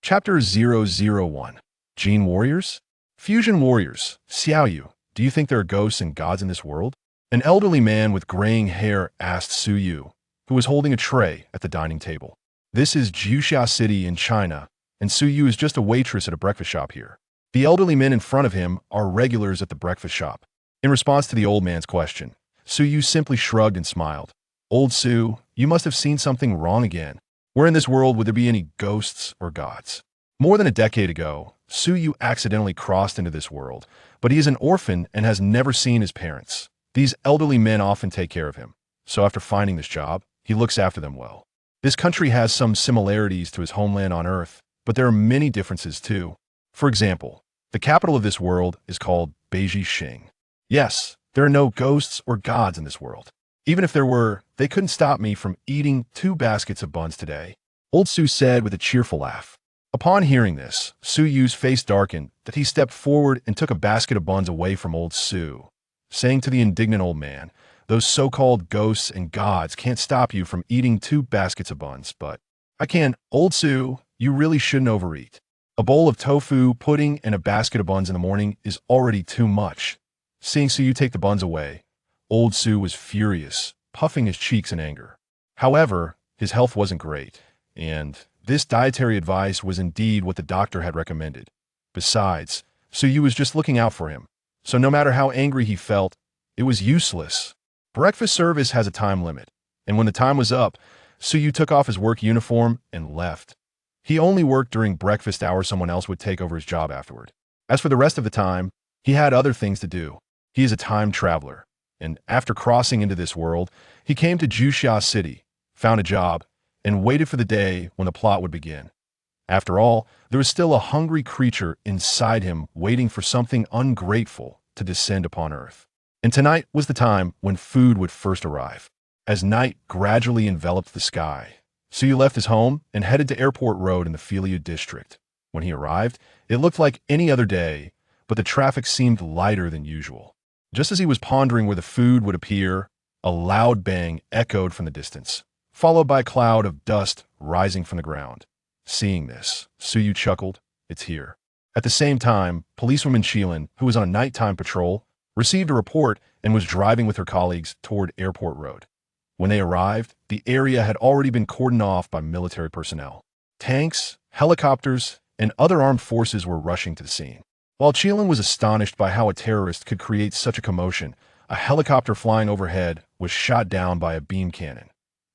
Chapter 001. Gene Warriors? Fusion Warriors. Xiaoyu, do you think there are ghosts and gods in this world? An elderly man with graying hair asked Su Yu, who was holding a tray at the dining table. This is Jiuxia City in China, and Su Yu is just a waitress at a breakfast shop here. The elderly men in front of him are regulars at the breakfast shop. In response to the old man's question, Su Yu simply shrugged and smiled. Old Su, you must have seen something wrong again. Where in this world would there be any ghosts or gods? More than a decade ago, Su Yu accidentally crossed into this world, but he is an orphan and has never seen his parents. These elderly men often take care of him, so after finding this job, he looks after them well. This country has some similarities to his homeland on Earth, but there are many differences too. For example, the capital of this world is called Beijing. Yes, there are no ghosts or gods in this world. Even if there were, they couldn't stop me from eating 2 baskets of buns today, Old Su said with a cheerful laugh. Upon hearing this, Su Yu's face darkened that he stepped forward and took a basket of buns away from Old Su, saying to the indignant old man, those so-called ghosts and gods can't stop you from eating 2 baskets of buns, but I can. Old Su, you really shouldn't overeat. A bowl of tofu, pudding, and a basket of buns in the morning is already too much. Seeing Su Yu take the buns away, Old Su was furious, puffing his cheeks in anger. However, his health wasn't great, and this dietary advice was indeed what the doctor had recommended. Besides, Su Yu was just looking out for him, so no matter how angry he felt, it was useless. Breakfast service has a time limit, and when the time was up, Su Yu took off his work uniform and left. He only worked during breakfast hour. Someone else would take over his job afterward. As for the rest of the time, he had other things to do. He is a time traveler, and after crossing into this world, he came to Jiuxia City, found a job, and waited for the day when the plot would begin. After all, there was still a hungry creature inside him waiting for something ungrateful to descend upon Earth. And tonight was the time when food would first arrive. As night gradually enveloped the sky, Su Yu left his home and headed to Airport Road in the Filia district. When he arrived, it looked like any other day, but the traffic seemed lighter than usual. Just as he was pondering where the food would appear, a loud bang echoed from the distance, followed by a cloud of dust rising from the ground. Seeing this, Su Yu chuckled. It's here. At the same time, policewoman Qilin, who was on a nighttime patrol, received a report and was driving with her colleagues toward Airport Road. When they arrived, the area had already been cordoned off by military personnel. Tanks, helicopters, and other armed forces were rushing to the scene. While Qilin was astonished by how a terrorist could create such a commotion, a helicopter flying overhead was shot down by a beam cannon.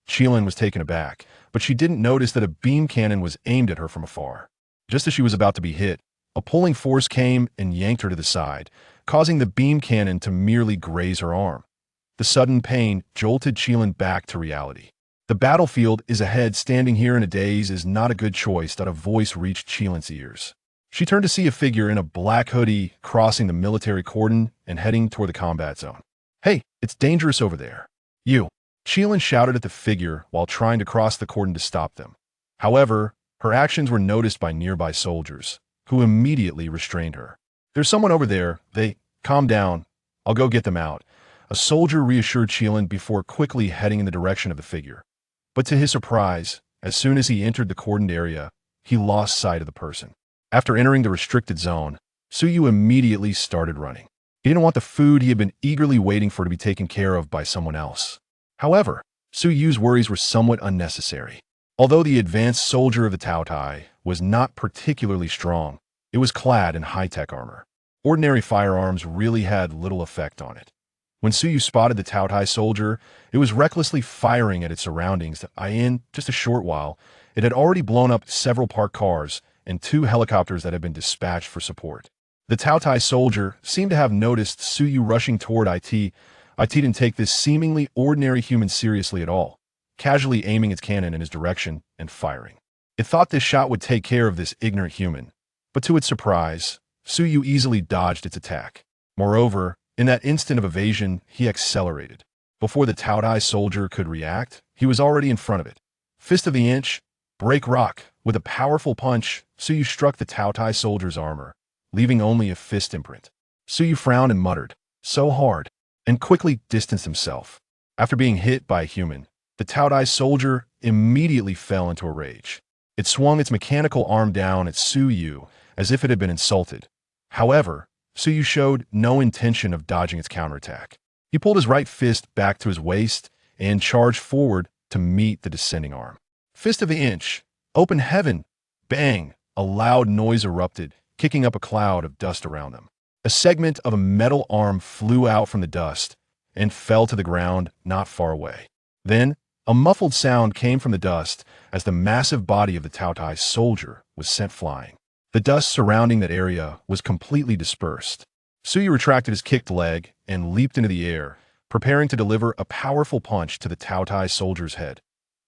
Qilin was taken aback, but she didn't notice that a beam cannon was aimed at her from afar. Just as she was about to be hit, a pulling force came and yanked her to the side, causing the beam cannon to merely graze her arm. The sudden pain jolted Qilin back to reality. The battlefield is ahead. Standing here in a daze is not a good choice. A voice reached Qilin's ears. She turned to see a figure in a black hoodie crossing the military cordon and heading toward the combat zone. Hey, it's dangerous over there. You. Qilin shouted at the figure while trying to cross the cordon to stop them. However, her actions were noticed by nearby soldiers, who immediately restrained her. There's someone over there. Calm down. I'll go get them out. A soldier reassured Qilin before quickly heading in the direction of the figure. But to his surprise, as soon as he entered the cordoned area, he lost sight of the person. After entering the restricted zone, Su Yu immediately started running. He didn't want the food he had been eagerly waiting for to be taken care of by someone else. However, Su Yu's worries were somewhat unnecessary. Although the advanced soldier of the Tao Tai was not particularly strong, it was clad in high-tech armor. Ordinary firearms really had little effect on it. When Su Yu spotted the Tao Tai soldier, it was recklessly firing at its surroundings. In just a short while, it had already blown up several parked cars and 2 helicopters that had been dispatched for support. The Tao Tai soldier seemed to have noticed Su Yu rushing toward IT. IT didn't take this seemingly ordinary human seriously at all, casually aiming its cannon in his direction and firing. It thought this shot would take care of this ignorant human, but to its surprise, Su Yu easily dodged its attack. Moreover, in that instant of evasion, he accelerated. Before the Tao Tai soldier could react, he was already in front of it. Fist of the inch, break rock. With a powerful punch, Su Yu struck the Tao Tai soldier's armor, leaving only a fist imprint. Su Yu frowned and muttered, "So hard," and quickly distanced himself. After being hit by a human, the Tao Tai soldier immediately fell into a rage. It swung its mechanical arm down at Su Yu as if it had been insulted. However, Su Yu showed no intention of dodging its counterattack. He pulled his right fist back to his waist and charged forward to meet the descending arm. Fist of the inch. Open heaven. Bang! A loud noise erupted, kicking up a cloud of dust around them. A segment of a metal arm flew out from the dust and fell to the ground not far away. Then, a muffled sound came from the dust as the massive body of the Taotai soldier was sent flying. The dust surrounding that area was completely dispersed. Su Yu retracted his kicked leg and leaped into the air, preparing to deliver a powerful punch to the Taotai soldier's head.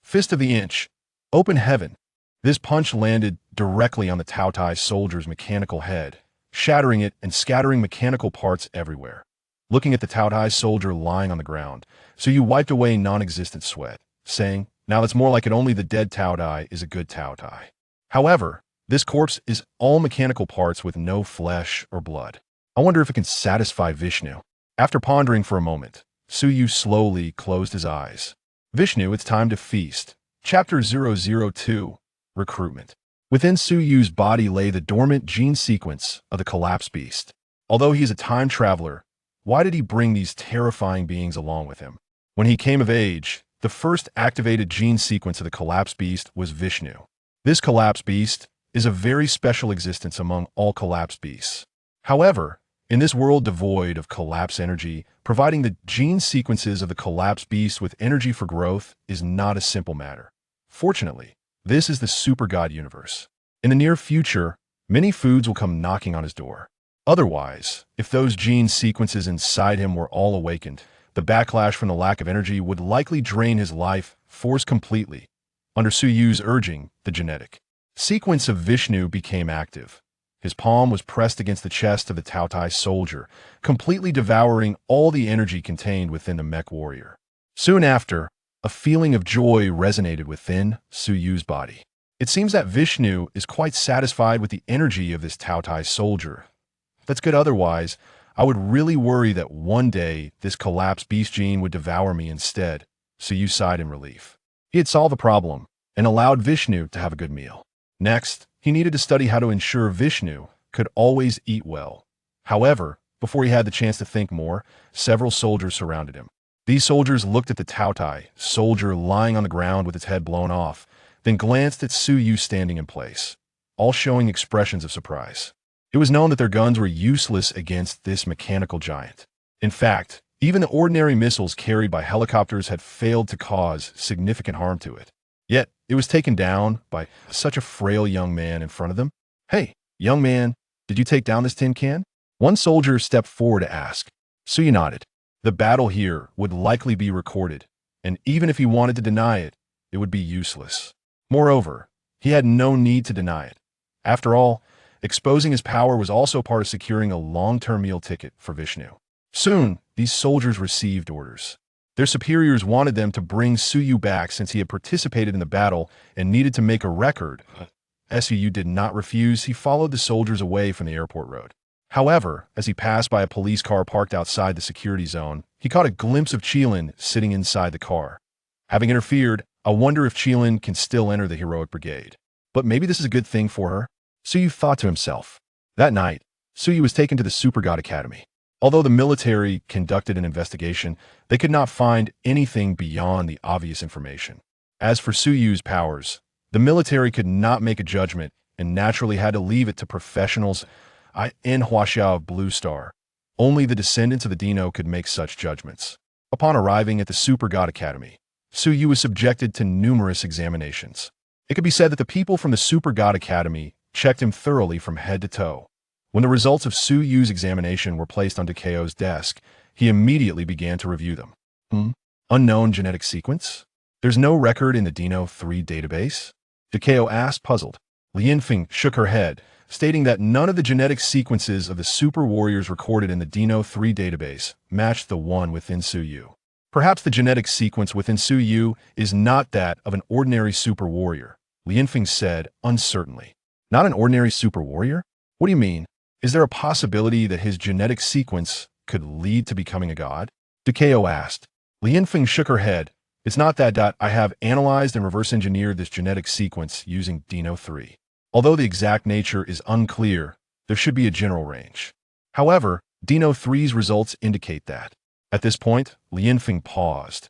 Fist of the inch. Open heaven. This punch landed directly on the Taotai soldier's mechanical head, shattering it and scattering mechanical parts everywhere. Looking at the Taotai soldier lying on the ground, Su Yu wiped away non-existent sweat, saying, "Now that's more like it. Only the dead Taotai is a good Taotai." However, this corpse is all mechanical parts with no flesh or blood. I wonder if it can satisfy Vishnu. After pondering for a moment, Su Yu slowly closed his eyes. Vishnu, it's time to feast. Chapter 002, Recruitment. Within Su Yu's body lay the dormant gene sequence of the collapsed beast. Although he is a time traveler, why did he bring these terrifying beings along with him? When he came of age, the first activated gene sequence of the collapsed beast was Vishnu. This collapsed beast is a very special existence among all collapsed beasts. However, in this world devoid of collapse energy, providing the gene sequences of the collapsed beast with energy for growth is not a simple matter. Fortunately, this is the super god universe. In the near future, many foods will come knocking on his door. Otherwise, if those gene sequences inside him were all awakened, the backlash from the lack of energy would likely drain his life force completely. Under Su Yu's urging, the genetic sequence of Vishnu became active. His palm was pressed against the chest of the Taotai soldier, completely devouring all the energy contained within the mech warrior. Soon after, a feeling of joy resonated within Su Yu's body. It seems that Vishnu is quite satisfied with the energy of this Taotai soldier. That's good. Otherwise, I would really worry that one day this collapsed beast gene would devour me instead. Su Yu sighed in relief. He had solved the problem and allowed Vishnu to have a good meal. Next, he needed to study how to ensure Vishnu could always eat well. However, before he had the chance to think more, several soldiers surrounded him. These soldiers looked at the Taotai soldier lying on the ground with its head blown off, then glanced at Su Yu standing in place, all showing expressions of surprise. It was known that their guns were useless against this mechanical giant. In fact, even the ordinary missiles carried by helicopters had failed to cause significant harm to it. Yet, it was taken down by such a frail young man in front of them. "Hey, young man, did you take down this tin can?" One soldier stepped forward to ask. Su Yu nodded. The battle here would likely be recorded, and even if he wanted to deny it, it would be useless. Moreover, he had no need to deny it. After all, exposing his power was also part of securing a long-term meal ticket for Vishnu. Soon, these soldiers received orders. Their superiors wanted them to bring Su Yu back since he had participated in the battle and needed to make a record. Su Yu did not refuse. He followed the soldiers away from the airport road. However, as he passed by a police car parked outside the security zone, he caught a glimpse of Qilin sitting inside the car. Having interfered, I wonder if Qilin can still enter the heroic brigade. But maybe this is a good thing for her, Su Yu thought to himself. That night, Su Yu was taken to the Super God Academy. Although the military conducted an investigation, they could not find anything beyond the obvious information. As for Su Yu's powers, the military could not make a judgment and naturally had to leave it to professionals in Huaxiao of Blue Star. Only the descendants of the Dino could make such judgments. Upon arriving at the Super God Academy, Su Yu was subjected to numerous examinations. It could be said that the people from the Super God Academy checked him thoroughly from head to toe. When the results of Su Yu's examination were placed on Dekao's desk, he immediately began to review them. Unknown genetic sequence? There's no record in the Dino 3 database? Dekao asked, puzzled. Lianfeng shook her head, stating that none of the genetic sequences of the super warriors recorded in the Dino 3 database matched the one within Su Yu. Perhaps the genetic sequence within Su Yu is not that of an ordinary super warrior, Lianfeng said uncertainly. Not an ordinary super warrior? What do you mean? Is there a possibility that his genetic sequence could lead to becoming a god? Dekao asked. Lianfeng shook her head, It's not that. I have analyzed and reverse engineered this genetic sequence using Dino3. Although the exact nature is unclear, there should be a general range. However, Dino3's results indicate that. At this point, Lianfeng paused.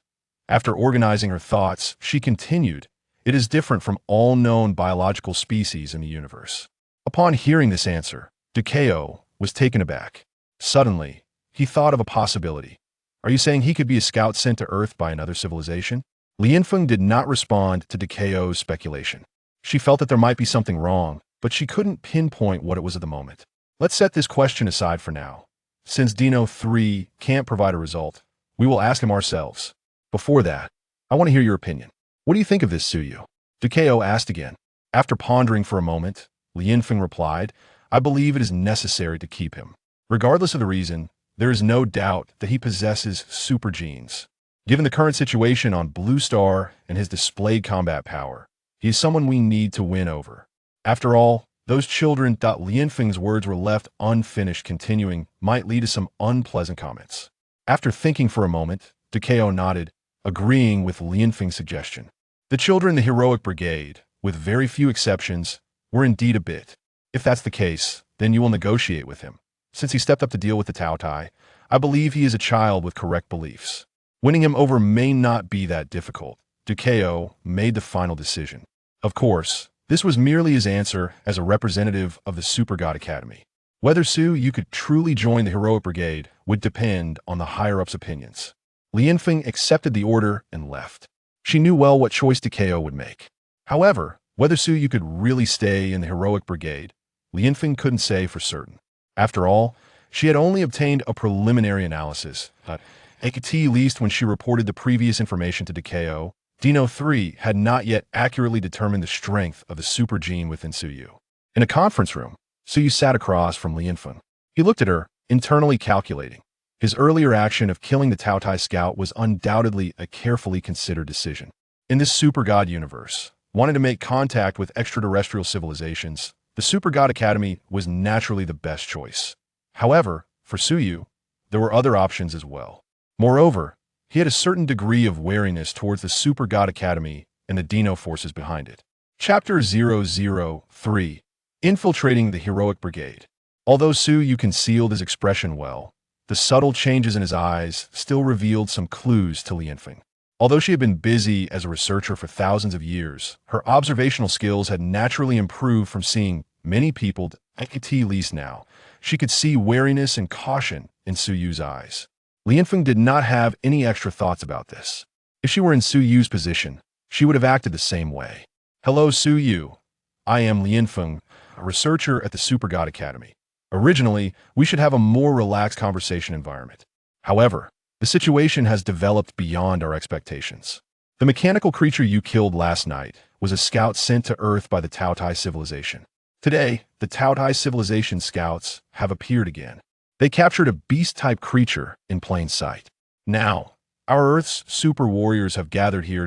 After organizing her thoughts, she continued, "It is different from all known biological species in the universe." Upon hearing this answer, Dukeo was taken aback. Suddenly, he thought of a possibility. Are you saying he could be a scout sent to Earth by another civilization? Lianfeng did not respond to Dukeo's speculation. She felt that there might be something wrong, but she couldn't pinpoint what it was at the moment. Let's set this question aside for now. Since Dino 3 can't provide a result, we will ask him ourselves. Before that, I want to hear your opinion. What do you think of this, Suyu? Dukeo asked again. After pondering for a moment, Lianfeng replied, I believe it is necessary to keep him. Regardless of the reason, there is no doubt that he possesses super genes. Given the current situation on Blue Star and his displayed combat power, he is someone we need to win over. After all, those children. Lianfeng's words were left unfinished, continuing, might lead to some unpleasant comments. After thinking for a moment, Dukeo nodded, agreeing with Lianfeng's suggestion. The children in the heroic brigade, with very few exceptions, were indeed a bit. If that's the case, then you will negotiate with him. Since he stepped up to deal with the Tao Tai, I believe he is a child with correct beliefs. Winning him over may not be that difficult. Dukeo made the final decision. Of course, this was merely his answer as a representative of the Super God Academy. Whether you could truly join the heroic brigade would depend on the higher-ups' opinions. Lianfeng accepted the order and left. She knew well what choice Dukeo would make. However, whether you could really stay in the heroic brigade, Lianfeng couldn't say for certain. After all, she had only obtained a preliminary analysis. At least when she reported the previous information to Dukeo, Dino 3 had not yet accurately determined the strength of the super gene within Suyu. In a conference room, Suyu sat across from Lianfeng. He looked at her, internally calculating. His earlier action of killing the Tao Tai scout was undoubtedly a carefully considered decision. In this super god universe, wanting to make contact with extraterrestrial civilizations, the Super God Academy was naturally the best choice. However, for Suyu, there were other options as well. Moreover, he had a certain degree of wariness towards the Super God Academy and the Dino forces behind it. Chapter 003: Infiltrating the Heroic Brigade. Although Suyu concealed his expression well, the subtle changes in his eyes still revealed some clues to Lianfeng. Although she had been busy as a researcher for thousands of years, her observational skills had naturally improved from seeing many people. At least now, she could see wariness and caution in Suyu's eyes. Lianfeng did not have any extra thoughts about this. If she were in Suyu's position, she would have acted the same way. Hello, Suyu. I am Lianfeng, a researcher at the Super God Academy. Originally, we should have a more relaxed conversation environment. However, the situation has developed beyond our expectations. The mechanical creature you killed last night was a scout sent to Earth by the Tao Tai civilization. Today, the Tao Tai civilization scouts have appeared again. They captured a beast-type creature in plain sight. Now, our Earth's super warriors have gathered here.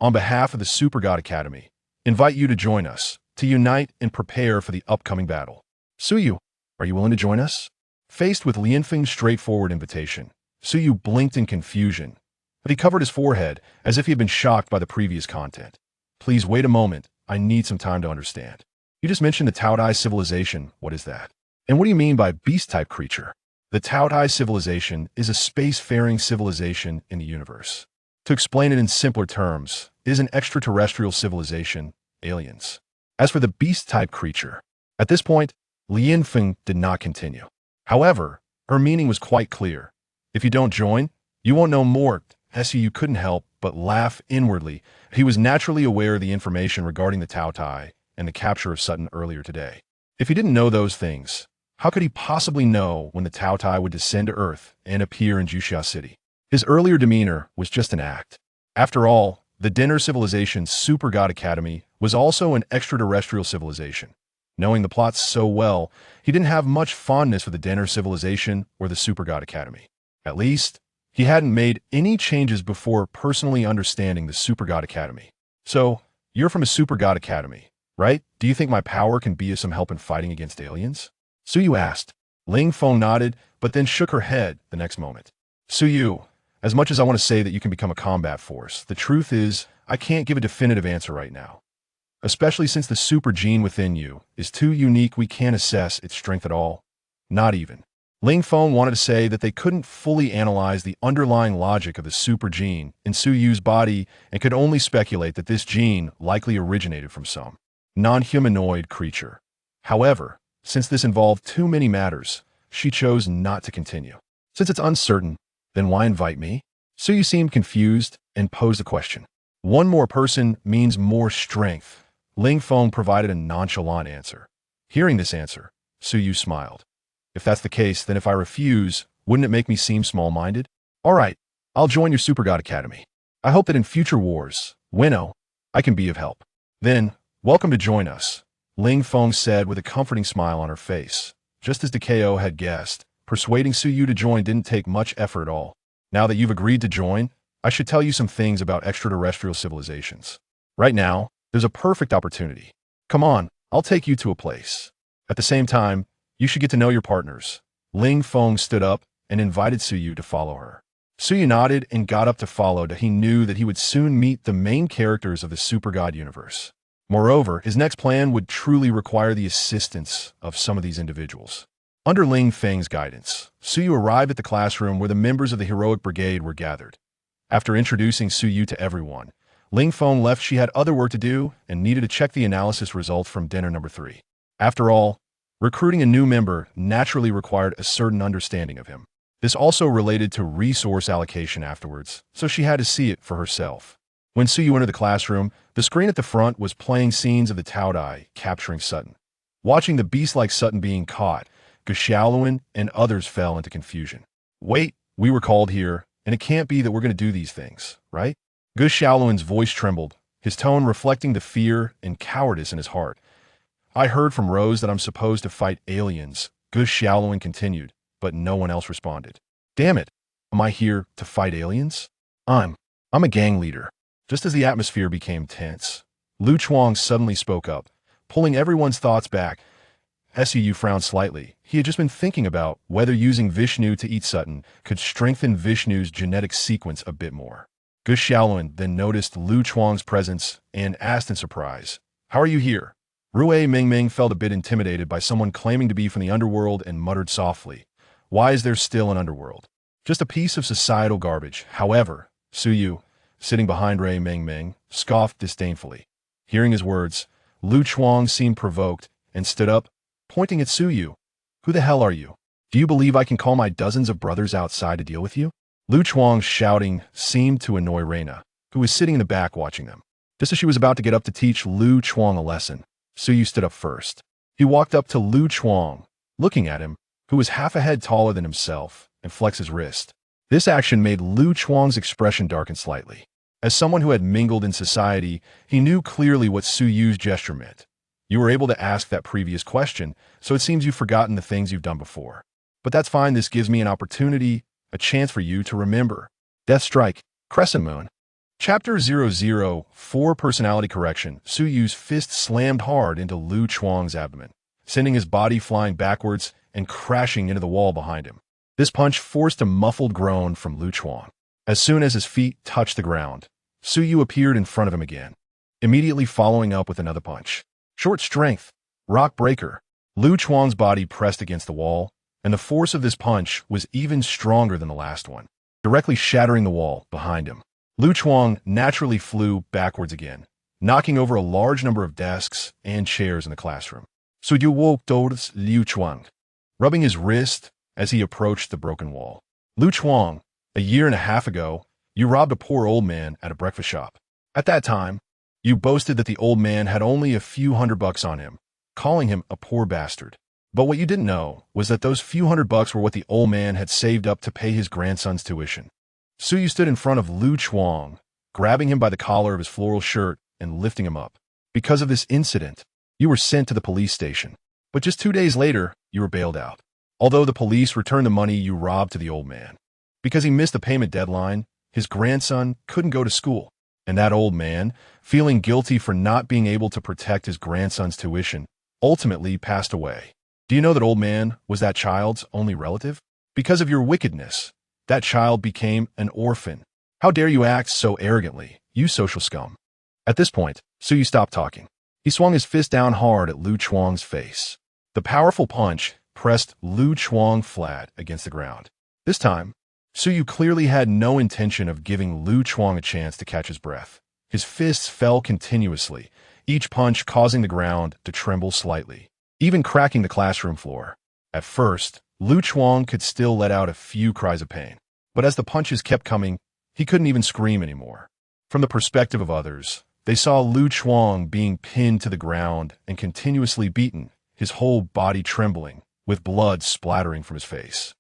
On behalf of the Super God Academy, invite you to join us, to unite and prepare for the upcoming battle. Suyu, are you willing to join us? Faced with Lianfeng's straightforward invitation, Suyu blinked in confusion, but he covered his forehead as if he had been shocked by the previous content. Please wait a moment, I need some time to understand. You just mentioned the Tao Tai civilization, what is that? And what do you mean by beast-type creature? The Tao Tai civilization is a space-faring civilization in the universe. To explain it in simpler terms, it is an extraterrestrial civilization, aliens. As for the beast-type creature, at this point, Lianfeng did not continue. However, her meaning was quite clear. If you don't join, you won't know more. Suyu couldn't help but laugh inwardly. He was naturally aware of the information regarding the Tao Tai and the capture of Sutton earlier today. If he didn't know those things, how could he possibly know when the Tao Tai would descend to Earth and appear in Juxia City? His earlier demeanor was just an act. After all, the Dinner Civilization's Super God Academy was also an extraterrestrial civilization. Knowing the plots so well, he didn't have much fondness for the Dinner Civilization or the Super God Academy. At least, he hadn't made any changes before personally understanding the Super God Academy. So, you're from a Super God Academy, right? Do you think my power can be of some help in fighting against aliens? Suyu asked. Ling Feng nodded, but then shook her head the next moment. Suyu, As much as I want to say that you can become a combat force, the truth is, I can't give a definitive answer right now. Especially since the super gene within you is too unique, we can't assess its strength at all. Not even. Ling Feng wanted to say that they couldn't fully analyze the underlying logic of the super gene in Su Yu's body and could only speculate that this gene likely originated from some non-humanoid creature. However, since this involved too many matters, she chose not to continue. Since it's uncertain, then why invite me? Su Yu seemed confused and posed a question. One more person means more strength. Ling Feng provided a nonchalant answer. Hearing this answer, Su Yu smiled. If that's the case, then if I refuse, wouldn't it make me seem small-minded? All right, I'll join your Super God Academy. I hope that in future wars, I can be of help. Then, welcome to join us, Ling Feng said with a comforting smile on her face. Just as DKO had guessed, persuading Su Yu to join didn't take much effort at all. Now that you've agreed to join, I should tell you some things about extraterrestrial civilizations. Right now, there's a perfect opportunity. Come on, I'll take you to a place. At the same time, you should get to know your partners. Ling Feng stood up and invited Su Yu to follow her. Su Yu nodded and got up to follow, that he knew that he would soon meet the main characters of the Super God universe. Moreover, his next plan would truly require the assistance of some of these individuals. Under Ling Feng's guidance, Su Yu arrived at the classroom where the members of the Heroic Brigade were gathered. After introducing Su Yu to everyone, Ling Feng left. She had other work to do and needed to check the analysis results from dinner number 3. After all, recruiting a new member naturally required a certain understanding of him. This also related to resource allocation afterwards, so she had to see it for herself. When Su Yu entered the classroom, the screen at the front was playing scenes of the Tao Dai capturing Sutton. Watching the beast-like Sutton being caught, Xiaoluan and others fell into confusion. Wait, we were called here, and it can't be that we're going to do these things, right? Xiaoluan's voice trembled, his tone reflecting the fear and cowardice in his heart. I heard from Rose that I'm supposed to fight aliens, Xiaoluan continued, but no one else responded. Damn it, am I here to fight aliens? I'm a gang leader. Just as the atmosphere became tense, Lu Chuang suddenly spoke up, pulling everyone's thoughts back. Su frowned slightly. He had just been thinking about whether using Vishnu to eat Sutton could strengthen Vishnu's genetic sequence a bit more. Xiaoluan then noticed Lu Chuang's presence and asked in surprise, "How are you here?" Rui Mingming felt a bit intimidated by someone claiming to be from the underworld and muttered softly, "Why is there still an underworld? Just a piece of societal garbage." However, Su Yu, sitting behind Rui Mingming, scoffed disdainfully. Hearing his words, Lu Chuang seemed provoked and stood up, pointing at Su Yu. "Who the hell are you? Do you believe I can call my dozens of brothers outside to deal with you?" Lu Chuang's shouting seemed to annoy Reina, who was sitting in the back watching them. Just as she was about to get up to teach Lu Chuang a lesson, Su Yu stood up first. He walked up to Lu Chuang, looking at him, who was half a head taller than himself, and flexed his wrist. This action made Lu Chuang's expression darken slightly. As someone who had mingled in society, he knew clearly what Su Yu's gesture meant. You were able to ask that previous question, so it seems you've forgotten the things you've done before. But that's fine, this gives me an opportunity, a chance for you to remember. Death Strike, Crescent Moon. Chapter 004 Personality Correction. Su Yu's fist slammed hard into Lu Chuang's abdomen, sending his body flying backwards and crashing into the wall behind him. This punch forced a muffled groan from Lu Chuang. As soon as his feet touched the ground, Su Yu appeared in front of him again, immediately following up with another punch. Short strength, rock breaker. Lu Chuang's body pressed against the wall, and the force of this punch was even stronger than the last one, directly shattering the wall behind him. Lu Chuang naturally flew backwards again, knocking over a large number of desks and chairs in the classroom. Su Yu woke towards Lu Chuang, rubbing his wrist as he approached the broken wall. Lu Chuang, a year and a half ago, you robbed a poor old man at a breakfast shop. At that time, you boasted that the old man had only a few $100 on him, calling him a poor bastard. But what you didn't know was that those few $100 were what the old man had saved up to pay his grandson's tuition. Su Yu stood in front of Lu Chuang, grabbing him by the collar of his floral shirt and lifting him up. Because of this incident, you were sent to the police station. But just 2 days later, you were bailed out. Although the police returned the money you robbed to the old man. Because he missed the payment deadline, his grandson couldn't go to school. And that old man, feeling guilty for not being able to protect his grandson's tuition, ultimately passed away. Do you know that old man was that child's only relative? Because of your wickedness, That child became an orphan. How dare you act so arrogantly, you social scum. At this point, Suyu stopped talking. He swung his fist down hard at Lu Chuang's face. The powerful punch pressed Lu Chuang flat against the ground. This time, Suyu clearly had no intention of giving Lu Chuang a chance to catch his breath. His fists fell continuously, each punch causing the ground to tremble slightly, even cracking the classroom floor. At first, Lu Chuang could still let out a few cries of pain, but as the punches kept coming, he couldn't even scream anymore. From the perspective of others, they saw Lu Chuang being pinned to the ground and continuously beaten, his whole body trembling, with blood splattering from his face.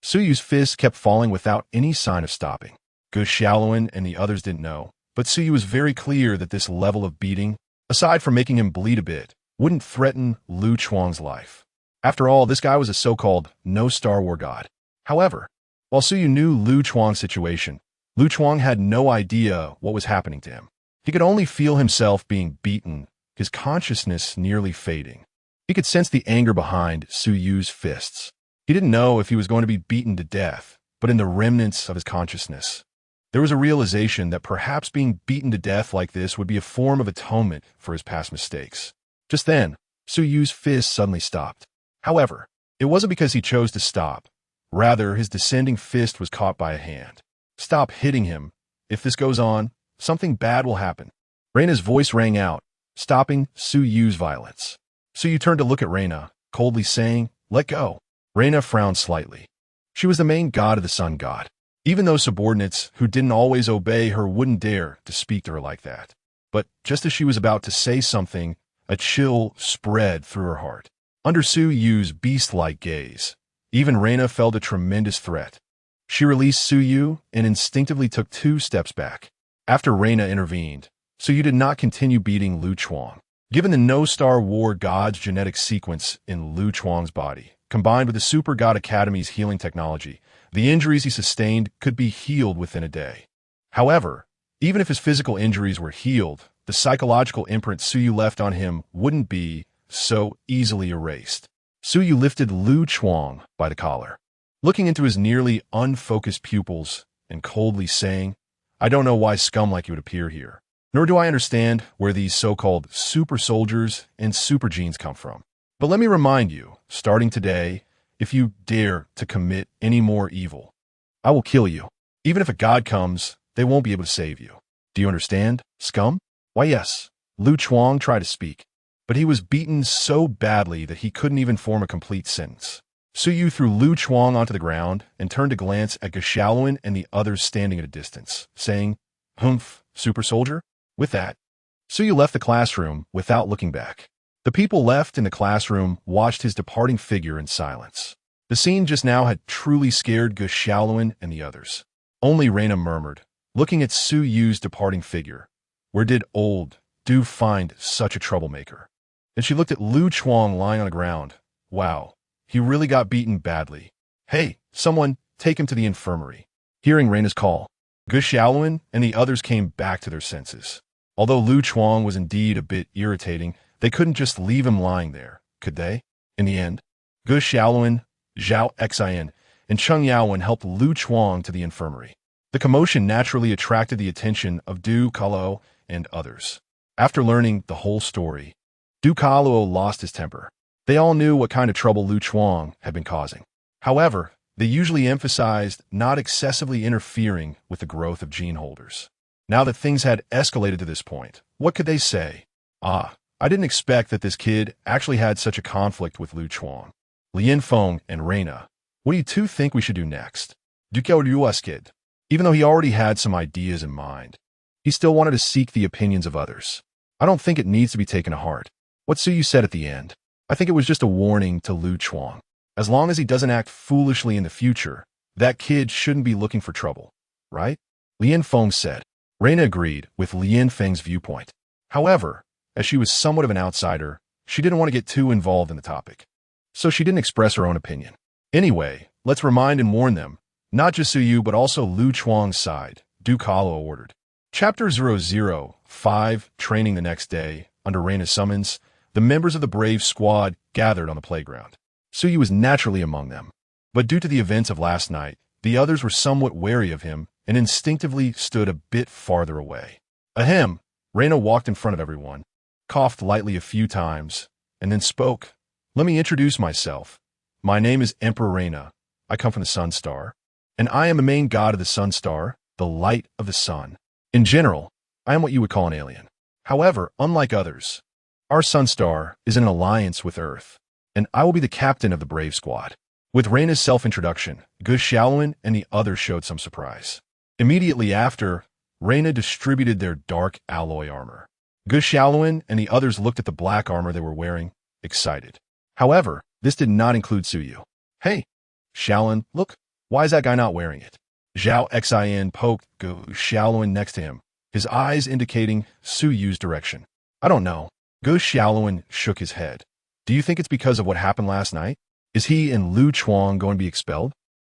Suyu's fists kept falling without any sign of stopping. Gu Xiaoluan and the others didn't know, but Suyu was very clear that this level of beating, aside from making him bleed a bit, wouldn't threaten Lu Chuang's life. After all, this guy was a so-called no-Star War god. However, while Suyu knew Lu Chuang's situation, Lu Chuang had no idea what was happening to him. He could only feel himself being beaten, his consciousness nearly fading. He could sense the anger behind Suyu's fists. He didn't know if he was going to be beaten to death, but in the remnants of his consciousness, there was a realization that perhaps being beaten to death like this would be a form of atonement for his past mistakes. Just then, Suyu's fist suddenly stopped. However, it wasn't because he chose to stop. Rather, his descending fist was caught by a hand. Stop hitting him. If this goes on, something bad will happen. Reina's voice rang out, stopping Suyu's violence. Suyu turned to look at Reina, coldly saying, "Let go." Reina frowned slightly. She was the main god of the sun god. Even those subordinates who didn't always obey her wouldn't dare to speak to her like that. But just as she was about to say something, a chill spread through her heart. Under Suyu's beast-like gaze, even Reina felt a tremendous threat. She released Suyu and instinctively took 2 steps back. After Reina intervened, Suyu did not continue beating Lu Chuang. Given the no-Star War god's genetic sequence in Lu Chuang's body, combined with the Super God Academy's healing technology, the injuries he sustained could be healed within a day. However, even if his physical injuries were healed, the psychological imprint Suyu left on him wouldn't be so easily erased. Suyu lifted Lu Chuang by the collar, looking into his nearly unfocused pupils and coldly saying, "I don't know why scum like you would appear here, nor do I understand where these so-called super soldiers and super genes come from. But let me remind you, starting today, if you dare to commit any more evil, I will kill you. Even if a god comes, they won't be able to save you. Do you understand, scum?" Why yes, Lu Chuang tried to speak, but he was beaten so badly that he couldn't even form a complete sentence. Suyu threw Lu Chuang onto the ground and turned to glance at Gu Xiaoluan and the others standing at a distance, saying, "Humph, super soldier?" With that, Suyu left the classroom without looking back. The people left in the classroom watched his departing figure in silence. The scene just now had truly scared Gu Xiaoluan and the others. Only Reina murmured, looking at Suyu's departing figure, "Where did old Du find such a troublemaker?" And she looked at Lu Chuang lying on the ground. Wow, he really got beaten badly. "Hey, someone, take him to the infirmary." Hearing Reina's call, Gu Xiaoluan and the others came back to their senses. Although Lu Chuang was indeed a bit irritating, they couldn't just leave him lying there, could they? In the end, Gu Xiaoluan, Zhao Xian, and Cheng Yaowen helped Lu Chuang to the infirmary. The commotion naturally attracted the attention of Du Kaluo and others. After learning the whole story, Du Kaluo lost his temper. They all knew what kind of trouble Lu Chuang had been causing. However, they usually emphasized not excessively interfering with the growth of gene holders. Now that things had escalated to this point, what could they say? I didn't expect that this kid actually had such a conflict with Lu Chuang. Lian Feng and Reina, what do you two think we should do next? Du Kaluo's kid, even though he already had some ideas in mind, he still wanted to seek the opinions of others. I don't think it needs to be taken to heart. What Suyu said at the end, I think it was just a warning to Lu Chuang. As long as he doesn't act foolishly in the future, that kid shouldn't be looking for trouble, right? Lian Feng said. Reina agreed with Lian Feng's viewpoint. However, as she was somewhat of an outsider, she didn't want to get too involved in the topic. So she didn't express her own opinion. Anyway, let's remind and warn them, not just Suyu but also Lu Chuang's side, Du Kaluo ordered. Chapter 005, Training the next day. Under Reina's summons, the members of the Brave Squad gathered on the playground. Suyu was naturally among them. But due to the events of last night, The others were somewhat wary of him and instinctively stood a bit farther away. Ahem! Reyna walked in front of everyone, coughed lightly a few times, and then spoke. Let me introduce myself. My name is Emperor Reyna. I come from the Sun Star, and I am the main god of the Sun Star, the light of the sun. In general, I am what you would call an alien. However, unlike others, our Sun Star is in an alliance with Earth, and I will be the captain of the Brave Squad. With Reyna's self-introduction, Gu Xiaoluan and the others showed some surprise. Immediately after, Reyna distributed their dark alloy armor. Gu Xiaoluan and the others looked at the black armor they were wearing, excited. However, this did not include Suyu. Hey, Xiaoluan, look, why is that guy not wearing it? Zhao Xin poked Gu Xiaoluan next to him, his eyes indicating Suyu's direction. I don't know. Gu Xiaoluan shook his head. Do you think it's because of what happened last night? Is he and Lu Chuang going to be expelled?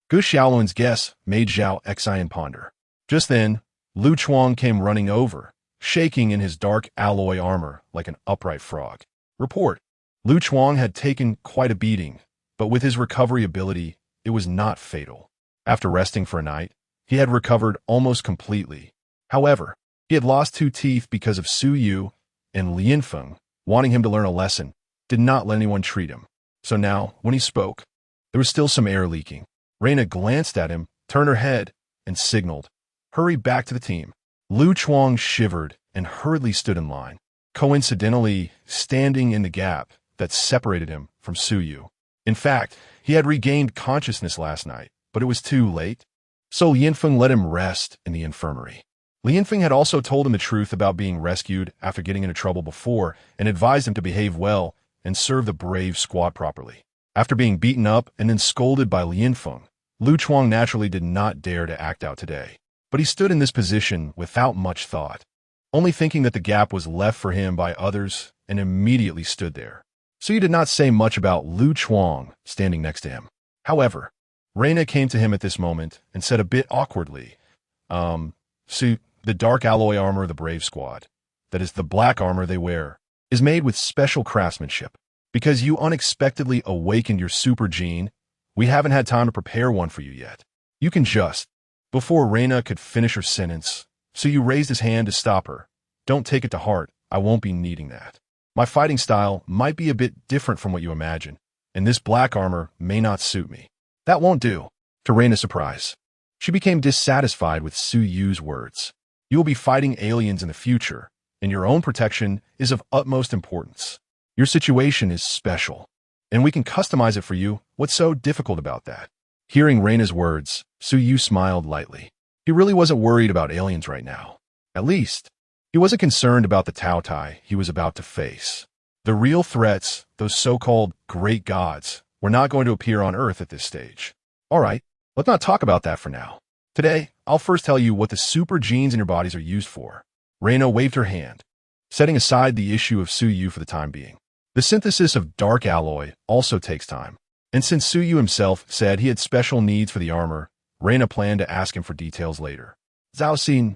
Gu Xiaoluan's guess made Zhao Xin ponder. Just then, Lu Chuang came running over, shaking in his dark alloy armor like an upright frog. Report. Lu Chuang had taken quite a beating, but with his recovery ability, it was not fatal. After resting for a night, he had recovered almost completely. However, he had lost 2 teeth because of Suyu, and Lianfeng, wanting him to learn a lesson, did not let anyone treat him. So now, when he spoke, there was still some air leaking. Reyna glanced at him, turned her head, and signaled, "Hurry back to the team." Lu Chuang shivered and hurriedly stood in line, coincidentally standing in the gap that separated him from Suyu. In fact, he had regained consciousness last night, but it was too late. So Lianfeng let him rest in the infirmary. Lianfeng had also told him the truth about being rescued after getting into trouble before and advised him to behave well and serve the Brave Squad properly. After being beaten up and then scolded by Lianfeng, Lu Chuang naturally did not dare to act out today. But he stood in this position without much thought, only thinking that the gap was left for him by others, and immediately stood there. So he did not say much about Lu Chuang standing next to him. However, Reyna came to him at this moment and said a bit awkwardly, "See, the dark alloy armor of the Brave Squad, that is the black armor they wear, is made with special craftsmanship. Because you unexpectedly awakened your super gene, we haven't had time to prepare one for you yet. You can just..." Before Reyna could finish her sentence, Suyu raised his hand to stop her. "Don't take it to heart, I won't be needing that. My fighting style might be a bit different from what you imagine, and this black armor may not suit me." "That won't do." To Reyna's surprise, she became dissatisfied with Suyu's words. "You will be fighting aliens in the future, and your own protection is of utmost importance. Your situation is special, and we can customize it for you. What's so difficult about that?" Hearing Reyna's words, Suyu smiled lightly. He really wasn't worried about aliens right now. At least, he wasn't concerned about the Taotai he was about to face. The real threats, those so-called great gods, were not going to appear on Earth at this stage. All right, let's not talk about that for now. Today, I'll first tell you what the super genes in your bodies are used for. Reyna waved her hand, setting aside the issue of Suyu for the time being. The synthesis of dark alloy also takes time. And since Suyu himself said he had special needs for the armor, Reyna planned to ask him for details later. Zhao Xin,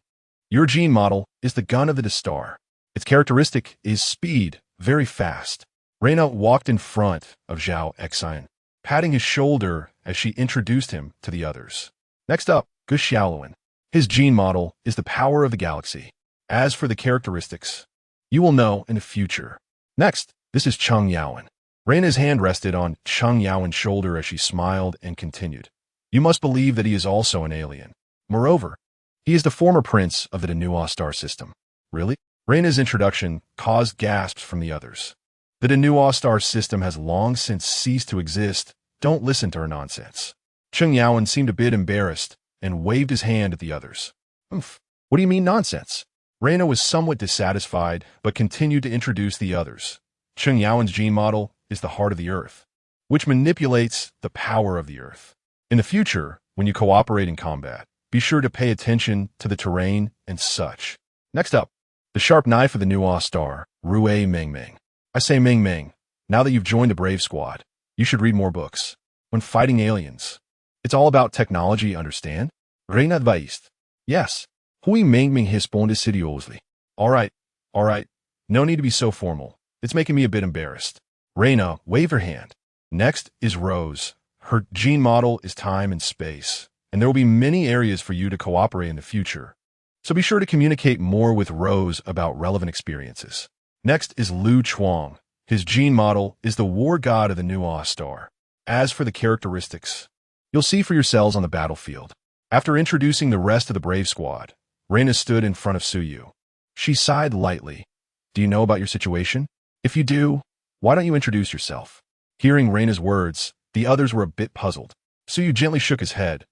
your gene model is the gun of the Star. Its characteristic is speed, very fast. Reyna walked in front of Zhao Xin, patting his shoulder as she introduced him to the others. Next up, Gu Xiaoluan. His gene model is the power of the galaxy. As for the characteristics, you will know in the future. Next, this is Cheng Yaowen. Reyna's hand rested on Cheng Yaowen's shoulder as she smiled and continued. You must believe that he is also an alien. Moreover, he is the former prince of the Denua star system. Really? Reyna's introduction caused gasps from the others. The Denua star system has long since ceased to exist. Don't listen to her nonsense. Cheng Yaowen seemed a bit embarrassed and waved his hand at the others. What do you mean nonsense? Reyna was somewhat dissatisfied, but continued to introduce the others. Cheng Yaowen's gene model is the heart of the Earth, which manipulates the power of the Earth. In the future, when you cooperate in combat, be sure to pay attention to the terrain and such. Next up, the sharp knife of the Nua star, Rue Meng Meng. I say Meng Meng, now that you've joined the Brave Squad, you should read more books. When fighting aliens, it's all about technology, understand? Reyna advised. Yes. Hui Meng Meng responded seriously. All right. No need to be so formal. It's making me a bit embarrassed. Reyna waved her hand. Next is Rose. Her gene model is time and space. and there will be many areas for you to cooperate in the future. So be sure to communicate more with Rose about relevant experiences. Next is Lu Chuang. His gene model is the war god of the new star. As for the characteristics, you'll see for yourselves on the battlefield. After introducing the rest of the Brave Squad, Reina stood in front of Suyu. She sighed lightly. Do you know about your situation? If you do, why don't you introduce yourself? Hearing Reina's words, the others were a bit puzzled. Suyu gently shook his head.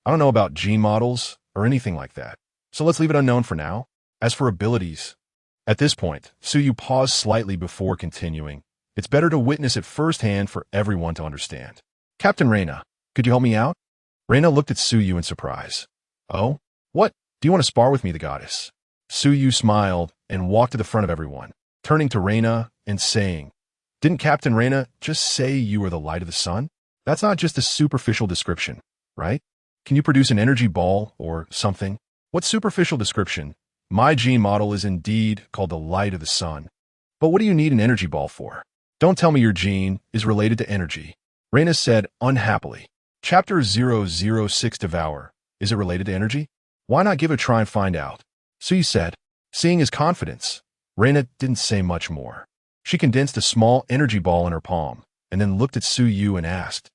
I don't know about gene models or anything like that, so let's leave it unknown for now. As for abilities, at this point, Suyu paused slightly before continuing. It's better to witness it firsthand for everyone to understand. Captain Reina, could you help me out? Reina looked at Suyu in surprise. Oh? What? Do you want to spar with me, the goddess? Suyu smiled and walked to the front of everyone, turning to Reina and saying, Didn't Captain Reina just say you are the light of the sun? That's not just a superficial description, right? Can you produce an energy ball or something? What superficial description? My gene model is indeed called the light of the sun. But what do you need an energy ball for? Don't tell me your gene is related to energy. Reina said unhappily. Chapter 006 Devour. Is it related to energy? Why not give it a try and find out? Suyu said. Seeing his confidence, Reina didn't say much more. She condensed a small energy ball in her palm and then looked at Suyu and asked,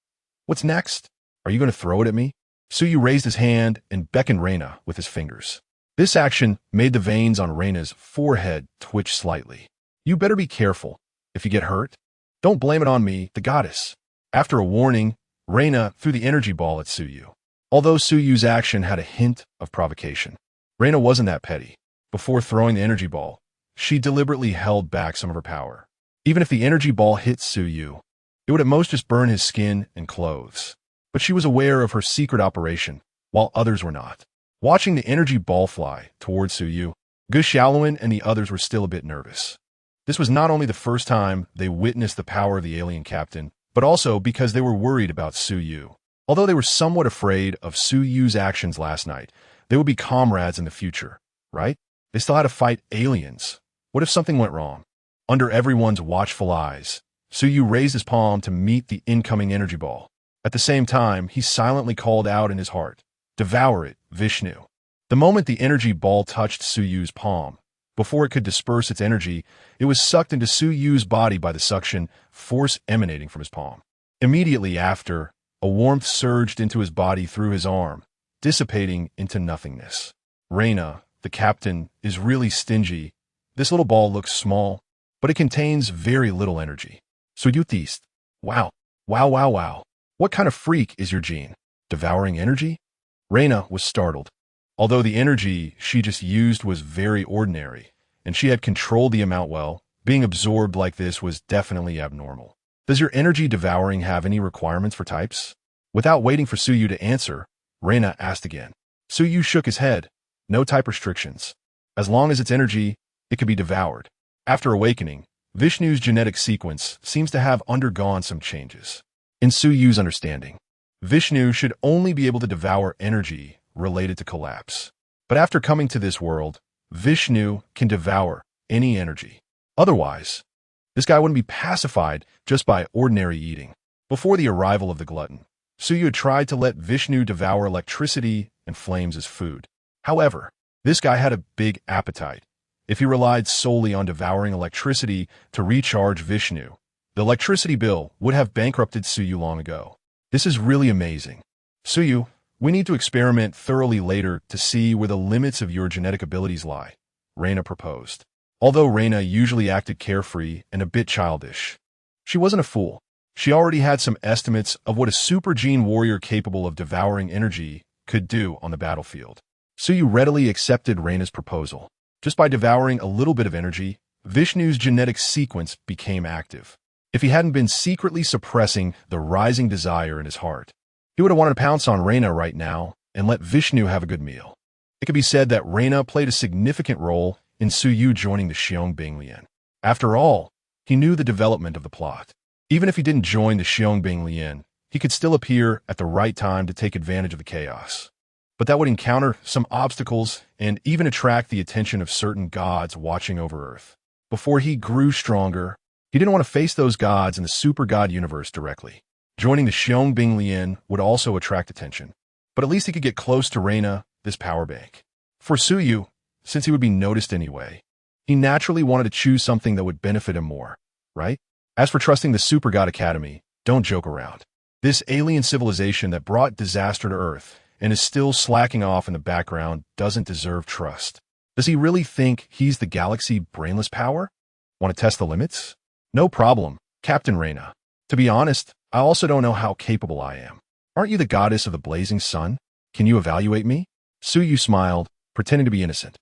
What's next? Are you going to throw it at me? Suyu raised his hand and beckoned Reina with his fingers. This action made the veins on Reina's forehead twitch slightly. You better be careful. If you get hurt, don't blame it on me, the goddess. After a warning, Reina threw the energy ball at Suyu. Although Suyu's action had a hint of provocation, Reina wasn't that petty. Before throwing the energy ball, she deliberately held back some of her power. Even if the energy ball hit Suyu, it would at most just burn his skin and clothes. But she was aware of her secret operation, while others were not. Watching the energy ball fly towards Suyu, Gu Xiaoluan and the others were still a bit nervous. This was not only the first time they witnessed the power of the alien captain, but also because they were worried about Suyu. Although they were somewhat afraid of Suyu's actions last night, they would be comrades in the future, right? They still had to fight aliens. What if something went wrong? Under everyone's watchful eyes, Suyu raised his palm to meet the incoming energy ball. At the same time, he silently called out in his heart, Devour it, Vishnu. The moment the energy ball touched Suyu's palm, before it could disperse its energy, it was sucked into Suyu's body by the suction force emanating from his palm. Immediately after, a warmth surged into his body through his arm, dissipating into nothingness. Reina, the captain, is really stingy. This little ball looks small, but it contains very little energy. Suyutist. Wow. Wow, wow, wow. What kind of freak is your gene? Devouring energy? Reina was startled. Although the energy she just used was very ordinary, and she had controlled the amount well, being absorbed like this was definitely abnormal. Does your energy devouring have any requirements for types? Without waiting for Suyu to answer, Reina asked again. Suyu shook his head. No type restrictions. As long as it's energy, it could be devoured. After awakening, Vishnu's genetic sequence seems to have undergone some changes. In Suyu's understanding, Vishnu should only be able to devour energy related to collapse. But after coming to this world, Vishnu can devour any energy. Otherwise, this guy wouldn't be pacified just by ordinary eating. Before the arrival of the glutton, Suyu had tried to let Vishnu devour electricity and flames as food. However, this guy had a big appetite. If he relied solely on devouring electricity to recharge Vishnu, the electricity bill would have bankrupted Suyu long ago. This is really amazing. Suyu, we need to experiment thoroughly later to see where the limits of your genetic abilities lie, Reina proposed. Although Reina usually acted carefree and a bit childish, she wasn't a fool. She already had some estimates of what a super gene warrior capable of devouring energy could do on the battlefield. Suyu readily accepted Reina's proposal. Just by devouring a little bit of energy, Vishnu's genetic sequence became active. If he hadn't been secretly suppressing the rising desire in his heart, he would have wanted to pounce on Reina right now and let Vishnu have a good meal. It could be said that Reina played a significant role in Suyu joining the Xiongbianglian. After all, he knew the development of the plot. Even if he didn't join the Xiongbianglian, he could still appear at the right time to take advantage of the chaos. But that would encounter some obstacles and even attract the attention of certain gods watching over Earth. Before he grew stronger, he didn't want to face those gods in the super god universe directly. Joining the Xiongbianglian would also attract attention. But at least he could get close to Reina, this power bank. For Suyu, since he would be noticed anyway, he naturally wanted to choose something that would benefit him more, right? As for trusting the Super God Academy, don't joke around. This alien civilization that brought disaster to Earth and is still slacking off in the background doesn't deserve trust. Does he really think he's the galaxy brainless power? Want to test the limits? No problem, Captain Reina. To be honest, I also don't know how capable I am. Aren't you the goddess of the blazing sun? Can you evaluate me? Suyu smiled, pretending to be innocent.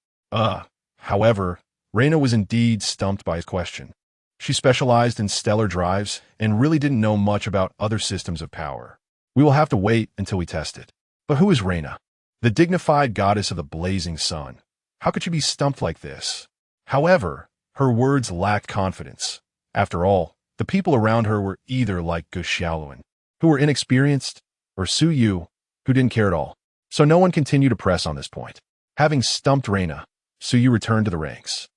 However, Reina was indeed stumped by his question. She specialized in stellar drives and really didn't know much about other systems of power. We will have to wait until we test it. But who is Reina? The dignified goddess of the blazing sun. How could she be stumped like this? However, her words lacked confidence. After all, the people around her were either like Gu Xiaoluan, who were inexperienced, or Suyu, who didn't care at all. So no one continued to press on this point. Having stumped Reina, Suyu returned to the ranks.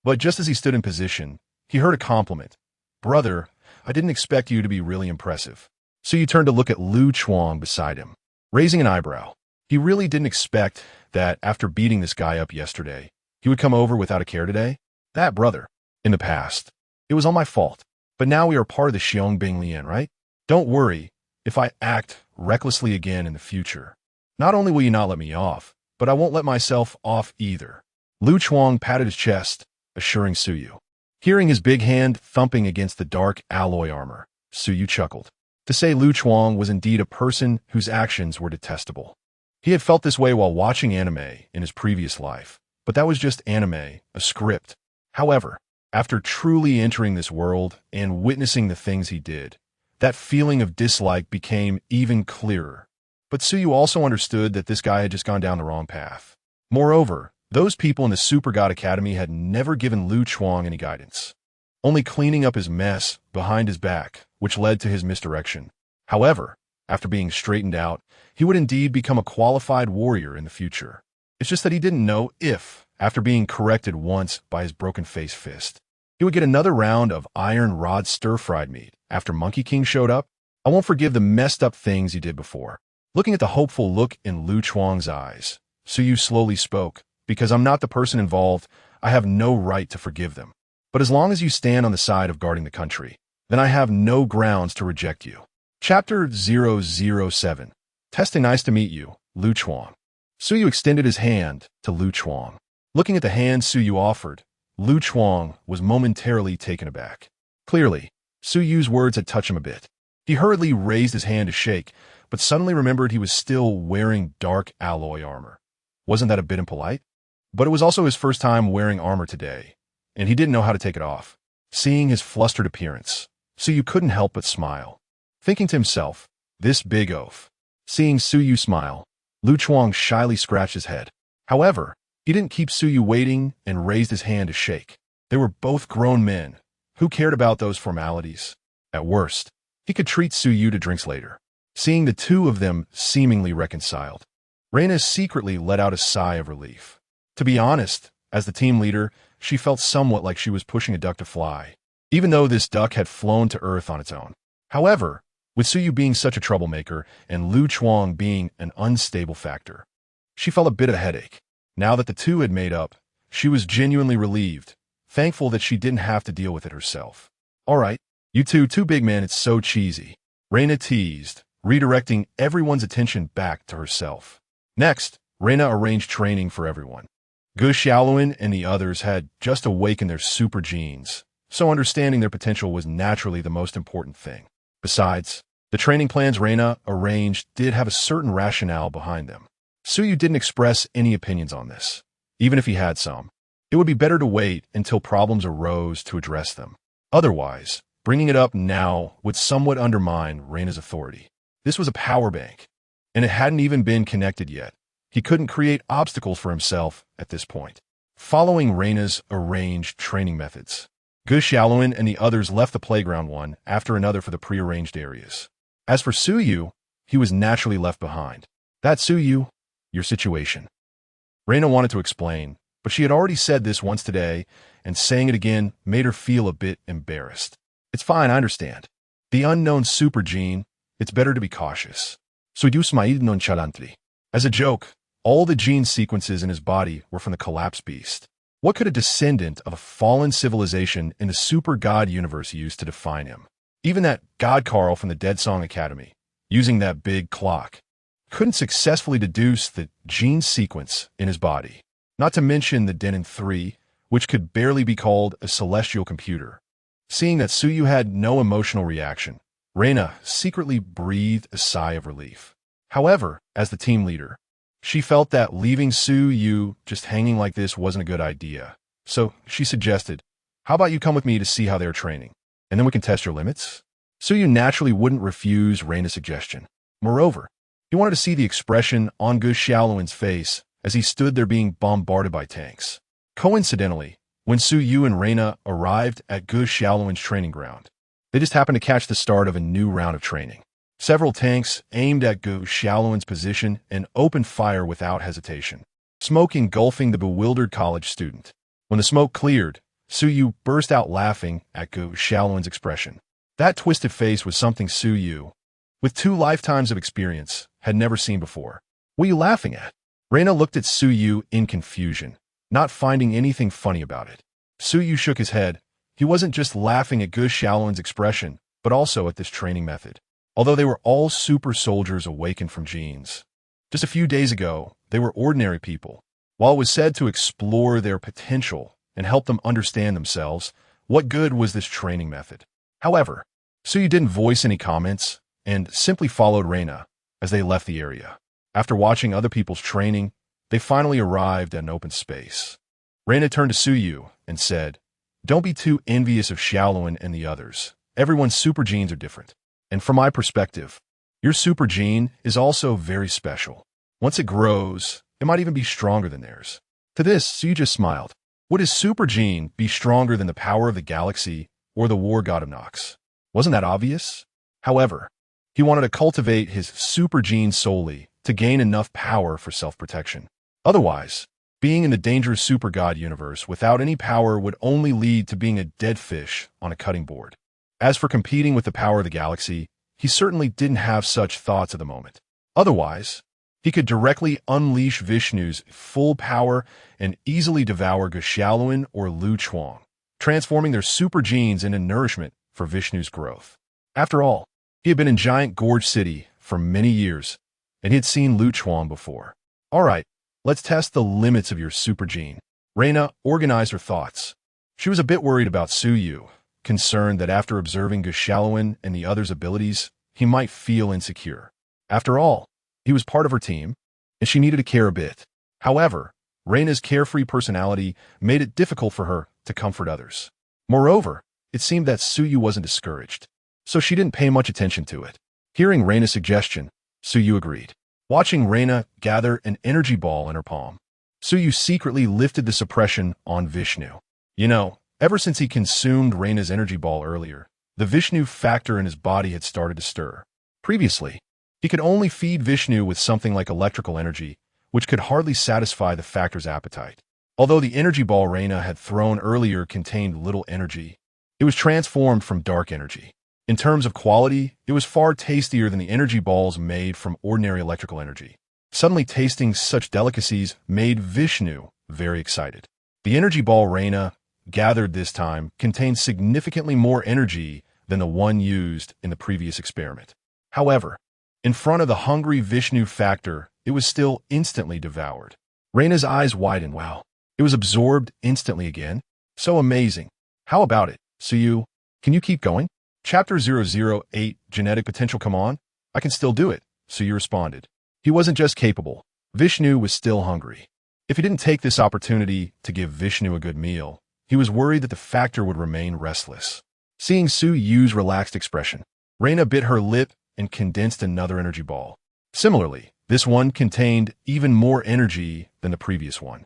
But just as he stood in position, he heard a compliment. Brother, I didn't expect you to be really impressive. Suyu turned to look at Lu Chuang beside him, raising an eyebrow. He really didn't expect that after beating this guy up yesterday, he would come over without a care today. That brother, in the past, it was all my fault. But now we are part of the Xiong Lian, right? Don't worry if I act recklessly again in the future. Not only will you not let me off, but I won't let myself off either. Lu Chuang patted his chest, assuring Suyu. Hearing his big hand thumping against the dark alloy armor, Suyu chuckled. To say Lu Chuang was indeed a person whose actions were detestable. He had felt this way while watching anime in his previous life, but that was just anime, a script. However, after truly entering this world and witnessing the things he did, that feeling of dislike became even clearer. But Suyu also understood that this guy had just gone down the wrong path. Moreover, those people in the Super God Academy had never given Lu Chuang any guidance, only cleaning up his mess behind his back, which led to his misdirection. However, after being straightened out, he would indeed become a qualified warrior in the future. It's just that he didn't know if, after being corrected once by his broken-face fist, he would get another round of iron rod stir-fried meat after Monkey King showed up. I won't forgive the messed up things he did before. Looking at the hopeful look in Lu Chuang's eyes, Suyu slowly spoke, because I'm not the person involved, I have no right to forgive them. But as long as you stand on the side of guarding the country, then I have no grounds to reject you. Chapter 007. Testing. Nice to meet you, Lu Chuang. Suyu extended his hand to Lu Chuang. Looking at the hand Suyu offered, Lu Chuang was momentarily taken aback. Clearly, Suyu's words had touched him a bit. He hurriedly raised his hand to shake, but suddenly remembered he was still wearing dark alloy armor. Wasn't that a bit impolite? But it was also his first time wearing armor today, and he didn't know how to take it off. Seeing his flustered appearance, Suyu couldn't help but smile. Thinking to himself, this big oaf. Seeing Suyu smile, Lu Chuang shyly scratched his head. However, he didn't keep Suyu waiting and raised his hand to shake. They were both grown men. Who cared about those formalities? At worst, he could treat Suyu to drinks later. Seeing the two of them seemingly reconciled, Reina secretly let out a sigh of relief. To be honest, as the team leader, she felt somewhat like she was pushing a duck to fly, even though this duck had flown to Earth on its own. However, with Suyu being such a troublemaker and Lu Chuang being an unstable factor, she felt a bit of a headache. Now that the two had made up, she was genuinely relieved, thankful that she didn't have to deal with it herself. All right, you two big men, it's so cheesy. Reina teased, redirecting everyone's attention back to herself. Next, Reina arranged training for everyone. Gu Xiaoluan and the others had just awakened their super genes, so understanding their potential was naturally the most important thing. Besides, the training plans Reina arranged did have a certain rationale behind them. Suyu didn't express any opinions on this, even if he had some. It would be better to wait until problems arose to address them. Otherwise, bringing it up now would somewhat undermine Reina's authority. This was a power bank, and it hadn't even been connected yet. He couldn't create obstacles for himself at this point. Following Reina's arranged training methods, Gu Xiaoluan and the others left the playground one after another for the prearranged areas. As for Suyu, he was naturally left behind. That's Suyu, your situation. Reina wanted to explain, but she had already said this once today, and saying it again made her feel a bit embarrassed. It's fine, I understand. The unknown super gene, it's better to be cautious. Soy nonchalantly. As a joke, all the gene sequences in his body were from the collapsed beast. What could a descendant of a fallen civilization in the super god universe use to define him? Even that God Carl from the Dead Song Academy, using that big clock, couldn't successfully deduce the gene sequence in his body. Not to mention the Denon 3, which could barely be called a celestial computer. Seeing that Suyu had no emotional reaction, Reina secretly breathed a sigh of relief. However, as the team leader, she felt that leaving Suyu just hanging like this wasn't a good idea. So she suggested, how about you come with me to see how they're training, and then we can test your limits? Suyu naturally wouldn't refuse Reina's suggestion. Moreover, he wanted to see the expression on Gu Xiaoluan's face as he stood there being bombarded by tanks. Coincidentally, when Suyu and Reina arrived at Gu Xiaoluan's training ground, they just happened to catch the start of a new round of training. Several tanks aimed at Gu Xiaoluan's position and opened fire without hesitation, smoke engulfing the bewildered college student. When the smoke cleared, Suyu burst out laughing at Gu Xiaoluan's expression. That twisted face was something Suyu, with 2 lifetimes of experience, had never seen before. What are you laughing at? Reina looked at Suyu in confusion, not finding anything funny about it. Suyu shook his head. He wasn't just laughing at Gu Xiaoluan's expression, but also at this training method. Although they were all super soldiers awakened from genes, just a few days ago, they were ordinary people. While it was said to explore their potential and help them understand themselves, what good was this training method? However, Suyu didn't voice any comments and simply followed Reina as they left the area. After watching other people's training, they finally arrived at an open space. Reina turned to Suyu and said, "Don't be too envious of Xiaoluan and the others. Everyone's super genes are different. And from my perspective, your super gene is also very special. Once it grows, it might even be stronger than theirs." To this, Suyu just smiled. Would his super gene be stronger than the power of the galaxy or the war god of Nox? Wasn't that obvious? However, he wanted to cultivate his super gene solely to gain enough power for self-protection. Otherwise, being in the dangerous super god universe without any power would only lead to being a dead fish on a cutting board. As for competing with the power of the galaxy, he certainly didn't have such thoughts at the moment. Otherwise, he could directly unleash Vishnu's full power and easily devour Gu Xiaoluan or Lu Chuang, transforming their super genes into nourishment for Vishnu's growth. After all, he had been in Giant Gorge City for many years, and he had seen Lu Chuang before. All right, let's test the limits of your super gene. Reina organized her thoughts. She was a bit worried about Suyu, concerned that after observing Gu Xiaoluan and the others' abilities, he might feel insecure. After all, he was part of her team, and she needed to care a bit. However, Reina's carefree personality made it difficult for her to comfort others. Moreover, it seemed that Suyu wasn't discouraged, so she didn't pay much attention to it. Hearing Reina's suggestion, Suyu agreed. Watching Reina gather an energy ball in her palm, Suyu secretly lifted the suppression on Vishnu. Ever since he consumed Reina's energy ball earlier, the Vishnu factor in his body had started to stir. Previously, he could only feed Vishnu with something like electrical energy, which could hardly satisfy the factor's appetite. Although the energy ball Reina had thrown earlier contained little energy, it was transformed from dark energy. In terms of quality, it was far tastier than the energy balls made from ordinary electrical energy. Suddenly tasting such delicacies made Vishnu very excited. The energy ball Reina gathered this time contained significantly more energy than the one used in the previous experiment. However, in front of the hungry Vishnu factor, it was still instantly devoured. Reina's eyes widened. Wow, it was absorbed instantly again. So amazing. How about it, Suyu? Can you keep going? Chapter 008, Genetic Potential. Come on, I can still do it, Suyu responded. He wasn't just capable. Vishnu was still hungry. If he didn't take this opportunity to give Vishnu a good meal, he was worried that the factor would remain restless. Seeing Suyu's relaxed expression, Reina bit her lip and condensed another energy ball. Similarly, this one contained even more energy than the previous one.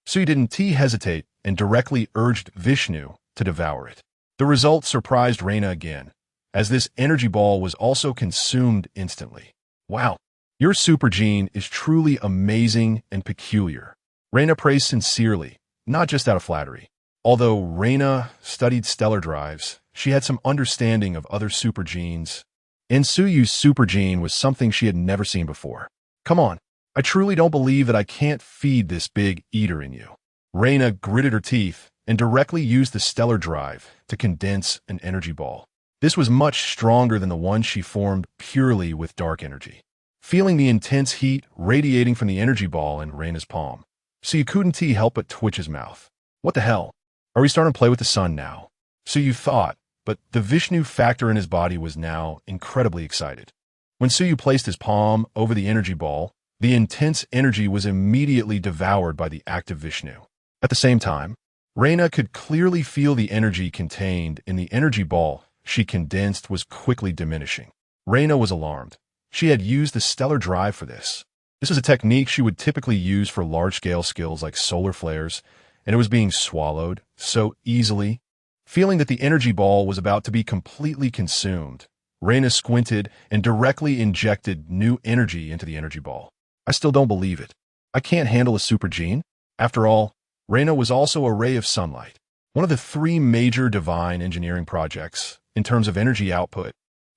Suyu didn't hesitate and directly urged Vishnu to devour it. The result surprised Reina again, as this energy ball was also consumed instantly. Wow, your super gene is truly amazing and peculiar. Reina praised sincerely, not just out of flattery. Although Reina studied stellar drives, she had some understanding of other super genes, and Suyu's super gene was something she had never seen before. Come on, I truly don't believe that I can't feed this big eater in you. Reyna gritted her teeth and directly used the stellar drive to condense an energy ball. This was much stronger than the one she formed purely with dark energy. Feeling the intense heat radiating from the energy ball in Reyna's palm, Suyu couldn't help but twitch his mouth. What the hell? Are we starting to play with the sun now? Suyu thought, but the Vishnu factor in his body was now incredibly excited. When Suyu placed his palm over the energy ball, the intense energy was immediately devoured by the active Vishnu. At the same time, Reyna could clearly feel the energy contained in the energy ball she condensed was quickly diminishing. Reyna was alarmed. She had used the stellar drive for this. This was a technique she would typically use for large-scale skills like solar flares, and it was being swallowed so easily. Feeling that the energy ball was about to be completely consumed, Reyna squinted and directly injected new energy into the energy ball. I still don't believe it. I can't handle a super gene. After all, Reyna was also a ray of sunlight, one of the 3 major divine engineering projects in terms of energy output.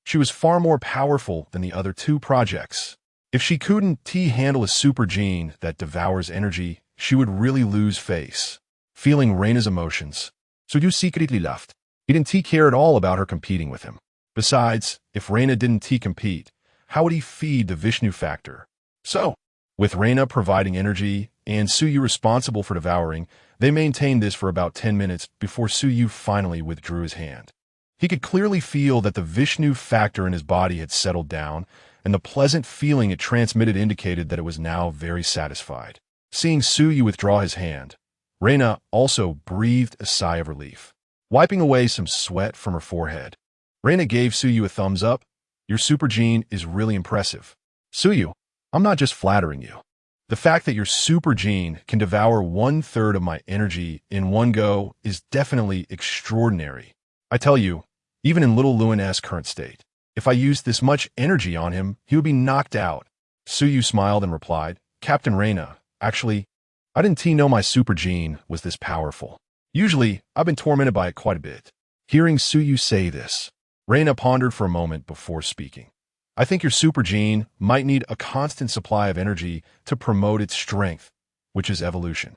She was far more powerful than the other 2 projects. If she couldn't handle a super gene that devours energy, she would really lose face. Feeling Reyna's emotions, Suyu secretly laughed. He didn't care at all about her competing with him. Besides, if Reyna didn't compete, how would he feed the Vishnu factor? So, with Reyna providing energy and Suyu responsible for devouring, they maintained this for about 10 minutes before Suyu finally withdrew his hand. He could clearly feel that the Vishnu factor in his body had settled down, and the pleasant feeling it transmitted indicated that it was now very satisfied. Seeing Suyu withdraw his hand, Reyna also breathed a sigh of relief. Wiping away some sweat from her forehead, Reyna gave Suyu a thumbs up. Your super gene is really impressive. Suyu, I'm not just flattering you. The fact that your super gene can devour 1/3 of my energy in one go is definitely extraordinary. I tell you, even in little Luan's current state, if I used this much energy on him, he would be knocked out. Suyu smiled and replied, Captain Reyna, actually, I didn't know my super gene was this powerful. Usually, I've been tormented by it quite a bit. Hearing Suyu say this, Reyna pondered for a moment before speaking. I think your super gene might need a constant supply of energy to promote its strength, which is evolution.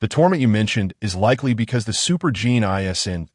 The torment you mentioned is likely because the super gene isn't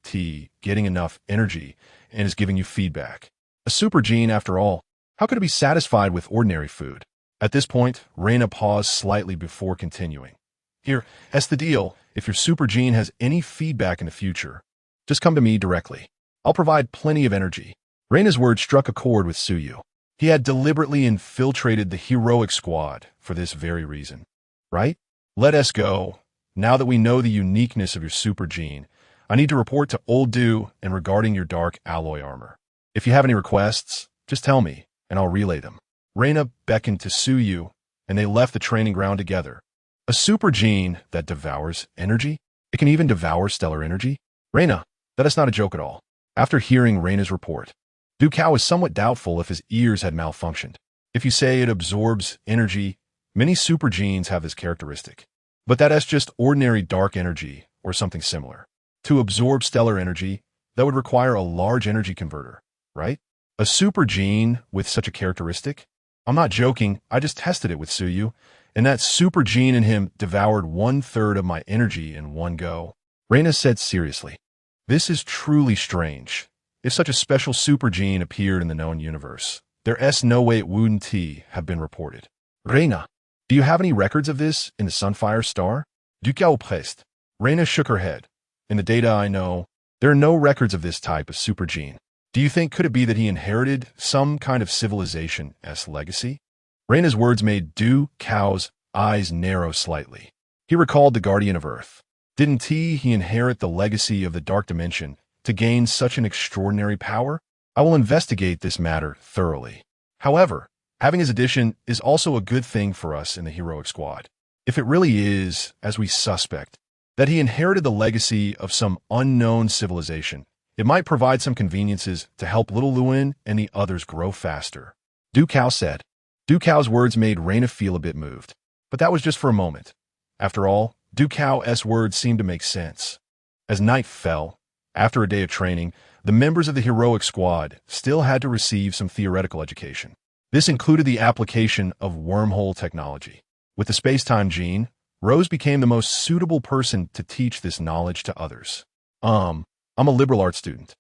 getting enough energy and is giving you feedback. A super gene, after all, how could it be satisfied with ordinary food? At this point, Reyna paused slightly before continuing. Here, that's the deal. If your super gene has any feedback in the future, just come to me directly. I'll provide plenty of energy. Reyna's words struck a chord with Suyu. He had deliberately infiltrated the heroic squad for this very reason. Right? Let us go. Now that we know the uniqueness of your super gene, I need to report to Old Du and regarding your dark alloy armor. If you have any requests, just tell me, and I'll relay them. Reyna beckoned to Suyu, and they left the training ground together. A super gene that devours energy? It can even devour stellar energy? Reyna, that is not a joke at all. After hearing Reyna's report, Du Cao was somewhat doubtful if his ears had malfunctioned. If you say it absorbs energy, many super genes have this characteristic. But that's just ordinary dark energy or something similar. To absorb stellar energy, that would require a large energy converter, right? A super gene with such a characteristic? I'm not joking, I just tested it with Suyu, and that super gene in him devoured 1/3 of my energy in one go. Reyna said seriously, this is truly strange. If such a special super gene appeared in the known universe, there's no way it wouldn't have been reported. Reyna, do you have any records of this in the Sunfire Star? Du Cao pressed. Reyna shook her head. In the data I know, there are no records of this type of super gene. Do you think could it be that he inherited some kind of civilization's legacy? Reyna's words made Du Cao's eyes narrow slightly. He recalled the Guardian of Earth. Didn't he inherit the legacy of the Dark Dimension to gain such an extraordinary power? I will investigate this matter thoroughly. However, having his addition is also a good thing for us in the heroic squad. If it really is, as we suspect, that he inherited the legacy of some unknown civilization, it might provide some conveniences to help little Luan and the others grow faster. Du Cao said. Du Cao's words made Reyna feel a bit moved, but that was just for a moment. After all, Du Cao's words seemed to make sense. As night fell, after a day of training, the members of the heroic squad still had to receive some theoretical education. This included the application of wormhole technology. With the space-time gene, Rose became the most suitable person to teach this knowledge to others. I'm a liberal arts student.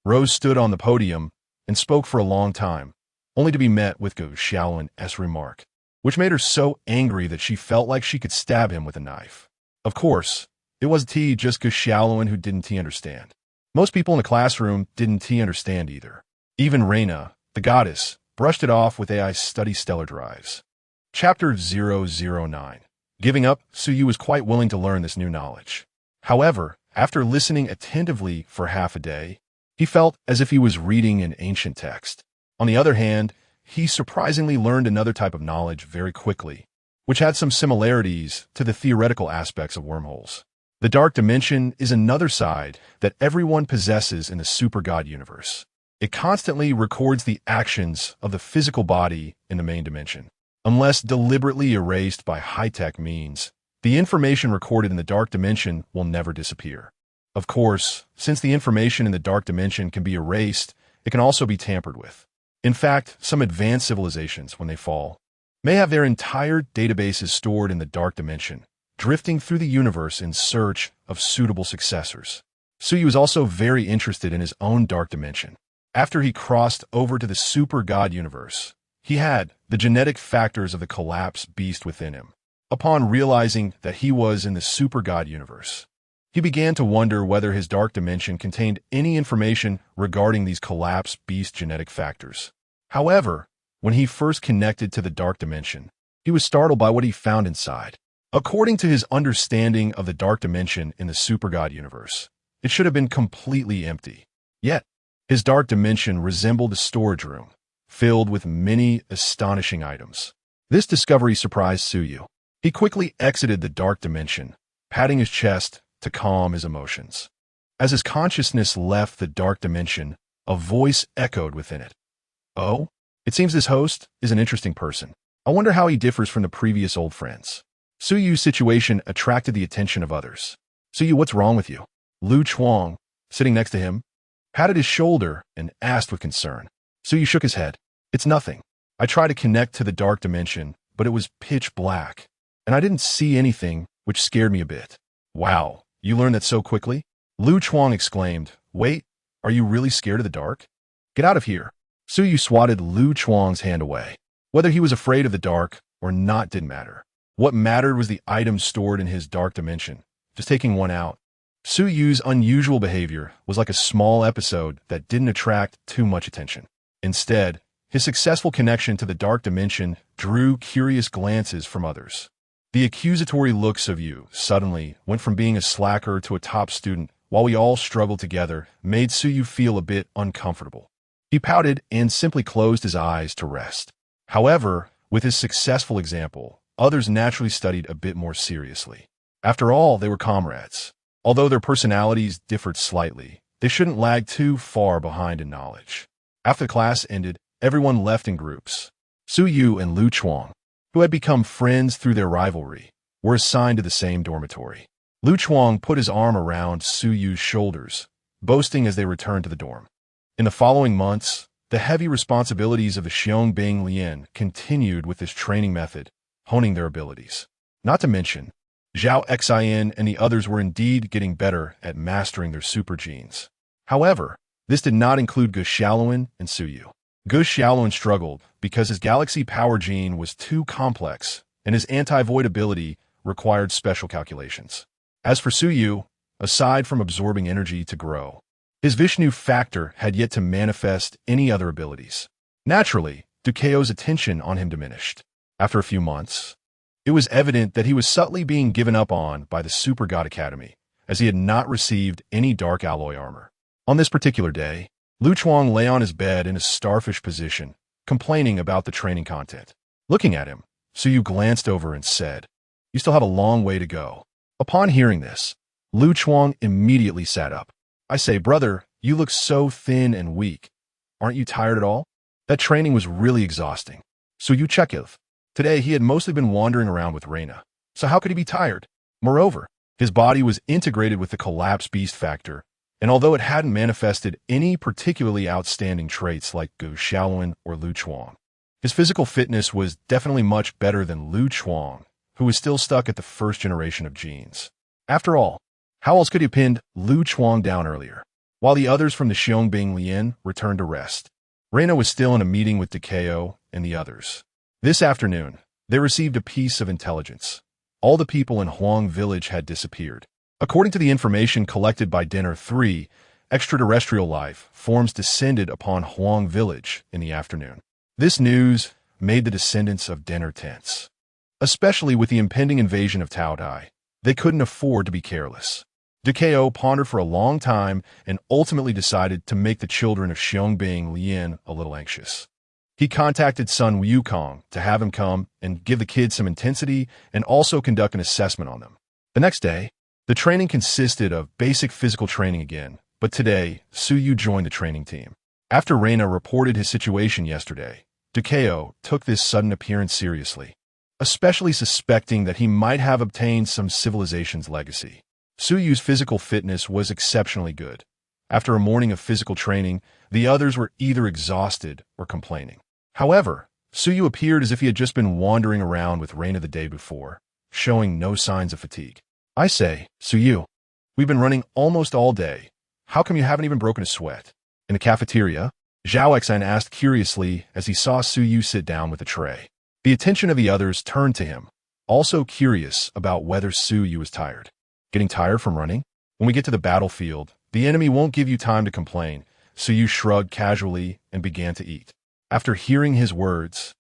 Rose stood on the podium and spoke for a long time, only to be met with Gu Xiaolin's remark, which made her so angry that she felt like she could stab him with a knife. Of course, it wasn't just Gu Xiaolin who didn't understand. Most people in the classroom didn't understand either. Even Reina, the goddess, brushed it off with AI study stellar drives. Chapter 009. Giving up, Suyu was quite willing to learn this new knowledge. However, after listening attentively for half a day, he felt as if he was reading an ancient text. On the other hand, he surprisingly learned another type of knowledge very quickly, which had some similarities to the theoretical aspects of wormholes. The dark dimension is another side that everyone possesses in the super god universe. It constantly records the actions of the physical body in the main dimension. Unless deliberately erased by high-tech means, the information recorded in the dark dimension will never disappear. Of course, since the information in the dark dimension can be erased, it can also be tampered with. In fact, some advanced civilizations, when they fall, may have their entire databases stored in the dark dimension, drifting through the universe in search of suitable successors. Suyu was also very interested in his own dark dimension. After he crossed over to the super god universe, he had the genetic factors of the collapsed beast within him. Upon realizing that he was in the super god universe, he began to wonder whether his dark dimension contained any information regarding these collapsed beast genetic factors. However, when he first connected to the dark dimension, he was startled by what he found inside. According to his understanding of the dark dimension in the super god universe, it should have been completely empty. Yet, his dark dimension resembled a storage room, filled with many astonishing items. This discovery surprised Suyu. He quickly exited the dark dimension, patting his chest to calm his emotions. As his consciousness left the dark dimension, a voice echoed within it. "Oh, it seems this host is an interesting person. I wonder how he differs from the previous old friends." Suyu's situation attracted the attention of others. "Suyu, what's wrong with you?" Lu Chuang, sitting next to him, patted his shoulder and asked with concern. Suyu shook his head. "It's nothing. I tried to connect to the dark dimension, but it was pitch black, and I didn't see anything, which scared me a bit." "Wow, you learned that so quickly?" Lu Chuang exclaimed. "Wait, are you really scared of the dark? Get out of here." Suyu swatted Lu Chuang's hand away. Whether he was afraid of the dark or not didn't matter. What mattered was the items stored in his dark dimension. Just taking one out. Suyu's unusual behavior was like a small episode that didn't attract too much attention. Instead, his successful connection to the dark dimension drew curious glances from others. The accusatory looks of Yu suddenly went from being a slacker to a top student while we all struggled together made Suyu feel a bit uncomfortable. He pouted and simply closed his eyes to rest. However, with his successful example, others naturally studied a bit more seriously. After all, they were comrades. Although their personalities differed slightly, they shouldn't lag too far behind in knowledge. After the class ended, everyone left in groups. Suyu and Lu Chuang, who had become friends through their rivalry, were assigned to the same dormitory. Lu Chuang put his arm around Suyu's shoulders, boasting as they returned to the dorm. In the following months, the heavy responsibilities of the Xiong Lian continued with this training method, honing their abilities. Not to mention, Zhao Xin and the others were indeed getting better at mastering their super genes. However, this did not include Gu Xiaolin and Suyu. Gu Xiaolin struggled because his galaxy power gene was too complex and his anti-void ability required special calculations. As for Suyu, aside from absorbing energy to grow, his Vishnu factor had yet to manifest any other abilities. Naturally, Dukeo's attention on him diminished. After a few months, it was evident that he was subtly being given up on by the Super God Academy, as he had not received any dark alloy armor. On this particular day, Lu Chuang lay on his bed in a starfish position, complaining about the training content. Looking at him, Suyu glanced over and said, "You still have a long way to go." Upon hearing this, Lu Chuang immediately sat up. "I say, brother, you look so thin and weak. Aren't you tired at all?" That training was really exhausting. Suyu Chekiv. Today, he had mostly been wandering around with Reina, so how could he be tired? Moreover, his body was integrated with the collapsed beast factor, and although it hadn't manifested any particularly outstanding traits like Gu Xiaolin or Lu Chuang, his physical fitness was definitely much better than Lu Chuang, who was still stuck at the first generation of genes. After all, how else could he have pinned Lu Chuang down earlier? While the others from the Xiongbing Lian returned to rest, Reina was still in a meeting with Takeo and the others. This afternoon, they received a piece of intelligence. All the people in Huang Village had disappeared. According to the information collected by Dinner 3, extraterrestrial life forms descended upon Huang Village in the afternoon. This news made the descendants of Dinner tense. Especially with the impending invasion of Taodai, they couldn't afford to be careless. Takeo pondered for a long time and ultimately decided to make the children of Xiongbing Lian a little anxious. He contacted Sun Wukong to have him come and give the kids some intensity and also conduct an assessment on them. The next day, the training consisted of basic physical training again, but today, Suyu joined the training team. After Reina reported his situation yesterday, Takeo took this sudden appearance seriously, especially suspecting that he might have obtained some civilization's legacy. Suyu's physical fitness was exceptionally good. After a morning of physical training, the others were either exhausted or complaining. However, Suyu appeared as if he had just been wandering around with Reina the day before, showing no signs of fatigue. I say, Suyu, we've been running almost all day. How come you haven't even broken a sweat? In the cafeteria, Zhao Xan asked curiously as he saw Suyu sit down with a tray. The attention of the others turned to him, also curious about whether Suyu was tired. Getting tired from running? When we get to the battlefield, the enemy won't give you time to complain. Suyu shrugged casually and began to eat. After hearing his words,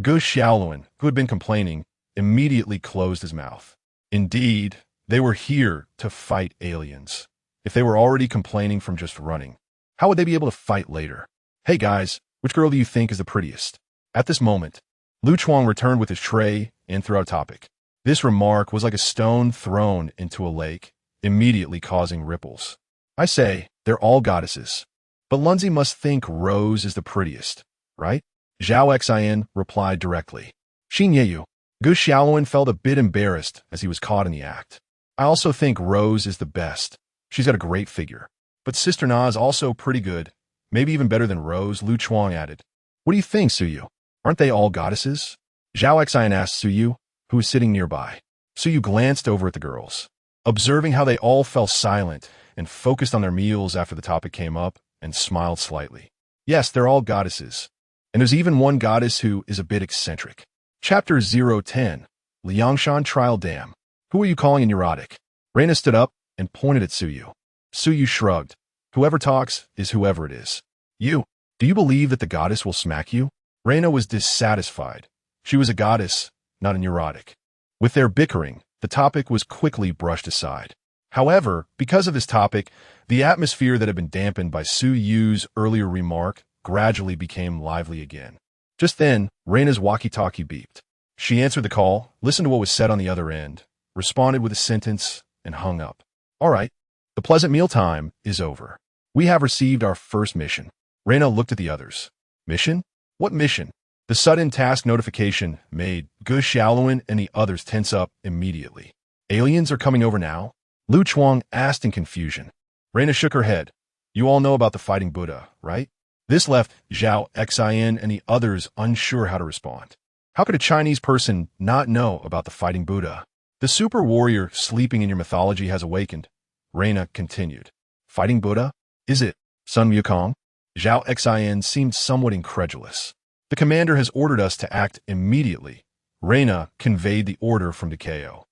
Gu Xiaoluan, who had been complaining, immediately closed his mouth. Indeed, they were here to fight aliens. If they were already complaining from just running, how would they be able to fight later? Hey guys, which girl do you think is the prettiest? At this moment, Lu Chuang returned with his tray and threw out a topic. This remark was like a stone thrown into a lake, immediately causing ripples. I say, they're all goddesses. But Lunzi must think Rose is the prettiest, right? Zhao Xian replied directly. Xin Yeyu. Gu Xiaoluan felt a bit embarrassed as he was caught in the act. I also think Rose is the best. She's got a great figure. But Sister Na is also pretty good, maybe even better than Rose, Lu Chuang added. What do you think, Suyu? Aren't they all goddesses? Zhao Xian asked Suyu, who was sitting nearby. Suyu glanced over at the girls, observing how they all fell silent and focused on their meals after the topic came up, and smiled slightly. Yes, they're all goddesses. And there's even one goddess who is a bit eccentric. Chapter 010, Liangshan Trial Dam. Who are you calling a neurotic? Reina stood up and pointed at Suyu. Suyu shrugged. Whoever talks is whoever it is. You, do you believe that the goddess will smack you? Reina was dissatisfied. She was a goddess, not a neurotic. With their bickering, the topic was quickly brushed aside. However, because of this topic, the atmosphere that had been dampened by Suyu's earlier remark gradually became lively again. Just then, Reina's walkie-talkie beeped. She answered the call, listened to what was said on the other end, responded with a sentence, and hung up. All right, the pleasant mealtime is over. We have received our first mission. Reina looked at the others. Mission? What mission? The sudden task notification made Gu Xiaoluan and the others tense up immediately. Aliens are coming over now? Lu Chuang asked in confusion. Reina shook her head. You all know about the fighting Buddha, right? This left Zhao Xian and the others unsure how to respond. How could a Chinese person not know about the fighting Buddha? The super warrior sleeping in your mythology has awakened. Reina continued. Fighting Buddha? Is it Sun Wukong? Zhao Xian seemed somewhat incredulous. The commander has ordered us to act immediately. Reina conveyed the order from Takeo.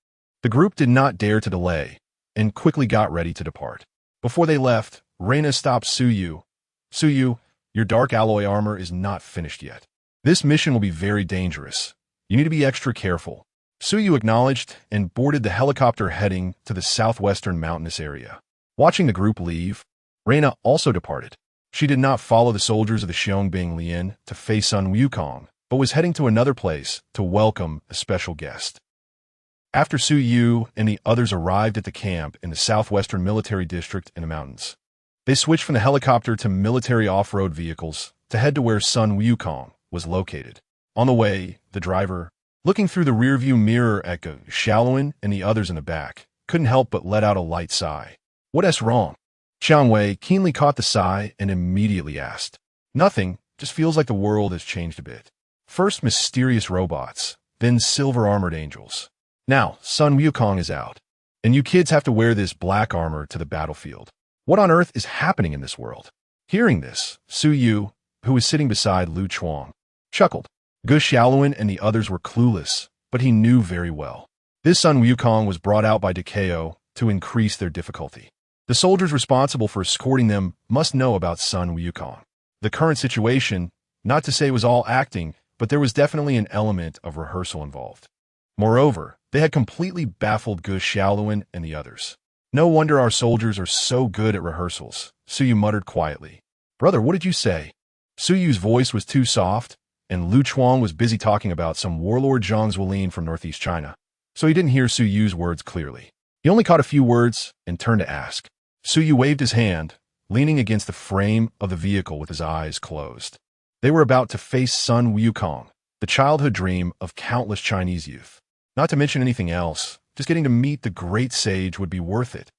The group did not dare to delay and quickly got ready to depart. Before they left, Reina stopped Suyu. Suyu, your dark alloy armor is not finished yet. This mission will be very dangerous. You need to be extra careful. Suyu acknowledged and boarded the helicopter heading to the southwestern mountainous area. Watching the group leave, Reina also departed. She did not follow the soldiers of the Xiongbing Lian to face Sun Wukong, but was heading to another place to welcome a special guest. After Suyu and the others arrived at the camp in the southwestern military district in the mountains, they switched from the helicopter to military off-road vehicles to head to where Sun Wukong was located. On the way, the driver, looking through the rearview mirror at Gu Xiaoluan and the others in the back, couldn't help but let out a light sigh. What's wrong? Xiang Wei keenly caught the sigh and immediately asked. Nothing, just feels like the world has changed a bit. First mysterious robots, then silver-armored angels. Now, Sun Wukong is out, and you kids have to wear this black armor to the battlefield. What on earth is happening in this world? Hearing this, Su Yu, who was sitting beside Lu Chuang, chuckled. Gu Xiaoluan and the others were clueless, but he knew very well. This Sun Wukong was brought out by Decao to increase their difficulty. The soldiers responsible for escorting them must know about Sun Wukong. The current situation, not to say it was all acting, but there was definitely an element of rehearsal involved. Moreover, they had completely baffled Gu Xiaoluan and the others. No wonder our soldiers are so good at rehearsals, Su Yu muttered quietly. Brother, what did you say? Su Yu's voice was too soft, and Lu Chuang was busy talking about some warlord Zhang Zuolin from northeast China, so he didn't hear Su Yu's words clearly. He only caught a few words and turned to ask. Su Yu waved his hand, leaning against the frame of the vehicle with his eyes closed. They were about to face Sun Wukong, the childhood dream of countless Chinese youth. Not to mention anything else, just getting to meet the great sage would be worth it.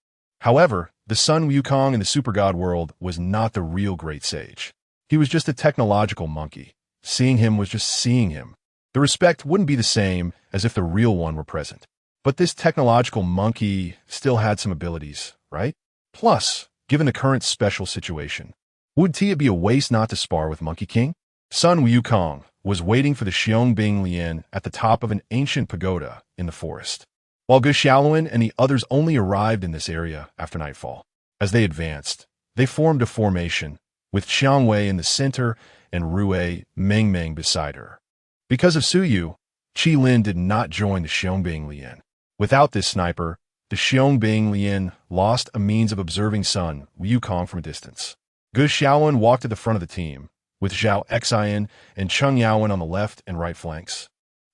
However, the Sun Wukong in the super god world was not the real great sage. He was just a technological monkey. Seeing him was just seeing him. The respect wouldn't be the same as if the real one were present. But this technological monkey still had some abilities, right? Plus, given the current special situation, would it be a waste not to spar with Monkey King? Sun Wukong was waiting for the Xiong Lian at the top of an ancient pagoda in the forest, while Gu Xiaoluan and the others only arrived in this area after nightfall. As they advanced, they formed a formation, with Xiang Wei in the center and Rui Mengmeng beside her. Because of Su Yu, Qi Lin did not join the Xiong Lian. Without this sniper, the Xiong Lian lost a means of observing Sun Wukong from a distance. Gu Xiaoluan walked to the front of the team, with Zhao Xian and Cheng Yaowen on the left and right flanks,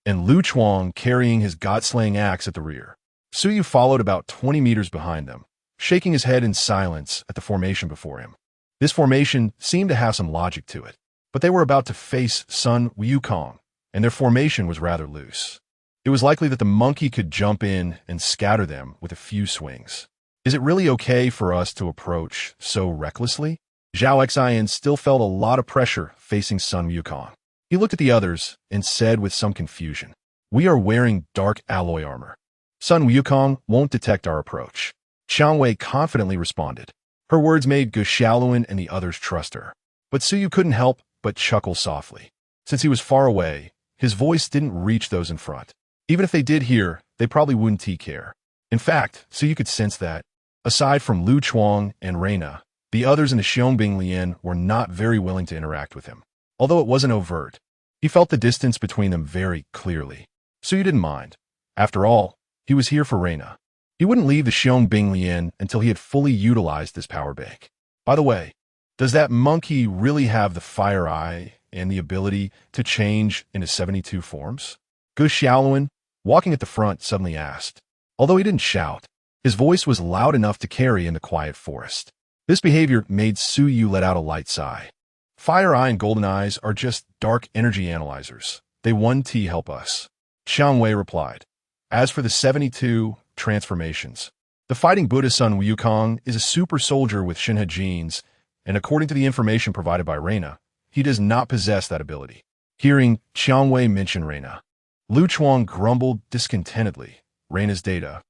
and Lu Chuang carrying his god-slaying axe at the rear. Su Yu followed about 20 meters behind them, shaking his head in silence at the formation before him. This formation seemed to have some logic to it, but they were about to face Sun Wukong, and their formation was rather loose. It was likely that the monkey could jump in and scatter them with a few swings. Is it really okay for us to approach so recklessly? Zhao Xian still felt a lot of pressure facing Sun Wukong. He looked at the others and said with some confusion, "We are wearing dark alloy armor. Sun Wukong won't detect our approach." Xiang Wei confidently responded. Her words made Gu Xiaoluan and the others trust her. But Su Yu couldn't help but chuckle softly. Since he was far away, his voice didn't reach those in front. Even if they did hear, they probably wouldn't care. In fact, Su Yu could sense that, aside from Lu Chuang and Reina, the others in the Xiong Lian were not very willing to interact with him. Although it wasn't overt, he felt the distance between them very clearly. Su Yu didn't mind. After all, he was here for Reina. He wouldn't leave the Xiong Lian until he had fully utilized this power bank. By the way, does that monkey really have the fire eye and the ability to change into 72 forms? Gu Xiaoluan, walking at the front, suddenly asked. Although he didn't shout, his voice was loud enough to carry in the quiet forest. This behavior made Su Yu let out a light sigh. Fire Eye and Golden Eyes are just dark energy analyzers. They 1T help us. Xiang Wei replied. As for the 72 transformations, the fighting Buddha Sun Wukong is a super soldier with Shinhe genes, and according to the information provided by Reina, he does not possess that ability. Hearing Xiang Wei mention Reina, Lu Chuang grumbled discontentedly. Reina's data.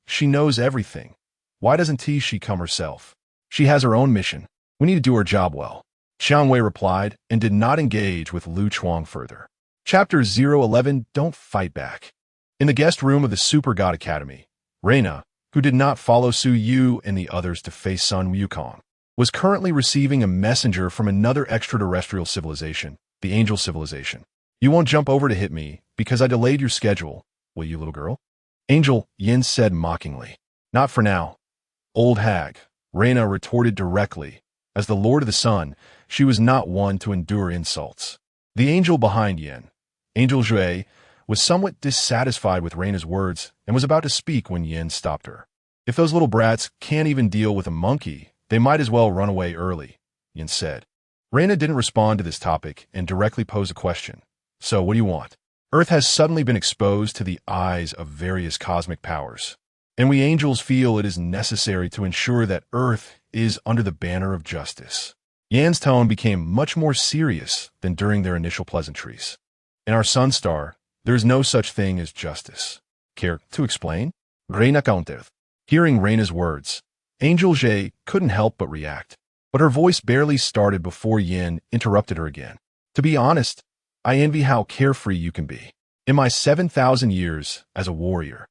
She knows everything. Why doesn't she come herself? She has her own mission. We need to do our job well. Xiang Wei replied and did not engage with Lu Chuang further. Chapter 011, Don't Fight Back. In the guest room of the Super God Academy, Reina, who did not follow Su Yu and the others to face Sun Wukong, was currently receiving a messenger from another extraterrestrial civilization, the Angel Civilization. You won't jump over to hit me because I delayed your schedule, will you, little girl? Angel, Yin said mockingly. Not for now. Old hag, Reina retorted directly. As the Lord of the Sun, she was not one to endure insults. The angel behind Yin, Angel Jue, was somewhat dissatisfied with Reina's words and was about to speak when Yin stopped her. If those little brats can't even deal with a monkey, they might as well run away early, Yin said. Reina didn't respond to this topic and directly posed a question. So what do you want? Earth has suddenly been exposed to the eyes of various cosmic powers, and we angels feel it is necessary to ensure that Earth is under the banner of justice. Yan's tone became much more serious than during their initial pleasantries. In our sun star, There's no such thing as justice. Care to explain? Reina countered. Hearing Reina's words, Angel Jay couldn't help but react. But her voice barely started before Yin interrupted her again. To be honest, I envy how carefree you can be. In my 7,000 years as a warrior,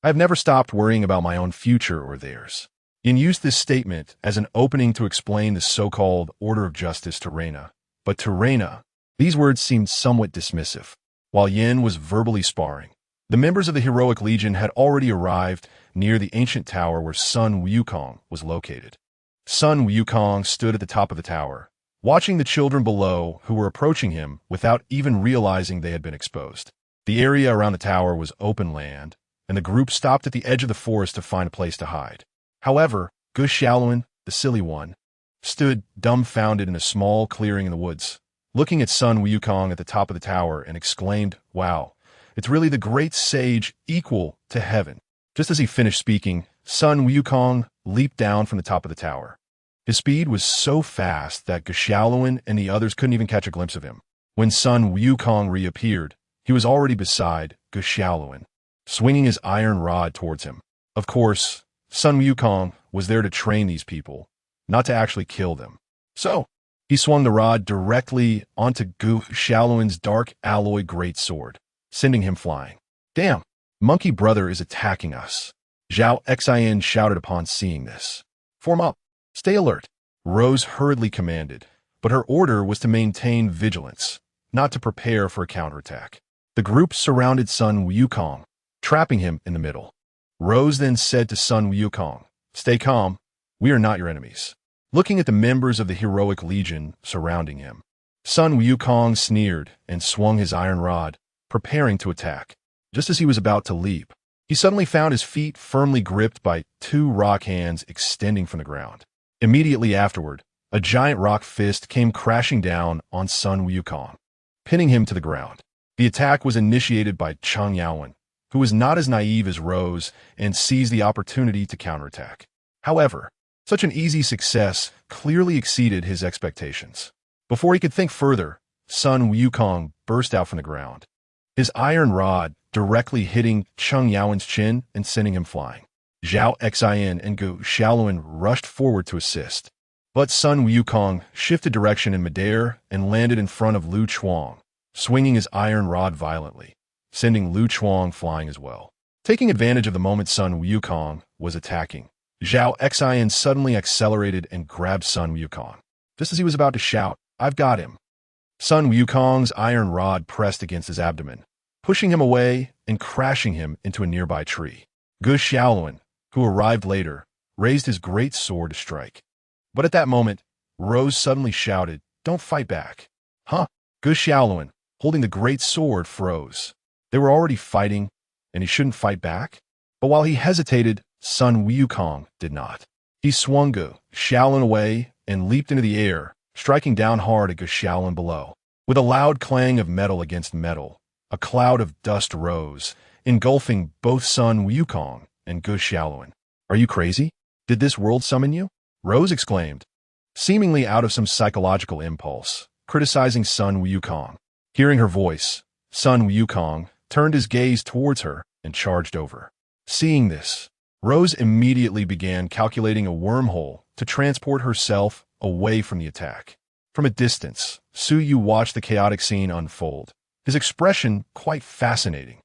I have never stopped worrying about my own future or theirs. Yin used this statement as an opening to explain the so-called order of justice to Reina. But to Reina, these words seemed somewhat dismissive. While Yin was verbally sparring, the members of the heroic legion had already arrived near the ancient tower where Sun Wukong was located. Sun Wukong stood at the top of the tower, watching the children below who were approaching him without even realizing they had been exposed. The area around the tower was open land, and the group stopped at the edge of the forest to find a place to hide. However, Gu Xiaoluan, the silly one, stood dumbfounded in a small clearing in the woods, looking at Sun Wukong at the top of the tower and exclaimed, "Wow, it's really the great sage equal to heaven." Just as he finished speaking, Sun Wukong leaped down from the top of the tower. His speed was so fast that Gu Xiaoluan and the others couldn't even catch a glimpse of him. When Sun Wukong reappeared, he was already beside Gu Xiaoluan, swinging his iron rod towards him. Of course, Sun Wukong was there to train these people, not to actually kill them. So, he swung the rod directly onto Gu Xiaoluan's dark alloy greatsword, sending him flying. "Damn, Monkey Brother is attacking us," Zhao Xian shouted upon seeing this. "Form up. Stay alert," Rose hurriedly commanded, but her order was to maintain vigilance, not to prepare for a counterattack. The group surrounded Sun Wukong, trapping him in the middle. Rose then said to Sun Wukong, "Stay calm. We are not your enemies." Looking at the members of the heroic legion surrounding him, Sun Wukong sneered and swung his iron rod, preparing to attack. Just as he was about to leap, he suddenly found his feet firmly gripped by two rock hands extending from the ground. Immediately afterward, a giant rock fist came crashing down on Sun Wukong, pinning him to the ground. The attack was initiated by Cheng Yaowen, who was not as naive as Rose and seized the opportunity to counterattack. However, such an easy success clearly exceeded his expectations. Before he could think further, Sun Wukong burst out from the ground, his iron rod directly hitting Cheng Yaowen's chin and sending him flying. Zhao Xian and Gu Xiaoluan rushed forward to assist, but Sun Wukong shifted direction in midair and landed in front of Lu Chuang, swinging his iron rod violently, sending Lu Chuang flying as well. Taking advantage of the moment Sun Wukong was attacking, Zhao Xian suddenly accelerated and grabbed Sun Wukong. Just as he was about to shout, "I've got him," Sun Wukong's iron rod pressed against his abdomen, pushing him away and crashing him into a nearby tree. Gu Xiaoluan, who arrived later, raised his great sword to strike. But at that moment, Rose suddenly shouted, "Don't fight back." "Huh?" Gu Xiaoluan, holding the great sword, froze. They were already fighting, and he shouldn't fight back? But while he hesitated, Sun Wukong did not. He swung Gu Xiaoluan away and leaped into the air, striking down hard at Gu Xiaoluan below. With a loud clang of metal against metal, a cloud of dust rose, engulfing both Sun Wukong and Gu Xiaoluan. "Are you crazy? Did this world summon you?" Rose exclaimed, seemingly out of some psychological impulse, criticizing Sun Wukong. Hearing her voice, Sun Wukong turned his gaze towards her and charged over. Seeing this, Rose immediately began calculating a wormhole to transport herself away from the attack. From a distance, Su Yu watched the chaotic scene unfold, his expression quite fascinating.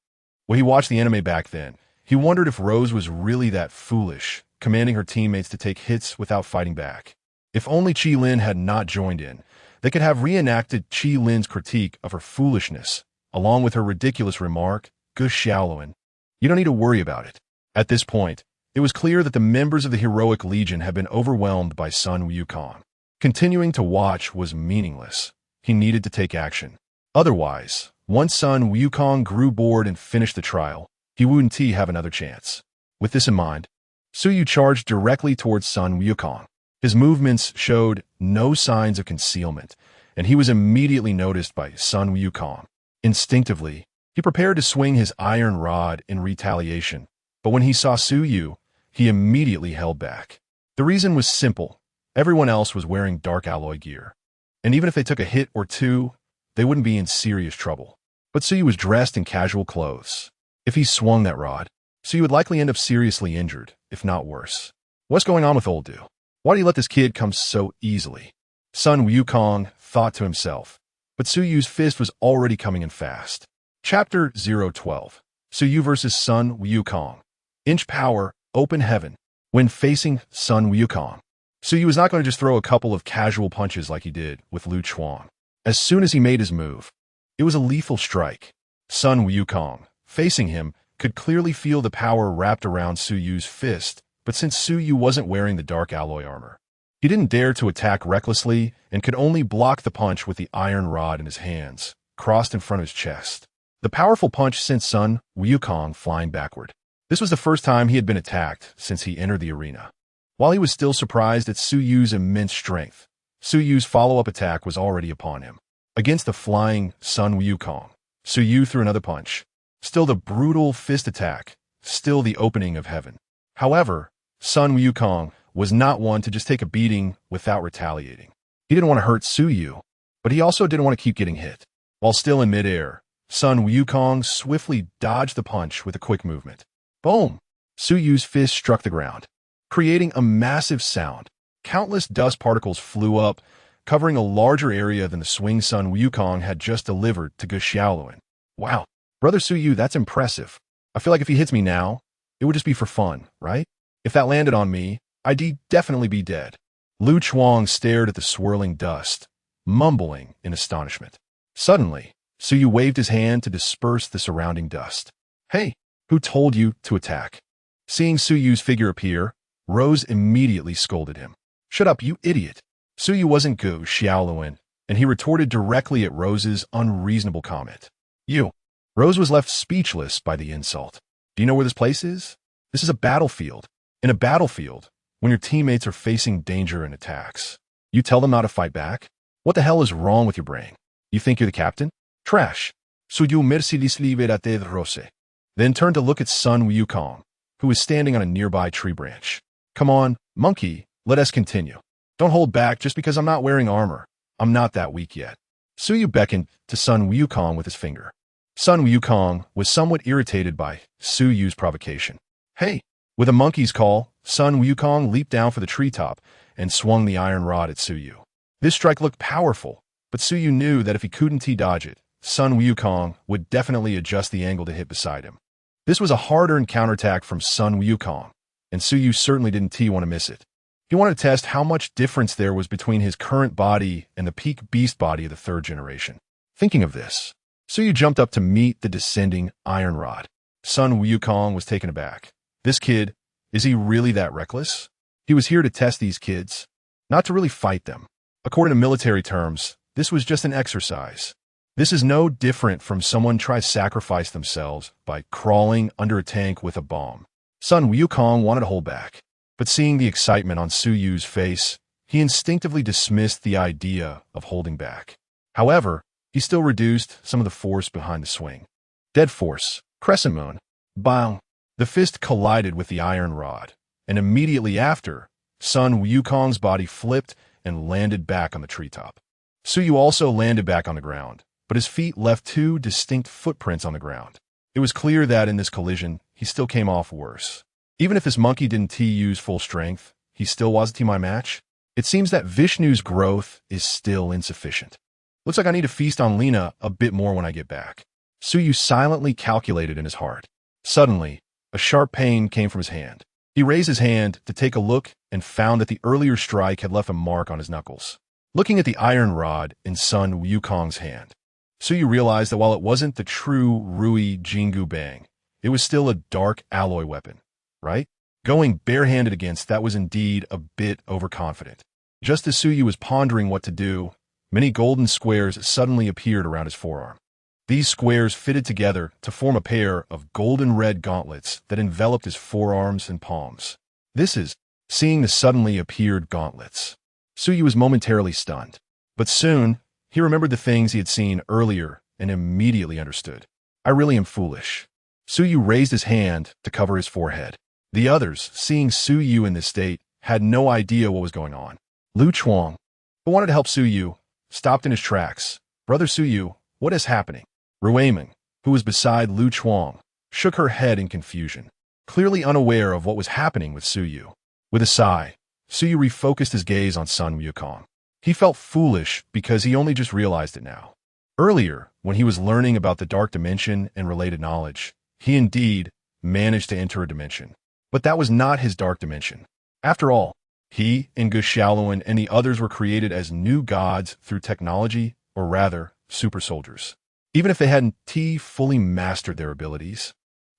When he watched the anime back then, he wondered if Rose was really that foolish, commanding her teammates to take hits without fighting back. If only Qi Lin had not joined in, they could have reenacted Qi Lin's critique of her foolishness, along with her ridiculous remark, "Gu Xiaoluan, you don't need to worry about it." At this point, it was clear that the members of the heroic legion had been overwhelmed by Sun Wukong. Continuing to watch was meaningless. He needed to take action. Otherwise, once Sun Wukong grew bored and finished the trial, he wouldn't have another chance. With this in mind, Su Yu charged directly towards Sun Wukong. His movements showed no signs of concealment, and he was immediately noticed by Sun Wukong. Instinctively, he prepared to swing his iron rod in retaliation, but when he saw Su Yu, he immediately held back. The reason was simple. Everyone else was wearing dark alloy gear, and even if they took a hit or two, they wouldn't be in serious trouble. But Suyu was dressed in casual clothes. If he swung that rod, Suyu would likely end up seriously injured, if not worse. What's going on with old dude? Why do you let this kid come so easily? Sun Wukong thought to himself, but Suyu's fist was already coming in fast. Chapter 012. Suyu vs. Sun Wukong. Inch power, open heaven. When facing Sun Wukong, Suyu was not going to just throw a couple of casual punches like he did with Lu Chuang. As soon as he made his move, it was a lethal strike. Sun Wukong, facing him, could clearly feel the power wrapped around Suyu's fist, but since Suyu wasn't wearing the dark alloy armor, he didn't dare to attack recklessly and could only block the punch with the iron rod in his hands, crossed in front of his chest. The powerful punch sent Sun Wukong flying backward. This was the first time he had been attacked since he entered the arena. While he was still surprised at Suyu's immense strength, Suyu's follow-up attack was already upon him. Against the flying Sun Wukong, Suyu threw another punch. Still the brutal fist attack, still the opening of heaven. However, Sun Wukong was not one to just take a beating without retaliating. He didn't want to hurt Suyu, but he also didn't want to keep getting hit. While still in midair, Sun Wukong swiftly dodged the punch with a quick movement. Boom! Suyu's fist struck the ground, creating a massive sound. Countless dust particles flew up, covering a larger area than the swing Sun Wukong had just delivered to Ge Xiaoluan. Wow, Brother Suyu, that's impressive. I feel like if he hits me now, it would just be for fun, right? If that landed on me, I'd definitely be dead. Lu Chuang stared at the swirling dust, mumbling in astonishment. Suddenly, Suyu waved his hand to disperse the surrounding dust. Hey, who told you to attack? Seeing Suyu's figure appear, Rose immediately scolded him. Shut up, you idiot. Suyu wasn't Ge Xiaoluan, and he retorted directly at Rose's unreasonable comment. You. Rose was left speechless by the insult. Do you know where this place is? This is a battlefield. In a battlefield, when your teammates are facing danger and attacks, you tell them not to fight back? What the hell is wrong with your brain? You think you're the captain? Trash. Suyu mercilessly liberate Rose. Then turned to look at Sun Wukong, who was standing on a nearby tree branch. Come on, monkey, let us continue. Don't hold back just because I'm not wearing armor. I'm not that weak yet. Suyu beckoned to Sun Wukong with his finger. Sun Wukong was somewhat irritated by Suyu's provocation. Hey! With a monkey's call, Sun Wukong leaped down for the treetop and swung the iron rod at Suyu. This strike looked powerful, but Suyu knew that if he couldn't dodge it, Sun Wukong would definitely adjust the angle to hit beside him. This was a hard-earned counterattack from Sun Wukong, and Suyu certainly didn't want to miss it. He wanted to test how much difference there was between his current body and the peak beast body of the third generation. Thinking of this, Suyu jumped up to meet the descending iron rod. Sun Wukong was taken aback. This kid, is he really that reckless? He was here to test these kids, not to really fight them. According to military terms, this was just an exercise. This is no different from someone trying to sacrifice themselves by crawling under a tank with a bomb. Sun Wukong wanted to hold back, but seeing the excitement on Suyu's face, he instinctively dismissed the idea of holding back. However, he still reduced some of the force behind the swing. Dead force, crescent moon, bang. The fist collided with the iron rod, and immediately after, Sun Wukong's body flipped and landed back on the treetop. Suyu also landed back on the ground, but his feet left two distinct footprints on the ground. It was clear that in this collision, he still came off worse. Even if this monkey didn't use full strength, he still wasn't my match. It seems that Vishnu's growth is still insufficient. Looks like I need to feast on Lena a bit more when I get back. Suyu silently calculated in his heart. Suddenly, a sharp pain came from his hand. He raised his hand to take a look and found that the earlier strike had left a mark on his knuckles. Looking at the iron rod in Sun Wukong's hand, Suyu realized that while it wasn't the true Rui Jingu Bang, it was still a dark alloy weapon, right? Going barehanded against that was indeed a bit overconfident. Just as Suyu was pondering what to do, many golden squares suddenly appeared around his forearm. These squares fitted together to form a pair of golden red gauntlets that enveloped his forearms and palms. Seeing the suddenly appeared gauntlets, Suyu was momentarily stunned. But soon, he remembered the things he had seen earlier and immediately understood. I really am foolish. Suyu raised his hand to cover his forehead. The others, seeing Suyu in this state, had no idea what was going on. Lu Chuang, who wanted to help Suyu, stopped in his tracks. Brother Suyu, what is happening? Ruimeng, who was beside Lu Chuang, shook her head in confusion, clearly unaware of what was happening with Su Yu. With a sigh, Su Yu refocused his gaze on Sun Wukong. He felt foolish because he only just realized it now. Earlier, when he was learning about the dark dimension and related knowledge, he indeed managed to enter a dimension. But that was not his dark dimension. After all, he and Gu Xiaoluan and the others were created as new gods through technology, or rather, super soldiers. Even if they hadn't fully mastered their abilities,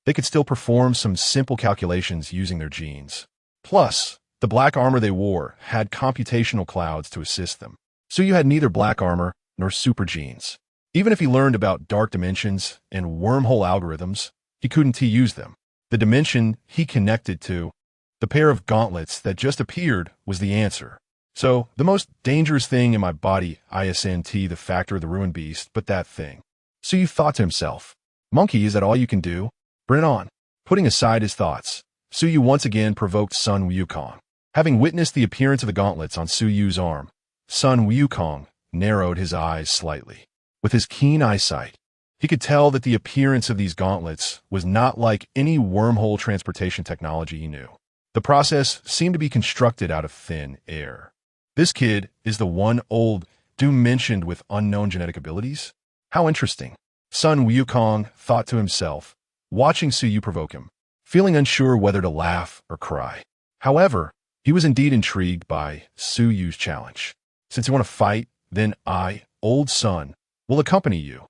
they could still perform some simple calculations using their genes. Plus, the black armor they wore had computational clouds to assist them. Su Yu had neither black armor nor super genes. Even if he learned about dark dimensions and wormhole algorithms, he couldn't use them. The dimension he connected to, the pair of gauntlets that just appeared, was the answer. So, the most dangerous thing in my body isn't the factor of the ruined beast, but that thing. Su Yu thought to himself, "Monkey, is that all you can do? Bring it on." Putting aside his thoughts, Su Yu once again provoked Sun Wukong. Having witnessed the appearance of the gauntlets on Su Yu's arm, Sun Wukong narrowed his eyes slightly. With his keen eyesight, he could tell that the appearance of these gauntlets was not like any wormhole transportation technology he knew. The process seemed to be constructed out of thin air. This kid is the one old Doom mentioned with unknown genetic abilities? How interesting. Sun Wukong thought to himself, watching Su Yu provoke him, feeling unsure whether to laugh or cry. However, he was indeed intrigued by Su Yu's challenge. "Since you want to fight, then I, old Sun, will accompany you."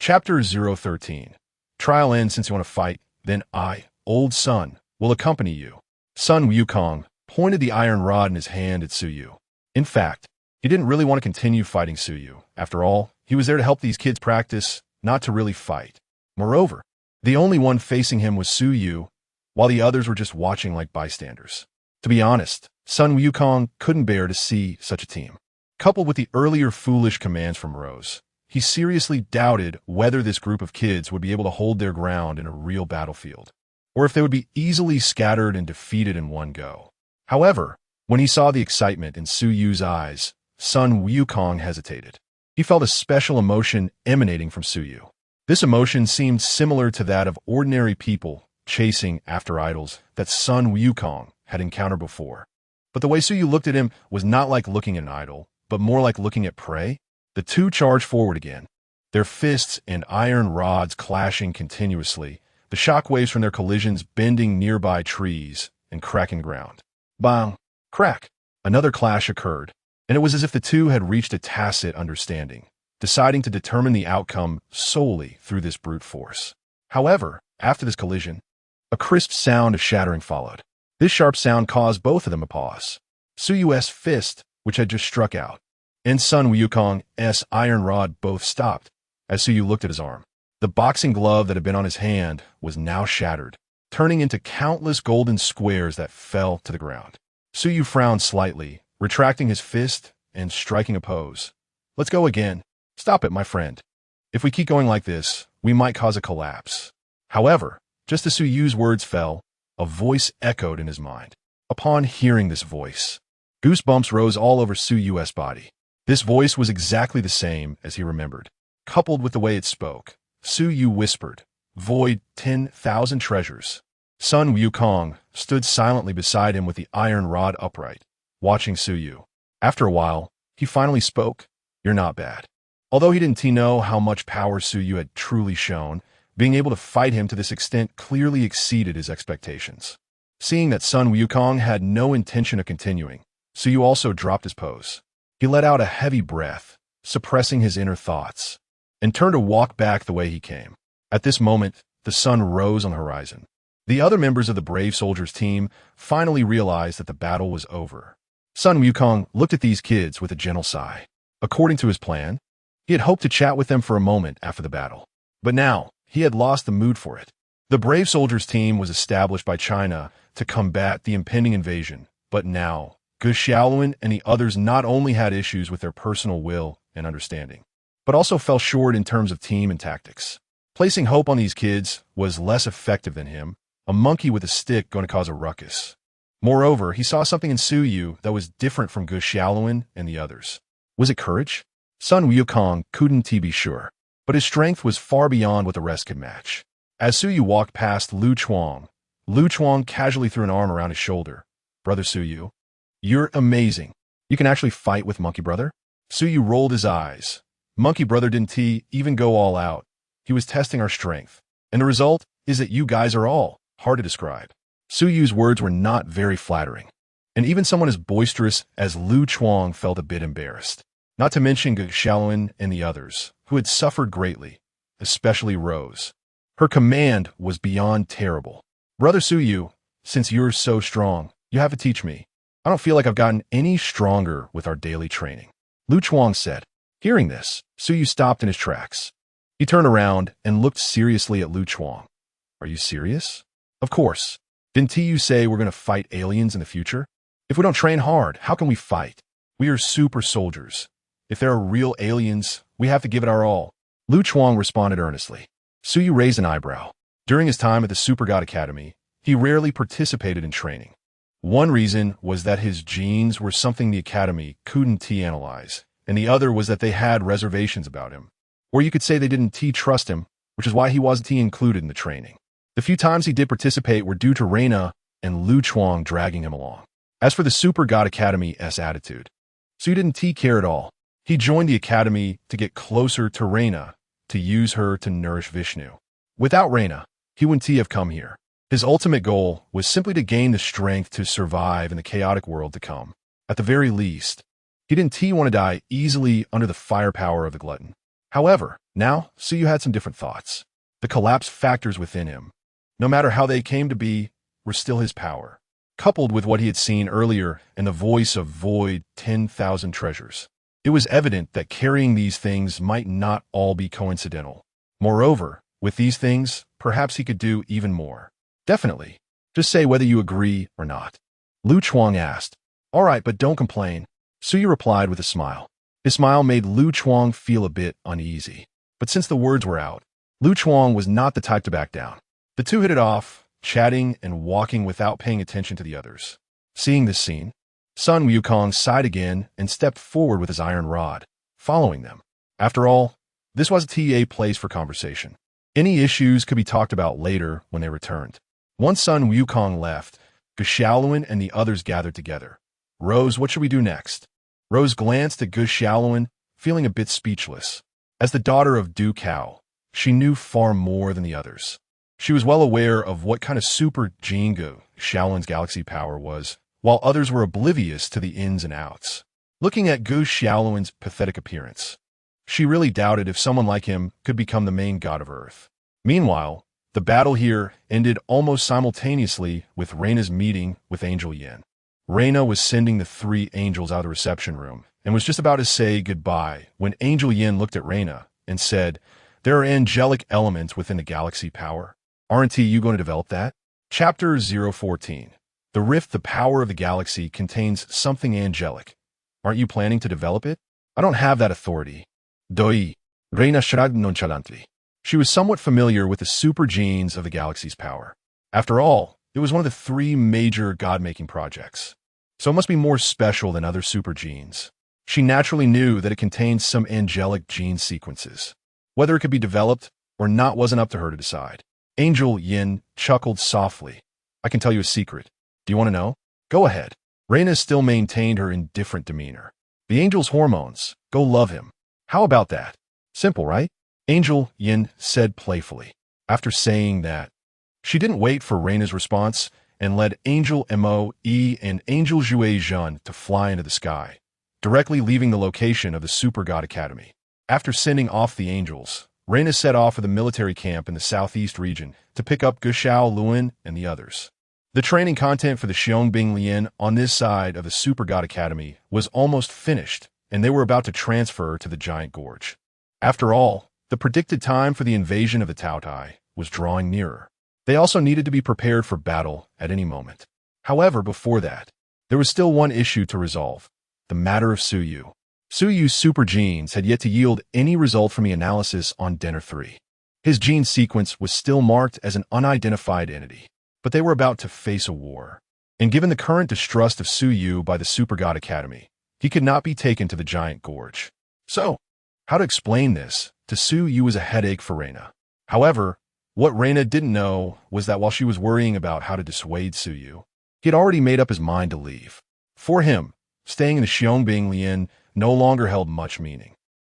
Chapter 013. Trial ends. "Since you want to fight, then I, old Sun, will accompany you." Sun Wukong pointed the iron rod in his hand at Su Yu. In fact, he didn't really want to continue fighting Su Yu. After all, he was there to help these kids practice, not to really fight. Moreover, the only one facing him was Su Yu, while the others were just watching like bystanders. To be honest, Sun Wukong couldn't bear to see such a team. Coupled with the earlier foolish commands from Rose, he seriously doubted whether this group of kids would be able to hold their ground in a real battlefield, or if they would be easily scattered and defeated in one go. However, when he saw the excitement in Su Yu's eyes, Sun Wukong hesitated. He felt a special emotion emanating from Su Yu. This emotion seemed similar to that of ordinary people chasing after idols that Sun Wukong had encountered before. But the way Su Yu looked at him was not like looking at an idol, but more like looking at prey. The two charged forward again, their fists and iron rods clashing continuously, the shockwaves from their collisions bending nearby trees and cracking ground. Bang! Crack! Another clash occurred, and it was as if the two had reached a tacit understanding, deciding to determine the outcome solely through this brute force. However, after this collision, a crisp sound of shattering followed. This sharp sound caused both of them to pause. Su Yu's fist, which had just struck out, and Sun Wukong's iron rod both stopped as Su Yu looked at his arm. The boxing glove that had been on his hand was now shattered, turning into countless golden squares that fell to the ground. Su Yu frowned slightly, retracting his fist and striking a pose. "Let's go again. Stop it, my friend. If we keep going like this, we might cause a collapse." However, just as Su Yu's words fell, a voice echoed in his mind. Upon hearing this voice, goosebumps rose all over Su Yu's body. This voice was exactly the same as he remembered. Coupled with the way it spoke, Su Yu whispered, "Void 10,000 treasures." Sun Wukong stood silently beside him with the iron rod upright, watching Su Yu. After a while, he finally spoke, "You're not bad." Although he didn't know how much power Su Yu had truly shown, being able to fight him to this extent clearly exceeded his expectations. Seeing that Sun Wukong had no intention of continuing, Su Yu also dropped his pose. He let out a heavy breath, suppressing his inner thoughts, and turned to walk back the way he came. At this moment, the sun rose on the horizon. The other members of the brave soldiers team finally realized that the battle was over. Sun Wukong looked at these kids with a gentle sigh. According to his plan, he had hoped to chat with them for a moment after the battle. But now, he had lost the mood for it. The brave soldiers team was established by China to combat the impending invasion, but now, Gu Xiaoluan and the others not only had issues with their personal will and understanding, but also fell short in terms of team and tactics. Placing hope on these kids was less effective than him, a monkey with a stick going to cause a ruckus. Moreover, he saw something in Su Yu that was different from Gu Xiaoluan and the others. Was it courage? Sun Wukong couldn't be sure, but his strength was far beyond what the rest could match. As Suyu walked past Lu Chuang casually threw an arm around his shoulder. "Brother Suyu, you're amazing. You can actually fight with Monkey Brother?" Suyu rolled his eyes. "Monkey Brother didn't even go all out. He was testing our strength. And the result is that you guys are all hard to describe." Suyu's words were not very flattering, and even someone as boisterous as Lu Chuang felt a bit embarrassed. Not to mention Ge Xiaolun and the others, who had suffered greatly, especially Rose. Her command was beyond terrible. "Brother Suyu, since you're so strong, you have to teach me. I don't feel like I've gotten any stronger with our daily training," Lu Chuang said. Hearing this, Suyu stopped in his tracks. He turned around and looked seriously at Lu Chuang. "Are you serious?" "Of course. Didn't you say we're going to fight aliens in the future? If we don't train hard, how can we fight? We are super soldiers. If there are real aliens, we have to give it our all." Lu Chuang responded earnestly. Suyu raised an eyebrow. During his time at the Super God Academy, he rarely participated in training. One reason was that his genes were something the Academy couldn't analyze, and the other was that they had reservations about him. Or you could say they didn't trust him, which is why he wasn't included in the training. The few times he did participate were due to Reina and Lu Chuang dragging him along. As for the Super God Academy's attitude, Suyu didn't care at all. He joined the Academy to get closer to Reina, to use her to nourish Vishnu. Without Reina, he wouldn't have come here. His ultimate goal was simply to gain the strength to survive in the chaotic world to come. At the very least, he didn't want to die easily under the firepower of the glutton. However, now Suyu had some different thoughts. The collapse factors within him, no matter how they came to be, were still his power, coupled with what he had seen earlier in the voice of Void 10,000 treasures. It was evident that carrying these things might not all be coincidental. Moreover, with these things, perhaps he could do even more. "Definitely. Just say whether you agree or not," Lu Chuang asked. "All right, but don't complain," Suyu replied with a smile. His smile made Lu Chuang feel a bit uneasy. But since the words were out, Lu Chuang was not the type to back down. The two hit it off, chatting and walking without paying attention to the others. Seeing this scene, Sun Wukong sighed again and stepped forward with his iron rod, following them. After all, this was a place for conversation. Any issues could be talked about later when they returned. Once Sun Wukong left, Ge Xiaolun and the others gathered together. "Rose, what should we do next?" Rose glanced at Ge Xiaolun, feeling a bit speechless. As the daughter of Du Cao, she knew far more than the others. She was well aware of what kind of super gene Ge Xiaolun's galaxy power was, while others were oblivious to the ins and outs. Looking at Ge Xiaolun's pathetic appearance, she really doubted if someone like him could become the main god of Earth. Meanwhile, the battle here ended almost simultaneously with Reina's meeting with Angel Yin. Reina was sending the three angels out of the reception room and was just about to say goodbye when Angel Yin looked at Reina and said, "There are angelic elements within the galaxy power. Aren't you going to develop that?" Chapter 014. The rift, the power of the galaxy, contains something angelic. Aren't you planning to develop it? "I don't have that authority." Doi. Reina shrugged nonchalantly. She was somewhat familiar with the super genes of the galaxy's power. After all, it was one of the three major god-making projects, so it must be more special than other super genes. She naturally knew that it contained some angelic gene sequences. Whether it could be developed or not wasn't up to her to decide. Angel Yin chuckled softly. "I can tell you a secret. Do you want to know?" "Go ahead." Reina still maintained her indifferent demeanor. "The angel's hormones. Go love him." "How about that? Simple, right?" Angel Yin said playfully. After saying that, she didn't wait for Reina's response and led Angel Mo and Angel Jue Zhen to fly into the sky, directly leaving the location of the Super God Academy. After sending off the angels, Reina set off for the military camp in the southeast region to pick up Ge Xiaolun and the others. The training content for the Xiangbing Lian on this side of the Super God Academy was almost finished, and they were about to transfer to the Giant Gorge. After all, the predicted time for the invasion of the Taotai was drawing nearer. They also needed to be prepared for battle at any moment. However, before that, there was still one issue to resolve: the matter of Suyu. Suyu's super genes had yet to yield any result from the analysis on Denner 3. His gene sequence was still marked as an unidentified entity, but they were about to face a war. And given the current distrust of Suyu by the Super God Academy, he could not be taken to the Giant Gorge. So, how to explain this to Su Yu was a headache for Reina. However, what Reina didn't know was that while she was worrying about how to dissuade Su Yu, he had already made up his mind to leave. For him, staying in the Xiangbing Lian no longer held much meaning.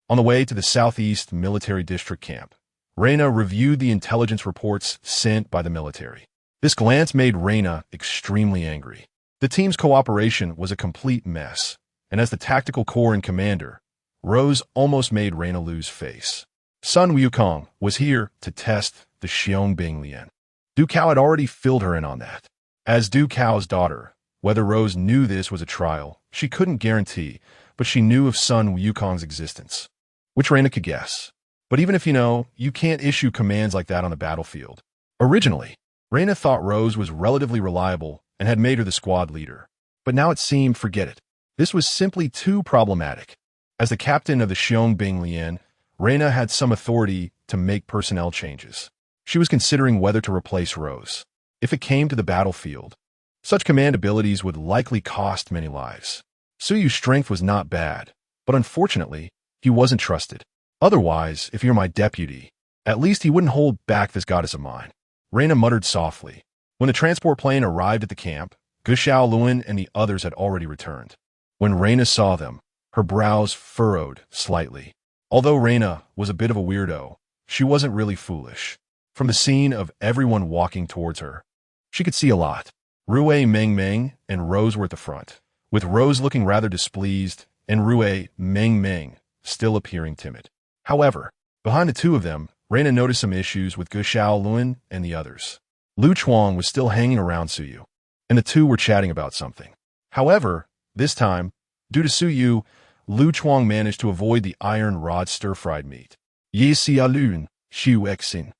On the way to the Southeast Military District camp, Reina reviewed the intelligence reports sent by the military. This glance made Reina extremely angry. The team's cooperation was a complete mess, and as the tactical corps and commander, Rose almost made Reina lose face. Sun Wukong was here to test the Xiangbing Lian. Du Cao had already filled her in on that. As Du Cao's daughter, whether Rose knew this was a trial, she couldn't guarantee, but she knew of Sun Wukong's existence, which Reina could guess. But even if you know, you can't issue commands like that on the battlefield. Originally, Reina thought Rose was relatively reliable and had made her the squad leader. But now it seemed, forget it. This was simply too problematic. As the captain of the Xiangbing Lian, Reina had some authority to make personnel changes. She was considering whether to replace Rose. If it came to the battlefield, such command abilities would likely cost many lives. Su Yu's strength was not bad, but unfortunately, he wasn't trusted. Otherwise, if you're my deputy, at least he wouldn't hold back this goddess of mine. Reina muttered softly. When the transport plane arrived at the camp, Guxiao Luan and the others had already returned. When Reina saw them, her brows furrowed slightly. Although Reina was a bit of a weirdo, she wasn't really foolish. From the scene of everyone walking towards her, she could see a lot. Rui Meng Meng and Rose were at the front, with Rose looking rather displeased and Rui Meng Meng still appearing timid. However, behind the two of them, Reina noticed some issues with Guxiao Luan and the others. Lu Chuang was still hanging around Su Yu, and the two were chatting about something. However, this time, due to Su Yu, Lu Chuang managed to avoid the iron rod stir-fried meat. Yi Xia Lun, Xu Exin,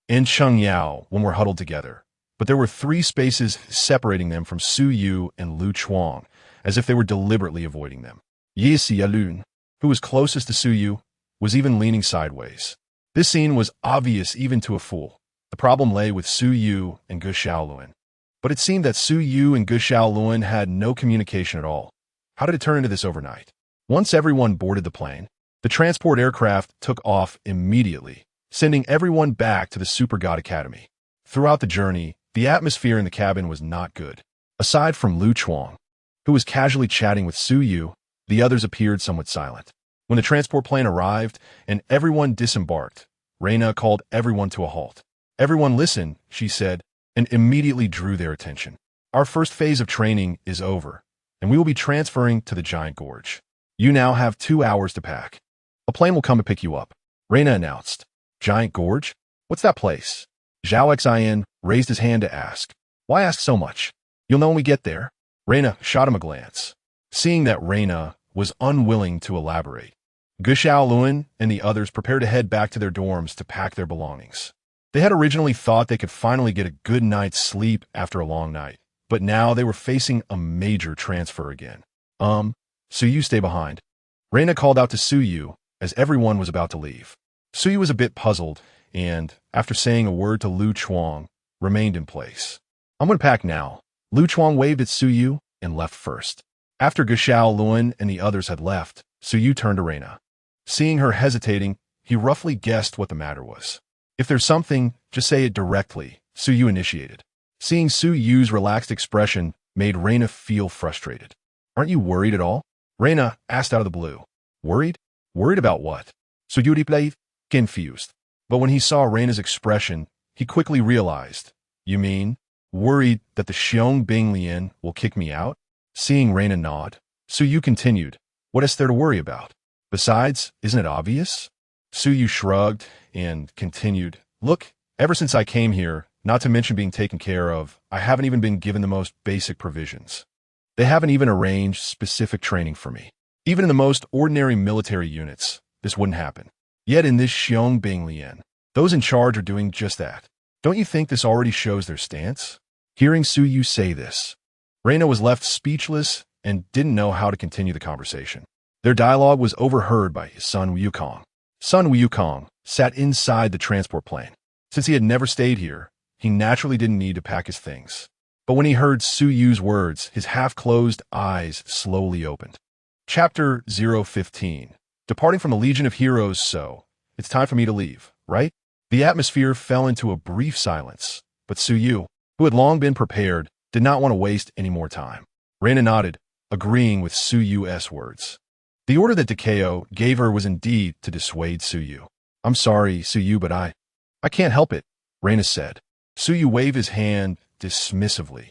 and Cheng Yao when were huddled together, but there were 3 spaces separating them from Su Yu and Lu Chuang, as if they were deliberately avoiding them. Yi Xia Lun, who was closest to Su Yu, was even leaning sideways. This scene was obvious even to a fool. The problem lay with Su Yu and Guxiao Luan. But it seemed that Su Yu and Guxiao Luan had no communication at all. How did it turn into this overnight? Once everyone boarded the plane, the transport aircraft took off immediately, sending everyone back to the Super God Academy. Throughout the journey, the atmosphere in the cabin was not good. Aside from Lu Chuang, who was casually chatting with Su Yu, the others appeared somewhat silent. When the transport plane arrived and everyone disembarked, Reina called everyone to a halt. Everyone listen, she said, and immediately drew their attention. Our first phase of training is over, and we will be transferring to the Giant Gorge. You now have 2 hours to pack. A plane will come to pick you up, Reina announced. Giant Gorge? What's that place? Zhao Xian raised his hand to ask. Why ask so much? You'll know when we get there. Reina shot him a glance. Seeing that Reina was unwilling to elaborate, Guxiao Luan and the others prepared to head back to their dorms to pack their belongings. They had originally thought they could finally get a good night's sleep after a long night, but now they were facing a major transfer again. Su Yu, stay behind. Reina called out to Su Yu as everyone was about to leave. Su Yu was a bit puzzled and, after saying a word to Lu Chuang, remained in place. I'm going to pack now. Lu Chuang waved at Su Yu and left first. After Guxiao Luan and the others had left, Su Yu turned to Reina. Seeing her hesitating, he roughly guessed what the matter was. If there's something, just say it directly, Su Yu initiated. Seeing Su Yu's relaxed expression made Reina feel frustrated. Aren't you worried at all? Reina asked out of the blue. Worried? Worried about what? Su Yu replied, confused. But when he saw Reina's expression, he quickly realized. You mean, worried that the Xiangbing Lian will kick me out? Seeing Reina nod, Su Yu continued. What is there to worry about? Besides, isn't it obvious? Su Yu shrugged and continued. Look, ever since I came here, not to mention being taken care of, I haven't even been given the most basic provisions. They haven't even arranged specific training for me. Even in the most ordinary military units, this wouldn't happen. Yet in this Xiangbing Lian, those in charge are doing just that. Don't you think this already shows their stance? Hearing Su Yu say this, Reina was left speechless and didn't know how to continue the conversation. Their dialogue was overheard by his son Wukong. Son Wukong sat inside the transport plane. Since he had never stayed here, he naturally didn't need to pack his things. But when he heard Su Yu's words, his half-closed eyes slowly opened. Chapter 015. Departing from the Legion of Heroes. So, It's time for me to leave, right? The atmosphere fell into a brief silence, but Suyu, who had long been prepared, did not want to waste any more time. Reina nodded, agreeing with Suyu's words. The order that Takeo gave her was indeed to dissuade Suyu. I'm sorry, Suyu, but I can't help it, Reina said. Suyu waved his hand dismissively.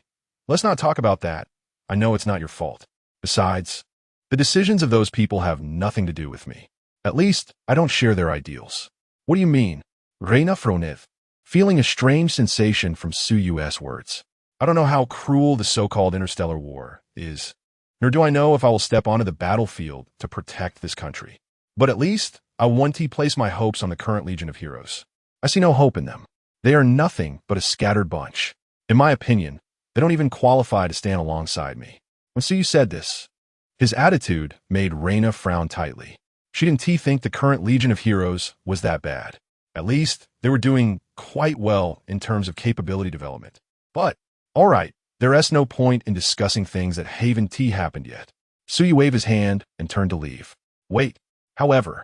Let's not talk about that. I know it's not your fault. Besides, the decisions of those people have nothing to do with me. At least, I don't share their ideals. What do you mean? Reina froned, feeling a strange sensation from Suyu's words. I don't know how cruel the so-called interstellar war is, nor do I know if I will step onto the battlefield to protect this country. But at least, I want to place my hopes on the current Legion of Heroes. I see no hope in them. They are nothing but a scattered bunch. In my opinion, they don't even qualify to stand alongside me. When Suyu said this, his attitude made Reina frown tightly. She didn't think the current Legion of Heroes was that bad. At least, they were doing quite well in terms of capability development. But, alright, there is no point in discussing things that haven't happened yet. Suyu waved his hand and turned to leave. Wait, however,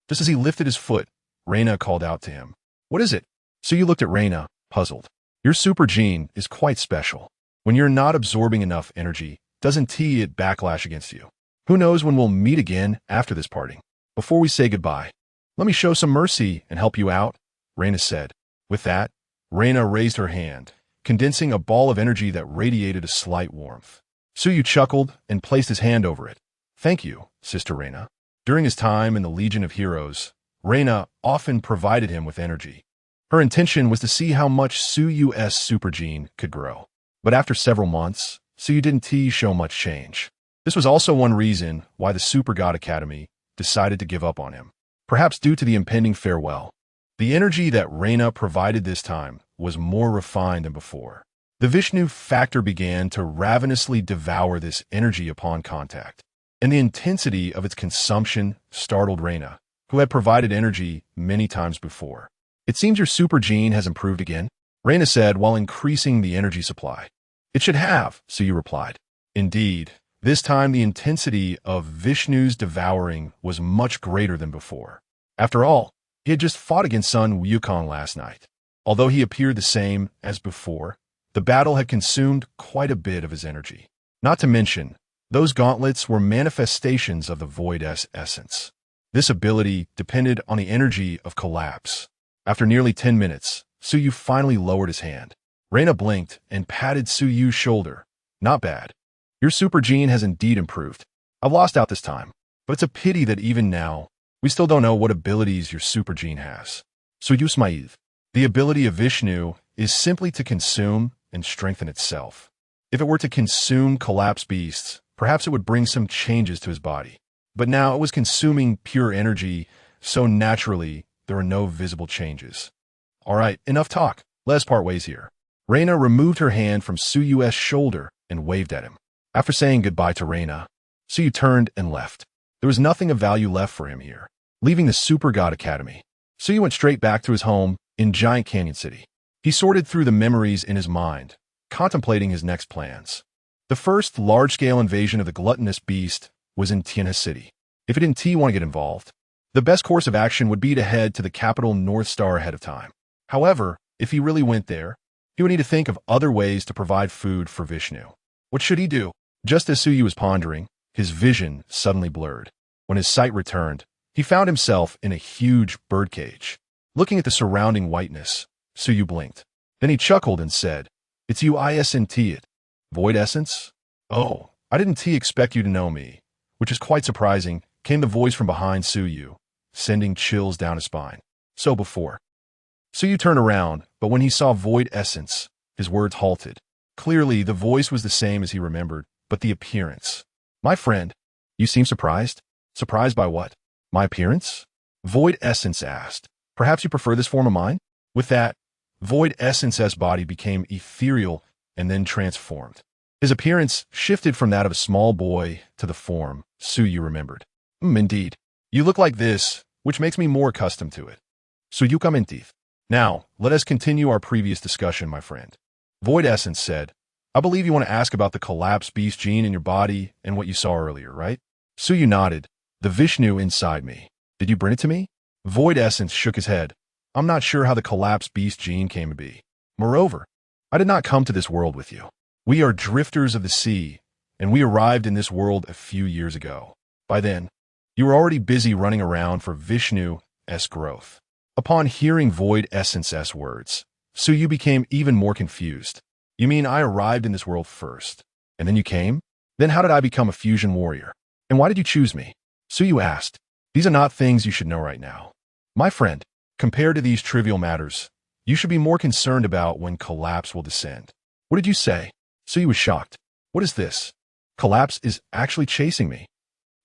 just as he lifted his foot, Reina called out to him. What is it? Suyu looked at Reina, puzzled. Your super gene is quite special. When you're not absorbing enough energy, doesn't it backlash against you? Who knows when we'll meet again after this parting? Before we say goodbye, let me show some mercy and help you out, Reina said. With that, Reina raised her hand, condensing a ball of energy that radiated a slight warmth. Suyu chuckled and placed his hand over it. Thank you, Sister Reina. During his time in the Legion of Heroes, Reina often provided him with energy. Her intention was to see how much Suyu's super gene could grow. But after several months, Suyu didn't show much change. This was also one reason why the Super God Academy decided to give up on him, perhaps due to the impending farewell. The energy that Reina provided this time was more refined than before. The Vishnu factor began to ravenously devour this energy upon contact, and the intensity of its consumption startled Reina, who had provided energy many times before. It seems your super gene has improved again, Reina said while increasing the energy supply. It should have, Suyu replied. Indeed, this time the intensity of Vishnu's devouring was much greater than before. After all, he had just fought against Sun Wukong last night. Although he appeared the same as before, the battle had consumed quite a bit of his energy. Not to mention, those gauntlets were manifestations of the Void's essence. This ability depended on the energy of collapse. After nearly 10 minutes, Suyu finally lowered his hand. Reina blinked and patted Suyu's shoulder. Not bad. Your super gene has indeed improved. I've lost out this time, but it's a pity that even now, we still don't know what abilities your super gene has. Suyu smiled. The ability of Vishnu is simply to consume and strengthen itself. If it were to consume collapsed beasts, perhaps it would bring some changes to his body. But now it was consuming pure energy, so naturally, there are no visible changes. All right, enough talk. Let's part ways here. Reina removed her hand from Suyu's shoulder and waved at him. After saying goodbye to Reina, Suyu turned and left. There was nothing of value left for him here. Leaving the Super God Academy, Suyu went straight back to his home in Giant Canyon City. He sorted through the memories in his mind, contemplating his next plans. The first large-scale invasion of the gluttonous beast was in Tianhe City. If he didn't want to get involved, the best course of action would be to head to the capital North Star ahead of time. However, if he really went there, he would need to think of other ways to provide food for Vishnu. What should he do? Just as Suyu was pondering, his vision suddenly blurred. When his sight returned, he found himself in a huge birdcage. Looking at the surrounding whiteness, Suyu blinked. Then he chuckled and said, It's you isn't it? Void Essence? Oh, I didn't expect you to know me. Which is quite surprising, came the voice from behind Suyu, sending chills down his spine. So before. Suyu turned around, but when he saw Void Essence, his words halted. Clearly, the voice was the same as he remembered, but the appearance. My friend, you seem surprised? Surprised by what? My appearance? Void Essence asked. Perhaps you prefer this form of mine? With that, Void Essence's body became ethereal and then transformed. His appearance shifted from that of a small boy to the form Suyu remembered. Indeed. You look like this, which makes me more accustomed to it. Suyu commented. Now, let us continue our previous discussion, my friend. Void Essence said, I believe you want to ask about the collapsed beast gene in your body and what you saw earlier, right? Suyu nodded. The Vishnu inside me. Did you bring it to me? Void Essence shook his head. I'm not sure how the collapsed beast gene came to be. Moreover, I did not come to this world with you. We are drifters of the sea, and we arrived in this world a few years ago. By then, you were already busy running around for Vishnu's growth. Upon hearing Void Essence's words, Suyu became even more confused. You mean I arrived in this world first, and then you came? Then how did I become a fusion warrior? And why did you choose me? Suyu asked. These are not things you should know right now. My friend, compared to these trivial matters, you should be more concerned about when collapse will descend. What did you say? Suyu was shocked. What is this? Collapse is actually chasing me.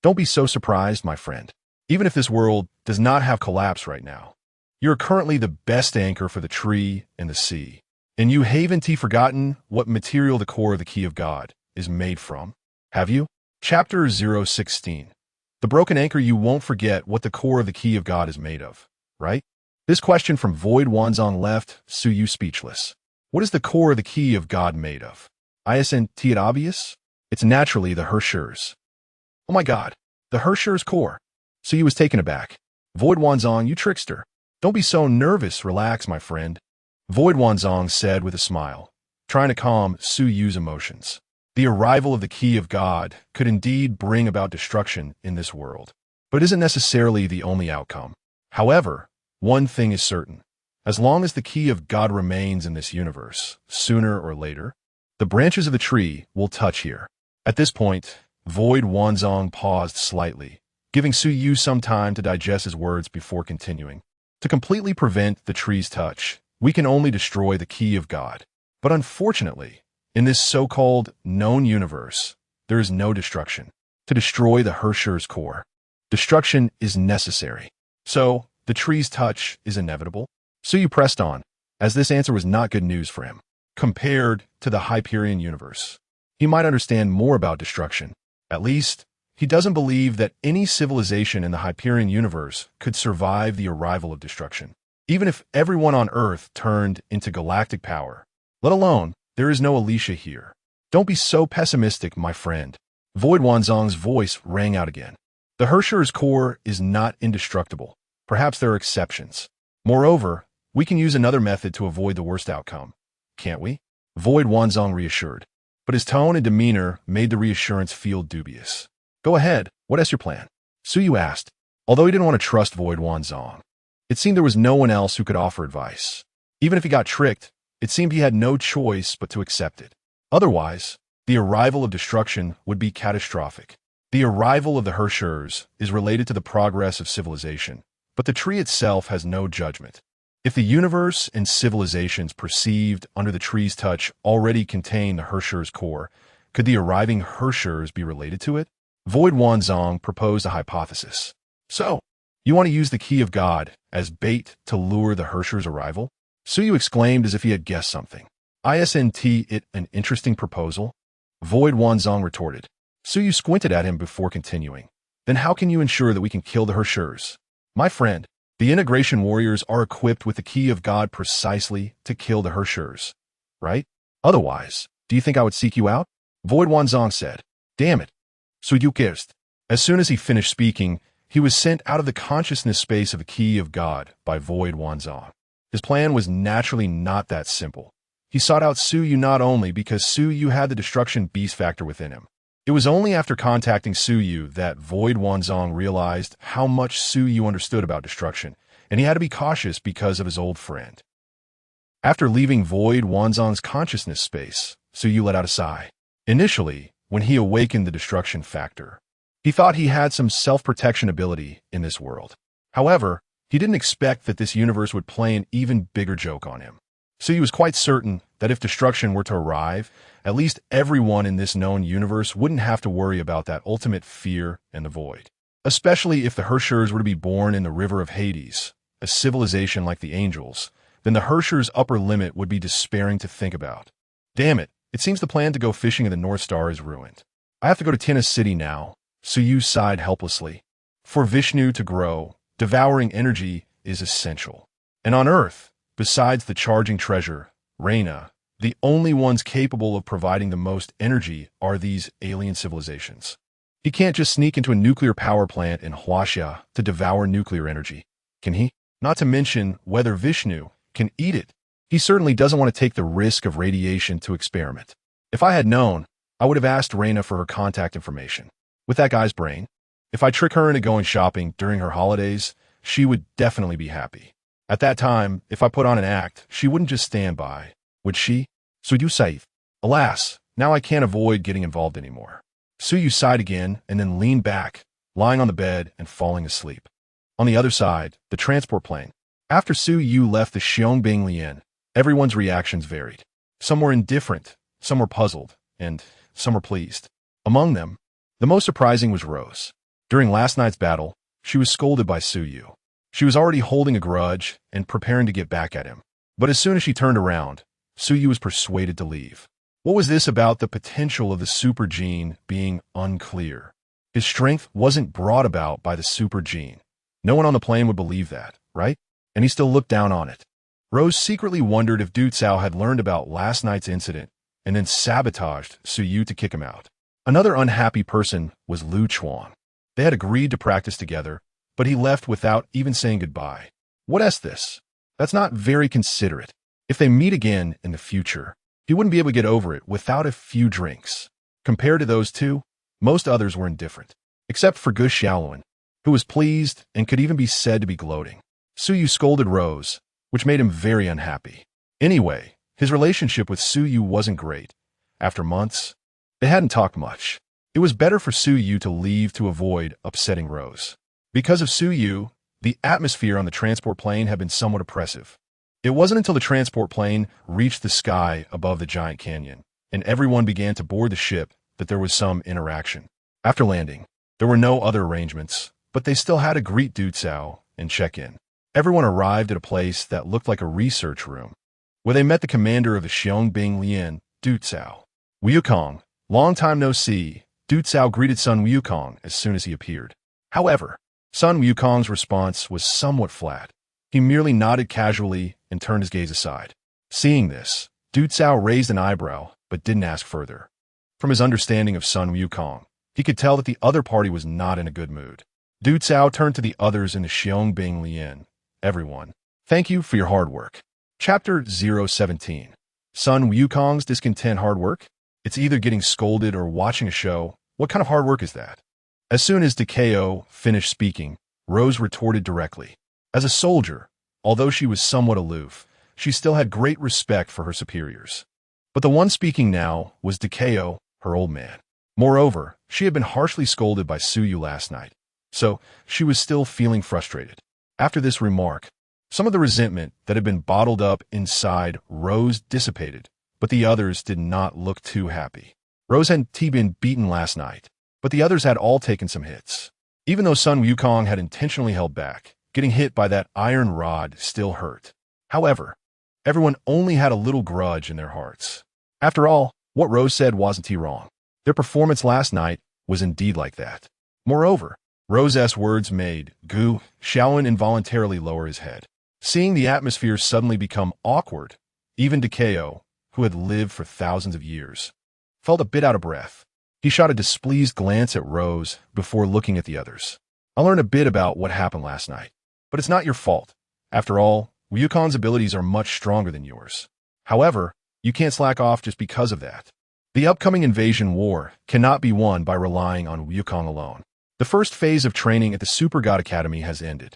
Don't be so surprised, my friend. Even if this world does not have collapse right now, you are currently the best anchor for the tree and the sea. And you haven't forgotten what material the core of the key of God is made from, have you? Chapter 016. The broken anchor, you won't forget what the core of the key of God is made of, right? This question from Void Wanzong left Suyu speechless. What is the core of the key of God made of? Isn't it obvious? It's naturally the Hershers. Oh my God, the Hershers core. Suyu was taken aback. Void Wanzong, you trickster. Don't be so nervous, relax, my friend. Void Wanzong said with a smile, trying to calm Suyu's emotions. The arrival of the key of God could indeed bring about destruction in this world, but isn't necessarily the only outcome. However, one thing is certain. As long as the key of God remains in this universe, sooner or later, the branches of the tree will touch here. At this point, Void Wanzong paused slightly, giving Suyu some time to digest his words before continuing. To completely prevent the tree's touch, we can only destroy the key of God. But unfortunately, in this so-called known universe, there is no destruction. To destroy the Hersher's core, destruction is necessary. So, the tree's touch is inevitable. Suyu pressed on, as this answer was not good news for him. Compared to the Hyperion universe, he might understand more about destruction. At least, he doesn't believe that any civilization in the Hyperion universe could survive the arrival of destruction. Even if everyone on Earth turned into galactic power, let alone there is no Alicia here. Don't be so pessimistic, my friend. Void Wanzong's voice rang out again. The Hersher's core is not indestructible. Perhaps there are exceptions. Moreover, we can use another method to avoid the worst outcome. Can't we? Void Wanzong reassured. But his tone and demeanor made the reassurance feel dubious. Go ahead, what is your plan? Suyu asked, although he didn't want to trust Void Wanzong. It seemed there was no one else who could offer advice. Even if he got tricked, it seemed he had no choice but to accept it. Otherwise, the arrival of destruction would be catastrophic. The arrival of the Hershers is related to the progress of civilization, but the tree itself has no judgment. If the universe and civilizations perceived under the tree's touch already contain the Hersher's core, could the arriving Hershers be related to it? Void Wanzong proposed a hypothesis. So, you want to use the key of God as bait to lure the Hersher's arrival? Suyu exclaimed as if he had guessed something. Isn't it an interesting proposal? Void Wanzong retorted. Suyu squinted at him before continuing. Then how can you ensure that we can kill the Hershers? My friend, the integration warriors are equipped with the key of God precisely to kill the Hershers, right? Otherwise, do you think I would seek you out? Void Wanzong said. Damn it. Suyu cursed. As soon as he finished speaking, he was sent out of the consciousness space of the key of God by Void Wanzong. His plan was naturally not that simple. He sought out Suyu not only because Suyu had the destruction beast factor within him. It was only after contacting Suyu that Void Wanzong realized how much Suyu understood about destruction, and he had to be cautious because of his old friend. After leaving Void Wanzong's consciousness space, Suyu let out a sigh. Initially, when he awakened the destruction factor, he thought he had some self-protection ability in this world. However, he didn't expect that this universe would play an even bigger joke on him. So he was quite certain that if destruction were to arrive, at least everyone in this known universe wouldn't have to worry about that ultimate fear and the void. Especially if the Hershers were to be born in the river of Hades, a civilization like the angels, then the Hershers' upper limit would be despairing to think about. Damn it, it seems the plan to go fishing in the North Star is ruined. I have to go to Tina City now, Suyu sighed helplessly. For Vishnu to grow, devouring energy is essential. And on Earth, besides the charging treasure, Reina, the only ones capable of providing the most energy are these alien civilizations. He can't just sneak into a nuclear power plant in Huaxia to devour nuclear energy. Can he? Not to mention whether Vishnu can eat it. He certainly doesn't want to take the risk of radiation to experiment. If I had known, I would have asked Reina for her contact information. With that guy's brain, if I trick her into going shopping during her holidays, she would definitely be happy. At that time, if I put on an act, she wouldn't just stand by, would she? Suyu sighed. Alas, now I can't avoid getting involved anymore. Suyu sighed again and then leaned back, lying on the bed and falling asleep. On the other side, the transport plane. After Suyu left the Xiangbing Lian, everyone's reactions varied. Some were indifferent, some were puzzled, and some were pleased. Among them, the most surprising was Rose. During last night's battle, she was scolded by Suyu. She was already holding a grudge and preparing to get back at him. But as soon as she turned around, Suyu was persuaded to leave. What was this about the potential of the super gene being unclear? His strength wasn't brought about by the super gene. No one on the plane would believe that, right? And he still looked down on it. Rose secretly wondered if Du Cao had learned about last night's incident and then sabotaged Suyu to kick him out. Another unhappy person was Lu Chuan. They had agreed to practice together, but he left without even saying goodbye. What is this? That's not very considerate. If they meet again in the future, he wouldn't be able to get over it without a few drinks. Compared to those two, most others were indifferent, except for Gu Xiaoluan, who was pleased and could even be said to be gloating. Suyu scolded Rose, which made him very unhappy. Anyway, his relationship with Suyu wasn't great. After months, they hadn't talked much. It was better for Suyu to leave to avoid upsetting Rose. Because of Suyu, the atmosphere on the transport plane had been somewhat oppressive. It wasn't until the transport plane reached the sky above the giant canyon, and everyone began to board the ship, that there was some interaction. After landing, there were no other arrangements, but they still had to greet Du Cao and check in. Everyone arrived at a place that looked like a research room, where they met the commander of the Xiangbing Lian, Du Cao. Wukong, long time no see, Du Cao greeted Sun Wukong as soon as he appeared. However, Sun Wukong's response was somewhat flat. He merely nodded casually and turned his gaze aside. Seeing this, Du Cao raised an eyebrow, but didn't ask further. From his understanding of Sun Wukong, he could tell that the other party was not in a good mood. Du Cao turned to the others in the Xiangbing Lian. Everyone, thank you for your hard work. Chapter 017. Sun Wukong's discontent hard work? It's either getting scolded or watching a show. What kind of hard work is that? As soon as Kao finished speaking, Rose retorted directly. As a soldier, although she was somewhat aloof, she still had great respect for her superiors. But the one speaking now was Kao, her old man. Moreover, she had been harshly scolded by Suyu last night, so she was still feeling frustrated. After this remark, some of the resentment that had been bottled up inside Rose dissipated, but the others did not look too happy. Rose had been beaten last night, but the others had all taken some hits. Even though Sun Wukong had intentionally held back, getting hit by that iron rod still hurt. However, everyone only had a little grudge in their hearts. After all, what Rose said wasn't wrong. Their performance last night was indeed like that. Moreover, Rose's words made Gu Xiaoluan involuntarily lower his head. Seeing the atmosphere suddenly become awkward, even Kao, who had lived for thousands of years, felt a bit out of breath. He shot a displeased glance at Rose before looking at the others. I learned a bit about what happened last night, but it's not your fault. After all, Wukong's abilities are much stronger than yours. However, you can't slack off just because of that. The upcoming invasion war cannot be won by relying on Wukong alone. The first phase of training at the Super God Academy has ended,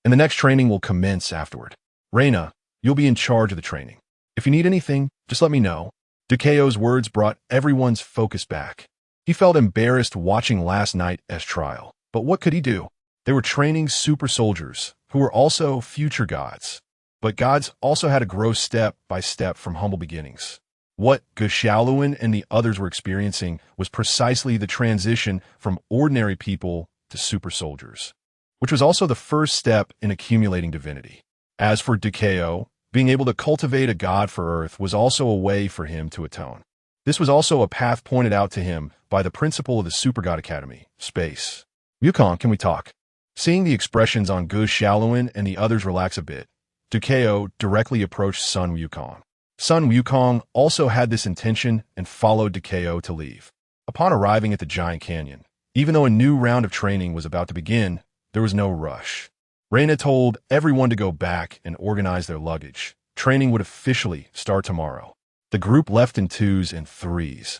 and the next training will commence afterward. Reina, you'll be in charge of the training. If you need anything, just let me know. Ducao's words brought everyone's focus back. He felt embarrassed watching last night's trial, but what could he do? They were training super soldiers, who were also future gods. But gods also had to grow step by step from humble beginnings. What Gu Xiaoluan and the others were experiencing was precisely the transition from ordinary people to super soldiers, which was also the first step in accumulating divinity. As for Ducao, being able to cultivate a god for Earth was also a way for him to atone. This was also a path pointed out to him by the principal of the Super God Academy, Space. Wukong, can we talk? Seeing the expressions on Gu Xiaoluan and the others relax a bit, Ducao directly approached Sun Wukong. Sun Wukong also had this intention and followed Ducao to leave. Upon arriving at the giant canyon, even though a new round of training was about to begin, there was no rush. Reina told everyone to go back and organize their luggage. Training would officially start tomorrow. The group left in twos and threes,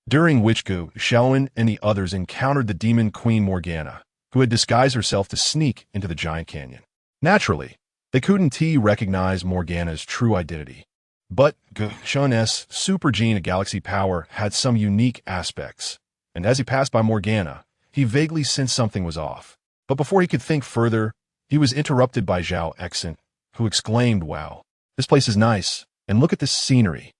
during which Gu, Xiaolin, and the others encountered the demon queen Morgana, who had disguised herself to sneak into the giant canyon. Naturally, they couldn't recognize Morgana's true identity. But Gu Xiaolin's super gene of galaxy power had some unique aspects, and as he passed by Morgana, he vaguely sensed something was off. But before he could think further, he was interrupted by Zhao Exant, who exclaimed, "Wow, this place is nice, and look at this scenery."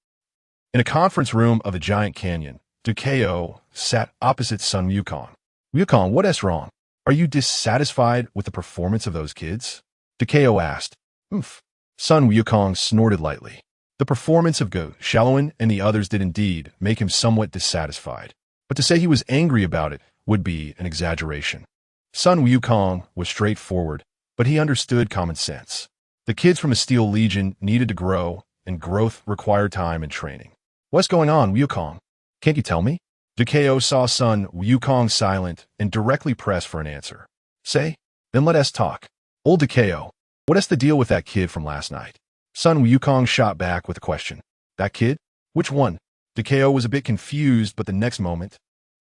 In a conference room of the giant canyon, Duko sat opposite Sun Wukong. "Wukong, what is wrong? Are you dissatisfied with the performance of those kids?" Duko asked. "Oof." Sun Wukong snorted lightly. The performance of Gu Xiaolin and the others did indeed make him somewhat dissatisfied, but to say he was angry about it would be an exaggeration. Sun Wukong was straightforward, but he understood common sense. The kids from the Steel Legion needed to grow, and growth required time and training. "What's going on, Wukong? Can't you tell me?" Duko saw Sun Wukong silent and directly pressed for an answer. "Say, then let us talk. Old Duko, what is the deal with that kid from last night?" Sun Wukong shot back with a question. "That kid? Which one?" Duko was a bit confused, but the next moment,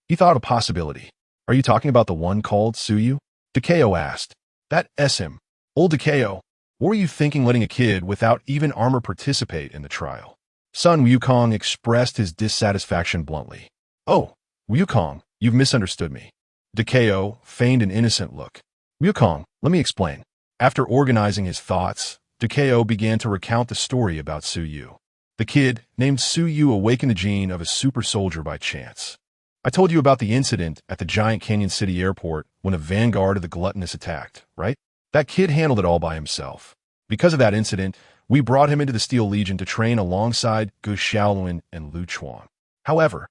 he thought of a possibility. "Are you talking about the one called Suyu?" Duko asked. "That is him." "Old Duko, what were you thinking letting a kid without even armor participate in the trial?" Sun Wukong expressed his dissatisfaction bluntly. "Oh, Wukong, you've misunderstood me." Duko feigned an innocent look. "Wukong, let me explain." After organizing his thoughts, Duko began to recount the story about Suyu. The kid, named Suyu, awakened the gene of a super soldier by chance. I told you about the incident at the giant Canyon City airport when a vanguard of the gluttonous attacked, right? That kid handled it all by himself. Because of that incident, we brought him into the Steel Legion to train alongside Gu Xiaolin and Lu Chuan. However,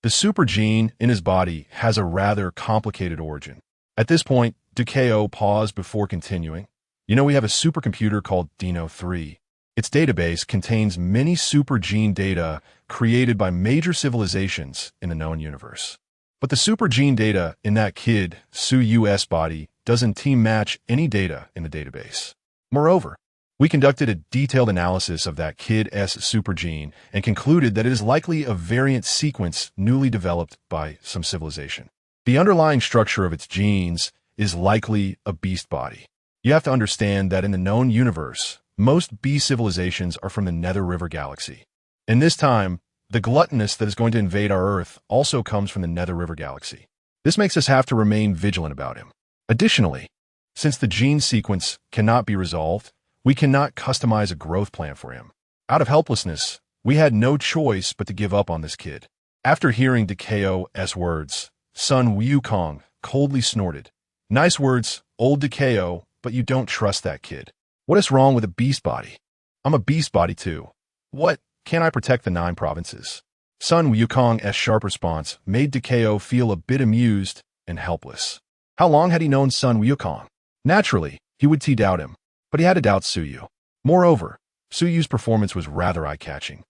the super gene in his body has a rather complicated origin. At this point, Duko paused before continuing. "You know, we have a supercomputer called Dino 3. Its database contains many super gene data created by major civilizations in the known universe. But the super gene data in that kid, Suyu's body, doesn't team match any data in the database. Moreover, we conducted a detailed analysis of that kid's super gene and concluded that it is likely a variant sequence newly developed by some civilization. The underlying structure of its genes is likely a beast body. You have to understand that in the known universe, most beast civilizations are from the Nether River Galaxy. And this time, the gluttonous that is going to invade our Earth also comes from the Nether River Galaxy. This makes us have to remain vigilant about him. Additionally, since the gene sequence cannot be resolved, we cannot customize a growth plan for him. Out of helplessness, we had no choice but to give up on this kid." After hearing Duko's words, Sun Wukong coldly snorted. "Nice words, old Duko, but you don't trust that kid. What is wrong with a beast body?" "I'm a beast body too. What? Can't I protect the 9 provinces?" Sun Wukong's sharp response made Duko feel a bit amused and helpless. How long had he known Sun Wukong? Naturally, he would doubt him, but he had to doubt Suyu. Moreover, Suyu's performance was rather eye-catching,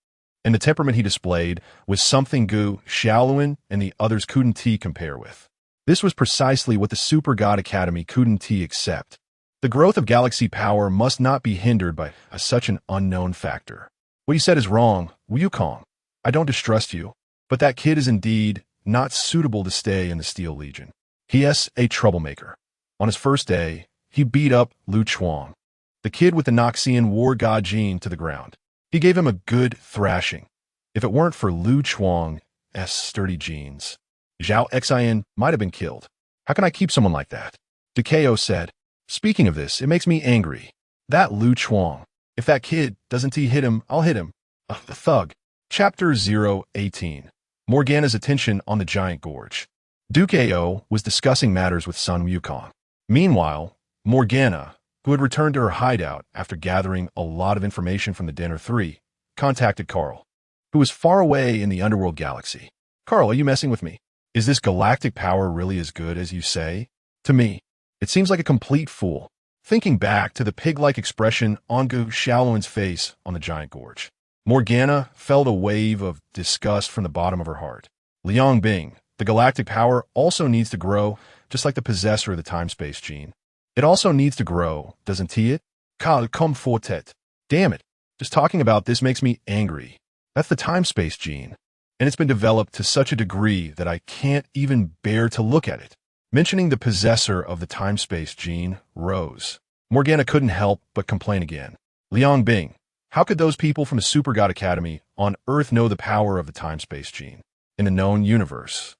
and the temperament he displayed was something Gu Xiaolin and the others couldn't compare with. This was precisely what the Super God Academy couldn't accept. The growth of galaxy power must not be hindered by such an unknown factor. "What you said is wrong, Wukong. I don't distrust you, but that kid is indeed not suitable to stay in the Steel Legion. He is a troublemaker. On his first day, he beat up Lu Chuan, the kid with the Noxian war god gene, to the ground. He gave him a good thrashing. If it weren't for Lu Chuan's sturdy genes, Zhao Exant might have been killed. How can I keep someone like that?" Duko said. "Speaking of this, it makes me angry. That Lu Chuan. If that kid doesn't hit him, I'll hit him. A thug." Chapter 018. Morgana's attention on the giant gorge. Duko was discussing matters with Sun Wukong. Meanwhile, Morgana, who had returned to her hideout after gathering a lot of information from the Dinner 3, contacted Carl, who was far away in the underworld galaxy. "Carl, are you messing with me? Is this galactic power really as good as you say? To me, it seems like a complete fool." Thinking back to the pig-like expression on Gu Xiaolin's face on the giant gorge, Morgana felt a wave of disgust from the bottom of her heart. Liang Bing, the galactic power, also needs to grow, just like the possessor of the time-space gene. It also needs to grow, doesn't it? Cal comfortet. Damn it. Just talking about this makes me angry. That's the time-space gene, and it's been developed to such a degree that I can't even bear to look at it. Mentioning the possessor of the time-space gene, Rose. Morgana couldn't help but complain again. Liang Bing, how could those people from the Super God Academy on Earth know the power of the time-space gene in a known universe?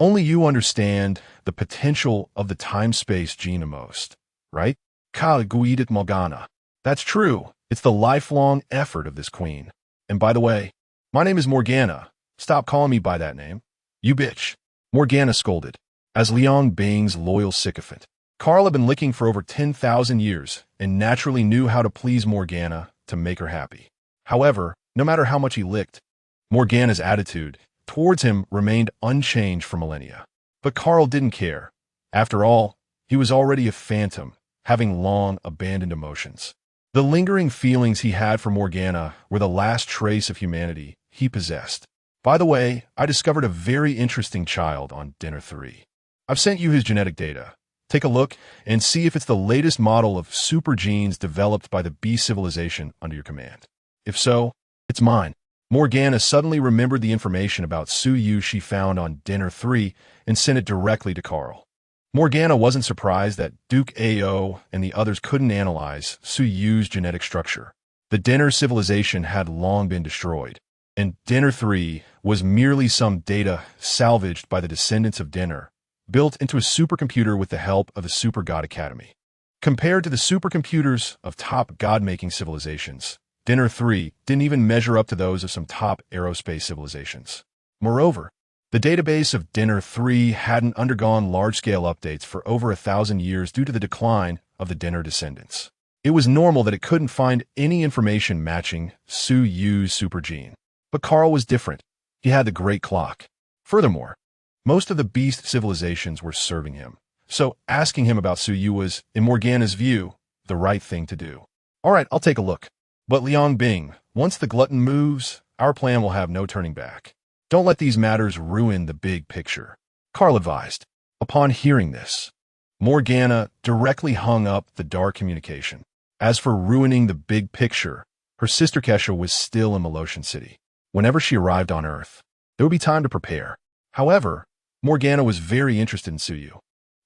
Only you understand the potential of the time-space gene the most, right? Ka guidit Morgana. That's true. It's the lifelong effort of this queen. And by the way, my name is Morgana. Stop calling me by that name. You bitch. Morgana scolded. As Liang Bing's loyal sycophant, Carl had been licking for over 10,000 years and naturally knew how to please Morgana to make her happy. However, no matter how much he licked, Morgana's attitude towards him remained unchanged for millennia. But Carl didn't care. After all, he was already a phantom, having long abandoned emotions. The lingering feelings he had for Morgana were the last trace of humanity he possessed. By the way, I discovered a very interesting child on Dinner 3. I've sent you his genetic data. Take a look and see if it's the latest model of super genes developed by the beast civilization under your command. If so, it's mine. Morgana suddenly remembered the information about Su Yu she found on Dinner 3 and sent it directly to Carl. Morgana wasn't surprised that Duke Ao and the others couldn't analyze Su Yu's genetic structure. The Dinner civilization had long been destroyed, and Dinner 3 was merely some data salvaged by the descendants of Dinner, built into a supercomputer with the help of the Super God Academy. Compared to the supercomputers of top god-making civilizations, Dinner 3 didn't even measure up to those of some top aerospace civilizations. Moreover, the database of Dinner 3 hadn't undergone large-scale updates for over 1,000 years due to the decline of the Dinner descendants. It was normal that it couldn't find any information matching Su Yu's super gene. But Carl was different. He had the Great Clock. Furthermore, most of the beast civilizations were serving him, so asking him about Su Yu was, in Morgana's view, the right thing to do. All right, I'll take a look. But Liang Bing, once the glutton moves, our plan will have no turning back. Don't let these matters ruin the big picture, Carl advised. Upon hearing this, Morgana directly hung up the dark communication. As for ruining the big picture, her sister Kesha was still in Malotian City. Whenever she arrived on Earth, there would be time to prepare. However, Morgana was very interested in Su Yu.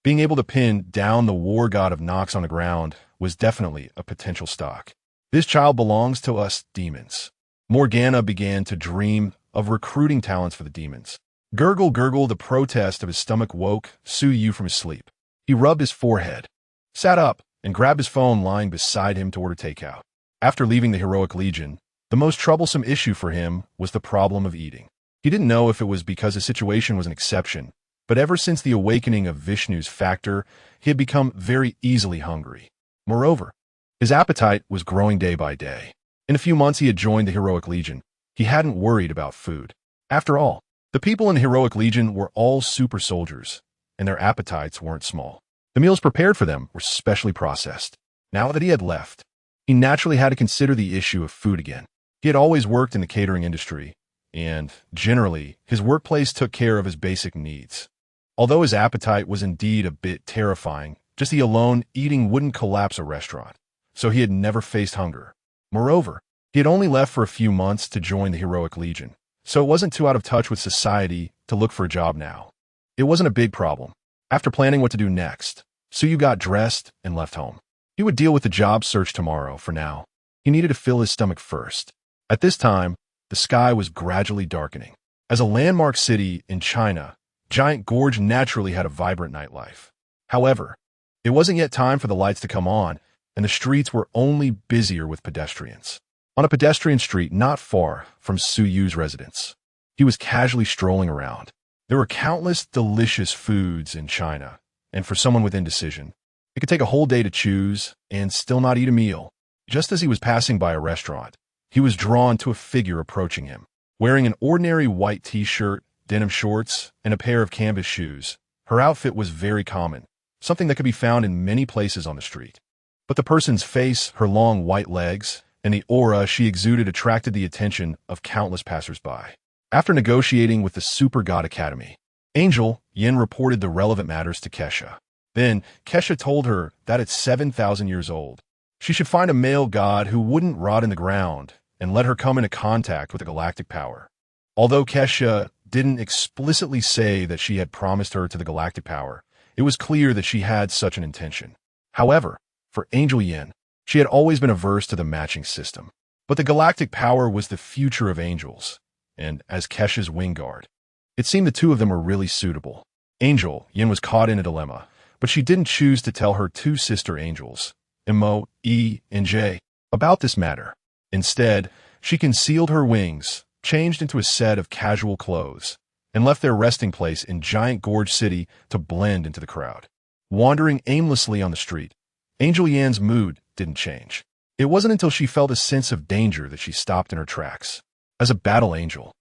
Being able to pin down the war god of Nox on the ground was definitely a potential stock. This child belongs to us demons. Morgana began to dream of recruiting talents for the demons. Gurgle, gurgle, the protest of his stomach woke Su Yu from his sleep. He rubbed his forehead, sat up, and grabbed his phone lying beside him to order takeout. After leaving the Heroic Legion, the most troublesome issue for him was the problem of eating. He didn't know if it was because his situation was an exception, but ever since the awakening of Vishnu's factor, he had become very easily hungry. Moreover, his appetite was growing day by day. In a few months he had joined the Heroic Legion. He hadn't worried about food. After all, the people in the Heroic Legion were all super soldiers, and their appetites weren't small. The meals prepared for them were specially processed. Now that he had left, he naturally had to consider the issue of food again. He had always worked in the catering industry, and, generally, his workplace took care of his basic needs. Although his appetite was indeed a bit terrifying, just he alone eating wouldn't collapse a restaurant, so he had never faced hunger. Moreover, he had only left for a few months to join the Heroic Legion, so it wasn't too out of touch with society to look for a job now. It wasn't a big problem. After planning what to do next, Su Yu got dressed and left home. He would deal with the job search tomorrow. For now, he needed to fill his stomach first. At this time, the sky was gradually darkening. As a landmark city in China, Giant Gorge naturally had a vibrant nightlife. However, it wasn't yet time for the lights to come on, and the streets were only busier with pedestrians. On a pedestrian street not far from Su Yu's residence, he was casually strolling around. There were countless delicious foods in China, and for someone with indecision, it could take a whole day to choose and still not eat a meal. Just as he was passing by a restaurant, he was drawn to a figure approaching him. Wearing an ordinary white t-shirt, denim shorts, and a pair of canvas shoes, her outfit was very common, something that could be found in many places on the street. But the person's face, her long white legs, and the aura she exuded attracted the attention of countless passers-by. After negotiating with the Super God Academy, Angel Yin reported the relevant matters to Kesha. Then, Kesha told her that at 7,000 years old, she should find a male god who wouldn't rot in the ground and let her come into contact with the galactic power. Although Kesha didn't explicitly say that she had promised her to the galactic power, it was clear that she had such an intention. However, for Angel Yin, she had always been averse to the matching system. But the galactic power was the future of angels, and as Kesha's wing guard, it seemed the two of them were really suitable. Angel Yin was caught in a dilemma, but she didn't choose to tell her two sister angels, Mo, E, and J, about this matter. Instead, she concealed her wings, changed into a set of casual clothes, and left their resting place in Giant Gorge City to blend into the crowd. Wandering aimlessly on the street, Angel Yan's mood didn't change. It wasn't until she felt a sense of danger that she stopped in her tracks. As a battle angel,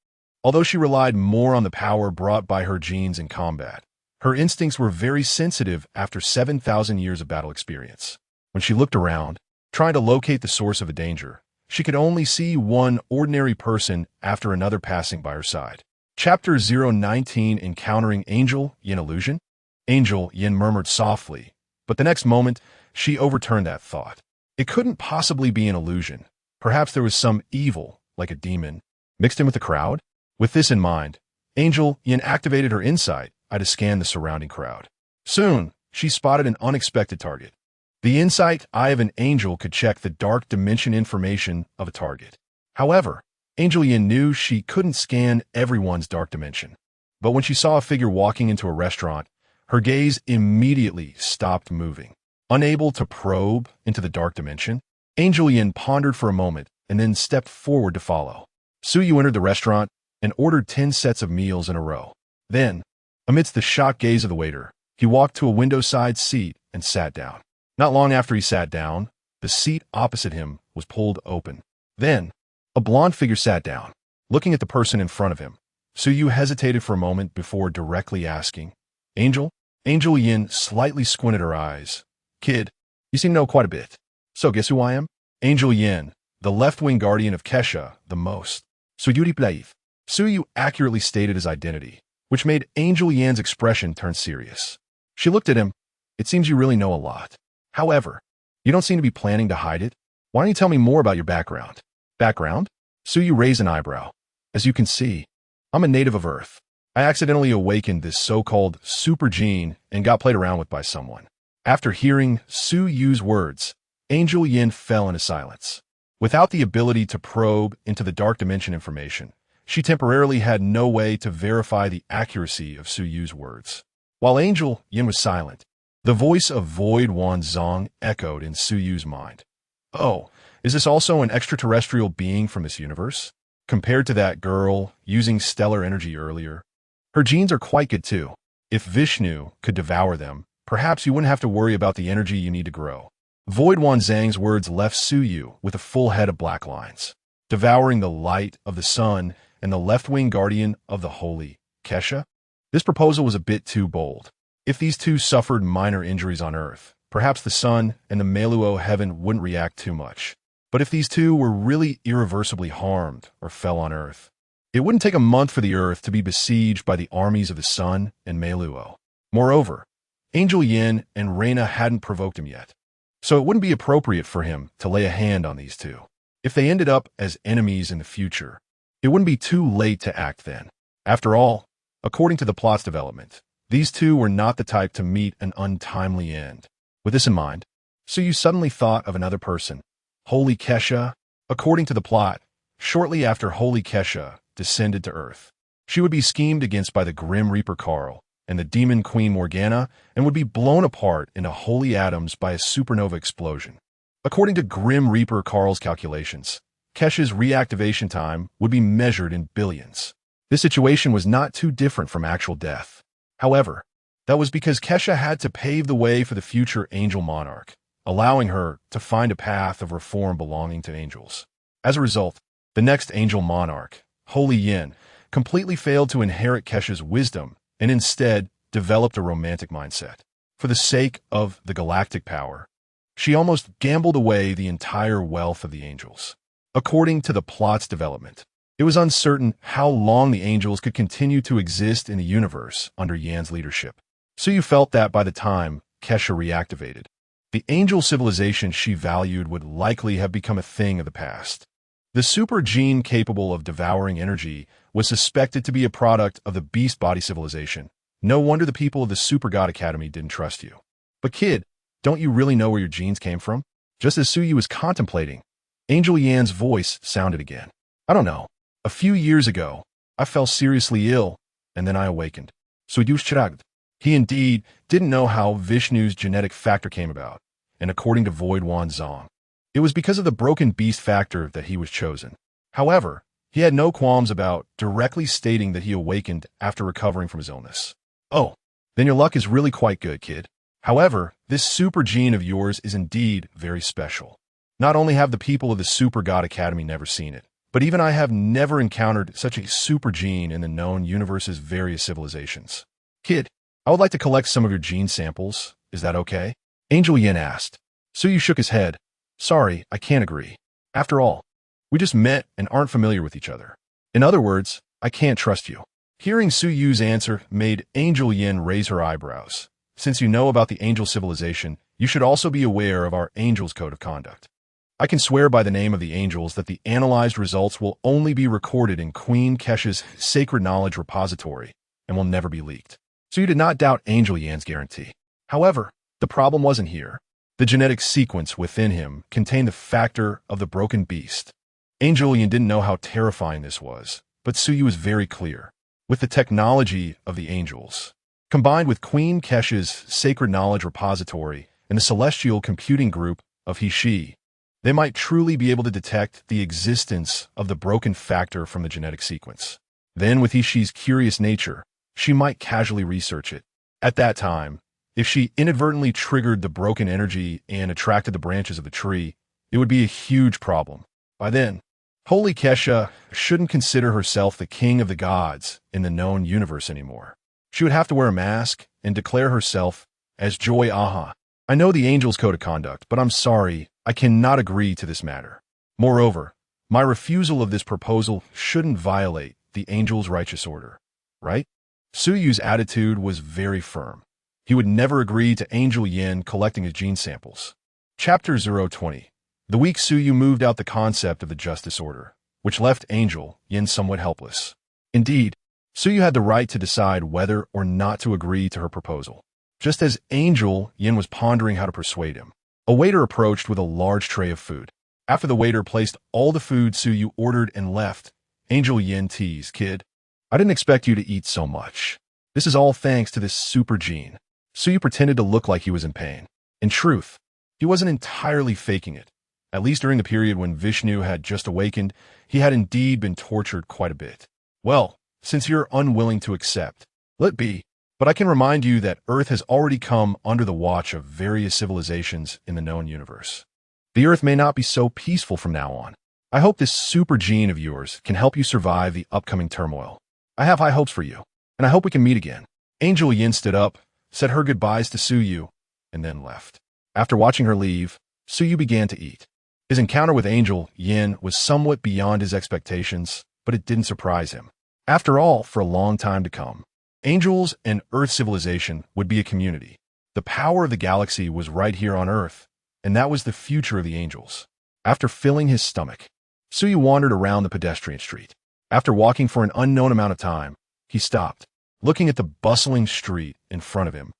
although she relied more on the power brought by her genes in combat, her instincts were very sensitive after 7,000 years of battle experience. When she looked around, trying to locate the source of a danger, she could only see one ordinary person after another passing by her side. Chapter 019, Encountering Angel Yin Illusion? Angel Yin murmured softly, but the next moment, she overturned that thought. It couldn't possibly be an illusion. Perhaps there was some evil, like a demon, mixed in with the crowd? With this in mind, Angel Yin activated her insight to scan the surrounding crowd. Soon, she spotted an unexpected target. The insight eye of an angel could check the dark dimension information of a target. However, Angel Yin knew she couldn't scan everyone's dark dimension. But when she saw a figure walking into a restaurant, her gaze immediately stopped moving. Unable to probe into the dark dimension, Angel Yin pondered for a moment and then stepped forward to follow. Suyu entered the restaurant and ordered 10 sets of meals in a row. Then, amidst the shocked gaze of the waiter, he walked to a window-side seat and sat down. Not long after he sat down, the seat opposite him was pulled open. Then, a blonde figure sat down, looking at the person in front of him. Suyu hesitated for a moment before directly asking, Angel? Angel Yin slightly squinted her eyes. Kid, you seem to know quite a bit. So guess who I am? Angel Yin, the left-wing guardian of Kesha, the most. Suyuri Plaith. Suyu accurately stated his identity, which made Angel Yan's expression turn serious. She looked at him. It seems you really know a lot. However, you don't seem to be planning to hide it. Why don't you tell me more about your background? Background? Suyu raised an eyebrow. As you can see, I'm a native of Earth. I accidentally awakened this so-called super gene and got played around with by someone. After hearing Suyu's words, Angel Yin fell into silence. Without the ability to probe into the dark dimension information, she temporarily had no way to verify the accuracy of Suyu's words. While Angel Yin was silent, the voice of Void Wan Zong echoed in Suyu's mind. Oh, is this also an extraterrestrial being from this universe? Compared to that girl using stellar energy earlier, her genes are quite good too. If Vishnu could devour them, perhaps you wouldn't have to worry about the energy you need to grow. Void Wan Zhang's words left Suyu with a full head of black lines. Devouring the light of the sun and the left-wing guardian of the holy, Kesha? This proposal was a bit too bold. If these two suffered minor injuries on Earth, perhaps the sun and the Meluo heaven wouldn't react too much. But if these two were really irreversibly harmed or fell on Earth, it wouldn't take a month for the Earth to be besieged by the armies of the sun and Meluo. Moreover, Angel Yin and Reina hadn't provoked him yet, so it wouldn't be appropriate for him to lay a hand on these two. If they ended up as enemies in the future, it wouldn't be too late to act then. After all, according to the plot's development, these two were not the type to meet an untimely end. With this in mind, Suyu suddenly thought of another person, Holy Kesha. According to the plot, shortly after Holy Kesha descended to Earth, she would be schemed against by the Grim Reaper Carl and the Demon Queen Morgana and would be blown apart into holy atoms by a supernova explosion. According to Grim Reaper Carl's calculations, Kesha's reactivation time would be measured in billions. This situation was not too different from actual death. However, that was because Kesha had to pave the way for the future angel monarch, allowing her to find a path of reform belonging to angels. As a result, the next angel monarch, Holy Yin, completely failed to inherit Kesha's wisdom and instead developed a romantic mindset. For the sake of the galactic power, she almost gambled away the entire wealth of the angels. According to the plot's development, it was uncertain how long the angels could continue to exist in the universe under Yan's leadership. Suyu felt that by the time Kesha reactivated. The angel civilization she valued would likely have become a thing of the past. The super gene capable of devouring energy was suspected to be a product of the beast body civilization. No wonder the people of the Super God Academy didn't trust you. But kid, don't you really know where your genes came from? Just as Suyu was contemplating, Angel Yan's voice sounded again. I don't know. A few years ago, I fell seriously ill, and then I awakened. Suyushchiragd. He indeed didn't know how Vishnu's genetic factor came about, and according to Void Wanzong, it was because of the broken beast factor that he was chosen. However, he had no qualms about directly stating that he awakened after recovering from his illness. Oh, then your luck is really quite good, kid. However, this super gene of yours is indeed very special. Not only have the people of the Super God Academy never seen it, but even I have never encountered such a super gene in the known universe's various civilizations. Kid, I would like to collect some of your gene samples. Is that okay? Angel Yin asked. Suyu shook his head. Sorry, I can't agree. After all, we just met and aren't familiar with each other. In other words, I can't trust you. Hearing Suyu's answer made Angel Yin raise her eyebrows. Since you know about the angel civilization, you should also be aware of our angel's code of conduct. I can swear by the name of the angels that the analyzed results will only be recorded in Queen Kesha's sacred knowledge repository and will never be leaked. So you did not doubt Angel Yan's guarantee. However, the problem wasn't here. The genetic sequence within him contained the factor of the broken beast. Angel Yan didn't know how terrifying this was, but Suyu was very clear. With the technology of the angels, combined with Queen Kesha's sacred knowledge repository and the celestial computing group of He-She, they might truly be able to detect the existence of the broken factor from the genetic sequence. Then, with He-She's curious nature, she might casually research it. At that time, if she inadvertently triggered the broken energy and attracted the branches of the tree, it would be a huge problem. By then, Holy Kesha shouldn't consider herself the king of the gods in the known universe anymore. She would have to wear a mask and declare herself as Joy Aha. I know the angel's code of conduct, but I'm sorry, I cannot agree to this matter. Moreover, my refusal of this proposal shouldn't violate the angel's righteous order, right? Suyu's attitude was very firm. He would never agree to Angel Yin collecting his gene samples. Chapter 020. The weak Suyu moved out the concept of the justice order, which left Angel Yin somewhat helpless. Indeed, Suyu had the right to decide whether or not to agree to her proposal. Just as Angel Yin was pondering how to persuade him, a waiter approached with a large tray of food. After the waiter placed all the food Suyu ordered and left, Angel Yin teased, Kid, I didn't expect you to eat so much. This is all thanks to this super gene. Suyu pretended to look like he was in pain. In truth, he wasn't entirely faking it. At least during the period when Vishnu had just awakened, he had indeed been tortured quite a bit. Well, since you're unwilling to accept, let be. But I can remind you that Earth has already come under the watch of various civilizations in the known universe. The Earth may not be so peaceful from now on. I hope this super gene of yours can help you survive the upcoming turmoil. I have high hopes for you, and I hope we can meet again. Angel Yin stood up, said her goodbyes to Suyu, and then left. After watching her leave, Suyu began to eat. His encounter with Angel Yin was somewhat beyond his expectations, but it didn't surprise him. After all, for a long time to come, angels and Earth civilization would be a community. The power of the galaxy was right here on Earth, and that was the future of the angels. After filling his stomach, Suyu wandered around the pedestrian street. After walking for an unknown amount of time, he stopped, looking at the bustling street in front of him.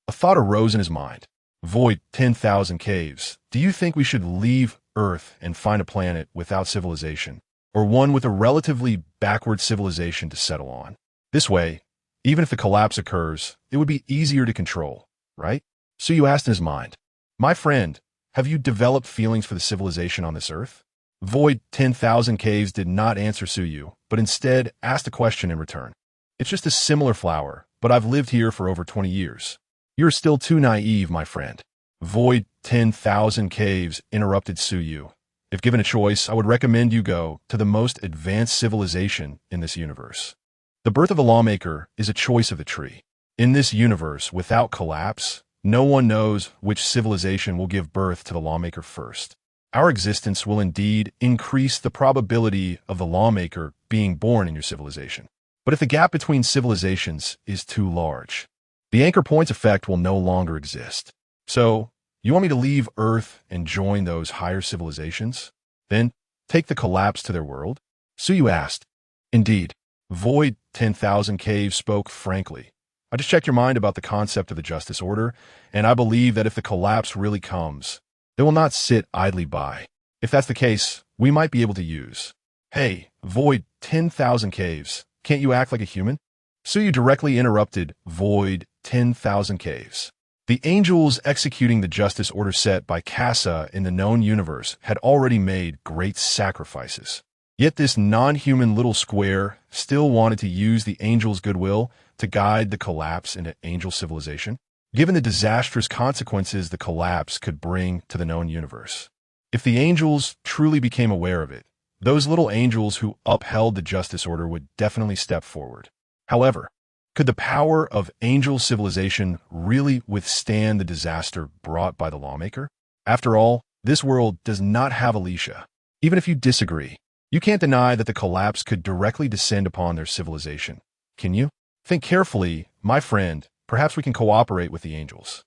A thought arose in his mind. Void 10,000 caves. Do you think we should leave Earth and find a planet without civilization, or one with a relatively backward civilization to settle on? This way, even if the collapse occurs, it would be easier to control, right? Suyu asked in his mind, My friend, have you developed feelings for the civilization on this Earth? Void 10,000 caves did not answer Suyu, but instead asked a question in return. It's just a similar flower, but I've lived here for over 20 years. You're still too naive, my friend. Void 10,000 caves interrupted Suyu. If given a choice, I would recommend you go to the most advanced civilization in this universe. The birth of a lawmaker is a choice of the tree. In this universe, without collapse, no one knows which civilization will give birth to the lawmaker first. Our existence will indeed increase the probability of the lawmaker being born in your civilization. But if the gap between civilizations is too large, the anchor points effect will no longer exist. So, you want me to leave Earth and join those higher civilizations? Then, take the collapse to their world? Suyu asked. Indeed. Void 10,000 Caves spoke frankly. I just checked your mind about the concept of the Justice Order, and I believe that if the collapse really comes, they will not sit idly by. If that's the case, we might be able to use. Hey, Void 10,000 Caves, can't you act like a human? Suyu directly interrupted Void 10,000 Caves. The angels executing the justice order set by Casa in the known universe had already made great sacrifices. Yet this non-human little square still wanted to use the angels' goodwill to guide the collapse into angel civilization, given the disastrous consequences the collapse could bring to the known universe. If the angels truly became aware of it, those little angels who upheld the justice order would definitely step forward. However, could the power of angel civilization really withstand the disaster brought by the lawmaker? After all, this world does not have Alicia. Even if you disagree, you can't deny that the collapse could directly descend upon their civilization. Can you? Think carefully, my friend. Perhaps we can cooperate with the angels.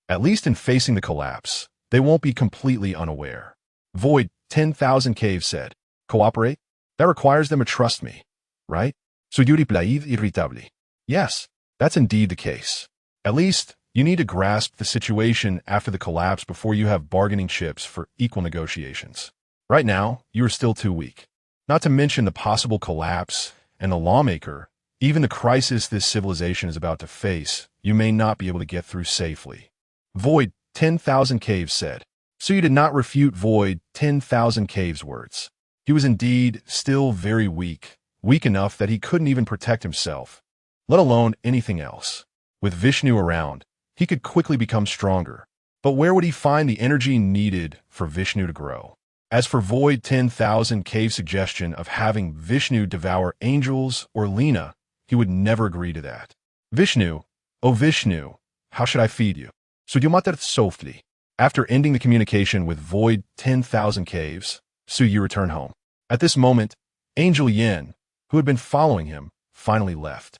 At least in facing the collapse, they won't be completely unaware. Void 10,000 Caves said. Cooperate? That requires them to trust me, right? Soy irritable. Yes, that's indeed the case. At least, you need to grasp the situation after the collapse before you have bargaining chips for equal negotiations. Right now, you are still too weak. Not to mention the possible collapse and the lawmaker, even the crisis this civilization is about to face, you may not be able to get through safely. Void 10,000 Caves said. So you did not refute Void 10,000 Caves' words. He was indeed still very weak enough that he couldn't even protect himself, let alone anything else. With Vishnu around, he could quickly become stronger. But where would he find the energy needed for Vishnu to grow? As for Void 10,000 Cave's suggestion of having Vishnu devour angels or Lena, he would never agree to that. Vishnu, oh Vishnu, how should I feed you? Sudyamatar softly. After ending the communication with Void 10,000 Caves, Suyu returned home. At this moment, Angel Yin, who had been following him, finally left.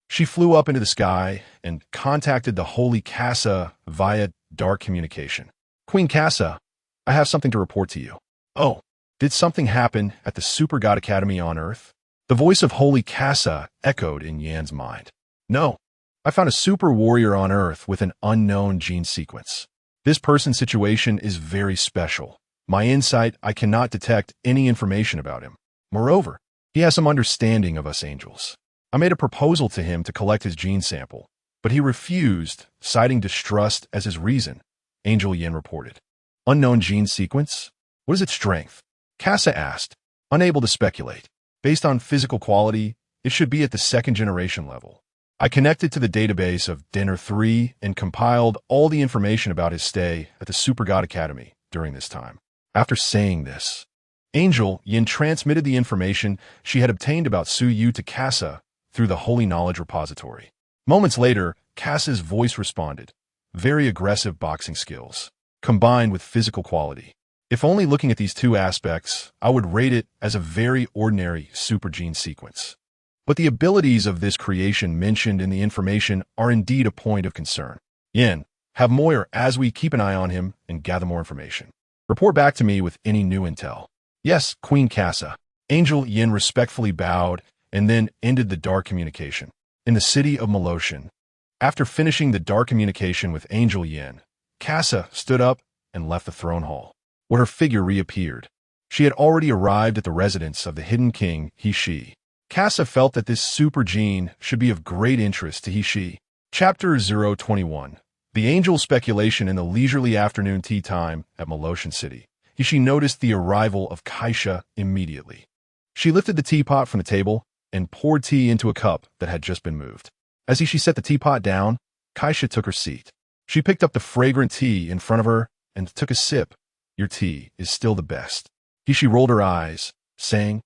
She flew up into the sky and contacted the Holy Casa via dark communication. Queen Casa, I have something to report to you. Oh, did something happen at the Super God Academy on Earth? The voice of Holy Casa echoed in Yan's mind. No, I found a super warrior on Earth with an unknown gene sequence. This person's situation is very special. My insight, I cannot detect any information about him. Moreover, he has some understanding of us angels. I made a proposal to him to collect his gene sample, but he refused, citing distrust as his reason, Angel Yin reported. Unknown gene sequence? What is its strength? Casa asked, unable to speculate. Based on physical quality, it should be at the second-generation level. I connected to the database of Dinner 3 and compiled all the information about his stay at the Super God Academy during this time. After saying this, Angel Yin transmitted the information she had obtained about Su Yu to Casa through the Holy Knowledge Repository. Moments later, Casa's voice responded. Very aggressive boxing skills, combined with physical quality. If only looking at these two aspects, I would rate it as a very ordinary super gene sequence. But the abilities of this creation mentioned in the information are indeed a point of concern. Yin, have Moyer as we keep an eye on him and gather more information. Report back to me with any new intel. Yes, Queen Casa. Angel Yin respectfully bowed and then ended the dark communication. In the city of Moloshin, after finishing the dark communication with Angel Yin, Casa stood up and left the throne hall, where her figure reappeared. She had already arrived at the residence of the hidden king, He-Shi. Casa felt that this super gene should be of great interest to He-Shi. Chapter 021. The angel speculation in the leisurely afternoon tea time at Moloshin City. He-Shi noticed the arrival of Kaisha immediately. She lifted the teapot from the table and poured tea into a cup that had just been moved. As He-Shi set the teapot down, Kaisha took her seat. She picked up the fragrant tea in front of her and took a sip. Your tea is still the best. He-Shi rolled her eyes, saying,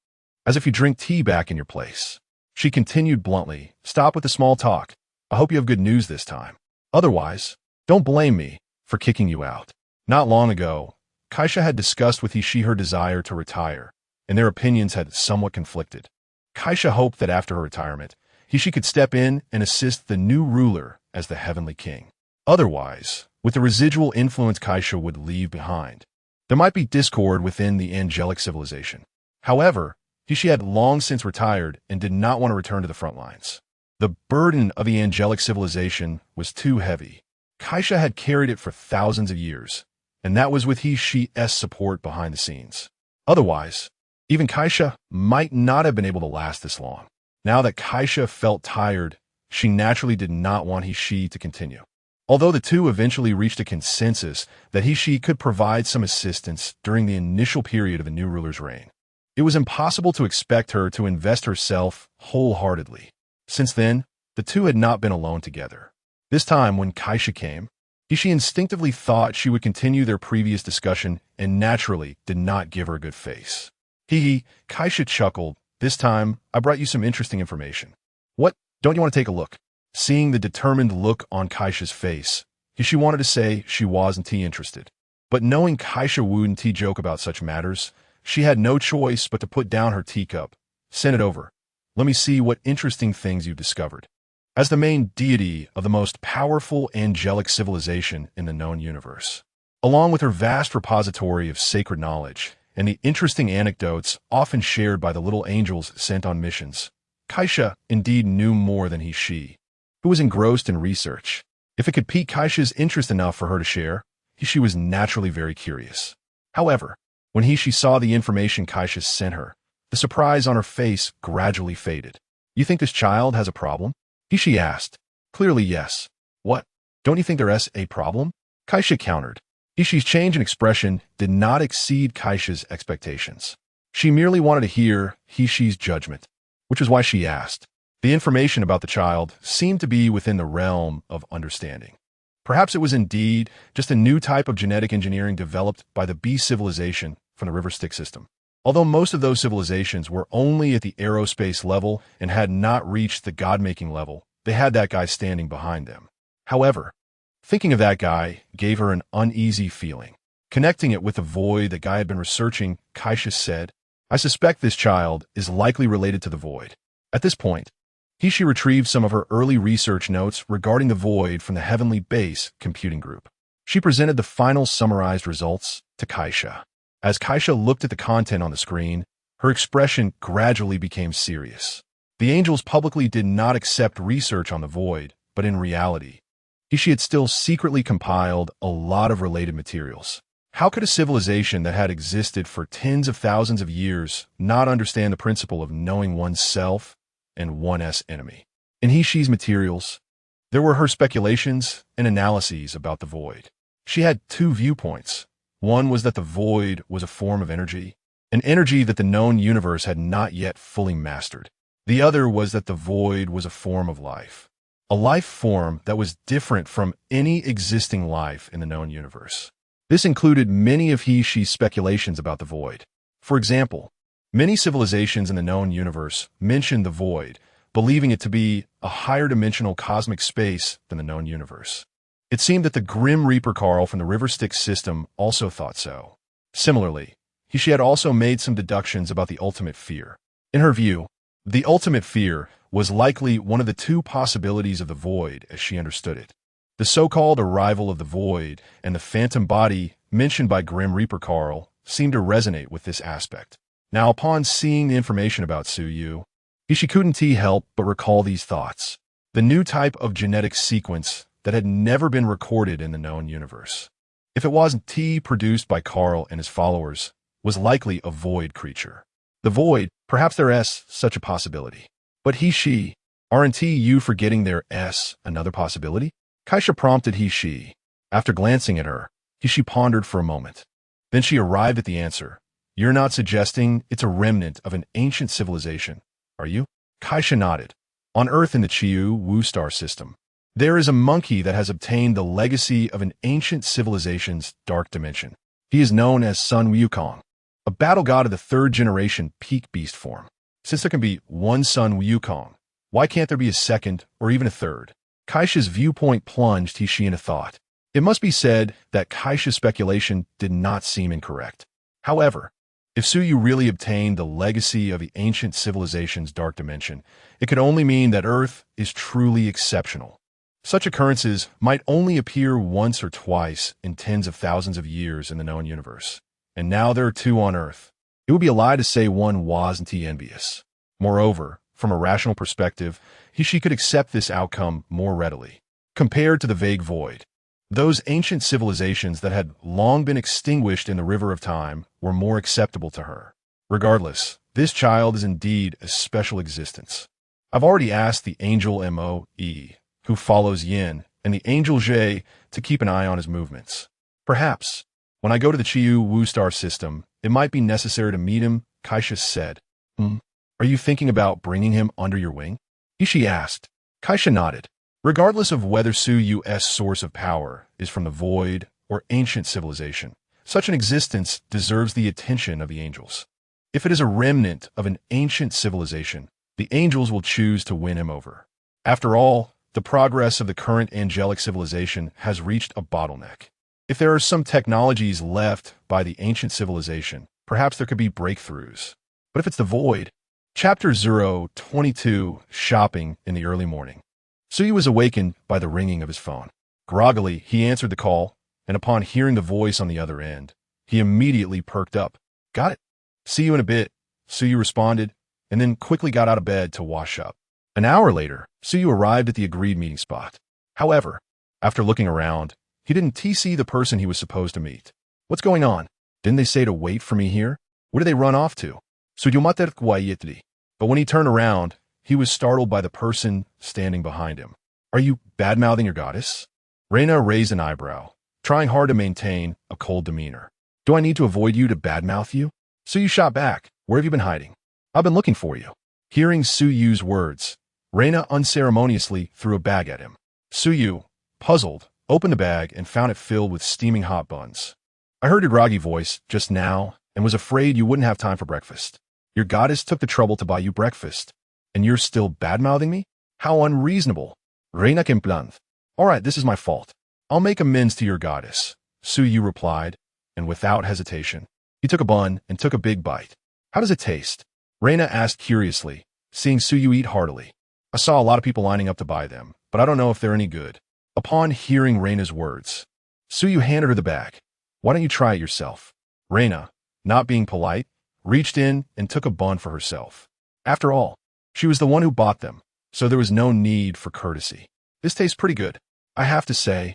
as if you drink tea back in your place. She continued bluntly, stop with the small talk. I hope you have good news this time. Otherwise, don't blame me for kicking you out. Not long ago, Kaisha had discussed with He-Shi her desire to retire, and their opinions had somewhat conflicted. Kaisha hoped that after her retirement, He-Shi could step in and assist the new ruler as the heavenly king. Otherwise, with the residual influence Kaisha would leave behind. There might be discord within the angelic civilization. However, she had long since retired and did not want to return to the front lines. The burden of the angelic civilization was too heavy. Kaisha had carried it for thousands of years, and that was with he-she-s support behind the scenes. Otherwise, even Kaisha might not have been able to last this long. Now that Kaisha felt tired, she naturally did not want he-she to continue. Although the two eventually reached a consensus that he-she could provide some assistance during the initial period of the new ruler's reign, it was impossible to expect her to invest herself wholeheartedly. Since then, the two had not been alone together. This time, when Kaisha came, he-she instinctively thought she would continue their previous discussion and naturally did not give her a good face. Kaisha chuckled. This time, I brought you some interesting information. What? Don't you want to take a look? Seeing the determined look on Kaisha's face, he-she wanted to say she wasn't interested. But knowing Kaisha wouldn't joke about such matters, she had no choice but to put down her teacup. Send it over. Let me see what interesting things you've discovered. As the main deity of the most powerful angelic civilization in the known universe, along with her vast repository of sacred knowledge and the interesting anecdotes often shared by the little angels sent on missions, Kaisha indeed knew more than he-she, who was engrossed in research. If it could pique Kaisha's interest enough for her to share, he-she was naturally very curious. However, when he-she saw the information Kaisha sent her, the surprise on her face gradually faded. You think this child has a problem? He-she asked. Clearly yes. What? Don't you think there's a problem? Kaisha countered. He-she's change in expression did not exceed Kaisha's expectations. She merely wanted to hear he-she's judgment, which is why she asked. The information about the child seemed to be within the realm of understanding. Perhaps it was indeed just a new type of genetic engineering developed by the bee civilization from the River Styx system. Although most of those civilizations were only at the aerospace level and had not reached the god-making level, they had that guy standing behind them. However, thinking of that guy gave her an uneasy feeling. Connecting it with the void that guy had been researching, Kaisha said, I suspect this child is likely related to the void. At this point, she retrieved some of her early research notes regarding the void from the Heavenly Base computing group. She presented the final summarized results to Kaisha. As Kaisha looked at the content on the screen, her expression gradually became serious. The angels publicly did not accept research on the void, but in reality, she had still secretly compiled a lot of related materials. How could a civilization that had existed for tens of thousands of years not understand the principle of knowing oneself and one's enemy? In he-she's materials, there were her speculations and analyses about the void. She had two viewpoints. One was that the void was a form of energy, an energy that the known universe had not yet fully mastered. The other was that the void was a form of life, a life form that was different from any existing life in the known universe. This included many of he-she's speculations about the void. For example, many civilizations in the known universe mentioned the void, believing it to be a higher dimensional cosmic space than the known universe. It seemed that the Grim Reaper Carl from the River Styx system also thought so. Similarly, she had also made some deductions about the ultimate fear. In her view, the ultimate fear was likely one of the two possibilities of the void as she understood it. The so-called arrival of the void and the phantom body mentioned by Grim Reaper Carl seemed to resonate with this aspect. Now, upon seeing the information about Suyu, she couldn't help but recall these thoughts. The new type of genetic sequence that had never been recorded in the known universe. If it wasn't produced by Carl and his followers, was likely a void creature. The void, perhaps there's such a possibility. But he-she, aren't you forgetting there's another possibility? Kaisha prompted he-she. After glancing at her, he-she pondered for a moment. Then she arrived at the answer. You're not suggesting it's a remnant of an ancient civilization, are you? Kaisha nodded. On Earth in the Chiu Wu star system, there is a monkey that has obtained the legacy of an ancient civilization's dark dimension. He is known as Sun Wukong, a battle god of the third generation peak beast form. Since there can be one Sun Wukong, why can't there be a second or even a third? Kaisha's viewpoint plunged he-she into thought. It must be said that Kaisha's speculation did not seem incorrect. However, if Suyu really obtained the legacy of the ancient civilization's dark dimension, it could only mean that Earth is truly exceptional. Such occurrences might only appear once or twice in tens of thousands of years in the known universe. And now there are two on Earth. It would be a lie to say one wasn't envious. Moreover, from a rational perspective, she could accept this outcome more readily. Compared to the vague void, those ancient civilizations that had long been extinguished in the river of time were more acceptable to her. Regardless, this child is indeed a special existence. I've already asked the angel Moe, who follows Yin, and the angel Zhe to keep an eye on his movements. Perhaps, when I go to the Chiyu Wu star system, it might be necessary to meet him, Kaisha said. Are you thinking about bringing him under your wing? Ishi asked. Kaisha nodded. Regardless of whether Su Yu's source of power is from the void or ancient civilization, such an existence deserves the attention of the angels. If it is a remnant of an ancient civilization, the angels will choose to win him over. After all, the progress of the current angelic civilization has reached a bottleneck. If there are some technologies left by the ancient civilization, perhaps there could be breakthroughs. But if it's the void, Chapter 022, Shopping in the Early Morning. Suyu was awakened by the ringing of his phone. Groggily, he answered the call, and upon hearing the voice on the other end, he immediately perked up. Got it. See you in a bit, Suyu responded, and then quickly got out of bed to wash up. An hour later, Suyu arrived at the agreed meeting spot. However, after looking around, he didn't see the person he was supposed to meet. What's going on? Didn't they say to wait for me here? Where did they run off to? But when he turned around, he was startled by the person standing behind him. Are you bad-mouthing your goddess? Reina raised an eyebrow, trying hard to maintain a cold demeanor. Do I need to avoid you to badmouth you? Suyu shot back. Where have you been hiding? I've been looking for you. Hearing Suyu's words, Reina unceremoniously threw a bag at him. Suyu, puzzled, opened the bag and found it filled with steaming hot buns. I heard your groggy voice just now and was afraid you wouldn't have time for breakfast. Your goddess took the trouble to buy you breakfast, and you're still bad-mouthing me? How unreasonable. Reina Kemplanth. All right, this is my fault. I'll make amends to your goddess, Suyu replied, and without hesitation, he took a bun and took a big bite. How does it taste? Reina asked curiously, seeing Suyu eat heartily. I saw a lot of people lining up to buy them, but I don't know if they're any good. Upon hearing Reina's words, Suyu handed her the bag. Why don't you try it yourself? Reina, not being polite, reached in and took a bun for herself. After all, she was the one who bought them, so there was no need for courtesy. This tastes pretty good. I have to say,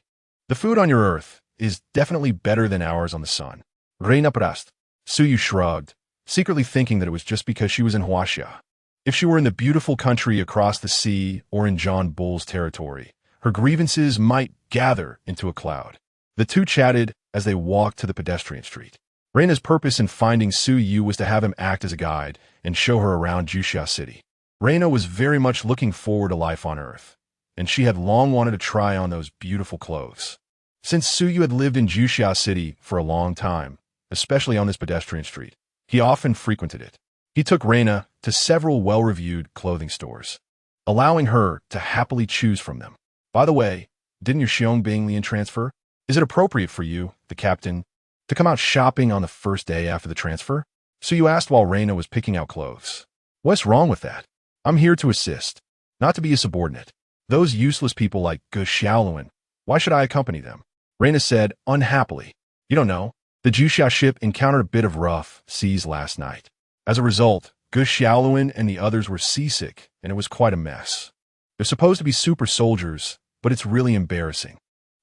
the food on your earth is definitely better than ours on the sun. Reina Prast. Suyu shrugged, secretly thinking that it was just because she was in Huaxia. If she were in the beautiful country across the sea or in John Bull's territory, her grievances might gather into a cloud. The two chatted as they walked to the pedestrian street. Reina's purpose in finding Suyu was to have him act as a guide and show her around Juxia City. Reina was very much looking forward to life on Earth, and she had long wanted to try on those beautiful clothes. Since Suyu had lived in Juxia City for a long time, especially on this pedestrian street, he often frequented it. He took Reina to several well-reviewed clothing stores, allowing her to happily choose from them. By the way, didn't your Xiong transfer? Is it appropriate for you, the captain, to come out shopping on the first day after the transfer? Suyu asked while Reina was picking out clothes. What's wrong with that? I'm here to assist, not to be a subordinate. Those useless people like Gu Xiaoluan, why should I accompany them? Reina said unhappily. You don't know, the Juxia ship encountered a bit of rough seas last night. As a result, Gu Xiaoluan and the others were seasick, and it was quite a mess. They're supposed to be super soldiers, but it's really embarrassing.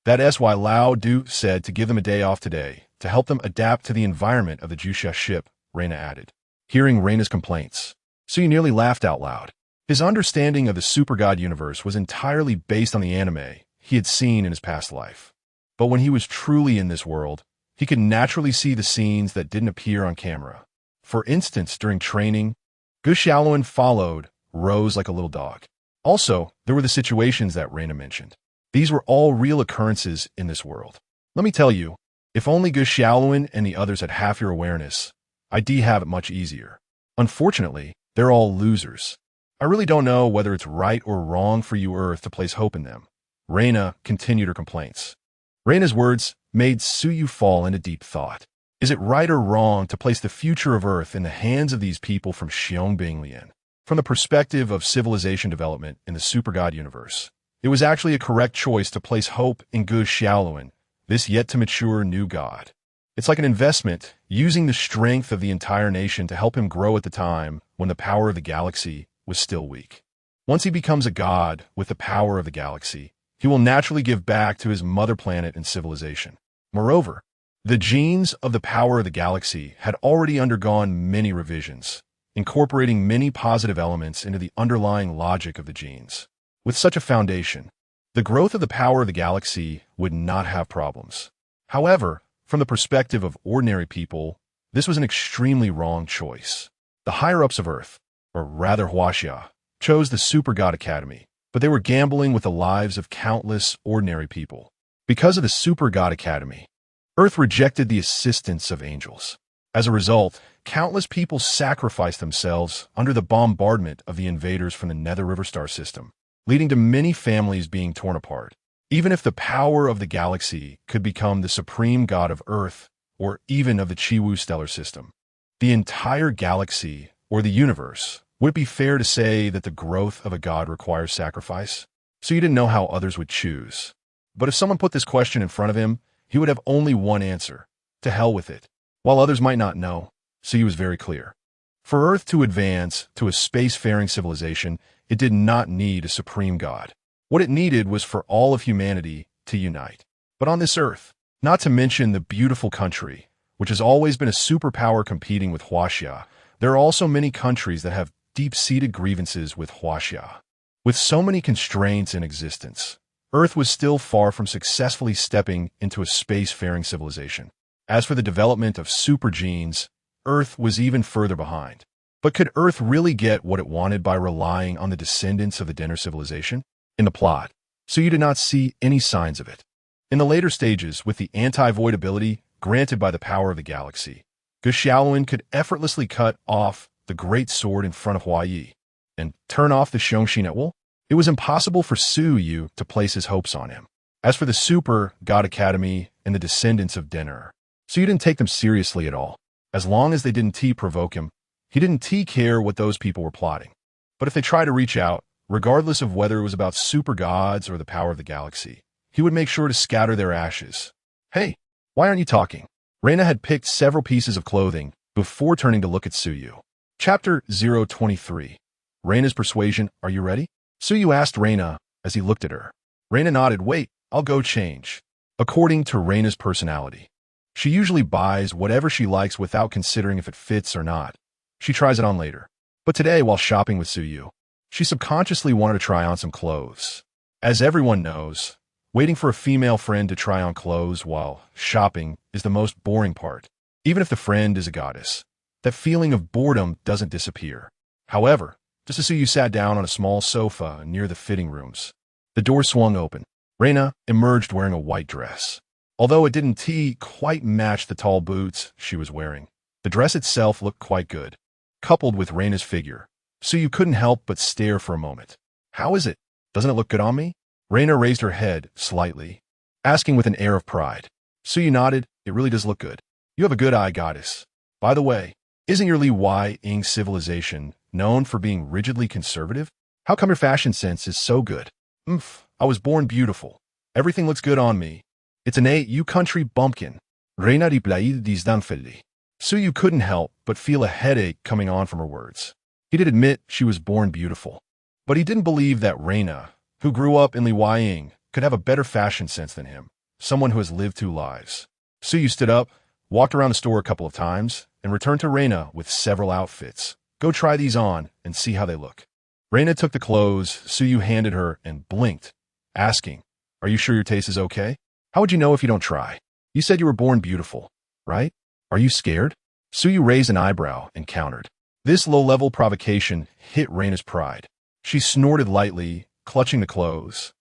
That's why Lao Du said to give them a day off today, to help them adapt to the environment of the Juxia ship, Reina added. Hearing Reina's complaints, Suyu nearly laughed out loud. His understanding of the super god universe was entirely based on the anime he had seen in his past life. But when he was truly in this world, he could naturally see the scenes that didn't appear on camera. For instance, during training, Gu Xiaoluan followed Rose like a little dog. Also, there were the situations that Reina mentioned. These were all real occurrences in this world. Let me tell you, if only Gu Xiaoluan and the others had half your awareness, I'd have it much easier. Unfortunately, they're all losers. I really don't know whether it's right or wrong for you Earth to place hope in them. Reina continued her complaints. Reina's words made Suyu fall into deep thought. Is it right or wrong to place the future of Earth in the hands of these people from Xiong Binglian? From the perspective of civilization development in the super god universe, It was actually a correct choice to place hope in Gu Xiaoluan, this yet-to-mature new god. It's like an investment, using the strength of the entire nation to help him grow at the time when the power of the galaxy was still weak. Once he becomes a god with the power of the galaxy, he will naturally give back to his mother planet and civilization. Moreover, the genes of the power of the galaxy had already undergone many revisions, incorporating many positive elements into the underlying logic of the genes. With such a foundation, the growth of the power of the galaxy would not have problems. However, from the perspective of ordinary people, this was an extremely wrong choice. The higher-ups of Earth, or rather Huaxia, chose the Super God Academy, but they were gambling with the lives of countless ordinary people. Because of the Super God Academy, Earth rejected the assistance of angels. As a result, countless people sacrificed themselves under the bombardment of the invaders from the Nether River star system, leading to many families being torn apart. Even if the power of the galaxy could become the supreme god of Earth, or even of the Chiwu stellar system, the entire galaxy, or the universe, would it be fair to say that the growth of a god requires sacrifice? So you didn't know how others would choose. But if someone put this question in front of him, he would have only one answer: to hell with it. While others might not know, so he was very clear. For Earth to advance to a spacefaring civilization, it did not need a supreme god. What it needed was for all of humanity to unite. But on this Earth, not to mention the beautiful country, which has always been a superpower competing with Huaxia, there are also many countries that have deep-seated grievances with Huaxia. With so many constraints in existence, Earth was still far from successfully stepping into a spacefaring civilization. As for the development of super genes, Earth was even further behind. But could Earth really get what it wanted by relying on the descendants of the Denner civilization? In the plot, so you did not see any signs of it. In the later stages, with the anti-void ability granted by the power of the galaxy, Gu Xiaoluan could effortlessly cut off the great sword in front of Hua Yi and turn off the Xiongxi Netwell. It was impossible for Su Yu to place his hopes on him. As for the Super God Academy and the descendants of Denner, so you didn't take them seriously at all. As long as they didn't provoke him, he didn't care what those people were plotting. But if they tried to reach out, regardless of whether it was about super gods or the power of the galaxy, he would make sure to scatter their ashes. Hey, why aren't you talking? Reina had picked several pieces of clothing before turning to look at Suyu. Chapter 023. Reina's persuasion. Are you ready? Suyu asked Reina as he looked at her. Reina nodded. Wait, I'll go change. According to Reina's personality, she usually buys whatever she likes without considering if it fits or not. She tries it on later. But today, while shopping with Suyu, she subconsciously wanted to try on some clothes. As everyone knows, waiting for a female friend to try on clothes while shopping is the most boring part. Even if the friend is a goddess, that feeling of boredom doesn't disappear. However, just as Suyu sat down on a small sofa near the fitting rooms, the door swung open. Reina emerged wearing a white dress. Although it didn't quite match the tall boots she was wearing, the dress itself looked quite good. Coupled with Reina's figure, Suyu couldn't help but stare for a moment. How is it? Doesn't it look good on me? Reina raised her head slightly, asking with an air of pride. Suyu nodded. It really does look good. You have a good eye, goddess. By the way, isn't your Li Wai-ing civilization known for being rigidly conservative? How come your fashion sense is so good? I was born beautiful. Everything looks good on me. It's an you country bumpkin. Reina replied disdainfully. Suyu couldn't help but feel a headache coming on from her words. He did admit she was born beautiful, but he didn't believe that Reina, who grew up in Li Wai-ing, could have a better fashion sense than him, someone who has lived 2 lives. Suyu stood up, walked around the store a couple of times, and returned to Reina with several outfits. Go try these on and see how they look. Reina took the clothes Suyu handed her and blinked, asking, Are you sure your taste is okay? How would you know if you don't try? You said you were born beautiful, right? Are you scared? Suyu raised an eyebrow and countered. This low-level provocation hit Reina's pride. She snorted lightly, clutching the clothes,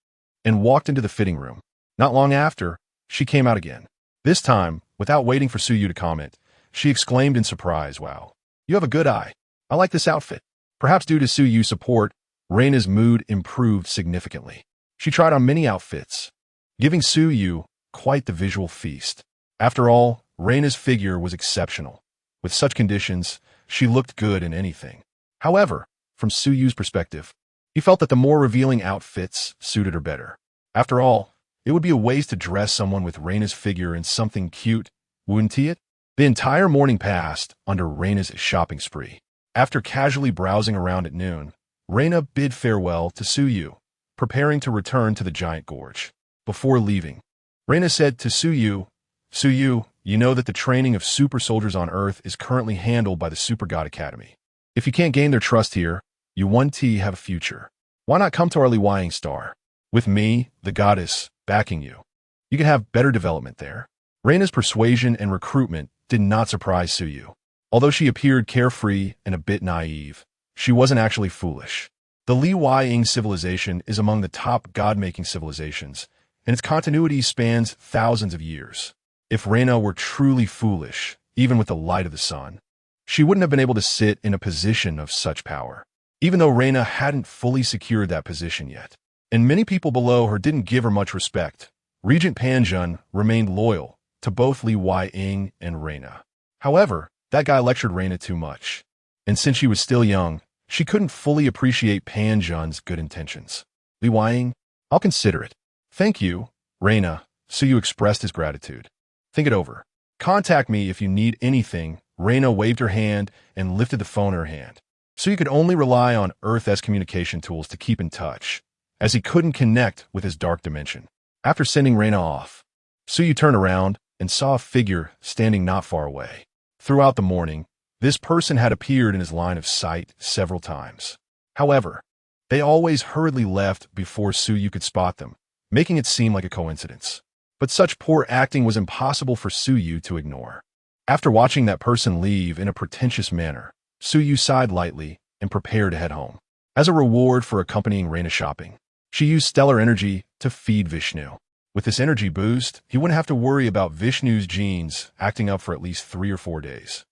and walked into the fitting room. Not long after, she came out again. This time, without waiting for Suyu to comment, she exclaimed in surprise, Wow, you have a good eye. I like this outfit. Perhaps due to Suyu's support, Reina's mood improved significantly. She tried on many outfits, giving Suyu quite the visual feast. After all, Reina's figure was exceptional. With such conditions, she looked good in anything. However, from Suyu's perspective, He felt that the more revealing outfits suited her better. After all, it would be a waste to dress someone with Reina's figure in something cute, wouldn't it? The entire morning passed under Reina's shopping spree. After casually browsing around at noon, Reina bid farewell to Suyu, preparing to return to the giant gorge. Before leaving, Reina said to Suyu, Suyu, you know that the training of super soldiers on Earth is currently handled by the Super God Academy. If you can't gain their trust here, you won't have a future. Why not come to our Liwaying Star? With me, the goddess, backing you. You can have better development there. Reina's persuasion and recruitment did not surprise Suyu. Although she appeared carefree and a bit naive, she wasn't actually foolish. The Liwaying civilization is among the top god-making civilizations, and its continuity spans thousands of years. If Reina were truly foolish, even with the light of the sun, she wouldn't have been able to sit in a position of such power, even though Reina hadn't fully secured that position yet. And many people below her didn't give her much respect. Regent Panjun remained loyal to both Liwaying and Reina. However, that guy lectured Reina too much, and since she was still young, she couldn't fully appreciate Panjun's good intentions. Liwaying, I'll consider it. Thank you, Reina, Suyu expressed his gratitude. Think it over. Contact me if you need anything. Reina waved her hand and lifted the phone in her hand. Suyu could only rely on Earth's communication tools to keep in touch, as he couldn't connect with his dark dimension. After sending Reina off, Suyu turned around and saw a figure standing not far away. Throughout the morning, this person had appeared in his line of sight several times. However, they always hurriedly left before Suyu could spot them, making it seem like a coincidence. But such poor acting was impossible for Suyu to ignore. After watching that person leave in a pretentious manner, Suyu sighed lightly and prepared to head home. As a reward for accompanying Reina shopping, she used stellar energy to feed Vishnu. With this energy boost, he wouldn't have to worry about Vishnu's genes acting up for at least 3 or 4 days.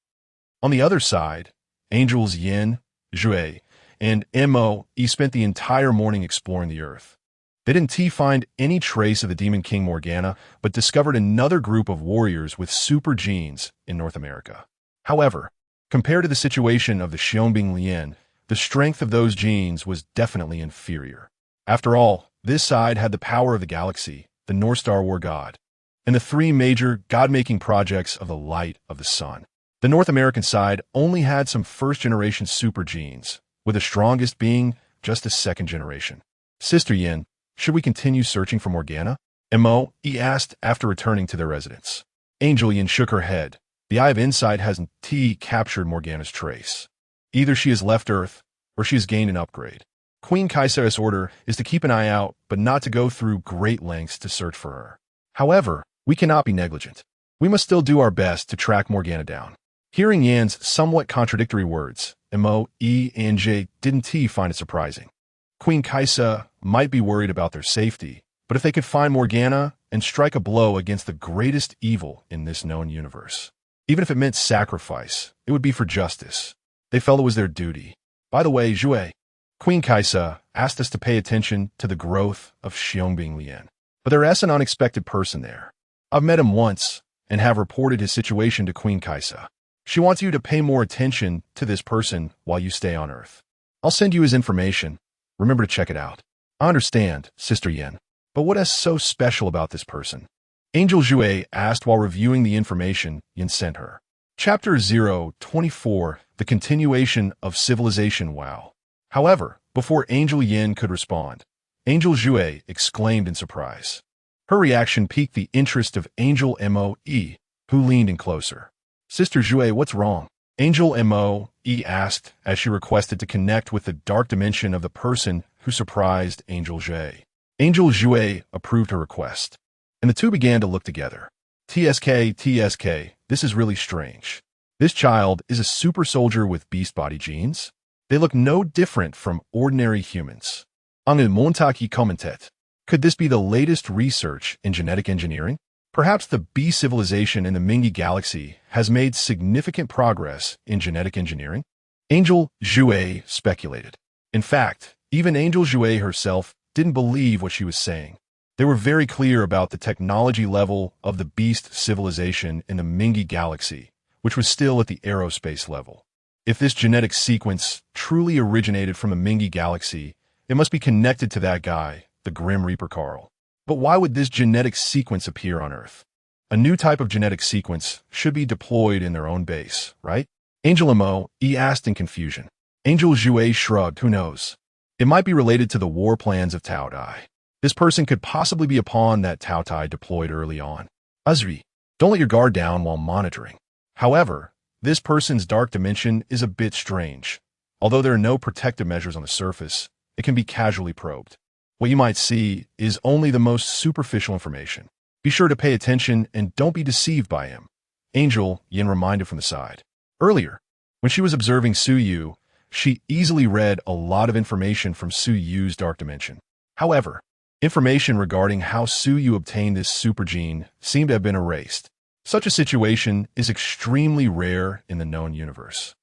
On the other side, Angels Yin, Jue, and Mo spent the entire morning exploring the Earth. They didn't find any trace of the Demon King Morgana, but discovered another group of warriors with super genes in North America. However, compared to the situation of the Xiongbing Lian, the strength of those genes was definitely inferior. After all, this side had the power of the galaxy, the North Star War God, and the 3 major god-making projects of the light of the sun. The North American side only had some first-generation super genes, with the strongest being just the second generation. Sister Yin, should we continue searching for Morgana? Mo asked after returning to their residence. Angel Yin shook her head. The Eye of Insight hasn't captured Morgana's trace. Either she has left Earth, or she has gained an upgrade. Queen Kaiser's order is to keep an eye out, but not to go through great lengths to search for her. However, we cannot be negligent. We must still do our best to track Morgana down. Hearing Yan's somewhat contradictory words, Mo and J didn't find it surprising. Queen Kaisa might be worried about their safety, but if they could find Morgana and strike a blow against the greatest evil in this known universe, even if it meant sacrifice, it would be for justice. They felt it was their duty. By the way, Jue, Queen Kaisa asked us to pay attention to the growth of Xiongbing Lian, but there is an unexpected person there. I've met him once and have reported his situation to Queen Kaisa. She wants you to pay more attention to this person while you stay on Earth. I'll send you his information. Remember to check it out. I understand, Sister Yin, but what is so special about this person? Angel Jue asked while reviewing the information Yin sent her. Chapter 024, The Continuation of Civilization WoW. However, before Angel Yin could respond, Angel Jue exclaimed in surprise. Her reaction piqued the interest of Angel Mo, who leaned in closer. Sister Jue, what's wrong? Angel Mo asked as she requested to connect with the dark dimension of the person who surprised Angel Jue. Angel Jue approved her request, and the two began to look together. TSK, this is really strange. This child is a super soldier with beast body genes? They look no different from ordinary humans. Angel Montaki commented. Could this be the latest research in genetic engineering? Perhaps the B civilization in the Mingi galaxy has made significant progress in genetic engineering? Angel Jue speculated. In fact, even Angel Jue herself didn't believe what she was saying. They were very clear about the technology level of the beast civilization in the Mingi galaxy, which was still at the aerospace level. If this genetic sequence truly originated from a Mingi galaxy, It must be connected to that guy, the Grim Reaper Carl. But why would this genetic sequence appear on Earth? A new type of genetic sequence should be deployed in their own base, right? Angel Mo, he asked in confusion. Angel Jouet shrugged, who knows? It might be related to the war plans of Tao Dai. This person could possibly be a pawn that Tao Tai deployed early on. Uzri, don't let your guard down while monitoring. However, this person's dark dimension is a bit strange. Although there are no protective measures on the surface, it can be casually probed. What you might see is only the most superficial information. Be sure to pay attention and don't be deceived by him. Angel Yin reminded from the side. Earlier, when she was observing Su Yu, she easily read a lot of information from Su Yu's dark dimension. However, information regarding how Su Yu obtained this super gene seemed to have been erased. Such a situation is extremely rare in the known universe.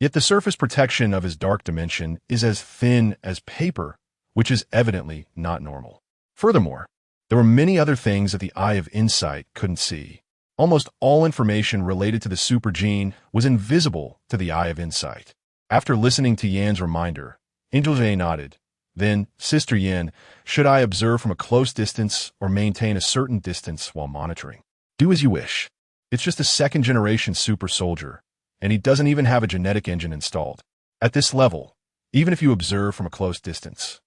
Yet the surface protection of his dark dimension is as thin as paper, which is evidently not normal. Furthermore, there were many other things that the Eye of Insight couldn't see. Almost all information related to the super gene was invisible to the Eye of Insight. After listening to Yan's reminder, Angel Jay nodded. Then, Sister Yan, should I observe from a close distance or maintain a certain distance while monitoring? Do as you wish. It's just a second-generation super soldier, and he doesn't even have a genetic engine installed. At this level, even if you observe from a close distance,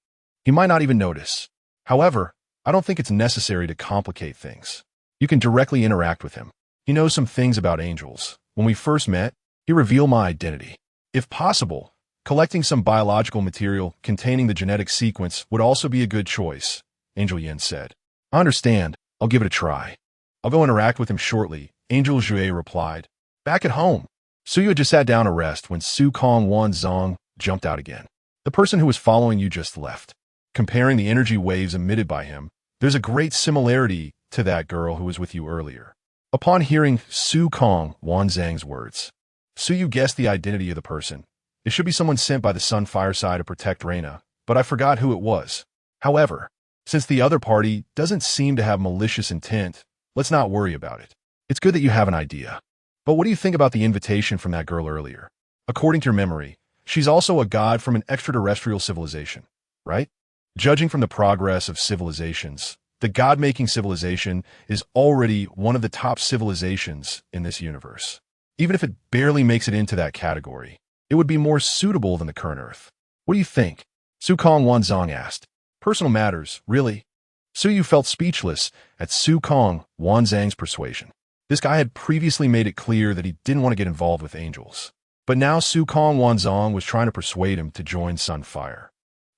he might not even notice. However, I don't think it's necessary to complicate things. You can directly interact with him. He knows some things about angels. When we first met, he revealed my identity. If possible, collecting some biological material containing the genetic sequence would also be a good choice, Angel Yin said. I understand. I'll give it a try. I'll go interact with him shortly, Angel Jue replied. Back at home, Su Yu had just sat down to rest when Su Kong Wan Zong jumped out again. The person who was following you just left. Comparing the energy waves emitted by him, there's a great similarity to that girl who was with you earlier. Upon hearing Su Kong Wan Zhang's words, Su Yu guessed the identity of the person. It should be someone sent by the Sun Fireside to protect Reina, but I forgot who it was. However, since the other party doesn't seem to have malicious intent, let's not worry about it. It's good that you have an idea. But what do you think about the invitation from that girl earlier? According to your memory, she's also a god from an extraterrestrial civilization, right? Judging from the progress of civilizations, the god-making civilization is already one of the top civilizations in this universe. Even if it barely makes it into that category, it would be more suitable than the current Earth. What do you think? Su Kong Wanzong asked. Personal matters, really? Su Yu felt speechless at Su Kong Wanzang's persuasion. This guy had previously made it clear that he didn't want to get involved with angels. But now Su Kong Wanzong was trying to persuade him to join Sunfire.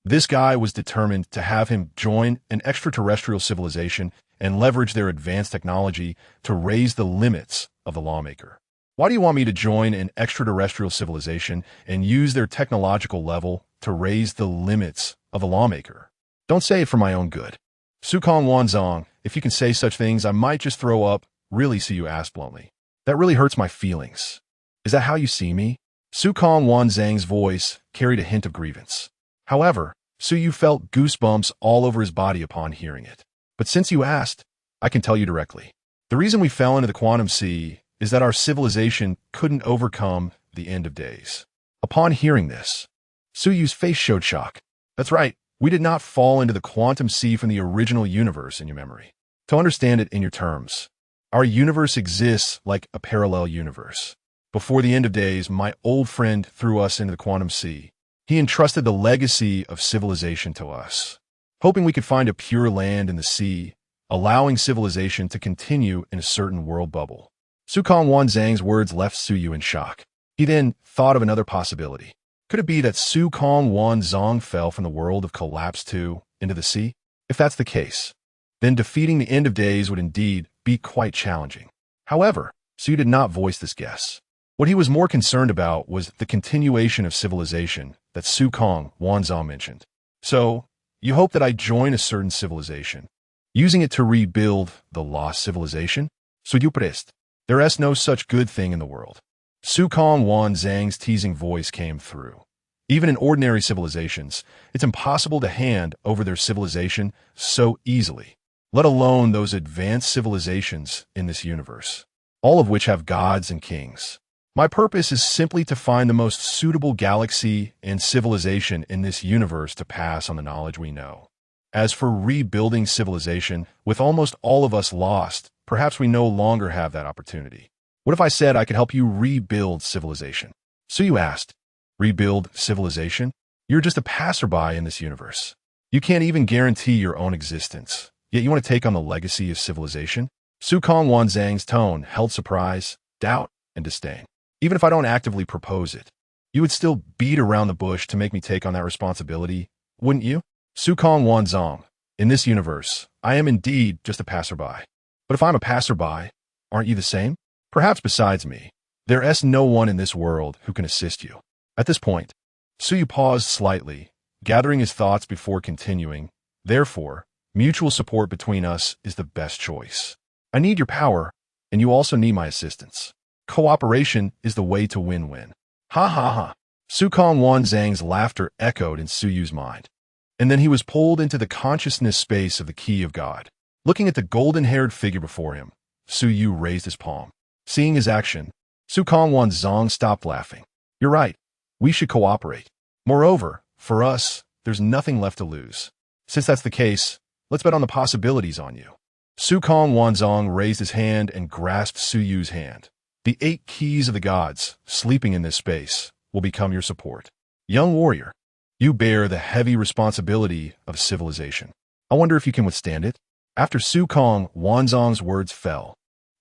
This guy was determined to have him join an extraterrestrial civilization and leverage their advanced technology to raise the limits of the lawmaker. Why do you want me to join an extraterrestrial civilization and use their technological level to raise the limits of the lawmaker? Don't say it for my own good. Su Kong Wanzong, if you can say such things, I might just throw up. Really, Su Yu asked bluntly. That really hurts my feelings. Is that how you see me? Su Kong Wanzang's voice carried a hint of grievance. However, Su Yu felt goosebumps all over his body upon hearing it. But since you asked, I can tell you directly. The reason we fell into the quantum sea is that our civilization couldn't overcome the end of days. Upon hearing this, Su Yu's face showed shock. That's right, we did not fall into the quantum sea from the original universe in your memory. To understand it in your terms, our universe exists like a parallel universe. Before the end of days, my old friend threw us into the quantum sea. He entrusted the legacy of civilization to us, hoping we could find a pure land in the sea, allowing civilization to continue in a certain world bubble. Su Kong Wanzang's words left Su Yu in shock. He then thought of another possibility. Could it be that Su Kong Wanzong fell from the world of collapse into the sea? If that's the case, then defeating the end of days would indeed be quite challenging. However, Su Yu did not voice this guess. What he was more concerned about was the continuation of civilization that Su Kong Wanzong mentioned. So, you hope that I join a certain civilization, using it to rebuild the lost civilization? So you prest. There is no such good thing in the world. Su Kong Wanzang's teasing voice came through. Even in ordinary civilizations, it's impossible to hand over their civilization so easily, let alone those advanced civilizations in this universe, all of which have gods and kings. My purpose is simply to find the most suitable galaxy and civilization in this universe to pass on the knowledge we know. As for rebuilding civilization, with almost all of us lost, perhaps we no longer have that opportunity. What if I said I could help you rebuild civilization? So you asked, rebuild civilization? You're just a passerby in this universe. You can't even guarantee your own existence, yet you want to take on the legacy of civilization? Su Kong Wanzang's tone held surprise, doubt, and disdain. Even if I don't actively propose it, you would still beat around the bush to make me take on that responsibility, wouldn't you? Su Kong Wanzang, in this universe, I am indeed just a passerby. But if I'm a passerby, aren't you the same? Perhaps besides me, there is no one in this world who can assist you. At this point, Suyu paused slightly, gathering his thoughts before continuing. Therefore, mutual support between us is the best choice. I need your power, and you also need my assistance. Cooperation is the way to win-win. Ha ha ha. Su Kong Wanzang's laughter echoed in Suyu's mind. And then he was pulled into the consciousness space of the key of God. Looking at the golden-haired figure before him, Suyu raised his palm. Seeing his action, Su Kong Wanzang stopped laughing. You're right. We should cooperate. Moreover, for us, there's nothing left to lose. Since that's the case, let's bet on the possibilities on you. Su Kong Wanzang raised his hand and grasped Suyu's hand. The 8 keys of the gods, sleeping in this space, will become your support. Young warrior, you bear the heavy responsibility of civilization. I wonder if you can withstand it? After Su Kong Wanzang's words fell,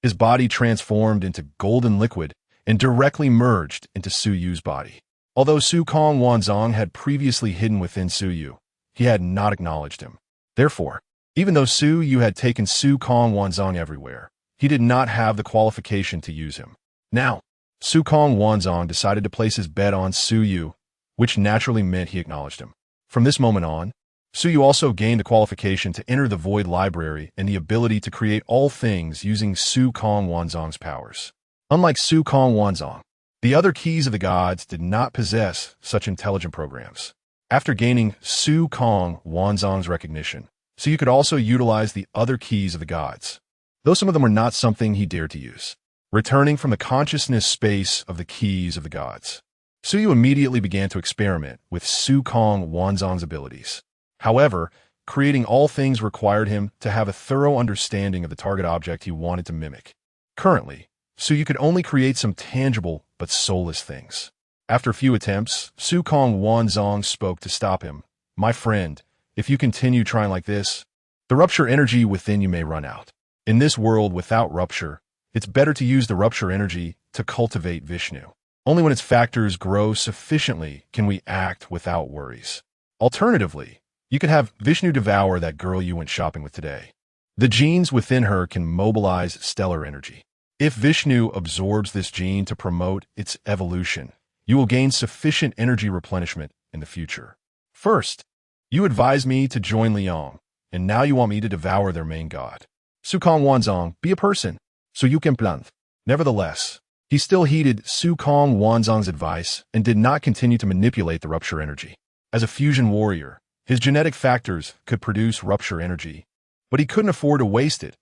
his body transformed into golden liquid and directly merged into Suyu's body. Although Su Kong Wanzang had previously hidden within Suyu, he had not acknowledged him. Therefore, even though Suyu had taken Su Kong Wanzang everywhere, he did not have the qualification to use him. Now, Su Kong Wanzang decided to place his bet on Suyu, which naturally meant he acknowledged him. From this moment on, Suyu also gained the qualification to enter the Void Library and the ability to create all things using Su Kong Wanzang's powers. Unlike Su Kong Wanzang, the other keys of the gods did not possess such intelligent programs. After gaining Su Kong Wanzang's recognition, Suyu could also utilize the other keys of the gods, though some of them were not something he dared to use. Returning from the consciousness space of the keys of the gods, Suyu immediately began to experiment with Su Kong Wanzang's abilities. However, creating all things required him to have a thorough understanding of the target object he wanted to mimic. Currently, Suyu could only create some tangible but soulless things. After a few attempts, Su Kong Wanzang spoke to stop him. My friend, if you continue trying like this, the rupture energy within you may run out. In this world without rupture, it's better to use the rupture energy to cultivate Vishnu. Only when its factors grow sufficiently can we act without worries. Alternatively, you could have Vishnu devour that girl you went shopping with today. The genes within her can mobilize stellar energy. If Vishnu absorbs this gene to promote its evolution, you will gain sufficient energy replenishment in the future. First, you advised me to join Liang, and now you want me to devour their main god. Su Kong Wanzang, be a person, so you can plant. Nevertheless, he still heeded Su Kong Wanzang's advice and did not continue to manipulate the rupture energy. As a fusion warrior, his genetic factors could produce rupture energy, but he couldn't afford to waste it,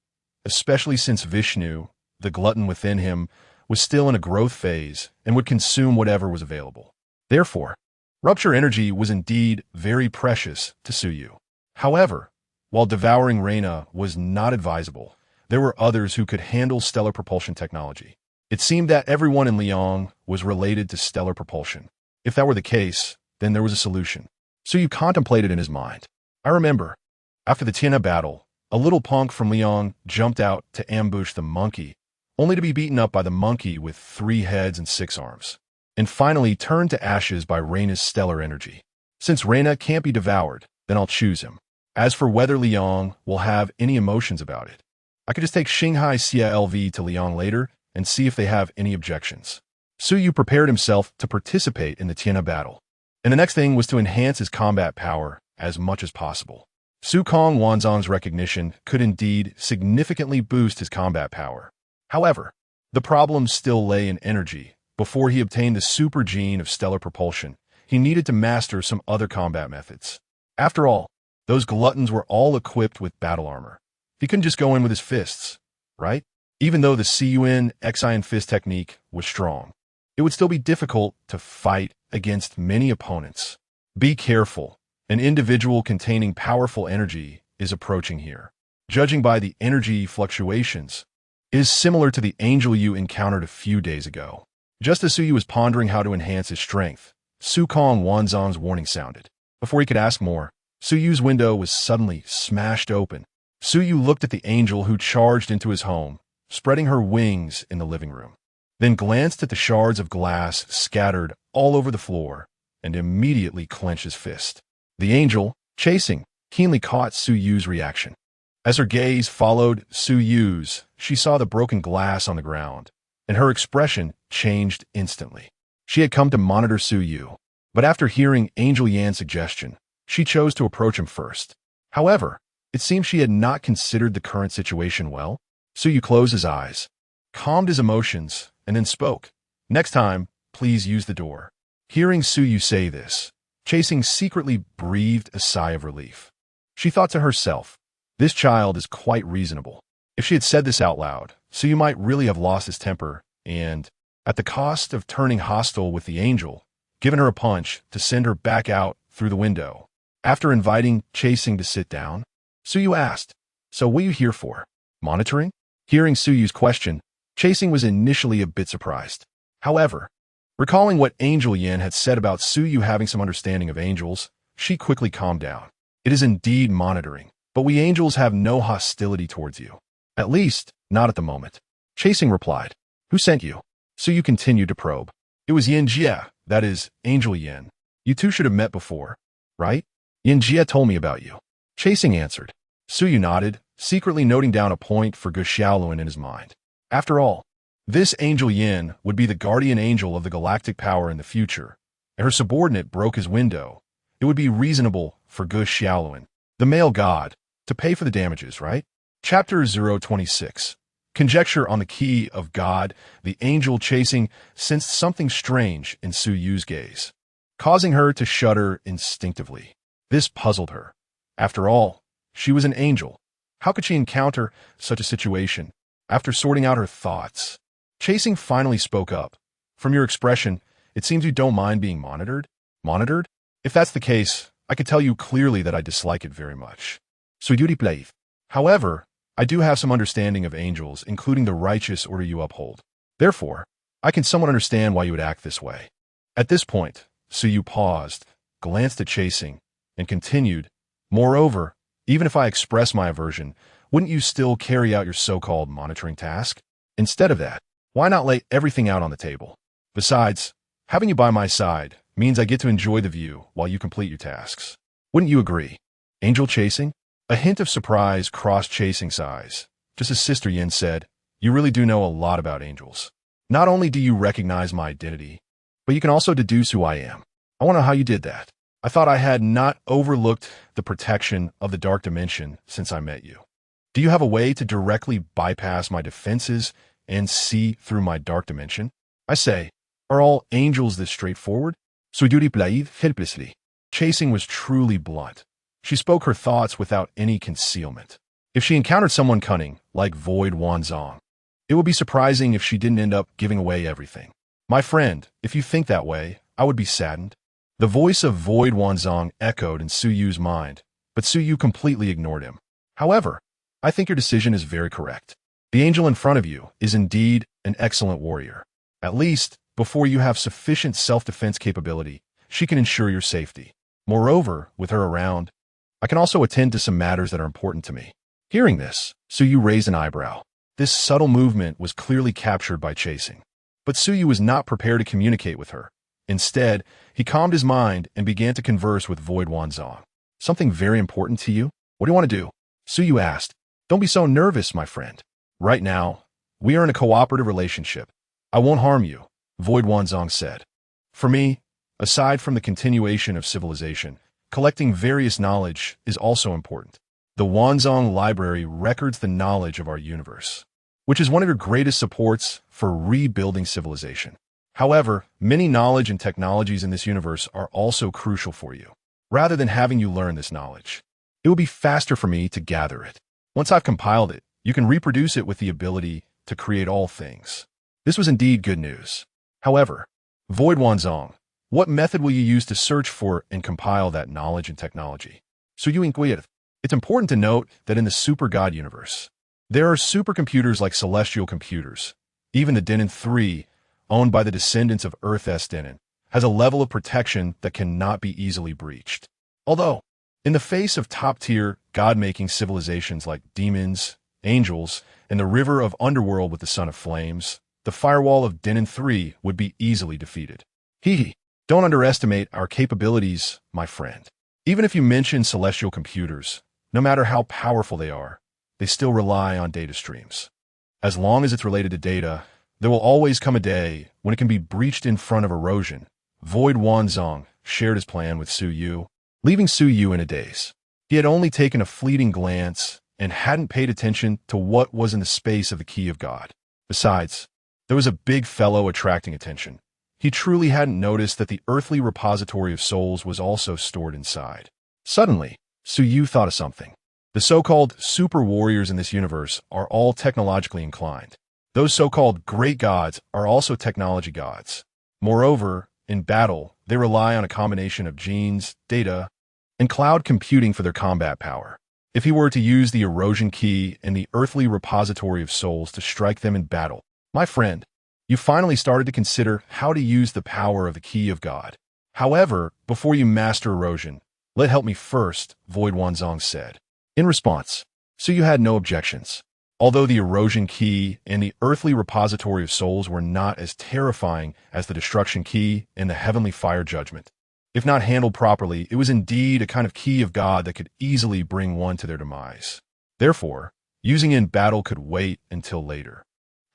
especially since Vishnu, the glutton within him, was still in a growth phase and would consume whatever was available. Therefore, rupture energy was indeed very precious to Suyu. However, while devouring Reina was not advisable, there were others who could handle stellar propulsion technology. It seemed that everyone in Liang was related to stellar propulsion. If that were the case, then there was a solution. Suyu contemplated in his mind. I remember, after the Tiana battle, a little punk from Liang jumped out to ambush the monkey, only to be beaten up by the monkey with 3 heads and 6 arms, and finally turned to ashes by Reina's stellar energy. Since Reina can't be devoured, then I'll choose him. As for whether Liang will have any emotions about it, I could just take Shanghai Xia LV to Liang later and see if they have any objections. Suyu prepared himself to participate in the Tiana battle, and the next thing was to enhance his combat power as much as possible. Su Kong Wanzang's recognition could indeed significantly boost his combat power. However, the problem still lay in energy. Before he obtained the super gene of stellar propulsion, he needed to master some other combat methods. After all, those gluttons were all equipped with battle armor. He couldn't just go in with his fists, right? Even though the CUN Xian fist technique was strong, it would still be difficult to fight against many opponents. Be careful. An individual containing powerful energy is approaching here. Judging by the energy fluctuations, it is similar to the angel you encountered a few days ago. Just as Suyu was pondering how to enhance his strength, Su Kong Wanzong's warning sounded. Before he could ask more, Suyu's window was suddenly smashed open. Suyu looked at the angel who charged into his home, spreading her wings in the living room, then glanced at the shards of glass scattered all over the floor and immediately clenched his fist. The angel, chasing, keenly caught Suyu's reaction. As her gaze followed Suyu's, she saw the broken glass on the ground, and her expression changed instantly. She had come to monitor Suyu, but after hearing Angel Yan's suggestion, she chose to approach him first. However, it seemed she had not considered the current situation well. Suyu closed his eyes, calmed his emotions, and then spoke. Next time, please use the door. Hearing Suyu say this, Chasing secretly breathed a sigh of relief. She thought to herself, this child is quite reasonable. If she had said this out loud, Suyu might really have lost his temper and, at the cost of turning hostile with the angel, given her a punch to send her back out through the window. After inviting Chasing to sit down, Suyu asked, so what are you here for? Monitoring? Hearing Suyu's question, Chasing was initially a bit surprised. However, recalling what Angel Yan had said about Suyu having some understanding of angels, she quickly calmed down. It is indeed monitoring, but we angels have no hostility towards you. At least, not at the moment. Chasing replied. Who sent you? Suyu continued to probe. It was Yin Jia, that is, Angel Yan. You two should have met before, right? Yin Jia told me about you. Chasing answered. Suyu nodded, secretly noting down a point for Gu Xiaoluan in his mind. After all, this Angel Yin would be the guardian angel of the galactic power in the future, and her subordinate broke his window. It would be reasonable for Gu Xiaoluan, the male god, to pay for the damages, right? Chapter 026. Conjecture on the key of God. The angel Chasing sensed something strange in Suyu's gaze, causing her to shudder instinctively. This puzzled her. After all, she was an angel. How could she encounter such a situation? After sorting out her thoughts, Chasing finally spoke up. From your expression, it seems you don't mind being monitored. Monitored? If that's the case, I could tell you clearly that I dislike it very much. However, I do have some understanding of angels, including the righteous order you uphold. Therefore, I can somewhat understand why you would act this way. At this point, Suyu paused, glanced at Chasing, and continued, moreover, even if I express my aversion, wouldn't you still carry out your so-called monitoring task? Instead of that, why not lay everything out on the table? Besides, having you by my side means I get to enjoy the view while you complete your tasks. Wouldn't you agree? Angel Chasing? A hint of surprise crossed Chasing's eyes. Just as Sister Yin said, you really do know a lot about angels. Not only do you recognize my identity, but you can also deduce who I am. I want to know how you did that. I thought I had not overlooked the protection of the dark dimension since I met you. Do you have a way to directly bypass my defenses and see through my dark dimension? I say, are all angels this straightforward? Suiduri Blaid helplessly. Chasing was truly blunt. She spoke her thoughts without any concealment. If she encountered someone cunning, like Void Wanzong, it would be surprising if she didn't end up giving away everything. My friend, if you think that way, I would be saddened. The voice of Void Wanzong echoed in Suyu's mind, but Suyu completely ignored him. However, I think your decision is very correct. The angel in front of you is indeed an excellent warrior. At least, before you have sufficient self-defense capability, she can ensure your safety. Moreover, with her around, I can also attend to some matters that are important to me. Hearing this, Suyu raised an eyebrow. This subtle movement was clearly captured by Chasing. But Suyu was not prepared to communicate with her. Instead, he calmed his mind and began to converse with Void Wanzong. Something very important to you? What do you want to do? Suyu asked. Don't be so nervous, my friend. Right now, we are in a cooperative relationship. I won't harm you, Void Wanzong said. For me, aside from the continuation of civilization, collecting various knowledge is also important. The Wanzong Library records the knowledge of our universe, which is one of your greatest supports for rebuilding civilization. However, many knowledge and technologies in this universe are also crucial for you. Rather than having you learn this knowledge, it will be faster for me to gather it. Once I've compiled it, you can reproduce it with the ability to create all things. This was indeed good news. However, Void Wanzong, what method will you use to search for and compile that knowledge and technology? So you inquire. It's important to note that in the super God universe, there are supercomputers like celestial computers. Even the Denon 3, owned by the descendants of Earth-S Denon, has a level of protection that cannot be easily breached. Although, in the face of top-tier God-making civilizations like demons, angels, and the river of underworld with the Son of Flames, the firewall of Denon 3 would be easily defeated. Don't underestimate our capabilities, my friend. Even if you mention celestial computers, no matter how powerful they still rely on data streams. As long as it's related to data, there will always come a day when it can be breached in front of erosion. Void Wanzong shared his plan with Su Yu, leaving Su Yu in a daze. He had only taken a fleeting glance and hadn't paid attention to what was in the space of the Key of God. Besides, there was a big fellow attracting attention. He truly hadn't noticed that the earthly repository of souls was also stored inside. Suddenly, Su Yu thought of something. The so-called super warriors in this universe are all technologically inclined. Those so-called great gods are also technology gods. Moreover, in battle, they rely on a combination of genes, data, and cloud computing for their combat power. If he were to use the erosion key and the earthly repository of souls to strike them in battle, my friend, you finally started to consider how to use the power of the Key of God. However, before you master erosion, help me first, Void Wanzong said. In response, Su Yu had no objections. Although the erosion key and the earthly repository of souls were not as terrifying as the destruction key and the heavenly fire judgment, if not handled properly, it was indeed a kind of Key of God that could easily bring one to their demise. Therefore, using it in battle could wait until later.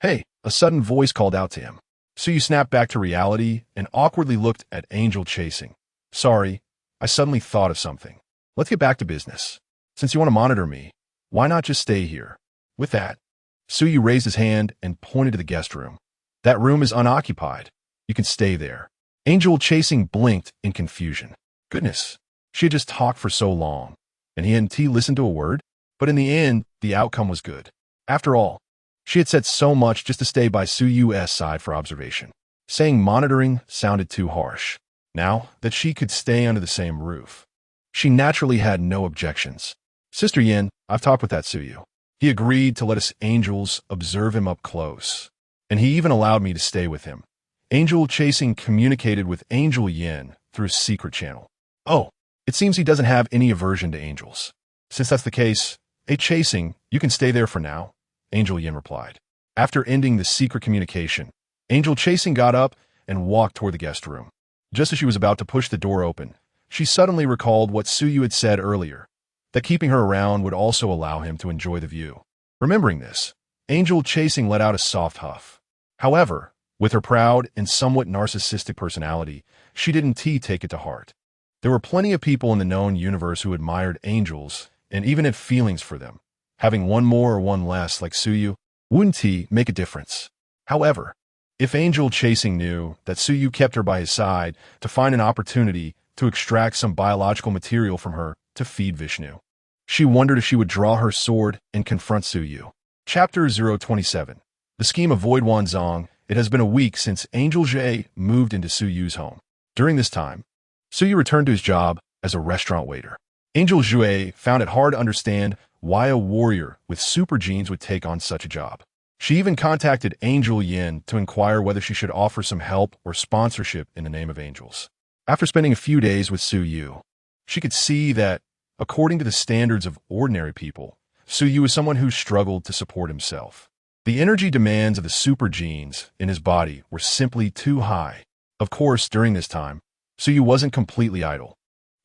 Hey, a sudden voice called out to him. Su Yu snapped back to reality and awkwardly looked at Angel Chasing. Sorry, I suddenly thought of something. Let's get back to business. Since you want to monitor me, why not just stay here? With that, Su Yu raised his hand and pointed to the guest room. That room is unoccupied. You can stay there. Angel Chasing blinked in confusion. Goodness, she had just talked for so long, and he hadn't listened to a word? But in the end, the outcome was good. After all, she had said so much just to stay by Su Yu's side for observation. Saying monitoring sounded too harsh. Now that she could stay under the same roof, she naturally had no objections. Sister Yin, I've talked with that Su Yu. He agreed to let us angels observe him up close, and he even allowed me to stay with him. Angel Chasing communicated with Angel Yin through a secret channel. Oh, it seems he doesn't have any aversion to angels. Since that's the case, Chasing, you can stay there for now, Angel Yin replied. After ending the secret communication, Angel Chasing got up and walked toward the guest room. Just as she was about to push the door open, she suddenly recalled what Su Yu had said earlier, that keeping her around would also allow him to enjoy the view. Remembering this, Angel Chasing let out a soft huff. However, with her proud and somewhat narcissistic personality, she didn't take it to heart. There were plenty of people in the known universe who admired angels and even had feelings for them. Having one more or one less like Su Yu wouldn't make a difference. However, if Angel Chasing knew that Su Yu kept her by his side to find an opportunity to extract some biological material from her to feed Vishnu, she wondered if she would draw her sword and confront Su Yu. Chapter 027. The scheme of Void Wanzong. It has been a week since Angel Jie moved into Su Yu's home. During this time, Su Yu returned to his job as a restaurant waiter. Angel Jie found it hard to understand why a warrior with super genes would take on such a job. She even contacted Angel Yin to inquire whether she should offer some help or sponsorship in the name of angels. After spending a few days with Su Yu, she could see that, according to the standards of ordinary people, Su Yu was someone who struggled to support himself. The energy demands of the super genes in his body were simply too high. Of course, during this time, Su Yu wasn't completely idle.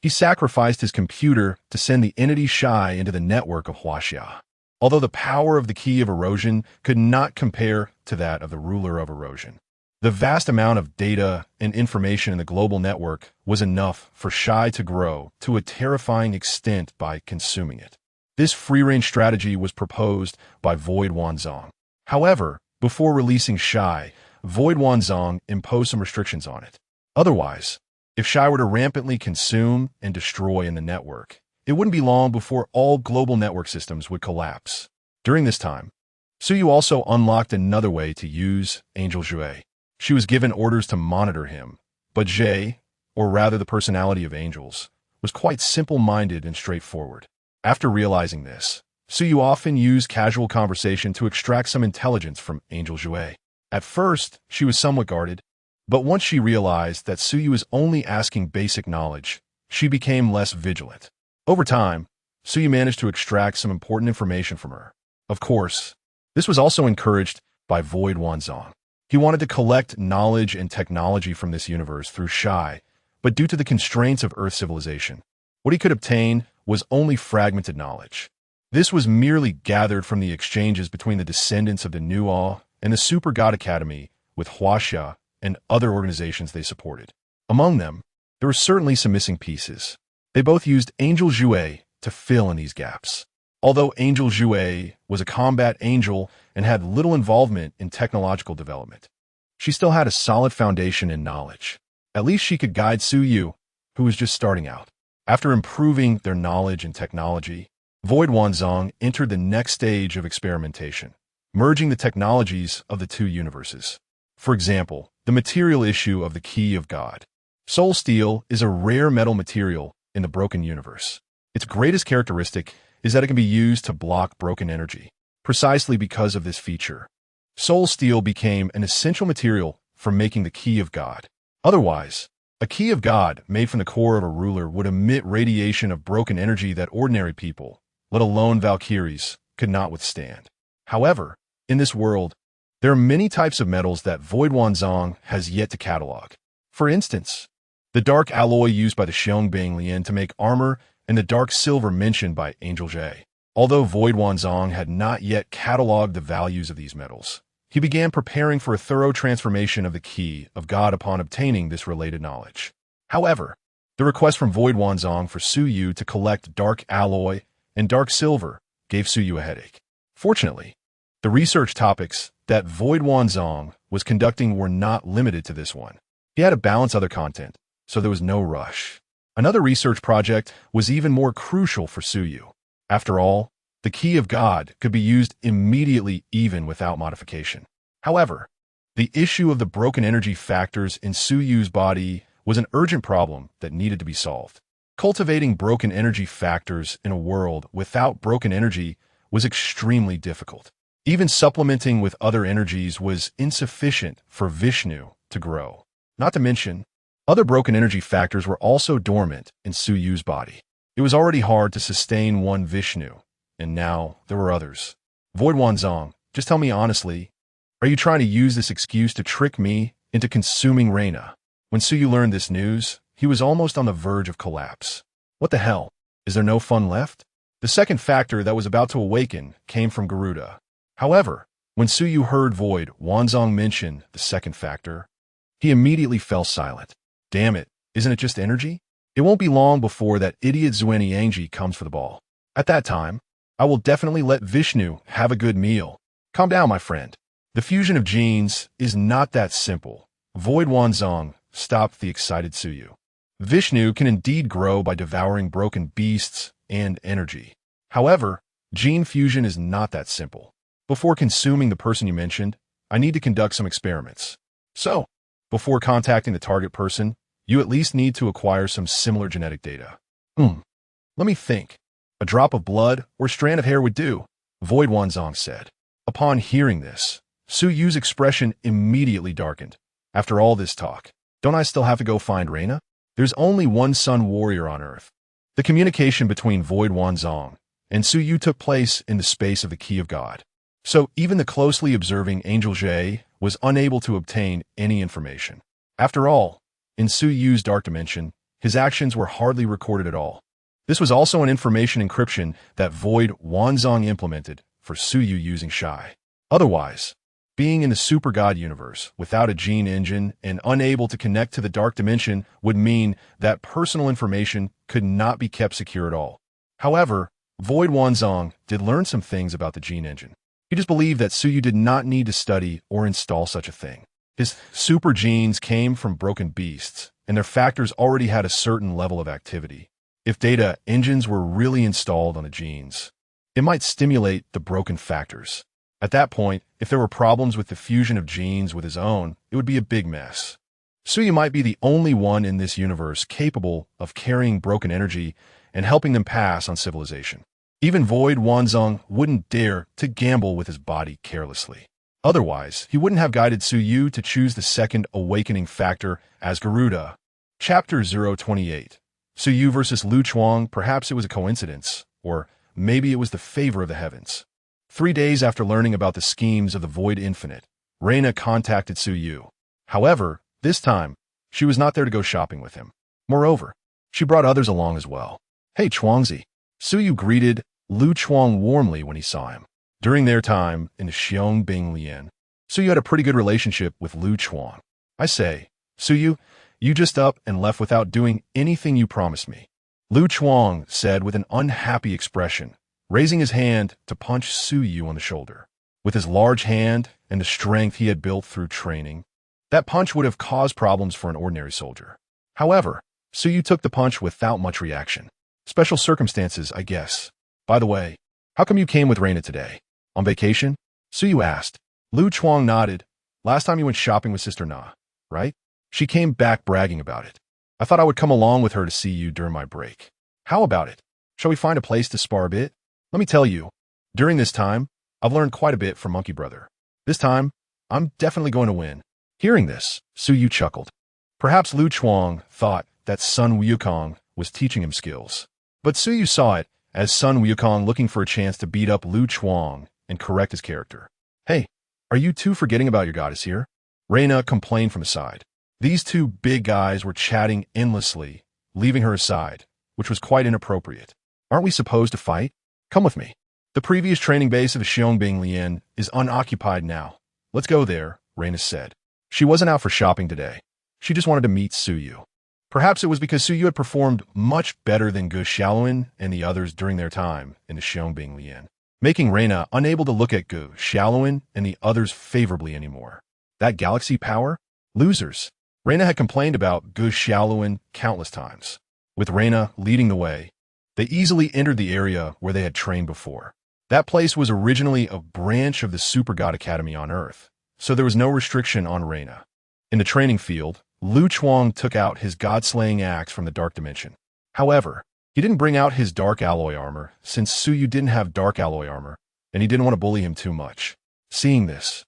He sacrificed his computer to send the entity Shai into the network of Huaxia. Although the power of the Key of Erosion could not compare to that of the ruler of erosion, the vast amount of data and information in the global network was enough for Shai to grow to a terrifying extent by consuming it. This free-range strategy was proposed by Void Wanzong. However, before releasing Shai, Void Wanzong imposed some restrictions on it. Otherwise, if Shai were to rampantly consume and destroy in the network, it wouldn't be long before all global network systems would collapse. During this time, Su Yu also unlocked another way to use Angel Jue. She was given orders to monitor him, but Jay, or rather the personality of angels, was quite simple-minded and straightforward. After realizing this, Suyu often used casual conversation to extract some intelligence from Angel Jue. At first, she was somewhat guarded, but once she realized that Suyu was only asking basic knowledge, she became less vigilant. Over time, Suyu managed to extract some important information from her. Of course, this was also encouraged by Void Wanzong. He wanted to collect knowledge and technology from this universe through Shai, but due to the constraints of Earth civilization, what he could obtain was only fragmented knowledge. This was merely gathered from the exchanges between the descendants of the Nuo and the Super God Academy with Huaxia and other organizations they supported. Among them, there were certainly some missing pieces. They both used Angel Jue to fill in these gaps. Although Angel Jue was a combat angel and had little involvement in technological development, she still had a solid foundation in knowledge. At least she could guide Suyu, who was just starting out. After improving their knowledge and technology, Void Wanzong entered the next stage of experimentation, merging the technologies of the two universes. For example, the material issue of the Key of God. Soul Steel is a rare metal material in the broken universe. Its greatest characteristic is that it can be used to block broken energy. Precisely because of this feature, Soul Steel became an essential material for making the Key of God. Otherwise, a Key of God made from the core of a ruler would emit radiation of broken energy that ordinary people, let alone Valkyries, could not withstand. However, in this world, there are many types of metals that Void Wanzong has yet to catalog. For instance, the dark alloy used by the Xiangbing Lian to make armor and the dark silver mentioned by Angel Jie. Although Void Wanzong had not yet cataloged the values of these metals, he began preparing for a thorough transformation of the Key of God upon obtaining this related knowledge. However, the request from Void Wanzong for Suyu to collect dark alloy and dark silver gave Suyu a headache. Fortunately, the research topics that Void Wanzong was conducting were not limited to this one. He had to balance other content, so there was no rush. Another research project was even more crucial for Suyu. After all, the Key of God could be used immediately even without modification. However, the issue of the broken energy factors in Suyu's body was an urgent problem that needed to be solved. Cultivating broken energy factors in a world without broken energy was extremely difficult. Even supplementing with other energies was insufficient for Vishnu to grow. Not to mention, other broken energy factors were also dormant in Suyu's body. It was already hard to sustain one Vishnu, and now there were others. Void Wanzong, just tell me honestly, are you trying to use this excuse to trick me into consuming Reina? When Suyu learned this news, he was almost on the verge of collapse. What the hell? Is there no fun left? The second factor that was about to awaken came from Garuda. However, when Suyu heard Void Wanzong mention the second factor, he immediately fell silent. Damn it, isn't it just energy? It won't be long before that idiot Zueni Yangji comes for the ball. At that time, I will definitely let Vishnu have a good meal. Calm down, my friend. The fusion of genes is not that simple. Void Wanzong stopped the excited Suyu. Vishnu can indeed grow by devouring broken beasts and energy. However, gene fusion is not that simple. Before consuming the person you mentioned, I need to conduct some experiments. So, before contacting the target person, you at least need to acquire some similar genetic data. Let me think. A drop of blood or strand of hair would do, Void Wanzong said. Upon hearing this, Suyu's expression immediately darkened. After all this talk, don't I still have to go find Reina? There's only one Sun Warrior on Earth. The communication between Void Wanzong and Suyu took place in the space of the Key of God. So even the closely observing Angel Jie was unable to obtain any information. After all, in Suyu's dark dimension, his actions were hardly recorded at all. This was also an information encryption that Void Wanzong implemented for Suyu using Shai. Otherwise, being in the Super God universe without a gene engine and unable to connect to the dark dimension would mean that personal information could not be kept secure at all. However, Void Wanzong did learn some things about the gene engine. He just believed that Suyu did not need to study or install such a thing. His super genes came from broken beasts, and their factors already had a certain level of activity. If data engines were really installed on the genes, it might stimulate the broken factors. At that point, if there were problems with the fusion of genes with his own, it would be a big mess. Suyu might be the only one in this universe capable of carrying broken energy and helping them pass on civilization. Even Void Wanzong wouldn't dare to gamble with his body carelessly. Otherwise, he wouldn't have guided Suyu to choose the second awakening factor as Garuda. Chapter 028. Suyu versus Lu Chuang. Perhaps it was a coincidence, or maybe it was the favor of the heavens. 3 days after learning about the schemes of the Void Infinite, Reina contacted Suyu. However, this time, she was not there to go shopping with him. Moreover, she brought others along as well. Hey Chuangzi. Suyu greeted Lu Chuang warmly when he saw him. During their time in the Xiong Suyu had a pretty good relationship with Lu Chuang. I say, Suyu, you just up and left without doing anything you promised me. Lu Chuang said with an unhappy expression, raising his hand to punch Suyu on the shoulder. With his large hand and the strength he had built through training, that punch would have caused problems for an ordinary soldier. However, Suyu took the punch without much reaction. Special circumstances, I guess. By the way, how come you came with Reina today? On vacation? Suyu asked. Lu Chuang nodded. Last time you went shopping with Sister Na, right? She came back bragging about it. I thought I would come along with her to see you during my break. How about it? Shall we find a place to spar a bit? Let me tell you, during this time, I've learned quite a bit from Monkey Brother. This time, I'm definitely going to win. Hearing this, Suyu chuckled. Perhaps Lu Chuang thought that Sun Wukong was teaching him skills. But Suyu saw it as Sun Wukong looking for a chance to beat up Lu Chuang and correct his character. Hey, are you two forgetting about your goddess here? Reina complained from aside. These two big guys were chatting endlessly, leaving her aside, which was quite inappropriate. Aren't we supposed to fight? Come with me. The previous training base of the Xiong is unoccupied now. Let's go there, Reina said. She wasn't out for shopping today. She just wanted to meet Suyu. Perhaps it was because Suyu had performed much better than Gu Xiaoluan and the others during their time in the Xiong making Reina unable to look at Gu Xiaoluan and the others favorably anymore. That galaxy power? Losers. Reina had complained about Gu Xiaoluan countless times. With Reina leading the way, they easily entered the area where they had trained before. That place was originally a branch of the Super God Academy on Earth, so there was no restriction on Reina. In the training field, Lu Chuang took out his god-slaying axe from the dark dimension. However, he didn't bring out his dark alloy armor, since Suyu didn't have dark alloy armor, and he didn't want to bully him too much. Seeing this,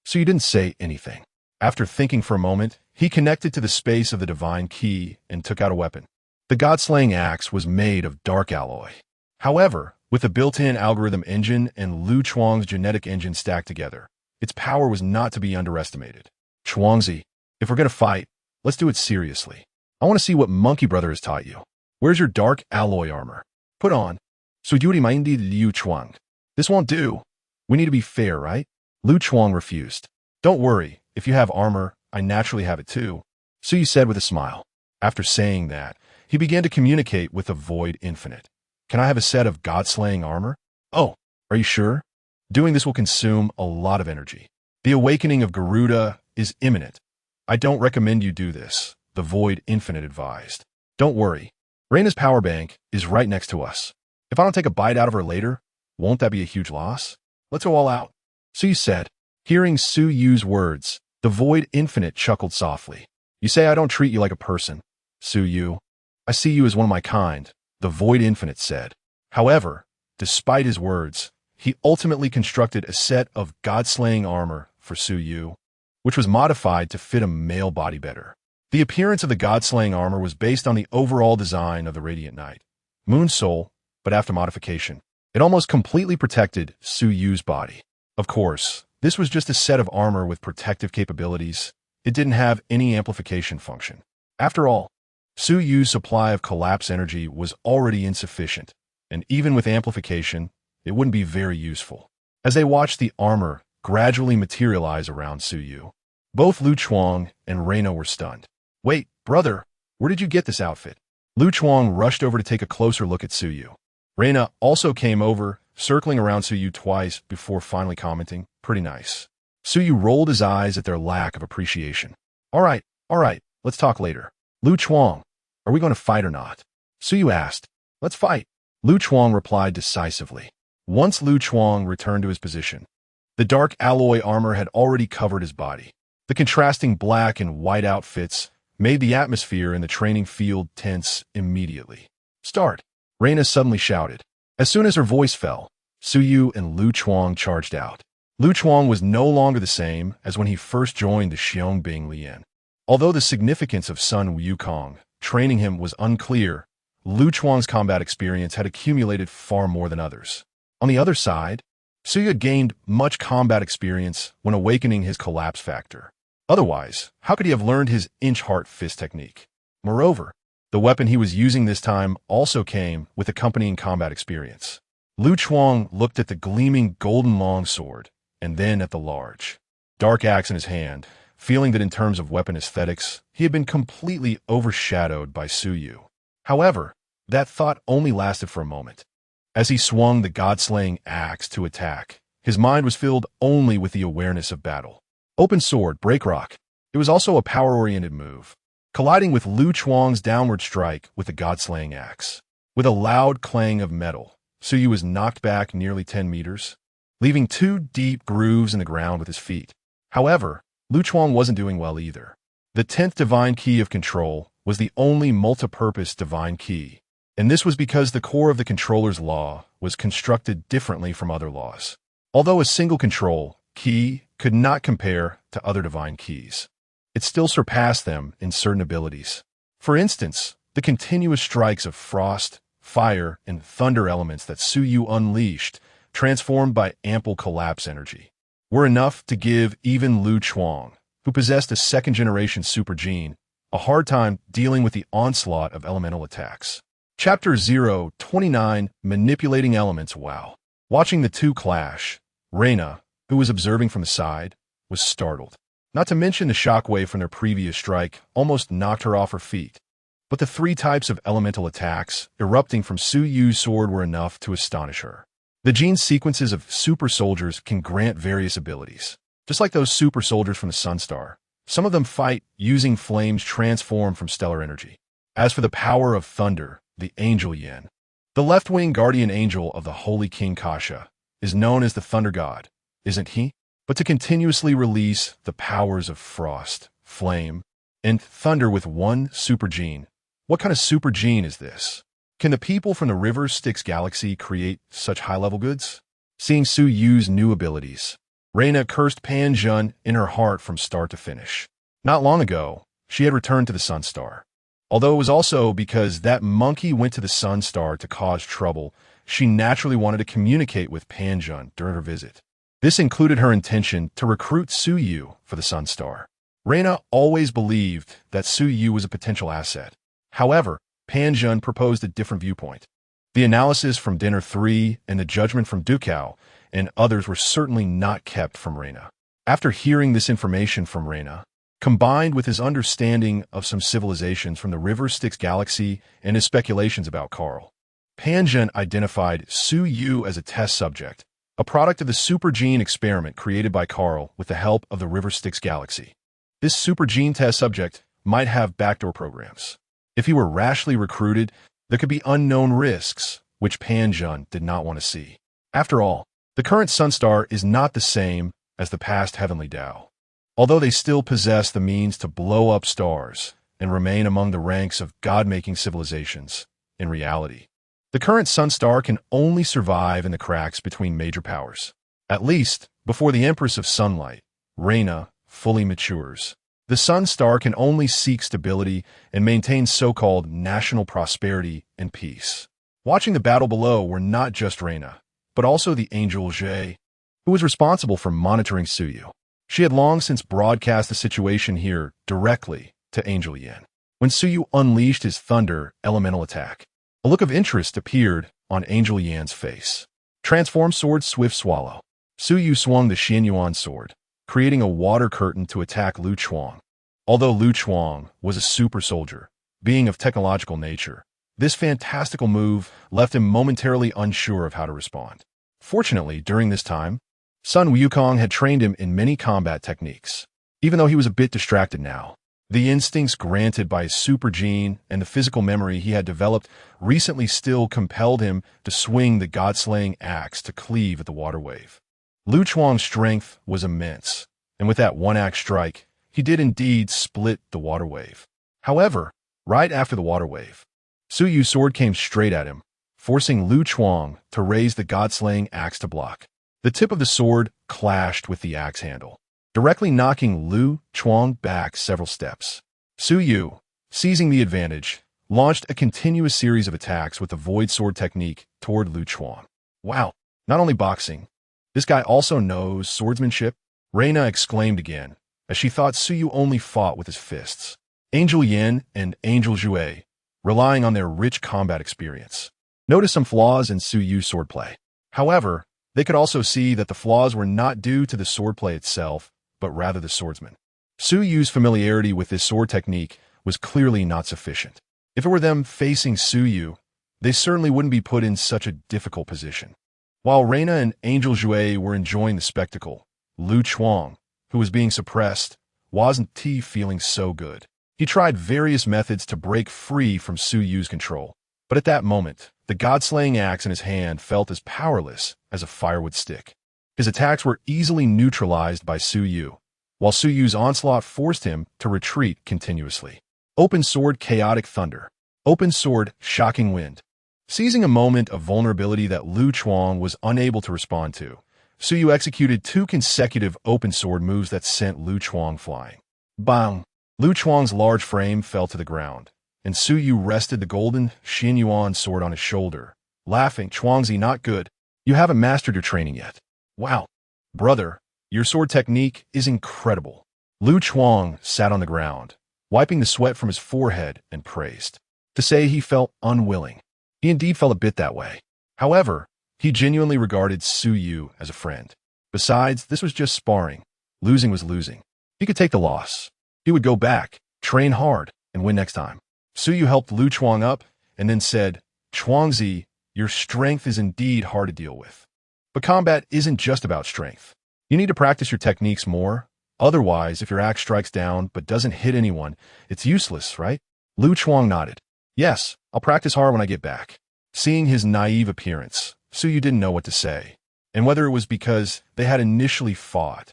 Suyu didn't say anything. After thinking for a moment, he connected to the space of the divine key and took out a weapon. The god-slaying axe was made of dark alloy. However, with a built-in algorithm engine and Lu Chuang's genetic engine stacked together, its power was not to be underestimated. Chuangzi, if we're going to fight, let's do it seriously. I want to see what Monkey Brother has taught you. Where's your dark alloy armor? Put on. Suyuri Maindi Liu Chuang. This won't do. We need to be fair, right? Lu Chuang refused. Don't worry, if you have armor, I naturally have it too, Suyu said with a smile. After saying that, he began to communicate with the Void Infinite. Can I have a set of god-slaying armor? Oh, are you sure? Doing this will consume a lot of energy. The awakening of Garuda is imminent. I don't recommend you do this, the Void Infinite advised. Don't worry. Reina's power bank is right next to us. If I don't take a bite out of her later, won't that be a huge loss? Let's go all out, Suyu said. Hearing Suyu's words, the Void Infinite chuckled softly. You say I don't treat you like a person, Suyu. I see you as one of my kind, the Void Infinite said. However, despite his words, he ultimately constructed a set of god-slaying armor for Suyu, which was modified to fit a male body better. The appearance of the god-slaying armor was based on the overall design of the Radiant Knight, Moon Soul, but after modification, it almost completely protected Suyu's body. Of course, this was just a set of armor with protective capabilities. It didn't have any amplification function. After all, Suyu's supply of collapse energy was already insufficient, and even with amplification, it wouldn't be very useful. As they watched the armor gradually materialize around Suyu, both Lu Chuang and Reina were stunned. Wait, brother, where did you get this outfit? Lu Chuang rushed over to take a closer look at Suyu. Reina also came over, circling around Suyu twice before finally commenting, pretty nice. Suyu rolled his eyes at their lack of appreciation. All right, let's talk later. Lu Chuang, are we going to fight or not? Suyu asked. Let's fight. Lu Chuang replied decisively. Once Lu Chuang returned to his position, The dark alloy armor had already covered his body. The contrasting black and white outfits made the atmosphere in the training field tense immediately. "Start!" Reina suddenly shouted. As soon as her voice fell, Su Yu and Lu Chuang charged out. Lu Chuang was no longer the same as when he first joined the Xiangbing Lian. Although the significance of Sun Wukong training him was unclear, Lu Chuang's combat experience had accumulated far more than others. On the other side, Su Yu had gained much combat experience when awakening his collapse factor. Otherwise, how could he have learned his inch-heart fist technique? Moreover, the weapon he was using this time also came with accompanying combat experience. Lu Chuang looked at the gleaming golden longsword and then at the large, dark axe in his hand, feeling that in terms of weapon aesthetics, he had been completely overshadowed by Su Yu. However, that thought only lasted for a moment. As he swung the god-slaying axe to attack, his mind was filled only with the awareness of battle. Open sword, break rock. It was also a power-oriented move, colliding with Lu Chuang's downward strike with the god-slaying axe. With a loud clang of metal, Su Yu was knocked back nearly 10 meters, leaving 2 deep grooves in the ground with his feet. However, Lu Chuang wasn't doing well either. The 10th divine key of control was the only multi-purpose divine key, and this was because the core of the controller's law was constructed differently from other laws. Although a single control key could not compare to other divine keys, it still surpassed them in certain abilities. For instance, the continuous strikes of frost, fire, and thunder elements that Su Yu unleashed, transformed by ample collapse energy, were enough to give even Lu Chuang, who possessed a second-generation super gene, a hard time dealing with the onslaught of elemental attacks. Chapter 029, Manipulating Elements. Wow. Watching the two clash, Reina, who was observing from the side, was startled. Not to mention the shockwave from their previous strike almost knocked her off her feet. But the 3 types of elemental attacks erupting from Su Yu's sword were enough to astonish her. The gene sequences of super soldiers can grant various abilities. Just like those super soldiers from the Sun Star, some of them fight using flames transformed from stellar energy. As for the power of thunder, the Angel Yin, the left-wing guardian angel of the Holy King Kasha, is known as the Thunder God, isn't he? But to continuously release the powers of frost, flame, and thunder with one super gene. What kind of super gene is this? Can the people from the River Styx galaxy create such high-level goods? Seeing Su Yu's new abilities, Reina cursed Pan Zhun in her heart from start to finish. Not long ago, she had returned to the Sun Star. Although it was also because that monkey went to the Sun Star to cause trouble, she naturally wanted to communicate with Pan Zhun during her visit. This included her intention to recruit Su Yu for the Sun Star. Reina always believed that Su Yu was a potential asset. However, Pan Zhun proposed a different viewpoint. The analysis from Dinner 3 and the judgment from Dukao and others were certainly not kept from Reina. After hearing this information from Reina, combined with his understanding of some civilizations from the River Styx galaxy and his speculations about Carl, Pan Zhun identified Su Yu as a test subject, a product of the super gene experiment created by Carl with the help of the River Styx galaxy. This super gene test subject might have backdoor programs. If he were rashly recruited, there could be unknown risks, which Pan Zhun did not want to see. After all, the current Sun Star is not the same as the past Heavenly Tao. Although they still possess the means to blow up stars and remain among the ranks of God-making civilizations, in reality, the current Sun Star can only survive in the cracks between major powers. At least, before the Empress of Sunlight, Reina, fully matures. The Sun Star can only seek stability and maintain so-called national prosperity and peace. Watching the battle below were not just Reina, but also the Angel Jie, who was responsible for monitoring Su Yu. She had long since broadcast the situation here directly to Angel Yin. When Su Yu unleashed his thunder elemental attack, a look of interest appeared on Angel Yan's face. Transform sword swift swallow. Su Yu swung the Xianyuan sword, creating a water curtain to attack Lu Chuang. Although Lu Chuang was a super soldier, being of technological nature, this fantastical move left him momentarily unsure of how to respond. Fortunately, during this time, Sun Wukong had trained him in many combat techniques. Even though he was a bit distracted now, the instincts granted by his super gene and the physical memory he had developed recently still compelled him to swing the god-slaying axe to cleave at the water wave. Lu Chuang's strength was immense, and with that one-axe strike, he did indeed split the water wave. However, right after the water wave, Su Yu's sword came straight at him, forcing Lu Chuang to raise the god-slaying axe to block. The tip of the sword clashed with the axe handle, directly knocking Lu Chuang back several steps. Su Yu, seizing the advantage, launched a continuous series of attacks with the void sword technique toward Lu Chuang. Wow, not only boxing, this guy also knows swordsmanship, Reina exclaimed again, as she thought Su Yu only fought with his fists. Angel Yin and Angel Jue, relying on their rich combat experience, noticed some flaws in Su Yu's swordplay. However, they could also see that the flaws were not due to the swordplay itself, but rather the swordsman. Su Yu's familiarity with this sword technique was clearly not sufficient. If it were them facing Su Yu, they certainly wouldn't be put in such a difficult position. While Reina and Angel Jue were enjoying the spectacle, Lu Chuang, who was being suppressed, wasn't feeling so good. He tried various methods to break free from Su Yu's control, but at that moment, the god-slaying axe in his hand felt as powerless as a firewood stick. His attacks were easily neutralized by Su Yu, while Su Yu's onslaught forced him to retreat continuously. Open sword, chaotic thunder. Open sword, shocking wind. Seizing a moment of vulnerability that Lu Chuang was unable to respond to, Su Yu executed 2 consecutive open sword moves that sent Lu Chuang flying. Bang! Lu Chuang's large frame fell to the ground, and Su Yu rested the golden Xin Yuan sword on his shoulder, laughing. Chuangzi, not good. You haven't mastered your training yet. Wow. Brother, your sword technique is incredible. Lu Chuang sat on the ground, wiping the sweat from his forehead, and praised. To say he felt unwilling. He indeed felt a bit that way. However, he genuinely regarded Su Yu as a friend. Besides, this was just sparring. Losing was losing. He could take the loss. He would go back, train hard, and win next time. Su Yu helped Lu Chuang up and then said, Chuangzi, your strength is indeed hard to deal with. But combat isn't just about strength. You need to practice your techniques more. Otherwise, if your axe strikes down but doesn't hit anyone, it's useless, right? Lu Chuang nodded. Yes, I'll practice hard when I get back. Seeing his naive appearance, Su Yu didn't know what to say, and whether it was because they had initially fought.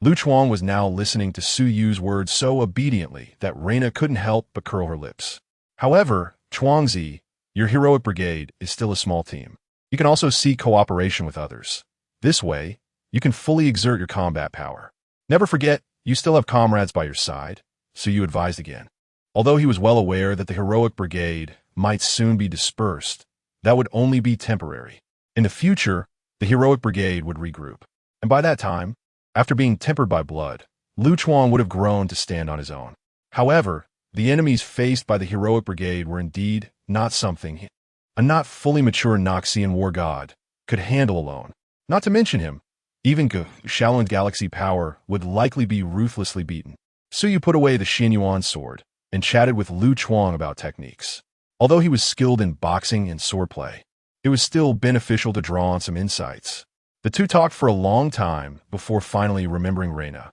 Lu Chuang was now listening to Su Yu's words so obediently that Reina couldn't help but curl her lips. However, Chuangzi, your heroic brigade is still a small team. You can also seek cooperation with others. This way, you can fully exert your combat power. Never forget, you still have comrades by your side, Su Yu advised again. Although he was well aware that the heroic brigade might soon be dispersed, that would only be temporary. In the future, the heroic brigade would regroup. And by that time, after being tempered by blood, Lu Chuang would have grown to stand on his own. However, the enemies faced by the heroic brigade were indeed not something a not fully mature Noxian war god could handle alone. Not to mention him, even Shaolin's galaxy power would likely be ruthlessly beaten. Su Yu put away the Xin Yuan sword and chatted with Lu Chuang about techniques. Although he was skilled in boxing and swordplay, it was still beneficial to draw on some insights. The two talked for a long time before finally remembering Reina,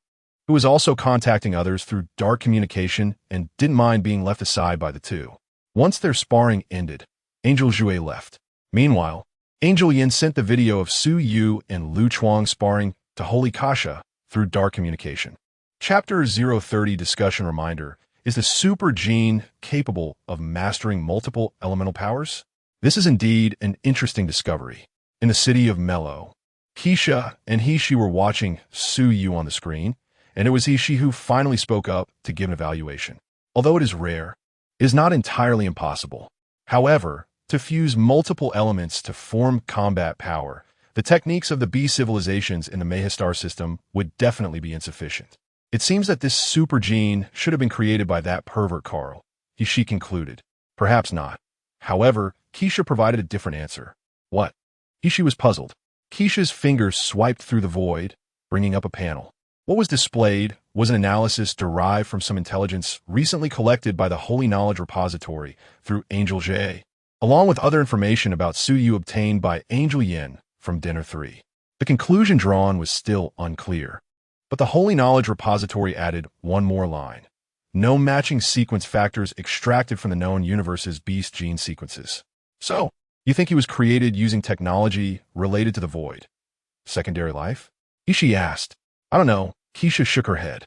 who was also contacting others through dark communication and didn't mind being left aside by the two. Once their sparring ended, Angel Jue left. Meanwhile, Angel Yin sent the video of Su Yu and Lu Chuang sparring to Holy Kasha through dark communication. Chapter 030 discussion reminder: is the super gene capable of mastering multiple elemental powers? This is indeed an interesting discovery. In the city of Mellow, Keisha and Hishi were watching Su Yu on the screen, and it was Hishi who finally spoke up to give an evaluation. Although it is rare, it is not entirely impossible. However, to fuse multiple elements to form combat power, the techniques of the B civilizations in the Mahistar system would definitely be insufficient. It seems that this super gene should have been created by that pervert Carl, Hishi concluded. Perhaps not. However, Keisha provided a different answer. What? Hishi was puzzled. Keisha's fingers swiped through the void, bringing up a panel. What was displayed was an analysis derived from some intelligence recently collected by the Holy Knowledge Repository through Angel Jie, along with other information about Su Yu obtained by Angel Yin from Dinner 3. The conclusion drawn was still unclear, but the Holy Knowledge Repository added one more line. No matching sequence factors extracted from the known universe's beast gene sequences. So, you think he was created using technology related to the void? Secondary life? Ishi asked. I don't know. Keisha shook her head.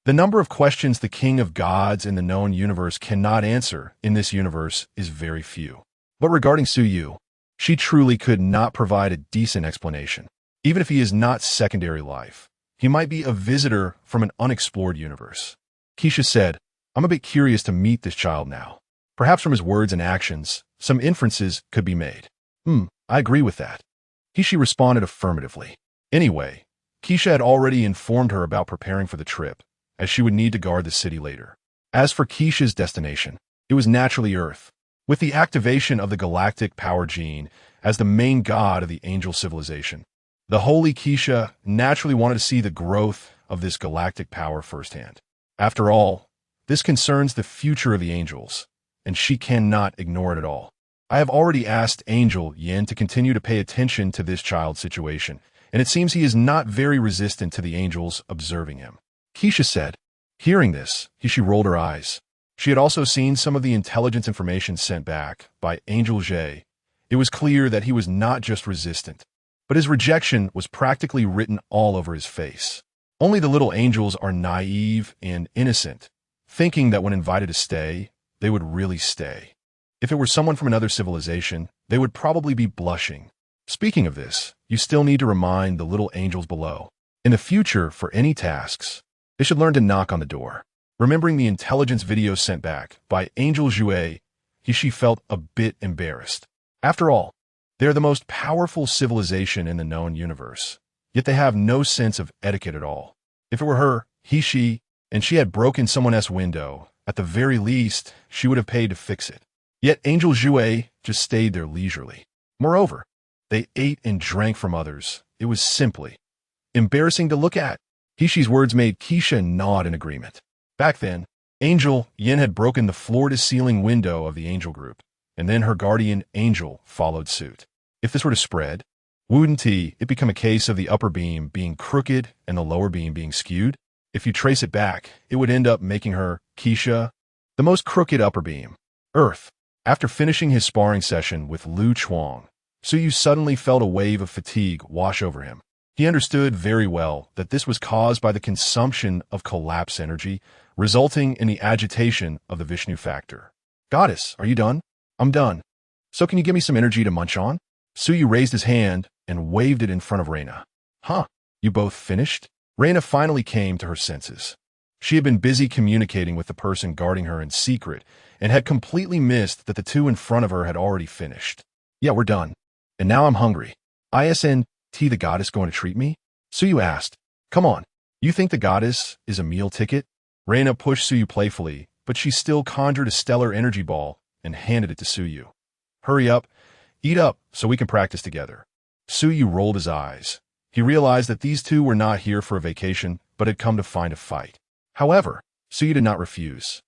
The number of questions the king of gods in the known universe cannot answer in this universe is very few. But regarding Suyu, she truly could not provide a decent explanation. Even if he is not secondary life, he might be a visitor from an unexplored universe. Keisha said, I'm a bit curious to meet this child now. Perhaps from his words and actions, some inferences could be made. I agree with that. Kishi responded affirmatively. Anyway, Keisha had already informed her about preparing for the trip, as she would need to guard the city later. As for Keisha's destination, it was naturally Earth. With the activation of the galactic power gene as the main god of the angel civilization, the holy Keisha naturally wanted to see the growth of this galactic power firsthand. After all, this concerns the future of the angels, and she cannot ignore it at all. I have already asked Angel Yin to continue to pay attention to this child's situation, and it seems he is not very resistant to the angels observing him. Keisha said. Hearing this, she rolled her eyes. She had also seen some of the intelligence information sent back by Angel Jie. It was clear that he was not just resistant, but his rejection was practically written all over his face. Only the little angels are naive and innocent, thinking that when invited to stay, they would really stay. If it were someone from another civilization, they would probably be blushing. Speaking of this, you still need to remind the little angels below. In the future, for any tasks, they should learn to knock on the door. Remembering the intelligence videos sent back by Angel Jue, she felt a bit embarrassed. After all, they are the most powerful civilization in the known universe, yet they have no sense of etiquette at all. If it were her, she, and she had broken someone else's window, at the very least, she would have paid to fix it. Yet Angel Jue just stayed there leisurely. Moreover, they ate and drank from others. It was simply embarrassing to look at. Hishi's words made Keisha nod in agreement. Back then, Angel Yin had broken the floor-to-ceiling window of the angel group, and then her guardian angel followed suit. If this were to spread, wouldn't it become a case of the upper beam being crooked and the lower beam being skewed? If you trace it back, it would end up making her, Keisha, the most crooked upper beam. Earth. After finishing his sparring session with Lu Chuang, Suyu suddenly felt a wave of fatigue wash over him. He understood very well that this was caused by the consumption of collapse energy, resulting in the agitation of the Vishnu factor. Goddess, are you done? I'm done. So can you give me some energy to munch on? Suyu raised his hand and waved it in front of Reina. Huh, you both finished? Reina finally came to her senses. She had been busy communicating with the person guarding her in secret and had completely missed that the two in front of her had already finished. Yeah, we're done. And now I'm hungry. ISNT the goddess going to treat me? Suyu asked. Come on, you think the goddess is a meal ticket? Reina pushed Suyu playfully, but she still conjured a stellar energy ball and handed it to Suyu. Hurry up, eat up so we can practice together. Suyu rolled his eyes. He realized that these two were not here for a vacation, but had come to find a fight. However, Suyu did not refuse.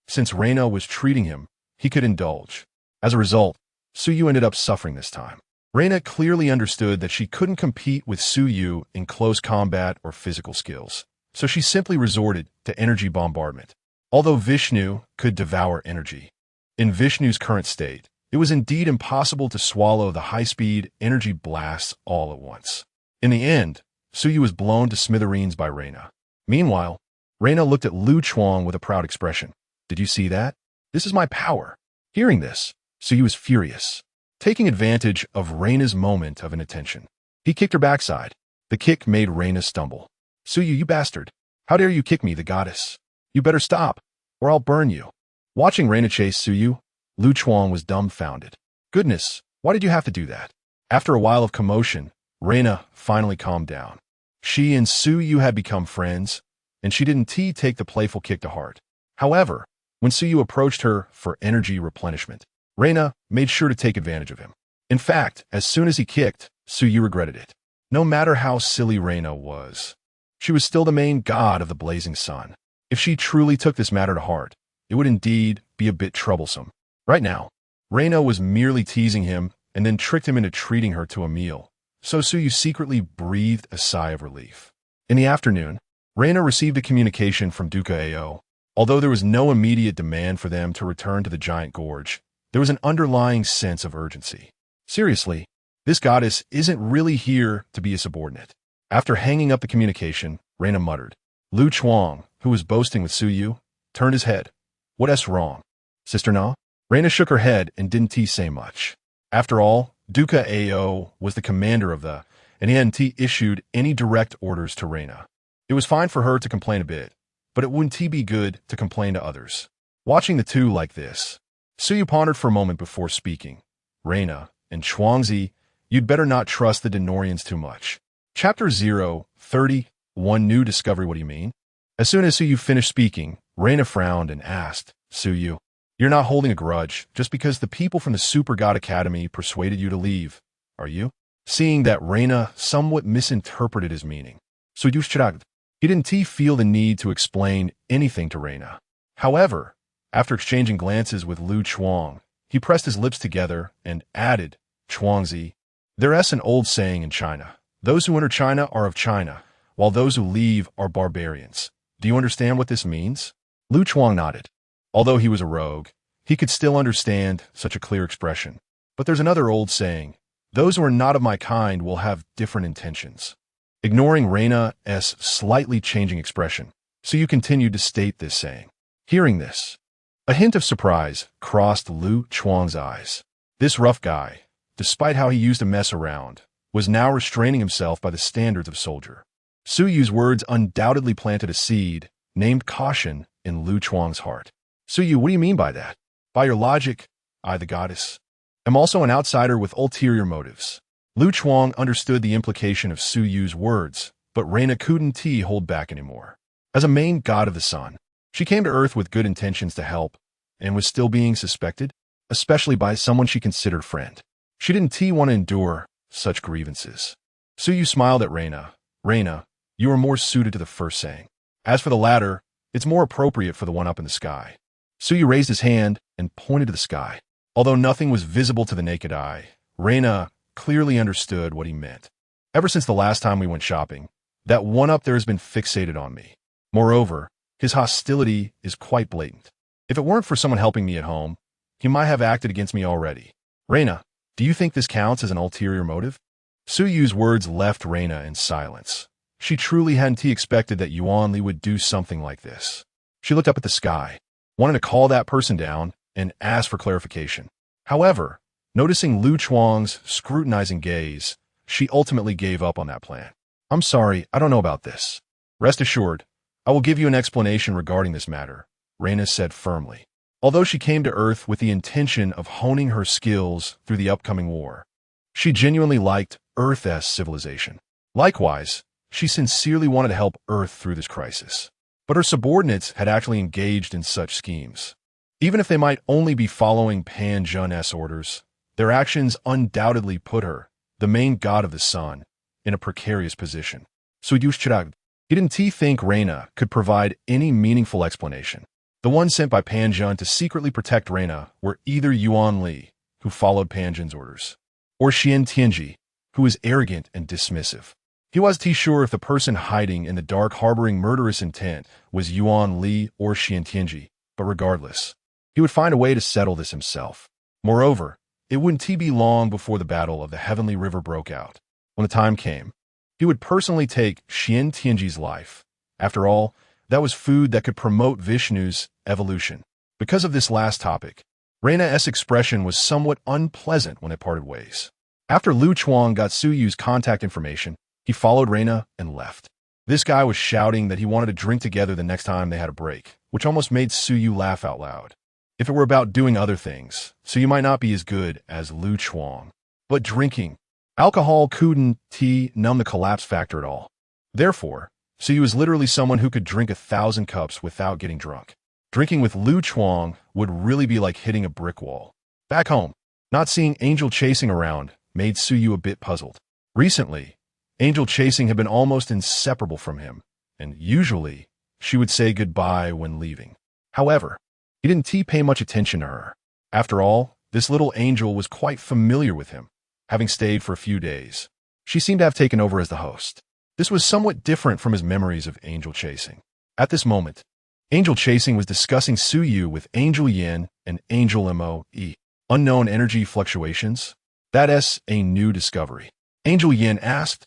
Since Reina was treating him, he could indulge. As a result, Suyu ended up suffering this time. Reina clearly understood that she couldn't compete with Suyu in close combat or physical skills, so she simply resorted to energy bombardment. Although Vishnu could devour energy, in Vishnu's current state, it was indeed impossible to swallow the high-speed energy blasts all at once. In the end, Suyu was blown to smithereens by Reina. Meanwhile, Reina looked at Lu Chuang with a proud expression. Did you see that? This is my power. Hearing this, Suyu was furious. Taking advantage of Reina's moment of inattention, he kicked her backside. The kick made Reina stumble. Suyu, you bastard. How dare you kick me, the goddess? You better stop, or I'll burn you. Watching Reina chase Suyu, Lu Chuang was dumbfounded. Goodness, why did you have to do that? After a while of commotion, Reina finally calmed down. She and Suyu had become friends, and she didn't take the playful kick to heart. However, when Suyu approached her for energy replenishment, Reina made sure to take advantage of him. In fact, as soon as he kicked, Suyu regretted it. No matter how silly Reina was, she was still the main god of the blazing sun. If she truly took this matter to heart, it would indeed be a bit troublesome. Right now, Reina was merely teasing him and then tricked him into treating her to a meal, so Suyu secretly breathed a sigh of relief. In the afternoon, Reina received a communication from Duca Ao. Although there was no immediate demand for them to return to the giant gorge, there was an underlying sense of urgency. Seriously, this goddess isn't really here to be a subordinate. After hanging up the communication, Reina muttered. Lu Chuang, who was boasting with Su Yu, turned his head. What's wrong? Sister Na? Reina shook her head and didn't say much. After all, Duca Ao was the commander of the, and he hadn't issued any direct orders to Reina. It was fine for her to complain a bit, but it wouldn't be good to complain to others. Watching the two like this, Su Yu pondered for a moment before speaking. Reina and Chuangzi, you'd better not trust the Denorians too much. Chapter 0:30, One New Discovery. What do you mean? As soon as Su Yu finished speaking, Reina frowned and asked, Su Yu, you're not holding a grudge just because the people from the Super God Academy persuaded you to leave, are you? Seeing that Reina somewhat misinterpreted his meaning, Su Yu shrugged. He didn't feel the need to explain anything to Reina. However, after exchanging glances with Lu Chuang, he pressed his lips together and added, Chuangzi, there's an old saying in China. Those who enter China are of China, while those who leave are barbarians. Do you understand what this means? Lu Chuang nodded. Although he was a rogue, he could still understand such a clear expression. But there's another old saying, those who are not of my kind will have different intentions. Ignoring Reina's slightly changing expression, Su Yu continued to state this saying. Hearing this, a hint of surprise crossed Lu Chuang's eyes. This rough guy, despite how he used to mess around, was now restraining himself by the standards of soldier. Su Yu's words undoubtedly planted a seed named caution in Lu Chuang's heart. Su Yu, what do you mean by that? By your logic, I, the goddess, am also an outsider with ulterior motives. Lu Chuang understood the implication of Su Yu's words, but Reina couldn't hold back anymore. As a main god of the sun, she came to Earth with good intentions to help, and was still being suspected, especially by someone she considered friend. She didn't want to endure such grievances. Su Yu smiled at Reina. Reina, you are more suited to the first saying. As for the latter, it's more appropriate for the one up in the sky. Su Yu raised his hand and pointed to the sky. Although nothing was visible to the naked eye, Reina clearly understood what he meant. Ever since the last time we went shopping, that one up there has been fixated on me. Moreover, his hostility is quite blatant. If it weren't for someone helping me at home, he might have acted against me already. Reina, do you think this counts as an ulterior motive? Su Yu's words left Reina in silence. She truly hadn't expected that Yuan Li would do something like this. She looked up at the sky, wanted to call that person down, and ask for clarification. However, noticing Lu Chuang's scrutinizing gaze, she ultimately gave up on that plan. I'm sorry, I don't know about this. Rest assured, I will give you an explanation regarding this matter, Reina said firmly. Although she came to Earth with the intention of honing her skills through the upcoming war, she genuinely liked Earth's civilization. Likewise, she sincerely wanted to help Earth through this crisis. But her subordinates had actually engaged in such schemes. Even if they might only be following Pan Zhen's orders, their actions undoubtedly put her, the main god of the sun, in a precarious position. So he didn't think Reina could provide any meaningful explanation. The ones sent by Pan Zhen to secretly protect Reina were either Yuan Li, who followed Pan Zhen's orders, or Xian Tianji, who was arrogant and dismissive. He wasn't sure if the person hiding in the dark harboring murderous intent was Yuan Li or Xian Tianji, but regardless, he would find a way to settle this himself. Moreover, it wouldn't be long before the Battle of the Heavenly River broke out. When the time came, he would personally take Xian Tianji's life. After all, that was food that could promote Vishnu's evolution. Because of this last topic, Reina's expression was somewhat unpleasant when they parted ways. After Lu Chuang got Su Yu's contact information, he followed Reina and left. This guy was shouting that he wanted to drink together the next time they had a break, which almost made Su Yu laugh out loud. If it were about doing other things, Su Yu might not be as good as Lu Chuang. But drinking alcohol couldn't numb the collapse factor at all. Therefore, Su Yu is literally someone who could drink 1,000 cups without getting drunk. Drinking with Lu Chuang would really be like hitting a brick wall. Back home, not seeing Angel chasing around made Su Yu a bit puzzled. Recently, Angel chasing had been almost inseparable from him, and usually, she would say goodbye when leaving. However, he didn't pay much attention to her. After all, this little angel was quite familiar with him, having stayed for a few days. She seemed to have taken over as the host. This was somewhat different from his memories of Angel chasing. At this moment, Angel chasing was discussing Su Yu with Angel Yin and Angel Moe. Unknown energy fluctuations? That's a new discovery. Angel Yin asked,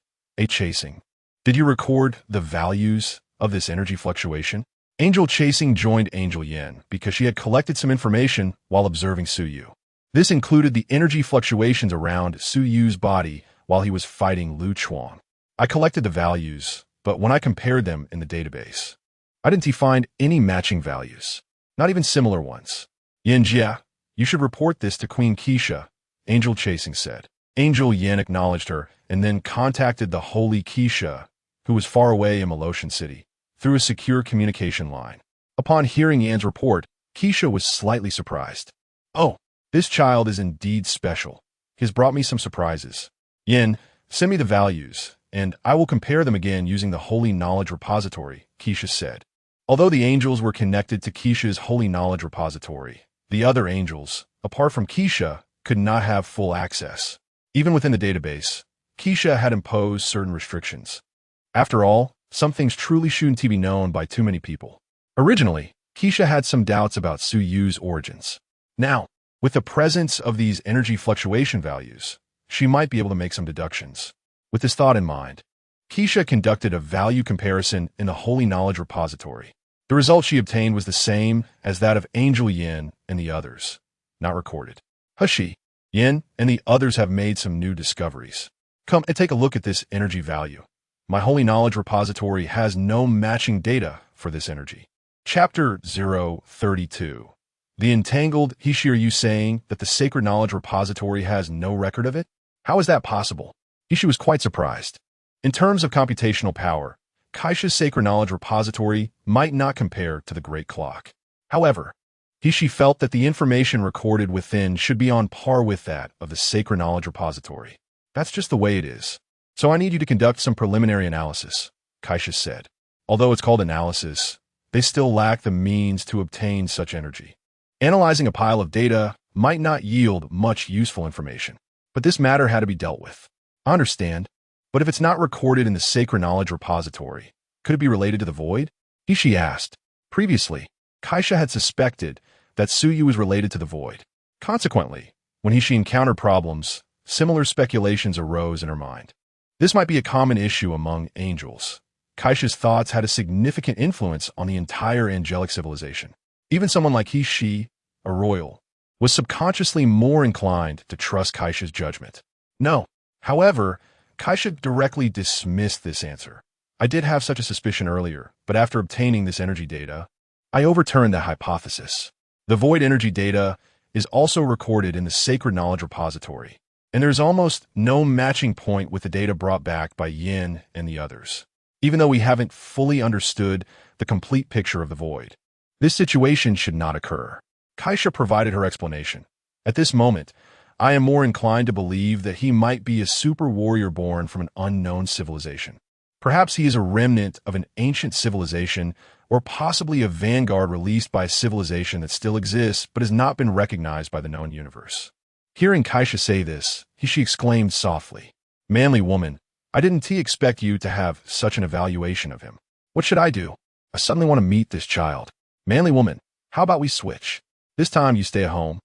chasing. Did you record the values of this energy fluctuation? Angel Chasing joined Angel Yin because she had collected some information while observing Su Yu. This included the energy fluctuations around Su Yu's body while he was fighting Lu Chuang. I collected the values, but when I compared them in the database, I didn't find any matching values, not even similar ones. Yin Jia, you should report this to Queen Keisha, Angel Chasing said. Angel Yin acknowledged her and then contacted the holy Keisha, who was far away in Moloshan City, through a secure communication line. Upon hearing Yan's report, Keisha was slightly surprised. Oh, this child is indeed special. He has brought me some surprises. Yin, send me the values, and I will compare them again using the Holy Knowledge Repository, Keisha said. Although the angels were connected to Keisha's Holy Knowledge Repository, the other angels, apart from Keisha, could not have full access. Even within the database, Keisha had imposed certain restrictions. After all, some things truly shouldn't be known by too many people. Originally, Keisha had some doubts about Su Yu's origins. Now, with the presence of these energy fluctuation values, she might be able to make some deductions. With this thought in mind, Keisha conducted a value comparison in the Holy Knowledge Repository. The result she obtained was the same as that of Angel Yin and the others, not recorded. Hushi, Yin and the others have made some new discoveries. Come and take a look at this energy value. My Holy Knowledge Repository has no matching data for this energy. Chapter 032. The Entangled Hishi. Are you saying that the Sacred Knowledge Repository has no record of it? How is that possible? Hishi was quite surprised. In terms of computational power, Keisha's Sacred Knowledge Repository might not compare to the Great Clock. However, Hishi felt that the information recorded within should be on par with that of the Sacred Knowledge Repository. That's just the way it is. So I need you to conduct some preliminary analysis, Keisha said. Although it's called analysis, they still lack the means to obtain such energy. Analyzing a pile of data might not yield much useful information, but this matter had to be dealt with. I understand, but if it's not recorded in the Sacred Knowledge Repository, could it be related to the void? Hishi asked. Previously, Keisha had suspected that Su Yu was related to the void. Consequently, when Hishi encountered problems, similar speculations arose in her mind. This might be a common issue among angels. Keisha's thoughts had a significant influence on the entire angelic civilization. Even someone like Hishi, a royal, was subconsciously more inclined to trust Keisha's judgment. No. However, Keisha directly dismissed this answer. I did have such a suspicion earlier, but after obtaining this energy data, I overturned that hypothesis. The void energy data is also recorded in the Sacred Knowledge Repository, and there's almost no matching point with the data brought back by Yin and the others, even though we haven't fully understood the complete picture of the void. This situation should not occur. Keisha provided her explanation. At this moment, I am more inclined to believe that he might be a super warrior born from an unknown civilization. Perhaps he is a remnant of an ancient civilization, or possibly a vanguard released by a civilization that still exists but has not been recognized by the known universe. Hearing Keisha say this, she exclaimed softly, Manly woman, I didn't expect you to have such an evaluation of him. What should I do? I suddenly want to meet this child. Manly woman, how about we switch? This time you stay at home,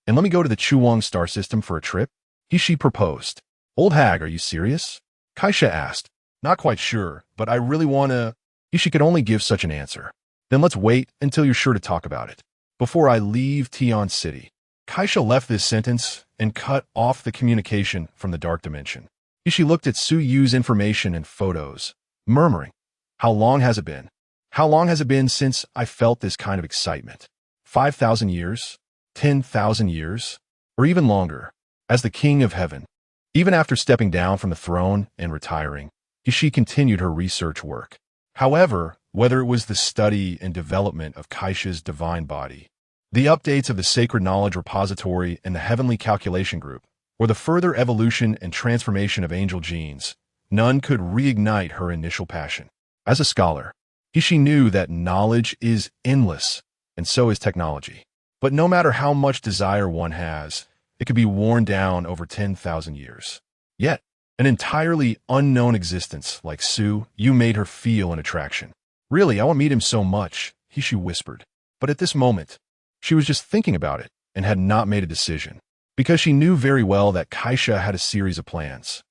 and let me go to the Chuang star system for a trip? She proposed. Old hag, are you serious? Keisha asked. Not quite sure, but I really want to. She could only give such an answer. Then let's wait until you're sure to talk about it. Before I leave Tian City. Keisha left this sentence and cut off the communication from the dark dimension. She looked at Su Yu's information and photos, murmuring, How long has it been? How long has it been since I felt this kind of excitement? 5,000 years? 10,000 years? Or even longer? As the King of Heaven. Even after stepping down from the throne and retiring, she continued her research work. However, whether it was the study and development of Keisha's divine body, the updates of the Sacred Knowledge Repository and the Heavenly Calculation Group, or the further evolution and transformation of angel genes, none could reignite her initial passion. As a scholar, she knew that knowledge is endless, and so is technology. But no matter how much desire one has, it could be worn down over 10,000 years. Yet, an entirely unknown existence like Su Yu made her feel an attraction. Really, I want to meet him so much, she whispered. But at this moment, she was just thinking about it and had not made a decision, because she knew very well that Keisha had a series of plans.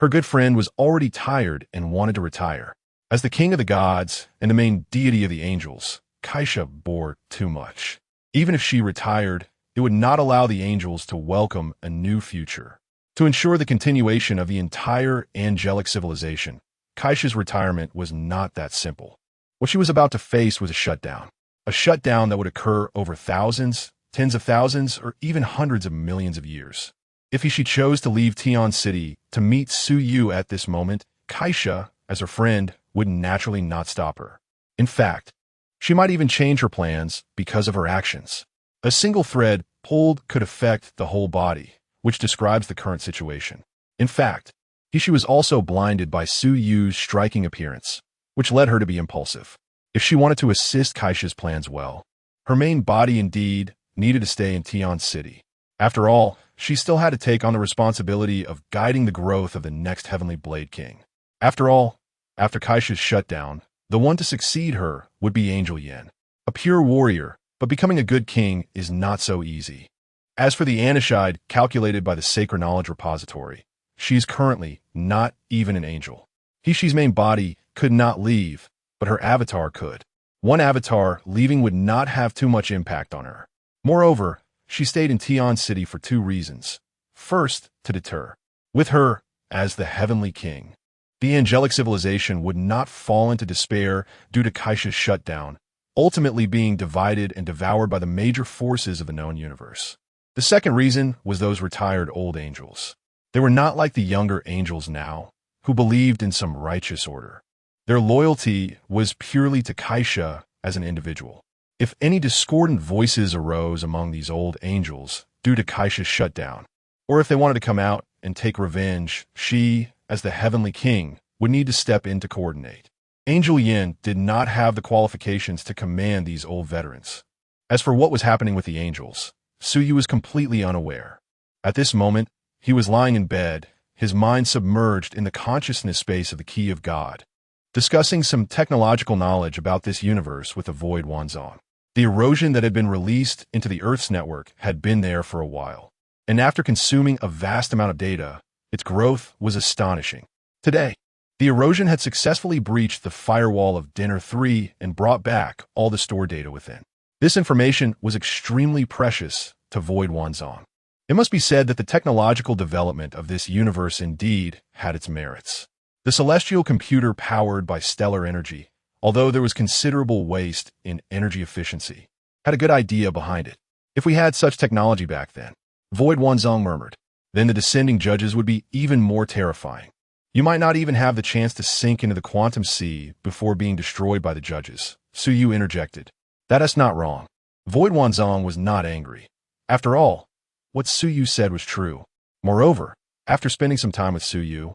Her good friend was already tired and wanted to retire. As the king of the gods and the main deity of the angels, Kaisha bore too much. Even if she retired, it would not allow the angels to welcome a new future. To ensure the continuation of the entire angelic civilization, Kaisha's retirement was not that simple. What she was about to face was a shutdown that would occur over thousands, tens of thousands, or even hundreds of millions of years. If she chose to leave Tian City to meet Su Yu at this moment, Kaisha, as her friend, would naturally not stop her. In fact, she might even change her plans because of her actions. A single thread pulled could affect the whole body, which describes the current situation. In fact, she was also blinded by Su Yu's striking appearance, which led her to be impulsive. If she wanted to assist Kaisha's plans well, her main body indeed needed to stay in Tian City. After all, she still had to take on the responsibility of guiding the growth of the next Heavenly Blade King. After all, after Kaisha's shutdown, the one to succeed her would be Angel Yin, a pure warrior, but becoming a good king is not so easy. As for the Anisheid calculated by the Sacred Knowledge Repository, she is currently not even an angel. She's main body could not leave, but her avatar could. One avatar leaving would not have too much impact on her. Moreover, she stayed in Tian City for two reasons. First, to deter. With her as the Heavenly King, the angelic civilization would not fall into despair due to Kaisha's shutdown, ultimately being divided and devoured by the major forces of the known universe. The second reason was those retired old angels. They were not like the younger angels now, who believed in some righteous order. Their loyalty was purely to Kaisha as an individual. If any discordant voices arose among these old angels due to Kaisha's shutdown, or if they wanted to come out and take revenge, she, as the Heavenly King, would need to step in to coordinate. Angel Yin did not have the qualifications to command these old veterans. As for what was happening with the angels, Su Yu was completely unaware. At this moment, he was lying in bed, his mind submerged in the consciousness space of the Key of God, discussing some technological knowledge about this universe with the Void Wanzong. The erosion that had been released into the Earth's network had been there for a while, and after consuming a vast amount of data, its growth was astonishing. Today, the erosion had successfully breached the firewall of Dinner 3 and brought back all the stored data within. This information was extremely precious to Void Wanzong. It must be said that the technological development of this universe indeed had its merits. The celestial computer powered by stellar energy, although there was considerable waste in energy efficiency, had a good idea behind it. If we had such technology back then, Void Wanzong murmured, then the descending judges would be even more terrifying. You might not even have the chance to sink into the quantum sea before being destroyed by the judges. Su Yu interjected. That is not wrong. Void Wanzong was not angry. After all, what Su Yu said was true. Moreover, after spending some time with Su Yu,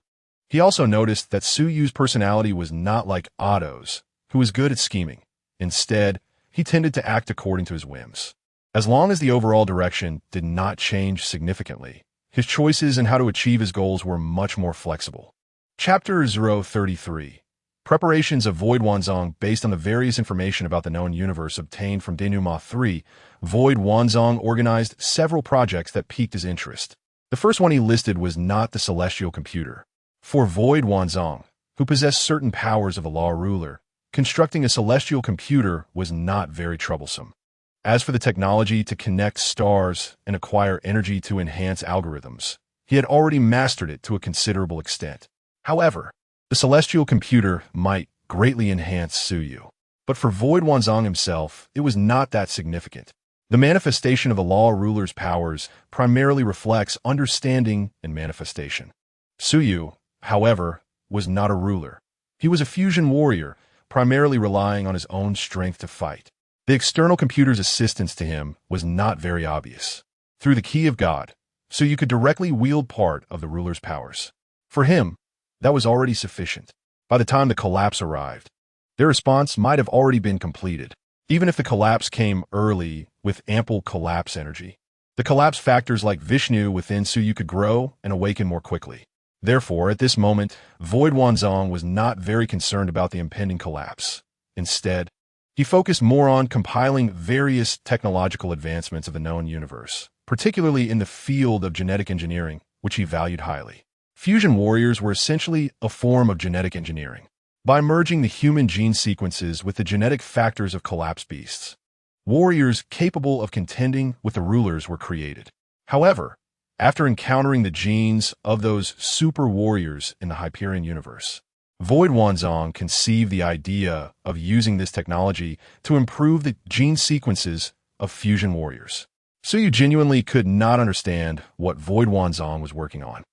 he also noticed that Su Yu's personality was not like Otto's, who was good at scheming. Instead, he tended to act according to his whims. As long as the overall direction did not change significantly, his choices and how to achieve his goals were much more flexible. Chapter 033. Preparations of Void Wanzong. Based on the various information about the known universe obtained from Denouement 3, Void Wanzong organized several projects that piqued his interest. The first one he listed was not the celestial computer. For Void Wanzong, who possessed certain powers of a law ruler, constructing a celestial computer was not very troublesome. As for the technology to connect stars and acquire energy to enhance algorithms, he had already mastered it to a considerable extent. However, the celestial computer might greatly enhance Su Yu. But for Void Wanzong himself, it was not that significant. The manifestation of the law ruler's powers primarily reflects understanding and manifestation. Su Yu, however, was not a ruler. He was a fusion warrior, primarily relying on his own strength to fight. The external computer's assistance to him was not very obvious. Through the Key of God, Su Yu could directly wield part of the ruler's powers. For him, that was already sufficient. By the time the collapse arrived, their response might have already been completed, even if the collapse came early with ample collapse energy. The collapse factors like Vishnu within Su Yu could grow and awaken more quickly. Therefore, at this moment, Void Wanzong was not very concerned about the impending collapse. Instead, he focused more on compiling various technological advancements of the known universe, particularly in the field of genetic engineering, which he valued highly. Fusion warriors were essentially a form of genetic engineering. By merging the human gene sequences with the genetic factors of collapsed beasts, warriors capable of contending with the rulers were created. However, after encountering the genes of those super warriors in the Hyperion universe, Void Wanzong conceived the idea of using this technology to improve the gene sequences of fusion warriors. Suyu genuinely could not understand what Void Wanzong was working on.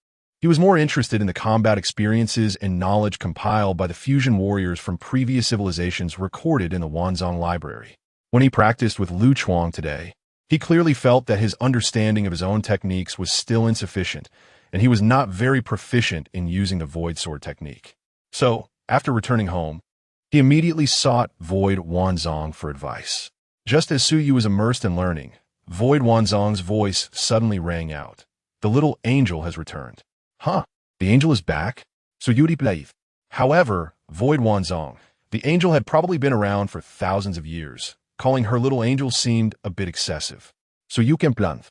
He was more interested in the combat experiences and knowledge compiled by the fusion warriors from previous civilizations recorded in the Wanzong library. When he practiced with Lu Chuang today, he clearly felt that his understanding of his own techniques was still insufficient, and he was not very proficient in using the Void Sword technique. So, after returning home, he immediately sought Void Wanzong for advice. Just as Suyu was immersed in learning, Void Wanzong's voice suddenly rang out. The little angel has returned. Huh, the angel is back? So Yuri believe. However, Void Wanzong, the angel had probably been around for thousands of years. Calling her little angel seemed a bit excessive. So you can plan.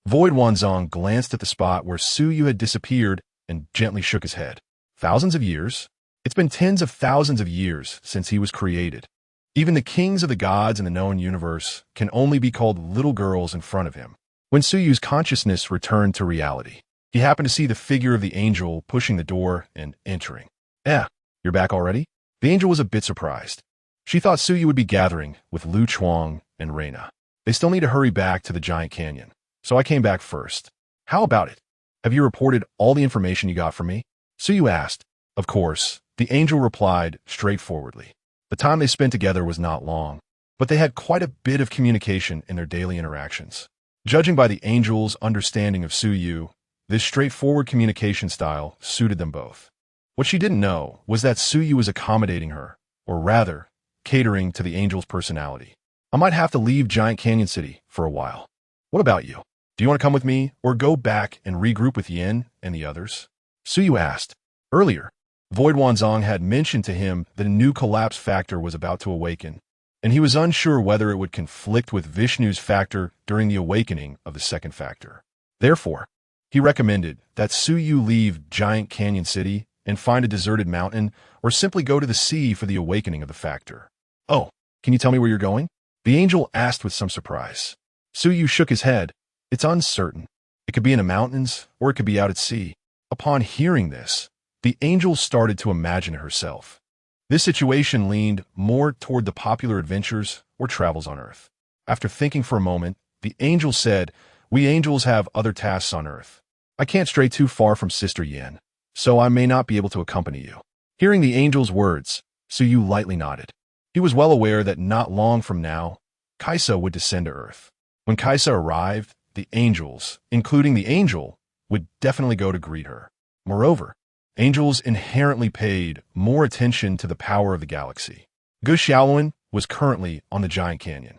Void Wanzong glanced at the spot where Suyu had disappeared and gently shook his head. Thousands of years? It's been tens of thousands of years since he was created. Even the kings of the gods in the known universe can only be called little girls in front of him. When Suyu's consciousness returned to reality, he happened to see the figure of the angel pushing the door and entering. You're back already? The angel was a bit surprised. She thought Suyu would be gathering with Lu Chuang and Reina. They still need to hurry back to the giant canyon, so I came back first. How about it? Have you reported all the information you got from me? Suyu asked. Of course, the angel replied straightforwardly. The time they spent together was not long, but they had quite a bit of communication in their daily interactions. Judging by the angel's understanding of Suyu, this straightforward communication style suited them both. What she didn't know was that Suyu was accommodating her, or rather, catering to the angel's personality. I might have to leave Giant Canyon City for a while. What about you? Do you want to come with me or go back and regroup with Yin and the others? Suyu asked. Earlier, Void Wanzong had mentioned to him that a new collapse factor was about to awaken, and he was unsure whether it would conflict with Vishnu's factor during the awakening of the second factor. Therefore, he recommended that Suyu leave Giant Canyon City and find a deserted mountain or simply go to the sea for the awakening of the factor. Oh, can you tell me where you're going? The angel asked with some surprise. Suyu shook his head. It's uncertain. It could be in the mountains or it could be out at sea. Upon hearing this, the angel started to imagine herself. This situation leaned more toward the popular adventures or travels on Earth. After thinking for a moment, the angel said, We angels have other tasks on Earth. I can't stray too far from Sister Yin, so I may not be able to accompany you. Hearing the angel's words, Suyu lightly nodded. He was well aware that not long from now, Kaisa would descend to Earth. When Kaisa arrived, the angels, including the angel, would definitely go to greet her. Moreover, angels inherently paid more attention to the power of the galaxy. Gu Xiaoluan was currently on the Giant Canyon,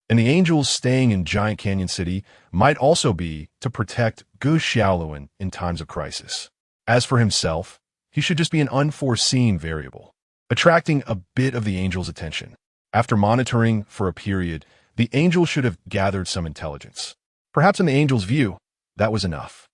and the angels staying in Giant Canyon City might also be to protect Gu Xiaoluan in times of crisis. As for himself, he should just be an unforeseen variable, attracting a bit of the angel's attention. After monitoring for a period, the angel should have gathered some intelligence. Perhaps in the angel's view, that was enough.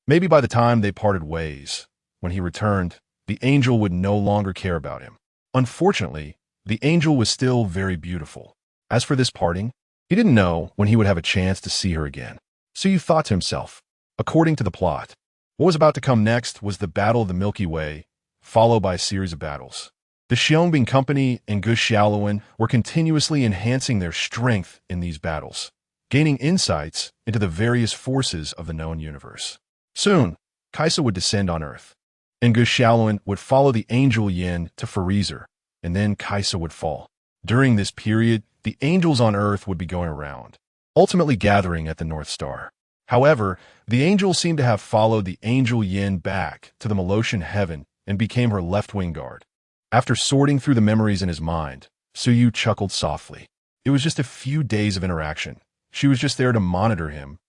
Maybe by the time they parted ways, when he returned, the angel would no longer care about him. Unfortunately, the angel was still very beautiful. As for this parting, he didn't know when he would have a chance to see her again. So he thought to himself, according to the plot, what was about to come next was the Battle of the Milky Way, followed by a series of battles. The Xiaongbing Company and Gu Xiaoluan were continuously enhancing their strength in these battles, gaining insights into the various forces of the known universe. Soon, Kaisa would descend on Earth, and Gu Xiaoluan would follow the angel Yin to Freezer, and then Kaisa would fall. During this period, the angels on Earth would be going around, ultimately gathering at the North Star. However, the angels seemed to have followed the angel Yin back to the Melosian heaven and became her left wing guard. After sorting through the memories in his mind, Suyu chuckled softly. It was just a few days of interaction. She was just there to monitor him,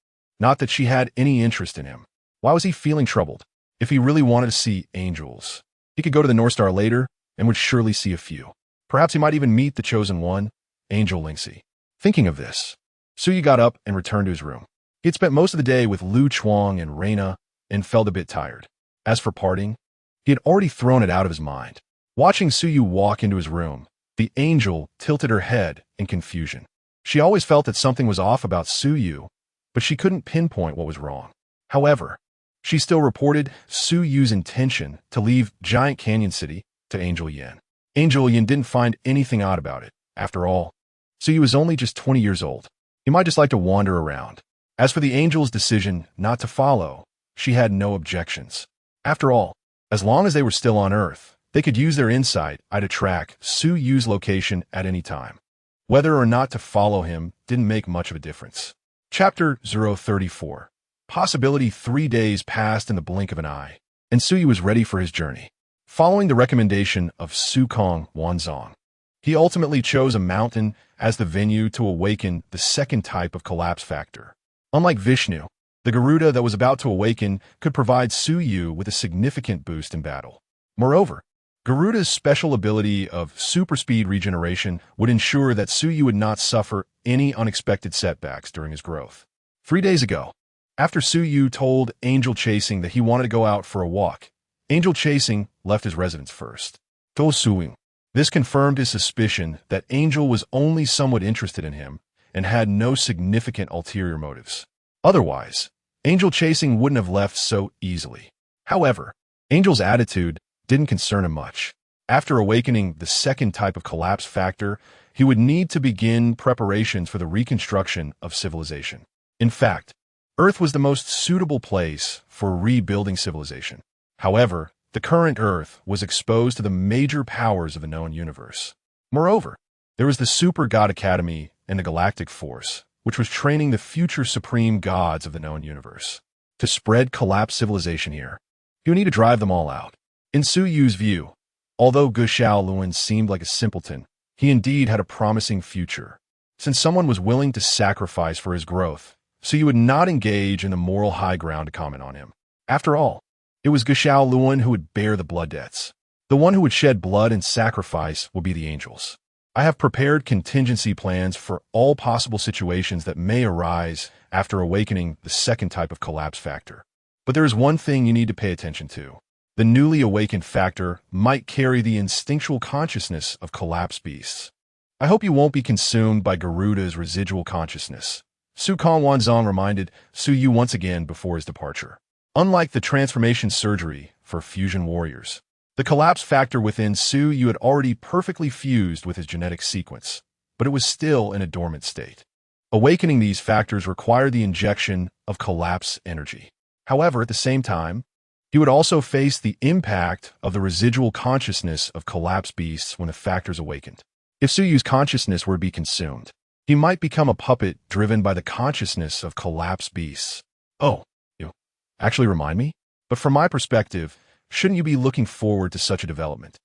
not that she had any interest in him. Why was he feeling troubled? If he really wanted to see angels, he could go to the North Star later and would surely see a few. Perhaps he might even meet the chosen one, Angel Lingxi. Thinking of this, Suyu got up and returned to his room. He had spent most of the day with Lu Chuang and Reina and felt a bit tired. As for parting, he had already thrown it out of his mind. Watching Suyu walk into his room, the angel tilted her head in confusion. She always felt that something was off about Suyu, but she couldn't pinpoint what was wrong. However, she still reported Suyu's intention to leave Giant Canyon City to Angel Yin. Angel Yin didn't find anything odd about it. After all, Suyu was only just 20 years old. He might just like to wander around. As for the angel's decision not to follow, she had no objections. After all, as long as they were still on Earth, they could use their insight to track Suyu's location at any time. Whether or not to follow him didn't make much of a difference. Chapter 034. Possibility. 3 days passed in the blink of an eye, and Suyu was ready for his journey. Following the recommendation of Sukong Wanzong, he ultimately chose a mountain as the venue to awaken the second type of collapse factor. Unlike Vishnu, the Garuda that was about to awaken could provide Suyu with a significant boost in battle. Moreover, Garuda's special ability of superspeed regeneration would ensure that Suyu would not suffer any unexpected setbacks during his growth. 3 days ago, after Suyu told Angel Chasing that he wanted to go out for a walk, Angel Chasing left his residence first. To Suyu, this confirmed his suspicion that Angel was only somewhat interested in him and had no significant ulterior motives. Otherwise, Angel Chasing wouldn't have left so easily. However, Angel's attitude didn't concern him much. After awakening the second type of collapse factor, he would need to begin preparations for the reconstruction of civilization. In fact, Earth was the most suitable place for rebuilding civilization. However, the current Earth was exposed to the major powers of the known universe. Moreover, there was the Super God Academy and the Galactic Force, which was training the future supreme gods of the known universe. To spread collapsed civilization here, he would need to drive them all out. In Suyu's view, although Gu Xiaoluan seemed like a simpleton, he indeed had a promising future. Since someone was willing to sacrifice for his growth, Suyu would not engage in the moral high ground to comment on him. After all, it was Gu Xiaoluan who would bear the blood debts. The one who would shed blood and sacrifice will be the angels. I have prepared contingency plans for all possible situations that may arise after awakening the second type of collapse factor. But there is one thing you need to pay attention to. The newly awakened factor might carry the instinctual consciousness of collapsed beasts. I hope you won't be consumed by Garuda's residual consciousness. Sukong Wanzong reminded Suyu once again before his departure. Unlike the transformation surgery for fusion warriors, the collapse factor within Suyu had already perfectly fused with his genetic sequence, but it was still in a dormant state. Awakening these factors required the injection of collapse energy. However, at the same time, he would also face the impact of the residual consciousness of collapsed beasts when the factors awakened. If Suyu's consciousness were to be consumed, he might become a puppet driven by the consciousness of collapsed beasts. Oh, you actually remind me? But from my perspective, shouldn't you be looking forward to such a development?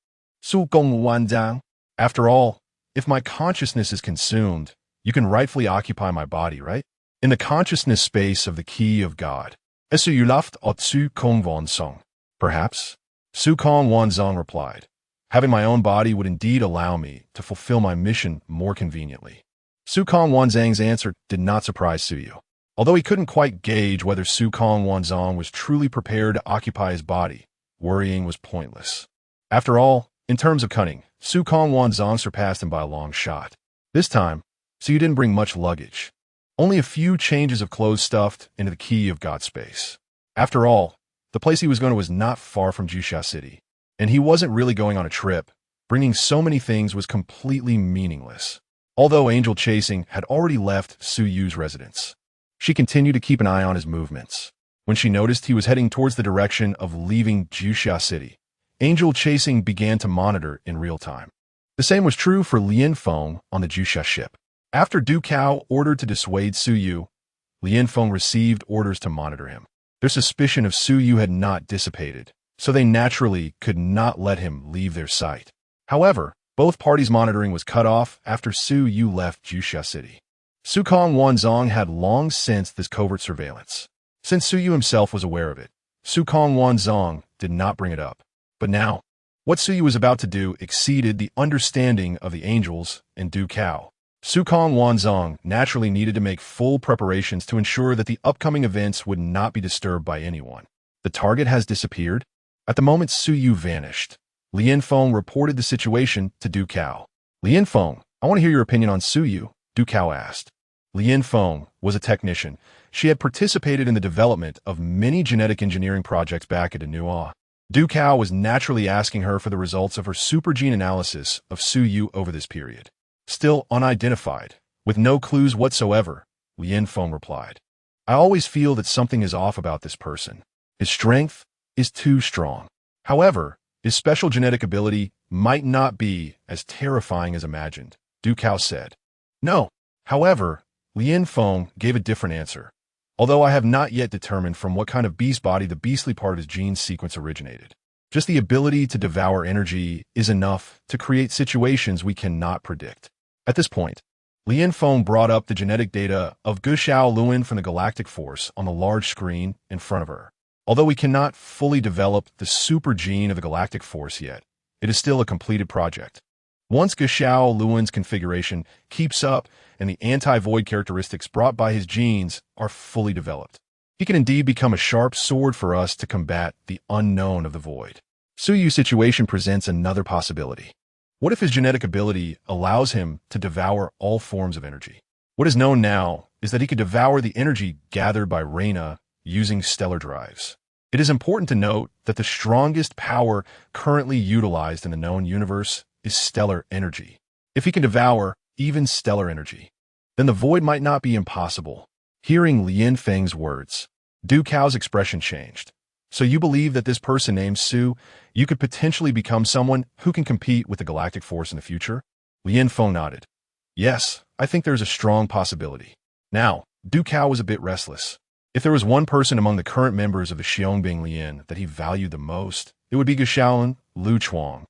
Sukong Wanzang. After all, if my consciousness is consumed, you can rightfully occupy my body, right? In the consciousness space of the key of God. Suyulaft or Sukong Wanzong. Perhaps? Sukong Wanzong replied. Having my own body would indeed allow me to fulfill my mission more conveniently. Sukong Wanzang's answer did not surprise Suyu. Although he couldn't quite gauge whether Sukong Wanzong was truly prepared to occupy his body, worrying was pointless. After all, in terms of cunning, Sukong Wanzong surpassed him by a long shot. This time, Suyu didn't bring much luggage. Only a few changes of clothes stuffed into the key of God space. After all, the place he was going to was not far from Jusha City, and he wasn't really going on a trip. Bringing so many things was completely meaningless. Although Angel Chasing had already left Suyu's residence, she continued to keep an eye on his movements. When she noticed he was heading towards the direction of leaving Jusha City, Angel Chasing began to monitor in real time. The same was true for Lian Feng on the Jusha ship. After Du Cao ordered to dissuade Suyu, Lian Feng received orders to monitor him. Their suspicion of Suyu had not dissipated, so they naturally could not let him leave their sight. However, both parties' monitoring was cut off after Suyu left Jusha City. Sukong Wanzong had long sensed this covert surveillance. Since Suyu himself was aware of it, Sukong Wanzong did not bring it up. But now, what Suyu was about to do exceeded the understanding of the angels and Du Cao. Sukong Wanzong naturally needed to make full preparations to ensure that the upcoming events would not be disturbed by anyone. The target has disappeared. At the moment Su Yu vanished, Li Yinfeng reported the situation to Du Cao. Li Yinfeng, I want to hear your opinion on Su Yu, Du Cao asked. Li Yinfeng was a technician. She had participated in the development of many genetic engineering projects back at Anua. Du Cao was naturally asking her for the results of her supergene analysis of Su Yu over this period. Still unidentified, with no clues whatsoever, Li Yinfeng replied. I always feel that something is off about this person. His strength is too strong. However, his special genetic ability might not be as terrifying as imagined, Du Cao said. No. However, Li Yinfeng gave a different answer. Although I have not yet determined from what kind of beast body the beastly part of his gene sequence originated. Just the ability to devour energy is enough to create situations we cannot predict. At this point, Li Yinfeng brought up the genetic data of Guxiao Luan from the Galactic Force on the large screen in front of her. Although we cannot fully develop the super gene of the Galactic Force yet, it is still a completed project. Once Guxiao Luan's configuration keeps up and the anti-void characteristics brought by his genes are fully developed, he can indeed become a sharp sword for us to combat the unknown of the void. Su Yu's situation presents another possibility. What if his genetic ability allows him to devour all forms of energy? What is known now is that he could devour the energy gathered by Reina using stellar drives. It is important to note that the strongest power currently utilized in the known universe is stellar energy. If he can devour even stellar energy, then the void might not be impossible. Hearing Li Yinfeng's words, Du Cao's expression changed. So you believe that this person named Su, you could potentially become someone who can compete with the Galactic Force in the future? Li Yinfeng nodded. Yes, I think there's a strong possibility. Now, Du Cao was a bit restless. If there was one person among the current members of the Xiongbing Lian that he valued the most, it would be Guxiaolun, Lu Chuang,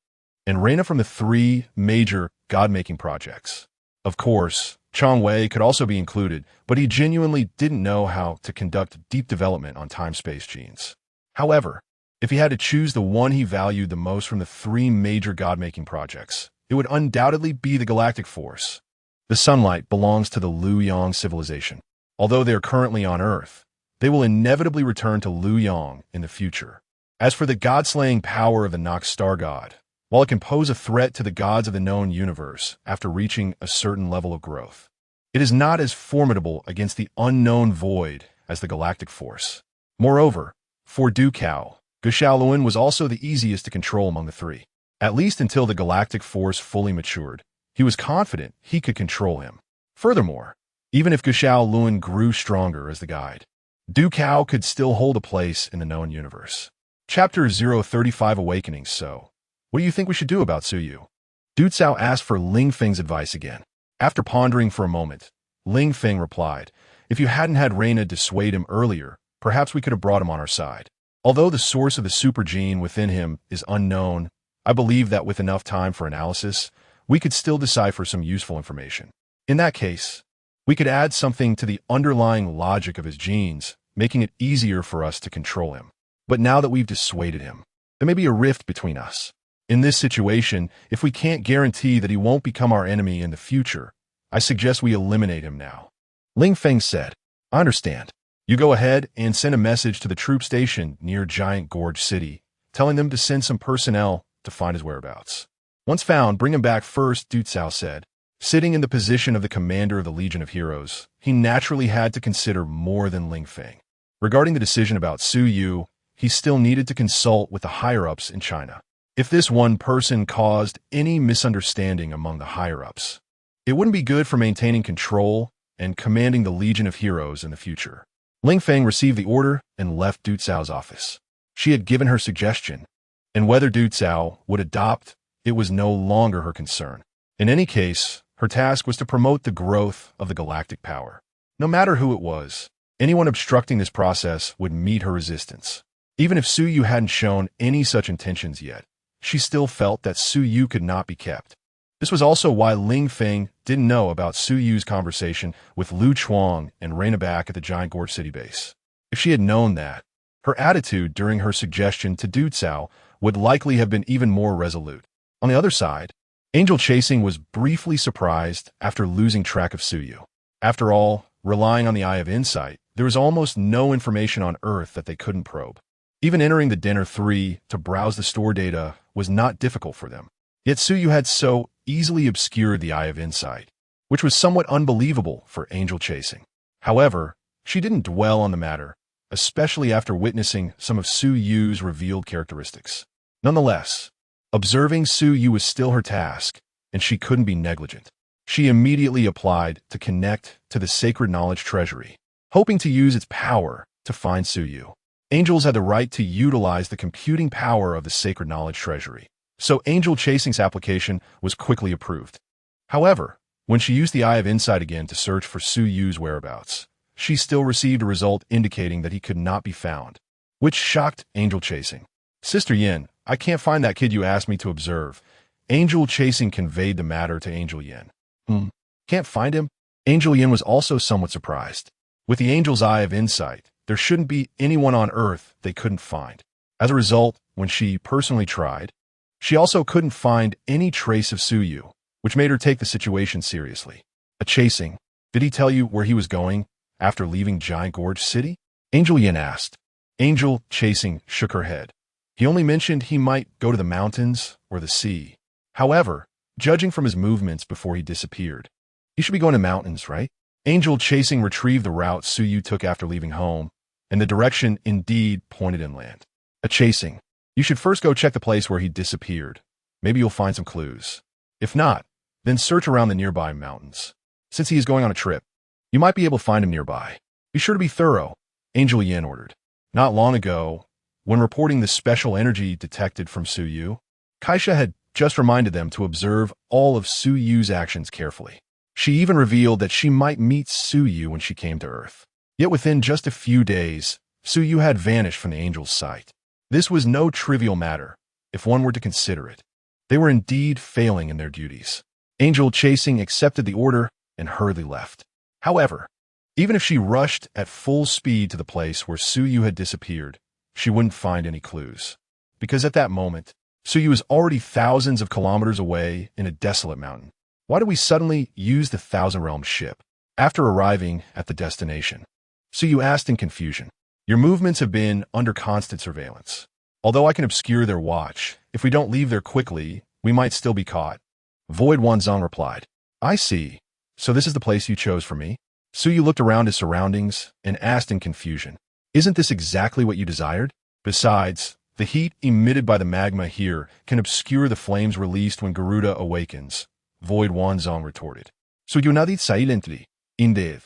and Reina from the three major god-making projects. Of course, Chang Wei could also be included, but he genuinely didn't know how to conduct deep development on time-space genes. However, if he had to choose the one he valued the most from the three major god-making projects, it would undoubtedly be the Galactic Force. The sunlight belongs to the Lu Yang civilization. Although they are currently on Earth, they will inevitably return to Lu Yang in the future. As for the god-slaying power of the Nox Star God, while it can pose a threat to the gods of the known universe after reaching a certain level of growth, it is not as formidable against the unknown void as the Galactic Force. Moreover, for Du Cao, Guxiaolun was also the easiest to control among the three. At least until the Galactic Force fully matured, he was confident he could control him. Furthermore, even if Guxiaolun grew stronger as the guide, Du Cao could still hold a place in the known universe. Chapter 035 Awakening. So, what do you think we should do about Su Yu? Du Cao asked for Ling Feng's advice again. After pondering for a moment, Ling Feng replied, if you hadn't had Reina dissuade him earlier, perhaps we could have brought him on our side. Although the source of the super gene within him is unknown, I believe that with enough time for analysis, we could still decipher some useful information. In that case, we could add something to the underlying logic of his genes, making it easier for us to control him. But now that we've dissuaded him, there may be a rift between us. In this situation, if we can't guarantee that he won't become our enemy in the future, I suggest we eliminate him now. Ling Feng said, I understand. You go ahead and send a message to the troop station near Giant Gorge City, telling them to send some personnel to find his whereabouts. Once found, bring him back first, Du Cao said. Sitting in the position of the commander of the Legion of Heroes, he naturally had to consider more than Ling Feng. Regarding the decision about Su Yu, he still needed to consult with the higher-ups in China. If this one person caused any misunderstanding among the higher-ups, it wouldn't be good for maintaining control and commanding the Legion of Heroes in the future. Ling Feng received the order and left Du Cao's office. She had given her suggestion, and whether Du Cao would adopt, it was no longer her concern. In any case, her task was to promote the growth of the galactic power. No matter who it was, anyone obstructing this process would meet her resistance. Even if Su Yu hadn't shown any such intentions yet, she still felt that Su Yu could not be kept. This was also why Ling Feng didn't know about Su Yu's conversation with Lu Chuang and Reina back at the Giant Gorge City base. If she had known that, her attitude during her suggestion to Du Cao would likely have been even more resolute. On the other side, Angel Chasing was briefly surprised after losing track of Su Yu. After all, relying on the Eye of Insight, there was almost no information on Earth that they couldn't probe. Even entering the dinner 3 to browse the store data was not difficult for them. Yet Suyu had so easily obscured the Eye of Insight, which was somewhat unbelievable for angel chasing. However, she didn't dwell on the matter, especially after witnessing some of Suyu's revealed characteristics. Nonetheless, observing Suyu was still her task, and she couldn't be negligent. She immediately applied to connect to the sacred knowledge treasury, hoping to use its power to find Suyu. Angels had the right to utilize the computing power of the sacred knowledge treasury, so Angel Chasing's application was quickly approved. However, when she used the Eye of Insight again to search for Suyu's whereabouts, she still received a result indicating that he could not be found, which shocked Angel Chasing. "Sister Yin, I can't find that kid you asked me to observe." Angel Chasing conveyed the matter to Angel Yin. Can't find him?" Angel Yin was also somewhat surprised. With the Angel's Eye of Insight, there shouldn't be anyone on Earth they couldn't find. As a result, when she personally tried, she also couldn't find any trace of Suyu, which made her take the situation seriously. "A Chasing, did he tell you where he was going after leaving Giant Gorge City?" Angel Yin asked. Angel Chasing shook her head. "He only mentioned he might go to the mountains or the sea. However, judging from his movements before he disappeared, he should be going to mountains, right?" Angel Chasing retrieved the route Suyu took after leaving home, and the direction indeed pointed inland. "A Chasing, you should first go check the place where he disappeared. Maybe you'll find some clues. If not, then search around the nearby mountains. Since he is going on a trip, you might be able to find him nearby. Be sure to be thorough," Angel Yin ordered. Not long ago, when reporting the special energy detected from Suyu, Kaisha had just reminded them to observe all of Suyu's actions carefully. She even revealed that she might meet Suyu when she came to Earth. Yet within just a few days, Suyu had vanished from the angel's sight. This was no trivial matter, if one were to consider it. They were indeed failing in their duties. Angel Chasing accepted the order and hurriedly left. However, even if she rushed at full speed to the place where Suyu had disappeared, she wouldn't find any clues. Because at that moment, Suyu was already thousands of kilometers away in a desolate mountain. Why did we suddenly use the Thousand Realms ship? After arriving at the destination, Suyu asked in confusion. "Your movements have been under constant surveillance. Although I can obscure their watch, if we don't leave there quickly, we might still be caught." Void Wanzong replied. "I see. So this is the place you chose for me?" Suyu looked around his surroundings and asked in confusion. "Isn't this exactly what you desired? Besides, the heat emitted by the magma here can obscure the flames released when Garuda awakens," Void Wanzong retorted. "So you nadit silently, indeed.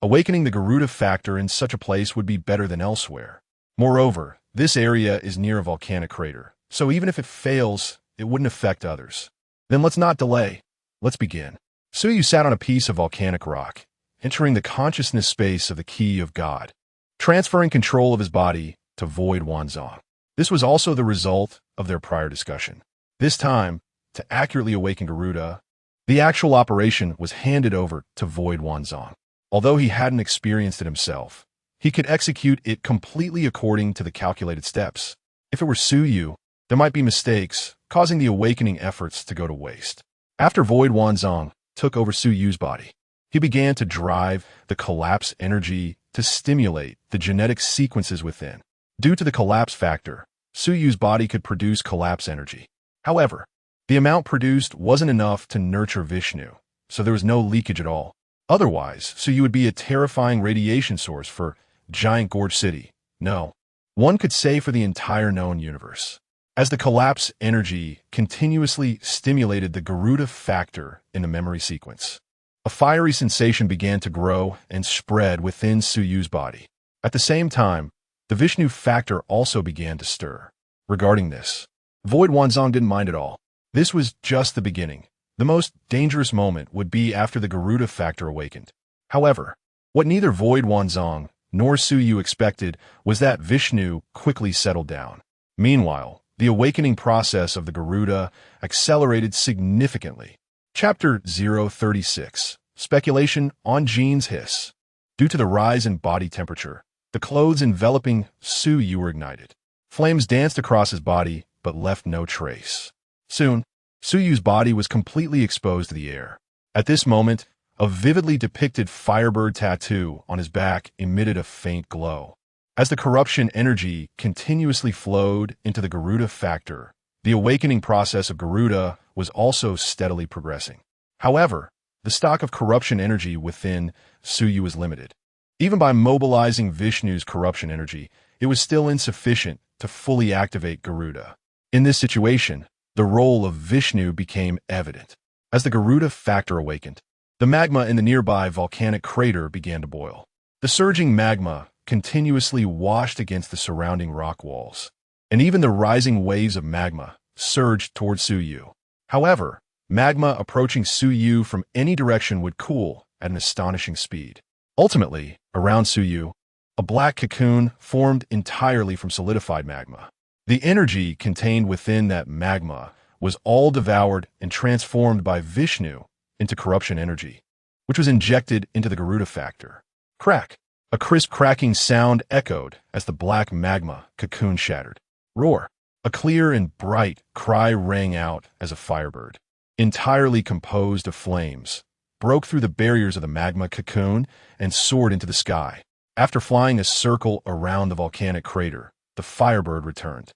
Awakening the Garuda factor in such a place would be better than elsewhere. Moreover, this area is near a volcanic crater, so even if it fails, it wouldn't affect others. Then let's not delay. Let's begin." Suyu sat on a piece of volcanic rock, entering the consciousness space of the Key of God, transferring control of his body to Void Wanzong. This was also the result of their prior discussion. This time, to accurately awaken Garuda, the actual operation was handed over to Void Wanzong. Although he hadn't experienced it himself, he could execute it completely according to the calculated steps. If it were Suyu, there might be mistakes, causing the awakening efforts to go to waste. After Void Wanzong took over Suyu's body, he began to drive the collapse energy to stimulate the genetic sequences within. Due to the collapse factor, Suyu's body could produce collapse energy. However, the amount produced wasn't enough to nurture Vishnu, so there was no leakage at all. Otherwise, Suyu would be a terrifying radiation source for Giant Gorge City. No, one could say for the entire known universe. As the collapse energy continuously stimulated the Garuda factor in the memory sequence, a fiery sensation began to grow and spread within Suyu's body. At the same time, the Vishnu factor also began to stir. Regarding this, Void Wanzong didn't mind at all. This was just the beginning. The most dangerous moment would be after the Garuda factor awakened. However, what neither Void Wanzong nor Suyu expected was that Vishnu quickly settled down. Meanwhile, the awakening process of the Garuda accelerated significantly. Chapter 036. Speculation on Gene's Hiss. Due to the rise in body temperature, the clothes enveloping Suyu were ignited. Flames danced across his body, but left no trace. Soon, Suyu's body was completely exposed to the air. At this moment, a vividly depicted firebird tattoo on his back emitted a faint glow. As the corruption energy continuously flowed into the Garuda factor, the awakening process of Garuda was also steadily progressing. However, the stock of corruption energy within Suyu was limited. Even by mobilizing Vishnu's corruption energy, it was still insufficient to fully activate Garuda. In this situation, the role of Vishnu became evident. As the Garuda factor awakened, the magma in the nearby volcanic crater began to boil. The surging magma continuously washed against the surrounding rock walls, and even the rising waves of magma surged towards Suyu. However, magma approaching Suyu from any direction would cool at an astonishing speed. Ultimately, around Suyu, a black cocoon formed entirely from solidified magma. The energy contained within that magma was all devoured and transformed by Vishnu into corruption energy, which was injected into the Garuda factor. Crack! A crisp cracking sound echoed as the black magma cocoon shattered. Roar! A clear and bright cry rang out as a firebird, entirely composed of flames, broke through the barriers of the magma cocoon and soared into the sky. After flying a circle around the volcanic crater, the firebird returned,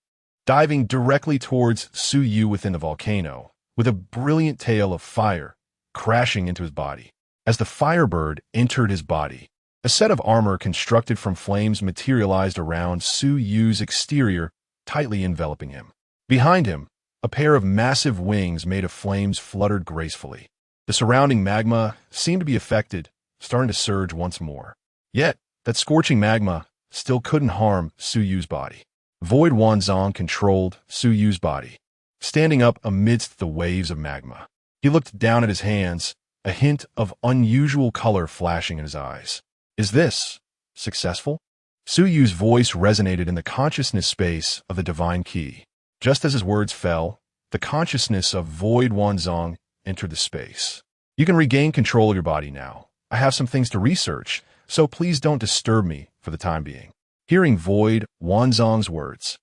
diving directly towards Suyu within the volcano, with a brilliant tail of fire crashing into his body. As the firebird entered his body, a set of armor constructed from flames materialized around Suyu's exterior, tightly enveloping him. Behind him, a pair of massive wings made of flames fluttered gracefully. The surrounding magma seemed to be affected, starting to surge once more. Yet, that scorching magma still couldn't harm Suyu's body. Void Wanzong controlled Suyu's body, standing up amidst the waves of magma. He looked down at his hands, a hint of unusual color flashing in his eyes. Is this successful? Suyu's voice resonated in the consciousness space of the divine key. Just as his words fell, the consciousness of Void Wanzong entered the space. You can regain control of your body now. I have some things to research, so please don't disturb me for the time being. Hearing Void Wanzong's words,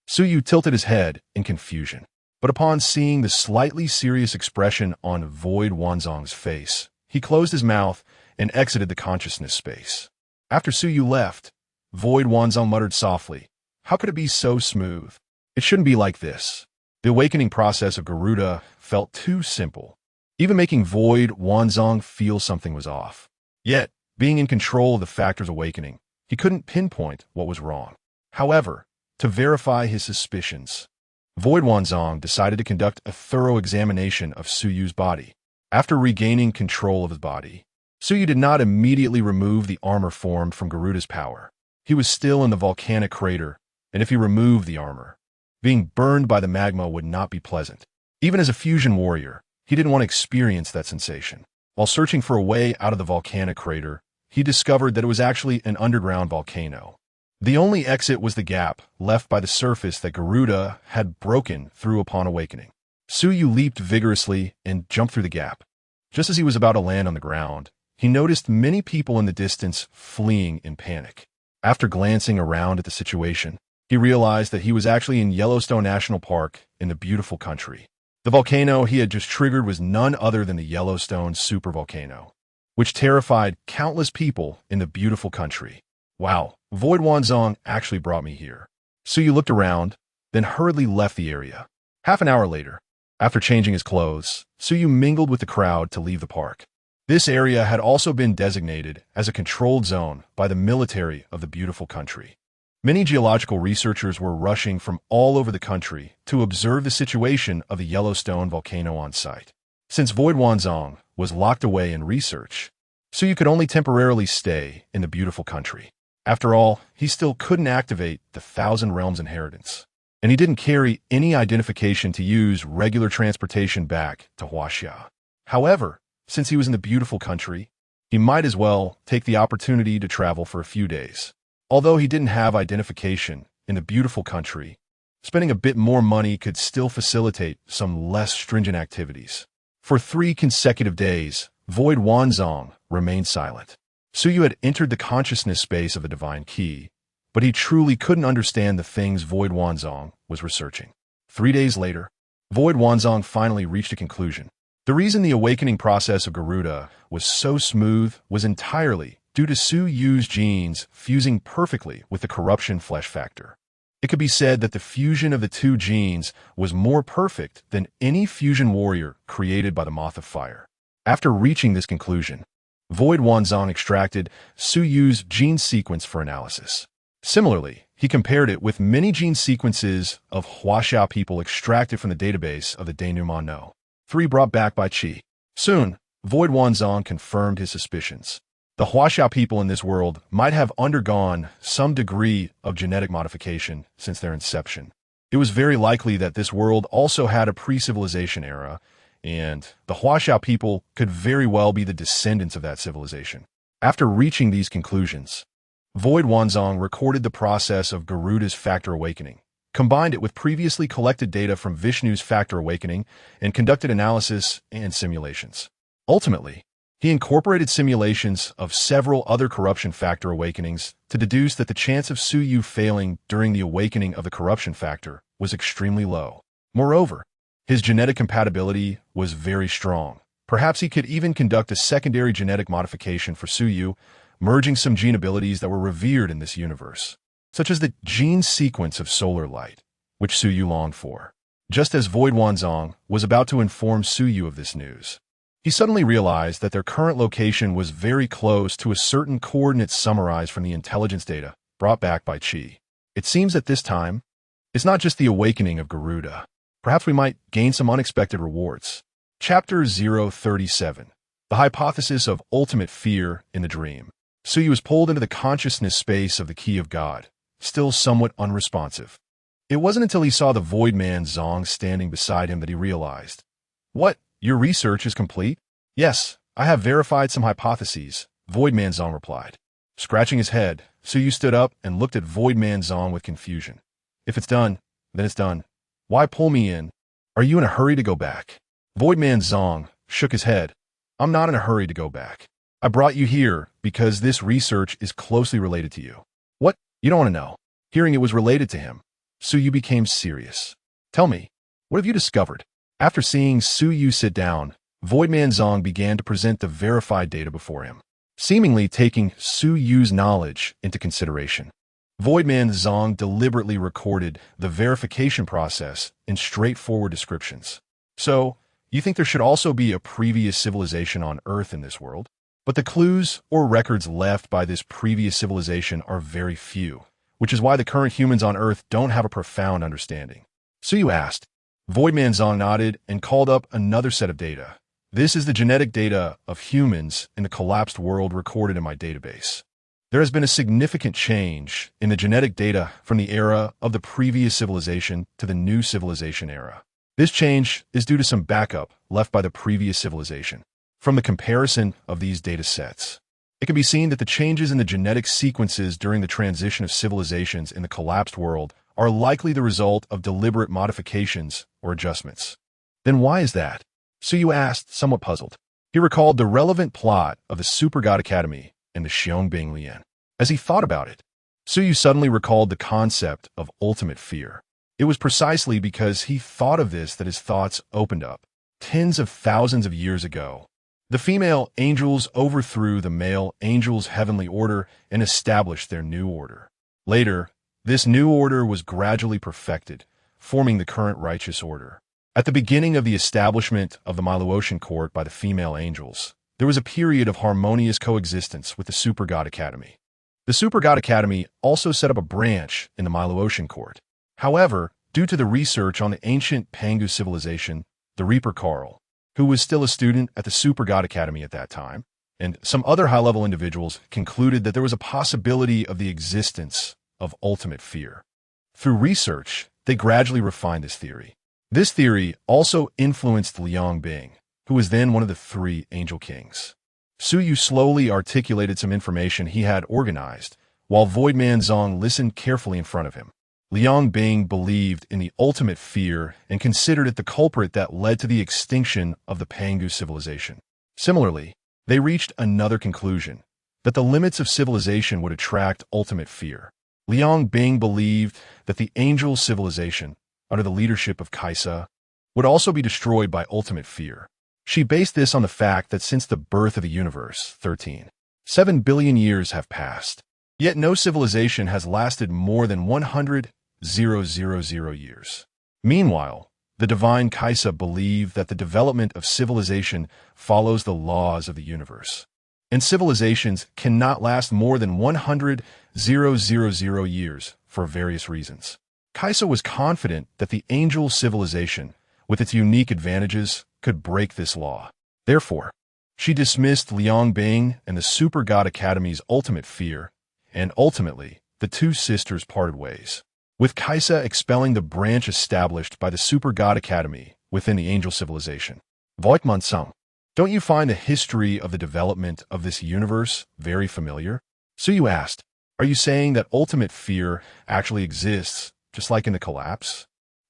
Suyu tilted his head in confusion. But upon seeing the slightly serious expression on Void Wanzong's face, he closed his mouth and exited the consciousness space. After Suyu left, Void Wanzong muttered softly, "How could it be so smooth? It shouldn't be like this." The awakening process of Garuda felt too simple, even making Void Wanzong feel something was off. Yet, being in control of the factor's awakening, he couldn't pinpoint what was wrong. However, to verify his suspicions, Void Wanzong decided to conduct a thorough examination of Suyu's body. After regaining control of his body, Suyu did not immediately remove the armor formed from Garuda's power. He was still in the volcanic crater, and if he removed the armor, being burned by the magma would not be pleasant. Even as a fusion warrior, he didn't want to experience that sensation. While searching for a way out of the volcanic crater, he discovered that it was actually an underground volcano. The only exit was the gap left by the surface that Garuda had broken through upon awakening. Suyu leaped vigorously and jumped through the gap. Just as he was about to land on the ground, he noticed many people in the distance fleeing in panic. After glancing around at the situation, he realized that he was actually in Yellowstone National Park in the beautiful country. The volcano he had just triggered was none other than the Yellowstone supervolcano, which terrified countless people in the beautiful country. Wow, Void Wanzong actually brought me here. Suyu looked around, then hurriedly left the area. Half an hour later, after changing his clothes, Suyu mingled with the crowd to leave the park. This area had also been designated as a controlled zone by the military of the beautiful country. Many geological researchers were rushing from all over the country to observe the situation of the Yellowstone volcano on site. Since Void Wanzong was locked away in research, Suyu could only temporarily stay in the beautiful country. After all, he still couldn't activate the Thousand Realms inheritance, and he didn't carry any identification to use regular transportation back to Huaxia. However, since he was in the beautiful country, he might as well take the opportunity to travel for a few days. Although he didn't have identification in the beautiful country, spending a bit more money could still facilitate some less stringent activities. For 3 consecutive days, Void Wanzong remained silent. Suyu had entered the consciousness space of the divine key, but he truly couldn't understand the things Void Wanzong was researching. 3 days later, Void Wanzong finally reached a conclusion. The reason the awakening process of Garuda was so smooth was entirely due to Su Yu's genes fusing perfectly with the corruption flesh factor. It could be said that the fusion of the two genes was more perfect than any fusion warrior created by the Moth of Fire. After reaching this conclusion, Void Wanzong extracted Su Yu's gene sequence for analysis. Similarly, he compared it with many gene sequences of Huaxiao people extracted from the database of the denouement No. 3 brought back by Qi. Soon, Void Wanzong confirmed his suspicions. The Huaxiao people in this world might have undergone some degree of genetic modification since their inception. It was very likely that this world also had a pre-civilization era, and the Huaxiao people could very well be the descendants of that civilization. After reaching these conclusions, Void Wanzong recorded the process of Garuda's factor awakening, combined it with previously collected data from Vishnu's factor awakening, and conducted analysis and simulations. Ultimately, he incorporated simulations of several other corruption factor awakenings to deduce that the chance of Su Yu failing during the awakening of the corruption factor was extremely low. Moreover, his genetic compatibility was very strong. Perhaps he could even conduct a secondary genetic modification for Su Yu, merging some gene abilities that were revered in this universe, such as the gene sequence of solar light, which Su Yu longed for. Just as Void Wanzong was about to inform Su Yu of this news, he suddenly realized that their current location was very close to a certain coordinate summarized from the intelligence data brought back by Qi. It seems that this time, it's not just the awakening of Garuda. Perhaps we might gain some unexpected rewards. Chapter 037. The Hypothesis of Ultimate Fear in the Dream. Su Yu was pulled into the consciousness space of the Key of God, still somewhat unresponsive. It wasn't until he saw the Void Man Zong standing beside him that he realized. What? Your research is complete? Yes, I have verified some hypotheses, Void Man Zong replied. Scratching his head, Su Yu stood up and looked at Void Man Zong with confusion. If it's done, then it's done. Why pull me in? Are you in a hurry to go back? Void Man Zong shook his head. I'm not in a hurry to go back. I brought you here because this research is closely related to you. What? You don't want to know. Hearing it was related to him, Su Yu became serious. Tell me, what have you discovered? After seeing Su Yu sit down, Void Man Zong began to present the verified data before him, seemingly taking Su Yu's knowledge into consideration. Void Man Zong deliberately recorded the verification process in straightforward descriptions. So, you think there should also be a previous civilization on Earth in this world? But the clues or records left by this previous civilization are very few, which is why the current humans on Earth don't have a profound understanding. Su Yu asked. Void Man Zong nodded and called up another set of data. This is the genetic data of humans in the collapsed world recorded in my database. There has been a significant change in the genetic data from the era of the previous civilization to the new civilization era. This change is due to some backup left by the previous civilization. From the comparison of these data sets, it can be seen that the changes in the genetic sequences during the transition of civilizations in the collapsed world are likely the result of deliberate modifications or adjustments. Then why is that? Su Yu asked, somewhat puzzled. He recalled the relevant plot of the Super God Academy and the Xiong Lian. As he thought about it, Su Yu suddenly recalled the concept of ultimate fear. It was precisely because he thought of this that his thoughts opened up. Tens of thousands of years ago, the female angels overthrew the male angels' heavenly order and established their new order. Later, this new order was gradually perfected, forming the current righteous order. At the beginning of the establishment of the Myluotian court by the female angels, there was a period of harmonious coexistence with the Super God Academy. The Super God Academy also set up a branch in the Myluotian court. However, due to the research on the ancient Pangu civilization, the Reaper Carl, who was still a student at the Super God Academy at that time, and some other high-level individuals concluded that there was a possibility of the existence of ultimate fear. Through research, they gradually refined this theory. This theory also influenced Liang Bing, who was then one of the 3 angel kings. Su Yu slowly articulated some information he had organized, while Void Man Zong listened carefully in front of him. Liang Bing believed in the ultimate fear and considered it the culprit that led to the extinction of the Pangu civilization. Similarly, they reached another conclusion, that the limits of civilization would attract ultimate fear. Liang Bing believed that the angel civilization, under the leadership of Kaisa, would also be destroyed by ultimate fear. She based this on the fact that since the birth of the universe, 13, 7 billion years have passed. Yet no civilization has lasted more than 100,000 years. Meanwhile, the divine Kaisa believe that the development of civilization follows the laws of the universe. And civilizations cannot last more than 100,000 years for various reasons. Kaisa was confident that the angel civilization, with its unique advantages, could break this law. Therefore, she dismissed Liang Bing and the Super God Academy's ultimate fear, and ultimately, the two sisters parted ways, with Kaisa expelling the branch established by the Super God Academy within the angel civilization. Voigtman Sung, don't you find the history of the development of this universe very familiar? Suyu asked, are you saying that ultimate fear actually exists, just like in the collapse?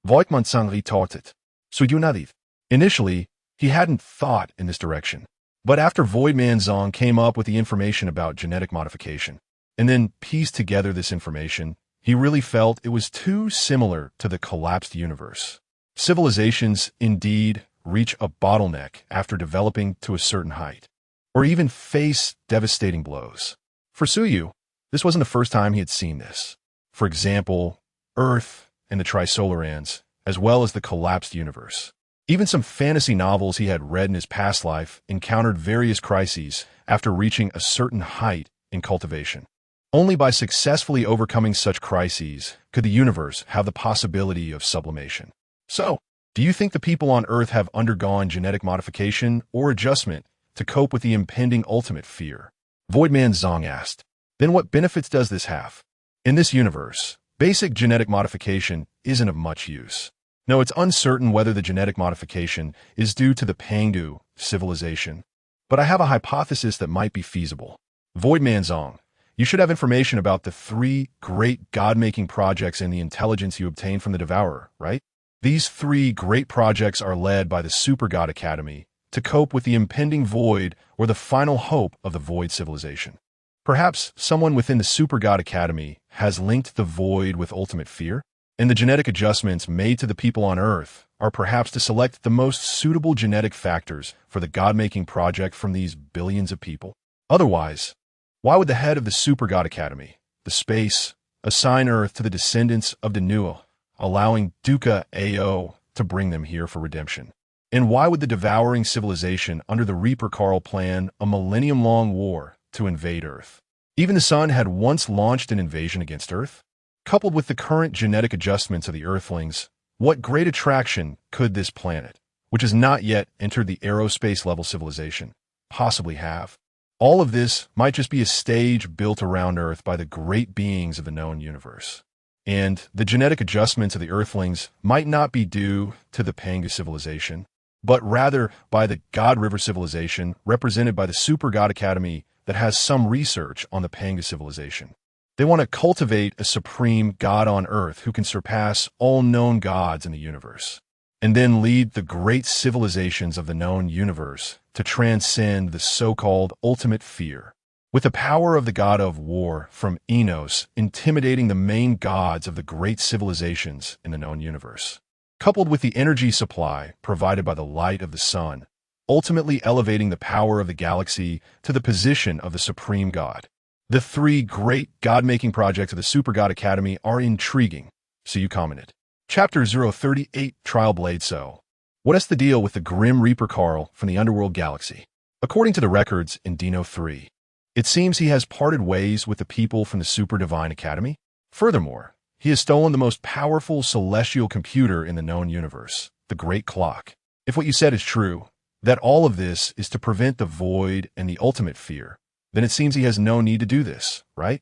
Voigtman Sung retorted. Suyunadith. Initially, he hadn't thought in this direction. But after Voidman Zong came up with the information about genetic modification, and then pieced together this information, he really felt it was too similar to the collapsed universe. Civilizations, indeed, reach a bottleneck after developing to a certain height, or even face devastating blows. For Suyu, this wasn't the first time he had seen this. For example, Earth and the Trisolarans, as well as the collapsed universe. Even some fantasy novels he had read in his past life encountered various crises after reaching a certain height in cultivation. Only by successfully overcoming such crises could the universe have the possibility of sublimation. So, do you think the people on Earth have undergone genetic modification or adjustment to cope with the impending ultimate fear? Voidman Zong asked. Then what benefits does this have? In this universe, basic genetic modification isn't of much use. No, it's uncertain whether the genetic modification is due to the Pangdu civilization, but I have a hypothesis that might be feasible. Voidman Zong, you should have information about the 3 great God-making projects and the intelligence you obtained from the Devourer, right? These 3 great projects are led by the Super God Academy to cope with the impending void or the final hope of the void civilization. Perhaps someone within the Super God Academy has linked the void with ultimate fear? And the genetic adjustments made to the people on Earth are perhaps to select the most suitable genetic factors for the God-making project from these billions of people. Otherwise, why would the head of the Super God Academy, the space, assign Earth to the descendants of Denua, allowing Dukkha Ao to bring them here for redemption? And why would the devouring civilization under the Reaper Carl plan a millennium-long war to invade Earth? Even the Sun had once launched an invasion against Earth. Coupled with the current genetic adjustments of the Earthlings, what great attraction could this planet, which has not yet entered the aerospace-level civilization, possibly have? All of this might just be a stage built around Earth by the great beings of the known universe. And the genetic adjustments of the Earthlings might not be due to the Panga civilization, but rather by the God River civilization represented by the Super God Academy that has some research on the Panga civilization. They want to cultivate a supreme God on Earth who can surpass all known gods in the universe, and then lead the great civilizations of the known universe to transcend the so-called ultimate fear. With the power of the god of war from Enos intimidating the main gods of the great civilizations in the known universe, coupled with the energy supply provided by the light of the sun, ultimately elevating the power of the galaxy to the position of the supreme god. The 3 great God-making projects of the Super God Academy are intriguing, so you commented. Chapter 038, Trial Blade. So, what is the deal with the Grim Reaper Carl from the Underworld Galaxy? According to the records in Dino 3, it seems he has parted ways with the people from the Super Divine Academy. Furthermore, he has stolen the most powerful celestial computer in the known universe, the Great Clock. If what you said is true, that all of this is to prevent the void and the ultimate fear, then it seems he has no need to do this, right?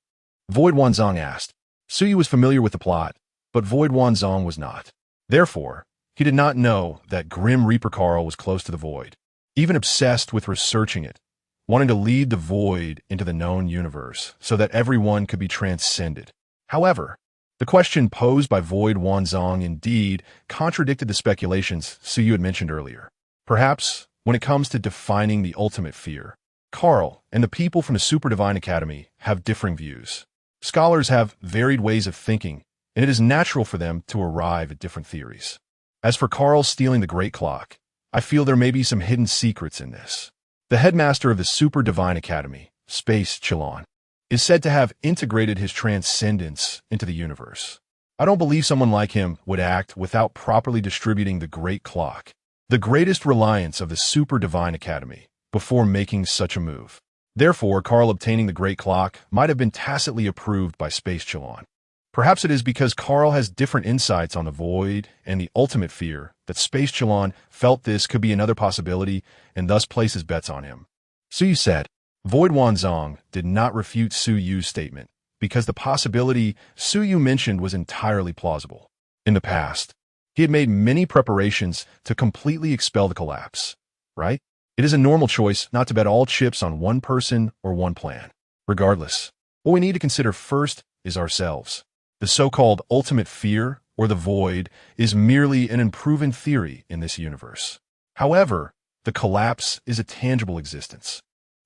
Void Wanzong asked. Suyu was familiar with the plot, but Void Wanzong was not. Therefore, he did not know that Grim Reaper Carl was close to the void, even obsessed with researching it, wanting to lead the void into the known universe so that everyone could be transcended. However, the question posed by Void Wanzong indeed contradicted the speculations Suyu had mentioned earlier. Perhaps, when it comes to defining the ultimate fear, Carl and the people from the Super Divine Academy have differing views. Scholars have varied ways of thinking, and it is natural for them to arrive at different theories. As for Carl stealing the Great Clock, I feel there may be some hidden secrets in this. The headmaster of the Super Divine Academy, space Chilon, is said to have integrated his transcendence into the universe. I don't believe someone like him would act without properly distributing the Great Clock, the greatest reliance of the Super Divine Academy, before making such a move. Therefore, Carl obtaining the Great Clock might have been tacitly approved by Space Chilon. Perhaps it is because Carl has different insights on the void and the ultimate fear that Space Chilon felt this could be another possibility and thus places bets on him. Suyu said, Void Wanzong did not refute Su Yu's statement because the possibility Su Yu mentioned was entirely plausible. In the past, he had made many preparations to completely expel the collapse, right? It is a normal choice not to bet all chips on one person or one plan. Regardless, what we need to consider first is ourselves. The so-called ultimate fear, or the void, is merely an unproven theory in this universe. However, the collapse is a tangible existence.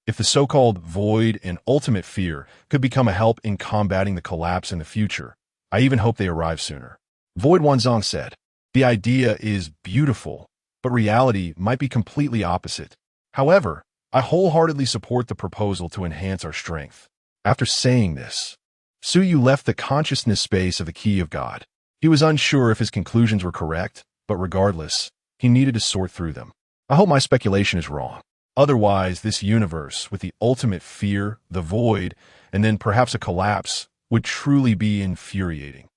If the so-called void and ultimate fear could become a help in combating the collapse in the future, I even hope they arrive sooner. Void Wanzong said, the idea is beautiful, but reality might be completely opposite. However, I wholeheartedly support the proposal to enhance our strength. After saying this, Su Yu left the consciousness space of the Key of God. He was unsure if his conclusions were correct, but regardless, he needed to sort through them. I hope my speculation is wrong. Otherwise, this universe, with the ultimate fear, the void, and then perhaps a collapse, would truly be infuriating.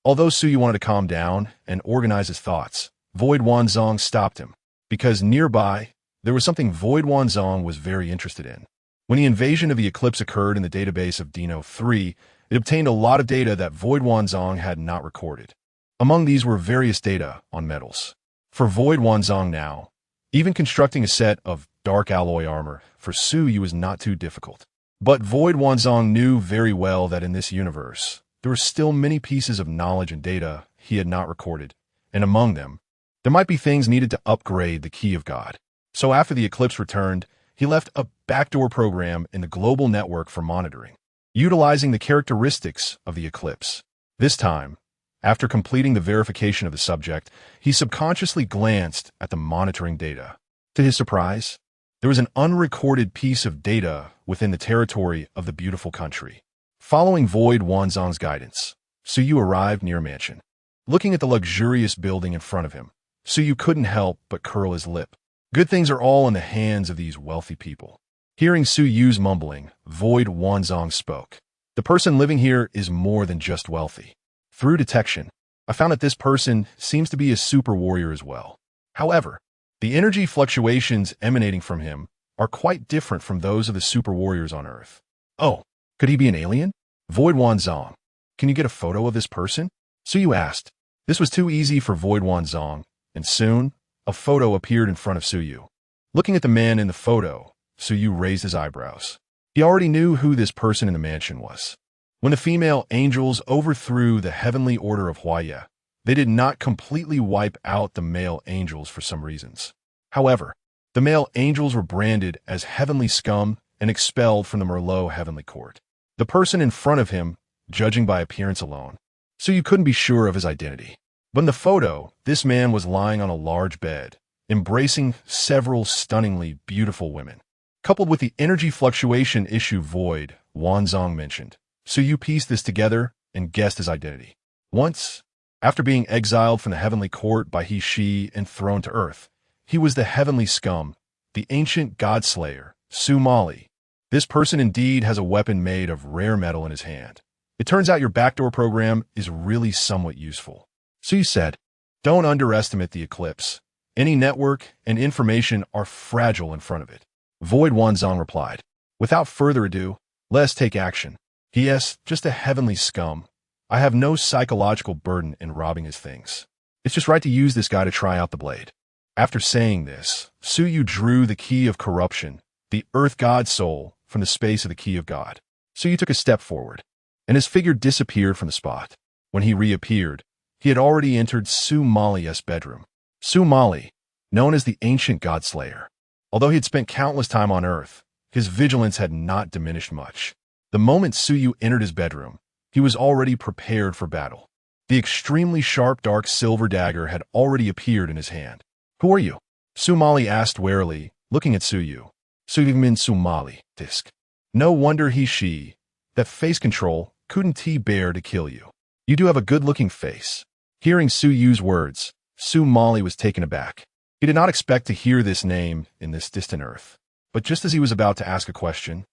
Although Su Yu wanted to calm down and organize his thoughts, Void Wanzong stopped him, because nearby, there was something Void Wanzong was very interested in. When the invasion of the eclipse occurred in the database of Dino 3, it obtained a lot of data that Void Wanzong had not recorded. Among these were various data on metals. For Void Wanzong now, even constructing a set of dark alloy armor for Su Yu was not too difficult. But Void Wanzong knew very well that in this universe, there were still many pieces of knowledge and data he had not recorded, and among them, there might be things needed to upgrade the Key of God. So after the eclipse returned, he left a backdoor program in the global network for monitoring, utilizing the characteristics of the eclipse. This time, after completing the verification of the subject, he subconsciously glanced at the monitoring data. To his surprise, there was an unrecorded piece of data within the territory of the beautiful country. Following Void Wanzong's guidance, Su Yu arrived near a mansion. Looking at the luxurious building in front of him, Su Yu couldn't help but curl his lip. Good things are all in the hands of these wealthy people. Hearing Su Yu's mumbling, Void Wanzong spoke. The person living here is more than just wealthy. Through detection, I found that this person seems to be a super warrior as well. However, the energy fluctuations emanating from him are quite different from those of the super warriors on Earth. Oh, could he be an alien? Void Wanzong, can you get a photo of this person? Su Yu asked. This was too easy for Void Wanzong, and soon, a photo appeared in front of Su Yu. Looking at the man in the photo, Su Yu raised his eyebrows. He already knew who this person in the mansion was. When the female angels overthrew the heavenly order of Huaya, they did not completely wipe out the male angels for some reasons. However, the male angels were branded as heavenly scum and expelled from the Merlot heavenly court. The person in front of him, judging by appearance alone, so you couldn't be sure of his identity. But in the photo, this man was lying on a large bed, embracing several stunningly beautiful women. Coupled with the energy fluctuation issue Void Wanzong mentioned, Su Yu pieced this together and guessed his identity. Once, after being exiled from the heavenly court by He Shi and thrown to earth, he was the heavenly scum, the ancient god-slayer, Su Mali. This person indeed has a weapon made of rare metal in his hand. It turns out your backdoor program is really somewhat useful. Su said, don't underestimate the eclipse. Any network and information are fragile in front of it. Void Wanzong replied, without further ado, let us take action. He is just a heavenly scum. I have no psychological burden in robbing his things. It's just right to use this guy to try out the blade. After saying this, Su Yu drew the key of corruption, the earth god soul, from the space of the Key of God. Su Yu took a step forward, and his figure disappeared from the spot. When he reappeared, he had already entered Su Mali's bedroom. Su Mali, known as the ancient god slayer. Although he had spent countless time on Earth, his vigilance had not diminished much. The moment Su Yu entered his bedroom, he was already prepared for battle. The extremely sharp dark silver dagger had already appeared in his hand. Who are you? Su Mali asked warily, looking at Su Yu. Su Min Su Mali, Disk. No wonder that face control couldn't bear to kill you. You do have a good-looking face. Hearing Su Yu's words, Su Mali was taken aback. He did not expect to hear this name in this distant earth. But just as he was about to ask a question,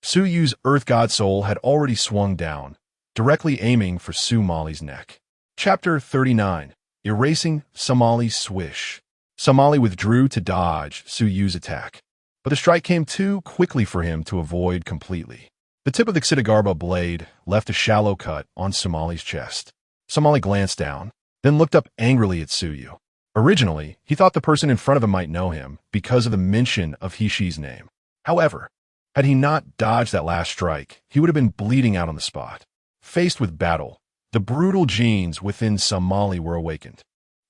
Su Yu's earth god soul had already swung down, directly aiming for Su Mali's neck. Chapter 39. Erasing Somali's Swish. Somali withdrew to dodge Su Yu's attack, but the strike came too quickly for him to avoid completely. The tip of the Ksitigarbha blade left a shallow cut on Somali's chest. Somali glanced down, then looked up angrily at Su Yu. Originally, he thought the person in front of him might know him because of the mention of Hishi's name. However, had he not dodged that last strike, he would have been bleeding out on the spot. Faced with battle, the brutal genes within Somali were awakened.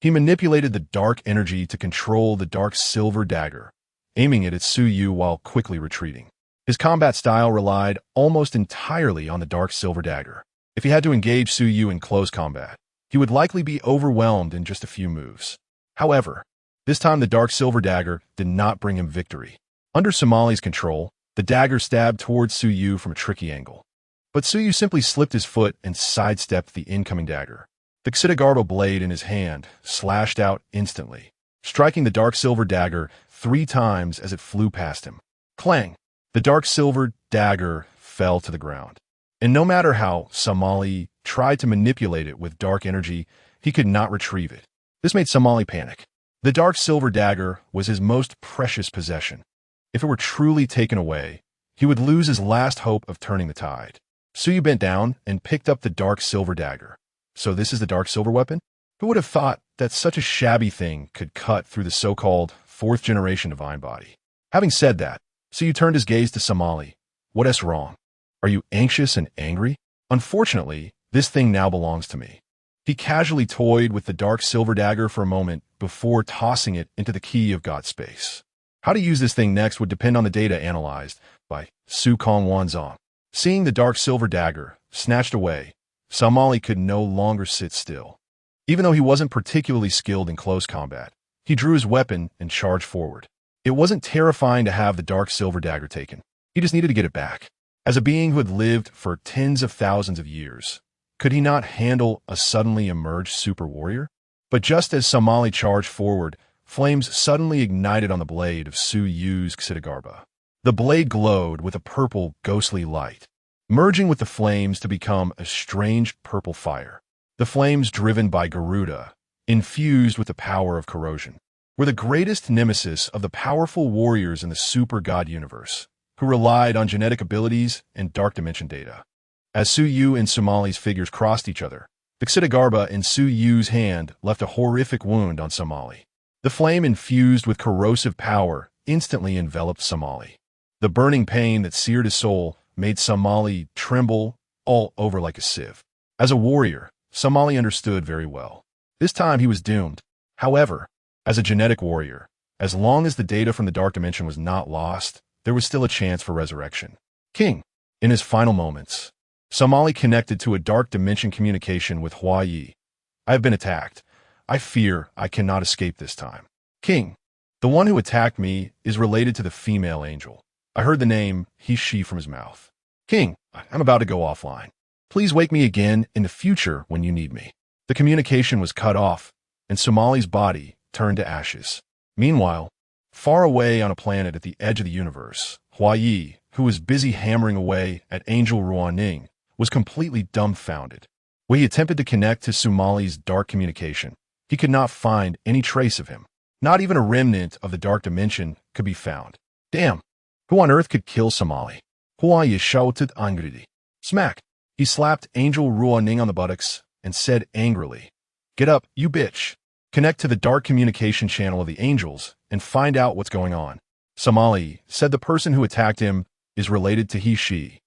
He manipulated the dark energy to control the dark silver dagger, aiming it at Su Yu while quickly retreating. His combat style relied almost entirely on the dark silver dagger. If he had to engage Su Yu in close combat, he would likely be overwhelmed in just a few moves. However, this time the dark silver dagger did not bring him victory. Under Somali's control, the dagger stabbed towards Su Yu from a tricky angle. But Su Yu simply slipped his foot and sidestepped the incoming dagger. The Ksitigarbha blade in his hand slashed out instantly, striking the dark silver dagger 3 times as it flew past him. Clang! The dark silver dagger fell to the ground. And no matter how Somali tried to manipulate it with dark energy, he could not retrieve it. This made Somali panic. The dark silver dagger was his most precious possession. If it were truly taken away, he would lose his last hope of turning the tide. Su Yu bent down and picked up the dark silver dagger. So this is the dark silver weapon? Who would have thought that such a shabby thing could cut through the so-called 4th-generation divine body? Having said that, Su Yu turned his gaze to Somali. What is wrong? Are you anxious and angry? Unfortunately, this thing now belongs to me. He casually toyed with the dark silver dagger for a moment before tossing it into the key of God space. How to use this thing next would depend on the data analyzed by Su Kong Wanzong. Seeing the dark silver dagger snatched away, Somali could no longer sit still. Even though he wasn't particularly skilled in close combat, he drew his weapon and charged forward. It wasn't terrifying to have the dark silver dagger taken. He just needed to get it back. As a being who had lived for tens of thousands of years, could he not handle a suddenly emerged super warrior? But just as Somali charged forward, flames suddenly ignited on the blade of Su Yu's Ksitigarbha. The blade glowed with a purple, ghostly light, merging with the flames to become a strange purple fire. The flames, driven by Garuda, infused with the power of corrosion, were the greatest nemesis of the powerful warriors in the super god universe, who relied on genetic abilities and dark dimension data. As Su Yu and Somali's figures crossed each other, the Ksitigarbha in Su Yu's hand left a horrific wound on Somali. The flame, infused with corrosive power, instantly enveloped Somali. The burning pain that seared his soul made Somali tremble all over like a sieve. As a warrior, Somali understood very well. This time he was doomed. However, as a genetic warrior, as long as the data from the dark dimension was not lost, there was still a chance for resurrection. King, in his final moments, Somali connected to a dark dimension communication with Hua Yi. I have been attacked. I fear I cannot escape this time. King, the one who attacked me is related to the female angel. I heard the name Hishi from his mouth. King, I'm about to go offline. Please wake me again in the future when you need me. The communication was cut off, and Somali's body turned to ashes. Meanwhile, far away on a planet at the edge of the universe, Hua Yi, who was busy hammering away at Angel Ruaning, was completely dumbfounded. When he attempted to connect to Somali's dark communication, he could not find any trace of him. Not even a remnant of the dark dimension could be found. Damn! Who on earth could kill Somali? Hua Yi shouted angrily. Smack! He slapped Angel Ruaning on the buttocks and said angrily, Get up, you bitch! Connect to the dark communication channel of the angels and find out what's going on. Somali said the person who attacked him is related to Hishi.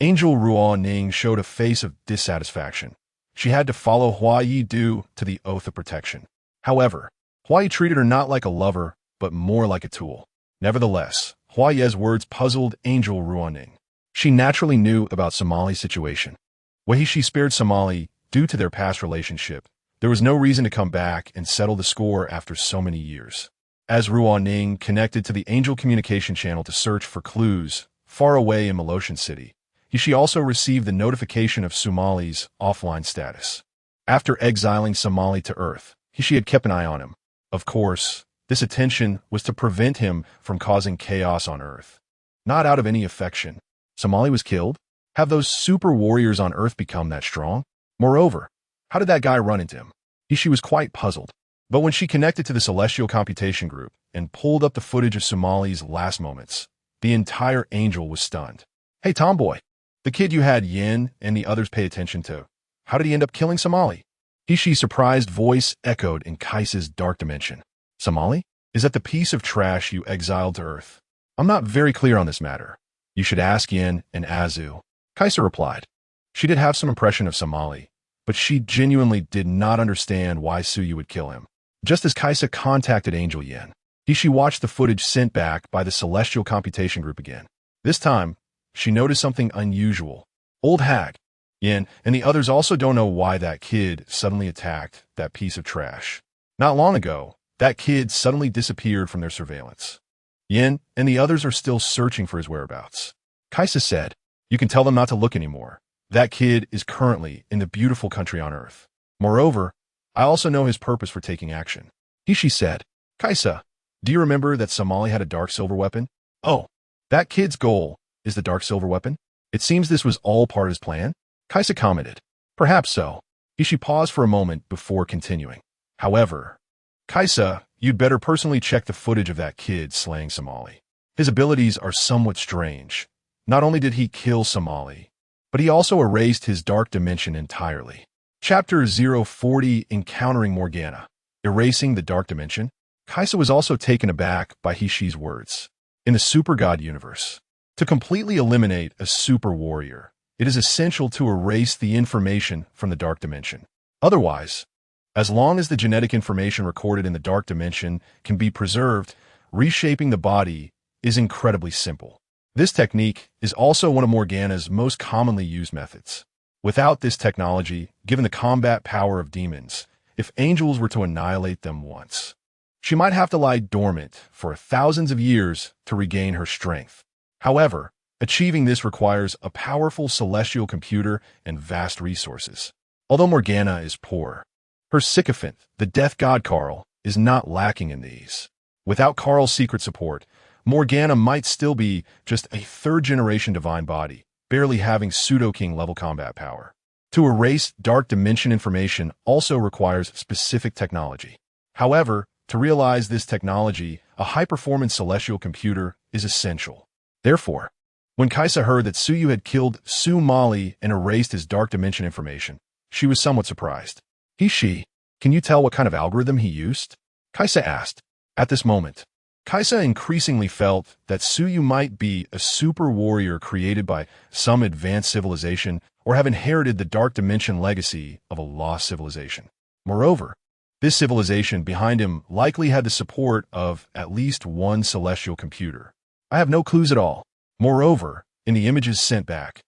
Angel Ruaning showed a face of dissatisfaction. She had to follow Hua Yi due to the oath of protection. However, Hua Yi treated her not like a lover, but more like a tool. Nevertheless, Hua Yi's words puzzled Angel Ruaning. She naturally knew about Somali's situation. When she spared Somali due to their past relationship, there was no reason to come back and settle the score after so many years. As Ruaning connected to the angel communication channel to search for clues, far away in Moloshan City, she also received the notification of Sumali's offline status. After exiling Sumali to Earth, she had kept an eye on him. Of course, this attention was to prevent him from causing chaos on Earth. Not out of any affection. Sumali was killed? Have those super warriors on Earth become that strong? Moreover, how did that guy run into him? She was quite puzzled. But when she connected to the Celestial Computation Group and pulled up the footage of Sumali's last moments, the entire angel was stunned. Hey, tomboy, the kid you had Yin and the others pay attention to, how did he end up killing Sumali? Hishi's surprised voice echoed in Kaisa's dark dimension. Sumali? Is that the piece of trash you exiled to Earth? I'm not very clear on this matter. You should ask Yin and Azu. Kaisa replied. She did have some impression of Sumali, but she genuinely did not understand why Suyu would kill him. Just as Kaisa contacted Angel Yin, Hishi watched the footage sent back by the Celestial Computation Group again. This time, she noticed something unusual. Old hag, Yin, and the others also don't know why that kid suddenly attacked that piece of trash. Not long ago, that kid suddenly disappeared from their surveillance. Yin and the others are still searching for his whereabouts. Kaisa said, you can tell them not to look anymore. That kid is currently in the beautiful country on Earth. Moreover, I also know his purpose for taking action. Hishi said, Kaisa, do you remember that Somali had a dark silver weapon? Oh, that kid's goal is the dark silver weapon? It seems this was all part of his plan? Kaisa commented, perhaps so. Hishi paused for a moment before continuing. However, Kaisa, you'd better personally check the footage of that kid slaying Somali. His abilities are somewhat strange. Not only did he kill Somali, but he also erased his dark dimension entirely. Chapter 040, Encountering Morgana. Erasing the dark dimension. Kaisa was also taken aback by Hishi's words. In the super god universe, to completely eliminate a super warrior, it is essential to erase the information from the dark dimension. Otherwise, as long as the genetic information recorded in the dark dimension can be preserved, reshaping the body is incredibly simple. This technique is also one of Morgana's most commonly used methods. Without this technology, given the combat power of demons, if angels were to annihilate them once, she might have to lie dormant for thousands of years to regain her strength. However, achieving this requires a powerful celestial computer and vast resources. Although Morgana is poor, her sycophant, the death god Karl, is not lacking in these. Without Karl's secret support, Morgana might still be just a third-generation divine body, barely having pseudo-king level combat power. To erase dark dimension information also requires specific technology. However, to realize this technology, a high-performance celestial computer is essential. Therefore, when Kaisa heard that Suyu had killed Su Mali and erased his dark dimension information, she was somewhat surprised. Hishi, can you tell what kind of algorithm he used? Kaisa asked. At this moment, Kaisa increasingly felt that Suyu might be a super warrior created by some advanced civilization or have inherited the dark dimension legacy of a lost civilization. Moreover, this civilization behind him likely had the support of at least one celestial computer. I have no clues at all. Moreover, in the images sent back,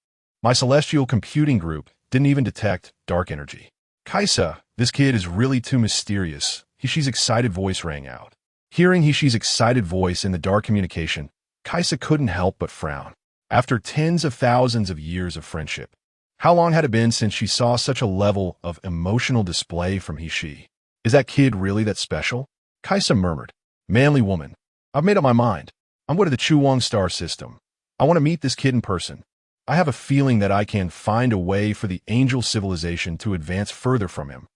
my celestial computing group didn't even detect dark energy. Kaisa, this kid is really too mysterious. Hishi's excited voice rang out. Hearing Hishi's excited voice in the dark communication, Kaisa couldn't help but frown. After tens of thousands of years of friendship, how long had it been since she saw such a level of emotional display from Hishi? Is that kid really that special? Kaisa murmured. Manly woman, I've made up my mind. I'm going to the Chuang star system. I want to meet this kid in person. I have a feeling that I can find a way for the angel civilization to advance further from him.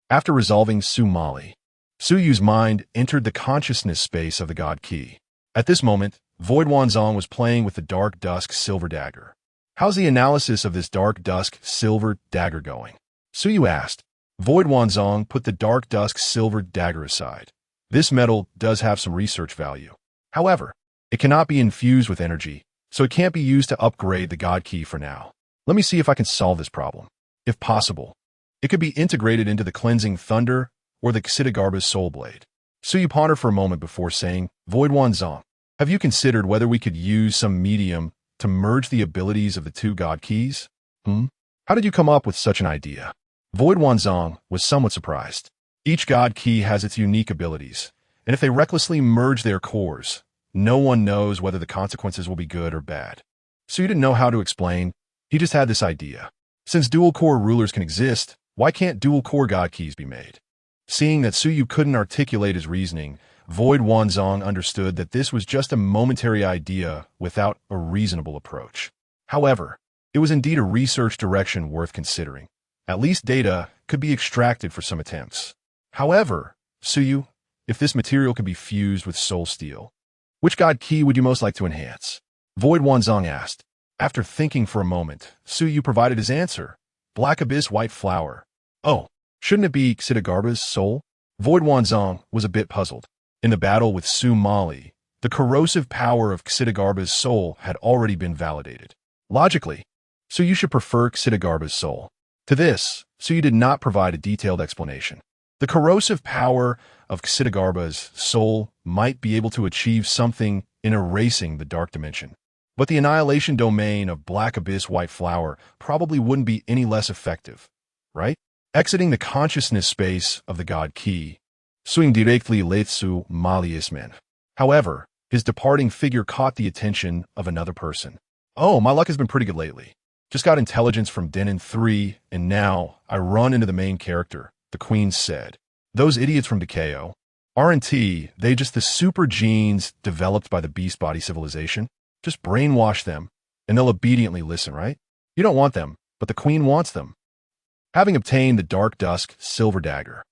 After resolving Su Mali, Suyu's mind entered the consciousness space of the God Key. At this moment, Void Wanzong was playing with the Dark Dusk Silver Dagger. How's the analysis of this Dark Dusk Silver Dagger going? Suyu asked. Void Wanzong put the Dark Dusk Silver Dagger aside. This metal does have some research value. However, it cannot be infused with energy, so it can't be used to upgrade the God Key for now. Let me see if I can solve this problem. If possible, it could be integrated into the Cleansing Thunder or the Ksidagarba's Soul Blade. Suyu pondered for a moment before saying, Void Wanzong, have you considered whether we could use some medium to merge the abilities of the two God Keys? How did you come up with such an idea? Void Wanzong was somewhat surprised. Each God Key has its unique abilities, and if they recklessly merge their cores, no one knows whether the consequences will be good or bad. Suyu didn't know how to explain. He just had this idea. Since dual-core rulers can exist, why can't dual-core god keys be made? Seeing that Suyu couldn't articulate his reasoning, Void Wanzong understood that this was just a momentary idea without a reasonable approach. However, it was indeed a research direction worth considering. At least data could be extracted for some attempts. However, Suyu, if this material could be fused with soul steel, which god key would you most like to enhance? Void Wanzong asked. After thinking for a moment, Suyu provided his answer. Black Abyss White Flower. Oh, shouldn't it be Xidagarba's soul? Void Wanzong was a bit puzzled. In the battle with Su Mali, the corrosive power of Xidagarba's soul had already been validated. Logically, Suyu should prefer Xidagarba's soul. To this, Suyu did not provide a detailed explanation. The corrosive power of Xidagarba's soul might be able to achieve something in erasing the dark dimension. But the annihilation domain of Black Abyss White Flower probably wouldn't be any less effective, right? Exiting the consciousness space of the god key, Suing directly Letsu Maliismen. However, his departing figure caught the attention of another person. Oh, my luck has been pretty good lately. Just got intelligence from Denon 3, and now I run into the main character, the Queen said. Those idiots from Decao, aren't they just the super genes developed by the beast body civilization? Just brainwash them, and they'll obediently listen, right? You don't want them, but the Queen wants them. Having obtained the Dark Dusk Silver Dagger,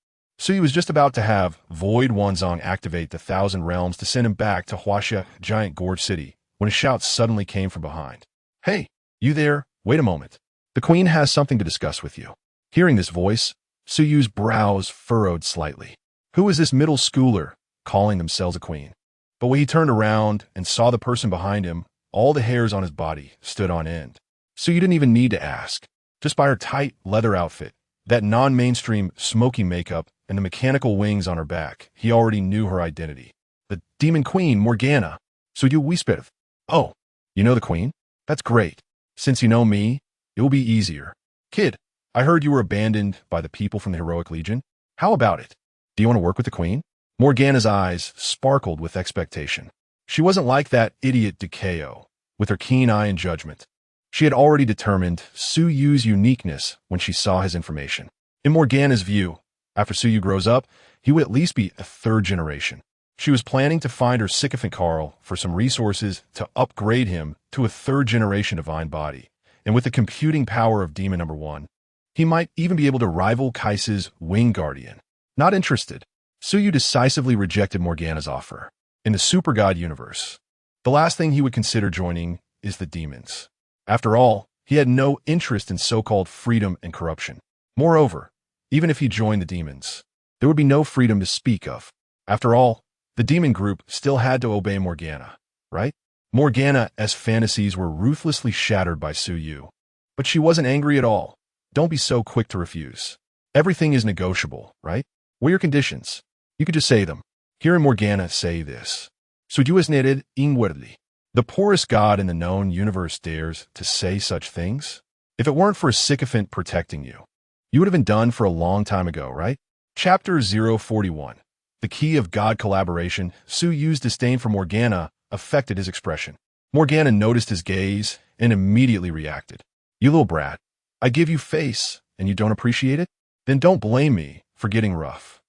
Suyu was just about to have Void Wanzong activate the Thousand Realms to send him back to Huaxia Giant Gorge City, when a shout suddenly came from behind. Hey, you there? Wait a moment. The Queen has something to discuss with you. Hearing this voice, Suyu's brows furrowed slightly. Who is this middle schooler calling themselves a queen? But when he turned around and saw the person behind him, all the hairs on his body stood on end. Suyu didn't even need to ask. Just by her tight leather outfit, that non-mainstream smoky makeup, and the mechanical wings on her back, he already knew her identity. The Demon Queen, Morgana. Suyu whispered. Oh, you know the Queen? That's great. Since you know me, it will be easier. Kid, I heard you were abandoned by the people from the Heroic Legion. How about it? Do you want to work with the Queen? Morgana's eyes sparkled with expectation. She wasn't like that idiot Decao, with her keen eye and judgment. She had already determined Suyu's uniqueness when she saw his information. In Morgana's view, after Suyu grows up, he would at least be a third generation. She was planning to find her sycophant Carl for some resources to upgrade him to a third-generation divine body, and with the computing power of Demon Number 1, he might even be able to rival Kaisa's Wing Guardian. Not interested, Suyu decisively rejected Morgana's offer. In the Super God universe, the last thing he would consider joining is the demons. After all, he had no interest in so-called freedom and corruption. Moreover, even if he joined the demons, there would be no freedom to speak of. After all, the demon group still had to obey Morgana, right? Morgana's fantasies were ruthlessly shattered by Suyu. But she wasn't angry at all. Don't be so quick to refuse. Everything is negotiable, right? What are your conditions? You could just say them. Hearing Morgana say this, Suyu is knitted inwardly. The poorest god in the known universe dares to say such things? If it weren't for a sycophant protecting you, you would have been done for a long time ago, right? Chapter 041. The key of God collaboration. Suyu's disdain for Morgana affected his expression. Morgana noticed his gaze and immediately reacted. You little brat, I give you face and you don't appreciate it? Then don't blame me for getting rough.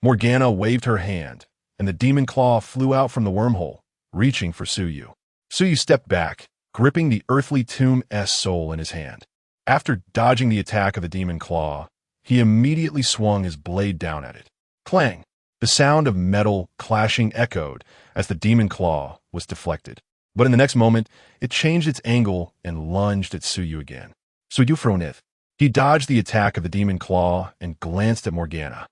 Morgana waved her hand, and the demon claw flew out from the wormhole, reaching for Suyu. Suyu stepped back, gripping the earthly tomb's soul in his hand. After dodging the attack of the demon claw, he immediately swung his blade down at it. Clang! The sound of metal clashing echoed as the demon claw was deflected. But in the next moment, it changed its angle and lunged at Suyu again. Suyu froneth. He dodged the attack of the demon claw and glanced at Morgana,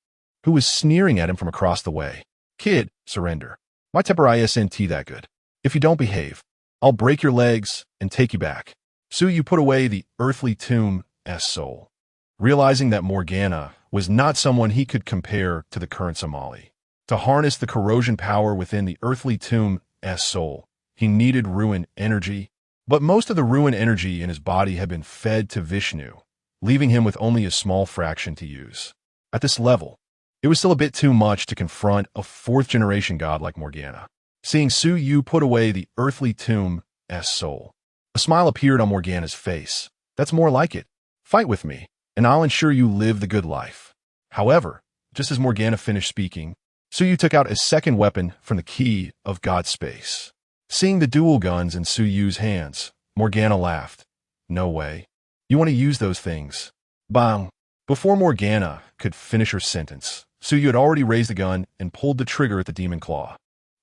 who was sneering at him from across the way. Kid, surrender. My temper isn't that good. If you don't behave, I'll break your legs and take you back. Suyu put away the earthly tomb's soul, realizing that Morgana was not someone he could compare to the current Somali. To harness the corrosion power within the earthly tomb's soul, he needed ruin energy, but most of the ruin energy in his body had been fed to Vishnu, leaving him with only a small fraction to use. At this level, it was still a bit too much to confront a fourth-generation god like Morgana. seeing Su Yu put away the earthly tomb's soul. A smile appeared on Morgana's face. That's more like it. Fight with me, and I'll ensure you live the good life. However, just as Morgana finished speaking, Su Yu took out a second weapon from the key of God's space. Seeing the dual guns in Su Yu's hands, Morgana laughed. No way. You want to use those things? Bang! Before Morgana could finish her sentence, Su Yu had already raised the gun and pulled the trigger at the demon claw.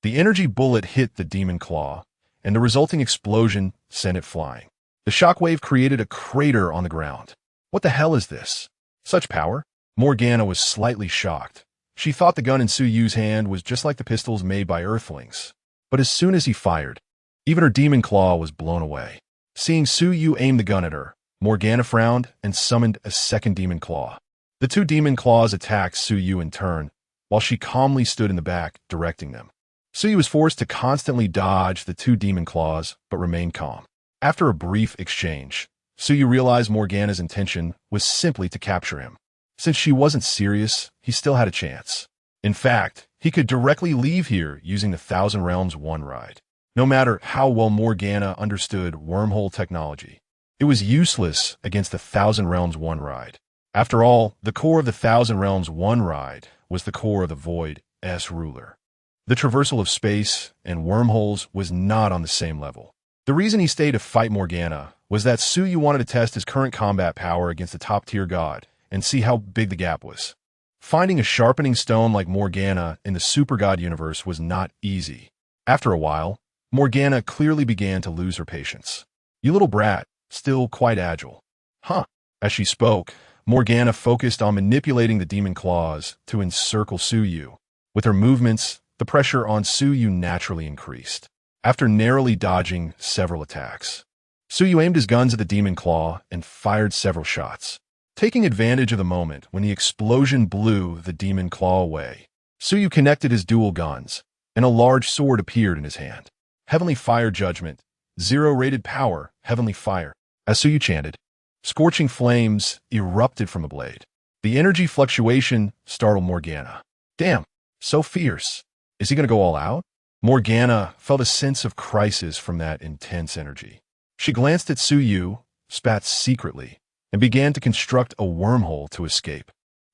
The energy bullet hit the demon claw, and the resulting explosion sent it flying. The shockwave created a crater on the ground. What the hell is this? Such power? Morgana was slightly shocked. She thought the gun in Su Yu's hand was just like the pistols made by Earthlings. But as soon as he fired, even her demon claw was blown away. Seeing Su Yu aim the gun at her, Morgana frowned and summoned a second demon claw. The two demon claws attacked Su Yu in turn, while she calmly stood in the back, directing them. Su Yu was forced to constantly dodge the two demon claws, but remained calm. After a brief exchange, Su Yu realized Morgana's intention was simply to capture him. Since she wasn't serious, he still had a chance. In fact, he could directly leave here using the Thousand Realms One ride. No matter how well Morgana understood wormhole technology, it was useless against the Thousand Realms One ride. After all, the core of the Thousand Realms One ride was the core of the Void's ruler. The traversal of space and wormholes was not on the same level. The reason he stayed to fight Morgana was that Su Yu wanted to test his current combat power against a top-tier god and see how big the gap was. Finding a sharpening stone like Morgana in the super god universe was not easy. After a while, Morgana clearly began to lose her patience. You little brat, still quite agile. Huh. As she spoke, Morgana focused on manipulating the demon claws to encircle Su Yu. With her movements, the pressure on Su Yu naturally increased. After narrowly dodging several attacks, Su Yu aimed his guns at the demon claw and fired several shots. Taking advantage of the moment when the explosion blew the demon claw away, Su Yu connected his dual guns, and a large sword appeared in his hand. Heavenly Fire Judgment, 0 rated power, Heavenly Fire. As Su Yu chanted, scorching flames erupted from the blade. The energy fluctuation startled Morgana. Damn, so fierce. Is he going to go all out? Morgana felt a sense of crisis from that intense energy. She glanced at Su Yu, spat secretly, and began to construct a wormhole to escape.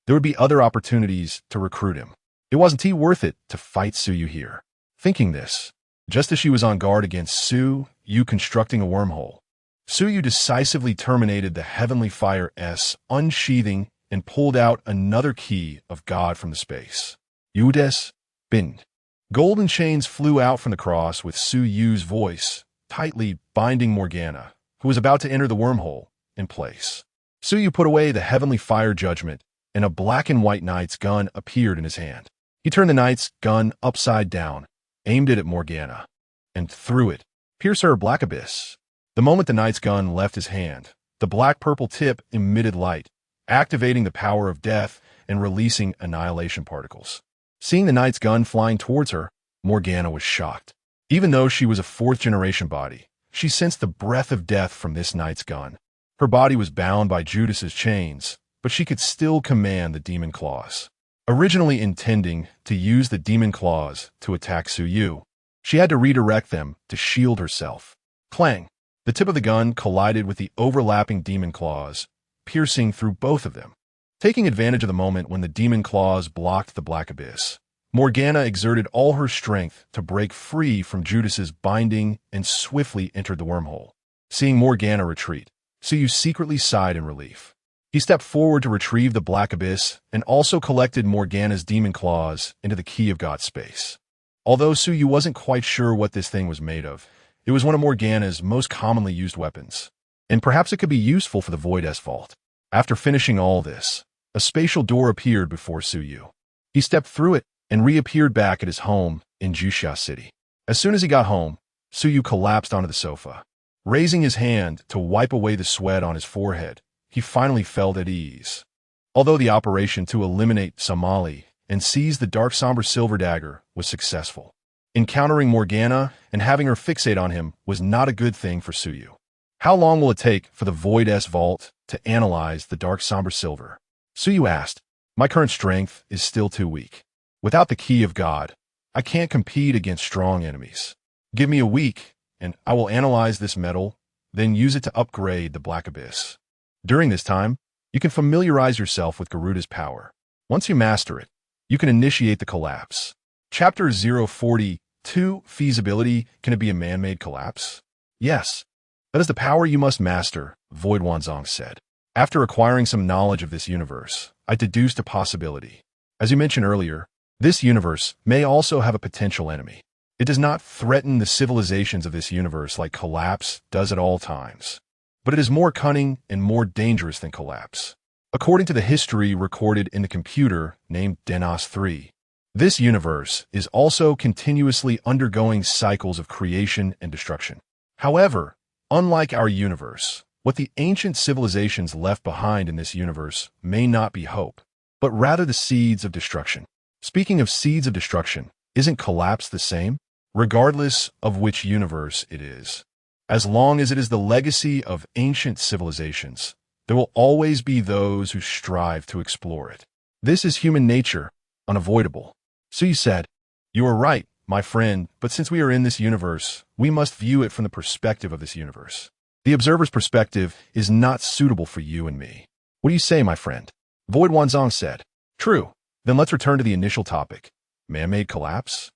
There would be other opportunities to recruit him. It wasn't worth it to fight Su Yu here. Thinking this, just as she was on guard against Su Yu constructing a wormhole, Su Yu decisively terminated the Heavenly Fire's unsheathing and pulled out another key of God from the space. Yudes Bind. Golden chains flew out from the cross with Su Yu's voice, tightly binding Morgana, who was about to enter the wormhole, in place. Su Yu put away the Heavenly Fire Judgment, and a black and white knight's gun appeared in his hand. He turned the knight's gun upside down, aimed it at Morgana, and threw it, piercing her black abyss. The moment the knight's gun left his hand, the black-purple tip emitted light, activating the power of death and releasing annihilation particles. Seeing the knight's gun flying towards her, Morgana was shocked. Even though she was a fourth-generation body, she sensed the breath of death from this knight's gun. Her body was bound by Judas's chains, but she could still command the demon claws. Originally intending to use the demon claws to attack Su Yu, she had to redirect them to shield herself. Clang! The tip of the gun collided with the overlapping demon claws, piercing through both of them. Taking advantage of the moment when the demon claws blocked the black abyss, Morgana exerted all her strength to break free from Judas's binding and swiftly entered the wormhole. Seeing Morgana retreat, Su Yu secretly sighed in relief. He stepped forward to retrieve the black abyss and also collected Morgana's demon claws into the key of God's space. Although Su Yu wasn't quite sure what this thing was made of, it was one of Morgana's most commonly used weapons, and perhaps it could be useful for the Void's vault. After finishing all this, a spatial door appeared before Su Yu. He stepped through it and reappeared back at his home in Jusha City. As soon as he got home, Su Yu collapsed onto the sofa. Raising his hand to wipe away the sweat on his forehead, he finally felt at ease. Although the operation to eliminate Somali and seize the dark somber silver dagger was successful, encountering Morgana and having her fixate on him was not a good thing for Su Yu. How long will it take for the Void's vault to analyze the dark somber silver? Su Yu asked. My current strength is still too weak. Without the key of God, I can't compete against strong enemies. Give me a week, and I will analyze this metal, then use it to upgrade the Black Abyss. During this time, you can familiarize yourself with Garuda's power. Once you master it, you can initiate the collapse. Chapter 042, Feasibility. Can it be a man-made collapse? Yes. That is the power you must master, Void Wanzong said. After acquiring some knowledge of this universe, I deduced a possibility. As you mentioned earlier, this universe may also have a potential enemy. It does not threaten the civilizations of this universe like collapse does at all times. But it is more cunning and more dangerous than collapse. According to the history recorded in the computer named Denos 3, this universe is also continuously undergoing cycles of creation and destruction. However, unlike our universe, what the ancient civilizations left behind in this universe may not be hope, but rather the seeds of destruction. Speaking of seeds of destruction, isn't collapse the same? Regardless of which universe it is. As long as it is the legacy of ancient civilizations, there will always be those who strive to explore it. This is human nature, unavoidable. So you said, "You are right, my friend, but since we are in this universe, we must view it from the perspective of this universe. The observer's perspective is not suitable for you and me. What do you say, my friend?" Void Wanzong said. "True. Then let's return to the initial topic. Man-made collapse?"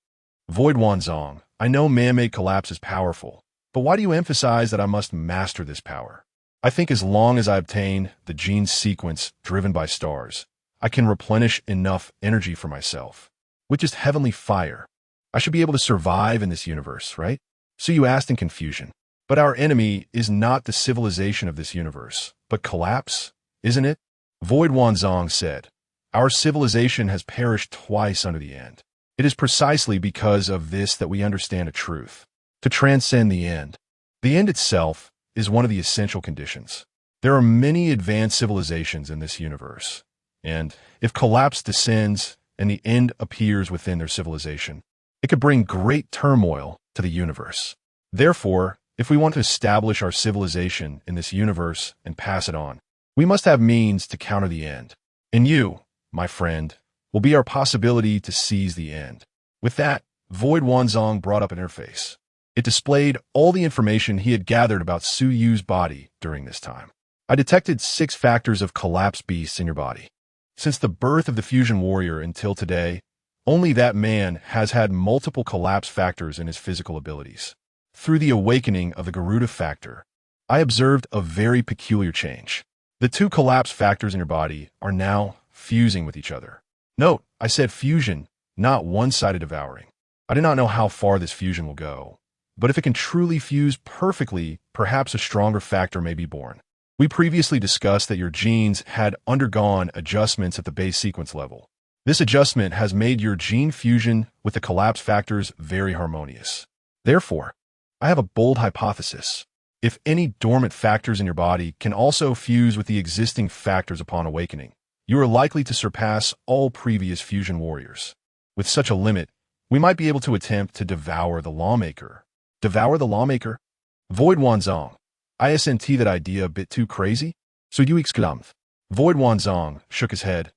Void Wanzong, I know man-made collapse is powerful, but why do you emphasize that I must master this power? I think as long as I obtain the gene sequence driven by stars, I can replenish enough energy for myself, with just heavenly fire. I should be able to survive in this universe, right? So you asked in confusion. But our enemy is not the civilization of this universe, but collapse, isn't it? Void Wanzong said, "Our civilization has perished twice under the end. It is precisely because of this that we understand a truth. To transcend the end. The end itself is one of the essential conditions. There are many advanced civilizations in this universe, and if collapse descends and the end appears within their civilization, it could bring great turmoil to the universe. Therefore, if we want to establish our civilization in this universe and pass it on, we must have means to counter the end. And you, my friend, will be our possibility to seize the end." With that, Void Wanzong brought up an interface. It displayed all the information he had gathered about Su Yu's body during this time. "I detected 6 factors of collapse beasts in your body. Since the birth of the fusion warrior until today, only that man has had multiple collapse factors in his physical abilities. Through the awakening of the Garuda factor, I observed a very peculiar change. The 2 collapse factors in your body are now fusing with each other. Note, I said fusion, not one-sided devouring. I do not know how far this fusion will go, but if it can truly fuse perfectly, perhaps a stronger factor may be born. We previously discussed that your genes had undergone adjustments at the base sequence level. This adjustment has made your gene fusion with the collapse factors very harmonious. Therefore, I have a bold hypothesis. If any dormant factors in your body can also fuse with the existing factors upon awakening, you are likely to surpass all previous fusion warriors. With such a limit, we might be able to attempt to devour the lawmaker. Devour the lawmaker? Void Wanzong, isn't that idea a bit too crazy? So you exclaimed. Void Wanzong shook his head.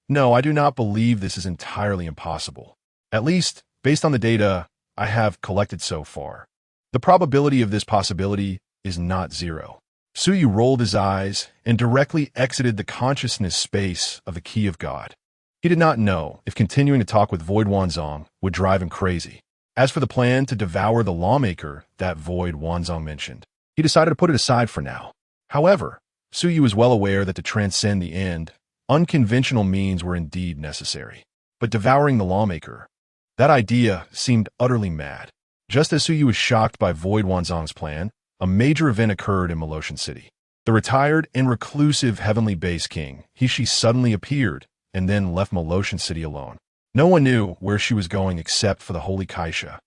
No, I do not believe this is entirely impossible. At least, based on the data I have collected so far. The probability of this possibility is not 0. Su Yu rolled his eyes and directly exited the consciousness space of the Key of God. He did not know if continuing to talk with Void Wanzong would drive him crazy. As for the plan to devour the lawmaker that Void Wanzong mentioned, he decided to put it aside for now. However, Su Yu was well aware that to transcend the end, unconventional means were indeed necessary. But devouring the lawmaker, that idea seemed utterly mad. Just as Su Yu was shocked by Void Wanzong's plan, a major event occurred in Moloshan City. The retired and reclusive Heavenly Base King, Hishi, suddenly appeared and then left Moloshan City alone. No one knew where she was going except for the Holy Kaisha.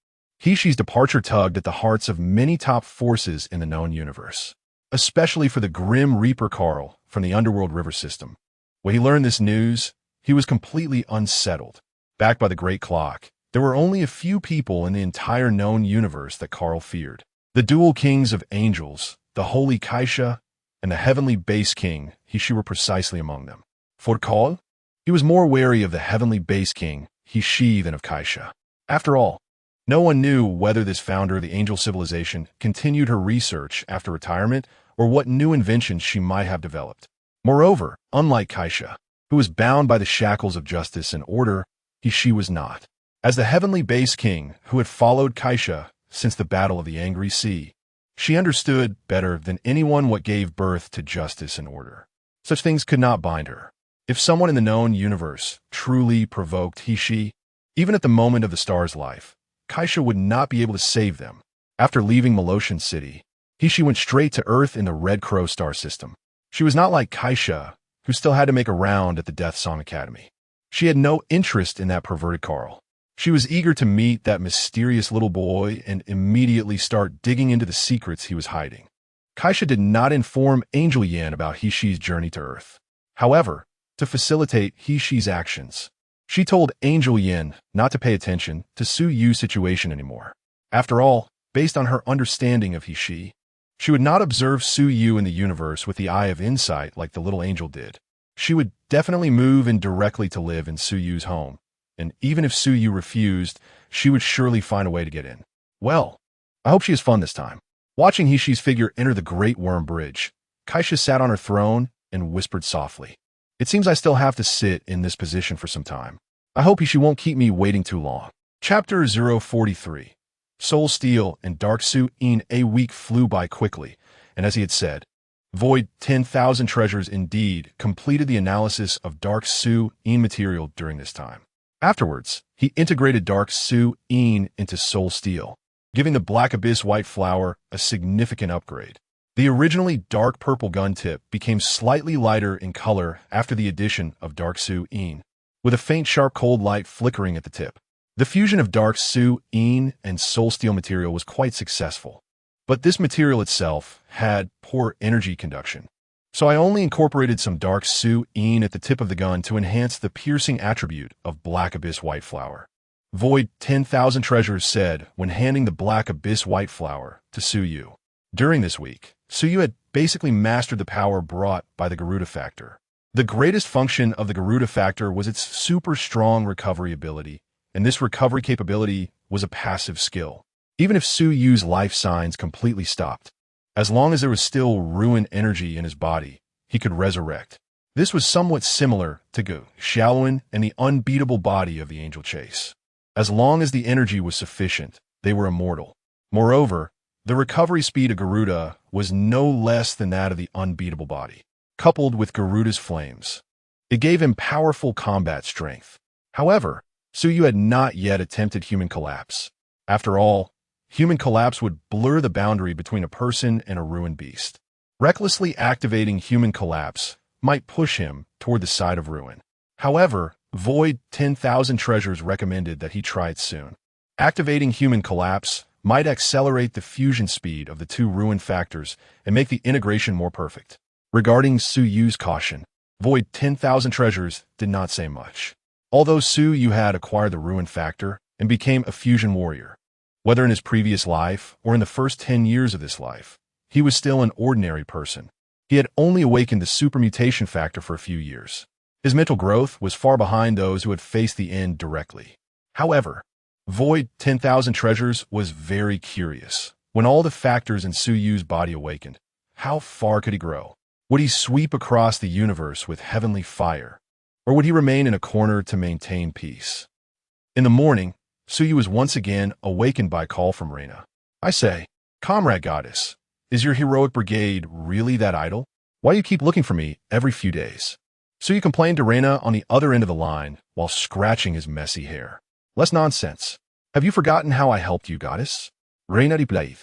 Hishi's departure tugged at the hearts of many top forces in the known universe, especially for the Grim Reaper Carl from the Underworld River System. When he learned this news, he was completely unsettled. Backed by the Great Clock, there were only a few people in the entire known universe that Carl feared. The dual kings of angels, the Holy Kaisha, and the Heavenly Base King, Hishi, were precisely among them. For Carl, he was more wary of the Heavenly Base King, Hishi, than of Kaisha. After all, no one knew whether this founder of the angel civilization continued her research after retirement or what new inventions she might have developed. Moreover, unlike Kaisha, who was bound by the shackles of justice and order, she was not. As the heavenly base king who had followed Kaisha since the Battle of the Angry Sea, she understood better than anyone what gave birth to justice and order. Such things could not bind her. If someone in the known universe truly provoked she, even at the moment of the star's life, Kaisha would not be able to save them. After leaving Moloshan City, she went straight to Earth in the Red Crow star system. She was not like Kaisha, who still had to make a round at the Death Song Academy. She had no interest in that perverted Carl. She was eager to meet that mysterious little boy and immediately start digging into the secrets he was hiding. Kaisha did not inform Angel Yin about Hishi's journey to Earth. However, to facilitate Hishi's actions, she told Angel Yin not to pay attention to Su Yu's situation anymore. After all, based on her understanding of Hishi, she would not observe Su Yu in the universe with the eye of insight like the little angel did. She would definitely move in directly to live in Su Yu's home, and even if Su Yu refused, she would surely find a way to get in. Well, I hope she has fun this time. Watching Hishi's figure enter the Great Worm Bridge, Kaisha sat on her throne and whispered softly, "It seems I still have to sit in this position for some time. I hope Hishi won't keep me waiting too long." Chapter 043. Soul Steel and Dark Su in a week flew by quickly, and as he had said, Void 10,000 Treasures indeed completed the analysis of Dark Su in material during this time. Afterwards, he integrated Dark Su in into Soul Steel, giving the Black Abyss White Flower a significant upgrade. The originally dark purple gun tip became slightly lighter in color after the addition of Dark Su in, with a faint sharp cold light flickering at the tip. The fusion of Dark Su in and Soul Steel material was quite successful, but this material itself had poor energy conduction. So I only incorporated some Dark Su in at the tip of the gun to enhance the piercing attribute of Black Abyss White Flower. Void 10,000 Treasures said when handing the Black Abyss White Flower to Su Yu. During this week, Su Yu had basically mastered the power brought by the Garuda Factor. The greatest function of the Garuda Factor was its super strong recovery ability, and this recovery capability was a passive skill. Even if Su Yu's life signs completely stopped, as long as there was still ruin energy in his body, he could resurrect. This was somewhat similar to Gu Shaolin and the unbeatable body of the Angel Chase. As long as the energy was sufficient, they were immortal. Moreover, the recovery speed of Garuda was no less than that of the unbeatable body. Coupled with Garuda's flames, it gave him powerful combat strength. However, Su Yu had not yet attempted human collapse. After all, human collapse would blur the boundary between a person and a ruined beast. Recklessly activating human collapse might push him toward the side of ruin. However, Void 10,000 Treasures recommended that he try it soon. Activating human collapse might accelerate the fusion speed of the two ruin factors and make the integration more perfect. Regarding Su Yu's caution, Void 10,000 Treasures did not say much. Although Su Yu had acquired the ruin factor and became a fusion warrior, whether in his previous life or in the first 10 years of this life, he was still an ordinary person. He had only awakened the supermutation factor for a few years. His mental growth was far behind those who had faced the end directly. However, Void 10,000 Treasures was very curious. When all the factors in Su Yu's body awakened, how far could he grow? Would he sweep across the universe with heavenly fire, or would he remain in a corner to maintain peace? In the morning, Su Yu was once again awakened by a call from Reina. "I say, Comrade Goddess, is your heroic brigade really that idle? Why do you keep looking for me every few days?" Su Yu complained to Reina on the other end of the line while scratching his messy hair. "Less nonsense. Have you forgotten how I helped you, Goddess?" Reina replied.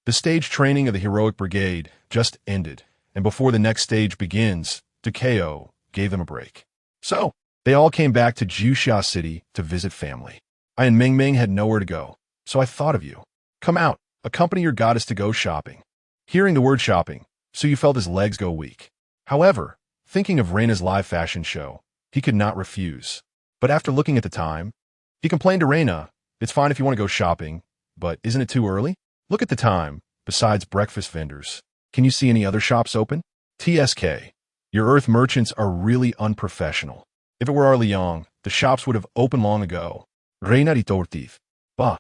The stage training of the heroic brigade just ended, and before the next stage begins, Takeo gave them a break. So, they all came back to Juxia City to visit family. I and Ming Ming had nowhere to go, so I thought of you. Come out, accompany your goddess to go shopping. Hearing the word shopping, Su Yu felt his legs go weak. However, thinking of Reina's live fashion show, he could not refuse. But after looking at the time, he complained to Reina, "It's fine if you want to go shopping, but isn't it too early? Look at the time, besides breakfast vendors. Can you see any other shops open? TSK, your Earth merchants are really unprofessional. If it were our Liang, the shops would have opened long ago." Reina retorted. Bah,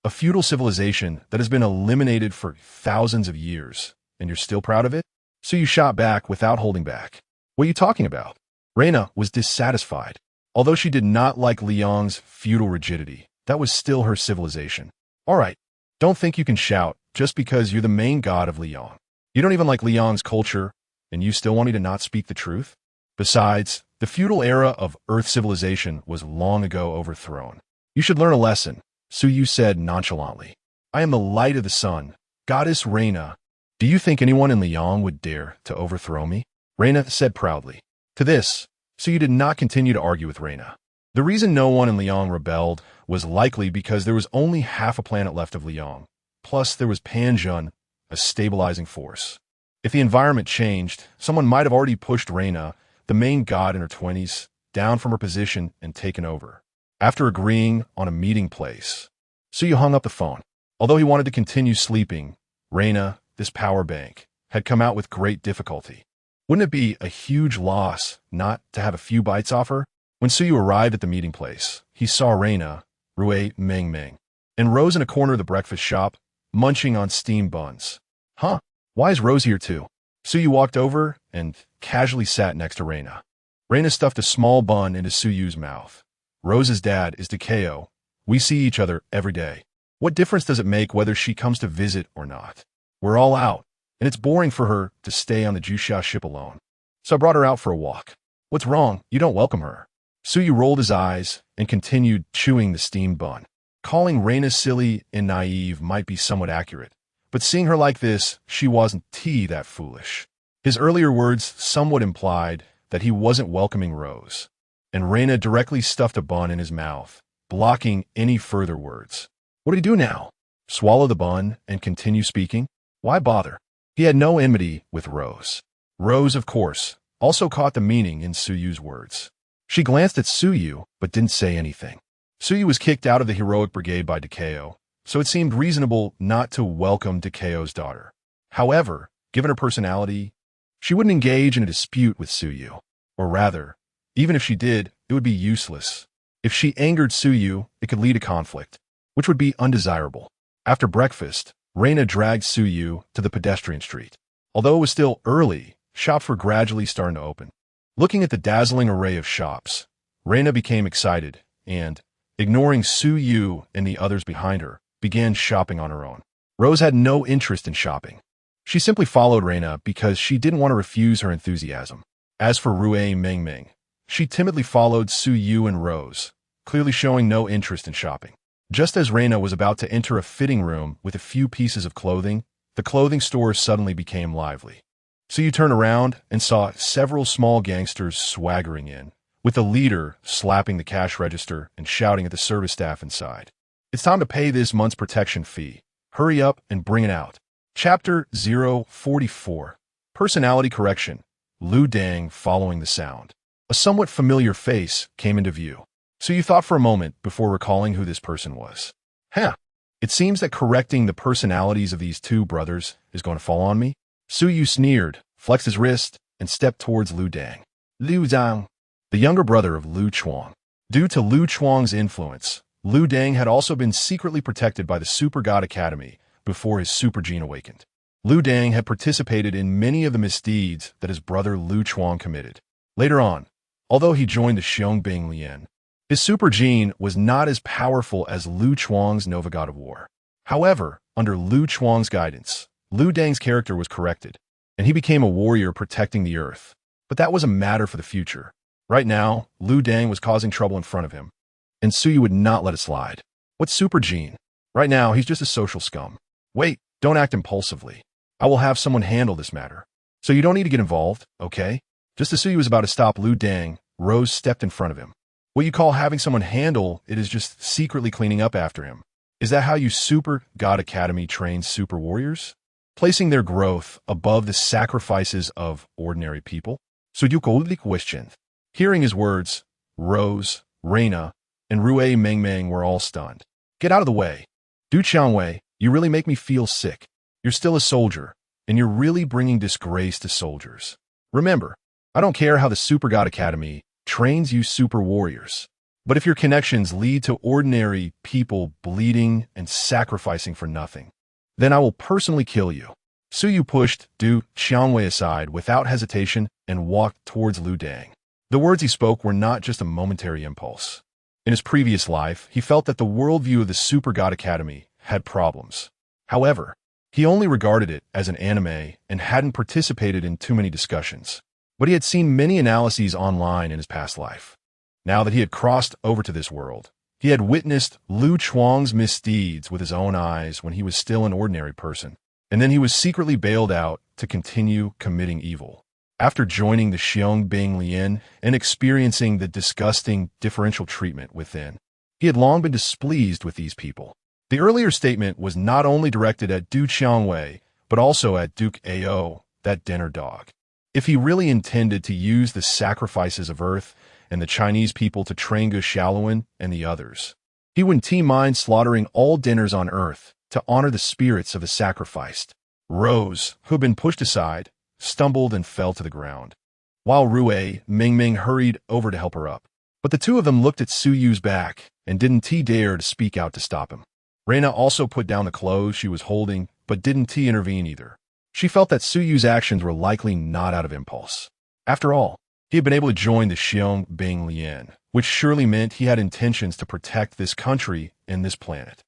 a feudal civilization that has been eliminated for thousands of years, and you're still proud of it? So you shot back without holding back. What are you talking about? Reina was dissatisfied. Although she did not like Liang's feudal rigidity, that was still her civilization. All right, don't think you can shout just because you're the main god of Liang. You don't even like Liang's culture, and you still want me to not speak the truth? Besides, the feudal era of Earth civilization was long ago overthrown. You should learn a lesson, Su Yu said nonchalantly. I am the light of the sun, goddess Reina. Do you think anyone in Liang would dare to overthrow me? Reina said proudly. To this, Su Yu did not continue to argue with Reina. The reason no one in Liang rebelled was likely because there was only half a planet left of Liang. Plus, there was Panjun, a stabilizing force. If the environment changed, someone might have already pushed Reina, the main god in her 20s, down from her position and taken over. After agreeing on a meeting place, Su Yu hung up the phone. Although he wanted to continue sleeping, Reina, this power bank, had come out with great difficulty. Wouldn't it be a huge loss not to have a few bites off her? When Su Yu arrived at the meeting place, he saw Reina, Rui Meng Meng, and Rose in a corner of the breakfast shop, munching on steamed buns. Huh? Why is Rose here too? Su Yu walked over and casually sat next to Reina. Reina stuffed a small bun into Su Yu's mouth. Rose's dad is Takeo. We see each other every day. What difference does it make whether she comes to visit or not? We're all out, and it's boring for her to stay on the Jusha ship alone. So I brought her out for a walk. What's wrong? You don't welcome her. Su Yu rolled his eyes and continued chewing the steamed bun. Calling Reina silly and naive might be somewhat accurate, but seeing her like this, she wasn't that foolish. His earlier words somewhat implied that he wasn't welcoming Rose, and Reina directly stuffed a bun in his mouth, blocking any further words. What do you do now? Swallow the bun and continue speaking? Why bother? He had no enmity with Rose. Rose, of course, also caught the meaning in Su Yu's words. She glanced at Su Yu, but didn't say anything. Su Yu was kicked out of the heroic brigade by Takeo, so it seemed reasonable not to welcome Takeo's daughter. However, given her personality, she wouldn't engage in a dispute with Su Yu. Or rather, even if she did, it would be useless. If she angered Su Yu, it could lead to conflict, which would be undesirable. After breakfast, Reina dragged Su Yu to the pedestrian street. Although it was still early, shops were gradually starting to open. Looking at the dazzling array of shops, Reina became excited and, ignoring Su Yu and the others behind her, began shopping on her own. Rose had no interest in shopping. She simply followed Reina because she didn't want to refuse her enthusiasm. As for Rui Meng Meng, she timidly followed Su Yu and Rose, clearly showing no interest in shopping. Just as Reina was about to enter a fitting room with a few pieces of clothing, the clothing store suddenly became lively. Su Yu turned around and saw several small gangsters swaggering in, with the leader slapping the cash register and shouting at the service staff inside. It's time to pay this month's protection fee. Hurry up and bring it out. Chapter 044. Personality Correction. Lu Dang following the sound. A somewhat familiar face came into view. So you thought for a moment before recalling who this person was. It seems that correcting the personalities of these two brothers is going to fall on me. Su Yu sneered, flexed his wrist, and stepped towards Lu Dang. Lu Dang, the younger brother of Lu Chuang. Due to Lu Chuang's influence, Lu Dang had also been secretly protected by the Super God Academy before his super gene awakened. Lu Dang had participated in many of the misdeeds that his brother Lu Chuang committed. Later on, although he joined the Xiangbing Lian, his super gene was not as powerful as Lu Chuang's Nova God of War. However, under Lu Chuang's guidance, Lu Dang's character was corrected, and he became a warrior protecting the earth. But that was a matter for the future. Right now, Lu Dang was causing trouble in front of him, and Su Yu would not let it slide. What's super gene? Right now, he's just a social scum. Wait, don't act impulsively. I will have someone handle this matter. So you don't need to get involved, okay? Just as Su Yu was about to stop Lu Dang, Rose stepped in front of him. What you call having someone handle it is just secretly cleaning up after him. Is that how you Super God Academy trains super warriors? Placing their growth above the sacrifices of ordinary people? So you question. Hearing his words, Rose, Reina, and Rui Meng Meng were all stunned. Get out of the way. Du Qiangwei, you really make me feel sick. You're still a soldier, and you're really bringing disgrace to soldiers. Remember, I don't care how the Super God Academy trains you super warriors. But if your connections lead to ordinary people bleeding and sacrificing for nothing, then I will personally kill you. Su Yu pushed Du Qiangwei aside without hesitation and walked towards Lu Dang. The words he spoke were not just a momentary impulse. In his previous life, he felt that the worldview of the Super God Academy had problems. However, he only regarded it as an anime and hadn't participated in too many discussions. But he had seen many analyses online in his past life. Now that he had crossed over to this world, he had witnessed Lu Chuang's misdeeds with his own eyes when he was still an ordinary person, and then he was secretly bailed out to continue committing evil. After joining the Xiong Bing Lian and experiencing the disgusting differential treatment within, he had long been displeased with these people. The earlier statement was not only directed at Du Qiangwei, but also at Duke Ao, that dinner dog. If he really intended to use the sacrifices of Earth and the Chinese people to train Gu Shaolin and the others, he wouldn't mind slaughtering all dinners on Earth to honor the spirits of the sacrificed. Rose, who had been pushed aside, stumbled and fell to the ground, while Rue Mingming hurried over to help her up. But the two of them looked at Su Yu's back and didn't dare to speak out to stop him. Reina also put down the clothes she was holding, but didn't intervene either. She felt that Su Yu's actions were likely not out of impulse. After all, he had been able to join the Xiong Bing Lian, which surely meant he had intentions to protect this country and this planet.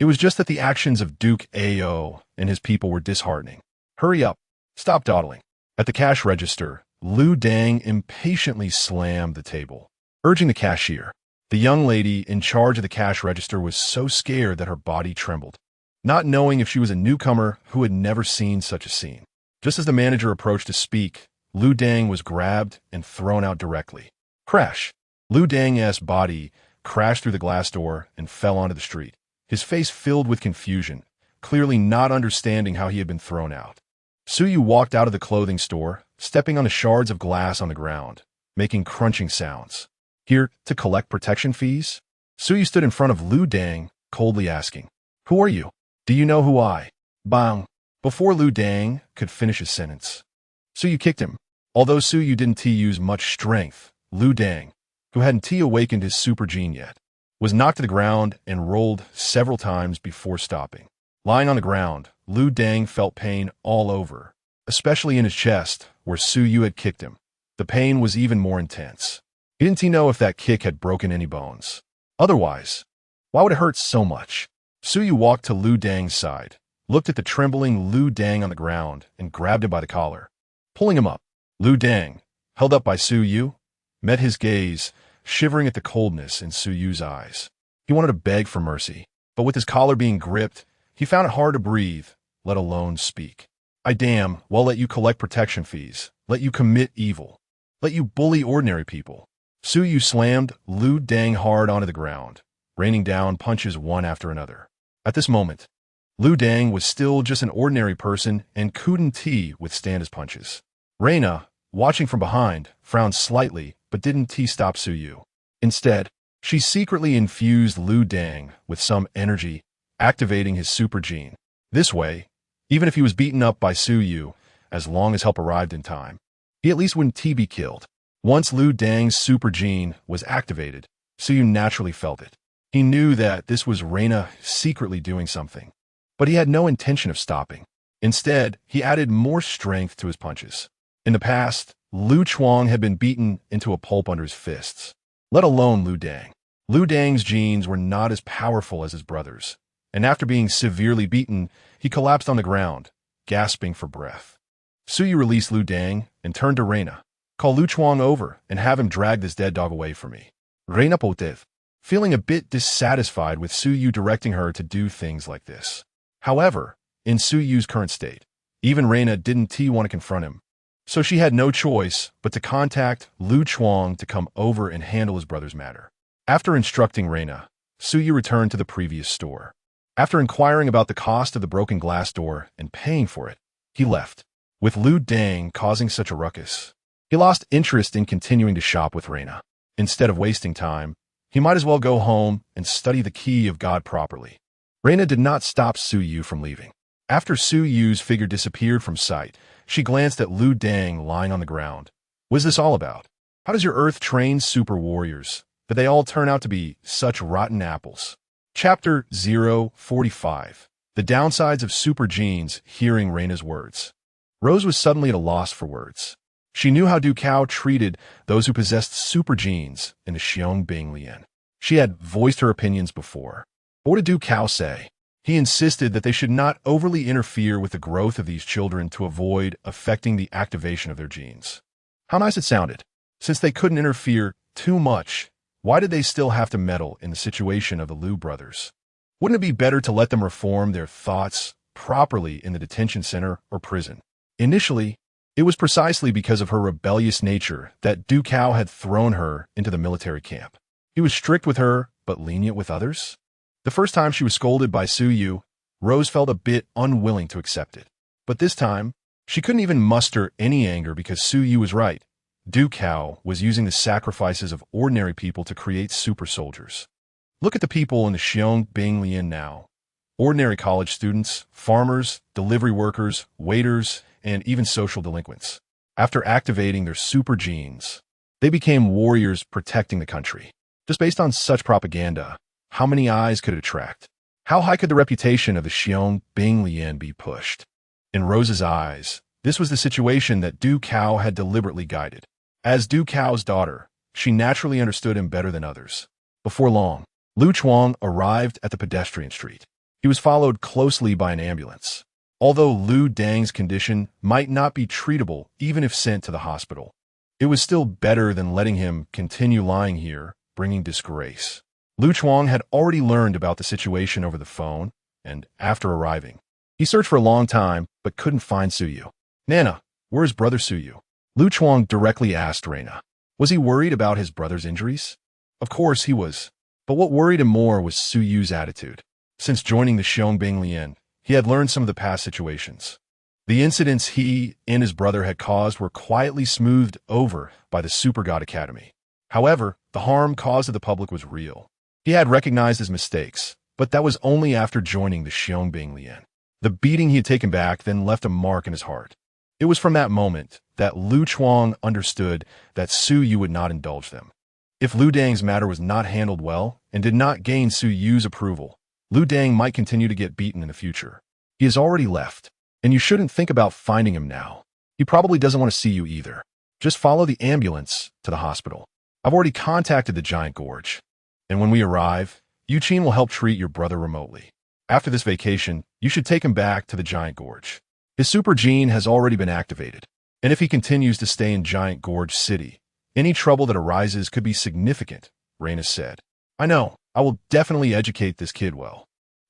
It was just that the actions of Duke Ao and his people were disheartening. Hurry up. Stop dawdling. At the cash register, Lu Dang impatiently slammed the table, urging the cashier. The young lady in charge of the cash register was so scared that her body trembled, not knowing if she was a newcomer who had never seen such a scene. Just as the manager approached to speak, Lu Dang was grabbed and thrown out directly. Crash! Lu Dang's body crashed through the glass door and fell onto the street, his face filled with confusion, clearly not understanding how he had been thrown out. Su Yu walked out of the clothing store, stepping on the shards of glass on the ground, making crunching sounds. Here to collect protection fees? Su Yu stood in front of Lu Dang, coldly asking, "Who are you? Do you know who I?" Bang! Before Lu Dang could finish his sentence, Su Yu kicked him. Although Su Yu didn't use much strength, Lu Dang, who hadn't awakened his super gene yet, was knocked to the ground and rolled several times before stopping. Lying on the ground, Lu Dang felt pain all over, especially in his chest, where Su Yu had kicked him. The pain was even more intense. He didn't know if that kick had broken any bones. Otherwise, why would it hurt so much? Su Yu walked to Lu Dang's side, looked at the trembling Lu Dang on the ground, and grabbed him by the collar, pulling him up. Lu Dang, held up by Su Yu, met his gaze, shivering at the coldness in Su Yu's eyes. He wanted to beg for mercy, but with his collar being gripped, he found it hard to breathe, let alone speak. I damn well let you collect protection fees, let you commit evil, let you bully ordinary people. Su Yu slammed Lu Dang hard onto the ground, raining down punches one after another. At this moment, Lu Dang was still just an ordinary person and couldn't withstand his punches. Reina, watching from behind, frowned slightly but didn't stop Su Yu. Instead, she secretly infused Lu Dang with some energy, activating his super gene. This way, even if he was beaten up by Su Yu, as long as help arrived in time, he at least wouldn't be killed. Once Lu Dang's super gene was activated, Su Yu naturally felt it. He knew that this was Reina secretly doing something, but he had no intention of stopping. Instead, he added more strength to his punches. In the past, Lu Chuang had been beaten into a pulp under his fists, let alone Lu Dang. Lu Dang's genes were not as powerful as his brother's, and after being severely beaten, he collapsed on the ground, gasping for breath. Su Yu released Lu Dang and turned to Reina. Call Lu Chuang over and have him drag this dead dog away from me. Reina Potev, feeling a bit dissatisfied with Su Yu directing her to do things like this. However, in Su Yu's current state, even Reina didn't want to confront him, so she had no choice but to contact Lu Chuang to come over and handle his brother's matter. After instructing Reina, Su Yu returned to the previous store. After inquiring about the cost of the broken glass door and paying for it, he left. With Lu Dang causing such a ruckus, he lost interest in continuing to shop with Reina. Instead of wasting time, he might as well go home and study the key of God properly. Reina did not stop Su Yu from leaving. After Su Yu's figure disappeared from sight, she glanced at Lu Dang lying on the ground. What is this all about? How does your Earth train super warriors? but they all turn out to be such rotten apples. Chapter 045. The downsides of super genes. Hearing Reina's words, Rose was suddenly at a loss for words. She knew how Du Cao treated those who possessed super genes in the Xiong Bing Lian. She had voiced her opinions before. But what did Du Cao say? He insisted that they should not overly interfere with the growth of these children to avoid affecting the activation of their genes. How nice it sounded. Since they couldn't interfere too much, why did they still have to meddle in the situation of the Liu brothers? Wouldn't it be better to let them reform their thoughts properly in the detention center or prison? Initially, it was precisely because of her rebellious nature that Du Cao had thrown her into the military camp. He was strict with her, but lenient with others. The first time she was scolded by Su Yu, Rose felt a bit unwilling to accept it. But this time, she couldn't even muster any anger because Su Yu was right. Du Cao was using the sacrifices of ordinary people to create super soldiers. Look at the people in the Xiong Bing Lian now. Ordinary college students, farmers, delivery workers, waiters, and even social delinquents. After activating their super genes, they became warriors protecting the country. Just based on such propaganda, how many eyes could it attract? How high could the reputation of the Xiong Bing Lian be pushed? In Rose's eyes, this was the situation that Du Cao had deliberately guided. As Du Cao's daughter, she naturally understood him better than others. Before long, Lu Chuang arrived at the pedestrian street. He was followed closely by an ambulance. Although Lu Dang's condition might not be treatable even if sent to the hospital, it was still better than letting him continue lying here, bringing disgrace. Lu Chuang had already learned about the situation over the phone, and after arriving, he searched for a long time but couldn't find Su Yu. "Nana, where is brother Su Yu?" Lu Chuang directly asked Reina. Was he worried about his brother's injuries? Of course he was. But what worried him more was Su Yu's attitude. Since joining the Xiong Bing Lian, he had learned some of the past situations. The incidents he and his brother had caused were quietly smoothed over by the Super God Academy. However, the harm caused to the public was real. He had recognized his mistakes, but that was only after joining the Xiong Bing Lian. The beating he had taken back then left a mark in his heart. It was from that moment that Lu Chuang understood that Su Yu would not indulge them. If Lu Dang's matter was not handled well and did not gain Su Yu's approval, Lu Dang might continue to get beaten in the future. He has already left, and you shouldn't think about finding him now. He probably doesn't want to see you either. Just follow the ambulance to the hospital. I've already contacted the Giant Gorge, and when we arrive, Yuqin will help treat your brother remotely. After this vacation, you should take him back to the Giant Gorge. His super gene has already been activated, and if he continues to stay in Giant Gorge City, any trouble that arises could be significant, Reina said. I know, I will definitely educate this kid well.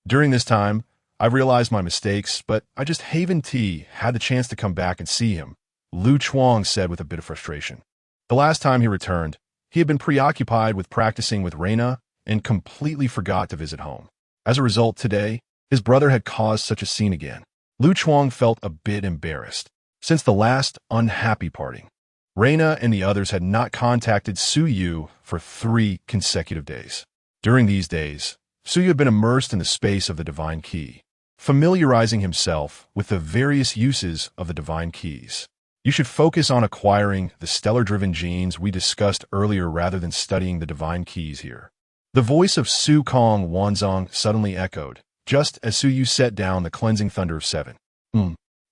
During this time, I've realized my mistakes, but I just haven't had the chance to come back and see him, Lu Chuang said with a bit of frustration. The last time he returned, he had been preoccupied with practicing with Reina and completely forgot to visit home. As a result, today, his brother had caused such a scene again. Lu Chuang felt a bit embarrassed. Since the last unhappy parting, Reina and the others had not contacted Su Yu for 3 consecutive days. During these days, Su Yu had been immersed in the space of the divine key, familiarizing himself with the various uses of the divine keys. You should focus on acquiring the stellar-driven genes we discussed earlier rather than studying the divine keys here. The voice of Su Kong Wanzong suddenly echoed, just as Su Yu set down the cleansing thunder of 7.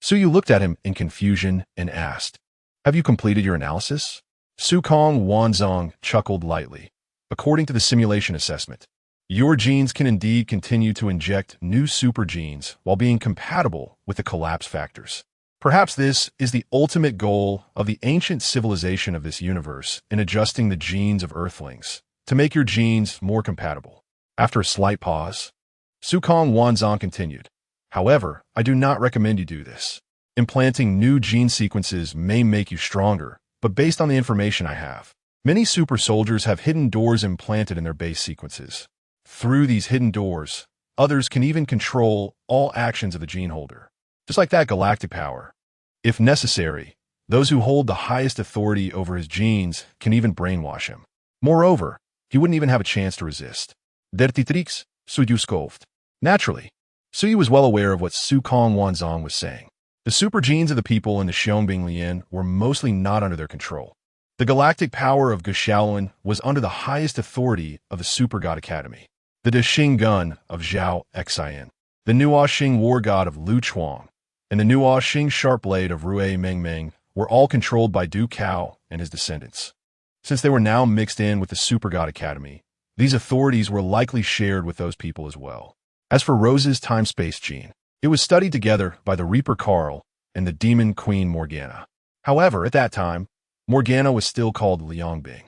Su Yu looked at him in confusion and asked, "Have you completed your analysis?" Su Kong Wanzong chuckled lightly. According to the simulation assessment, your genes can indeed continue to inject new super genes while being compatible with the collapse factors. Perhaps this is the ultimate goal of the ancient civilization of this universe in adjusting the genes of Earthlings to make your genes more compatible. After a slight pause, Su Kong Wanzong continued, "However, I do not recommend you do this. Implanting new gene sequences may make you stronger, but based on the information I have, many super soldiers have hidden doors implanted in their base sequences. Through these hidden doors, others can even control all actions of the gene holder. Just like that galactic power. If necessary, those who hold the highest authority over his genes can even brainwash him. Moreover, he wouldn't even have a chance to resist." Dirty tricks, Su Yu scoffed. Naturally, Su Yu was well aware of what Su Kong Wanzong was saying. The super genes of the people in the Xiong Bing Lian were mostly not under their control. The galactic power of Guxiaolin was under the highest authority of the Super God Academy. The Dexing Gun of Zhao Xian, the Nuo Xing War God of Lu Chuang, and the Nuo Xing Sharp Blade of Rui Mengmeng were all controlled by Du Cao and his descendants. Since they were now mixed in with the Super God Academy, these authorities were likely shared with those people as well. As for Rose's time-space gene, it was studied together by the Reaper Carl and the Demon Queen Morgana. However, at that time, Morgana was still called Liangbing.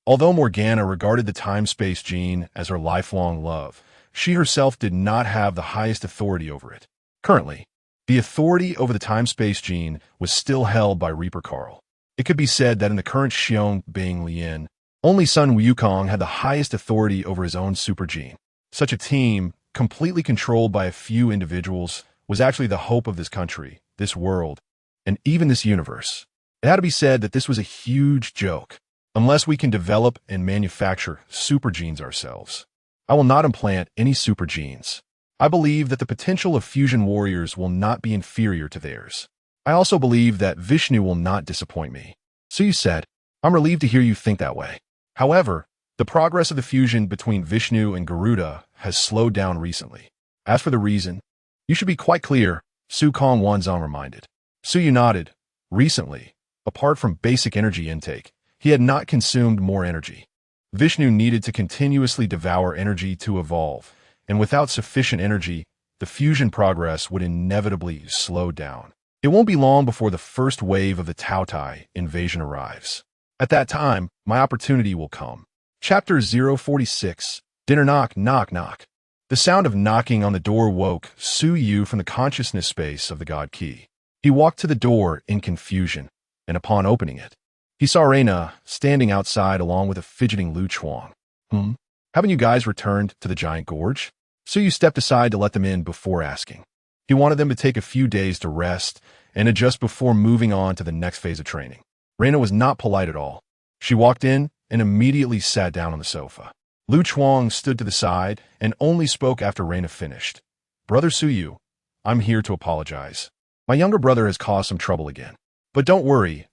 Although Morgana regarded the time-space gene as her lifelong love, she herself did not have the highest authority over it. Currently, the authority over the time-space gene was still held by Reaper Carl. It could be said that in the current Xiong Bing Lian, only Sun Wukong had the highest authority over his own super gene. Such a team, completely controlled by a few individuals, was actually the hope of this country, this world, and even this universe. It had to be said that this was a huge joke. Unless we can develop and manufacture super genes ourselves, I will not implant any super genes. I believe that the potential of fusion warriors will not be inferior to theirs. I also believe that Vishnu will not disappoint me. So you said, I'm relieved to hear you think that way. However, the progress of the fusion between Vishnu and Garuda has slowed down recently. As for the reason, you should be quite clear, Su Kong Wanzong reminded. Su Yu nodded. Recently, apart from basic energy intake, he had not consumed more energy. Vishnu needed to continuously devour energy to evolve, and without sufficient energy, the fusion progress would inevitably slow down. It won't be long before the first wave of the Taotai invasion arrives. At that time, my opportunity will come. Chapter 046, Dinner Knock Knock Knock. The sound of knocking on the door woke Su Yu from the consciousness space of the God Key. He walked to the door in confusion, and upon opening it, he saw Reina standing outside along with a fidgeting Lu Chuang. Haven't you guys returned to the giant gorge? Su Yu stepped aside to let them in before asking. He wanted them to take a few days to rest and adjust before moving on to the next phase of training. Reina was not polite at all. She walked in and immediately sat down on the sofa. Lu Chuang stood to the side and only spoke after Reina finished. Brother Su Yu, I'm here to apologize. My younger brother has caused some trouble again. But don't worry,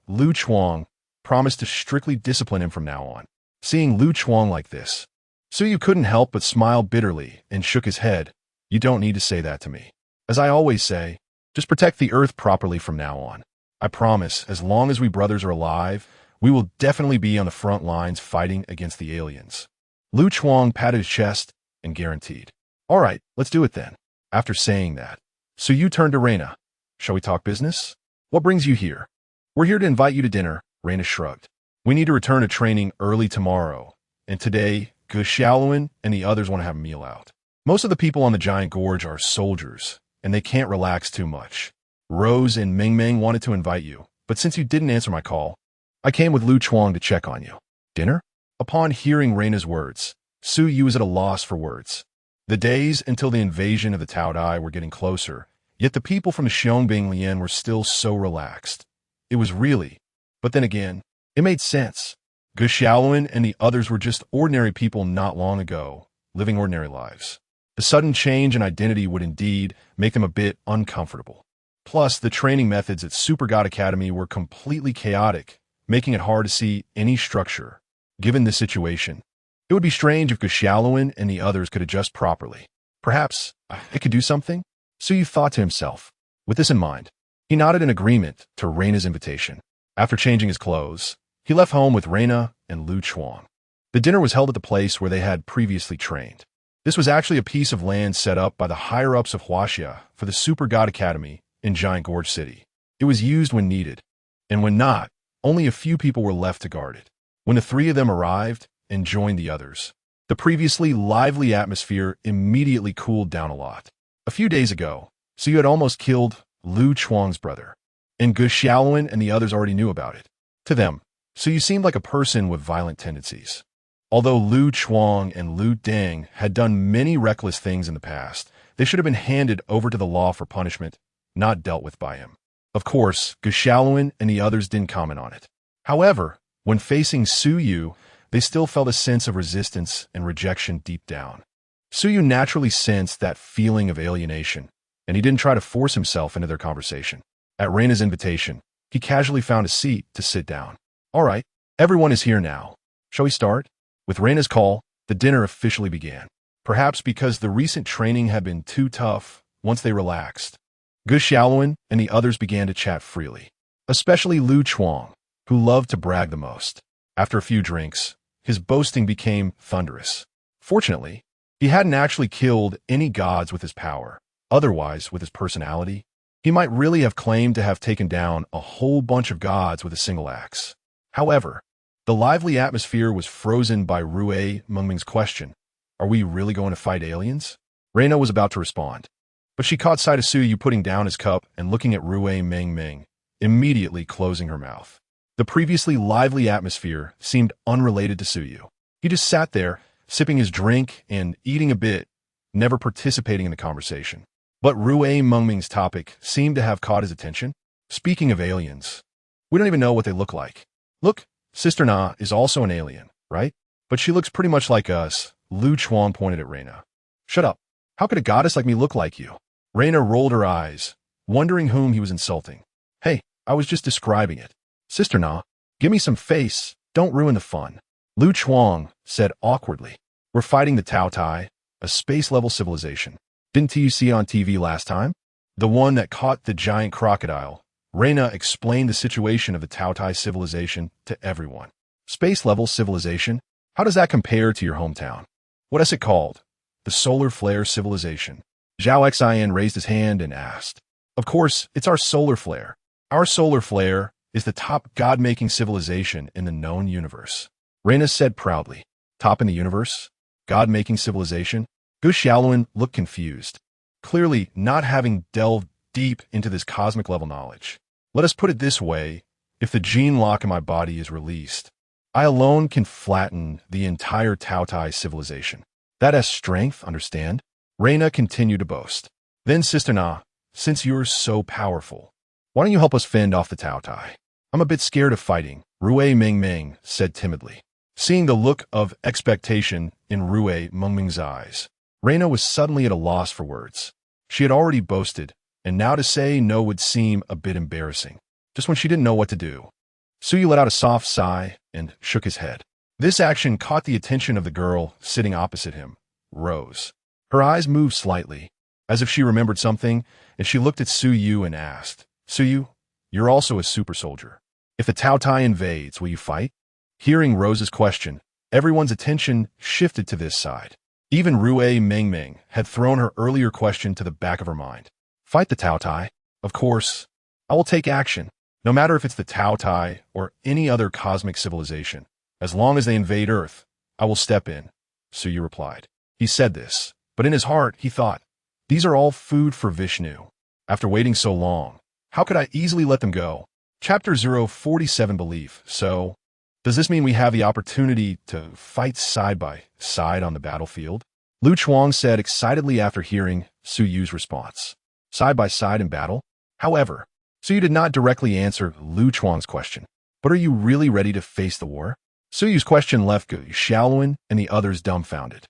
Lu Chuang, promise to strictly discipline him from now on. Seeing Lu Chuang like this, Su Yu couldn't help but smile bitterly and shook his head. You don't need to say that to me. As I always say, just protect the earth properly from now on. I promise, as long as we brothers are alive, we will definitely be on the front lines fighting against the aliens. Lu Chuang patted his chest and guaranteed. All right, let's do it then. After saying that, Su Yu turned to Reina. Shall we talk business? What brings you here? We're here to invite you to dinner, Reina shrugged. We need to return to training early tomorrow, and today, Guxiaolin and the others want to have a meal out. Most of the people on the giant gorge are soldiers, and they can't relax too much. Rose and Mengmeng wanted to invite you, but since you didn't answer my call, I came with Lu Chuang to check on you. Dinner? Upon hearing Reina's words, Su Yu was at a loss for words. The days until the invasion of the Taodai were getting closer, yet the people from the Xiong Lian were still so relaxed. It was really, but then again, it made sense. Guxiaolin and the others were just ordinary people not long ago, living ordinary lives. The sudden change in identity would indeed make them a bit uncomfortable. Plus, the training methods at Super God Academy were completely chaotic, making it hard to see any structure. Given this situation, it would be strange if Guxiaolin and the others could adjust properly. Perhaps I could do something? Su Yu thought to himself. With this in mind, he nodded in agreement to Reina's invitation. After changing his clothes, he left home with Reina and Lu Chuang. The dinner was held at the place where they had previously trained. This was actually a piece of land set up by the higher-ups of Huaxia for the Super God Academy in Giant Gorge City. It was used when needed, and when not, only a few people were left to guard it. When the three of them arrived and joined the others, the previously lively atmosphere immediately cooled down a lot. A few days ago, Su Yu had almost killed Lu Chuang's brother, and Guxiaolin and the others already knew about it. To them, Su Yu seemed like a person with violent tendencies. Although Lu Chuang and Lu Deng had done many reckless things in the past, they should have been handed over to the law for punishment, not dealt with by him. Of course, Guxiaolin and the others didn't comment on it. However, when facing Su Yu, they still felt a sense of resistance and rejection deep down. Su Yu naturally sensed that feeling of alienation, and he didn't try to force himself into their conversation. At Reina's invitation, he casually found a seat to sit down. All right, everyone is here now. Shall we start? With Reina's call, the dinner officially began. Perhaps because the recent training had been too tough, once they relaxed, Gu Xiaoluan and the others began to chat freely, especially Lu Chuang, who loved to brag the most. After a few drinks, his boasting became thunderous. Fortunately, he hadn't actually killed any gods with his power. Otherwise, with his personality, he might really have claimed to have taken down a whole bunch of gods with a single axe. However, the lively atmosphere was frozen by Rui Mengming's question, "Are we really going to fight aliens?" Reina was about to respond, but she caught sight of Su Yu putting down his cup and looking at Rui Mengming, immediately closing her mouth. The previously lively atmosphere seemed unrelated to Su Yu. He just sat there, sipping his drink and eating a bit, never participating in the conversation. But Rui Mengming's topic seemed to have caught his attention. Speaking of aliens, we don't even know what they look like. Look, Sister Na is also an alien, right? But she looks pretty much like us. Lu Chuang pointed at Reina. Shut up. How could a goddess like me look like you? Reina rolled her eyes, wondering whom he was insulting. Hey, I was just describing it. Sister Na, give me some face. Don't ruin the fun. Lu Chuang said awkwardly. We're fighting the Tao Tai, a space-level civilization. Didn't you see on TV last time? The one that caught the giant crocodile. Reina explained the situation of the Tao Tai civilization to everyone. Space-level civilization? How does that compare to your hometown? What is it called? The solar flare civilization. Zhao Xian raised his hand and asked. Of course, it's our solar flare. Our solar flare is the top god-making civilization in the known universe. Reina said proudly. Top in the universe? God-making civilization? Gu Xiaoluan looked confused, clearly not having delved deep into this cosmic-level knowledge. Let us put it this way, if the gene lock in my body is released, I alone can flatten the entire Tao Tai civilization. That has strength, understand? Reina continued to boast. Then, Sister Na, since you're so powerful, why don't you help us fend off the Tao Tai? I'm a bit scared of fighting, Rui Mengming said timidly. Seeing the look of expectation in Rui Mengming's eyes, Reina was suddenly at a loss for words. She had already boasted, and now to say no would seem a bit embarrassing, just when she didn't know what to do. Su Yu let out a soft sigh and shook his head. This action caught the attention of the girl sitting opposite him, Rose. Her eyes moved slightly, as if she remembered something, and she looked at Su Yu and asked, Su Yu, you're also a super soldier. If the Tao Tai invades, will you fight? Hearing Rose's question, everyone's attention shifted to this side. Even Rui Mengming had thrown her earlier question to the back of her mind. Fight the Tao Tai? Of course. I will take action, no matter if it's the Tao Tai or any other cosmic civilization. As long as they invade Earth, I will step in, Su Yu replied. He said this, but in his heart he thought, these are all food for Vishnu. After waiting so long, how could I easily let them go? Chapter 047 Belief. So, does this mean we have the opportunity to fight side by side on the battlefield? Lu Chuang said excitedly after hearing Su Yu's response. Side by side in battle? However, Su Yu did not directly answer Lu Chuang's question. But are you really ready to face the war? Su Yu's question left Gu Xiaoluan and the others dumbfounded.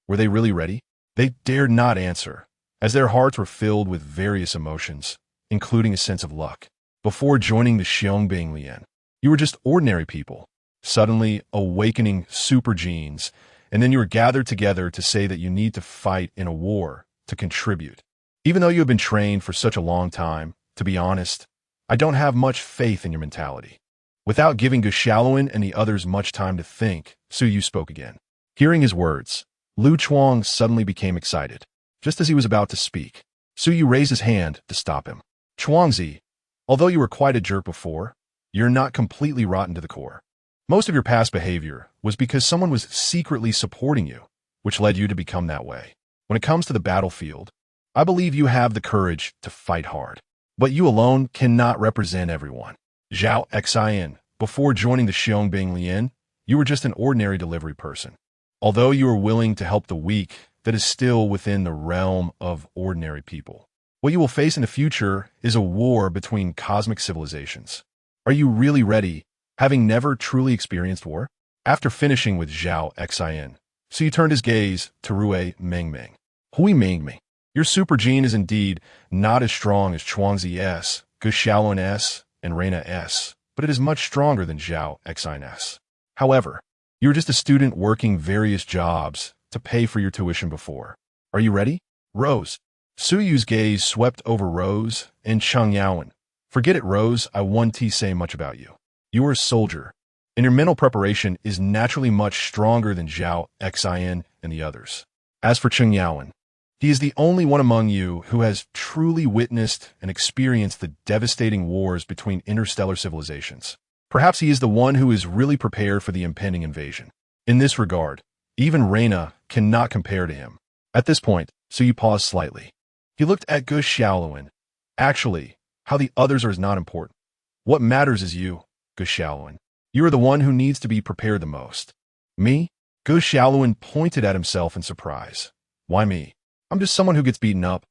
Were they really ready? They dared not answer, as their hearts were filled with various emotions, including a sense of luck. Before joining the Xiongбing Lian, you were just ordinary people, suddenly awakening super genes, and then you were gathered together to say that you need to fight in a war to contribute. Even though you have been trained for such a long time, to be honest, I don't have much faith in your mentality. Without giving Gu Xiaoluan and the others much time to think, Su Yu spoke again. Hearing his words, Lu Chuang suddenly became excited. Just as he was about to speak, Su Yu raised his hand to stop him. Chuangzi, although you were quite a jerk before, you're not completely rotten to the core. Most of your past behavior was because someone was secretly supporting you, which led you to become that way. When it comes to the battlefield, I believe you have the courage to fight hard. But you alone cannot represent everyone. Zhao Xian, before joining the Xiongбing Lian, you were just an ordinary delivery person. Although you are willing to help the weak, that is still within the realm of ordinary people. What you will face in the future is a war between cosmic civilizations. Are you really ready, having never truly experienced war? After finishing with Zhao Xian, Su Yu turned his gaze to Rui Mengming. Hui Mengming, your super gene is indeed not as strong as Chuangzi S, Gu Xiaoluan S, and Reina S, but it is much stronger than Zhao Xins. However, you were just a student working various jobs to pay for your tuition before. Are you ready? Rose. Su Yu's gaze swept over Rose and Cheng Yaowen. Forget it, Rose, I won't say much about you. You are a soldier, and your mental preparation is naturally much stronger than Zhao Xin and the others. As for Cheng Yaowen, he is the only one among you who has truly witnessed and experienced the devastating wars between interstellar civilizations. Perhaps he is the one who is really prepared for the impending invasion. In this regard, even Reina cannot compare to him. At this point, Su Yu paused slightly. He looked at Gu Xiaoluan. Actually, how the others are is not important. What matters is you, Gu Xiaoluan. You are the one who needs to be prepared the most. Me? Gu Xiaoluan pointed at himself in surprise. Why me? I'm just someone who gets beaten up.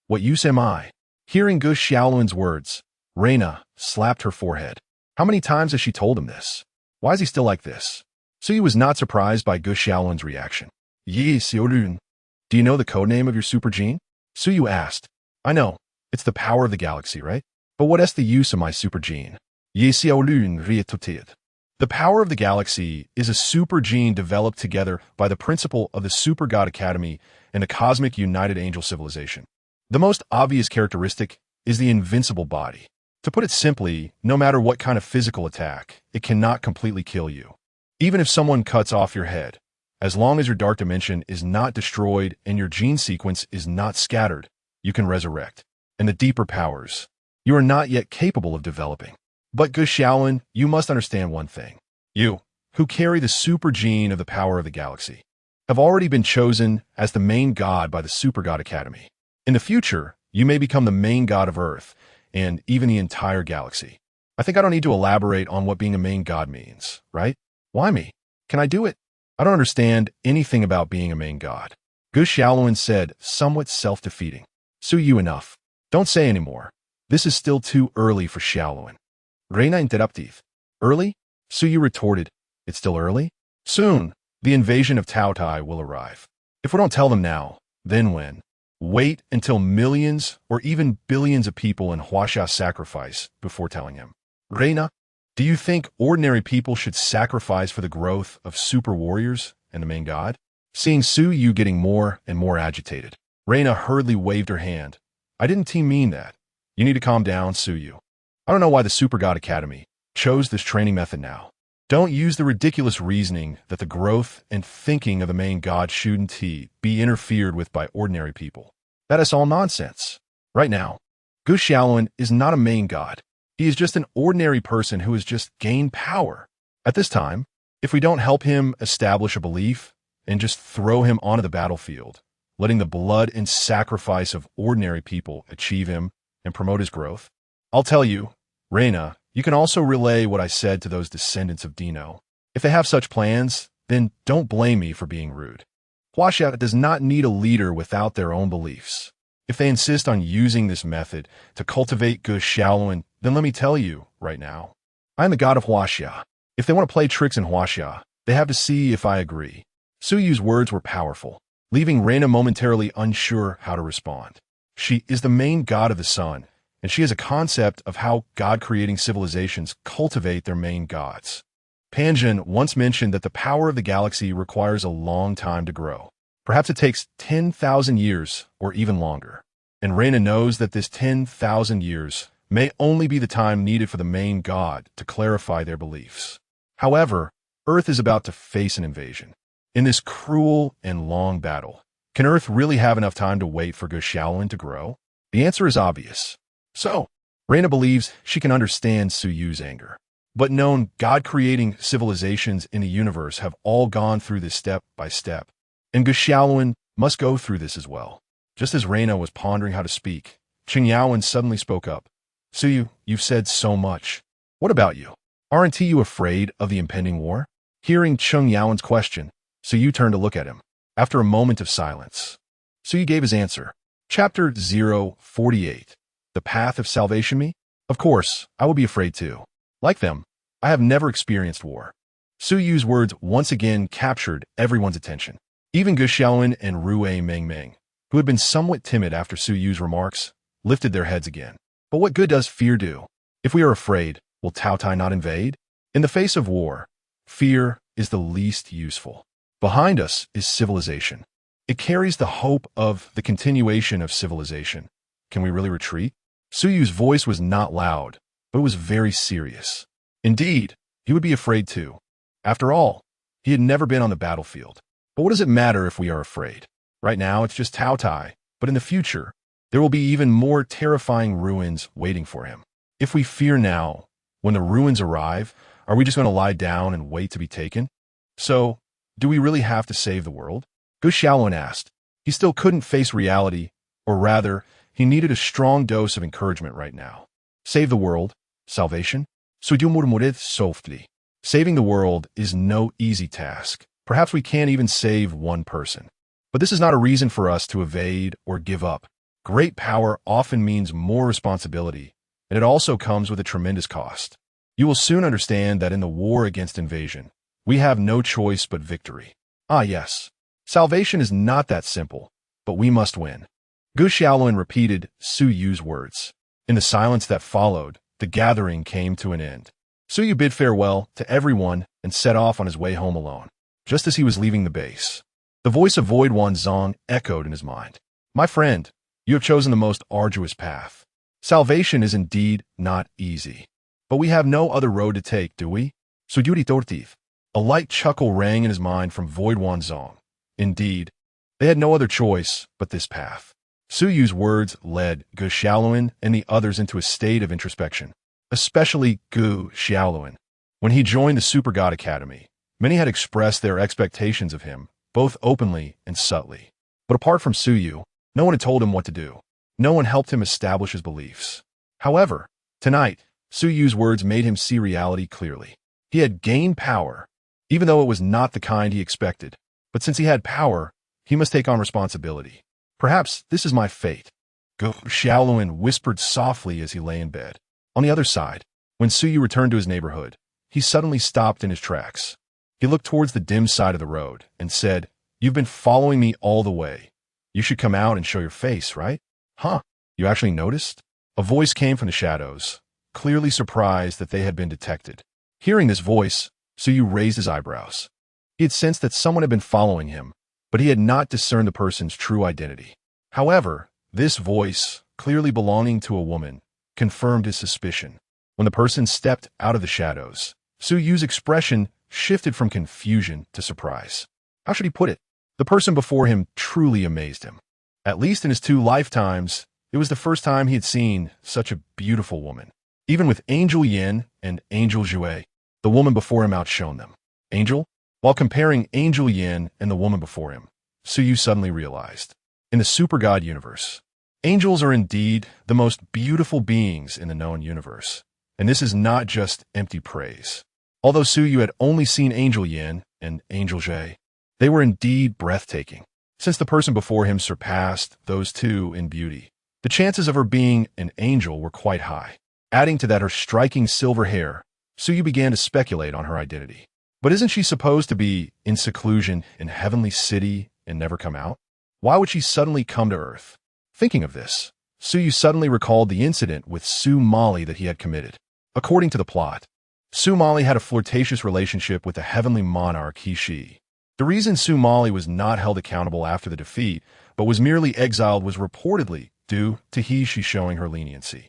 What use am I? Hearing Gu Xiaoluan's words, Reina slapped her forehead. How many times has she told him this? Why is he still like this? Su Yu was not surprised by Gu Xiaoluan's reaction. Yi Xiaolun. Do you know the codename of your super gene? Su Yu asked. I know. It's the power of the galaxy, right? But what is the use of my super gene? Yi Xiaolun reiterated. The power of the galaxy is a super gene developed together by the principle of the Super God Academy and the Cosmic United Angel Civilization. The most obvious characteristic is the invincible body. To put it simply, no matter what kind of physical attack, it cannot completely kill you. Even if someone cuts off your head, as long as your dark dimension is not destroyed and your gene sequence is not scattered, you can resurrect. And the deeper powers, you are not yet capable of developing. But Gu Xiaoluan, you must understand one thing. You, who carry the super gene of the power of the galaxy, have already been chosen as the main god by the Super God Academy. In the future, you may become the main god of Earth, and even the entire galaxy. I think I don't need to elaborate on what being a main god means, right? Why me? Can I do it? I don't understand anything about being a main god. Gu Xiaoluan said, somewhat self-defeating. Su Yu, enough. Don't say anymore. This is still too early for Xiaoluan. Reina interrupted. Early? Su Yu retorted. It's still early? Soon, the invasion of Taotai will arrive. If we don't tell them now, then when? Wait until millions or even billions of people in Huaxia sacrifice before telling him. Reina, do you think ordinary people should sacrifice for the growth of super warriors and the main god? Seeing Su Yu getting more and more agitated, Reina hurriedly waved her hand. I didn't mean that. You need to calm down, Su Yu. I don't know why the Super God Academy chose this training method now. Don't use the ridiculous reasoning that the growth and thinking of the main god shouldn't be interfered with by ordinary people. That is all nonsense. Right now, Gu Xiaoluan is not a main god. He is just an ordinary person who has just gained power. At this time, if we don't help him establish a belief and just throw him onto the battlefield, letting the blood and sacrifice of ordinary people achieve him and promote his growth, I'll tell you, Reina, you can also relay what I said to those descendants of Dino. If they have such plans, then don't blame me for being rude. Huaxia does not need a leader without their own beliefs. If they insist on using this method to cultivate Gu Xiaoluan, then let me tell you right now, I am the god of Huaxia. If they want to play tricks in Huaxia, they have to see if I agree. Su Yu's words were powerful, leaving Reina momentarily unsure how to respond. She is the main god of the sun, and she has a concept of how God-creating civilizations cultivate their main gods. Panjin once mentioned that the power of the galaxy requires a long time to grow. Perhaps it takes 10,000 years or even longer. And Reina knows that this 10,000 years may only be the time needed for the main god to clarify their beliefs. However, Earth is about to face an invasion. In this cruel and long battle, can Earth really have enough time to wait for Gu Xiaoluan to grow? The answer is obvious. So, Reina believes she can understand Su Yu's anger. But known God-creating civilizations in the universe have all gone through this step by step, and Gu Xiaoluan must go through this as well. Just as Reina was pondering how to speak, Cheng Yaowen suddenly spoke up. Su Yu, you've said so much. What about you? Aren't you afraid of the impending war? Hearing Cheng Yaowen's question, Su Yu turned to look at him. After a moment of silence, Su Yu gave his answer. Chapter 048. The Path of Salvation Me? Of course, I will be afraid too. Like them, I have never experienced war. Su Yu's words once again captured everyone's attention. Even Gu Xiaoluan and Rue Mengmeng, who had been somewhat timid after Su Yu's remarks, lifted their heads again. But what good does fear do? If we are afraid, Will Tao Tai not invade? In the face of war, fear is the least useful. Behind us is civilization. It carries the hope of the continuation of civilization. Can we really retreat? Su Yu's voice was not loud, but it was very serious. Indeed, he would be afraid too. After all, he had never been on the battlefield. But what does it matter if we are afraid? Right now, it's just Tao Tai, but in the future, there will be even more terrifying ruins waiting for him. If we fear now, when the ruins arrive, are we just going to lie down and wait to be taken? So, do we really have to save the world? Gu Xiaolun asked. He still couldn't face reality, or rather, he needed a strong dose of encouragement right now. Save the world? Salvation? Suyou murmured softly. Saving the world is no easy task. Perhaps we can't even save one person. But this is not a reason for us to evade or give up. Great power often means more responsibility, and it also comes with a tremendous cost. You will soon understand that in the war against invasion, we have no choice but victory. Ah yes, salvation is not that simple, but we must win. Gu Xiaolun repeated Su Yu's words. In the silence that followed, the gathering came to an end. Su Yu bid farewell to everyone and set off on his way home alone. Just as he was leaving the base, the voice of Void Wanzong echoed in his mind. My friend, you have chosen the most arduous path. Salvation is indeed not easy. But we have no other road to take, do we? Suyuri Tortiv. A light chuckle rang in his mind from Void Wanzong. Indeed, they had no other choice but this path. Su Yu's words led Gu Xiaolun and the others into a state of introspection, especially Gu Xiaolun. When he joined the Super God Academy, many had expressed their expectations of him, both openly and subtly. But apart from Su Yu, no one had told him what to do. No one helped him establish his beliefs. However, tonight, Su Yu's words made him see reality clearly. He had gained power, even though it was not the kind he expected. But since he had power, he must take on responsibility. Perhaps this is my fate, Gu Xiaolun whispered softly as he lay in bed. On the other side, when Su Yu returned to his neighborhood, he suddenly stopped in his tracks. He looked towards the dim side of the road and said, You've been following me all the way. You should come out and show your face, right? Huh, you actually noticed? A voice came from the shadows, clearly surprised that they had been detected. Hearing this voice, Su Yu raised his eyebrows. He had sensed that someone had been following him, but he had not discerned the person's true identity. However, this voice, clearly belonging to a woman, confirmed his suspicion. When the person stepped out of the shadows, Su Yu's expression shifted from confusion to surprise. How should he put it? The person before him truly amazed him. At least in his 2 lifetimes, it was the first time he had seen such a beautiful woman. Even with Angel Yin and Angel Jue, the woman before him outshone them. Angel? While comparing Angel Yin and the woman before him, Su Yu suddenly realized, in the Super God universe, angels are indeed the most beautiful beings in the known universe. And this is not just empty praise. Although Su Yu had only seen Angel Yin and Angel Jue, they were indeed breathtaking. Since the person before him surpassed those two in beauty, the chances of her being an angel were quite high. Adding to that her striking silver hair, Su Yu began to speculate on her identity. But isn't she supposed to be in seclusion in Heavenly City and never come out? Why would she suddenly come to Earth? Thinking of this, Su Yu suddenly recalled the incident with Su Mali that he had committed. According to the plot, Su Mali had a flirtatious relationship with the heavenly monarch He Shi. The reason Su Mali was not held accountable after the defeat, but was merely exiled, was reportedly due to He Shi showing her leniency.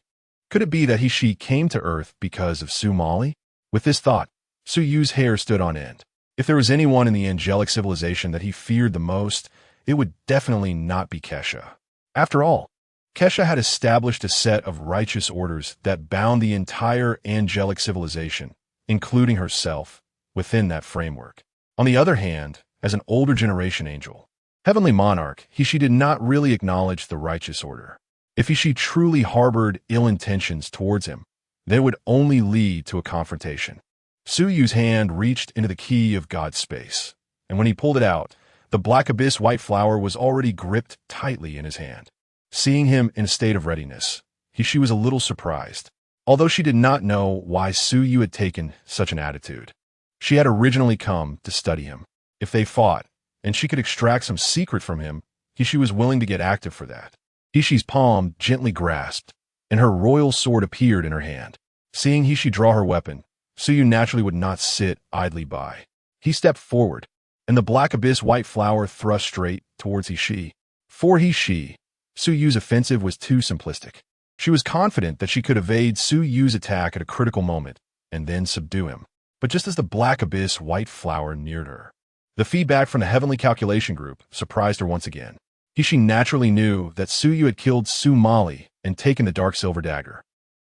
Could it be that He Shi came to Earth because of Su Mali? With this thought, Su Yu's hair stood on end. If there was anyone in the angelic civilization that he feared the most, it would definitely not be Kesha. After all, Kesha had established a set of righteous orders that bound the entire angelic civilization, including herself, within that framework. On the other hand, as an older generation angel, heavenly monarch, He Shi did not really acknowledge the righteous order. If He Shi truly harbored ill intentions towards him, then it would only lead to a confrontation. Su Yu's hand reached into the key of God's space, and when he pulled it out, the black abyss white flower was already gripped tightly in his hand. Seeing him in a state of readiness, He Shi was a little surprised, although she did not know why Su Yu had taken such an attitude. She had originally come to study him. If they fought, and she could extract some secret from him, He Shi was willing to get active for that. He Shi's palm gently grasped, and her royal sword appeared in her hand. Seeing He draw her weapon, Suyu naturally would not sit idly by. He stepped forward, and the black abyss white flower thrust straight towards He. For Suyu's offensive was too simplistic. She was confident that she could evade Suyu's attack at a critical moment and then subdue him. But just as the black abyss white flower neared her, the feedback from the heavenly calculation group surprised her once again. He naturally knew that Suyu had killed Sumali and taken the dark silver dagger.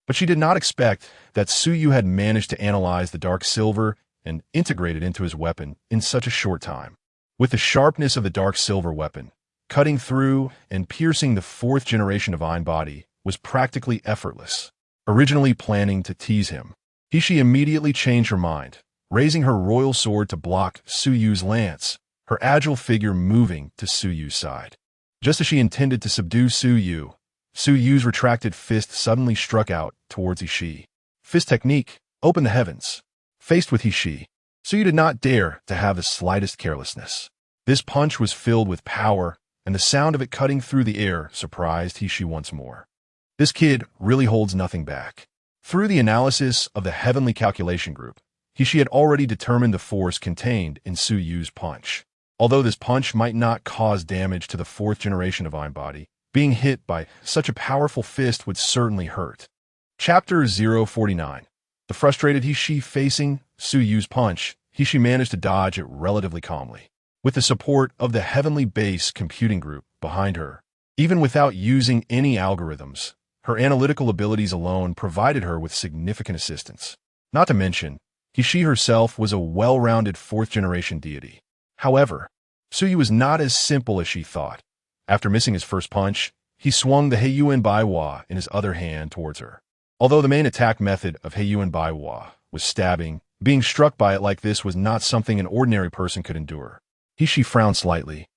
But she did not expect that Suyu had managed to analyze the dark silver and integrate it into his weapon in such a short time. With the sharpness of the dark silver weapon, cutting through and piercing the fourth-generation divine body was practically effortless. Originally planning to tease him, He immediately changed her mind, raising her royal sword to block Suyu's lance, her agile figure moving to Suyu's side. Just as she intended to subdue Suyu's retracted fist suddenly struck out towards He. Fist technique, open the heavens. Faced with Suyu did not dare to have the slightest carelessness. This punch was filled with power, and the sound of it cutting through the air surprised He once more. This kid really holds nothing back. Through the analysis of the heavenly calculation group, He had already determined the force contained in Suyu's punch. Although this punch might not cause damage to the fourth-generation divine body, being hit by such a powerful fist would certainly hurt. Chapter 049. The frustrated He facing Suyu's punch, He managed to dodge it relatively calmly. With the support of the heavenly base computing group behind her, even without using any algorithms, her analytical abilities alone provided her with significant assistance. Not to mention, He herself was a well-rounded fourth-generation deity. However, Suyu was not as simple as she thought. After missing his first punch, he swung the Heiyuan Baiwa in his other hand towards her. Although the main attack method of Heiyuan Baiwa was stabbing, being struck by it like this was not something an ordinary person could endure. She frowned slightly,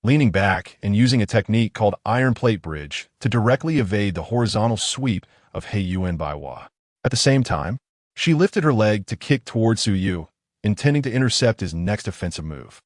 leaning back and using a technique called Iron Plate Bridge to directly evade the horizontal sweep of Heiyuan Baiwa. At the same time, she lifted her leg to kick towards Suyu, intending to intercept his next offensive move.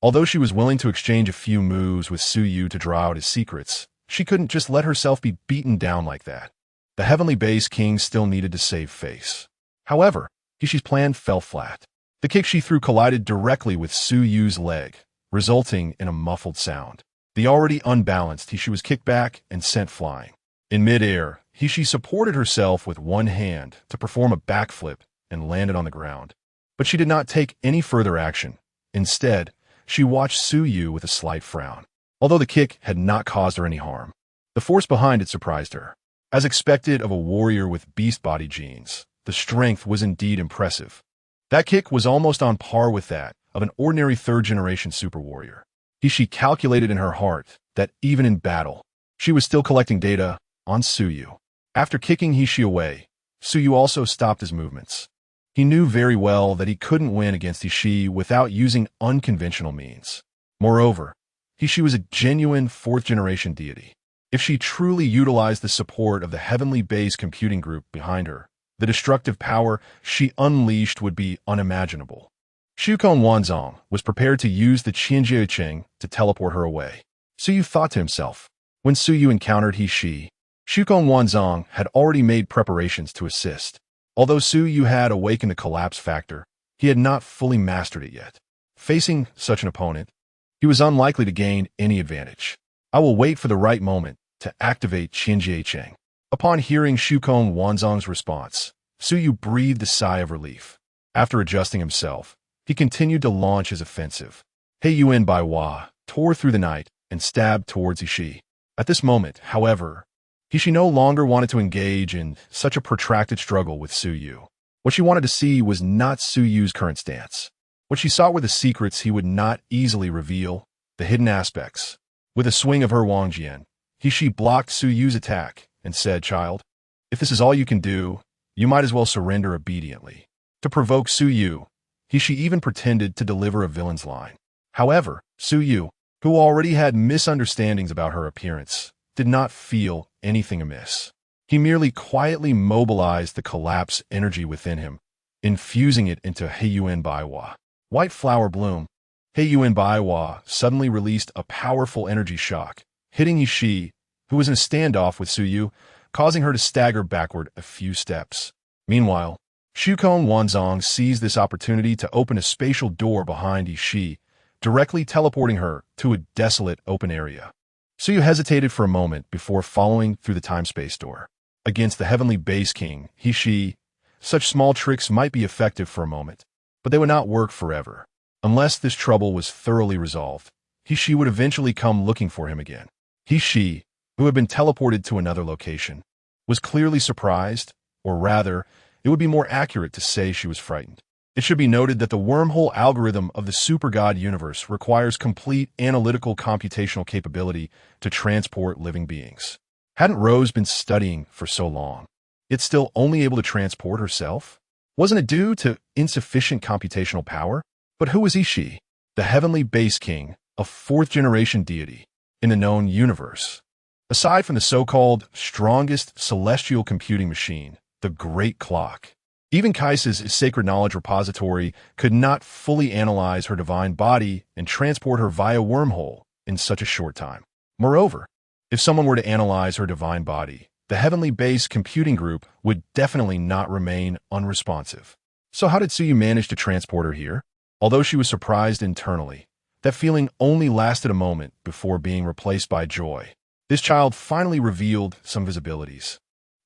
Although she was willing to exchange a few moves with Suyu to draw out his secrets, she couldn't just let herself be beaten down like that. The heavenly base king still needed to save face. However, Kishi's plan fell flat. The kick she threw collided directly with Suyu's leg, resulting in a muffled sound. The already unbalanced Hishi was kicked back and sent flying. In midair, Hishi supported herself with one hand to perform a backflip and landed on the ground. But she did not take any further action. Instead, she watched Suyu with a slight frown. Although the kick had not caused her any harm, the force behind it surprised her. As expected of a warrior with beast body genes, the strength was indeed impressive. That kick was almost on par with that of an ordinary third-generation super warrior. Hishi calculated in her heart that even in battle, she was still collecting data on Suyu. After kicking Hishi away, Suyu also stopped his movements. He knew very well that he couldn't win against Hishi without using unconventional means. Moreover, Hishi was a genuine fourth-generation deity. If she truly utilized the support of the heavenly base computing group behind her, the destructive power she unleashed would be unimaginable. Shukon Wanzong was prepared to use the Qianjiecheng to teleport her away. Suyu thought to himself. When Suyu encountered Hishi, Shukon Wanzong had already made preparations to assist. Although Suyu had awakened the collapse factor, he had not fully mastered it yet. Facing such an opponent, he was unlikely to gain any advantage. I will wait for the right moment to activate Qianjiecheng. Upon hearing Shukon Wanzong's response, Suyu breathed a sigh of relief. After adjusting himself, he continued to launch his offensive. Heiyuan Baiwa tore through the night and stabbed towards Hishi. At this moment, however, Hishi no longer wanted to engage in such a protracted struggle with Suyu. What she wanted to see was not Suyu's current stance. What she sought were the secrets he would not easily reveal, the hidden aspects. With a swing of her Wangjian, Hishi blocked Suyu's attack and said, "Child, if this is all you can do, you might as well surrender obediently." To provoke Suyu, Hishi even pretended to deliver a villain's line. However, Suyu, who already had misunderstandings about her appearance, did not feel anything amiss. He merely quietly mobilized the collapse energy within him, infusing it into Heiyuan Baiwa. White flower bloom. Heiyuan Baiwa suddenly released a powerful energy shock, hitting Hishi, who was in a standoff with Suyu, causing her to stagger backward a few steps. Meanwhile, Shukong Wanzong seized this opportunity to open a spatial door behind Yi, directly teleporting her to a desolate open area. Suyu hesitated for a moment before following through the time-space door. Against the heavenly base king, Shi, such small tricks might be effective for a moment, but they would not work forever. Unless this trouble was thoroughly resolved, Shi would eventually come looking for him again. Shi, who had been teleported to another location, was clearly surprised, or rather, it would be more accurate to say she was frightened. It should be noted that the wormhole algorithm of the super-god universe requires complete analytical computational capability to transport living beings. Hadn't Rose been studying for so long? It's still only able to transport herself? Wasn't it due to insufficient computational power? But who was Shi? The heavenly base king, a fourth-generation deity in the known universe. Aside from the so-called strongest celestial computing machine, the Great Clock, even Kaisa's sacred knowledge repository could not fully analyze her divine body and transport her via wormhole in such a short time. Moreover, if someone were to analyze her divine body, the heavenly base computing group would definitely not remain unresponsive. So how did Suyu manage to transport her here? Although she was surprised internally, that feeling only lasted a moment before being replaced by joy. This child finally revealed some of his abilities.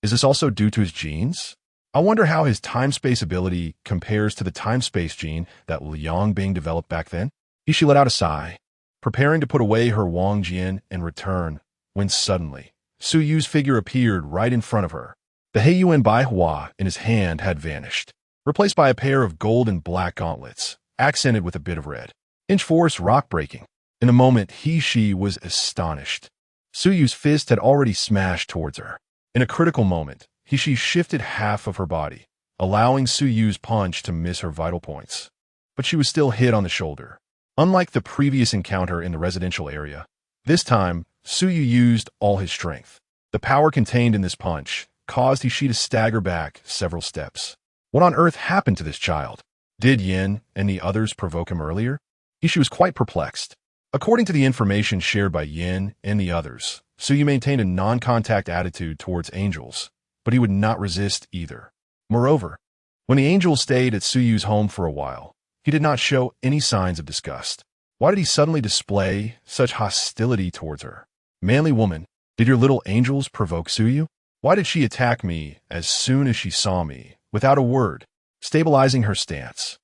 Is this also due to his genes? I wonder how his time-space ability compares to the time-space gene that Liang Bing developed back then. She let out a sigh, preparing to put away her Wang Jian and return, when suddenly, Su Yu's figure appeared right in front of her. The Heiyuan Bai Hua in his hand had vanished, replaced by a pair of gold and black gauntlets, accented with a bit of red. Inch force rock breaking. In a moment, Shi was astonished. Su Yu's fist had already smashed towards her. In a critical moment, Shi shifted half of her body, allowing Su Yu's punch to miss her vital points. But she was still hit on the shoulder. Unlike the previous encounter in the residential area, this time, Su Yu used all his strength. The power contained in this punch caused Shi to stagger back several steps. What on earth happened to this child? Did Yin and the others provoke him earlier? Shi was quite perplexed. According to the information shared by Yin and the others, Su Yu maintained a non-contact attitude towards angels, but he would not resist either. Moreover, when the angel stayed at Su Yu's home for a while, he did not show any signs of disgust. Why did he suddenly display such hostility towards her? Manly woman, did your little angels provoke Su Yu? Why did she attack me as soon as she saw me, without a word, stabilizing her stance?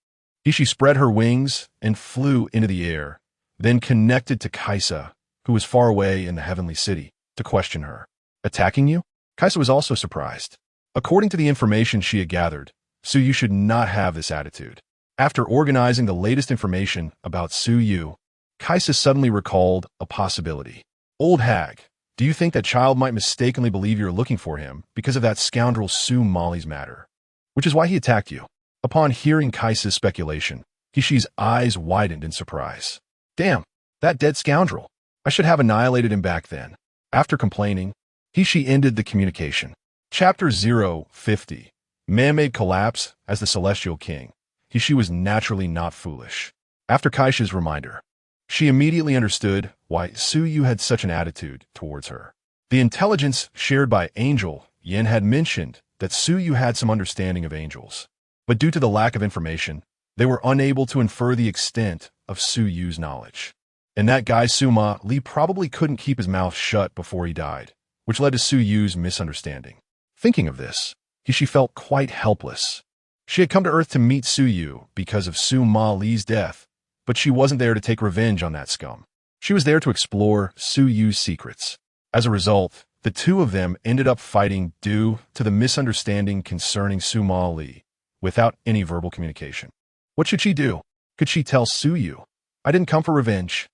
She spread her wings and flew into the air, then connected to Kaisa, who was far away in the heavenly city, to question her. Attacking you? Kaisa was also surprised. According to the information she had gathered, Su Yu should not have this attitude. After organizing the latest information about Su Yu, Kaisa suddenly recalled a possibility. Old hag, do you think that child might mistakenly believe you're looking for him because of that scoundrel Su Molly's matter? Which is why he attacked you. Upon hearing Kaisa's speculation, Kishi's eyes widened in surprise. Damn, that dead scoundrel. I should have annihilated him back then. After complaining, Kishi ended the communication. Chapter 050. Man-made collapse as the Celestial King. Kishi was naturally not foolish. After Kaisha's reminder, she immediately understood why Su Yu had such an attitude towards her. The intelligence shared by Angel Yin had mentioned that Su Yu had some understanding of angels, but due to the lack of information, they were unable to infer the extent of Su Yu's knowledge. And that guy Suma Li probably couldn't keep his mouth shut before he died, which led to Su Yu's misunderstanding. Thinking of this, she felt quite helpless. She had come to Earth to meet Su Yu because of Su Ma Li's death, but she wasn't there to take revenge on that scum. She was there to explore Su Yu's secrets. As a result, the two of them ended up fighting due to the misunderstanding concerning Su Ma Li, without any verbal communication. What should she do? Could she tell Su Yu, I didn't come for revenge?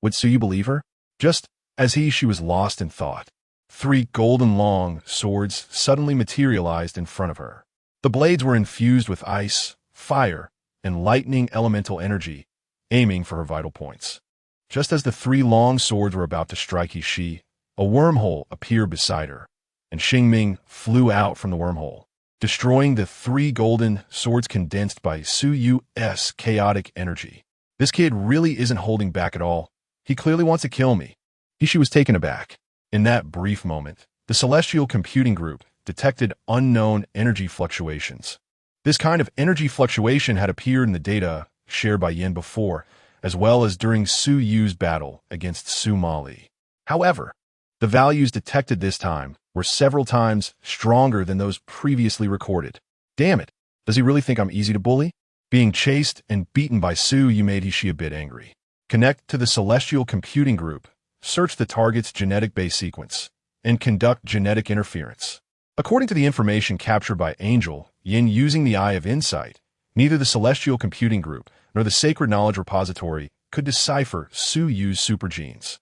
Would Su Yu believe her? Just as she was lost in thought. 3 golden long swords suddenly materialized in front of her. The blades were infused with ice, fire, and lightning elemental energy, aiming for her vital points. Just as the 3 long swords were about to strike Shi, a wormhole appeared beside her, and Xingming flew out from the wormhole, destroying the 3 golden swords condensed by Su Yu's chaotic energy. This kid really isn't holding back at all. He clearly wants to kill me. She was taken aback. In that brief moment, the celestial computing group detected unknown energy fluctuations. This kind of energy fluctuation had appeared in the data shared by Yin before, as well as during Su Yu's battle against Su Mali. However, the values detected this time were several times stronger than those previously recorded. Damn it, does he really think I'm easy to bully? Being chased and beaten by Su Yu made he a bit angry. Connect to the Celestial Computing Group, search the target's genetic base sequence, and conduct genetic interference. According to the information captured by Angel, Yin using the Eye of Insight, neither the Celestial Computing Group nor the Sacred Knowledge Repository could decipher Su Yu's supergenes.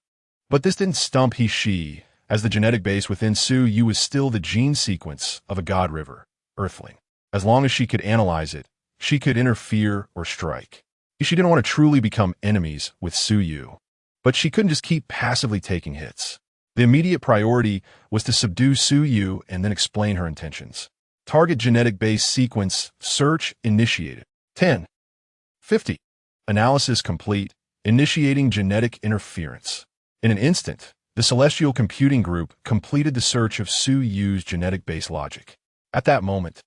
But this didn't stump he, as the genetic base within Su Yu was still the gene sequence of a God River, Earthling. As long as she could analyze it, she could interfere or strike. She didn't want to truly become enemies with Su Yu, but she couldn't just keep passively taking hits. The immediate priority was to subdue Su Yu and then explain her intentions. Target genetic base sequence search initiated. 10:50. Analysis complete. Initiating genetic interference. In an instant, the Celestial Computing Group completed the search of Su Yu's genetic base logic. At that moment,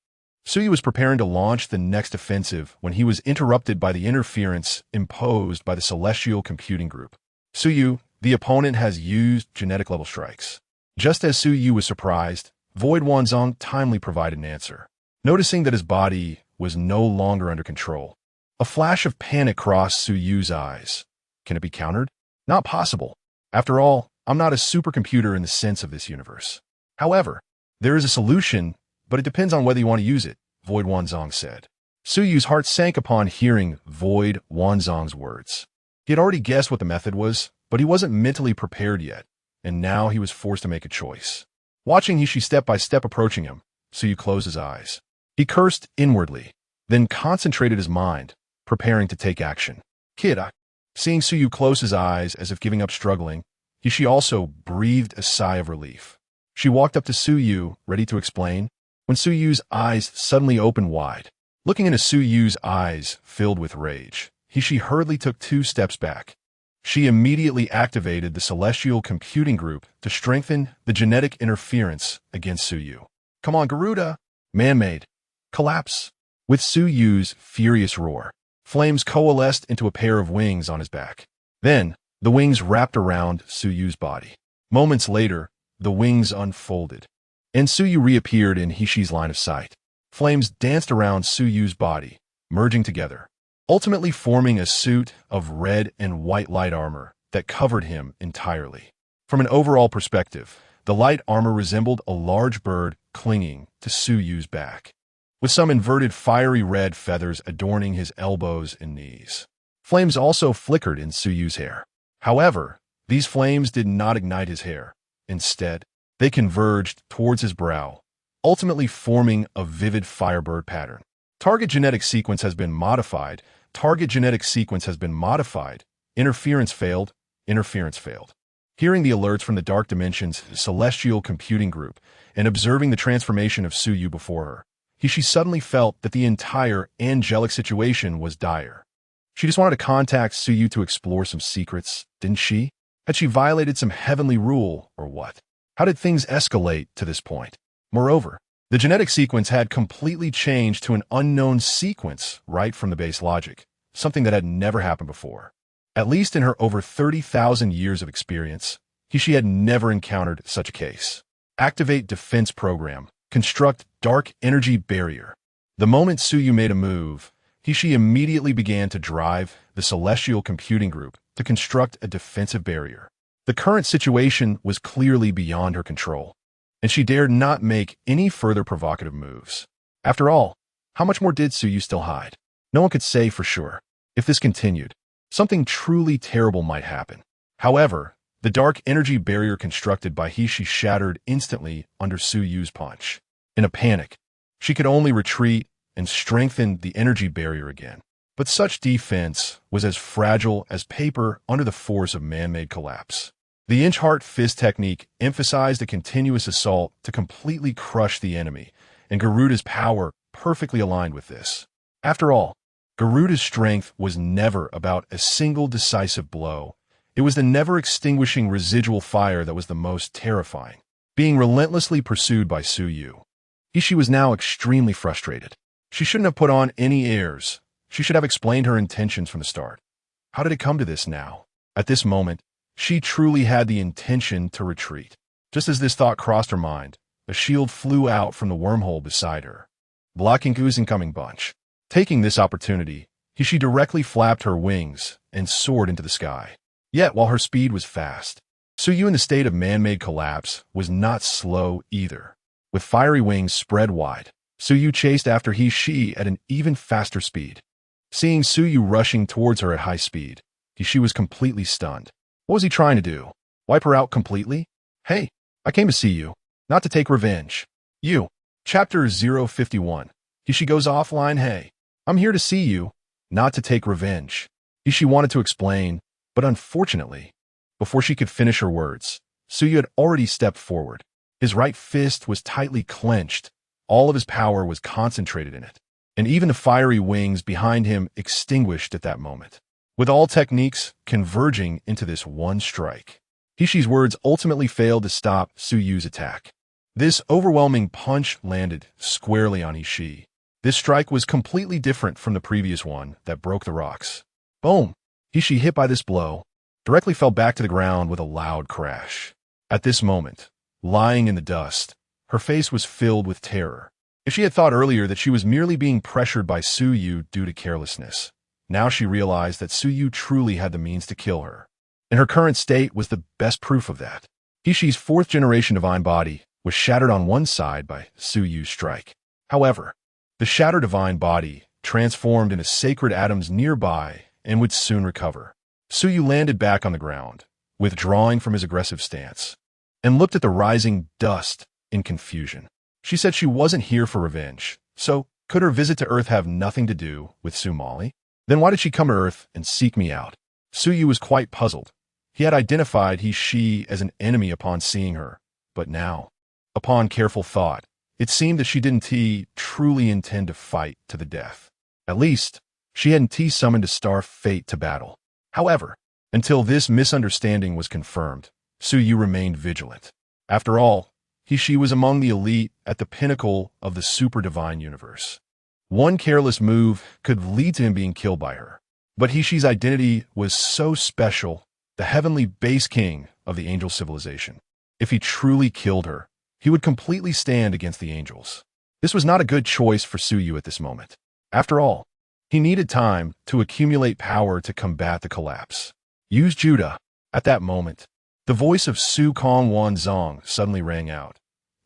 Su Yu was preparing to launch the next offensive when he was interrupted by the interference imposed by the Celestial Computing Group. Su Yu, the opponent has used genetic level strikes. Just as Su Yu was surprised, Void Wanzong timely provided an answer. Noticing that his body was no longer under control, a flash of panic crossed Su Yu's eyes. Can it be countered? Not possible. After all, I'm not a supercomputer in the sense of this universe. However, there is a solution, but it depends on whether you want to use it, Void Wanzong said. Su Yu's heart sank upon hearing Void Wanzong's words. He had already guessed what the method was, but he wasn't mentally prepared yet, and now he was forced to make a choice. Watching Hishi step by step approaching him, Su Yu closed his eyes. He cursed inwardly, then concentrated his mind, preparing to take action. Kid, seeing Su Yu close his eyes as if giving up struggling, Hishi also breathed a sigh of relief. She walked up to Su Yu, ready to explain, when Su Yu's eyes suddenly opened wide. Looking into Su Yu's eyes filled with rage, Hishi hurriedly took 2 steps back. She immediately activated the Celestial Computing Group to strengthen the genetic interference against Su Yu. Come on, Garuda! Man-made. Collapse. With Su Yu's furious roar, flames coalesced into a pair of wings on his back. Then, the wings wrapped around Su Yu's body. Moments later, the wings unfolded, and Su Yu reappeared in Hishi's line of sight. Flames danced around Su Yu's body, merging together, ultimately forming a suit of red and white light armor that covered him entirely. From an overall perspective, the light armor resembled a large bird clinging to Su Yu's back, with some inverted fiery red feathers adorning his elbows and knees. Flames also flickered in Su Yu's hair. However, these flames did not ignite his hair. Instead, they converged towards his brow, ultimately forming a vivid firebird pattern. Target genetic sequence has been modified. Target genetic sequence has been modified. Interference failed. Interference failed. Hearing the alerts from the Dark Dimension's Celestial Computing Group and observing the transformation of Su Yu before her, she suddenly felt that the entire angelic situation was dire. She just wanted to contact Su Yu to explore some secrets, didn't she? Had she violated some heavenly rule, or what? How did things escalate to this point? Moreover, the genetic sequence had completely changed to an unknown sequence right from the base logic, something that had never happened before. At least in her over 30,000 years of experience, she had never encountered such a case. Activate defense program. Construct dark energy barrier. The moment Su Yu made a move, she immediately began to drive the Celestial Computing Group to construct a defensive barrier. The current situation was clearly beyond her control, and she dared not make any further provocative moves. After all, how much more did Su Yu still hide? No one could say for sure. If this continued, something truly terrible might happen. However, the dark energy barrier constructed by Hishi shattered instantly under Su Yu's punch. In a panic, she could only retreat and strengthen the energy barrier again. But such defense was as fragile as paper under the force of man-made collapse. The inch-heart fist technique emphasized a continuous assault to completely crush the enemy, and Garuda's power perfectly aligned with this. After all, Garuda's strength was never about a single decisive blow. It was the never-extinguishing residual fire that was the most terrifying. Being relentlessly pursued by Su Yu, She was now extremely frustrated. She shouldn't have put on any airs. She should have explained her intentions from the start. How did it come to this now? At this moment, she truly had the intention to retreat. Just as this thought crossed her mind, a shield flew out from the wormhole beside her, blocking Ku's incoming bunch. Taking this opportunity, she directly flapped her wings and soared into the sky. Yet, while her speed was fast, Suyu in the state of man-made collapse was not slow either. With fiery wings spread wide, Suyu chased after she at an even faster speed. Seeing Suyu rushing towards her at high speed, she was completely stunned. What was he trying to do? Wipe her out completely? Hey, I came to see you, not to take revenge. You. Chapter 051. She goes offline. Hey, I'm here to see you, not to take revenge. She wanted to explain, but unfortunately, before she could finish her words, Suyu had already stepped forward. His right fist was tightly clenched. All of his power was concentrated in it, and even the fiery wings behind him extinguished at that moment. With all techniques converging into this one strike, Hishi's words ultimately failed to stop Suyu's attack. This overwhelming punch landed squarely on Hishi. This strike was completely different from the previous one that broke the rocks. Boom! Hishi, hit by this blow, directly fell back to the ground with a loud crash. At this moment, lying in the dust, her face was filled with terror. If she had thought earlier that she was merely being pressured by Suyu due to carelessness, now she realized that Suyu truly had the means to kill her. And her current state was the best proof of that. Hishi's fourth-generation divine body was shattered on one side by Suyu's strike. However, the shattered divine body transformed into sacred atoms nearby and would soon recover. Suyu landed back on the ground, withdrawing from his aggressive stance, and looked at the rising dust in confusion. She said she wasn't here for revenge, so could her visit to Earth have nothing to do with Sumali? Then why did she come to Earth and seek me out? Suyu was quite puzzled. He had identified she as an enemy upon seeing her, but now, upon careful thought, it seemed that she didn't truly intend to fight to the death. At least, she hadn't summoned a star fate to battle. However, until this misunderstanding was confirmed, Suyu remained vigilant. After all, she was among the elite at the pinnacle of the super-divine universe. One careless move could lead to him being killed by her. But Hishi's identity was so special, the heavenly base king of the angel civilization. If he truly killed her, he would completely stand against the angels. This was not a good choice for Suyu at this moment. After all, he needed time to accumulate power to combat the collapse. Use Judah. At that moment, the voice of Su Kong Wanzong suddenly rang out.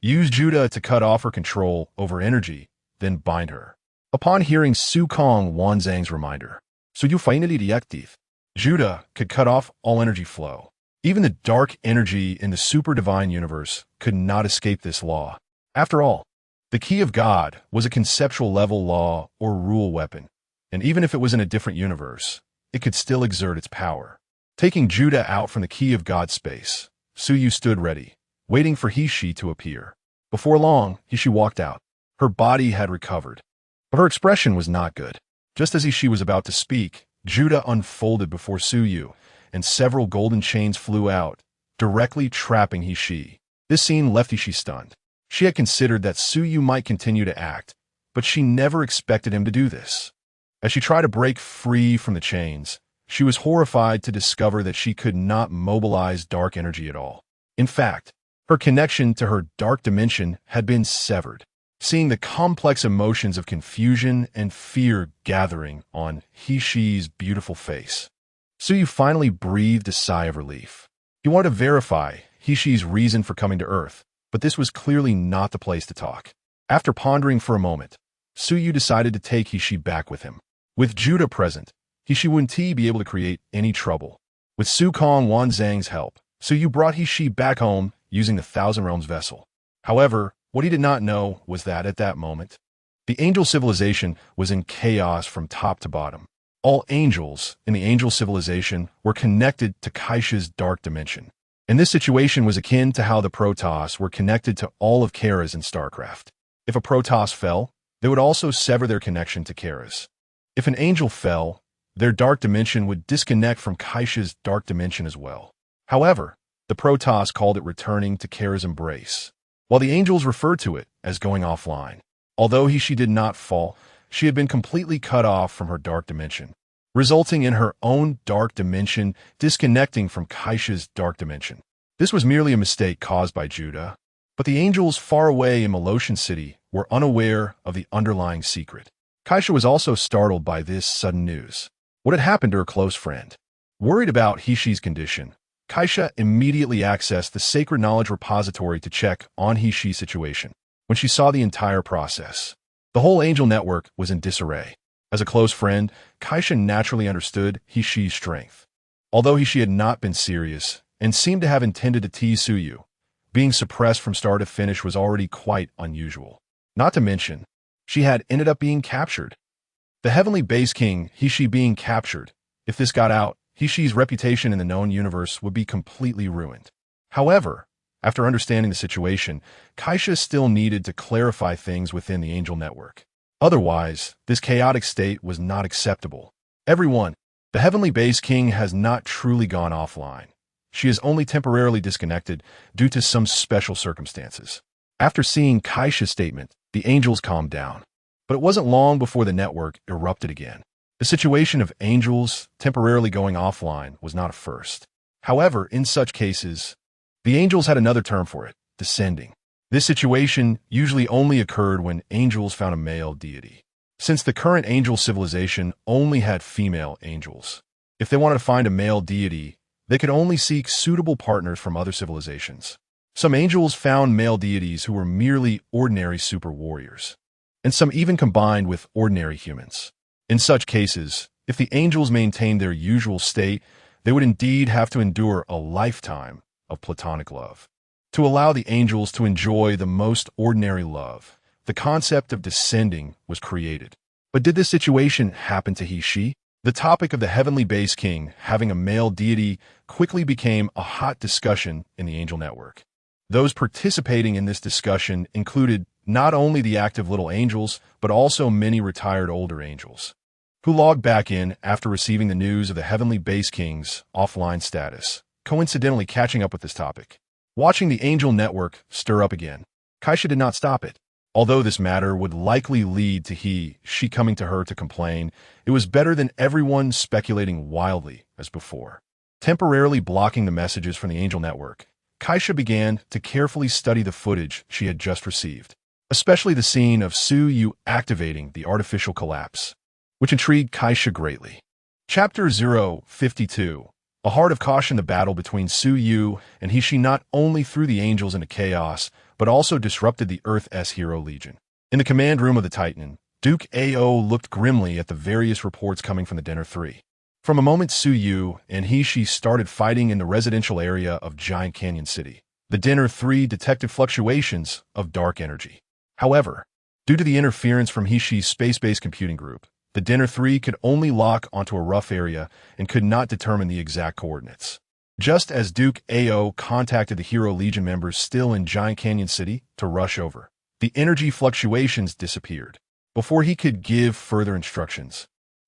Use Judah to cut off her control over energy, then bind her. Upon hearing Su Kong Wanzang's reminder, Suyu finally reactive. Judah could cut off all energy flow. Even the dark energy in the super-divine universe could not escape this law. After all, the key of God was a conceptual level law or rule weapon, and even if it was in a different universe, it could still exert its power. Taking Judah out from the key of God space, Suyu stood ready, waiting for Hishi to appear. Before long, Hishi walked out. Her body had recovered, but her expression was not good. Just as Hishi was about to speak, Judah unfolded before Suyu, and several golden chains flew out, directly trapping Hishi. This scene left Hishi stunned. She had considered that Suyu might continue to act, but she never expected him to do this. As she tried to break free from the chains, she was horrified to discover that she could not mobilize dark energy at all. In fact, her connection to her dark dimension had been severed. Seeing the complex emotions of confusion and fear gathering on Hishi's beautiful face, Suyu finally breathed a sigh of relief. He wanted to verify Hishi's reason for coming to Earth, but this was clearly not the place to talk. After pondering for a moment, Suyu decided to take Hishi back with him. With Judah present, Hishi wouldn't be able to create any trouble. With Su Kong Wanzang's help, Suyu brought Hishi back home using the Thousand Realms vessel. However, what he did not know was that at that moment, the angel civilization was in chaos from top to bottom. All angels in the angel civilization were connected to Kaisha's dark dimension. And this situation was akin to how the Protoss were connected to all of Kara's in StarCraft. If a Protoss fell, they would also sever their connection to Kara's. If an angel fell, their dark dimension would disconnect from Kaisha's dark dimension as well. However, the Protoss called it returning to Kara's embrace. while the angels referred to it as going offline. Although she did not fall, she had been completely cut off from her dark dimension, resulting in her own dark dimension disconnecting from Kaisha's dark dimension. This was merely a mistake caused by Judah, but the angels far away in Moloshan City were unaware of the underlying secret. Kaisha was also startled by this sudden news. What had happened to her close friend? Worried about Hishi's condition, Kaisha immediately accessed the sacred knowledge repository to check on Hishi's situation. When she saw the entire process, the whole angel network was in disarray. As a close friend, Kaisha naturally understood Hishi's strength. Although Hishi had not been serious and seemed to have intended to tease Suyu, being suppressed from start to finish was already quite unusual. Not to mention, she had ended up being captured. The heavenly base king, Hishi, being captured. If this got out, Hishi's reputation in the known universe would be completely ruined. However, after understanding the situation, Kaisha still needed to clarify things within the angel network. Otherwise, this chaotic state was not acceptable. Everyone, the heavenly base king has not truly gone offline. She is only temporarily disconnected due to some special circumstances. After seeing Kaisha's statement, the angels calmed down. But it wasn't long before the network erupted again. The situation of angels temporarily going offline was not a first. However, in such cases, the angels had another term for it, descending. This situation usually only occurred when angels found a male deity. Since the current angel civilization only had female angels, if they wanted to find a male deity, they could only seek suitable partners from other civilizations. Some angels found male deities who were merely ordinary super warriors, and some even combined with ordinary humans. In such cases, if the angels maintained their usual state, they would indeed have to endure a lifetime of platonic love. To allow the angels to enjoy the most ordinary love, the concept of descending was created. But did this situation happen to Hishi? The topic of the heavenly base king having a male deity quickly became a hot discussion in the angel network. Those participating in this discussion included not only the active little angels, but also many retired older angels, who logged back in after receiving the news of the heavenly base king's offline status, coincidentally catching up with this topic. Watching the angel network stir up again, Kaisha did not stop it. Although this matter would likely lead to she coming to her to complain, it was better than everyone speculating wildly as before. Temporarily blocking the messages from the angel network, Kaisha began to carefully study the footage she had just received, especially the scene of Suyu activating the artificial collapse, which intrigued Kaisha greatly. Chapter 052. A heart of caution. The battle between Suyu and Hishi not only threw the angels into chaos, but also disrupted the Earth's hero legion. In the command room of the Titan, Duke Ao looked grimly at the various reports coming from the Dinner 3. From a moment Suyu and Hishi started fighting in the residential area of Giant Canyon City, the Dinner 3 detected fluctuations of dark energy. However, due to the interference from Hishi's space-based computing group, the Dinner 3 could only lock onto a rough area and could not determine the exact coordinates. Just as Duke Ao contacted the Hero Legion members still in Giant Canyon City to rush over, the energy fluctuations disappeared. Before he could give further instructions,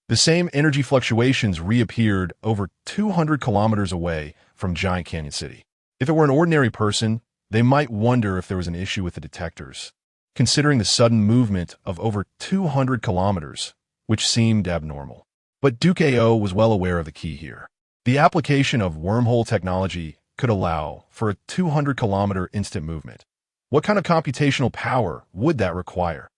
the same energy fluctuations reappeared over 200 kilometers away from Giant Canyon City. If it were an ordinary person, they might wonder if there was an issue with the detectors, considering the sudden movement of over 200 kilometers, which seemed abnormal. But Duke Ao was well aware of the key here. The application of wormhole technology could allow for a 200-kilometer instant movement. What kind of computational power would that require?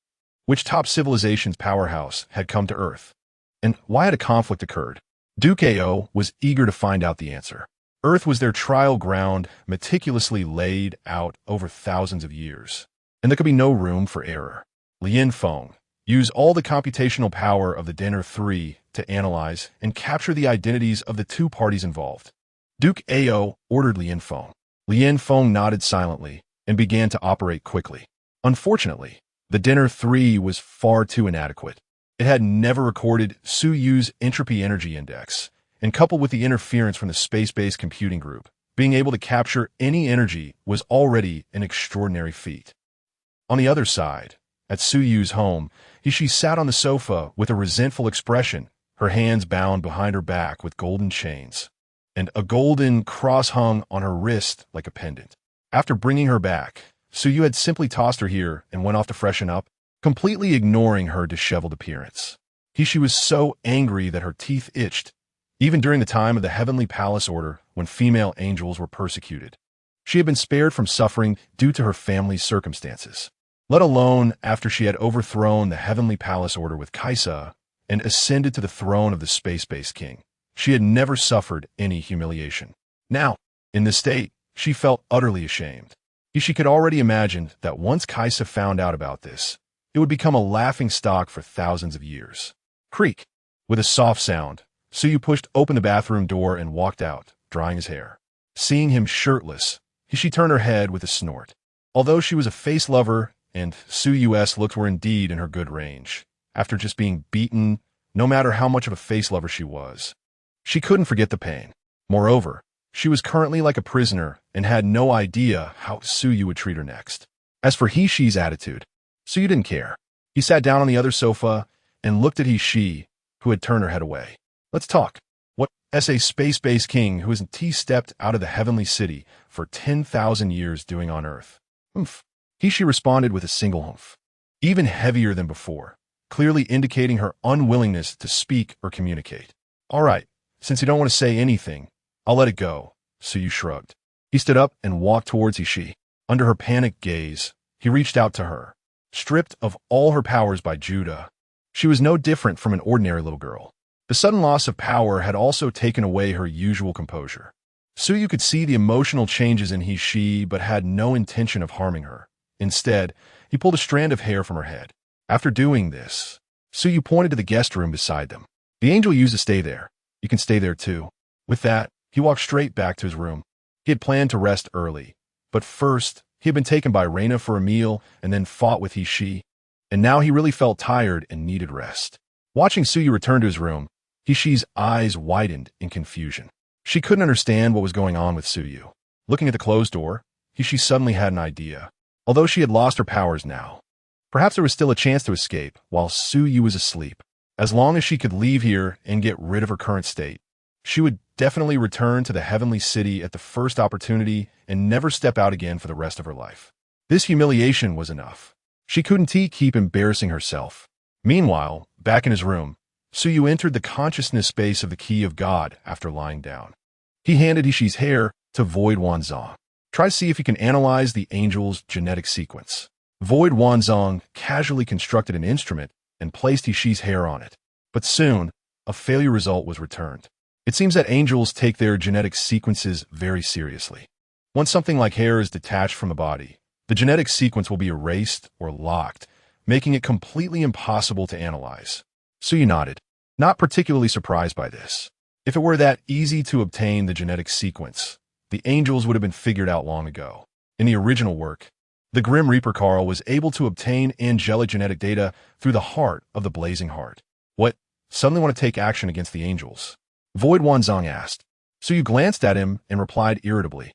Which top civilization's powerhouse had come to Earth? And why had a conflict occurred? Duke Ao was eager to find out the answer. Earth was their trial ground, meticulously laid out over thousands of years, and there could be no room for error. Lien Feng used all the computational power of the Dinner 3 to analyze and capture the identities of the two parties involved. Duke Ao ordered Lien Feng. Lien Feng nodded silently and began to operate quickly. Unfortunately, the Dinner 3 was far too inadequate. It had never recorded Suyu's entropy energy index, and coupled with the interference from the space-based computing group, being able to capture any energy was already an extraordinary feat. On the other side, at Suyu's home, Hishi sat on the sofa with a resentful expression, her hands bound behind her back with golden chains, and a golden cross hung on her wrist like a pendant. After bringing her back, Suyu had simply tossed her here and went off to freshen up, completely ignoring her disheveled appearance. She was so angry that her teeth itched, even during the time of the Heavenly Palace Order when female angels were persecuted. She had been spared from suffering due to her family's circumstances, let alone after she had overthrown the Heavenly Palace Order with Kaisa and ascended to the throne of the space-based king. She had never suffered any humiliation. Now, in this state, she felt utterly ashamed. She could already imagine that once Kaisa found out about this, it would become a laughingstock for thousands of years. Creak. With a soft sound, Suyu pushed open the bathroom door and walked out, drying his hair. Seeing him shirtless, she turned her head with a snort. Although she was a face lover and Suyu's looks were indeed in her good range, after just being beaten, no matter how much of a face lover she was, she couldn't forget the pain. Moreover, she was currently like a prisoner and had no idea how Suyu would treat her next. As for Hishi's attitude, Suyu didn't care. He sat down on the other sofa and looked at Hishi, who had turned her head away. Let's talk. What as a space-based king who hasn't stepped out of the heavenly city for 10,000 years doing on Earth? Humph. Hishi responded with a single humph, even heavier than before, clearly indicating her unwillingness to speak or communicate. All right, since you don't want to say anything, I'll let it go, Suyu shrugged. He stood up and walked towards Hishi. Under her panicked gaze, he reached out to her. Stripped of all her powers by Judah, she was no different from an ordinary little girl. The sudden loss of power had also taken away her usual composure. Suyu could see the emotional changes in Hishi but had no intention of harming her. Instead, he pulled a strand of hair from her head. After doing this, Suyu pointed to the guest room beside them. The angel used to stay there. You can stay there too. With that, he walked straight back to his room. He had planned to rest early, but first, he had been taken by Reina for a meal and then fought with Hishi, and now he really felt tired and needed rest. Watching Suyu return to his room, Hishi's eyes widened in confusion. She couldn't understand what was going on with Suyu. Looking at the closed door, Hishi suddenly had an idea. Although she had lost her powers now, perhaps there was still a chance to escape while Suyu was asleep. As long as she could leave here and get rid of her current state, she would definitely return to the heavenly city at the first opportunity and never step out again for the rest of her life. This humiliation was enough. She couldn't keep embarrassing herself. Meanwhile, back in his room, Suyu entered the consciousness space of the key of God after lying down. He handed Hishi's hair to Void Wanzong. Try to see if he can analyze the angel's genetic sequence. Void Wanzong casually constructed an instrument and placed Hishi's hair on it. But soon, a failure result was returned. It seems that angels take their genetic sequences very seriously. Once something like hair is detached from the body, the genetic sequence will be erased or locked, making it completely impossible to analyze. Suyu nodded, not particularly surprised by this. If it were that easy to obtain the genetic sequence, the angels would have been figured out long ago. In the original work, the Grim Reaper Carl was able to obtain angelic genetic data through the heart of the Blazing Heart. What? Suddenly want to take action against the angels? Void Wanzong asked. Suyu glanced at him and replied irritably.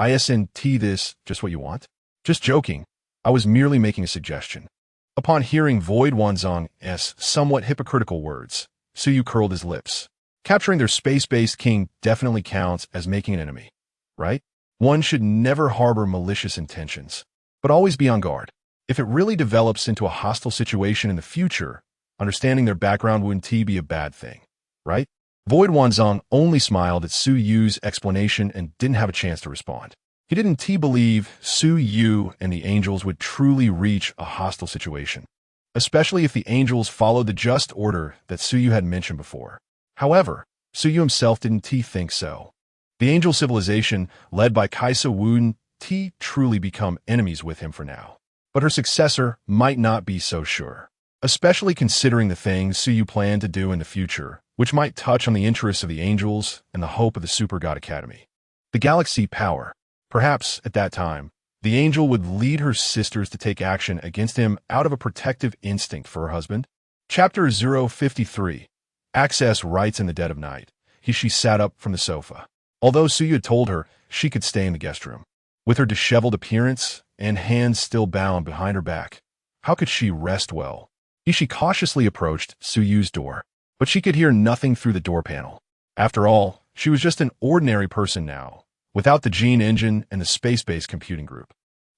Isn't this just what you want? Just joking. I was merely making a suggestion. Upon hearing Void Wanzong's somewhat hypocritical words, Suyu curled his lips. Capturing their space-based king definitely counts as making an enemy, right? One should never harbor malicious intentions, but always be on guard. If it really develops into a hostile situation in the future, understanding their background wouldn't be a bad thing, right? Void Wanzong only smiled at Suyu's explanation and didn't have a chance to respond. He didn't believe Suyu and the angels would truly reach a hostile situation, especially if the angels followed the just order that Suyu had mentioned before. However, Suyu himself didn't think so. The angel civilization, led by Kaisa, wouldn't truly become enemies with him for now. But her successor might not be so sure, especially considering the things Suyu planned to do in the future, which might touch on the interests of the angels and the hope of the Super God Academy. The galaxy power. Perhaps, at that time, the angel would lead her sisters to take action against him out of a protective instinct for her husband. Chapter 053. Access Rights in the Dead of Night. She sat up from the sofa. Although Suyu had told her she could stay in the guest room. With her disheveled appearance and hands still bound behind her back, how could she rest well? She cautiously approached Suyu's door, but she could hear nothing through the door panel. After all, she was just an ordinary person now, without the gene engine and the space-based computing group.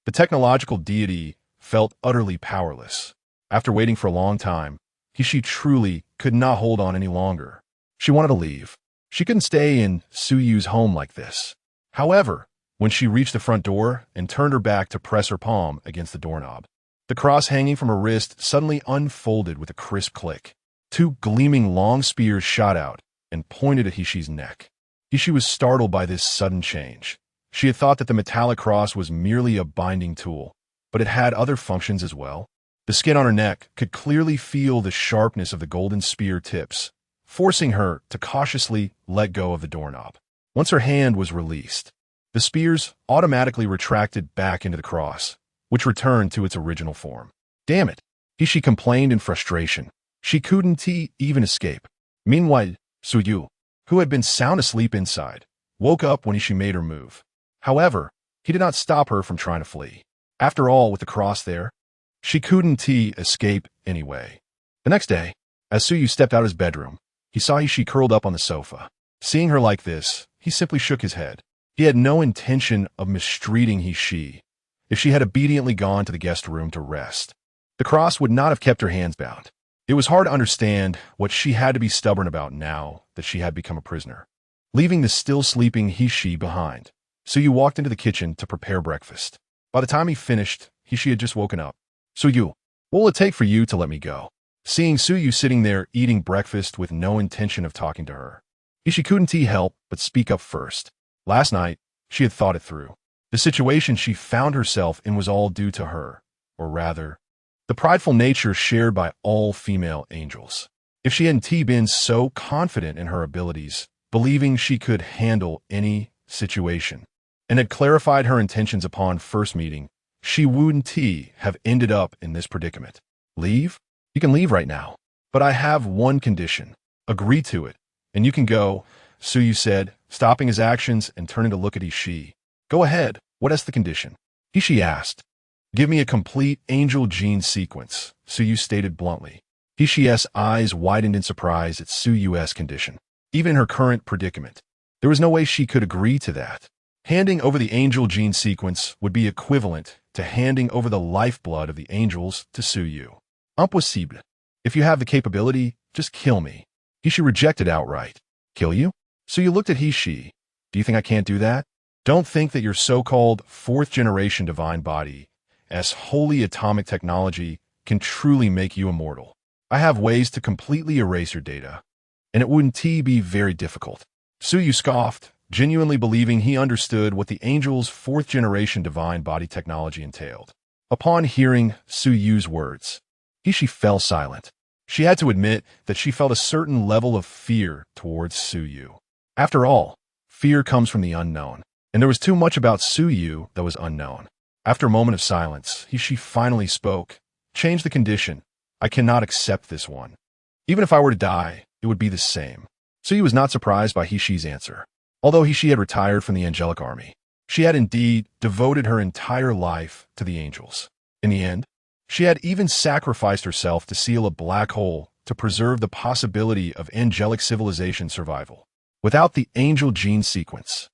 The technological deity felt utterly powerless. After waiting for a long time, she truly could not hold on any longer. She wanted to leave. She couldn't stay in Suyu's home like this. However, when she reached the front door and turned her back to press her palm against the doorknob, the cross hanging from her wrist suddenly unfolded with a crisp click. Two gleaming long spears shot out and pointed at Hishi's neck. Hishi was startled by this sudden change. She had thought that the metallic cross was merely a binding tool, but it had other functions as well. The skin on her neck could clearly feel the sharpness of the golden spear tips, forcing her to cautiously let go of the doorknob. Once her hand was released, the spears automatically retracted back into the cross, which returned to its original form. Damn it, Hishi complained in frustration. She couldn't even escape. Meanwhile, Suyu, who had been sound asleep inside, woke up when Hishi made her move. However, he did not stop her from trying to flee. After all, with the cross there, she couldn't escape anyway. The next day, as Suyu stepped out of his bedroom, he saw Hishi curled up on the sofa. Seeing her like this, he simply shook his head. He had no intention of mistreating Hishi if she had obediently gone to the guest room to rest. The cross would not have kept her hands bound. It was hard to understand what she had to be stubborn about now that she had become a prisoner. Leaving the still sleeping Hishi behind, Suyu walked into the kitchen to prepare breakfast. By the time he finished, Hishi had just woken up. Suyu, what will it take for you to let me go? Seeing Suyu sitting there eating breakfast with no intention of talking to her, Hishi couldn't help but speak up first. Last night, she had thought it through. The situation she found herself in was all due to her, or rather, the prideful nature shared by all female angels. If she hadn't been so confident in her abilities, believing she could handle any situation, and had clarified her intentions upon first meeting, she wouldn't have ended up in this predicament. Leave? You can leave right now. But I have one condition. Agree to it, and you can go, Suyu said, stopping his actions and turning to look at Hishi. Go ahead, what is the condition? Hishi asked. Give me a complete angel gene sequence, Suyu stated bluntly. Hishi's eyes widened in surprise at Suyu's condition. Even in her current predicament, there was no way she could agree to that. Handing over the angel gene sequence would be equivalent to handing over the lifeblood of the angels to Suyu. Impossible. If you have the capability, just kill me. Hishi rejected outright. Kill you? Suyu looked at Hishi. Do you think I can't do that? Don't think that your so-called fourth-generation divine body as holy atomic technology can truly make you immortal. I have ways to completely erase your data, and it wouldn't be very difficult. Suyu scoffed, genuinely believing he understood what the angel's fourth-generation divine body technology entailed. Upon hearing Suyu's words, Hishi fell silent. She had to admit that she felt a certain level of fear towards Suyu. After all, fear comes from the unknown, and there was too much about Suyu that was unknown. After a moment of silence, Hishi finally spoke. Change the condition. I cannot accept this one. Even if I were to die, it would be the same. Suyu was not surprised by Hishi's answer. Although Hishi had retired from the angelic army, she had indeed devoted her entire life to the angels. In the end, she had even sacrificed herself to seal a black hole to preserve the possibility of angelic civilization survival. Without the angel gene sequence,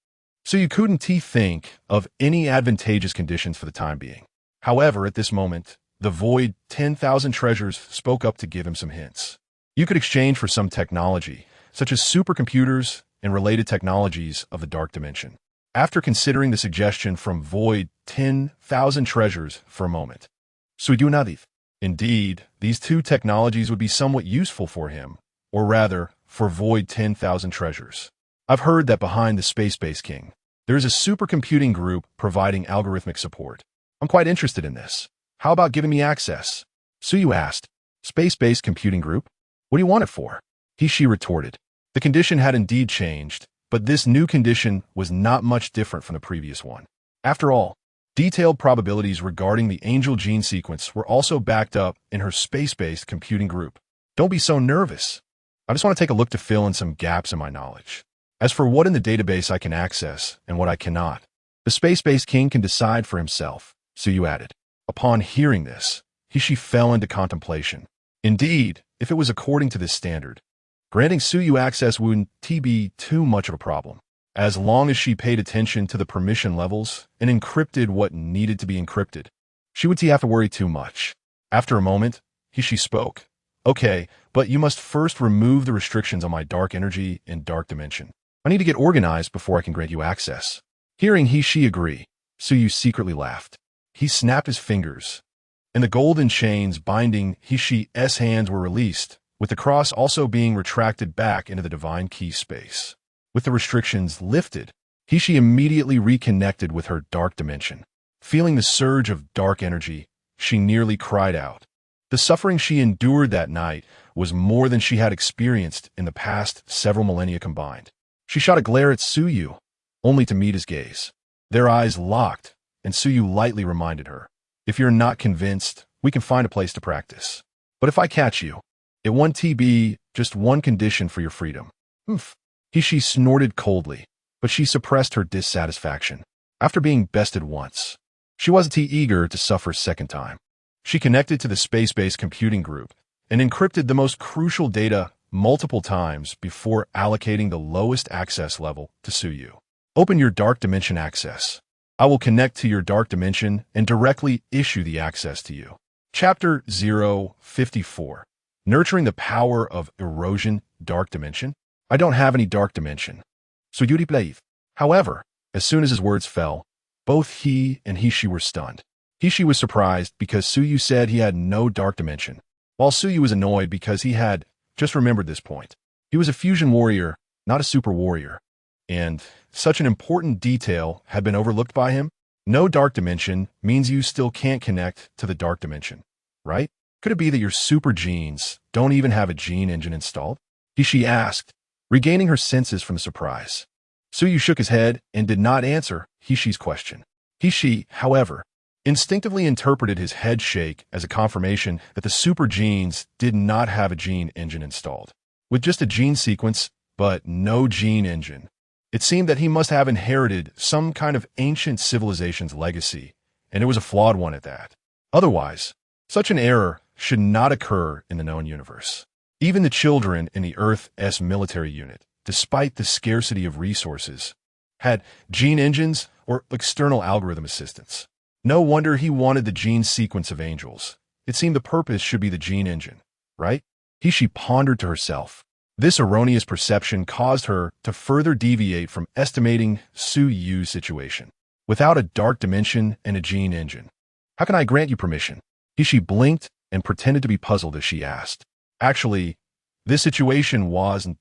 Suyu couldn't think of any advantageous conditions for the time being. However, at this moment, the void 10,000 treasures spoke up to give him some hints. You could exchange for some technology, such as supercomputers and related technologies of the dark dimension. After considering the suggestion from void 10,000 treasures for a moment, Suyu nodded. Indeed, these two technologies would be somewhat useful for him, or rather, for void 10,000 treasures. I've heard that behind the Space-Based King, there is a supercomputing group providing algorithmic support. I'm quite interested in this. How about giving me access? Suyu asked. Space-Based Computing Group? What do you want it for? Hishi retorted. The condition had indeed changed, but this new condition was not much different from the previous one. After all, detailed probabilities regarding the angel gene sequence were also backed up in her space-based computing group. Don't be so nervous. I just want to take a look to fill in some gaps in my knowledge. As for what in the database I can access and what I cannot, the space-based king can decide for himself, Suyu added. Upon hearing this, Hishi fell into contemplation. Indeed, if it was according to this standard, granting Suyu access wouldn't be too much of a problem. as long as she paid attention to the permission levels and encrypted what needed to be encrypted. She wouldn't have to worry too much. After a moment, she spoke. Okay, but you must first remove the restrictions on my dark energy and dark dimension. I need to get organized before I can grant you access. Hearing she agree, Suyu secretly laughed. He snapped his fingers, and the golden chains binding she's hands were released, with the cross also being retracted back into the divine key space. With the restrictions lifted, she immediately reconnected with her dark dimension. Feeling the surge of dark energy, she nearly cried out. The suffering she endured that night was more than she had experienced in the past several millennia combined. She shot a glare at Suyu, only to meet his gaze. Their eyes locked, and Suyu lightly reminded her, "If you're not convinced, we can find a place to practice. But if I catch you, it won't be just one condition for your freedom." Oof. She snorted coldly, but she suppressed her dissatisfaction. After being bested once, she wasn't eager to suffer a second time. She connected to the space-based computing group and encrypted the most crucial data multiple times before allocating the lowest access level to Suyu. Open your dark dimension access. I will connect to your dark dimension and directly issue the access to you. Chapter 054. Nurturing the Power of Erosion Dark Dimension. I don't have any dark dimension. So Yuri believe. However, as soon as his words fell, both he and she were stunned. He was surprised because Suyu said he had no dark dimension, while Suyu was annoyed because he had just remembered this point. He was a fusion warrior, not a super warrior, and such an important detail had been overlooked by him. No dark dimension means you still can't connect to the dark dimension, right? Could it be that your super genes don't even have a gene engine installed? She asked, regaining her senses from surprise. Suyu shook his head and did not answer she's question. She, however, instinctively interpreted his head shake as a confirmation that the super genes did not have a gene engine installed. With just a gene sequence, but no gene engine, it seemed that he must have inherited some kind of ancient civilization's legacy, and it was a flawed one at that. Otherwise, such an error should not occur in the known universe. Even the children in the Earth's military unit, despite the scarcity of resources, had gene engines or external algorithm assistance. No wonder he wanted the gene sequence of angels. It seemed the purpose should be the gene engine, right? She pondered to herself. This erroneous perception caused her to further deviate from estimating Suyu's situation. Without a dark dimension and a gene engine, how can I grant you permission? She blinked and pretended to be puzzled as she asked. Actually, this situation wasn't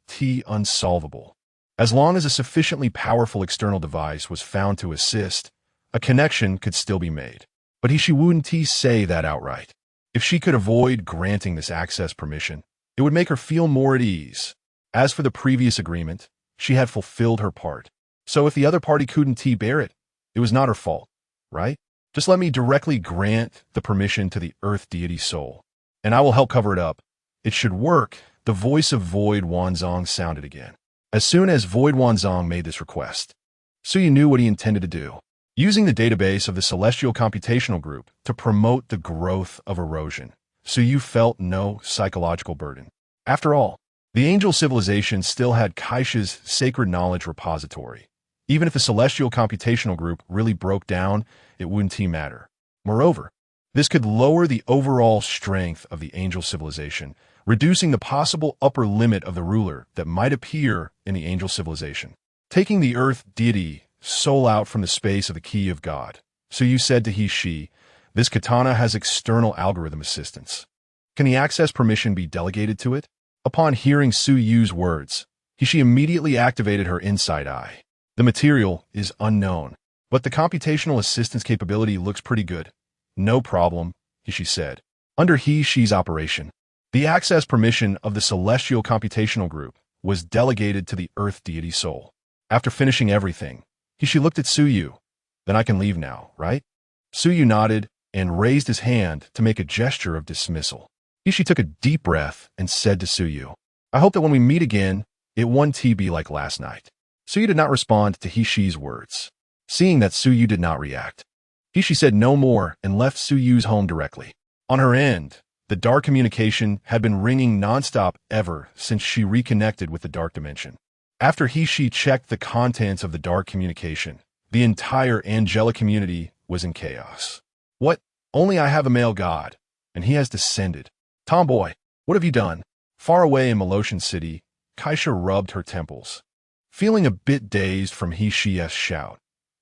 unsolvable. As long as a sufficiently powerful external device was found to assist, a connection could still be made. But she wouldn't say that outright. If she could avoid granting this access permission, it would make her feel more at ease. As for the previous agreement, she had fulfilled her part. So if the other party couldn't bear it, it was not her fault, right? Just let me directly grant the permission to the Earth deity soul, and I will help cover it up. It should work. The voice of Void Wanzong sounded again. As soon as Void Wanzong made this request, Suyu knew what he intended to do. Using the database of the Celestial Computational Group to promote the growth of erosion, Suyu felt no psychological burden. After all, the angel civilization still had Kaisha's sacred knowledge repository. Even if the Celestial Computational Group really broke down, it wouldn't matter. Moreover, this could lower the overall strength of the angel civilization, reducing the possible upper limit of the ruler that might appear in the angel civilization. Taking the Earth deity soul out from the space of the key of God, Suyu said to she, this katana has external algorithm assistance. Can the access permission be delegated to it? Upon hearing Suyu's words, she immediately activated her inside eye. The material is unknown, but the computational assistance capability looks pretty good. No problem, she said. Under she's operation, the access permission of the Celestial Computational Group was delegated to the Earth deity soul. After finishing everything, she looked at Suyu. Then I can leave now, right? Suyu nodded and raised his hand to make a gesture of dismissal. She took a deep breath and said to Suyu, I hope that when we meet again, it won't be like last night. Suyu did not respond to she's words. Seeing that Suyu did not react, she said no more and left Suyu's home directly. On her end, the dark communication had been ringing nonstop ever since she reconnected with the dark dimension. After he-she checked the contents of the dark communication, the entire angelic community was in chaos. What? Only I have a male god, and he has descended. Tomboy, what have you done? Far away in Moloshan City, Kaisha rubbed her temples, feeling a bit dazed from he-she's shout.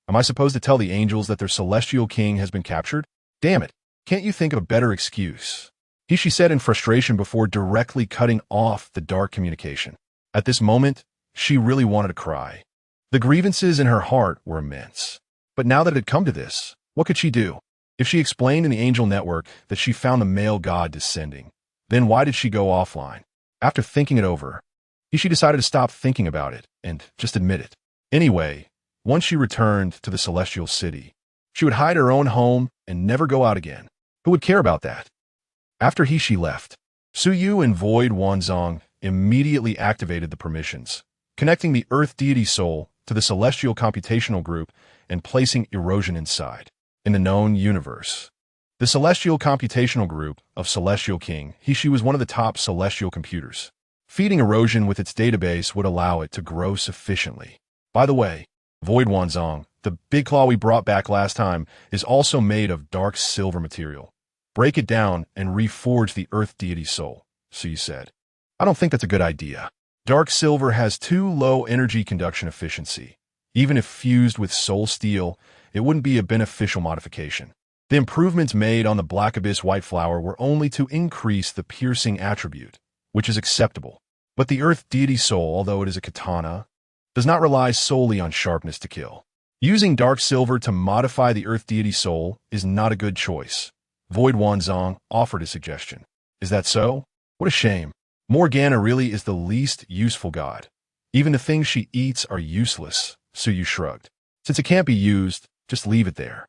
Am I supposed to tell the angels that their celestial king has been captured? Damn it, can't you think of a better excuse? He-she said in frustration before directly cutting off the dark communication. At this moment, she really wanted to cry. The grievances in her heart were immense. But now that it had come to this, what could she do? If she explained in the angel network that she found the male god descending, then why did she go offline? After thinking it over, she decided to stop thinking about it and just admit it. Anyway, once she returned to the celestial city, she would hide her own home and never go out again. Who would care about that? After he-she left, Suyu and Void Wanzong immediately activated the permissions, connecting the Earth deity soul to the celestial computational group and placing erosion inside. In the known universe, the celestial computational group of Celestial King, he-she was one of the top celestial computers. Feeding erosion with its database would allow it to grow sufficiently. By the way, Void Wanzong, the big claw we brought back last time, is also made of dark silver material. Break it down and reforge the Earth deity soul, Suyu said. I don't think that's a good idea. Dark silver has too low energy conduction efficiency. Even if fused with soul steel, it wouldn't be a beneficial modification. The improvements made on the Black Abyss White Flower were only to increase the piercing attribute, which is acceptable. But the Earth deity soul, although it is a katana, does not rely solely on sharpness to kill. Using dark silver to modify the Earth deity soul is not a good choice. Void Wanzong offered a suggestion. Is that so? What a shame. Morgana really is the least useful god. Even the things she eats are useless, Suyu shrugged. Since it can't be used, just leave it there.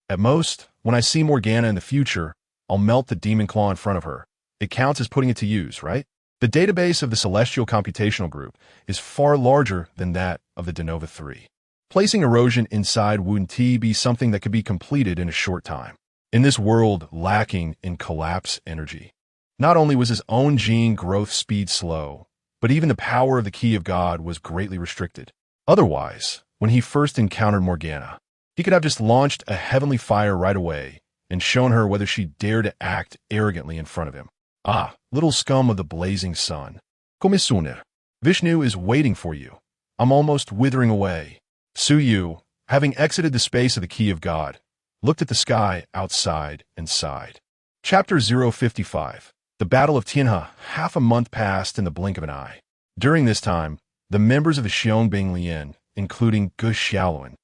At most, when I see Morgana in the future, I'll melt the demon claw in front of her. It counts as putting it to use, right? The database of the Celestial Computational Group is far larger than that of the Denova 3. Placing erosion inside wouldn't be something that could be completed in a short time. In this world lacking in collapse energy, not only was his own gene growth speed slow, but even the power of the Key of God was greatly restricted. Otherwise, when he first encountered Morgana, he could have just launched a heavenly fire right away and shown her whether she dared to act arrogantly in front of him. Ah, little scum of the blazing sun. Come soon. Vishnu is waiting for you. I'm almost withering away. Suyu, having exited the space of the Key of God, looked at the sky outside and sighed. Chapter 055. The Battle of Tianhe. Half a month passed in the blink of an eye. During this time, the members of the Xiong Lian, including Gu Xiaoluan,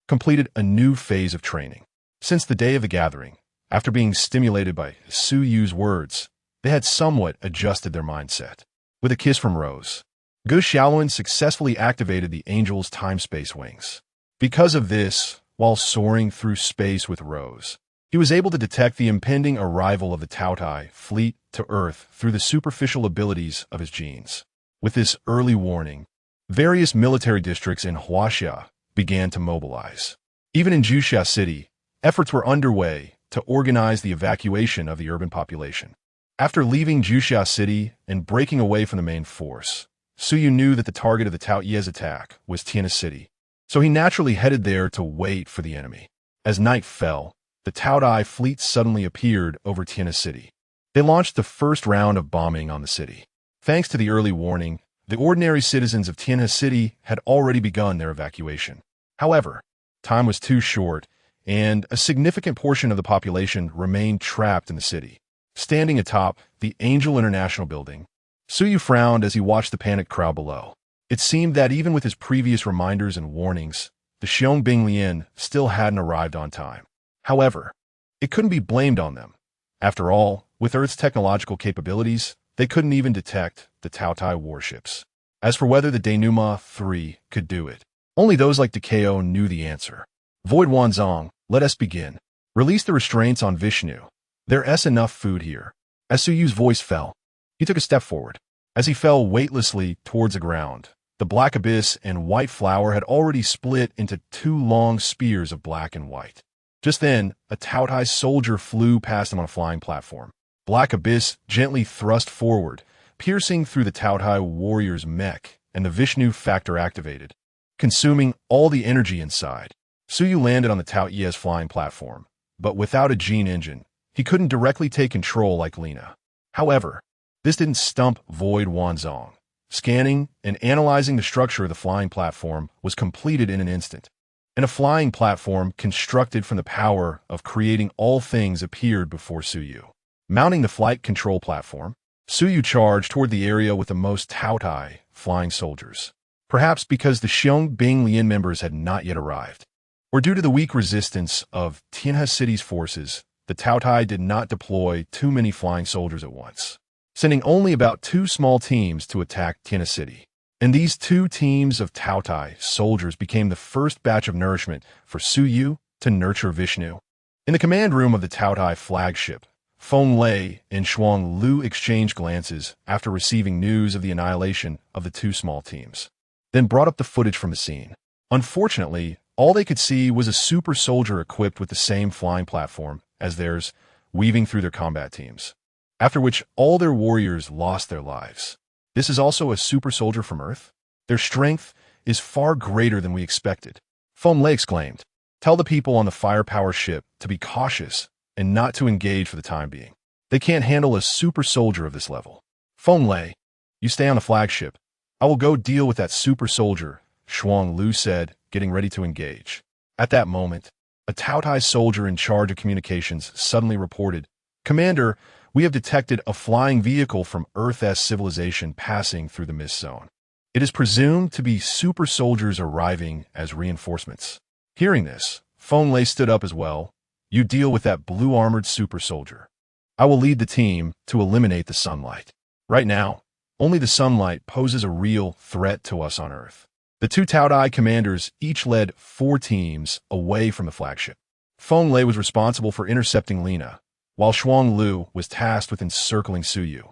completed a new phase of training. Since the day of the gathering, after being stimulated by Suyu's words, they had somewhat adjusted their mindset. With a kiss from Rose, Gu Xiaoluan successfully activated the Angel's time-space wings. Because of this, while soaring through space with Rose, he was able to detect the impending arrival of the Taotai fleet to Earth through the superficial abilities of his genes. With this early warning, various military districts in Huaxia began to mobilize. Even in Juxia City, efforts were underway to organize the evacuation of the urban population. After leaving Juxia City and breaking away from the main force, Suyu knew that the target of the Tao Ye's attack was Tianhe City, so he naturally headed there to wait for the enemy. As night fell, the Taotai fleet suddenly appeared over Tianhe City. They launched the first round of bombing on the city. Thanks to the early warning, the ordinary citizens of Tianhe City had already begun their evacuation. However, time was too short, and a significant portion of the population remained trapped in the city. Standing atop the Angel International building, Suyu frowned as he watched the panicked crowd below. It seemed that even with his previous reminders and warnings, the Xiong Lian still hadn't arrived on time. However, it couldn't be blamed on them. After all, with Earth's technological capabilities, they couldn't even detect the Taotai warships. As for whether the Denuma 3 could do it, only those like Takeo knew the answer. Void Wanzong, let us begin. Release the restraints on Vishnu. There's enough food here. As Suyu's voice fell, he took a step forward. As he fell weightlessly towards the ground, the Black Abyss and White Flower had already split into two long spears of black and white. Just then, a Taotai soldier flew past him on a flying platform. Black Abyss gently thrust forward, piercing through the Taotai warrior's mech and the Vishnu factor activated, consuming all the energy inside. Suyu landed on the Tao Ye's flying platform, but without a gene engine, he couldn't directly take control like Lina. However, this didn't stump Void Wanzong. Scanning and analyzing the structure of the flying platform was completed in an instant, and a flying platform constructed from the power of creating all things appeared before Suyu. Mounting the flight control platform, Suyu charged toward the area with the most Taotai flying soldiers. Perhaps because the Xiong Bing Lian members had not yet arrived, or due to the weak resistance of Tianhe City's forces, the Taotai did not deploy too many flying soldiers at once, sending only about 2 small teams to attack Tianhe City. And these 2 teams of Taotai soldiers became the first batch of nourishment for Suyu to nurture Vishnu. In the command room of the Taotai flagship, Feng Lei and Shuang Lu exchanged glances after receiving news of the annihilation of the 2 small teams, then brought up the footage from the scene. Unfortunately, all they could see was a super soldier equipped with the same flying platform as theirs, weaving through their combat teams, after which all their warriors lost their lives. This is also a super soldier from Earth? Their strength is far greater than we expected. Feng Lei exclaimed. Tell the people on the firepower ship to be cautious and not to engage for the time being. They can't handle a super soldier of this level. Feng Lei, you stay on the flagship. I will go deal with that super soldier, Shuang Lu said, getting ready to engage. At that moment, a Taotai soldier in charge of communications suddenly reported, Commander, we have detected a flying vehicle from Earth-S civilization passing through the mist zone. It is presumed to be super soldiers arriving as reinforcements. Hearing this, Feng Lei stood up as well. You deal with that blue-armored super soldier. I will lead the team to eliminate the sunlight. Right now, only the sunlight poses a real threat to us on Earth. The 2 Taotai commanders each led 4 teams away from the flagship. Feng Lei was responsible for intercepting Lina, while Shuang Lu was tasked with encircling Suyu.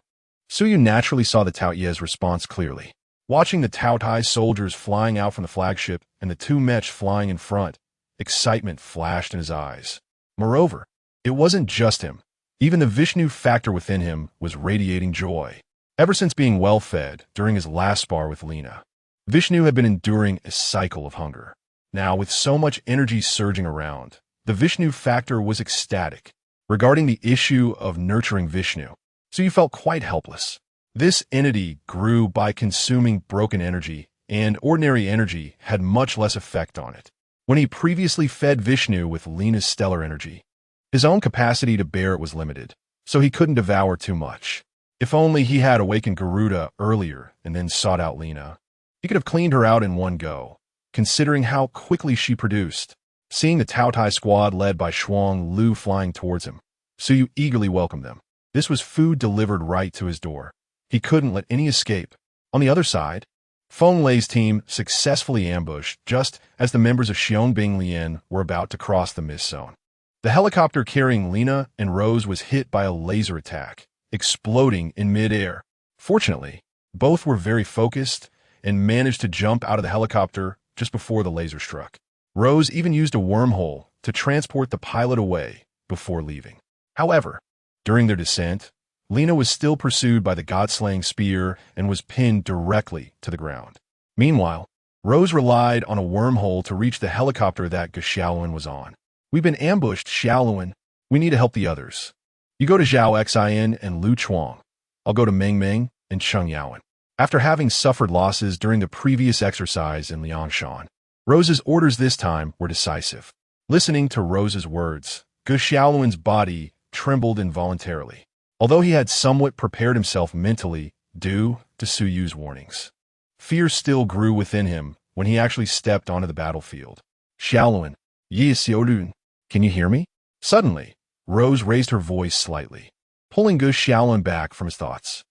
Suyu naturally saw the Tao Ye's response clearly. Watching the Taotai soldiers flying out from the flagship and the 2 mech flying in front, excitement flashed in his eyes. Moreover, it wasn't just him. Even the Vishnu factor within him was radiating joy. Ever since being well-fed during his last spar with Lina, Vishnu had been enduring a cycle of hunger. Now, with so much energy surging around, the Vishnu factor was ecstatic. Regarding the issue of nurturing Vishnu, so you felt quite helpless. This entity grew by consuming broken energy, and ordinary energy had much less effect on it. When he previously fed Vishnu with Lina's stellar energy, his own capacity to bear it was limited, so he couldn't devour too much. If only he had awakened Garuda earlier and then sought out Lina, he could have cleaned her out in one go, considering how quickly she produced. Seeing the Taotai squad led by Shuang Lu flying towards him, Suyu eagerly welcomed them. This was food delivered right to his door. He couldn't let any escape. On the other side, Feng Lei's team successfully ambushed just as the members of Xiong Bing Lian were about to cross the mist zone. The helicopter carrying Lina and Rose was hit by a laser attack, exploding in mid-air. Fortunately, both were very focused and managed to jump out of the helicopter just before the laser struck. Rose even used a wormhole to transport the pilot away before leaving. However, during their descent, Lina was still pursued by the god-slaying spear and was pinned directly to the ground. Meanwhile, Rose relied on a wormhole to reach the helicopter that Xiaoluan was on. We've been ambushed, Xiaoluan. We need to help the others. You go to Zhao Xin and Lu Chuang. I'll go to Meng Meng and Cheng Yaowen. After having suffered losses during the previous exercise in Liangshan, Rose's orders this time were decisive. Listening to Rose's words, Gu Xiaoluan's body trembled involuntarily, although he had somewhat prepared himself mentally due to Suyu's warnings. Fear still grew within him when he actually stepped onto the battlefield. Xiaoluan, Yi Xiaolun, can you hear me? Suddenly, Rose raised her voice slightly, pulling Gu Xiaoluan back from his thoughts.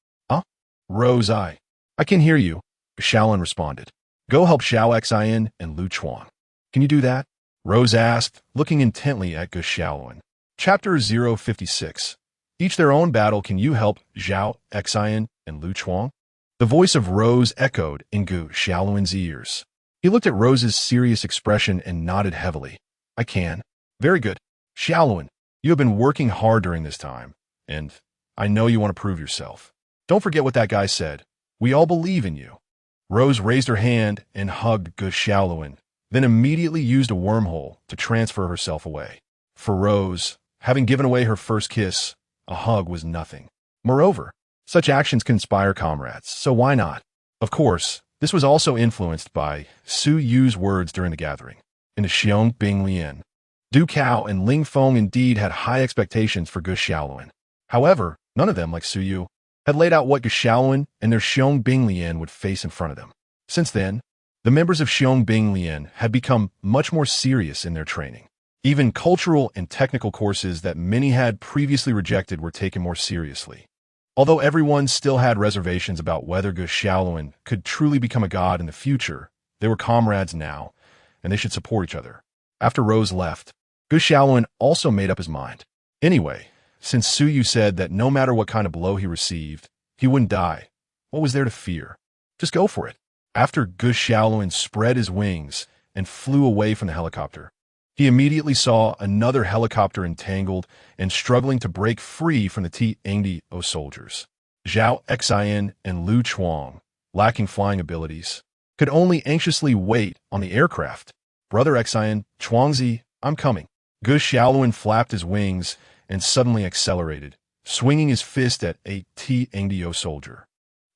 Rose, I can hear you, Xiaoluan responded. Go help Zhao Xin and Lu Chuang. Can you do that? Rose asked, looking intently at Gu Xiaoluan. Chapter 056. Each their own battle. Can you help Zhao Xin and Lu Chuang? The voice of Rose echoed in Gu Xiaoluan's ears. He looked at Rose's serious expression and nodded heavily. I can. Very good. Xiaoluan, you have been working hard during this time, and I know you want to prove yourself. Don't forget what that guy said. We all believe in you. Rose raised her hand and hugged Gu Xiaoluan, then immediately used a wormhole to transfer herself away. For Rose, having given away her first kiss, a hug was nothing. Moreover, such actions can inspire comrades, so why not? Of course, this was also influenced by Su Yu's words during the gathering. In the Xiong Bing Lian, Du Cao and Ling Feng indeed had high expectations for Gu Xiaoluan. However, none of them, like Su Yu, had laid out what Gu Xiaoluan and their Xiong Bing Lian would face in front of them. Since then, the members of Xiong Bing Lian had become much more serious in their training. Even cultural and technical courses that many had previously rejected were taken more seriously. Although everyone still had reservations about whether Gu Xiaoluan could truly become a god in the future, they were comrades now, and they should support each other. After Rose left, Gu Xiaoluan also made up his mind. Anyway, since Su Yu said that no matter what kind of blow he received, he wouldn't die, what was there to fear? Just go for it. After Gu Xiaoluan spread his wings and flew away from the helicopter, he immediately saw another helicopter entangled and struggling to break free from the T-80 soldiers. Zhao Xian and Lu Chuang, lacking flying abilities, could only anxiously wait on the aircraft. Brother Xian, Chuangzi, I'm coming. Gu Xiaoluan flapped his wings and suddenly accelerated, swinging his fist at a T-80 soldier.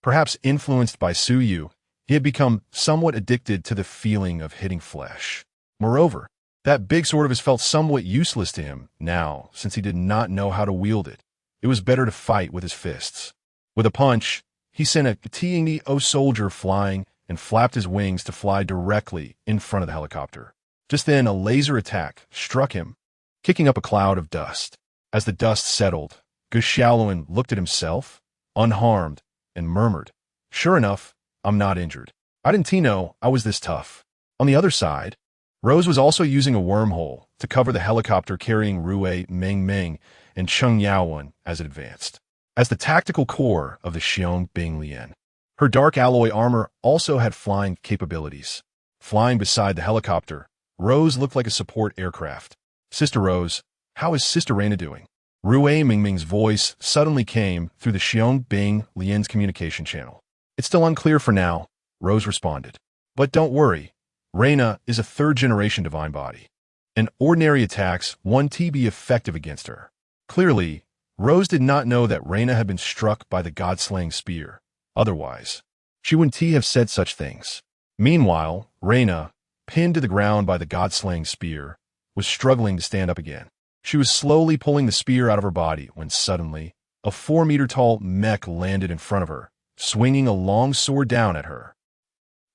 Perhaps influenced by Su Yu, he had become somewhat addicted to the feeling of hitting flesh. Moreover, that big sword of his felt somewhat useless to him now, since he did not know how to wield it. It was better to fight with his fists. With a punch, he sent a T-80 soldier flying and flapped his wings to fly directly in front of the helicopter. Just then, a laser attack struck him, kicking up a cloud of dust. As the dust settled, Gu Xiaoluan looked at himself, unharmed, and murmured, "Sure enough, I'm not injured. I didn't know I was this tough." On the other side, Rose was also using a wormhole to cover the helicopter carrying Rui Meng Meng and Cheng Yaowen as it advanced. As the tactical core of the Xiong Bing Lian, her dark alloy armor also had flying capabilities. Flying beside the helicopter, Rose looked like a support aircraft. "Sister Rose, how is Sister Reina doing?" Rui Mingming's voice suddenly came through the Xiong Bing Lian's communication channel. "It's still unclear for now," Rose responded. "But don't worry, Reina is a third-generation divine body, and ordinary attacks won't be effective against her." Clearly, Rose did not know that Reina had been struck by the god-slaying spear. Otherwise, she wouldn't have said such things. Meanwhile, Reina, pinned to the ground by the god-slaying spear, was struggling to stand up again. She was slowly pulling the spear out of her body when suddenly, a 4-meter-tall mech landed in front of her, swinging a long sword down at her.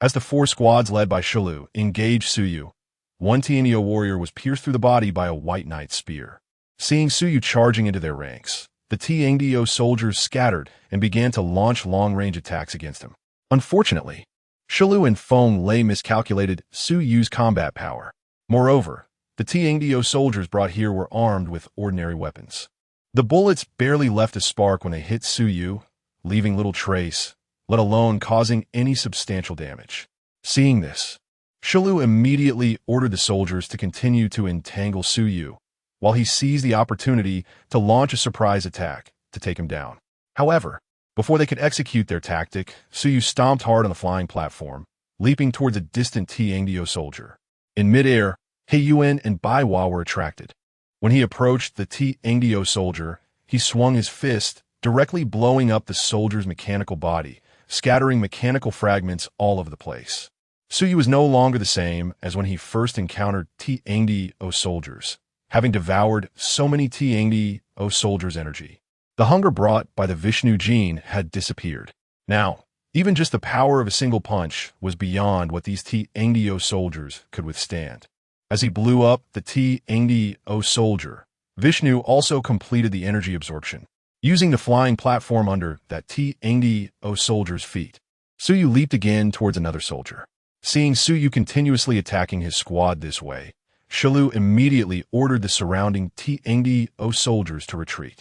As the 4 squads led by Shilu engaged Su Yu, one Tianio warrior was pierced through the body by a White Knight spear. Seeing Su Yu charging into their ranks, the Tianio soldiers scattered and began to launch long-range attacks against him. Unfortunately, Shilu and Feng Lei miscalculated Su Yu's combat power. Moreover, the Tianio soldiers brought here were armed with ordinary weapons. The bullets barely left a spark when they hit Su Yu, leaving little trace, let alone causing any substantial damage. Seeing this, Shilu immediately ordered the soldiers to continue to entangle Su Yu, while he seized the opportunity to launch a surprise attack to take him down. However, before they could execute their tactic, Su Yu stomped hard on the flying platform, leaping towards a distant Tiandio soldier. In midair, He Yuan and Bai Hua were attracted. When he approached the Tiandio soldier, he swung his fist, directly blowing up the soldier's mechanical body, scattering mechanical fragments all over the place. Su Yu was no longer the same as when he first encountered Tiandio soldiers, having devoured so many Tiandio soldiers' energy. The hunger brought by the Vishnu gene had disappeared. Now, even just the power of a single punch was beyond what these Tiandio soldiers could withstand. As he blew up the Tiandio soldier, Vishnu also completed the energy absorption, using the flying platform under that Tiandio soldier's feet. Su Yu leaped again towards another soldier. Seeing Su Yu continuously attacking his squad this way, Shilu immediately ordered the surrounding Tiandio soldiers to retreat.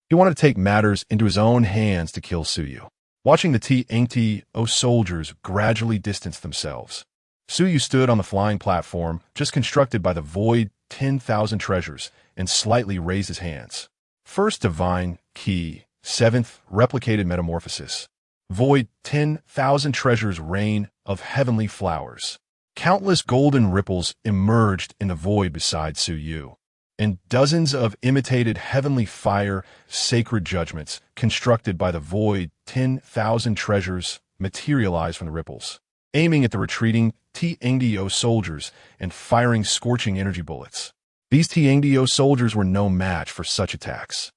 He wanted to take matters into his own hands to kill Su Yu. Watching the Tiandio soldiers gradually distance themselves, Su Yu stood on the flying platform just constructed by the void 10,000 treasures and slightly raised his hands. First divine, key, 7th, replicated metamorphosis. Void 10,000 treasures rain of heavenly flowers. Countless golden ripples emerged in the void beside Su Yu, and dozens of imitated heavenly fire sacred judgments constructed by the void 10,000 treasures materialized from the ripples, aiming at the retreating Tngdo soldiers and firing scorching energy bullets. These Tngdo soldiers were no match for such attacks.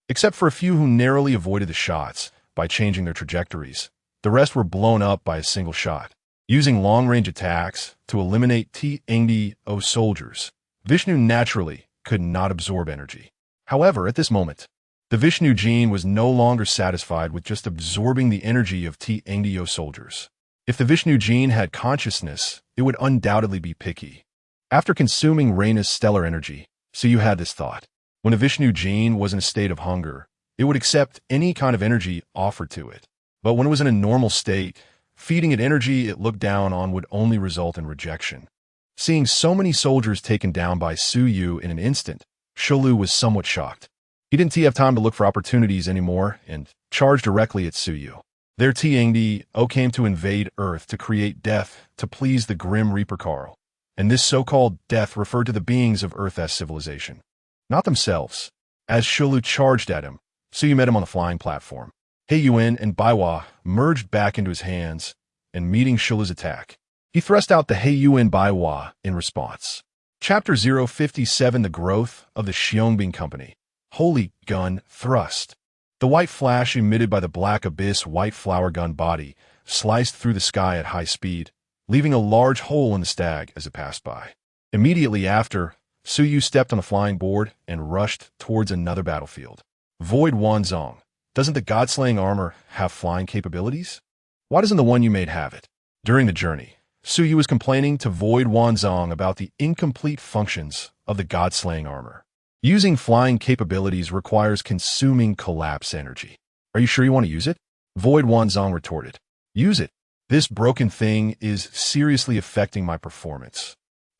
Except for a few who narrowly avoided the shots by changing their trajectories, the rest were blown up by a single shot. Using long-range attacks to eliminate Tngdo soldiers, Vishnu naturally could not absorb energy. However, at this moment, the Vishnu gene was no longer satisfied with just absorbing the energy of Tngdo soldiers. If the Vishnu gene had consciousness, it would undoubtedly be picky. After consuming Reina's stellar energy, Su Yu had this thought. When a Vishnu gene was in a state of hunger, it would accept any kind of energy offered to it. But when it was in a normal state, feeding it energy it looked down on would only result in rejection. Seeing so many soldiers taken down by Su Yu in an instant, Shulu was somewhat shocked. He didn't have time to look for opportunities anymore and charged directly at Su Yu. Their Tngdo came to invade Earth to create death to please the Grim Reaper Carl, and this so-called death referred to the beings of Earth as civilization, not themselves. As Shulu charged at him, Su Yu met him on the flying platform. Heiyuan and Baiwa merged back into his hands, and meeting Shulu's attack, he thrust out the Heiyuan Baiwa in response. Chapter 057: The Growth of the Xiongbing Company. Holy Gun Thrust. The white flash emitted by the Black Abyss white flower gun body sliced through the sky at high speed, leaving a large hole in the stag as it passed by. Immediately after, Su Yu stepped on a flying board and rushed towards another battlefield. Void Wanzong, doesn't the God-slaying armor have flying capabilities? Why doesn't the one you made have it? During the journey, Su Yu was complaining to Void Wanzong about the incomplete functions of the God-slaying armor. Using flying capabilities requires consuming collapse energy. Are you sure you want to use it? Void Wanzong retorted. Use it. This broken thing is seriously affecting my performance.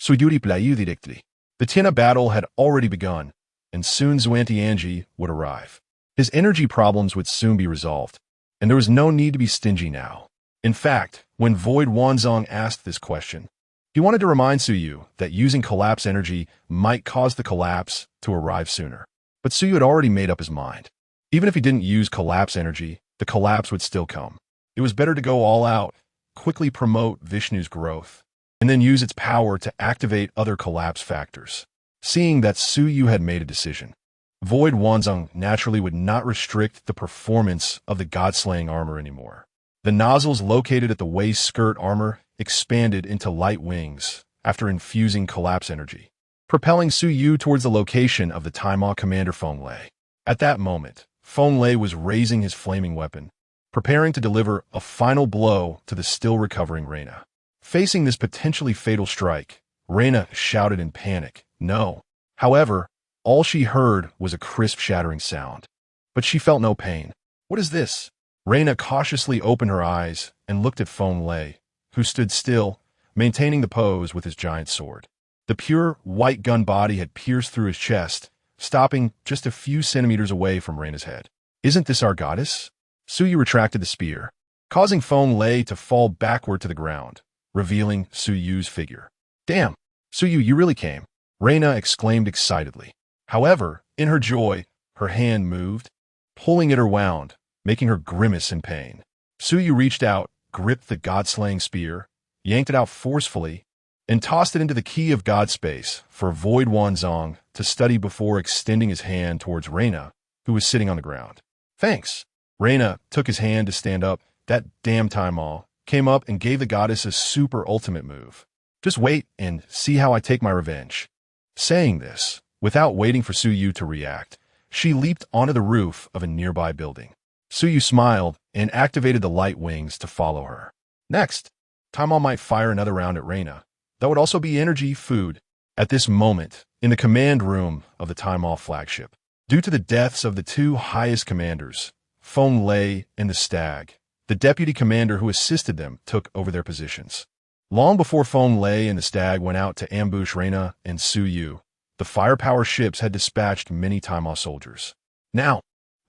The Tina battle had already begun, and soon Xuantianji would arrive. His energy problems would soon be resolved, and there was no need to be stingy now. In fact, when Void Wanzong asked this question, he wanted to remind Su Yu that using collapse energy might cause the collapse to arrive sooner. But Su Yu had already made up his mind. Even if he didn't use collapse energy, the collapse would still come. It was better to go all out, quickly promote Vishnu's growth, and then use its power to activate other collapse factors. Seeing that Su Yu had made a decision, Void Wanzong naturally would not restrict the performance of the God-slaying armor anymore. The nozzles located at the waist skirt armor expanded into light wings after infusing collapse energy, propelling Su Yu towards the location of the Taima commander Feng Lei. At that moment, Feng Lei was raising his flaming weapon, preparing to deliver a final blow to the still recovering Reina. Facing this potentially fatal strike, Reina shouted in panic, "No!" However, all she heard was a crisp shattering sound. But she felt no pain. What is this? Reina cautiously opened her eyes and looked at Feng Lei, who stood still, maintaining the pose with his giant sword. The pure, white gun body had pierced through his chest, stopping just a few centimeters away from Reina's head. Isn't this our goddess? Su Yu retracted the spear, causing Feng Lei to fall backward to the ground, revealing Su Yu's figure. Damn! Su Yu, you really came! Reina exclaimed excitedly. However, in her joy, her hand moved, pulling at her wound, making her grimace in pain. Su Yu reached out, gripped the God-slaying spear, yanked it out forcefully, and tossed it into the key of God space for Void Wanzong to study before extending his hand towards Reina, who was sitting on the ground. Thanks. Reina took his hand to stand up. That damn Taima came up and gave the goddess a super ultimate move. Just wait and see how I take my revenge. Saying this, without waiting for Su Yu to react, she leaped onto the roof of a nearby building. Su Yu smiled and activated the light wings to follow her. Next, Taima might fire another round at Reina. That would also be energy food. At this moment, in the command room of the Taima flagship, due to the deaths of the two highest commanders, Feng Lei and the Stag, the deputy commander who assisted them took over their positions. Long before Feng Lei and the Stag went out to ambush Reina and Su Yu, the firepower ships had dispatched many Taima soldiers. Now,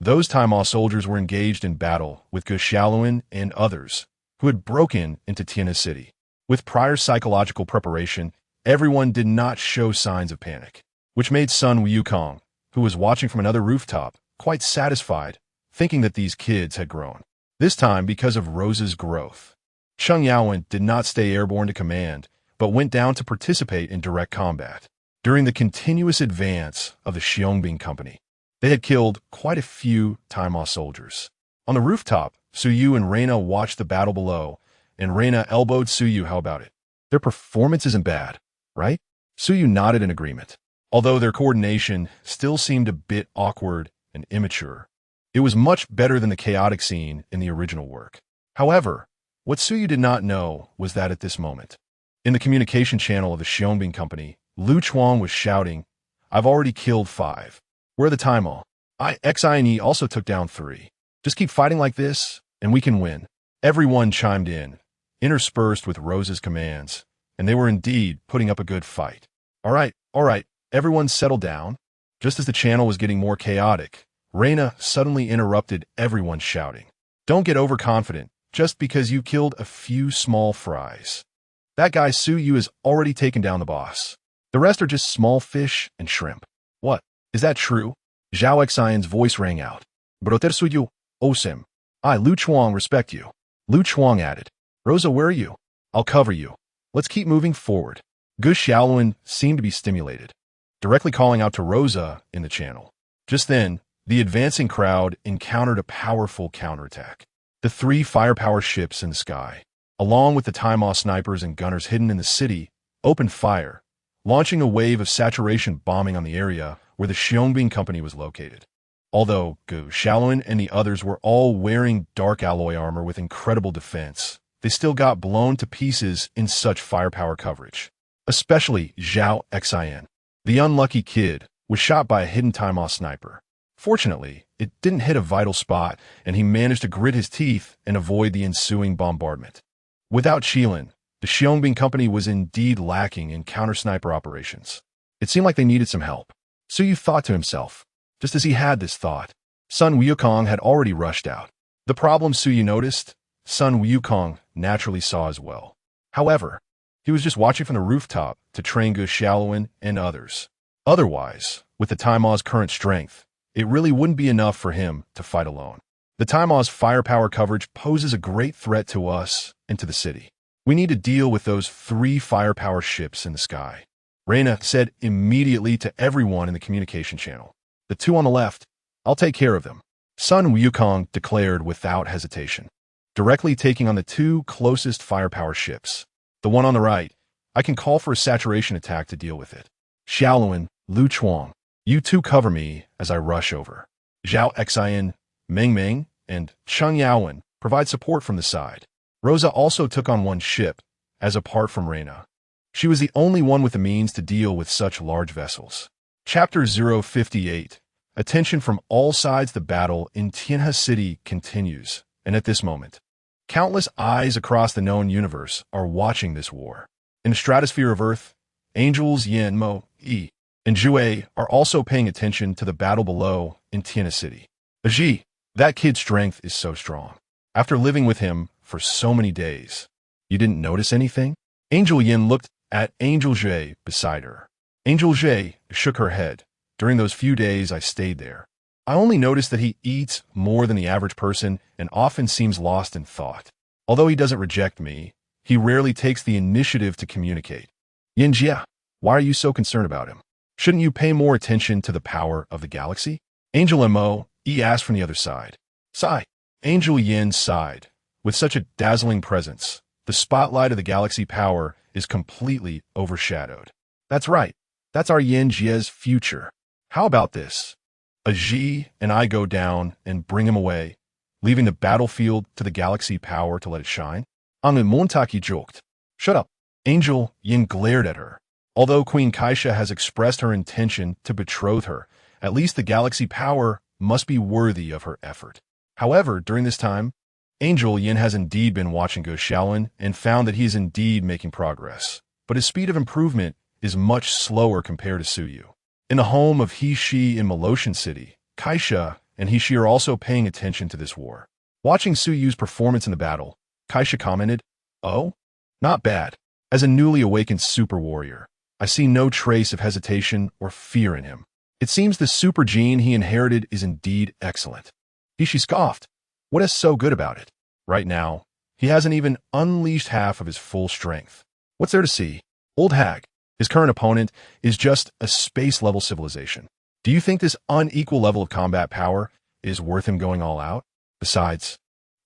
Those Taimao soldiers were engaged in battle with Ge Xiaoluan and others who had broken into Tianhe City. With prior psychological preparation, everyone did not show signs of panic, which made Sun Wukong, who was watching from another rooftop, quite satisfied, thinking that these kids had grown. This time because of Rose's growth. Cheng Yaowen did not stay airborne to command, but went down to participate in direct combat. During the continuous advance of the Xiongbing Company, they had killed quite a few Taimao soldiers. On the rooftop, Su Yu and Reina watched the battle below, and Reina elbowed Su Yu. How about it? Their performance isn't bad, right? Su Yu nodded in agreement. Although their coordination still seemed a bit awkward and immature, it was much better than the chaotic scene in the original work. However, what Su Yu did not know was that at this moment, in the communication channel of the Xiongbing Company, Lu Chuang was shouting, "I've already killed 5. Where are the Taimao? XINE also took down 3. Just keep fighting like this, and we can win." Everyone chimed in, interspersed with Rose's commands, and they were indeed putting up a good fight. All right, everyone settle down." Just as the channel was getting more chaotic, Reina suddenly interrupted everyone shouting, "Don't get overconfident just because you killed a few small fries. That guy Su Yu has already taken down the boss. The rest are just small fish and shrimp." "What? Is that true?" Zhao Xian's voice rang out. "Broter Su Yu, Osem. I, Lu Chuang, respect you." Lu Chuang added, "Rosa, where are you? I'll cover you. Let's keep moving forward." Ge Xiaoluan seemed to be stimulated, directly calling out to Rosa in the channel. Just then, the advancing crowd encountered a powerful counterattack. The 3 firepower ships in the sky, along with the Taimao snipers and gunners hidden in the city, opened fire, launching a wave of saturation bombing on the area where the Xiongbing Company was located. Although Ge Xiaoluan and the others were all wearing dark alloy armor with incredible defense, they still got blown to pieces in such firepower coverage. Especially Zhao Xian. The unlucky kid was shot by a hidden Taimao sniper. Fortunately, it didn't hit a vital spot, and he managed to grit his teeth and avoid the ensuing bombardment. Without Qilin, the Xiongbing Company was indeed lacking in counter-sniper operations. It seemed like they needed some help. Su Yu thought to himself. Just as he had this thought, Sun Wukong had already rushed out. The problem Su Yu noticed, Sun Wukong naturally saw as well. However, he was just watching from the rooftop to train Ge Xiaoluan and others. Otherwise, with the Taimao's current strength, it really wouldn't be enough for him to fight alone. The Taimao's firepower coverage poses a great threat to us and to the city. We need to deal with those 3 firepower ships in the sky. Reina said immediately to everyone in the communication channel. "The 2 on the left, I'll take care of them." Sun Wukong declared without hesitation, directly taking on the 2 closest firepower ships. "The one on the right, I can call for a saturation attack to deal with it. Xiaoluan, Lu Chuang, you 2 cover me as I rush over. Zhao Xian, Meng Meng, and Cheng Yaowen provide support from the side." Rosa also took on 1 ship, as apart from Reina. She was the only one with the means to deal with such large vessels. Chapter 058. Attention from all sides. The battle in Tianhe City continues, and at this moment, countless eyes across the known universe are watching this war. In the stratosphere of Earth, angels Yin, Mo, Yi, and Jue are also paying attention to the battle below in Tianhe City. Ji, that kid's strength is so strong. After living with him for so many days, you didn't notice anything? Angel Yin looked at Angel Jue beside her. Angel Jue shook her head. "During those few days I stayed there, I only noticed that he eats more than the average person and often seems lost in thought. Although he doesn't reject me, he rarely takes the initiative to communicate." "Yin Jia, why are you so concerned about him? Shouldn't you pay more attention to the power of the galaxy?" Angel Mo Yi asked from the other side. Sigh. Angel Yin sighed. With such a dazzling presence, the spotlight of the galaxy power is completely overshadowed. "That's right. That's our Yin Jia's future. How about this? A Ji and I go down and bring him away, leaving the battlefield to the galaxy power to let it shine?" Angel Montaki joked. "Shut up." Angel Yin glared at her. Although Queen Kaisha has expressed her intention to betroth her, at least the galaxy power must be worthy of her effort. However, during this time, Angel Yin has indeed been watching Ge Xiaoluan and found that he is indeed making progress, but his speed of improvement is much slower compared to Su Yu. In the home of He Shi in Malotian City, Kaisha and she are also paying attention to this war. Watching Su Yu's performance in the battle, Kaisha commented, "Oh, not bad. As a newly awakened super warrior, I see no trace of hesitation or fear in him. It seems the super gene he inherited is indeed excellent." She scoffed. "What is so good about it? Right now, he hasn't even unleashed half of his full strength. What's there to see? Old hag, his current opponent, is just a space-level civilization. Do you think this unequal level of combat power is worth him going all out? Besides,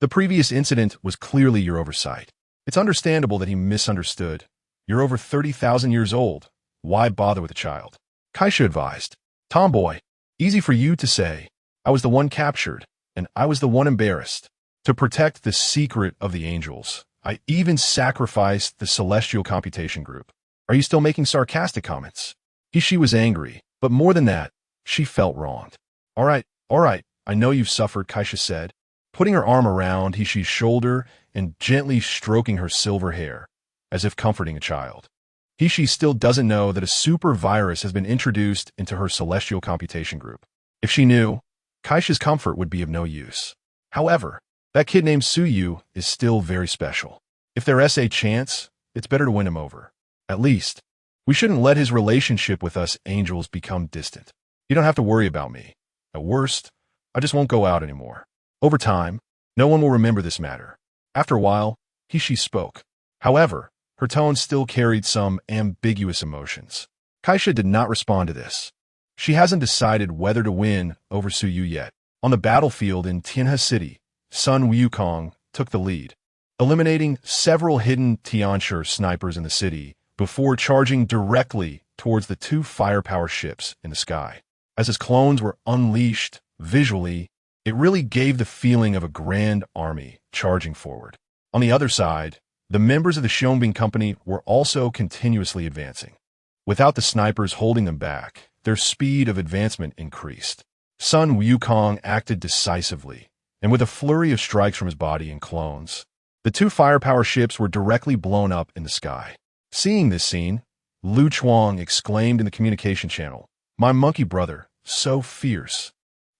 the previous incident was clearly your oversight. It's understandable that he misunderstood. You're over 30,000 years old. Why bother with a child?" Kaisha advised. "Tomboy, easy for you to say. I was the one captured, and I was the one embarrassed. To protect the secret of the angels, I even sacrificed the celestial computation group. Are you still making sarcastic comments?" She was angry, but more than that, she felt wronged. All right, I know you've suffered," Kaisha said, putting her arm around Hishi's shoulder and gently stroking her silver hair, as if comforting a child. Hishi still doesn't know that a super virus has been introduced into her celestial computation group. If she knew, Kaisha's comfort would be of no use. However, that kid named Su Yu is still very special. If there is a chance, it's better to win him over. At least, we shouldn't let his relationship with us angels become distant. You don't have to worry about me. At worst, I just won't go out anymore. Over time, no one will remember this matter." After a while, Hishi spoke. However, her tone still carried some ambiguous emotions. Kaisha did not respond to this. She hasn't decided whether to win over Su Yu yet. On the battlefield in Tianhe City, Sun Wukong took the lead, eliminating several hidden Tianshi snipers in the city before charging directly towards the two firepower ships in the sky. As his clones were unleashed, visually, it really gave the feeling of a grand army charging forward. On the other side, the members of the Xiongbing Company were also continuously advancing. Without the snipers holding them back, their speed of advancement increased. Sun Wukong acted decisively, and with a flurry of strikes from his body and clones, the two firepower ships were directly blown up in the sky. Seeing this scene, Lu Chuang exclaimed in the communication channel, "My monkey brother, so fierce."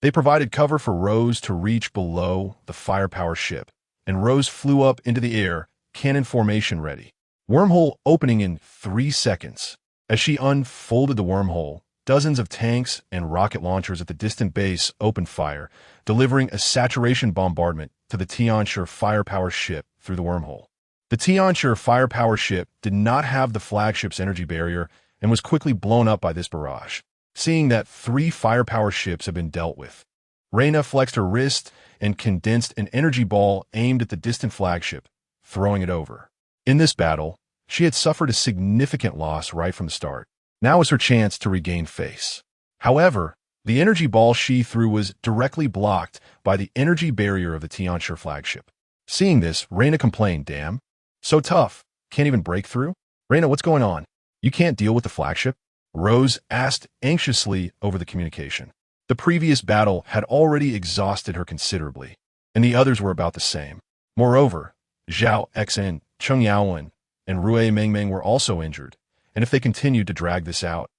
They provided cover for Rose to reach below the firepower ship, and Rose flew up into the air, cannon formation ready. Wormhole opening in 3 seconds. As she unfolded the wormhole, dozens of tanks and rocket launchers at the distant base opened fire, delivering a saturation bombardment to the Tianshi firepower ship through the wormhole. The Tianshi firepower ship did not have the flagship's energy barrier and was quickly blown up by this barrage. Seeing that 3 firepower ships had been dealt with, Reyna flexed her wrist and condensed an energy ball aimed at the distant flagship, throwing it over. In this battle, she had suffered a significant loss right from the start. Now was her chance to regain face. However, the energy ball she threw was directly blocked by the energy barrier of the Tianshi flagship. Seeing this, Reyna complained, "Damn, so tough, can't even break through?" "Reyna, what's going on? You can't deal with the flagship?" Rose asked anxiously over the communication. The previous battle had already exhausted her considerably, and the others were about the same. Moreover, Zhao Xen, Cheng Yaowen, and Rui Mengmeng were also injured, and if they continued to drag this out,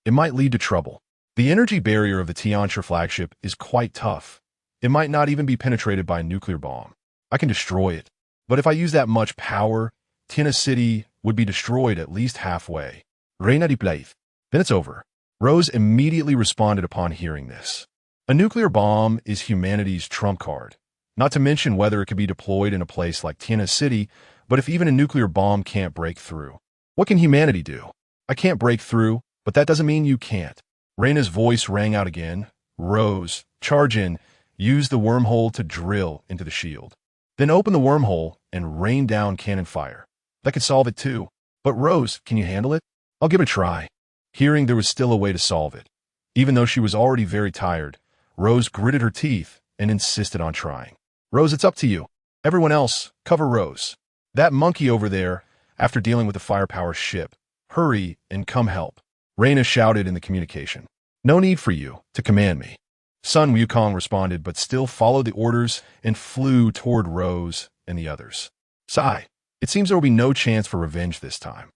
it might lead to trouble. The energy barrier of the Tianshi flagship is quite tough. It might not even be penetrated by a nuclear bomb. I can destroy it, but if I use that much power, Tianhe City would be destroyed at least halfway. Reina de Blaith. Then it's over. Rose immediately responded upon hearing this. A nuclear bomb is humanity's trump card, not to mention whether it could be deployed in a place like Tianhe City, but if even a nuclear bomb can't break through, what can humanity do? I can't break through, but that doesn't mean you can't. Reina's voice rang out again. Rose, charge in, use the wormhole to drill into the shield. Then open the wormhole and rain down cannon fire. That could solve it too. But Rose, can you handle it? I'll give it a try. Hearing there was still a way to solve it. Even though she was already very tired, Rose gritted her teeth and insisted on trying. Rose, it's up to you. Everyone else, cover Rose. That monkey over there, after dealing with the firepower ship, hurry and come help. Reina shouted in the communication. No need for you to command me. Sun Wukong responded, but still followed the orders and flew toward Rose and the others. Sigh. It seems there will be no chance for revenge this time.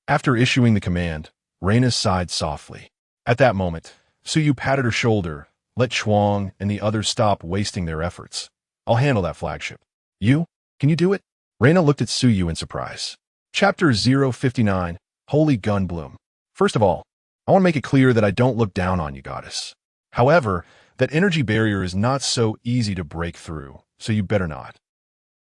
After issuing the command, Reina sighed softly. At that moment, Su Yu patted her shoulder, Let Chuang and the others stop wasting their efforts. I'll handle that flagship. You? Can you do it? Reina looked at Suyu in surprise. Chapter 059, Holy Gun Bloom. First of all, I want to make it clear that I don't look down on you, goddess. However, that energy barrier is not so easy to break through, so you better not.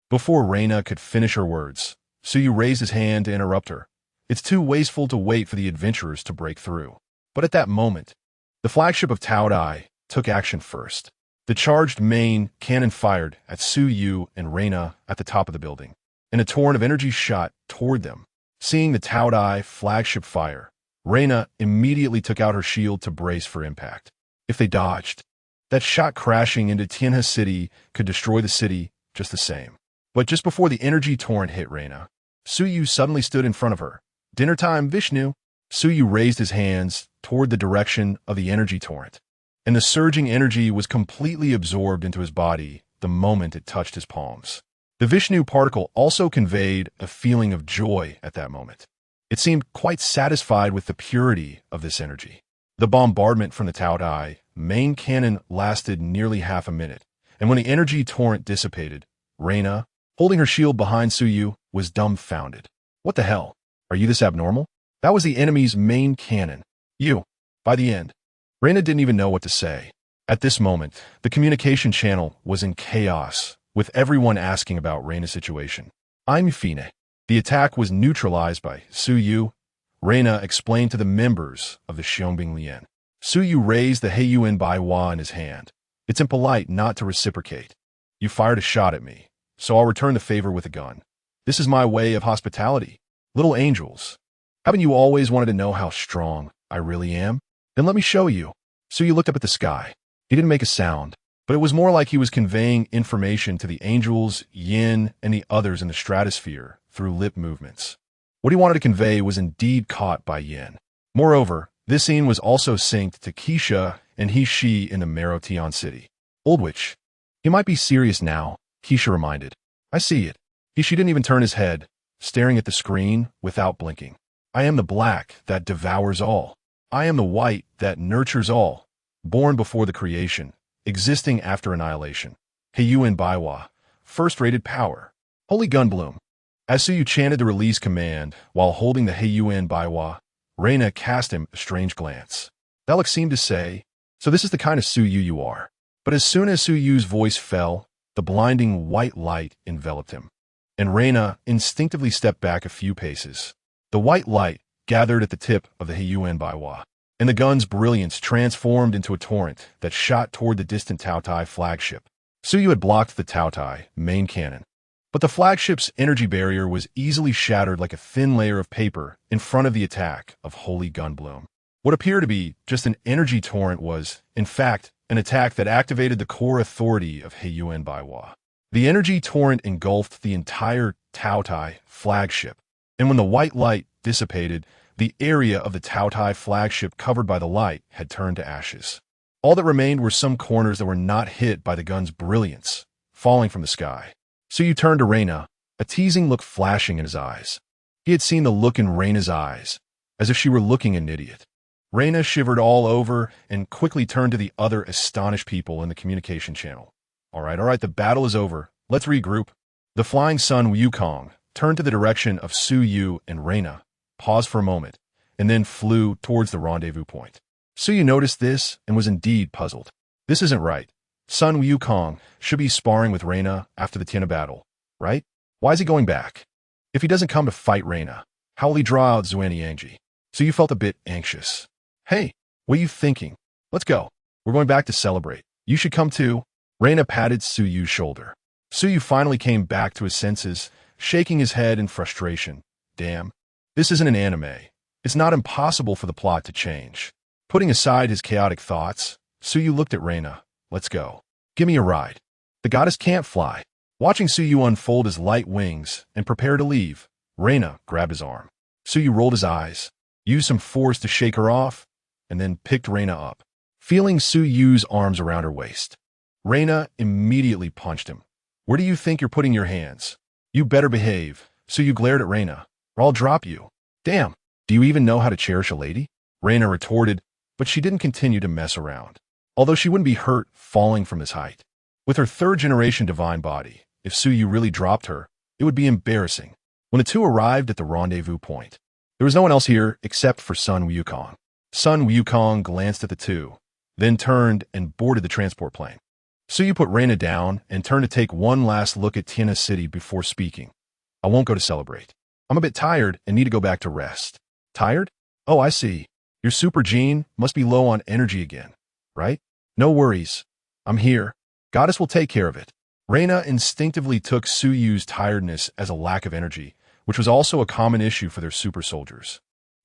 Before Reina could finish her words, Suyu raised his hand to interrupt her. It's too wasteful to wait for the adventurers to break through. But at that moment, the flagship of Tao Dai took action first. The charged main cannon fired at Suyu and Reina at the top of the building, and a torrent of energy shot toward them. Seeing the Tao Dai flagship fire, Reina immediately took out her shield to brace for impact. If they dodged, that shot crashing into Tianhe City could destroy the city just the same. But just before the energy torrent hit Reina, Suyu suddenly stood in front of her. Dinner time, Vishnu. Suyu raised his hands toward the direction of the energy torrent, and the surging energy was completely absorbed into his body the moment it touched his palms. The Vishnu particle also conveyed a feeling of joy at that moment. It seemed quite satisfied with the purity of this energy. The bombardment from the Tao Dai main cannon lasted nearly half a minute, and when the energy torrent dissipated, Reina, holding her shield behind Suyu, was dumbfounded. What the hell? Are you this abnormal? That was the enemy's main cannon. You. By the end, Reina didn't even know what to say. At this moment, the communication channel was in chaos, with everyone asking about Reina's situation. I'm Fine. The attack was neutralized by Suyu. Reina explained to the members of the Xiongbing Lian. Suyu raised the Heiyuan Baiwa in his hand. It's impolite not to reciprocate. You fired a shot at me, so I'll return the favor with a gun. This is my way of hospitality. Little angels, haven't you always wanted to know how strong I really am? Then let me show you. Suyu looked up at the sky. He didn't make a sound, but it was more like he was conveying information to the angels, Yin, and the others in the stratosphere through lip movements. What he wanted to convey was indeed caught by Yin. Moreover, this scene was also synced to Keisha and He-She in the Marotian city. Old witch. He might be serious now, Keisha reminded. I see it. He-She didn't even turn his head, staring at the screen without blinking. I am the black that devours all. I am the white that nurtures all. Born before the creation, existing after annihilation. Heiyuan Baiwa, first-rated power. Holy Gun Bloom. As Suyu chanted the release command while holding the Heiyuan Baiwa, Reina cast him a strange glance. That look seemed to say, so this is the kind of Suyu you are. But as soon as Suyu's voice fell, the blinding white light enveloped him, and Reina instinctively stepped back a few paces. The white light gathered at the tip of the Heiyuan Baiwa, and the gun's brilliance transformed into a torrent that shot toward the distant Tao Tai flagship. Suyu had blocked the Tao Tai main cannon, but the flagship's energy barrier was easily shattered like a thin layer of paper in front of the attack of Holy Gun Bloom. What appeared to be just an energy torrent was, in fact, an attack that activated the core authority of Heiyuan Baiwa. The energy torrent engulfed the entire Tao Tai flagship, and when the white light dissipated, the area of the Tao Tai flagship covered by the light had turned to ashes. All that remained were some corners that were not hit by the gun's brilliance, falling from the sky. Suyu turned to Reina, a teasing look flashing in his eyes. He had seen the look in Reina's eyes, as if she were looking an idiot. Reina shivered all over and quickly turned to the other astonished people in the communication channel. All right, the battle is over. Let's regroup. The flying sun Wukong turned to the direction of Suyu and Reina, paused for a moment, and then flew towards the rendezvous point. Suyu noticed this and was indeed puzzled. This isn't right. Sun Wukong should be sparring with Reina after the Tianhe battle, right? Why is he going back? If he doesn't come to fight Reina, how will he draw out Zuan Yangji? Suyu felt a bit anxious. Hey, what are you thinking? Let's go. We're going back to celebrate. You should come too. Reina patted Suyu's shoulder. Suyu finally came back to his senses, shaking his head in frustration. Damn. This isn't an anime. It's not impossible for the plot to change. Putting aside his chaotic thoughts, Suyu looked at Reina. Let's go. Give me a ride. The goddess can't fly. Watching Suyu unfold his light wings and prepare to leave, Reina grabbed his arm. Suyu rolled his eyes, used some force to shake her off, and then picked Reina up, feeling Suyu's arms around her waist. Reina immediately punched him. Where do you think you're putting your hands? You better behave. Suyu glared at Reina, or I'll drop you. Damn, do you even know how to cherish a lady? Reina retorted, but she didn't continue to mess around. although she wouldn't be hurt falling from his height. With her third-generation divine body, if Suyu really dropped her, it would be embarrassing. When the two arrived at the rendezvous point, there was no one else here except for Sun Wukong. Sun Wukong glanced at the two, then turned and boarded the transport plane. Suyu put Reina down and turned to take one last look at Tiana City before speaking. I won't go to celebrate. I'm a bit tired and need to go back to rest. Tired? Oh, I see. Your super gene must be low on energy again, right? No worries. I'm here. Goddess will take care of it. Reina instinctively took Suyu's tiredness as a lack of energy, which was also a common issue for their super soldiers,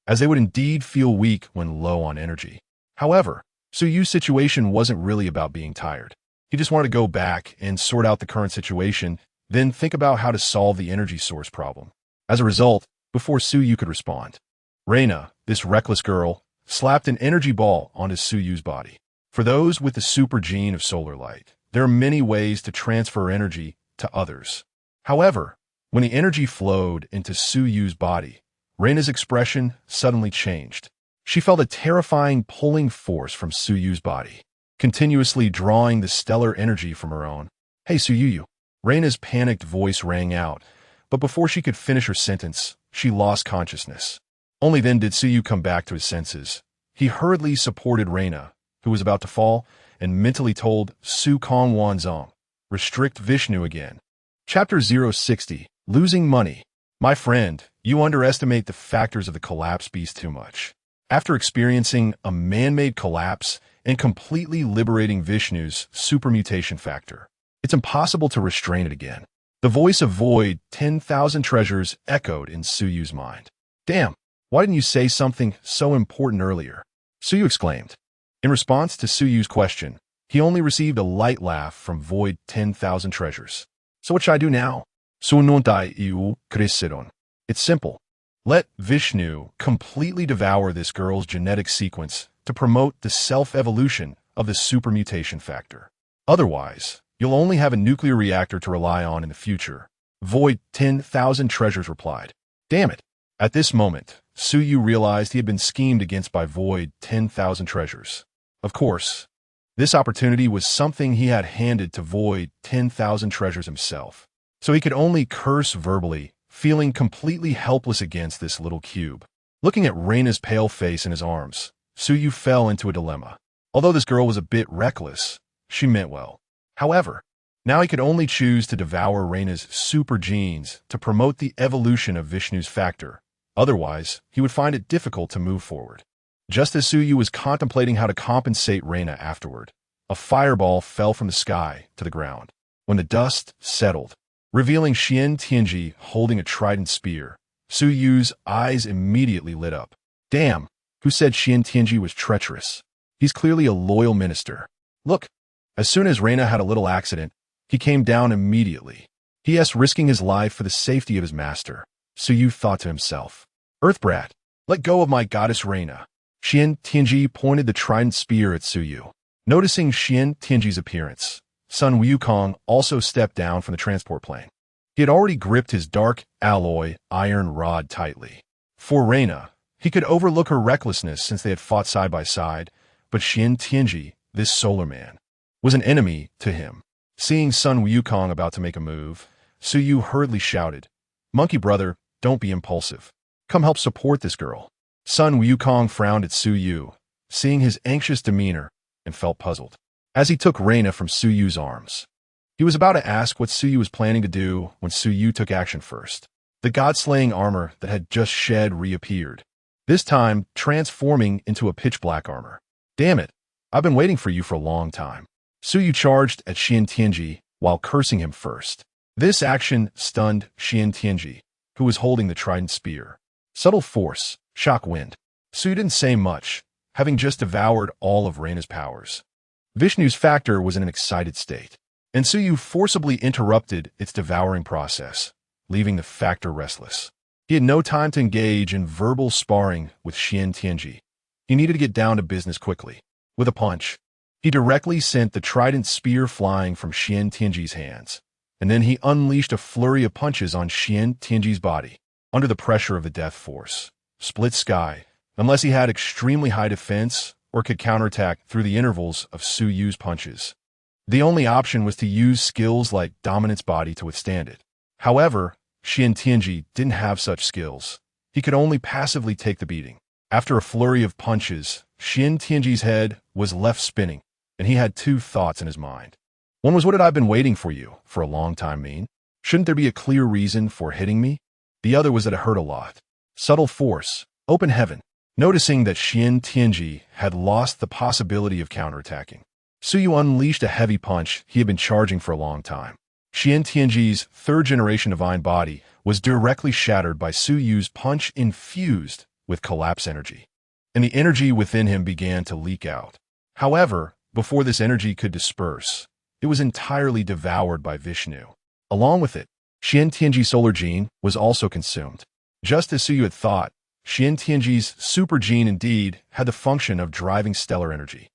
as they would indeed feel weak when low on energy. However, Suyu's situation wasn't really about being tired. He just wanted to go back and sort out the current situation, then think about how to solve the energy source problem. As a result, before Suyu could respond, Reina, this reckless girl, slapped an energy ball onto Suyu's body. For those with the super gene of solar light, there are many ways to transfer energy to others. However, when the energy flowed into Suyu's body, Reina's expression suddenly changed. She felt a terrifying pulling force from Suyu's body, continuously drawing the stellar energy from her own. Hey, Suyu. Reina's panicked voice rang out, but before she could finish her sentence, she lost consciousness. Only then did Suyu come back to his senses. He hurriedly supported Reina, who was about to fall, and mentally told Su Kong Wanzong, restrict Vishnu again. Chapter 060, Losing Money. My friend, you underestimate the factors of the collapse beast too much. After experiencing a man-made collapse and completely liberating Vishnu's supermutation factor, it's impossible to restrain it again. The voice of Void, 10,000 treasures, echoed in Suyu's mind. Damn, why didn't you say something so important earlier? Suyu exclaimed. In response to Suyu's question, he only received a light laugh from Void 10,000 treasures. So what should I do now? It's simple. Let Vishnu completely devour this girl's genetic sequence to promote the self-evolution of the supermutation factor. Otherwise, you'll only have a nuclear reactor to rely on in the future. Void 10,000 treasures replied. Damn it. At this moment, Suyu realized he had been schemed against by Void 10,000 treasures. Of course, this opportunity was something he had handed to Void 10,000 treasures himself, so he could only curse verbally, feeling completely helpless against this little cube. Looking at Reina's pale face in his arms, Suyu fell into a dilemma. Although this girl was a bit reckless, she meant well. However, now he could only choose to devour Reina's super genes to promote the evolution of Vishnu's factor. Otherwise, he would find it difficult to move forward. Just as Suyu was contemplating how to compensate Reina afterward, a fireball fell from the sky to the ground. When the dust settled, revealing Xian Tianji holding a trident spear, Suyu's eyes immediately lit up. Damn, who said Xian Tianji was treacherous? He's clearly a loyal minister. Look, as soon as Reina had a little accident, he came down immediately. P.S. risking his life for the safety of his master. Suyu thought to himself. Earthbrat, let go of my goddess Reina. Xian Tianji pointed the trident spear at Suyu. Noticing Xian Tianji's appearance, Sun Wukong also stepped down from the transport plane. He had already gripped his dark alloy iron rod tightly. For Reina, he could overlook her recklessness since they had fought side by side, but Xian Tianji, this solar man, was an enemy to him. Seeing Sun Wukong about to make a move, Suyu hurriedly shouted, Monkey brother, don't be impulsive. Come help support this girl. Sun Wukong frowned at Suyu, seeing his anxious demeanor, and felt puzzled. As he took Reina from Suyu's arms, he was about to ask what Suyu was planning to do when Suyu took action first. The god-slaying armor that had just shed reappeared, this time transforming into a pitch-black armor. Damn it, I've been waiting for you for a long time. Suyu charged at Xian Tianji while cursing him first. This action stunned Xian Tianji, who was holding the trident spear. Subtle force, shock wind. Suyu didn't say much, having just devoured all of Reina's powers. Vishnu's factor was in an excited state, and Suyu forcibly interrupted its devouring process, leaving the factor restless. He had no time to engage in verbal sparring with Xian Tianji. He needed to get down to business quickly. With a punch, he directly sent the trident spear flying from Xian Tianji's hands, and then he unleashed a flurry of punches on Xian Tianji's body. Under the pressure of the death force, split sky, unless he had extremely high defense or could counterattack through the intervals of Su Yu's punches. The only option was to use skills like Dominance Body to withstand it. However, Xian Tianji didn't have such skills. He could only passively take the beating. After a flurry of punches, Xian Tianji's head was left spinning, and he had two thoughts in his mind. One was, what had I been waiting for you for a long time mean? Shouldn't there be a clear reason for hitting me? The other was that it hurt a lot. Subtle force, open heaven. Noticing that Xian Tianji had lost the possibility of counterattacking, Su Yu unleashed a heavy punch he had been charging for a long time. Xian Tianji's third-generation divine body was directly shattered by Su Yu's punch infused with collapse energy, and the energy within him began to leak out. However, before this energy could disperse, it was entirely devoured by Vishnu. Along with it, Xian Tianji's solar gene was also consumed. Just as Su Yu had thought, Xian Tianji's super gene indeed had the function of driving stellar energy.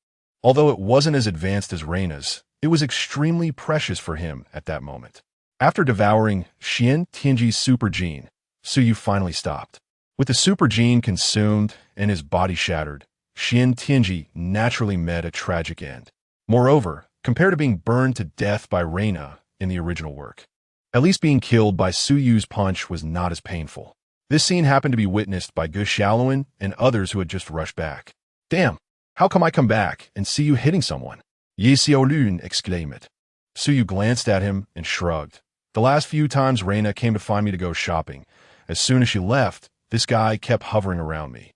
Although it wasn't as advanced as Reina's, it was extremely precious for him at that moment. After devouring Xian Tianji's super gene, Su Yu finally stopped. With the super gene consumed and his body shattered, Xian Tianji naturally met a tragic end. Moreover, compared to being burned to death by Reina in the original work, at least being killed by Su Yu's punch was not as painful. This scene happened to be witnessed by Ge Xiaoluan and others who had just rushed back. Damn, how come I come back and see you hitting someone? Ye Xiaolun exclaimed. Su Yu glanced at him and shrugged. The last few times Reina came to find me to go shopping, as soon as she left, this guy kept hovering around me.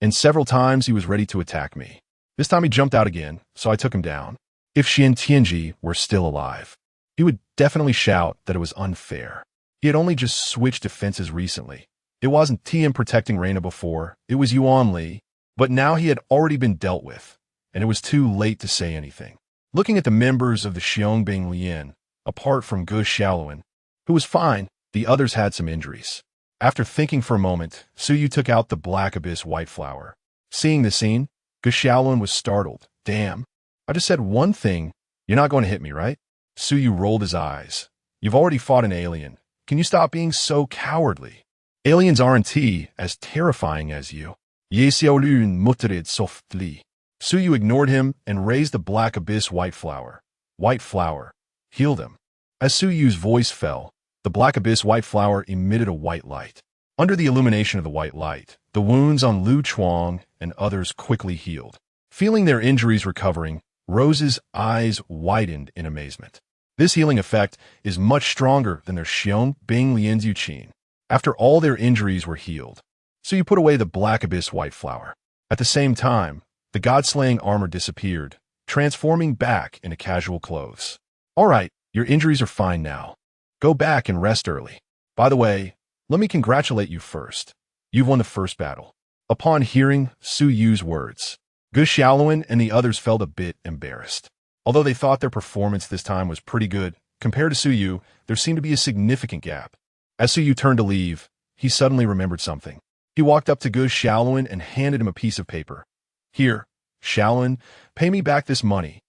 And several times he was ready to attack me. This time he jumped out again, so I took him down. If Xian Tianji were still alive, he would definitely shout that it was unfair. He had only just switched defenses recently. It wasn't TM protecting Reina before, it was Yuan Li, but now he had already been dealt with, and it was too late to say anything. Looking at the members of the Xiangbing Lian, apart from Ge Xiaoluan, who was fine, the others had some injuries. After thinking for a moment, Su Yu took out the Black Abyss White Flower. Seeing the scene, Ge Xiaoluan was startled. Damn, I just said one thing. You're not going to hit me, right? Su Yu rolled his eyes. You've already fought an alien. Can you stop being so cowardly? Aliens aren't as terrifying as you. Ye Xiaolun muttered softly. Su Yu ignored him and raised the Black Abyss White Flower. White Flower. Heal them. As Su Yu's voice fell, the Black Abyss White Flower emitted a white light. Under the illumination of the white light, the wounds on Lu Chuang and others quickly healed. Feeling their injuries recovering, Rose's eyes widened in amazement. This healing effect is much stronger than their Xiangbing Lian's Yuqin. After all their injuries were healed, Su Yu put away the Black Abyss White Flower. At the same time, the God-slaying armor disappeared, transforming back into casual clothes. All right, your injuries are fine now. Go back and rest early. By the way, let me congratulate you first. You've won the first battle. Upon hearing Su Yu's words, Ge Xiaoluan and the others felt a bit embarrassed. Although they thought their performance this time was pretty good, compared to Su Yu, there seemed to be a significant gap. As Su Yu turned to leave, he suddenly remembered something. He walked up to Ge Xiaoluan and handed him a piece of paper. Here, Xiaoluan, pay me back this money.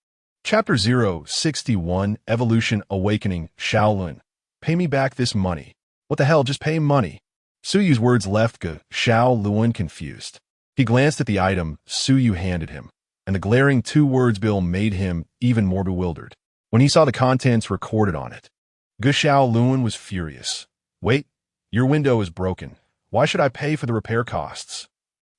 Chapter 061, Evolution Awakening, Xiaoluan, pay me back this money. What the hell, just pay money. Su Yu's words left Ge Xiaoluan confused. He glanced at the item Su Yu handed him, and the glaring two-words bill made him even more bewildered. When he saw the contents recorded on it, Ge Xiaoluan was furious. Wait, your window is broken. Why should I pay for the repair costs?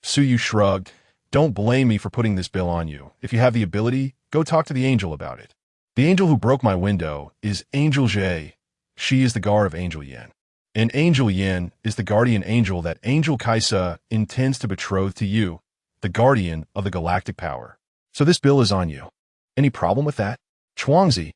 Su Yu shrugged. Don't blame me for putting this bill on you. If you have the ability, go talk to the angel about it. The angel who broke my window is Angel Jie. She is the guard of Angel Yin. And Angel Yin is the guardian angel that Angel Kaisa intends to betroth to you, the guardian of the galactic power. So this bill is on you. Any problem with that? Chuangzi,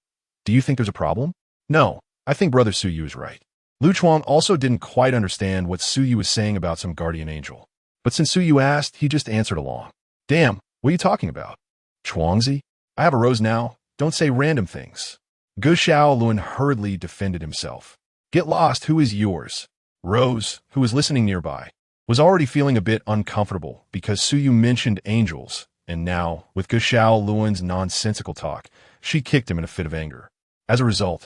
do you think there's a problem? No, I think Brother Su Yu is right. Lu Chuang also didn't quite understand what Su Yu was saying about some guardian angel. But since Su Yu asked, he just answered along. Damn, what are you talking about? Chuangzi, I have a rose now. Don't say random things. Ge Xiaoluan hurriedly defended himself. Get lost, who is yours? Rose, who was listening nearby, was already feeling a bit uncomfortable because Su Yu mentioned angels, and now, with Ge Xiaoluan's nonsensical talk, she kicked him in a fit of anger. As a result,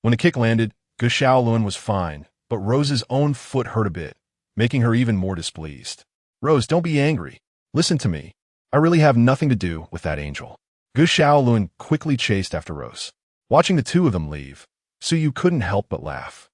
when the kick landed, Ge Xiaoluan was fine, but Rose's own foot hurt a bit, making her even more displeased. Rose, don't be angry. Listen to me. I really have nothing to do with that angel. Gu Xiaolun quickly chased after Rose. Watching the two of them leave, Suyu couldn't help but laugh.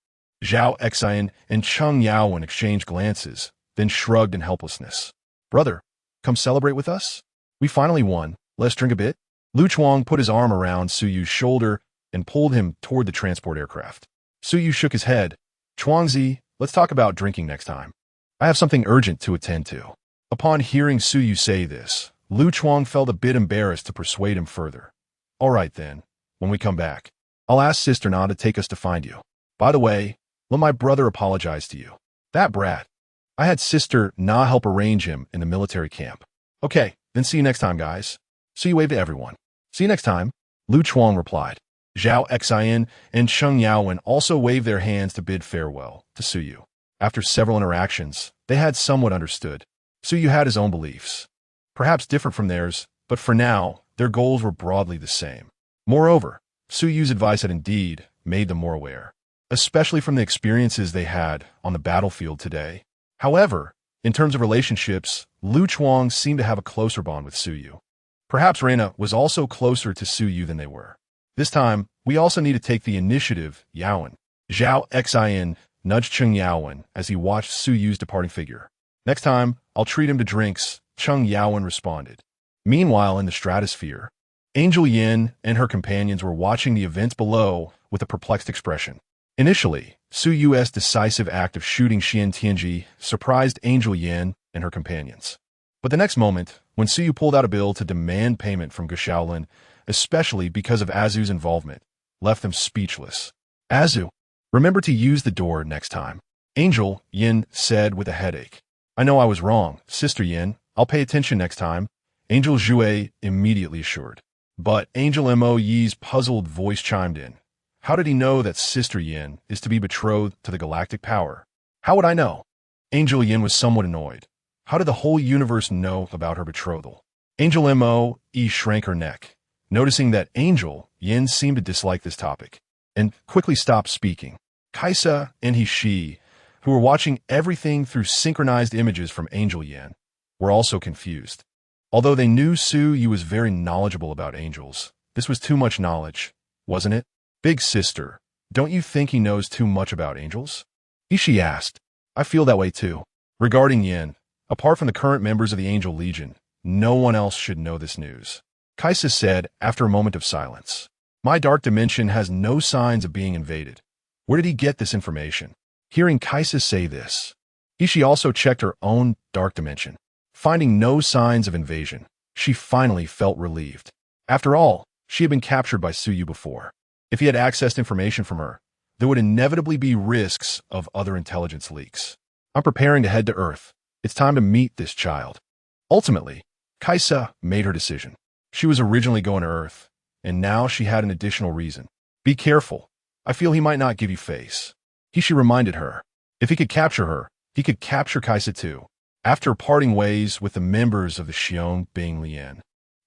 Zhao Xian and Cheng Yaowen exchanged glances, then shrugged in helplessness. Brother, come celebrate with us? We finally won. Let's drink a bit. Lu Chuang put his arm around Suyu's shoulder and pulled him toward the transport aircraft. Suyu shook his head. Chuangzi, let's talk about drinking next time. I have something urgent to attend to. Upon hearing Suyu say this, Lu Chuang felt a bit embarrassed to persuade him further. All right then, when we come back, I'll ask Sister Na to take us to find you. By the way, let my brother apologize to you. That brat. I had Sister Na help arrange him in the military camp. Okay, then see you next time, guys. Suyu waved to everyone. See you next time, Lu Chuang replied. Zhao Xian and Cheng Yaowen also waved their hands to bid farewell to Suyu. After several interactions, they had somewhat understood. Suyu had his own beliefs, perhaps different from theirs, but for now, their goals were broadly the same. Moreover, Suyu's advice had indeed made them more aware, especially from the experiences they had on the battlefield today. However, in terms of relationships, Lu Chuang seemed to have a closer bond with Suyu. Perhaps Reina was also closer to Suyu than they were. This time, we also need to take the initiative, Yaowen. Zhao Xian nudged Cheng Yaowen as he watched Suyu's departing figure. Next time, I'll treat him to drinks, Cheng Yaowen responded. Meanwhile, in the stratosphere, Angel Yin and her companions were watching the events below with a perplexed expression. Initially, Suyu's decisive act of shooting Xian Tianji surprised Angel Yin and her companions. But the next moment, when Suyu pulled out a bill to demand payment from Gu Xiaolun, especially because of Azu's involvement, left them speechless. Azu, remember to use the door next time, Angel Yin said with a headache. I know I was wrong, Sister Yin. I'll pay attention next time, Angel Zhui immediately assured. But Angel Mo Yi's puzzled voice chimed in. How did he know that Sister Yin is to be betrothed to the galactic power? How would I know? Angel Yin was somewhat annoyed. How did the whole universe know about her betrothal? Angel Mo Yi shrank her neck, noticing that Angel Yin seemed to dislike this topic, and quickly stopped speaking. Kaisa and He, who were watching everything through synchronized images from Angel Yin, were also confused. Although they knew Suyu was very knowledgeable about angels, this was too much knowledge, wasn't it? Big sister, don't you think he knows too much about angels? Ishi asked. I feel that way too. Regarding Yin, apart from the current members of the Angel Legion, no one else should know this news. Kaisa said after a moment of silence. My dark dimension has no signs of being invaded. Where did he get this information? Hearing Kaisa say this, Ishi also checked her own dark dimension. Finding no signs of invasion, she finally felt relieved. After all, she had been captured by Suyu before. If he had accessed information from her, there would inevitably be risks of other intelligence leaks. I'm preparing to head to Earth. It's time to meet this child. Ultimately, Kaisa made her decision. She was originally going to Earth, and now she had an additional reason. Be careful. I feel he might not give you face. She reminded her. If he could capture her, he could capture Kaisa too. After parting ways with the members of the Xiong Bing Lian,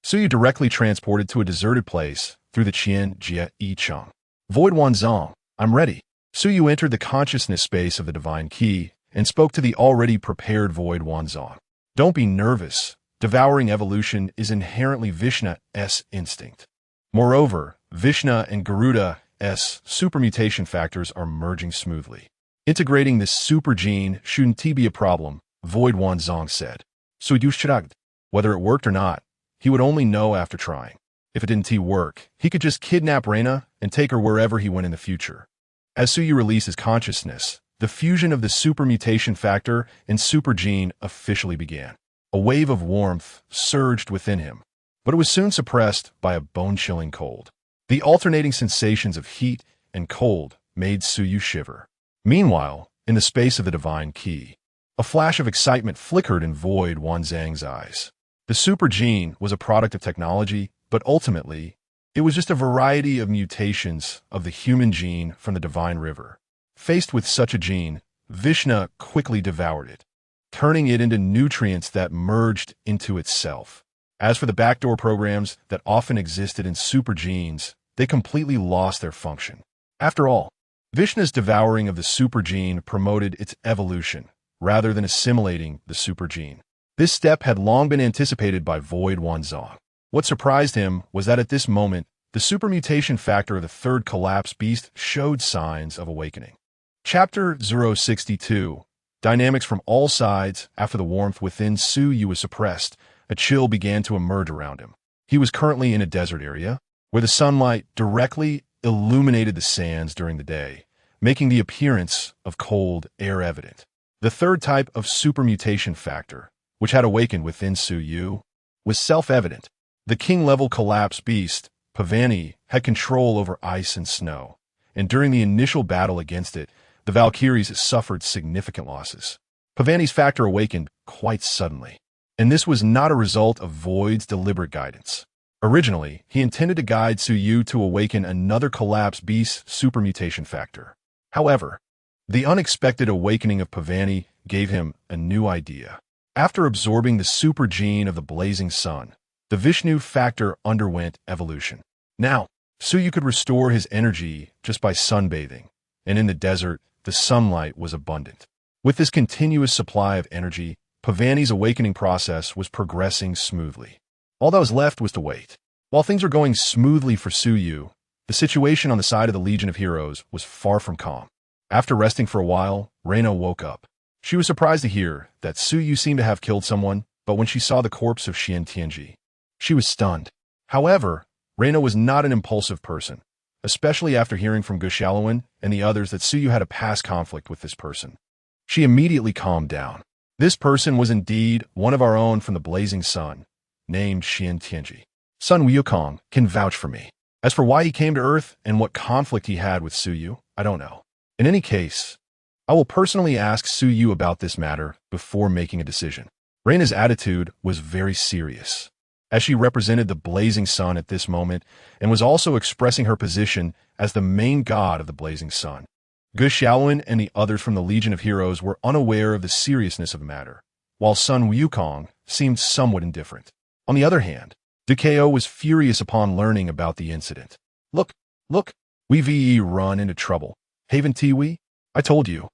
Suyu directly transported to a deserted place through the Qian Jia Yi Cheng. Void Wanzong, I'm ready. Suyu entered the consciousness space of the Divine Key and spoke to the already prepared Void Wanzong. Don't be nervous. Devouring evolution is inherently Vishna's instinct. Moreover, Vishna and Garuda's supermutation factors are merging smoothly. Integrating this super gene shouldn't be a problem, Void Wanzong said. Suyu shrugged. Whether it worked or not, he would only know after trying. If it didn't work, he could just kidnap Reina and take her wherever he went in the future. As Suyu released his consciousness, the fusion of the supermutation factor and super gene officially began. A wave of warmth surged within him, but it was soon suppressed by a bone-chilling cold. The alternating sensations of heat and cold made Suyu shiver. Meanwhile, in the space of the Divine Key, a flash of excitement flickered in Void Wanzang's eyes. The super gene was a product of technology, but ultimately, it was just a variety of mutations of the human gene from the Divine River. Faced with such a gene, Vishna quickly devoured it, turning it into nutrients that merged into itself. As for the backdoor programs that often existed in super genes, they completely lost their function. After all, Vishna's devouring of the super gene promoted its evolution, rather than assimilating the super gene. This step had long been anticipated by Void Wanzong. What surprised him was that at this moment, the supermutation factor of the third collapse beast showed signs of awakening. Chapter 062. Dynamics from all sides. After the warmth within Su Yu was suppressed, a chill began to emerge around him. He was currently in a desert area, where the sunlight directly illuminated the sands during the day, making the appearance of cold air evident. The third type of supermutation factor, which had awakened within Su Yu, was self-evident. The king-level collapse beast, Pavani, had control over ice and snow, and during the initial battle against it, the Valkyries suffered significant losses. Pavani's factor awakened quite suddenly, and this was not a result of Void's deliberate guidance. Originally, he intended to guide Su Yu to awaken another collapse beast supermutation factor. However, the unexpected awakening of Pavani gave him a new idea. After absorbing the super gene of the blazing sun, the Vishnu factor underwent evolution. Now, Su Yu could restore his energy just by sunbathing, and in the desert, the sunlight was abundant. With this continuous supply of energy, Pavani's awakening process was progressing smoothly. All that was left was to wait. While things were going smoothly for Su Yu, the situation on the side of the Legion of Heroes was far from calm. After resting for a while, Reina woke up. She was surprised to hear that Su Yu seemed to have killed someone, but when she saw the corpse of Xian Tianji, she was stunned. However, Reina was not an impulsive person, especially after hearing from Guxialuan and the others that Su Yu had a past conflict with this person. She immediately calmed down. This person was indeed one of our own from the blazing sun, named Xian Tianji. Sun Wukong can vouch for me. As for why he came to Earth and what conflict he had with Su Yu, I don't know. In any case, I will personally ask Su Yu about this matter before making a decision. Reina's attitude was very serious, as she represented the blazing sun at this moment and was also expressing her position as the main god of the blazing sun. Guxialuan and the others from the Legion of Heroes were unaware of the seriousness of the matter, while Sun Wukong seemed somewhat indifferent. On the other hand, Dukeo was furious upon learning about the incident. Look, we run into trouble. Haven Tiwi, I told you.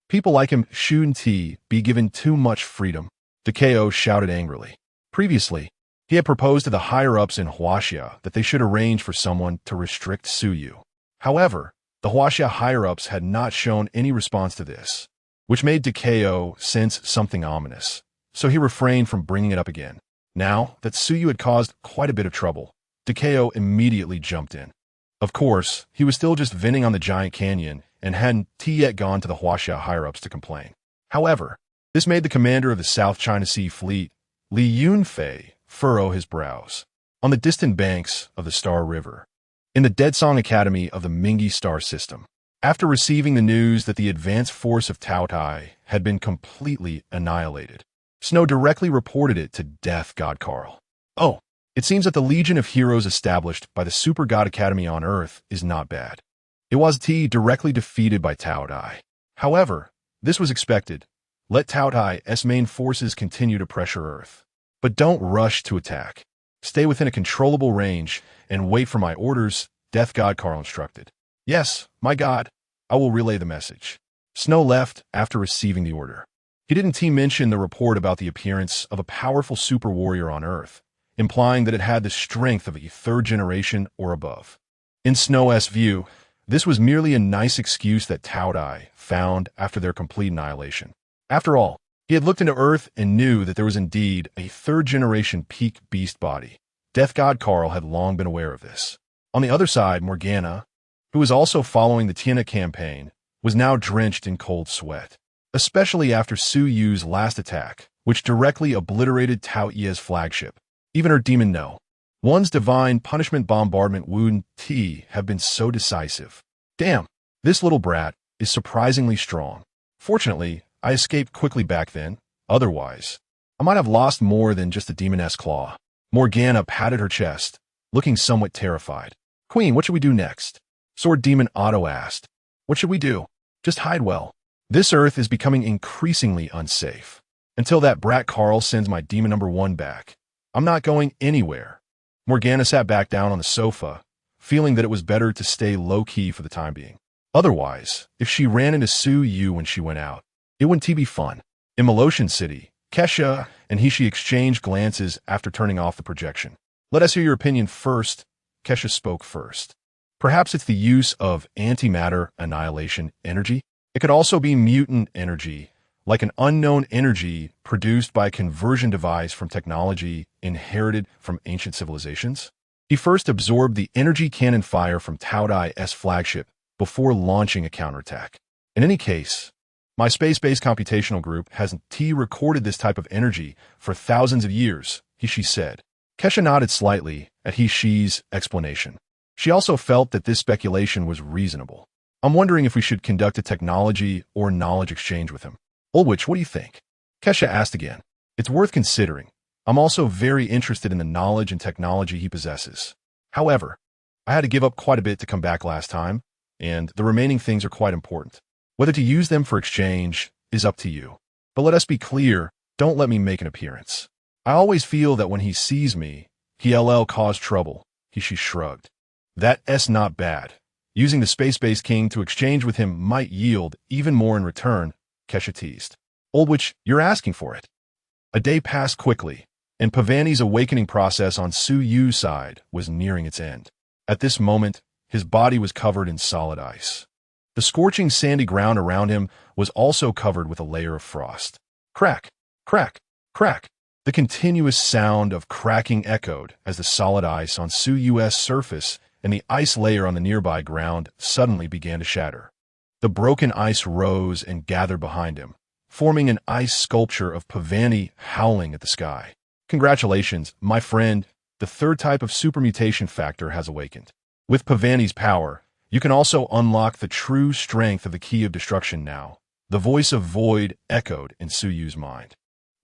People like him shouldn't be given too much freedom, Dukeo shouted angrily. Previously, he had proposed to the higher-ups in Huaxia that they should arrange for someone to restrict Su Yu. However, the Huaxia higher-ups had not shown any response to this, which made Dukeo sense something ominous, so he refrained from bringing it up again. Now that Su Yu had caused quite a bit of trouble, Dukeo immediately jumped in. Of course, he was still just venting on the giant canyon and hadn't yet gone to the Huaxia higher-ups to complain. However, this made the commander of the South China Sea Fleet, Li Yunfei, furrow his brows. On the distant banks of the Star River, in the Deadsong Academy of the Mingi star system, after receiving the news that the advanced force of Tao Tai had been completely annihilated, Snow directly reported it to Death God Carl. Oh, it seems that the Legion of Heroes established by the Super God Academy on Earth is not bad. It was directly defeated by Tao Tai. However, this was expected. Let Tao Tai's main forces continue to pressure Earth. But don't rush to attack. Stay within a controllable range and wait for my orders, Death God Carl instructed. Yes, my God, I will relay the message. Snow left after receiving the order. He didn't mention the report about the appearance of a powerful super warrior on Earth, implying that it had the strength of a third generation or above. In Snow's view, this was merely a nice excuse that Tao Tai found after their complete annihilation. After all, he had looked into Earth and knew that there was indeed a third-generation peak beast body. Death God Carl had long been aware of this. On the other side, Morgana, who was also following the Tiana campaign, was now drenched in cold sweat, especially after Su Yu's last attack, which directly obliterated Tao Ye's flagship. Even her demon No. One's divine punishment bombardment wound have been so decisive. Damn, this little brat is surprisingly strong. Fortunately, I escaped quickly back then. Otherwise, I might have lost more than just a demoness claw. Morgana patted her chest, looking somewhat terrified. Queen, what should we do next? Sword Demon Otto asked. What should we do? Just hide well. This Earth is becoming increasingly unsafe. Until that brat Carl sends my demon number 1 back, I'm not going anywhere. Morgana sat back down on the sofa, feeling that it was better to stay low-key for the time being. Otherwise, if she ran into Su Yu when she went out, it wouldn't be fun. In Malotian City, Kesha and she exchanged glances after turning off the projection. Let us hear your opinion first. Kesha spoke first. Perhaps it's the use of antimatter annihilation energy. It could also be mutant energy, like an unknown energy produced by a conversion device from technology inherited from ancient civilizations. He first absorbed the energy cannon fire from Tao Dai's flagship before launching a counterattack. In any case, my space-based computational group hasn't recorded this type of energy for thousands of years, she said. Kesha nodded slightly at she's explanation. She also felt that this speculation was reasonable. I'm wondering if we should conduct a technology or knowledge exchange with him. Ulwich, what do you think? Kesha asked again. It's worth considering. I'm also very interested in the knowledge and technology he possesses. However, I had to give up quite a bit to come back last time, and the remaining things are quite important. Whether to use them for exchange is up to you. But let us be clear, don't let me make an appearance. I always feel that when he sees me, he'll cause trouble, she shrugged. That's not bad. Using the space-based king to exchange with him might yield even more in return, Kesha teased. Ulwich, you're asking for it. A day passed quickly, and Pavani's awakening process on Su Yu's side was nearing its end. At this moment, his body was covered in solid ice. The scorching sandy ground around him was also covered with a layer of frost. Crack, crack, crack. The continuous sound of cracking echoed as the solid ice on Su Yu's surface and the ice layer on the nearby ground suddenly began to shatter. The broken ice rose and gathered behind him, forming an ice sculpture of Pavani howling at the sky. Congratulations, my friend, the third type of supermutation factor has awakened. With Pavani's power, you can also unlock the true strength of the key of destruction now. The voice of void echoed in Su Yu's mind.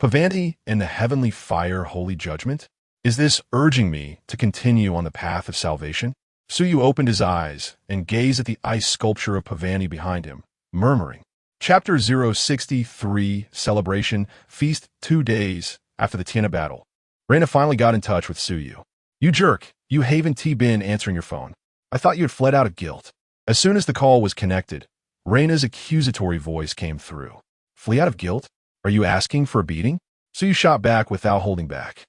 Pavani and the heavenly fire holy judgment? Is this urging me to continue on the path of salvation? Su Yu opened his eyes and gazed at the ice sculpture of Pavani behind him, murmuring. Chapter 063, Celebration, Feast. 2 days after the Tiana battle, Raina finally got in touch with Su Yu. You jerk, you haven't been answering your phone. I thought you had fled out of guilt. As soon as the call was connected, Raina's accusatory voice came through. Flee out of guilt? Are you asking for a beating? Su Yu shot back without holding back.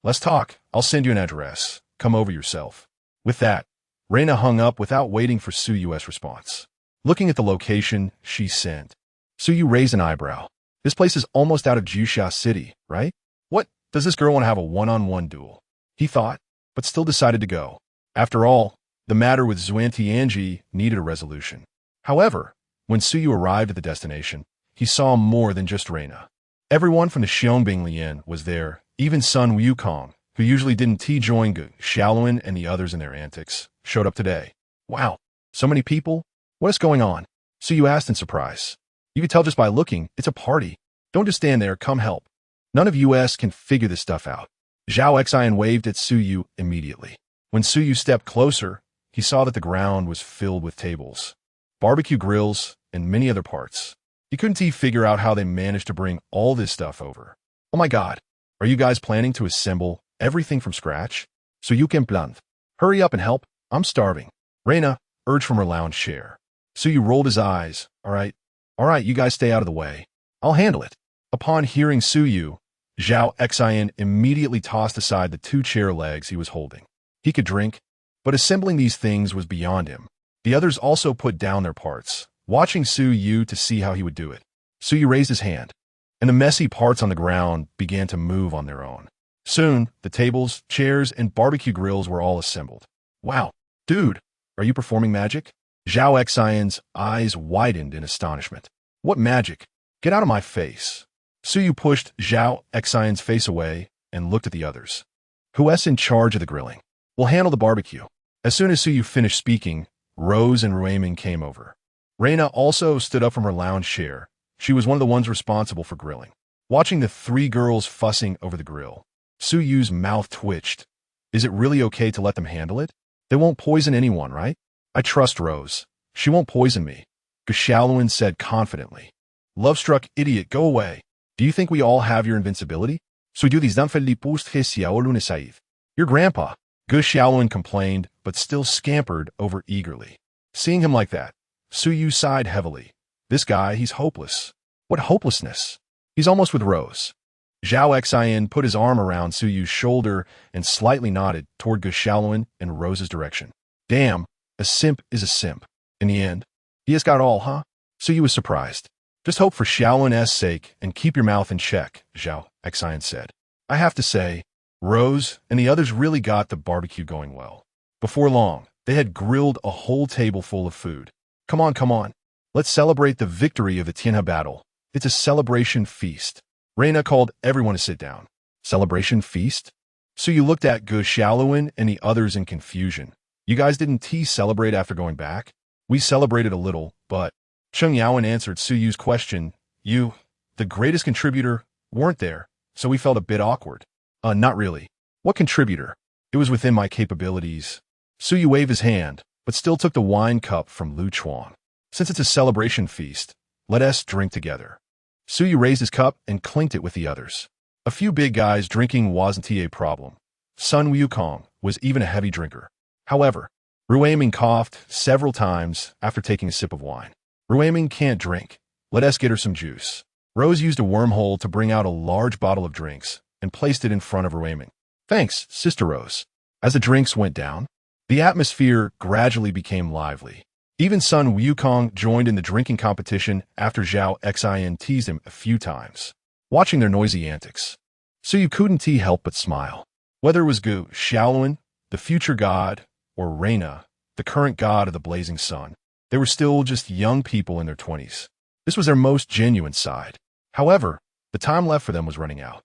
Let's talk. I'll send you an address. Come over yourself. With that, Raina hung up without waiting for Su Yu's response. Looking at the location she sent, Su Yu raised an eyebrow. This place is almost out of Jusha City, right? What? Does this girl want to have a one-on-one duel? He thought, but still decided to go. After all, the matter with Xuantianji needed a resolution. However, when Su Yu arrived at the destination, he saw more than just Raina. Everyone from the Xiongbing Lian was there, even Sun Wukong, who usually didn't join Xiaoluan and the others in their antics, showed up today. Wow, so many people? What is going on? Su Yu asked in surprise. You could tell just by looking, it's a party. Don't just stand there, come help. None of us can figure this stuff out. Zhao Xian waved at Su Yu immediately. When Su Yu stepped closer, he saw that the ground was filled with tables, barbecue grills, and many other parts. He couldn't figure out how they managed to bring all this stuff over. Oh my god, are you guys planning to assemble everything from scratch? So you can plan. Hurry up and help, I'm starving. Raina urged from her lounge chair. Su Yu rolled his eyes. All right, you guys stay out of the way. I'll handle it. Upon hearing Su Yu, Zhao Xian immediately tossed aside the 2 chair legs he was holding. He could drink, but assembling these things was beyond him. The others also put down their parts, watching Su Yu to see how he would do it. Su Yu raised his hand, and the messy parts on the ground began to move on their own. Soon, the tables, chairs, and barbecue grills were all assembled. Wow, dude, are you performing magic? Zhao Xian's eyes widened in astonishment. What magic? Get out of my face. Su Yu pushed Zhao Xian's face away and looked at the others. Who's in charge of the grilling? We'll handle the barbecue. As soon as Su Yu finished speaking, Rose and Ruimin came over. Raina also stood up from her lounge chair. She was one of the ones responsible for grilling. Watching the 3 girls fussing over the grill, Su Yu's mouth twitched. Is it really okay to let them handle it? They won't poison anyone, right? I trust Rose. She won't poison me, Xiaoluan said confidently. Love-struck idiot, go away. Do you think we all have your invincibility? So do these Your grandpa, Xiaoluan complained, but still scampered over eagerly. Seeing him like that, Su Yu sighed heavily. This guy, he's hopeless. What hopelessness? He's almost with Rose. Zhao Xian put his arm around Suyu's shoulder and slightly nodded toward Gu in Rose's direction. Damn, a simp is a simp. In the end, he has got all, huh? Suyu was surprised. Just hope for Xiaolun's sake and keep your mouth in check, Zhao Xian said. I have to say, Rose and the others really got the barbecue going well. Before long, they had grilled a whole table full of food. Come on, come on. Let's celebrate the victory of the Tianhe battle. It's a celebration feast. Reina called everyone to sit down. Celebration feast? Suyu looked at Gu Xiaolun and the others in confusion. You guys didn't celebrate after going back? We celebrated a little, but Cheng Yaowen answered Suyu's question. You, the greatest contributor, weren't there, so we felt a bit awkward. Not really. What contributor? It was within my capabilities. Suyu waved his hand, but still took the wine cup from Lu Chuan. Since it's a celebration feast, let us drink together. Suyu raised his cup and clinked it with the others. A few big guys drinking wasn't a problem. Sun Wukong was even a heavy drinker. However, Ruiming coughed several times after taking a sip of wine. Ruiming can't drink. Let us get her some juice. Rose used a wormhole to bring out a large bottle of drinks and placed it in front of Ruiming. Thanks, Sister Rose. As the drinks went down, the atmosphere gradually became lively. Even Sun Wukong joined in the drinking competition after Zhao Xian teased him a few times. Watching their noisy antics, Suyu couldn't help but smile. Whether it was Gu Xiaolun, the future god, or Reina, the current god of the blazing sun, they were still just young people in their 20s. This was their most genuine side. However, the time left for them was running out.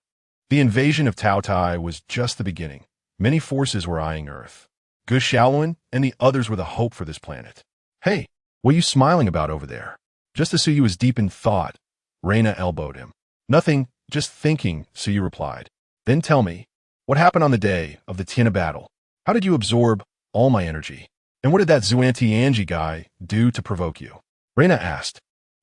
The invasion of Taotai was just the beginning. Many forces were eyeing Earth. Gu Xiaolun and the others were the hope for this planet. Hey, what are you smiling about over there? Just as Suyu was deep in thought, Reina elbowed him. Nothing, just thinking, Suyu replied. Then tell me, what happened on the day of the Tianhe battle? How did you absorb all my energy? And what did that Xuantianji guy do to provoke you? Reina asked.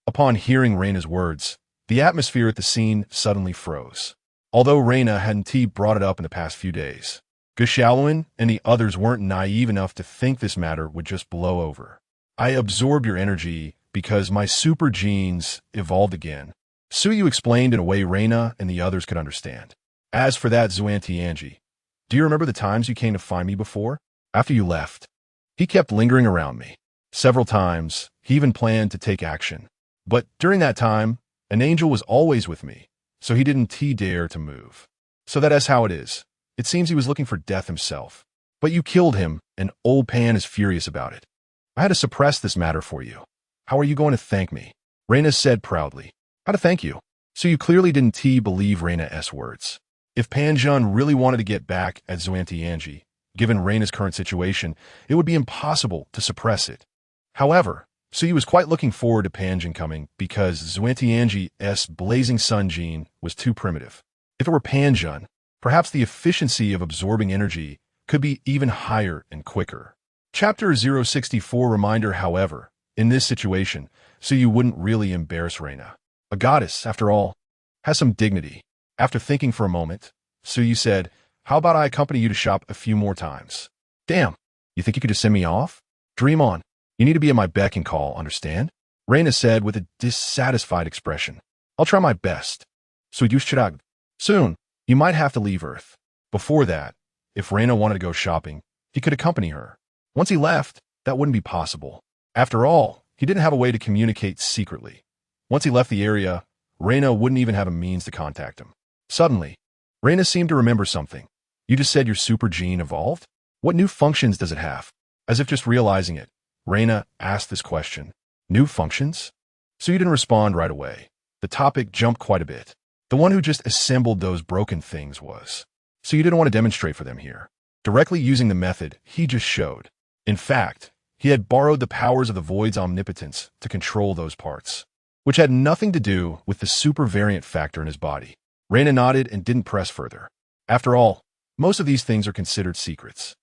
Upon hearing Reina's words, the atmosphere at the scene suddenly froze. Although Reina hadn't brought it up in the past few days, Gu Xiaolun and the others weren't naive enough to think this matter would just blow over. I absorbed your energy because my super genes evolved again. Suyu explained in a way Reina and the others could understand. As for that Xuantianji, do you remember the times you came to find me before? After you left, he kept lingering around me. Several times, he even planned to take action. But during that time, an angel was always with me, so he didn't dare to move. So that is how it is. It seems he was looking for death himself. But you killed him, and old Pan is furious about it. I had to suppress this matter for you. How are you going to thank me? Reina said proudly. How to thank you? So you clearly didn't believe Reina's words. If Panjun really wanted to get back at Xuantianji, given Reina's current situation, it would be impossible to suppress it. However, Suyu was quite looking forward to Panjun coming because Xuantianji's blazing sun gene was too primitive. If it were Panjun, perhaps the efficiency of absorbing energy could be even higher and quicker. Chapter 064 reminder, however, in this situation, Suyu wouldn't really embarrass Reina. A goddess, after all, has some dignity. After thinking for a moment, Suyu said, how about I accompany you to shop a few more times? Damn, you think you could just send me off? Dream on. You need to be at my beck and call, understand? Reina said with a dissatisfied expression. I'll try my best. Suyu, soon, you might have to leave Earth. Before that, if Reina wanted to go shopping, he could accompany her. Once he left, that wouldn't be possible. After all, he didn't have a way to communicate secretly. Once he left the area, Reina wouldn't even have a means to contact him. Suddenly, Reina seemed to remember something. You just said your super gene evolved? What new functions does it have? As if just realizing it, Reina asked this question. New functions? So you didn't respond right away. The topic jumped quite a bit. The one who just assembled those broken things was. So you didn't want to demonstrate for them here. Directly using the method he just showed. In fact, he had borrowed the powers of the Void's omnipotence to control those parts, which had nothing to do with the super variant factor in his body. Reina nodded and didn't press further. After all, most of these things are considered secrets.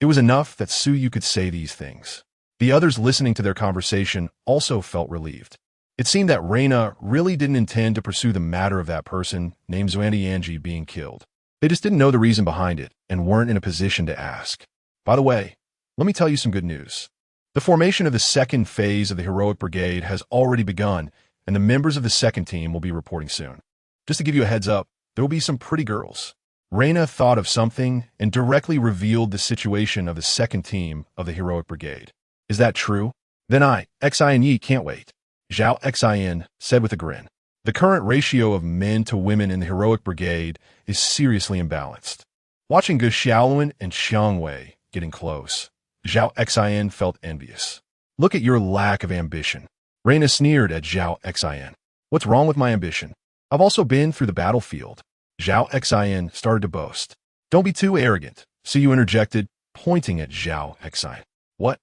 It was enough that Suyu could say these things. The others listening to their conversation also felt relieved. It seemed that Reina really didn't intend to pursue the matter of that person named Xuantianji being killed. They just didn't know the reason behind it and weren't in a position to ask. By the way, let me tell you some good news. The formation of the second phase of the Heroic Brigade has already begun, and the members of the second team will be reporting soon. Just to give you a heads up, there will be some pretty girls. Reyna thought of something and directly revealed the situation of the second team of the heroic brigade. Is that true? Then Xin can't wait. Zhao Xin said with a grin. The current ratio of men to women in the heroic brigade is seriously imbalanced. Watching Gu Xiaolun and Xiang Wei getting close, Zhao Xin felt envious. Look at your lack of ambition. Reyna sneered at Zhao Xin. What's wrong with my ambition? I've also been through the battlefield. Zhao Xin started to boast. Don't be too arrogant, Su Yu interjected, pointing at Zhao Xin. What?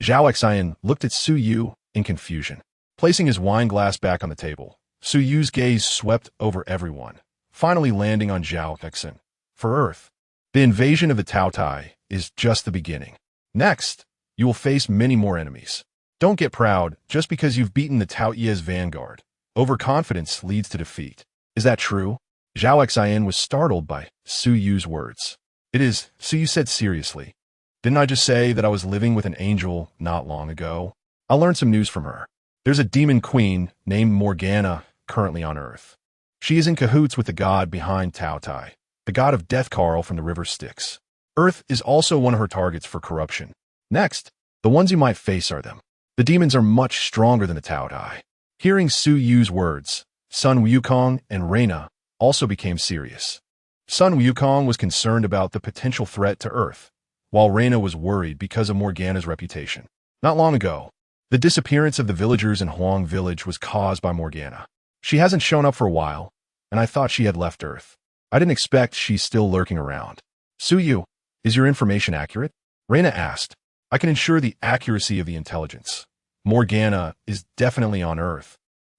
Zhao Xin looked at Su Yu in confusion. Placing his wine glass back on the table, Su Yu's gaze swept over everyone, finally landing on Zhao Xin. For Earth, the invasion of the Tao Tai is just the beginning. Next, you will face many more enemies. Don't get proud just because you've beaten the Tao Ye's vanguard. Overconfidence leads to defeat. Is that true? Zhao Xin was startled by Su Yu's words. It is, Su Yu said seriously. Didn't I just say that I was living with an angel not long ago? I'll learn some news from her. There's a demon queen named Morgana currently on Earth. She is in cahoots with the god behind Tao Tai, the god of death Carl from the river Styx. Earth is also one of her targets for corruption. Next, the ones you might face are them. The demons are much stronger than the Tao Tai. Hearing Su Yu's words, Sun Wukong and Reyna also became serious. Sun Wukong was concerned about the potential threat to Earth, while Reyna was worried because of Morgana's reputation. Not long ago, the disappearance of the villagers in Huang Village was caused by Morgana. She hasn't shown up for a while, and I thought she had left Earth. I didn't expect she's still lurking around. Su Yu, is your information accurate? Reyna asked. I can ensure the accuracy of the intelligence. Morgana is definitely on Earth.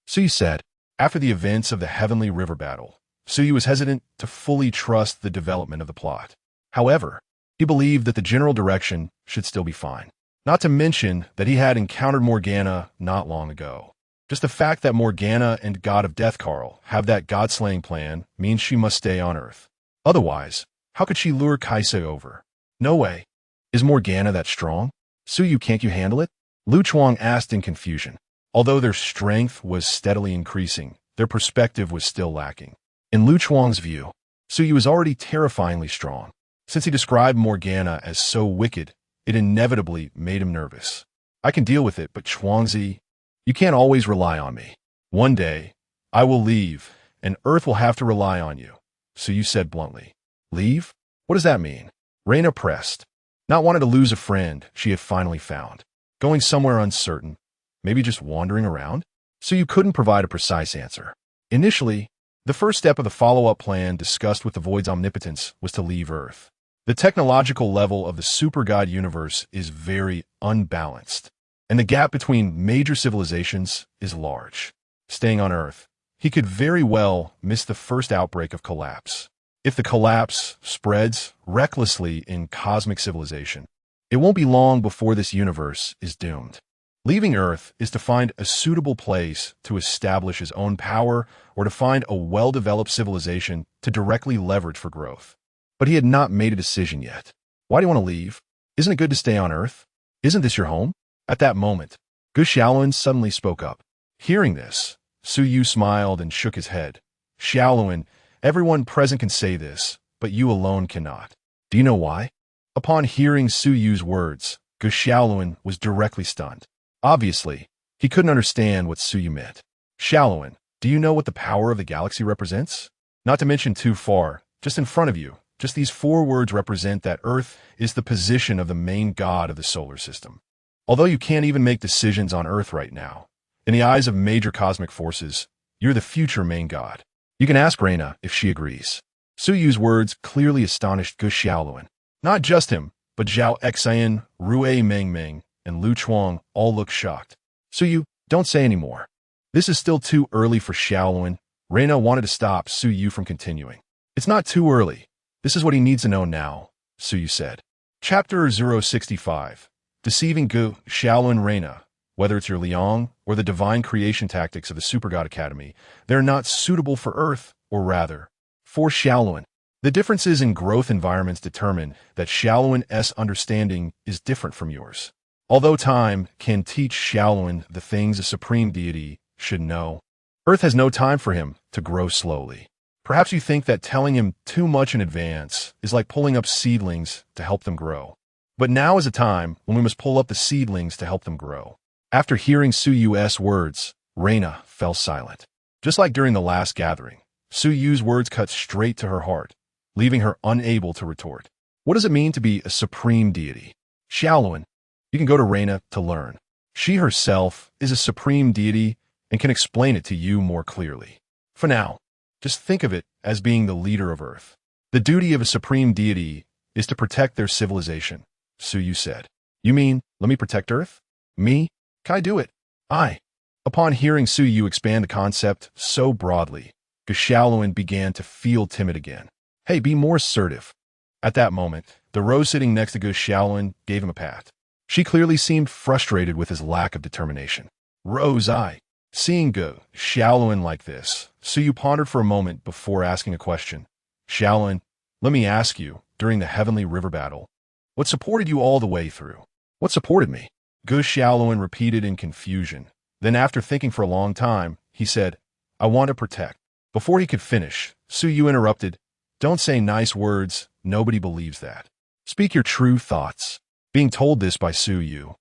Su Yu said. After the events of the Heavenly River battle, Su Yu was hesitant to fully trust the development of the plot. However, he believed that the general direction should still be fine. Not to mention that he had encountered Morgana not long ago. Just the fact that Morgana and God of Death Carl have that god-slaying plan means she must stay on Earth. Otherwise, how could she lure Kaisei over? No way. Is Morgana that strong? Su Yu, can't you handle it? Lu Chuang asked in confusion. Although their strength was steadily increasing, their perspective was still lacking. In Lu Chuang's view, Su Yu was already terrifyingly strong. Since he described Morgana as so wicked, it inevitably made him nervous. I can deal with it, but Chuangzi, you can't always rely on me. One day, I will leave, and Earth will have to rely on you, Su Yu said bluntly. Leave? What does that mean? Reyna pressed. Not wanting to lose a friend she had finally found. Going somewhere uncertain, maybe just wandering around? Su Yu couldn't provide a precise answer. Initially, the first step of the follow-up plan discussed with the Void's omnipotence was to leave Earth. The technological level of the super god universe is very unbalanced, and the gap between major civilizations is large. Staying on Earth, he could very well miss the first outbreak of collapse. If the collapse spreads recklessly in cosmic civilization, it won't be long before this universe is doomed. Leaving Earth is to find a suitable place to establish his own power or to find a well-developed civilization to directly leverage for growth. But he had not made a decision yet. Why do you want to leave? Isn't it good to stay on Earth? Isn't this your home? At that moment, Gu Xiaolun suddenly spoke up. Hearing this, Su Yu smiled and shook his head. Xiaolun, everyone present can say this, but you alone cannot. Do you know why? Upon hearing Su Yu's words, Gu Xiaolun was directly stunned. Obviously, he couldn't understand what Su Yu meant. Xiaolun, do you know what the power of the galaxy represents? Not to mention too far, just in front of you, just these 4 words represent that Earth is the position of the main god of the solar system. Although you can't even make decisions on Earth right now, in the eyes of major cosmic forces, you're the future main god. You can ask Reyna if she agrees. Su Yu's words clearly astonished Gu Xiaolun. Not just him, but Zhao Xin, Rui Mengming, and Lu Chuang all looked shocked. Su Yu, don't say any more. This is still too early for Xiaolun. Reyna wanted to stop Su Yu from continuing. It's not too early. This is what he needs to know now, Su Yu said. Chapter 065. Deceiving Gu Xiaolun Reyna. Whether it's your Liang or the divine creation tactics of the Super God Academy, they're not suitable for Earth, or rather, for Xiaolun. The differences in growth environments determine that Xiaolun's understanding is different from yours. Although time can teach Xiaolun the things a supreme deity should know, Earth has no time for him to grow slowly. Perhaps you think that telling him too much in advance is like pulling up seedlings to help them grow. But now is a time when we must pull up the seedlings to help them grow. After hearing Su Yu's words, Reina fell silent. Just like during the last gathering, Su Yu's words cut straight to her heart, leaving her unable to retort. What does it mean to be a supreme deity? Xiaoluan, you can go to Reina to learn. She herself is a supreme deity and can explain it to you more clearly. For now, just think of it as being the leader of Earth. The duty of a supreme deity is to protect their civilization, Su Yu said. You mean, let me protect Earth? Me? Can I do it? I. Upon hearing Su Yu expand the concept so broadly, Xiaoluan began to feel timid again. Hey, be more assertive. At that moment, the rose sitting next to Xiaoluan gave him a pat. She clearly seemed frustrated with his lack of determination. Rose, I. Seeing Xiaoluan like this, Su Yu pondered for a moment before asking a question. Xiaoluan, let me ask you, during the Heavenly River battle, what supported you all the way through? What supported me? Xiaoluan repeated in confusion. Then after thinking for a long time, he said, I want to protect. Before he could finish, Su Yu interrupted, Don't say nice words, nobody believes that. Speak your true thoughts. Being told this by Su Yu,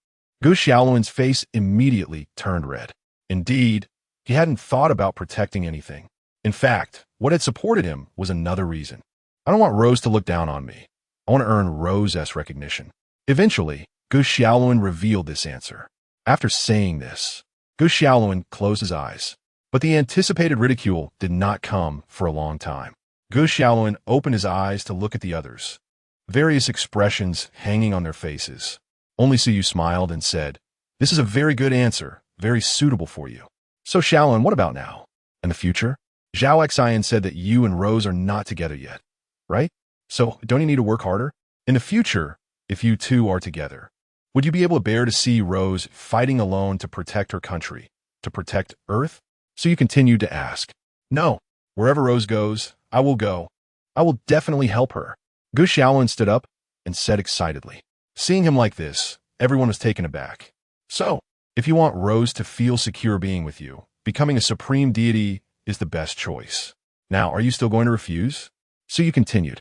Xiaoluan's face immediately turned red. Indeed, he hadn't thought about protecting anything. In fact, what had supported him was another reason. I don't want Rose to look down on me. I want to earn Rose's recognition. Eventually, Xiaoluan revealed this answer. After saying this, Xiaoluan closed his eyes. But the anticipated ridicule did not come for a long time. Xiaoluan opened his eyes to look at the others, various expressions hanging on their faces. Only Su Yu smiled and said, This is a very good answer, very suitable for you. So Xiaoluan, what about now? And the future? Zhao Xian said that you and Rose are not together yet, right? So don't you need to work harder? In the future, if you two are together, would you be able to bear to see Rose fighting alone to protect her country, to protect Earth? So you continued to ask. No, wherever Rose goes, I will go. I will definitely help her. Xiaoluan stood up and said excitedly. Seeing him like this, everyone was taken aback. So, if you want Rose to feel secure being with you, becoming a supreme deity is the best choice. Now, are you still going to refuse? So you continued.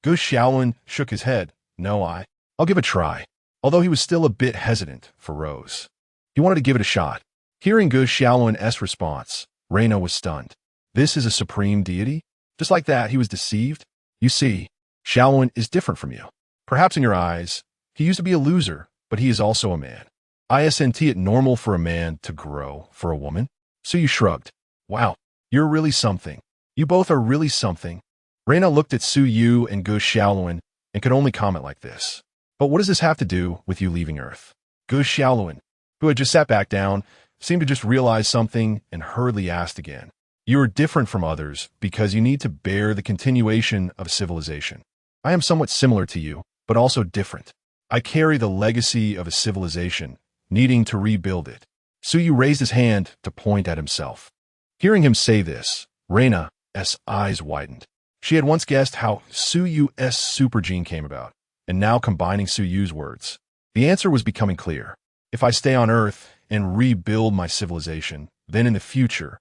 Xiaoluan shook his head. No, I'll give it a try. Although he was still a bit hesitant for Rose. He wanted to give it a shot. Hearing Xiaoluan's response, Reina was stunned. This is a supreme deity? Just like that, he was deceived? You see, Xiaoluan is different from you. Perhaps in your eyes, he used to be a loser, but he is also a man. Isn't it normal for a man to grow for a woman? So you shrugged. Wow, you're really something. You both are really something. Reina looked at Su Yu and Xiaoluan and could only comment like this. But what does this have to do with you leaving Earth? Xiaoluan, who had just sat back down, seemed to just realize something and hurriedly asked again. You are different from others because you need to bear the continuation of civilization. I am somewhat similar to you, but also different. I carry the legacy of a civilization, needing to rebuild it. Su Yu raised his hand to point at himself. Hearing him say this, Reina's eyes widened. She had once guessed how Su Yu's super gene came about, and now combining Su Yu's words, the answer was becoming clear. If I stay on Earth and rebuild my civilization, then in the future,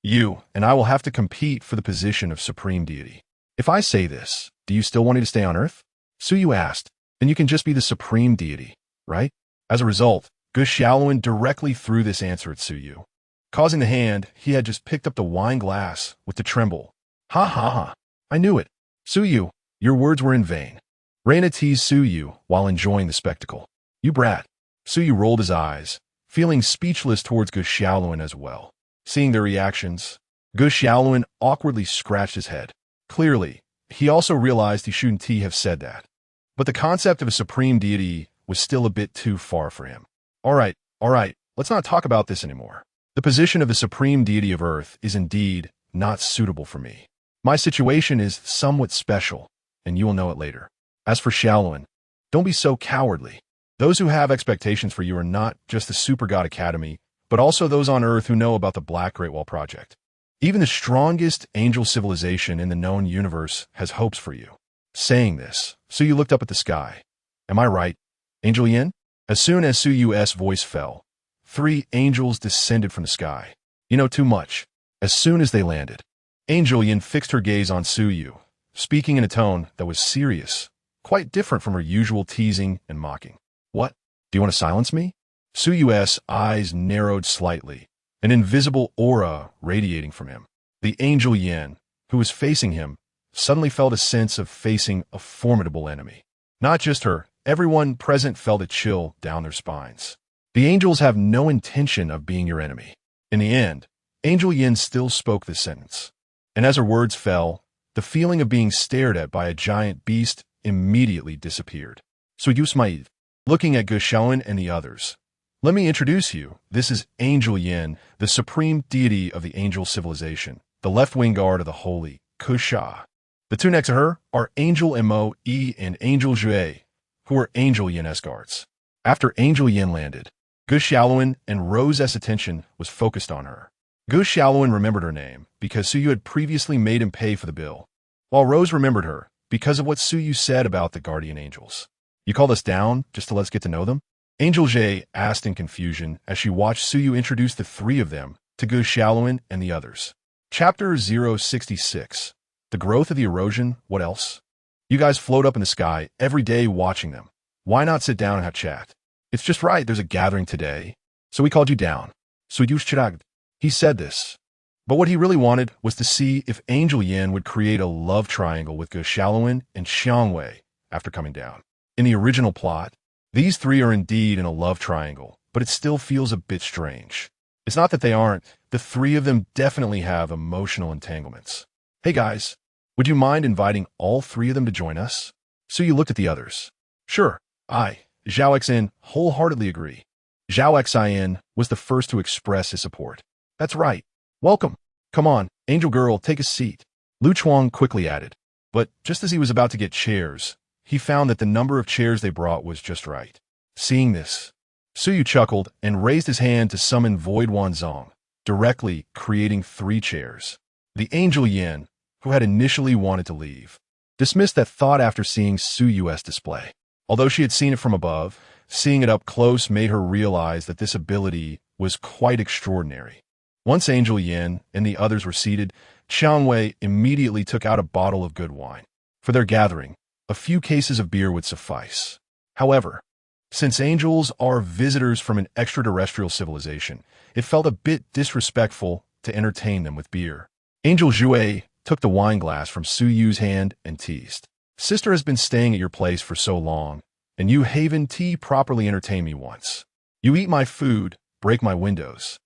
you and I will have to compete for the position of supreme deity. If I say this, do you still want me to stay on Earth? Su Yu asked. Then you can just be the supreme deity, right? As a result, Xiaoluan directly threw this answer at Su Yu, causing the hand he had just picked up the wine glass with to tremble. Ha ha ha. I knew it. Su Yu, your words were in vain. Reina teased Su Yu while enjoying the spectacle. You brat. Su Yu rolled his eyes, feeling speechless towards Xiaoluan as well. Seeing their reactions, Xiaoluan awkwardly scratched his head. Clearly, he also realized he shouldn't have said that. But the concept of a supreme deity was still a bit too far for him. All right, let's not talk about this anymore. The position of the supreme deity of Earth is indeed not suitable for me. My situation is somewhat special, and you will know it later. As for Xiaoluan, don't be so cowardly. Those who have expectations for you are not just the Super God Academy, but also those on Earth who know about the Black Great Wall Project. Even the strongest angel civilization in the known universe has hopes for you. Saying this, Su Yu looked up at the sky. Am I right, Angel Yin? As soon as Su Yu's voice fell, 3 angels descended from the sky. You know too much. As soon as they landed, Angel Yin fixed her gaze on Su Yu, speaking in a tone that was serious, quite different from her usual teasing and mocking. What? Do you want to silence me? Su Yu's eyes narrowed slightly, an invisible aura radiating from him. The Angel Yin, who was facing him, suddenly felt a sense of facing a formidable enemy. Not just her, everyone present felt a chill down their spines. The angels have no intention of being your enemy. In the end, Angel Yin still spoke this sentence. And as her words fell, the feeling of being stared at by a giant beast immediately disappeared. So you smiled, looking at Guxiaoan and the others. Let me introduce you. This is Angel Yin, the supreme deity of the angel civilization, the left-wing guard of the holy Kusha. The two next to her are Angel Mo E and Angel Jue, who are Angel Yin's guards. After Angel Yin landed, Gu Xiaoluan and Rose's attention was focused on her. Gu Xiaoluan remembered her name because Su Yu had previously made him pay for the bill, while Rose remembered her because of what Su Yu said about the guardian angels. You called us down just to let us get to know them? Angel Jie asked in confusion as she watched Su Yu introduce the three of them to Gu Xiaoluan and the others. Chapter 066. The growth of the erosion, what else? You guys float up in the sky every day watching them. Why not sit down and have chat? It's just right, there's a gathering today, so we called you down. He said this. But what he really wanted was to see if Angel Yin would create a love triangle with Gu Xiaoluan and Xiangwei after coming down. In the original plot, these three are indeed in a love triangle, but it still feels a bit strange. It's not that they aren't, the three of them definitely have emotional entanglements. Hey guys, would you mind inviting all three of them to join us? So you looked at the others. Sure, Zhao Xin, wholeheartedly agree. Zhao Xin was the first to express his support. That's right. Welcome. Come on, Angel Girl, take a seat. Lu Chuang quickly added. But just as he was about to get chairs, he found that the number of chairs they brought was just right. Seeing this, Su Yu chuckled and raised his hand to summon Void Wanzong, directly creating 3 chairs. The Angel Yin, who had initially wanted to leave, dismissed that thought after seeing Su Yu's display. Although she had seen it from above, seeing it up close made her realize that this ability was quite extraordinary. Once Angel Yin and the others were seated, Xiangwei immediately took out a bottle of good wine. For their gathering, a few cases of beer would suffice. However, since angels are visitors from an extraterrestrial civilization, it felt a bit disrespectful to entertain them with beer. Angel Jue took the wine glass from Su Yu's hand and teased. Sister has been staying at your place for so long, and you Haven Tea properly entertained me once. You eat my food, break my windows,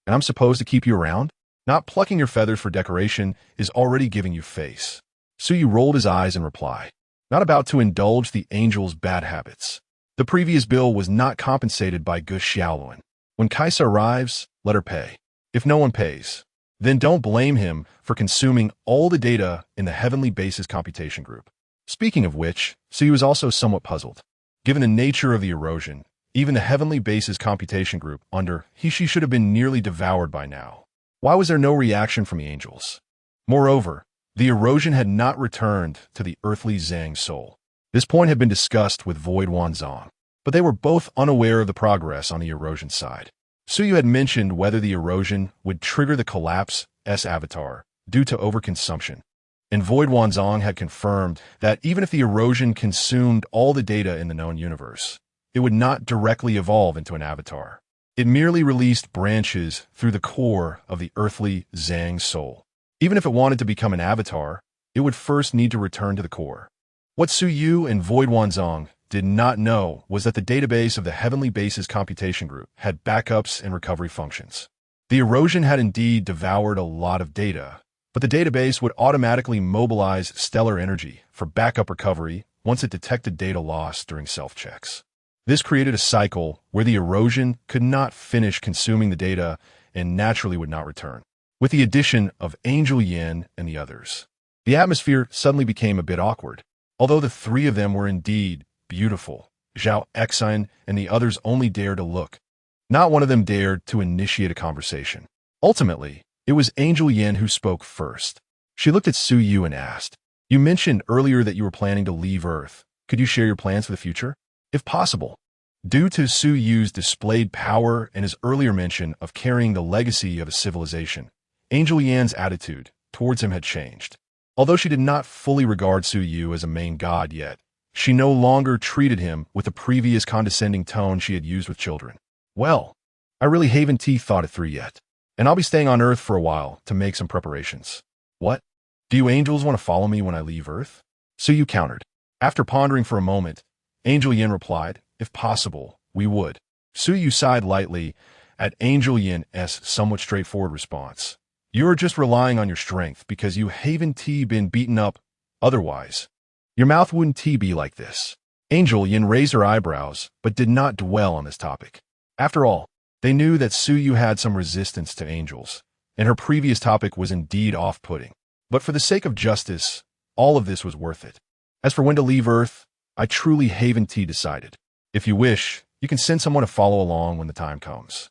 and I'm supposed to keep you around? Not plucking your feathers for decoration is already giving you face. Su Yu rolled his eyes in reply, not about to indulge the angel's bad habits. The previous bill was not compensated by Gu Xiaoluan. When Kaisa arrives, let her pay. If no one pays, then don't blame him for consuming all the data in the Heavenly Bases computation group. Speaking of which, Su Yu was also somewhat puzzled. Given the nature of the erosion, even the Heavenly Bases computation group under Hishi should have been nearly devoured by now. Why was there no reaction from the angels? Moreover, the erosion had not returned to the earthly Zhang soul. This point had been discussed with Void Wanzong, but they were both unaware of the progress on the erosion side. Su Yu had mentioned whether the erosion would trigger the collapse S avatar due to overconsumption, and Void Wanzong had confirmed that even if the erosion consumed all the data in the known universe, it would not directly evolve into an avatar. It merely released branches through the core of the earthly Zhang soul. Even if it wanted to become an avatar, it would first need to return to the core. What Su Yu and Void Wanzong did not know was that the database of the Heavenly Bases computation group had backups and recovery functions. The erosion had indeed devoured a lot of data, but the database would automatically mobilize stellar energy for backup recovery once it detected data loss during self-checks. This created a cycle where the erosion could not finish consuming the data and naturally would not return. With the addition of Angel Yin and the others, the atmosphere suddenly became a bit awkward. Although the three of them were indeed beautiful, Zhao Xin and the others only dared to look. Not one of them dared to initiate a conversation. Ultimately, it was Angel Yin who spoke first. She looked at Su Yu and asked, "You mentioned earlier that you were planning to leave Earth. Could you share your plans for the future? If possible." Due to Su Yu's displayed power and his earlier mention of carrying the legacy of a civilization, Angel Yan's attitude towards him had changed. Although she did not fully regard Su Yu as a main god yet, she no longer treated him with the previous condescending tone she had used with children. Well, I really haven't thought it through yet, and I'll be staying on Earth for a while to make some preparations. What? Do you angels want to follow me when I leave Earth? Su Yu countered. After pondering for a moment, Angel Yin replied, if possible, we would. Su Yu sighed lightly at Angel Yin's somewhat straightforward response. You're just relying on your strength because you haven't been beaten up otherwise. Your mouth wouldn't be like this. Angel Yin raised her eyebrows, but did not dwell on this topic. After all, they knew that Su Yu had some resistance to angels, and her previous topic was indeed off-putting. But for the sake of justice, all of this was worth it. As for when to leave Earth, I truly haven't decided. If you wish, you can send someone to follow along when the time comes.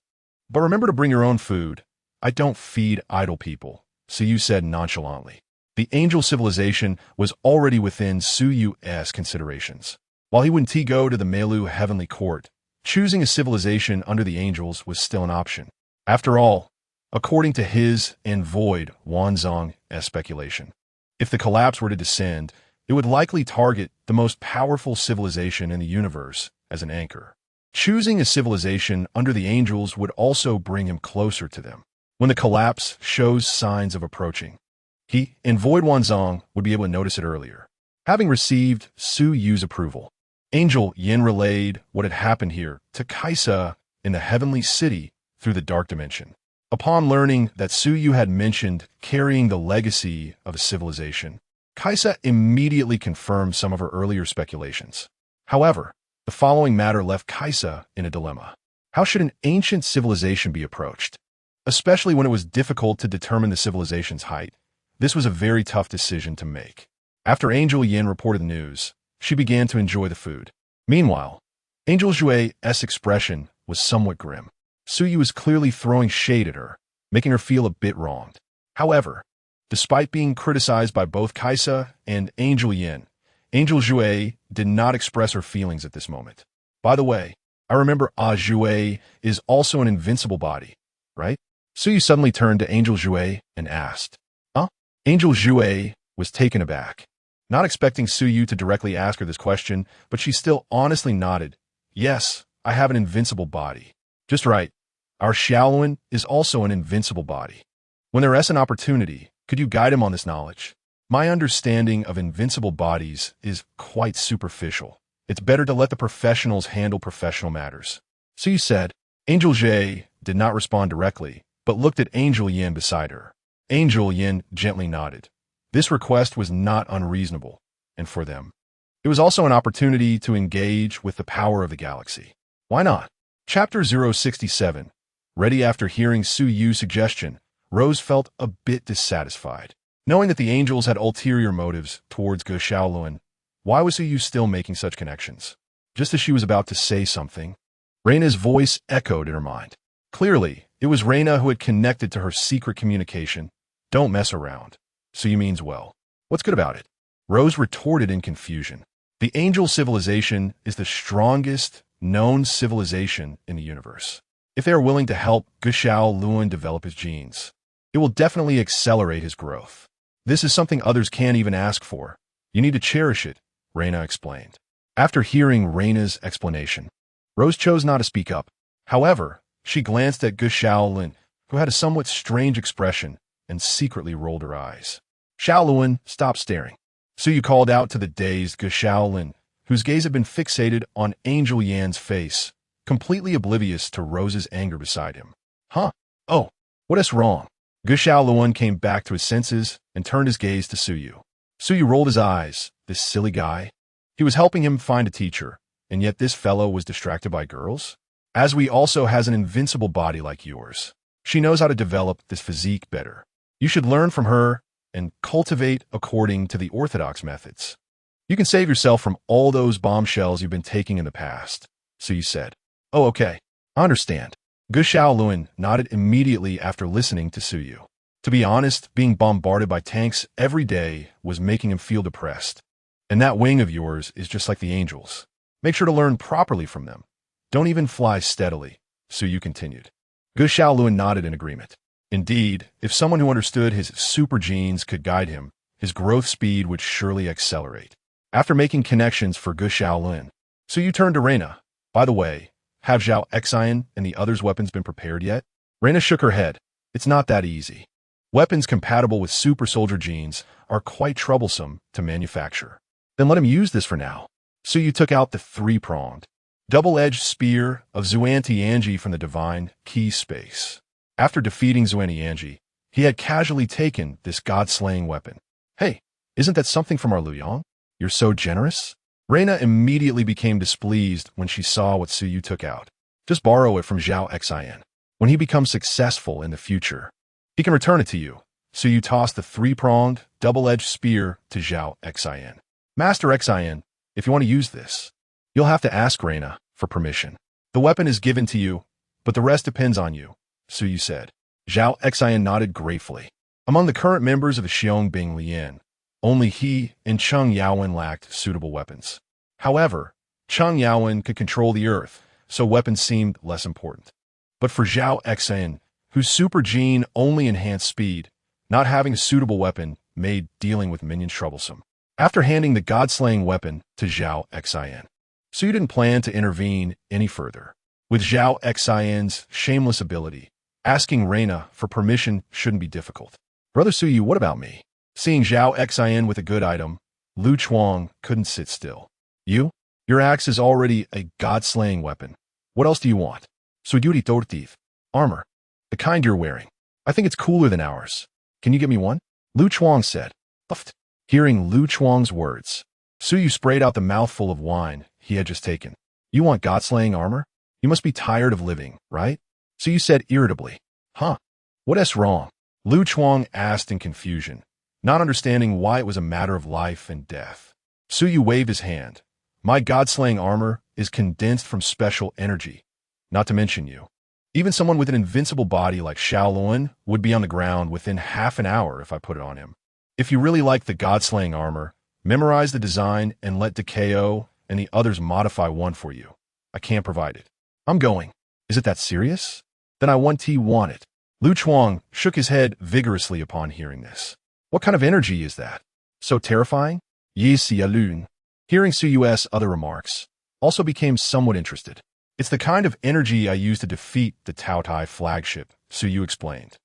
But remember to bring your own food. I don't feed idle people, Su Yu said nonchalantly. The angel civilization was already within Su Yu's considerations. While he wouldn't go to the Melu heavenly court, choosing a civilization under the angels was still an option. After all, according to his and Void Wanzong's speculation, if the collapse were to descend, it would likely target the most powerful civilization in the universe as an anchor. Choosing a civilization under the angels would also bring him closer to them. When the collapse shows signs of approaching, he and Void Wanzong would be able to notice it earlier. Having received Su Yu's approval, Angel Yin relayed what had happened here to Kaisa in the heavenly city through the dark dimension. Upon learning that Su Yu had mentioned carrying the legacy of a civilization, Kaisa immediately confirmed some of her earlier speculations. However, the following matter left Kaisa in a dilemma. How should an ancient civilization be approached? Especially when it was difficult to determine the civilization's height, this was a very tough decision to make. After Angel Yin reported the news, she began to enjoy the food. Meanwhile, Angel Jue's expression was somewhat grim. Su Yu was clearly throwing shade at her, making her feel a bit wronged. However, despite being criticized by both Kaisa and Angel Yin, Angel Jue did not express her feelings at this moment. By the way, I remember Jue is also an invincible body, right? Su Yu suddenly turned to Angel Jue and asked. Huh? Angel Jue was taken aback, not expecting Su Yu to directly ask her this question, but she still honestly nodded. Yes, I have an invincible body. Just right. Our Shaolin is also an invincible body. When there is an opportunity, could you guide him on this knowledge? My understanding of invincible bodies is quite superficial. It's better to let the professionals handle professional matters. Su Yu said. Angel Jie did not respond directly, but looked at Angel Yin beside her. Angel Yin gently nodded. This request was not unreasonable, and for them, it was also an opportunity to engage with the power of the galaxy. Why not? Chapter 067. Ready after hearing Su Yu's suggestion, Rose felt a bit dissatisfied. Knowing that the angels had ulterior motives towards Ge Shaolun, why was Su Yu still making such connections? Just as she was about to say something, Reina's voice echoed in her mind. Clearly, it was Reina who had connected to her secret communication. Don't mess around. Su Yu means well. What's good about it? Rose retorted in confusion. The angel civilization is the strongest known civilization in the universe. If they are willing to help Ge Shaolun develop his genes, it will definitely accelerate his growth. This is something others can't even ask for. You need to cherish it, Reina explained. After hearing Reina's explanation, Rose chose not to speak up. However, she glanced at Ge Shaolun, who had a somewhat strange expression, and secretly rolled her eyes. Shaolun, stop staring. Su Yu called out to the dazed Ge Shaolun, whose gaze had been fixated on Angel Yan's face, completely oblivious to Rose's anger beside him. Huh? Oh, what is wrong? Ge Shaolun came back to his senses and turned his gaze to Su Yu. Su Yu rolled his eyes. This silly guy. He was helping him find a teacher, and yet this fellow was distracted by girls? Asui also has an invincible body like yours. She knows how to develop this physique better. You should learn from her and cultivate according to the orthodox methods. You can save yourself from all those bombshells you've been taking in the past, Su Yu said. Oh, okay. I understand. Ge Shaolun nodded immediately after listening to Su Yu. To be honest, being bombarded by tanks every day was making him feel depressed. And that wing of yours is just like the angels. Make sure to learn properly from them. Don't even fly steadily, Su Yu continued. Ge Shaolun nodded in agreement. Indeed, if someone who understood his super genes could guide him, his growth speed would surely accelerate. After making connections for Gu Shaolin, so you turned to Reina. By the way, have Zhao Xian and the others' weapons been prepared yet? Reina shook her head. It's not that easy. Weapons compatible with super soldier genes are quite troublesome to manufacture. Then let him use this for now. So you took out the three-pronged, double-edged spear of Xuan Tianji from the divine key space. After defeating Xuan Tianji, he had casually taken this god-slaying weapon. Hey, isn't that something from our Luyang? You're so generous? Reina immediately became displeased when she saw what Su Yu took out. Just borrow it from Zhao Xian. When he becomes successful in the future, he can return it to you. Su Yu tossed the three-pronged, double-edged spear to Zhao Xian. Master Xian, if you want to use this, you'll have to ask Reina for permission. The weapon is given to you, but the rest depends on you, Su Yu said. Zhao Xian nodded gratefully. Among the current members of the Xiong Lian, only he and Cheng Yaowen lacked suitable weapons. However, Cheng Yaowen could control the earth, so weapons seemed less important. But for Zhao Xian, whose super gene only enhanced speed, not having a suitable weapon made dealing with minions troublesome. After handing the god-slaying weapon to Zhao Xian, Su Yu didn't plan to intervene any further. With Zhao Xian's shameless ability, asking Reina for permission shouldn't be difficult. Brother Su Yu, what about me? Seeing Zhao Xian with a good item, Lu Chuang couldn't sit still. Your axe is already a god-slaying weapon. What else do you want? Suyuri Tortif. Armor. The kind you're wearing. I think it's cooler than ours. Can you get me one? Lu Chuang said. Uffed. Hearing Lu Chuang's words, Su Yu sprayed out the mouthful of wine he had just taken. You want god-slaying armor? You must be tired of living, right? Su Yu said irritably. Huh? What's wrong? Lu Chuang asked in confusion, not understanding why it was a matter of life and death. Su Yu waved his hand. My god-slaying armor is condensed from special energy, not to mention you. Even someone with an invincible body like Shaolin would be on the ground within half an hour if I put it on him. If you really like the god-slaying armor, memorize the design and let Dekeo and the others modify one for you. I can't provide it. I'm going. Is it that serious? Then I want it. Lu Chuang shook his head vigorously upon hearing this. What kind of energy is that? So terrifying? Yi Xialun, hearing Su Yu's other remarks, also became somewhat interested. It's the kind of energy I use to defeat the Taotai flagship, Su Yu explained.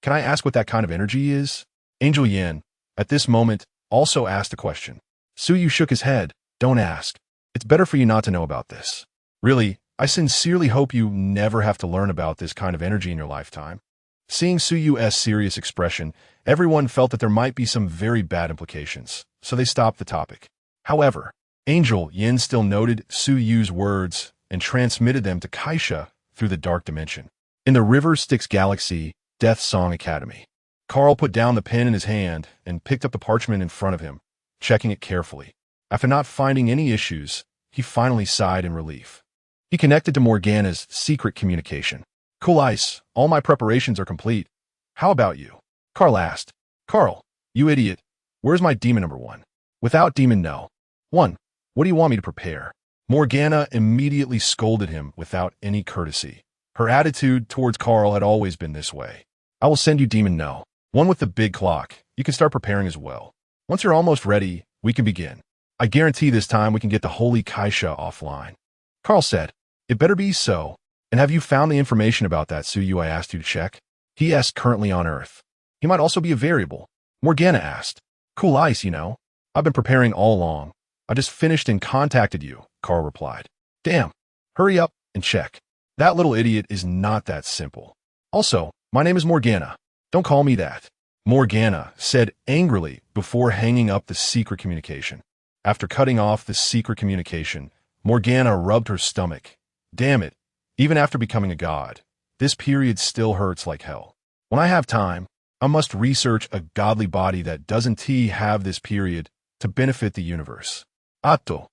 Can I ask what that kind of energy is? Angel Yin, at this moment, also asked a question. Su Yu shook his head. Don't ask. It's better for you not to know about this. Really, I sincerely hope you never have to learn about this kind of energy in your lifetime. Seeing Su Yu's serious expression, everyone felt that there might be some very bad implications, so they stopped the topic. However, Angel Yin still noted Su Yu's words and transmitted them to Kaisha through the dark dimension. In the River Styx Galaxy, Death Song Academy. Carl put down the pen in his hand and picked up the parchment in front of him, checking it carefully. After not finding any issues, he finally sighed in relief. He connected to Morgana's secret communication. Cool ice, all my preparations are complete. How about you? Carl asked. Carl, you idiot. Where's my demon number 1? Without demon no. 1. What do you want me to prepare? Morgana immediately scolded him without any courtesy. Her attitude towards Carl had always been this way. I will send you demon no. 1 with the big clock. You can start preparing as well. Once you're almost ready, we can begin. I guarantee this time we can get the holy Kaisha offline. Carl said, it better be so. And have you found the information about that Su Yu I asked you to check? He is currently on Earth. He might also be a variable. Morgana asked. Cool ice, you know. I've been preparing all along. I just finished and contacted you, Carl replied. Damn. Hurry up and check. That little idiot is not that simple. Also, my name is Morgana. Don't call me that. Morgana said angrily before hanging up the secret communication. After cutting off the secret communication, Morgana rubbed her stomach. Damn it. Even after becoming a god, this period still hurts like hell. When I have time, I must research a godly body that doesn't have this period to benefit the universe. Atto,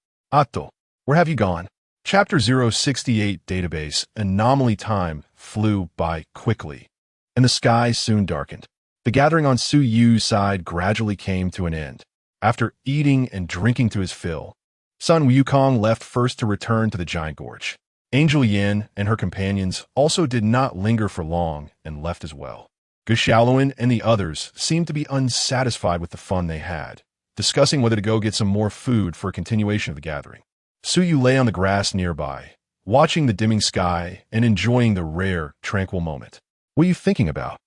where have you gone? Chapter 068 Database Anomaly Time flew by quickly, and the sky soon darkened. The gathering on Su Yu's side gradually came to an end. After eating and drinking to his fill, Sun Wukong left first to return to the Giant Gorge. Angel Yin and her companions also did not linger for long and left as well. Xiaoluan and the others seemed to be unsatisfied with the fun they had, discussing whether to go get some more food for a continuation of the gathering. Suyu lay on the grass nearby, watching the dimming sky and enjoying the rare, tranquil moment. What are you thinking about?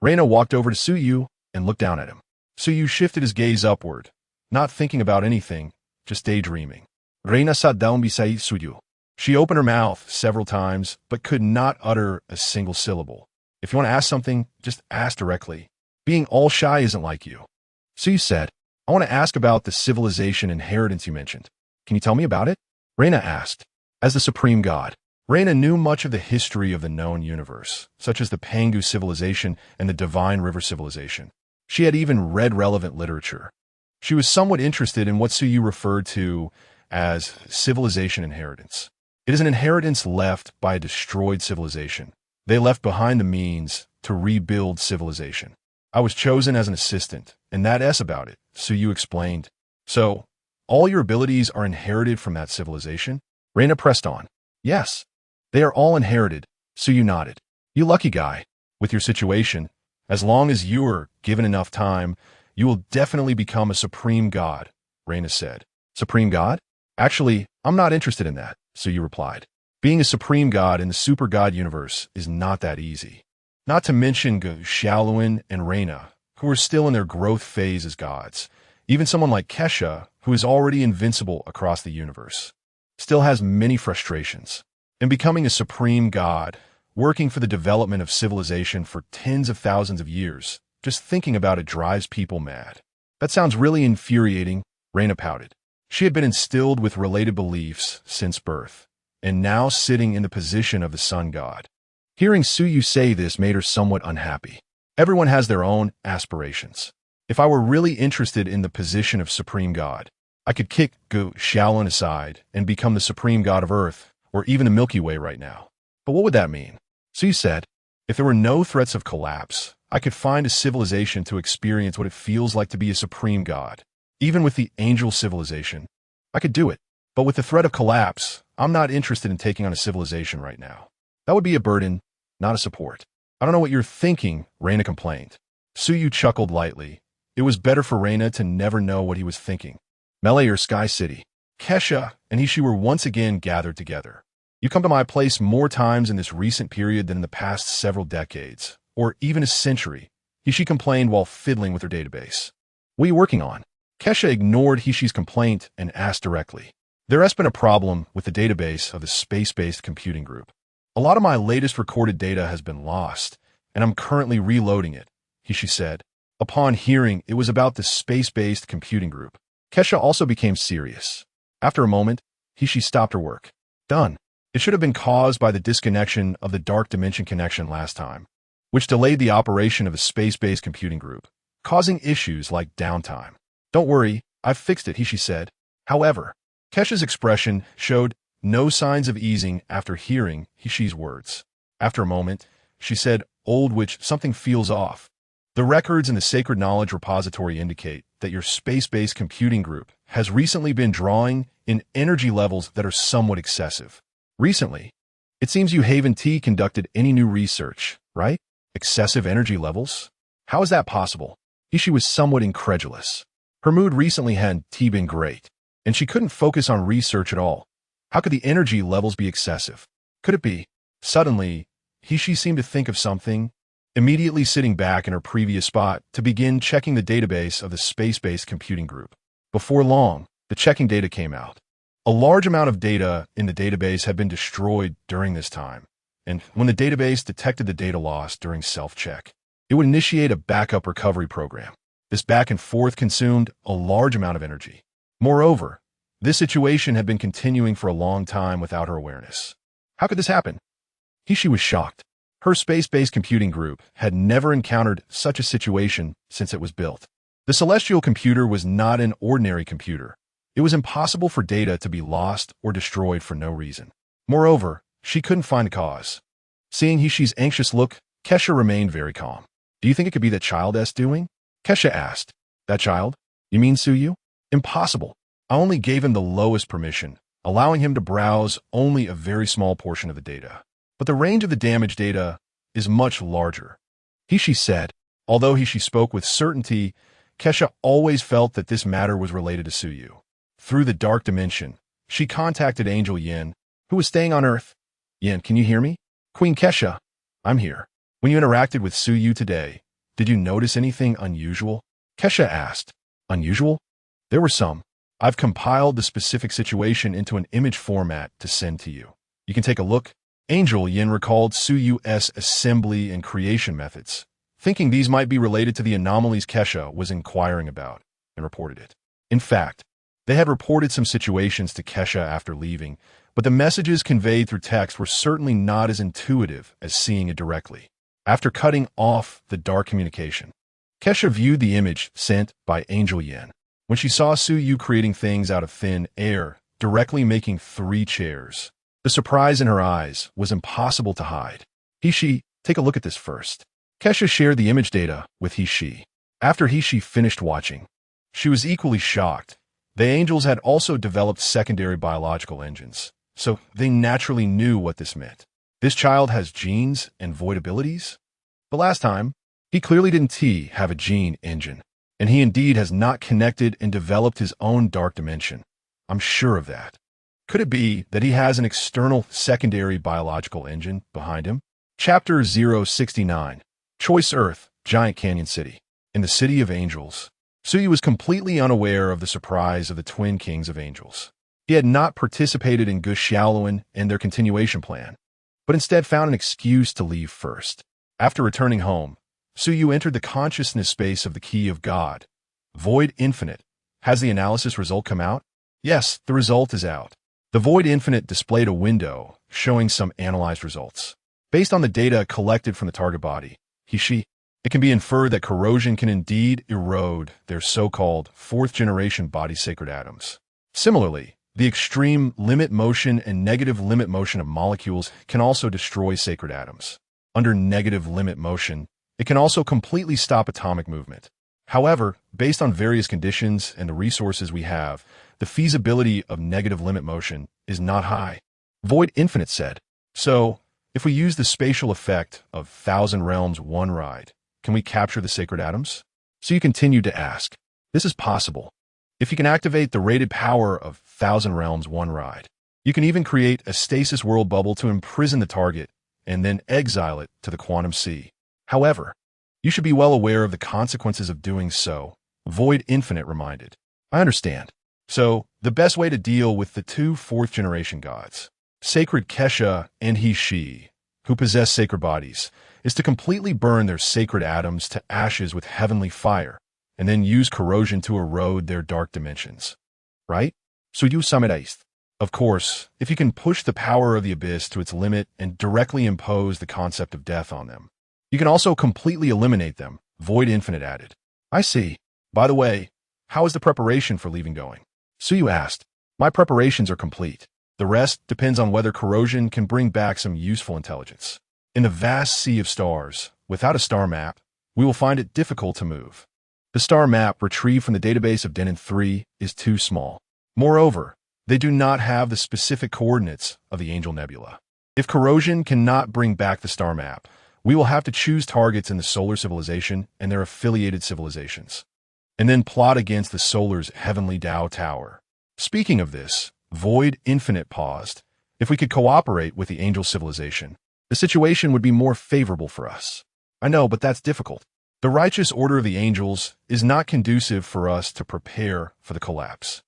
Reina walked over to Suyu and looked down at him. Suyu shifted his gaze upward, not thinking about anything, just daydreaming. Reina sat down beside Suyu. She opened her mouth several times, but could not utter a single syllable. If you want to ask something, just ask directly. Being all shy isn't like you. Suyu said, I want to ask about the civilization inheritance you mentioned. Can you tell me about it? Reina asked. As the supreme god, Reina knew much of the history of the known universe, such as the Pangu civilization and the Divine River civilization. She had even read relevant literature. She was somewhat interested in what Suyu referred to as civilization inheritance. It is an inheritance left by a destroyed civilization. They left behind the means to rebuild civilization. I was chosen as an assistant, and that's about it, Suyu explained. So, all your abilities are inherited from that civilization? Reina pressed on. Yes. They are all inherited, Suyu nodded. You lucky guy. With your situation, as long as you are given enough time, you will definitely become a supreme god, Reina said. Supreme god? Actually, I'm not interested in that, Suyu replied. Being a supreme god in the super god universe is not that easy. Not to mention Xiaoluan and Reina, who are still in their growth phase as gods. Even someone like Kesha, who is already invincible across the universe, still has many frustrations. And becoming a supreme god, working for the development of civilization for tens of thousands of years, just thinking about it drives people mad. That sounds really infuriating, Reina pouted. She had been instilled with related beliefs since birth, and now sitting in the position of the sun god. Hearing Suyu say this made her somewhat unhappy. Everyone has their own aspirations. If I were really interested in the position of supreme god, I could kick Xiaolin aside and become the supreme god of Earth, or even the Milky Way right now. But what would that mean? Suyu said, if there were no threats of collapse, I could find a civilization to experience what it feels like to be a supreme god. Even with the angel civilization, I could do it. But with the threat of collapse, I'm not interested in taking on a civilization right now. That would be a burden, not a support. I don't know what you're thinking, Reina complained. Suyu chuckled lightly. It was better for Reina to never know what he was thinking. Melee or Sky City. Kesha and Hishi were once again gathered together. You come to my place more times in this recent period than in the past several decades, or even a century, Hishi complained while fiddling with her database. What are you working on? Kesha ignored Hishi's complaint and asked directly. There has been a problem with the database of the space-based computing group. A lot of my latest recorded data has been lost, and I'm currently reloading it, Hishi said. Upon hearing it was about the space-based computing group, Kesha also became serious. After a moment, Hishi stopped her work. Done. It should have been caused by the disconnection of the dark dimension connection last time, which delayed the operation of a space-based computing group, causing issues like downtime. Don't worry, I've fixed it, Hishi said. However, Kesha's expression showed no signs of easing after hearing Hishi's words. After a moment, she said, Old witch, something feels off. The records in the Sacred Knowledge Repository indicate that your space-based computing group has recently been drawing in energy levels that are somewhat excessive. Recently, it seems you Haven T conducted any new research, right? Excessive energy levels? How is that possible? Hishi was somewhat incredulous. Her mood recently hadn't been great, and she couldn't focus on research at all. How could the energy levels be excessive? Could it be? Suddenly, Hishi seemed to think of something, immediately sitting back in her previous spot to begin checking the database of the space-based computing group. Before long, the checking data came out. A large amount of data in the database had been destroyed during this time, and when the database detected the data loss during self-check, it would initiate a backup recovery program. This back and forth consumed a large amount of energy. Moreover, this situation had been continuing for a long time without her awareness. How could this happen? Hishi was shocked. Her space-based computing group had never encountered such a situation since it was built. The celestial computer was not an ordinary computer. It was impossible for data to be lost or destroyed for no reason. Moreover, she couldn't find a cause. Seeing Hishi's anxious look, Kesha remained very calm. Do you think it could be that child S doing? Kesha asked. That child? You mean Suyu? Impossible. I only gave him the lowest permission, allowing him to browse only a very small portion of the data. But the range of the damaged data is much larger. She said. Although she spoke with certainty, Kesha always felt that this matter was related to Suyu. Through the dark dimension, she contacted Angel Yin, who was staying on Earth. Yin, can you hear me? Queen Kesha, I'm here. When you interacted with Suyu today, did you notice anything unusual? Kesha asked. Unusual? There were some. I've compiled the specific situation into an image format to send to you. You can take a look. Angel Yin recalled Suyu's assembly and creation methods, thinking these might be related to the anomalies Kesha was inquiring about, and reported it. In fact, they had reported some situations to Kesha after leaving, but the messages conveyed through text were certainly not as intuitive as seeing it directly. After cutting off the dark communication, Kesha viewed the image sent by Angel Yin. When she saw Suyu creating things out of thin air, directly making 3 chairs, the surprise in her eyes was impossible to hide. He, take a look at this first. Kesha shared the image data with he. After he finished watching, she was equally shocked. The angels had also developed secondary biological engines, so they naturally knew what this meant. This child has genes and void abilities? But last time, he clearly didn't have a gene engine, and he indeed has not connected and developed his own dark dimension. I'm sure of that. Could it be that he has an external secondary biological engine behind him? Chapter 069. Choice Earth, Giant Canyon City. In the City of Angels, Suyu was completely unaware of the surprise of the twin kings of angels. He had not participated in Gu Xiaoluan and their continuation plan, but instead found an excuse to leave first. After returning home, Suyu entered the consciousness space of the Key of God. Void Infinite. Has the analysis result come out? Yes, the result is out. The Void Infinite displayed a window showing some analyzed results. Based on the data collected from the target body, it can be inferred that corrosion can indeed erode their so-called 4th-generation body sacred atoms. Similarly, the extreme limit motion and negative limit motion of molecules can also destroy sacred atoms. Under negative limit motion, it can also completely stop atomic movement. However, based on various conditions and the resources we have, the feasibility of negative limit motion is not high. Void Infinite said. So, if we use the spatial effect of Thousand Realms One Ride, can we capture the sacred atoms? So you continue to ask. This is possible. If you can activate the rated power of Thousand Realms One Ride, you can even create a stasis world bubble to imprison the target and then exile it to the quantum sea. However, you should be well aware of the consequences of doing so, Void Infinite reminded. I understand. So, the best way to deal with the 2 4th-generation gods, Sacred Kesha and he, who possess sacred bodies, is to completely burn their sacred atoms to ashes with heavenly fire, and then use corrosion to erode their dark dimensions. Right? So you summarized. Of course, if you can push the power of the abyss to its limit and directly impose the concept of death on them, you can also completely eliminate them, Void Infinite added. I see. By the way, how is the preparation for leaving going? Suyu asked. My preparations are complete. The rest depends on whether corrosion can bring back some useful intelligence. In the vast sea of stars, without a star map, we will find it difficult to move. The star map retrieved from the database of Denon 3 is too small. Moreover, they do not have the specific coordinates of the Angel Nebula. If corrosion cannot bring back the star map, we will have to choose targets in the solar civilization and their affiliated civilizations, and then plot against the solar's heavenly Tao Tower. Speaking of this, Void Infinite paused. If we could cooperate with the angel civilization, the situation would be more favorable for us. I know, but that's difficult. The righteous order of the angels is not conducive for us to prepare for the collapse.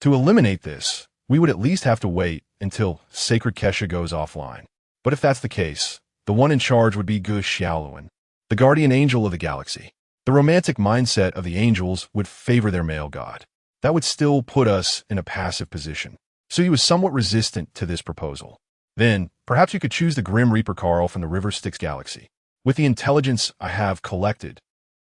To eliminate this, we would at least have to wait until Sacred Kesha goes offline. But if that's the case, the one in charge would be Gu Xiaoluan, the guardian angel of the galaxy. The romantic mindset of the angels would favor their male god. That would still put us in a passive position. So he was somewhat resistant to this proposal. Then, perhaps you could choose the Grim Reaper Carl from the River Styx galaxy. With the intelligence I have collected,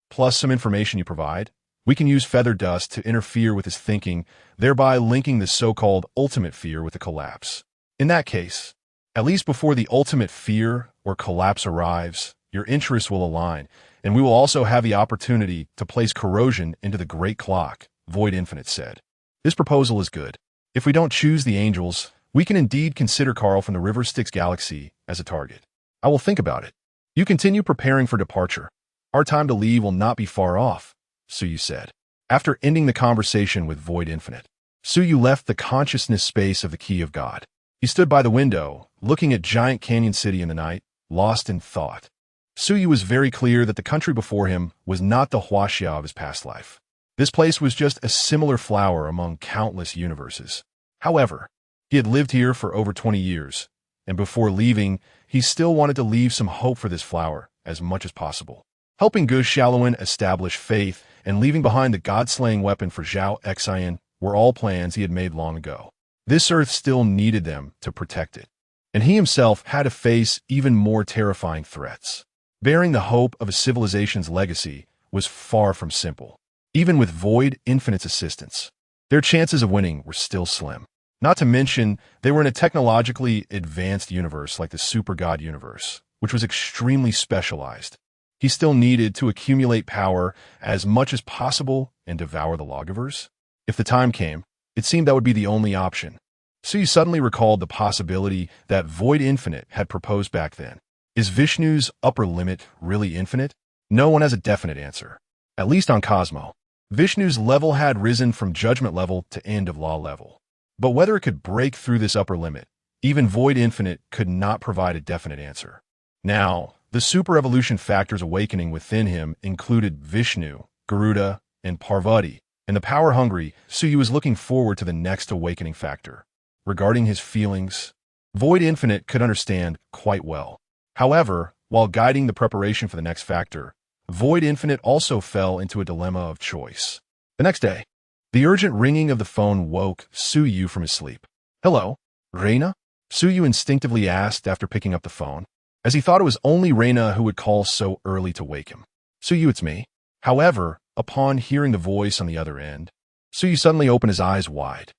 plus some information you provide, we can use feather dust to interfere with his thinking, thereby linking the so-called ultimate fear with the collapse. In that case, at least before the ultimate fear or collapse arrives, your interests will align, and we will also have the opportunity to place corrosion into the Great Clock, Void Infinite said. This proposal is good. If we don't choose the angels, we can indeed consider Carl from the River Styx galaxy as a target. I will think about it. You continue preparing for departure. Our time to leave will not be far off, Suyu said. After ending the conversation with Void Infinite, Suyu left the consciousness space of the Key of God. He stood by the window, looking at Giant Canyon City in the night, lost in thought. Suyu was very clear that the country before him was not the Huaxia of his past life. This place was just a similar flower among countless universes. However, he had lived here for over 20 years, and before leaving, he still wanted to leave some hope for this flower as much as possible. Helping Gu Xiaoluan establish faith and leaving behind the god-slaying weapon for Zhao Xian were all plans he had made long ago. This earth still needed them to protect it, and he himself had to face even more terrifying threats. Bearing the hope of a civilization's legacy was far from simple. Even with Void Infinite's assistance, their chances of winning were still slim. Not to mention, they were in a technologically advanced universe like the Super God universe, which was extremely specialized. He still needed to accumulate power as much as possible and devour the lawgivers. If the time came, it seemed that would be the only option. So you suddenly recalled the possibility that Void Infinite had proposed back then. Is Vishnu's upper limit really infinite? No one has a definite answer. At least on Cosmo, Vishnu's level had risen from judgment level to end of law level. But whether it could break through this upper limit, even Void Infinite could not provide a definite answer. Now, the super evolution factors awakening within him included Vishnu, Garuda, and Parvati, and the power-hungry Suyu was looking forward to the next awakening factor. Regarding his feelings, Void Infinite could understand quite well. However, while guiding the preparation for the next factor, Void Infinite also fell into a dilemma of choice. The next day, the urgent ringing of the phone woke Suyu from his sleep. "Hello, Reina?" Suyu instinctively asked after picking up the phone, as he thought it was only Reina who would call so early to wake him. "Suyu, it's me." However, upon hearing the voice on the other end, Suyu suddenly opened his eyes wide.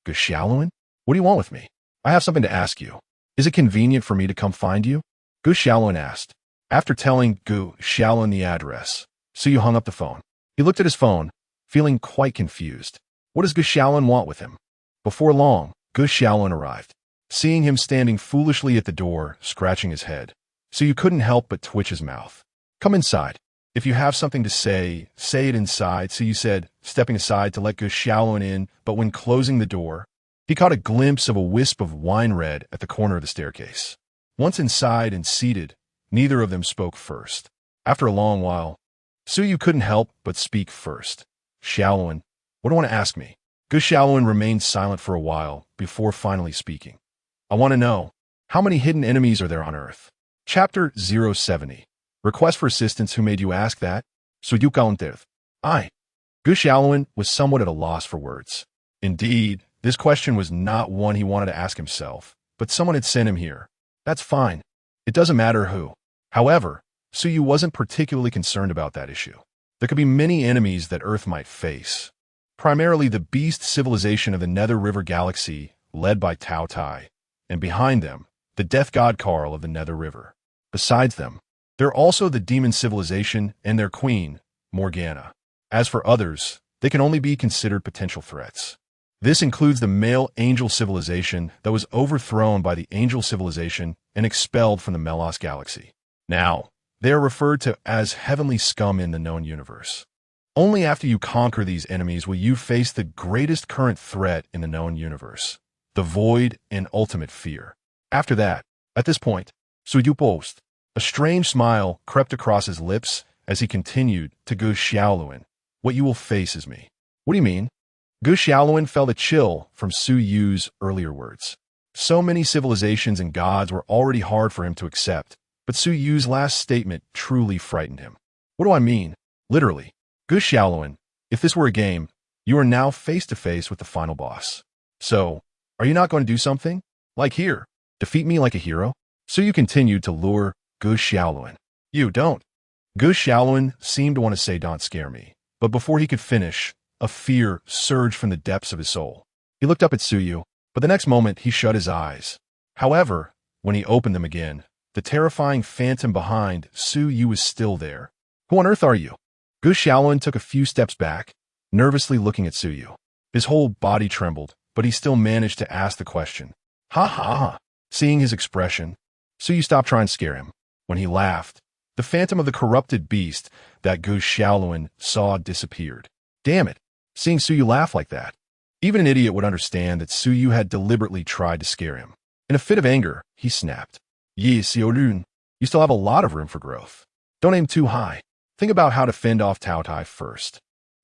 "Gu Xiaoluan? What do you want with me? I have something to ask you. Is it convenient for me to come find you?" Gu Xiaoluan asked. After telling Gu Xiaoluan the address, Suyu hung up the phone. He looked at his phone, feeling quite confused. What does Gu Xiaoluan want with him? Before long, Gu Xiaoluan arrived. Seeing him standing foolishly at the door, scratching his head, Suyu couldn't help but twitch his mouth. "Come inside. If you have something to say it inside," Suyu said, stepping aside to let Gu Xiaoluan in, but when closing the door, he caught a glimpse of a wisp of wine red at the corner of the staircase. Once inside and seated, neither of them spoke first. After a long while, Suyu couldn't help but speak first. "Xiaoluan, what do you want to ask me?" Gu Xiaoluan remained silent for a while before finally speaking. "I want to know, how many hidden enemies are there on Earth?" Chapter 070. Request for assistance. Who made you ask that? Suyu countered. I. Gu Xiaoluan was somewhat at a loss for words. Indeed, this question was not one he wanted to ask himself, but someone had sent him here. That's fine. It doesn't matter who. However, Suyu wasn't particularly concerned about that issue. There could be many enemies that Earth might face. Primarily the beast civilization of the Nether River Galaxy, led by Tao Tai, and behind them, the death god Karl of the Nether River. Besides them, there are also the demon civilization and their queen, Morgana. As for others, they can only be considered potential threats. This includes the male angel civilization that was overthrown by the angel civilization and expelled from the Melos Galaxy. Now, they are referred to as heavenly scum in the known universe. Only after you conquer these enemies will you face the greatest current threat in the known universe, the void and ultimate fear. After that, at this point, Suyu paused. A strange smile crept across his lips as he continued to Gu Xiaoluan. "What you will face is me." "What do you mean?" Gu Xiaoluan felt a chill from Suyu's earlier words. So many civilizations and gods were already hard for him to accept, but Suyu's last statement truly frightened him. "What do I mean?" "Literally. Gu Xiaoluan, if this were a game, you are now face to face with the final boss. So, are you not going to do something? Like here, defeat me like a hero?" Suyu continued to lure Gu Xiaoluan. "You don't." Gu Xiaoluan seemed to want to say "don't scare me," but before he could finish, a fear surged from the depths of his soul. He looked up at Suyu, but the next moment he shut his eyes. However, when he opened them again, the terrifying phantom behind Suyu was still there. "Who on earth are you?" Gu Xiaoluan took a few steps back, nervously looking at Suyu. His whole body trembled, but he still managed to ask the question. "Ha ha ha." Seeing his expression, Suyu stopped trying to scare him. When he laughed, The phantom of the corrupted beast that Gu Xiaoluan saw disappeared. Damn it, seeing Su Yu laugh like that. Even an idiot would understand that Su Yu had deliberately tried to scare him. In a fit of anger, he snapped. Yi Xiaolun, you still have a lot of room for growth. Don't aim too high. Think about how to fend off Tao Tai first.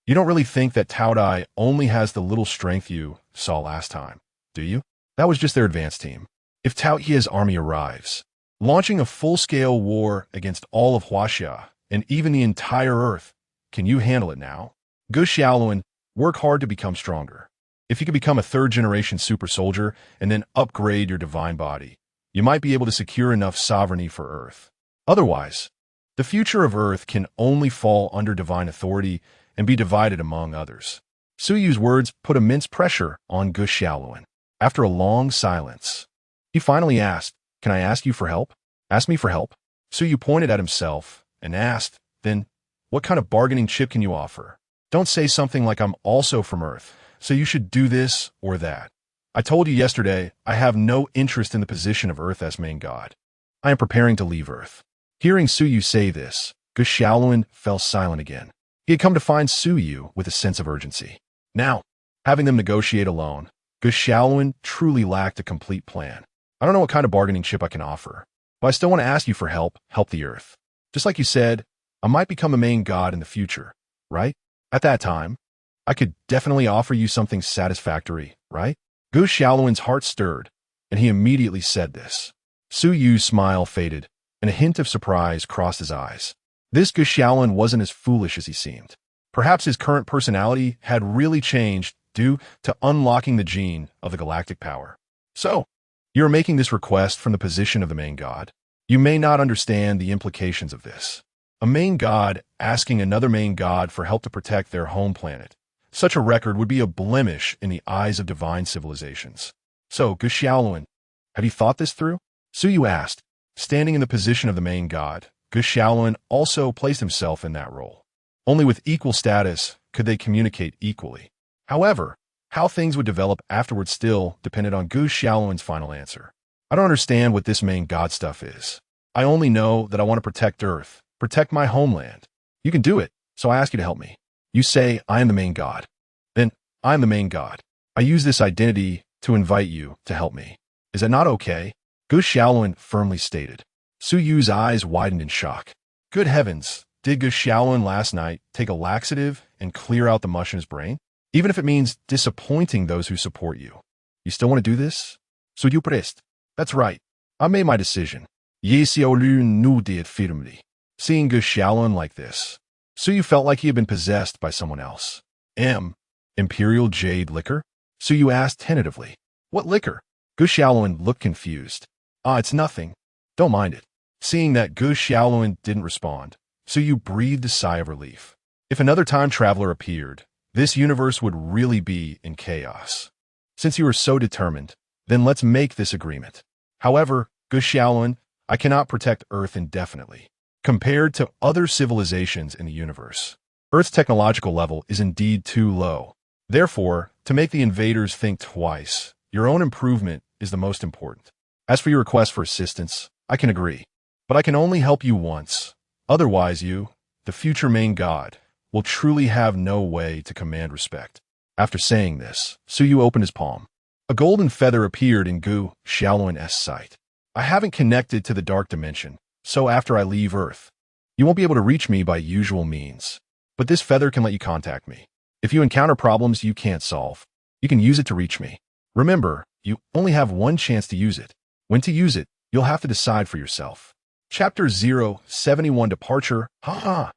You don't really think that Tao Tai only has the little strength you saw last time, do you? That was just their advance team. If Tao Ye's army arrives, launching a full-scale war against all of Huaxia and even the entire Earth, can you handle it now? Gu Xiaoluan, work hard to become stronger. If you could become a third-generation super soldier and then upgrade your divine body, you might be able to secure enough sovereignty for Earth. Otherwise, the future of Earth can only fall under divine authority and be divided among others. Su Yu's words put immense pressure on Gu Xiaoluan. After a long silence, he finally asked, "Can I ask you for help?" "Ask me for help?" Su Yu pointed at himself and asked, "Then, what kind of bargaining chip can you offer? Don't say something like I'm also from Earth, so you should do this or that. I told you yesterday I have no interest in the position of Earth as main god. I am preparing to leave Earth." Hearing Su Yu say this, Gu Xiaoluan fell silent again. He had come to find Su Yu with a sense of urgency. Now, having them negotiate alone, Gu Xiaoluan truly lacked a complete plan. "I don't know what kind of bargaining chip I can offer, but I still want to ask you for help the Earth. Just like you said, I might become a main god in the future, right? At that time, I could definitely offer you something satisfactory, right?" Gu Xiaoluan's heart stirred, and he immediately said this. Su Yu's smile faded, and a hint of surprise crossed his eyes. This Gu Xiaoluan wasn't as foolish as he seemed. Perhaps his current personality had really changed due to unlocking the gene of the galactic power. "So, you're making this request from the position of the main god. You may not understand the implications of this. A main god asking another main god for help to protect their home planet. Such a record would be a blemish in the eyes of divine civilizations. So, Gu Xiaoluan, have you thought this through?" Su Yu asked. Standing in the position of the main god, Gu Xiaoluan also placed himself in that role. Only with equal status could they communicate equally. However, how things would develop afterwards still depended on Gu Xiaoluan's final answer. "I don't understand what this main god stuff is. I only know that I want to protect Earth, protect my homeland. You can do it, so I ask you to help me. You say I am the main god. Then I am the main god. I use this identity to invite you to help me. Is that not okay?" Gu Xiaoluan firmly stated. Su Yu's eyes widened in shock. Good heavens, did Gu Xiaoluan last night take a laxative and clear out the mush in his brain? Even if it means disappointing those who support you. You still want to do this? So you pressed. That's right. I made my decision. Ye Xiaolun knew it firmly. Seeing Gu Xiaoluan like this, Su Yu felt like he had been possessed by someone else. Imperial Jade liquor? Su Yu asked tentatively. What liquor? Gu Xiaoluan looked confused. It's nothing. Don't mind it. Seeing that Gu Xiaoluan didn't respond, Su Yu breathed a sigh of relief. If another time traveler appeared, this universe would really be in chaos. Since you are so determined, then let's make this agreement. However, Gu Xiaoluan, I cannot protect Earth indefinitely. Compared to other civilizations in the universe, Earth's technological level is indeed too low. Therefore, to make the invaders think twice, your own improvement is the most important. As for your request for assistance, I can agree. But I can only help you once. Otherwise you, the future main god, will truly have no way to command respect. After saying this, Su Yu opened his palm. A golden feather appeared in Gu Xiaoluan's sight. I haven't connected to the dark dimension, so after I leave Earth, you won't be able to reach me by usual means. But this feather can let you contact me. If you encounter problems you can't solve, you can use it to reach me. Remember, you only have one chance to use it. When to use it, you'll have to decide for yourself. Chapter 071 Departure, haha.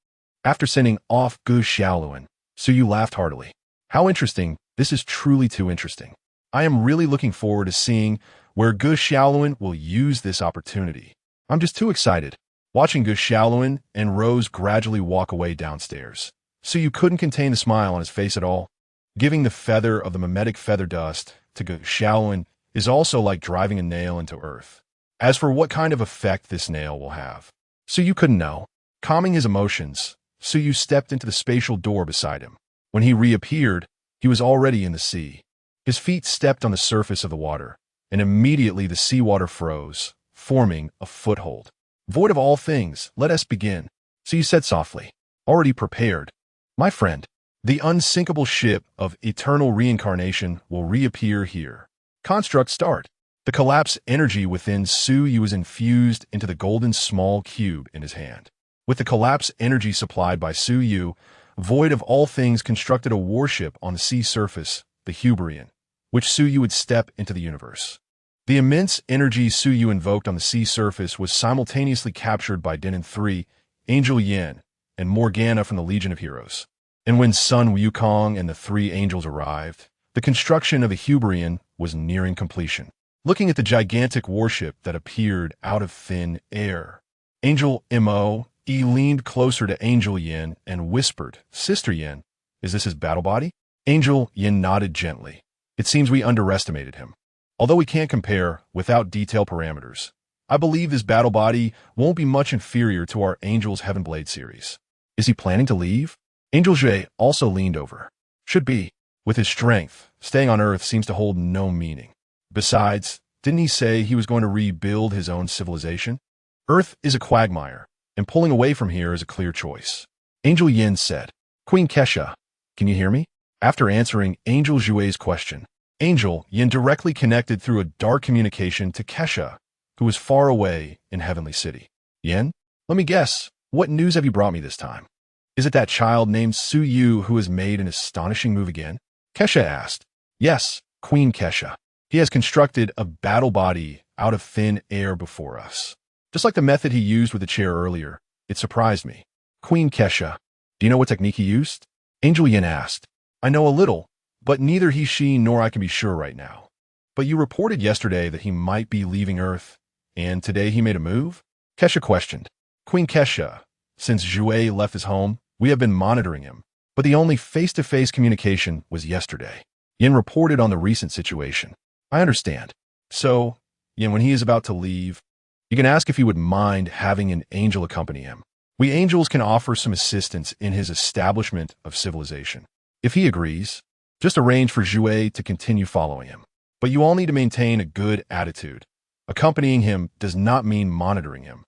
After sending off Gu Xiaoluan, Su Yu laughed heartily. How interesting, this is truly too interesting. I am really looking forward to seeing where Gu Xiaoluan will use this opportunity. I'm just too excited. Watching Gu Xiaoluan and Rose gradually walk away downstairs, Su Yu couldn't contain the smile on his face at all. Giving the feather of the mimetic feather dust to Gu Xiaoluan is also like driving a nail into Earth. As for what kind of effect this nail will have, Su Yu couldn't know. Calming his emotions, Su Yu stepped into the spatial door beside him. When he reappeared, he was already in the sea. His feet stepped on the surface of the water, and immediately the seawater froze, forming a foothold. Void of all things, let us begin. So you said softly, already prepared. My friend, the unsinkable ship of eternal reincarnation will reappear here. Construct start. The collapse energy within Su Yu is infused into the golden small cube in his hand. With the collapse energy supplied by Su Yu, void of all things constructed a warship on the sea surface, the Huberian, which Su Yu would step into the universe. The immense energy Su Yu invoked on the sea surface was simultaneously captured by Denon III, Angel Yin, and Morgana from the Legion of Heroes. And when Sun Wukong and the three angels arrived, the construction of the Huberian was nearing completion. Looking at the gigantic warship that appeared out of thin air, Angel Mo.E leaned closer to Angel Yin and whispered, Sister Yin, is this his battle body? Angel Yin nodded gently. It seems we underestimated him. Although we can't compare without detailed parameters, I believe this battle body won't be much inferior to our Angel's Heaven Blade series. Is he planning to leave? Angel Jue also leaned over. Should be. With his strength, staying on Earth seems to hold no meaning. Besides, didn't he say he was going to rebuild his own civilization? Earth is a quagmire, and pulling away from here is a clear choice. Angel Yin said, Queen Kesha, can you hear me? After answering Angel Jue's question, Angel Yin directly connected through a dark communication to Kesha, who was far away in Heavenly City. Yin, let me guess, what news have you brought me this time? Is it that child named Su Yu who has made an astonishing move again? Kesha asked. Yes, Queen Kesha. He has constructed a battle body out of thin air before us. Just like the method he used with the chair earlier, it surprised me. Queen Kesha, do you know what technique he used? Angel Yin asked. I know a little, but neither she nor I can be sure right now. But you reported yesterday that he might be leaving Earth, and today he made a move? Kesha questioned. Queen Kesha, since Jue left his home, we have been monitoring him, but the only face-to-face communication was yesterday. Yin reported on the recent situation. I understand. So, Yin, when he is about to leave, you can ask if he would mind having an angel accompany him. We angels can offer some assistance in his establishment of civilization. If he agrees, just arrange for Jue to continue following him. But you all need to maintain a good attitude. Accompanying him does not mean monitoring him.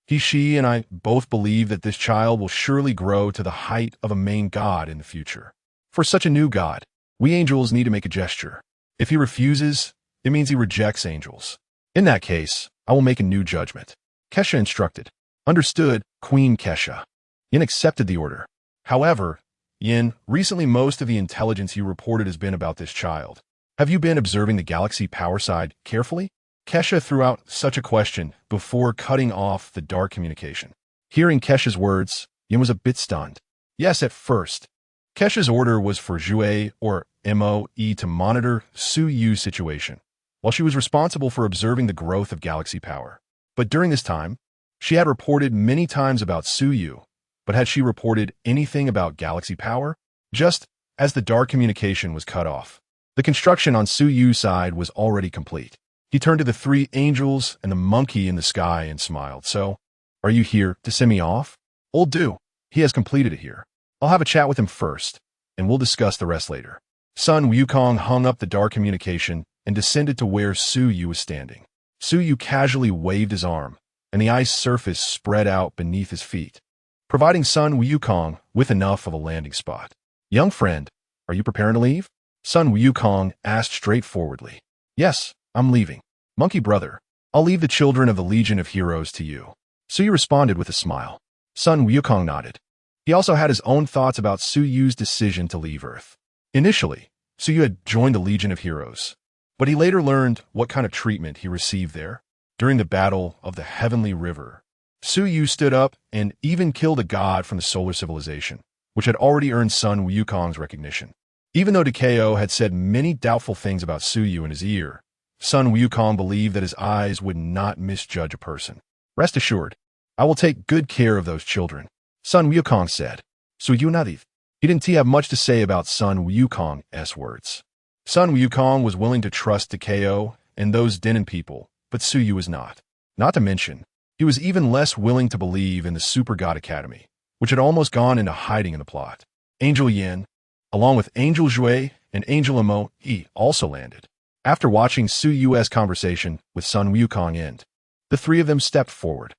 She, and I both believe that this child will surely grow to the height of a main god in the future. For such a new god, we angels need to make a gesture. If he refuses, it means he rejects angels. In that case, I will make a new judgment. Kesha instructed. Understood, Queen Kesha. Yin accepted the order. However, Yin, recently most of the intelligence you reported has been about this child. Have you been observing the galaxy power side carefully? Kesha threw out such a question before cutting off the dark communication. Hearing Kesha's words, Yin was a bit stunned. Yes, at first. Kesha's order was for Jue or Mo.E to monitor Su Yu's situation, while she was responsible for observing the growth of galaxy power. But during this time, she had reported many times about Su Yu, but had she reported anything about galaxy power? Just as the dark communication was cut off, the construction on Su Yu's side was already complete. He turned to the three angels and the monkey in the sky and smiled. So, are you here to send me off? Old do. He has completed it here. I'll have a chat with him first, and we'll discuss the rest later. Sun Wukong hung up the dark communication and descended to where Su Yu was standing. Su Yu casually waved his arm, and the ice surface spread out beneath his feet, providing Sun Wukong with enough of a landing spot. Young friend, are you preparing to leave? Sun Wukong asked straightforwardly. Yes, I'm leaving. Monkey brother, I'll leave the children of the Legion of Heroes to you. Su Yu responded with a smile. Sun Wukong nodded. He also had his own thoughts about Su Yu's decision to leave Earth. Initially, Su Yu had joined the Legion of Heroes, but he later learned what kind of treatment he received there. During the Battle of the Heavenly River, Su Yu stood up and even killed a god from the solar civilization, which had already earned Sun Wukong's recognition. Even though Takeo had said many doubtful things about Su Yu in his ear, Sun Wukong believed that his eyes would not misjudge a person. Rest assured, I will take good care of those children, Sun Wukong said. Su Yu nodded. He didn't have much to say about Sun Wukong's words. Sun Wukong was willing to trust Takeo and those Denon people, but Su Yu was not. Not to mention, he was even less willing to believe in the Super God Academy, which had almost gone into hiding in the plot. Angel Yin, along with Angel Jue and Angel Mo.E, also landed. After watching Su Yu's conversation with Sun Wukong end, the three of them stepped forward.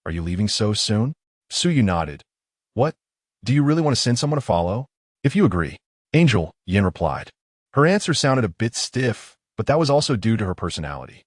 Are you leaving so soon? Suyu nodded. What? Do you really want to send someone to follow? If you agree. Angel, Yin replied. Her answer sounded a bit stiff, but that was also due to her personality.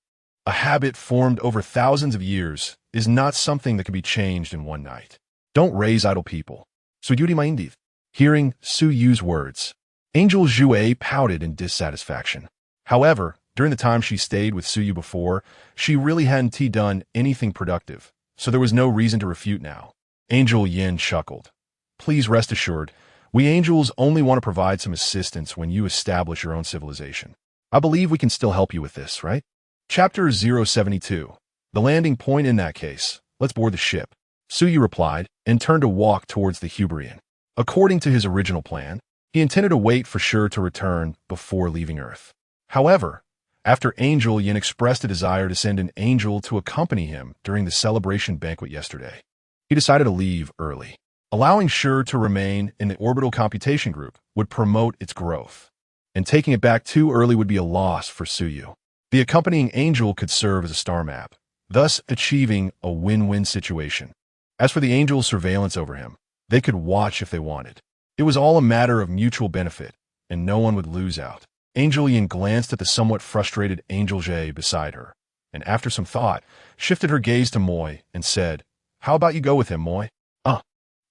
A habit formed over thousands of years is not something that can be changed in one night. Don't raise idle people. Suyuri Maindiv. Hearing Suyu's words, Angel Jue pouted in dissatisfaction. However, during the time she stayed with Suyu before, she really hadn't done anything productive, so there was no reason to refute now. Angel Yin chuckled. Please rest assured, we angels only want to provide some assistance when you establish your own civilization. I believe we can still help you with this, right? Chapter 072. The landing point in that case. Let's board the ship. Suyu replied and turned to walk towards the Huberian. According to his original plan, he intended to wait for Sure to return before leaving Earth. However, after Angel Yin expressed a desire to send an angel to accompany him during the celebration banquet yesterday, he decided to leave early. Allowing Sure to remain in the orbital computation group would promote its growth, and taking it back too early would be a loss for Suyu. The accompanying angel could serve as a star map, thus achieving a win-win situation. As for the angel's surveillance over him, they could watch if they wanted. It was all a matter of mutual benefit, and no one would lose out. Angel Yin glanced at the somewhat frustrated Angel Jie beside her, and after some thought, shifted her gaze to Moy and said, How about you go with him, Moy?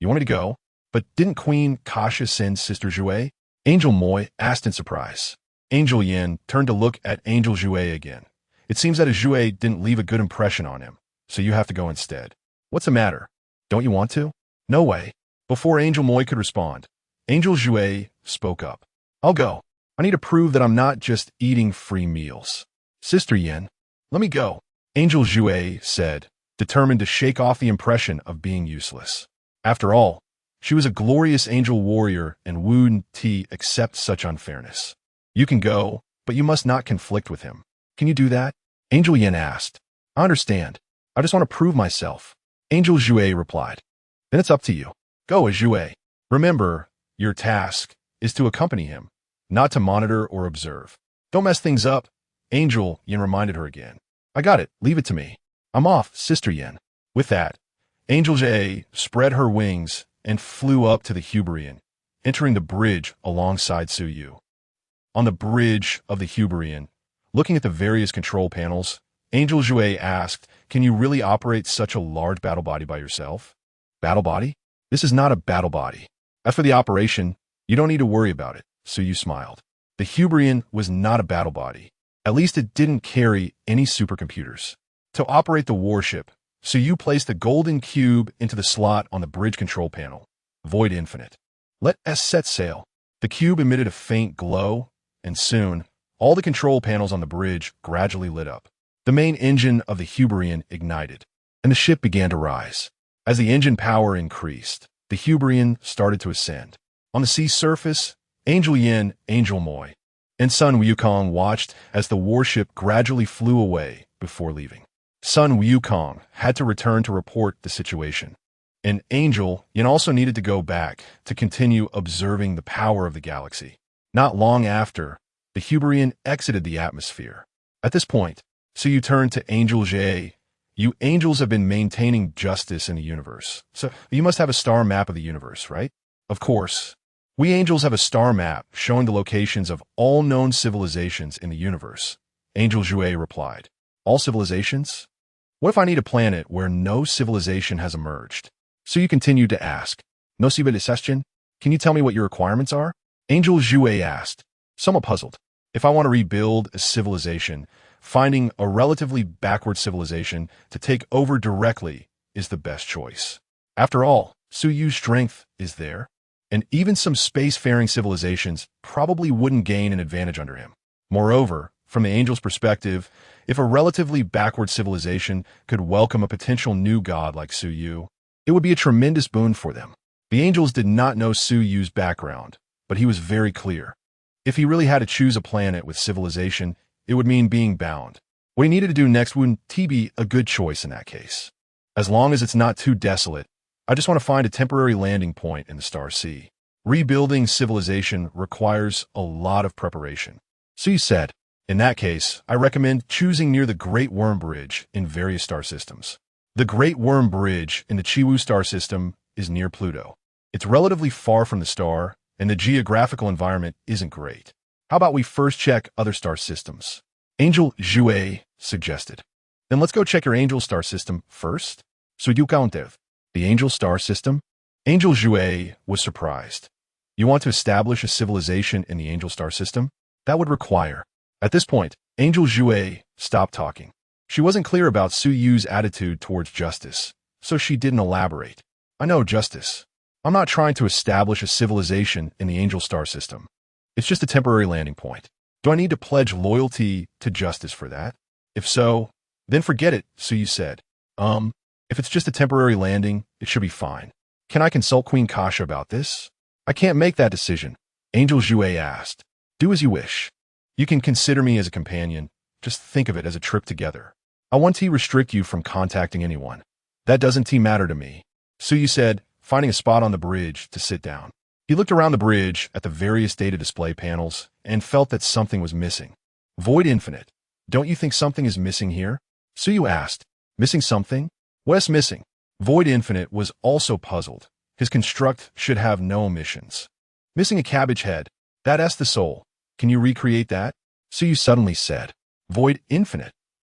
You want me to go? But didn't Queen Kasha send Sister Jue? Angel Moy asked in surprise. Angel Yin turned to look at Angel Jue again. It seems that Jue didn't leave a good impression on him, so you have to go instead. What's the matter? Don't you want to? No way. Before Angel Moy could respond, Angel Jue spoke up. I'll go. I need to prove that I'm not just eating free meals. Sister Yin, let me go. Angel Jue said, determined to shake off the impression of being useless. After all, she was a glorious angel warrior and wouldn't accept such unfairness. You can go, but you must not conflict with him. Can you do that? Angel Yin asked. I understand. I just want to prove myself. Angel Jue replied. Then it's up to you. Go, Jue. Remember, your task is to accompany him, not to monitor or observe. Don't mess things up. Angel Yin reminded her again. I got it. Leave it to me. I'm off, Sister Yin. With that, Angel Jie spread her wings and flew up to the Huberian, entering the bridge alongside Suyu. On the bridge of the Huberian, looking at the various control panels, Angel Jue asked, Can you really operate such a large battle body by yourself? Battle body? This is not a battle body. As for the operation, you don't need to worry about it, Suyu smiled. The Huberian was not a battle body. At least it didn't carry any supercomputers. To operate the warship, Suyu placed the golden cube into the slot on the bridge control panel. Void infinite. Let S set sail. The cube emitted a faint glow, and soon, all the control panels on the bridge gradually lit up. The main engine of the Huberian ignited, and the ship began to rise. As the engine power increased, the Huberian started to ascend. On the sea surface, Angel Yin, Angel Moy, and Sun Wukong watched as the warship gradually flew away before leaving. Sun Wukong had to return to report the situation, and Angel Yin also needed to go back to continue observing the power of the galaxy. Not long after, the Huberian exited the atmosphere. At this point, Suyu turned to Angel Jie. You angels have been maintaining justice in the universe, so you must have a star map of the universe, right? Of course. We angels have a star map showing the locations of all known civilizations in the universe, Angel Jue replied. All civilizations? What if I need a planet where no civilization has emerged? Suyu continued to ask. No civilization? Can you tell me what your requirements are? Angel Jue asked, somewhat puzzled. If I want to rebuild a civilization, finding a relatively backward civilization to take over directly is the best choice. After all, Suyu's strength is there, and even some spacefaring civilizations probably wouldn't gain an advantage under him. Moreover, from the angel's perspective, if a relatively backward civilization could welcome a potential new god like Suyu, it would be a tremendous boon for them. The angels did not know Suyu's background, but he was very clear. If he really had to choose a planet with civilization, it would mean being bound. What he needed to do next wouldn't be a good choice in that case. As long as it's not too desolate, I just want to find a temporary landing point in the Star Sea. Rebuilding civilization requires a lot of preparation. So you said, in that case, I recommend choosing near the Great Worm Bridge in various star systems. The Great Worm Bridge in the Chiwu star system is near Pluto. It's relatively far from the star, and the geographical environment isn't great. How about we first check other star systems? Angel Jue suggested. Then let's go check your angel star system first. So you counted the angel star system? Angel Jue was surprised. You want to establish a civilization in the angel star system? That would require. At this point, Angel Jue stopped talking. She wasn't clear about Su Yu's attitude towards justice, so she didn't elaborate. I know justice. I'm not trying to establish a civilization in the angel star system. It's just a temporary landing point. Do I need to pledge loyalty to justice for that? If so, then forget it, Su Yu said. If it's just a temporary landing, it should be fine. Can I consult Queen Kasha about this? I can't make that decision, Angel Jue asked. Do as you wish. You can consider me as a companion. Just think of it as a trip together. I want to restrict you from contacting anyone. That doesn't matter to me, Su Yu said, finding a spot on the bridge to sit down. He looked around the bridge at the various data display panels and felt that something was missing. Void Infinite. Don't you think something is missing here? Su Yu asked. Missing something? What's missing? Void Infinite was also puzzled. His construct should have no omissions. Missing a cabbage head. That's the soul. Can you recreate that? Su Yu suddenly said. Void Infinite.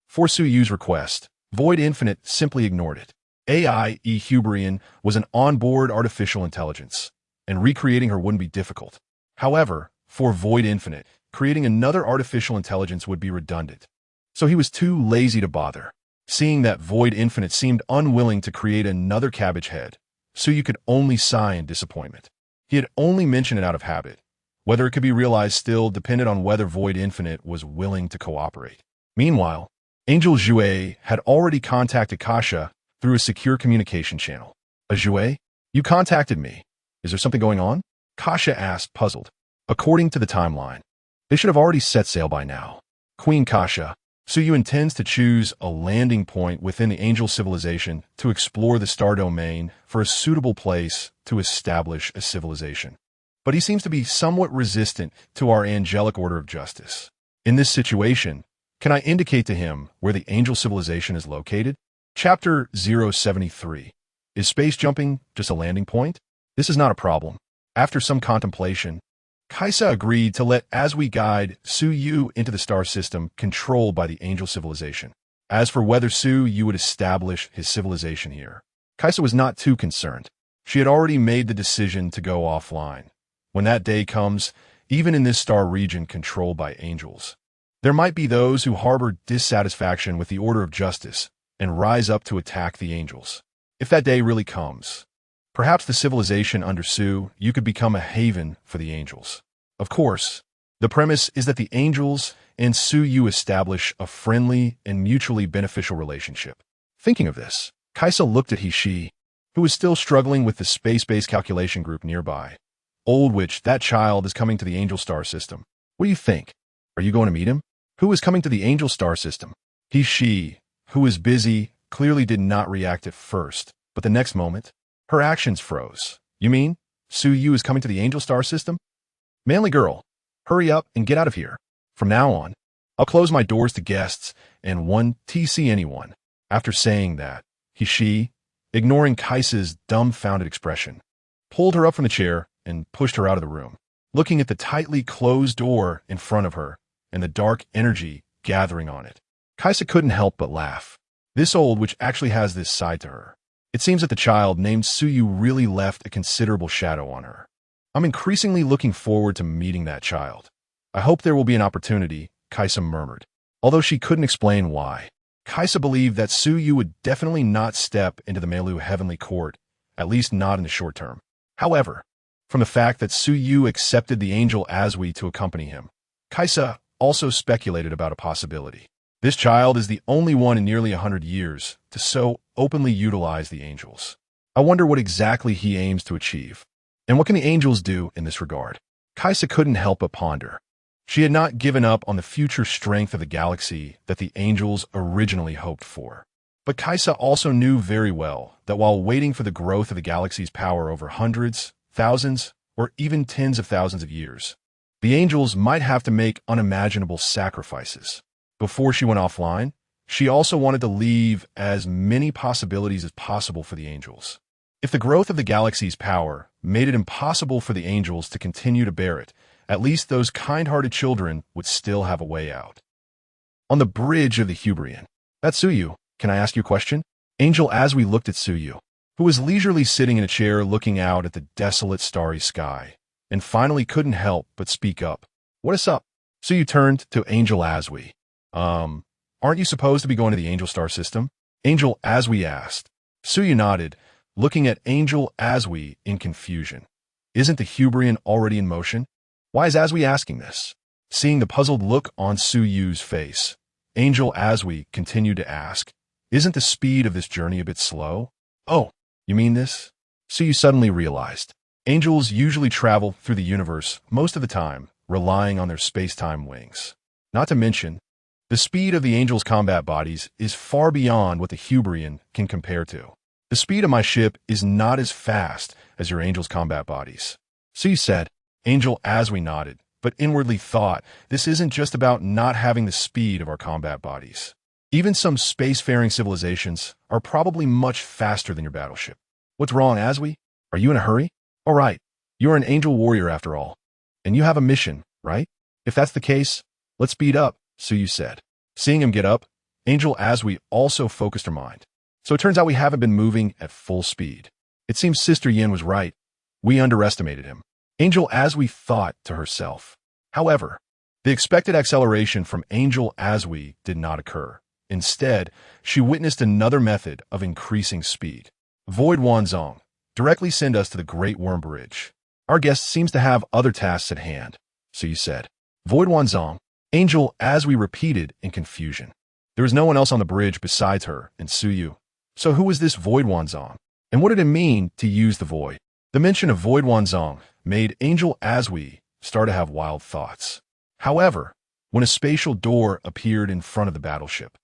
For Su Yu's request, Void Infinite simply ignored it. AI Hubrian was an onboard artificial intelligence, and recreating her wouldn't be difficult. However, for Void Infinite, creating another artificial intelligence would be redundant. So he was too lazy to bother. Seeing that Void Infinite seemed unwilling to create another cabbage head, Su Yu could only sigh in disappointment. He had only mentioned it out of habit. Whether it could be realized still depended on whether Void Infinite was willing to cooperate. Meanwhile, Angel Jue had already contacted Kasha through a secure communication channel. Jue, you contacted me. Is there something going on? Kasha asked, puzzled. According to the timeline, they should have already set sail by now. Queen Kasha, Su Yu intends to choose a landing point within the angel civilization to explore the star domain for a suitable place to establish a civilization. But he seems to be somewhat resistant to our angelic order of justice. In this situation, can I indicate to him where the angel civilization is located? Chapter 073. Is space jumping just a landing point? This is not a problem. After some contemplation, Kaisa agreed to let Asui guide Su Yu into the star system controlled by the angel civilization. As for whether Su Yu would establish his civilization here, Kaisa was not too concerned. She had already made the decision to go offline. When that day comes, even in this star region controlled by angels, there might be those who harbor dissatisfaction with the order of justice and rise up to attack the angels. If that day really comes, perhaps the civilization under Su Yu could become a haven for the angels. Of course, the premise is that the angels and Su Yu establish a friendly and mutually beneficial relationship. Thinking of this, Kaisa looked at He-She, who was still struggling with the space-based calculation group nearby. Old Witch, that child is coming to the angel star system. What do you think? Are you going to meet him? Who is coming to the angel star system? He-She, who was busy, clearly did not react at first, but the next moment, her actions froze. You mean Su Yu is coming to the angel star system? Manly girl, hurry up and get out of here. From now on, I'll close my doors to guests and one TC anyone. After saying that, He-She, ignoring Kaisa's dumbfounded expression, pulled her up from the chair and pushed her out of the room, looking at the tightly closed door in front of her and the dark energy gathering on it. Kaisa couldn't help but laugh. This Old Witch actually has this side to her. It seems that the child named Su Yu really left a considerable shadow on her. I'm increasingly looking forward to meeting that child. I hope there will be an opportunity, Kaisa murmured. Although she couldn't explain why, Kaisa believed that Su Yu would definitely not step into the Melu Heavenly Court, at least not in the short term. However, from the fact that Su Yu accepted the angel Asui to accompany him, Kaisa also speculated about a possibility. This child is the only one in nearly 100 years to so openly utilize the angels. I wonder what exactly he aims to achieve. And what can the angels do in this regard? Kaisa couldn't help but ponder. She had not given up on the future strength of the galaxy that the angels originally hoped for. But Kaisa also knew very well that while waiting for the growth of the galaxy's power over hundreds, thousands, or even tens of thousands of years, the angels might have to make unimaginable sacrifices. Before she went offline, she also wanted to leave as many possibilities as possible for the angels. If the growth of the galaxy's power made it impossible for the angels to continue to bear it, at least those kind-hearted children would still have a way out. On the bridge of the Hubrian. That's Suyu. Can I ask you a question? Angel Asui looked at Suyu, who was leisurely sitting in a chair looking out at the desolate starry sky, and finally couldn't help but speak up. What is up? Suyu turned to Angel Asui. Aren't you supposed to be going to the Angel Star system? Angel Asui asked. Suyu nodded, looking at Angel Asui in confusion. Isn't the Hubrian already in motion? Why is Asui asking this? Seeing the puzzled look on Suyu's face, Angel Asui continued to ask, isn't the speed of this journey a bit slow? Oh, you mean this? Suyu suddenly realized. Angels usually travel through the universe most of the time, relying on their space-time wings. Not to mention, the speed of the angels' combat bodies is far beyond what the Hubrian can compare to. The speed of my ship is not as fast as your angels' combat bodies. Suyu said. Angel Asui nodded, but inwardly thought this isn't just about not having the speed of our combat bodies. Even some spacefaring civilizations are probably much faster than your battleship. What's wrong, Asui? Are you in a hurry? All right, you're an angel warrior after all. And you have a mission, right? If that's the case, let's speed up, Suyu said. Seeing him get up, Angel Asui also focused her mind. So it turns out we haven't been moving at full speed. It seems Sister Yin was right. We underestimated him. Angel Asui thought to herself. However, the expected acceleration from Angel Asui did not occur. Instead, she witnessed another method of increasing speed. Void Wanzong, directly send us to the Great Worm Bridge. Our guest seems to have other tasks at hand, Suyu said. Void Wanzong, Angel Asui repeated in confusion. There was no one else on the bridge besides her and Suyu. So who was this Void Wanzong? And what did it mean to use the void? The mention of Void Wanzong made Angel Asui start to have wild thoughts. However, when a spatial door appeared in front of the battleship,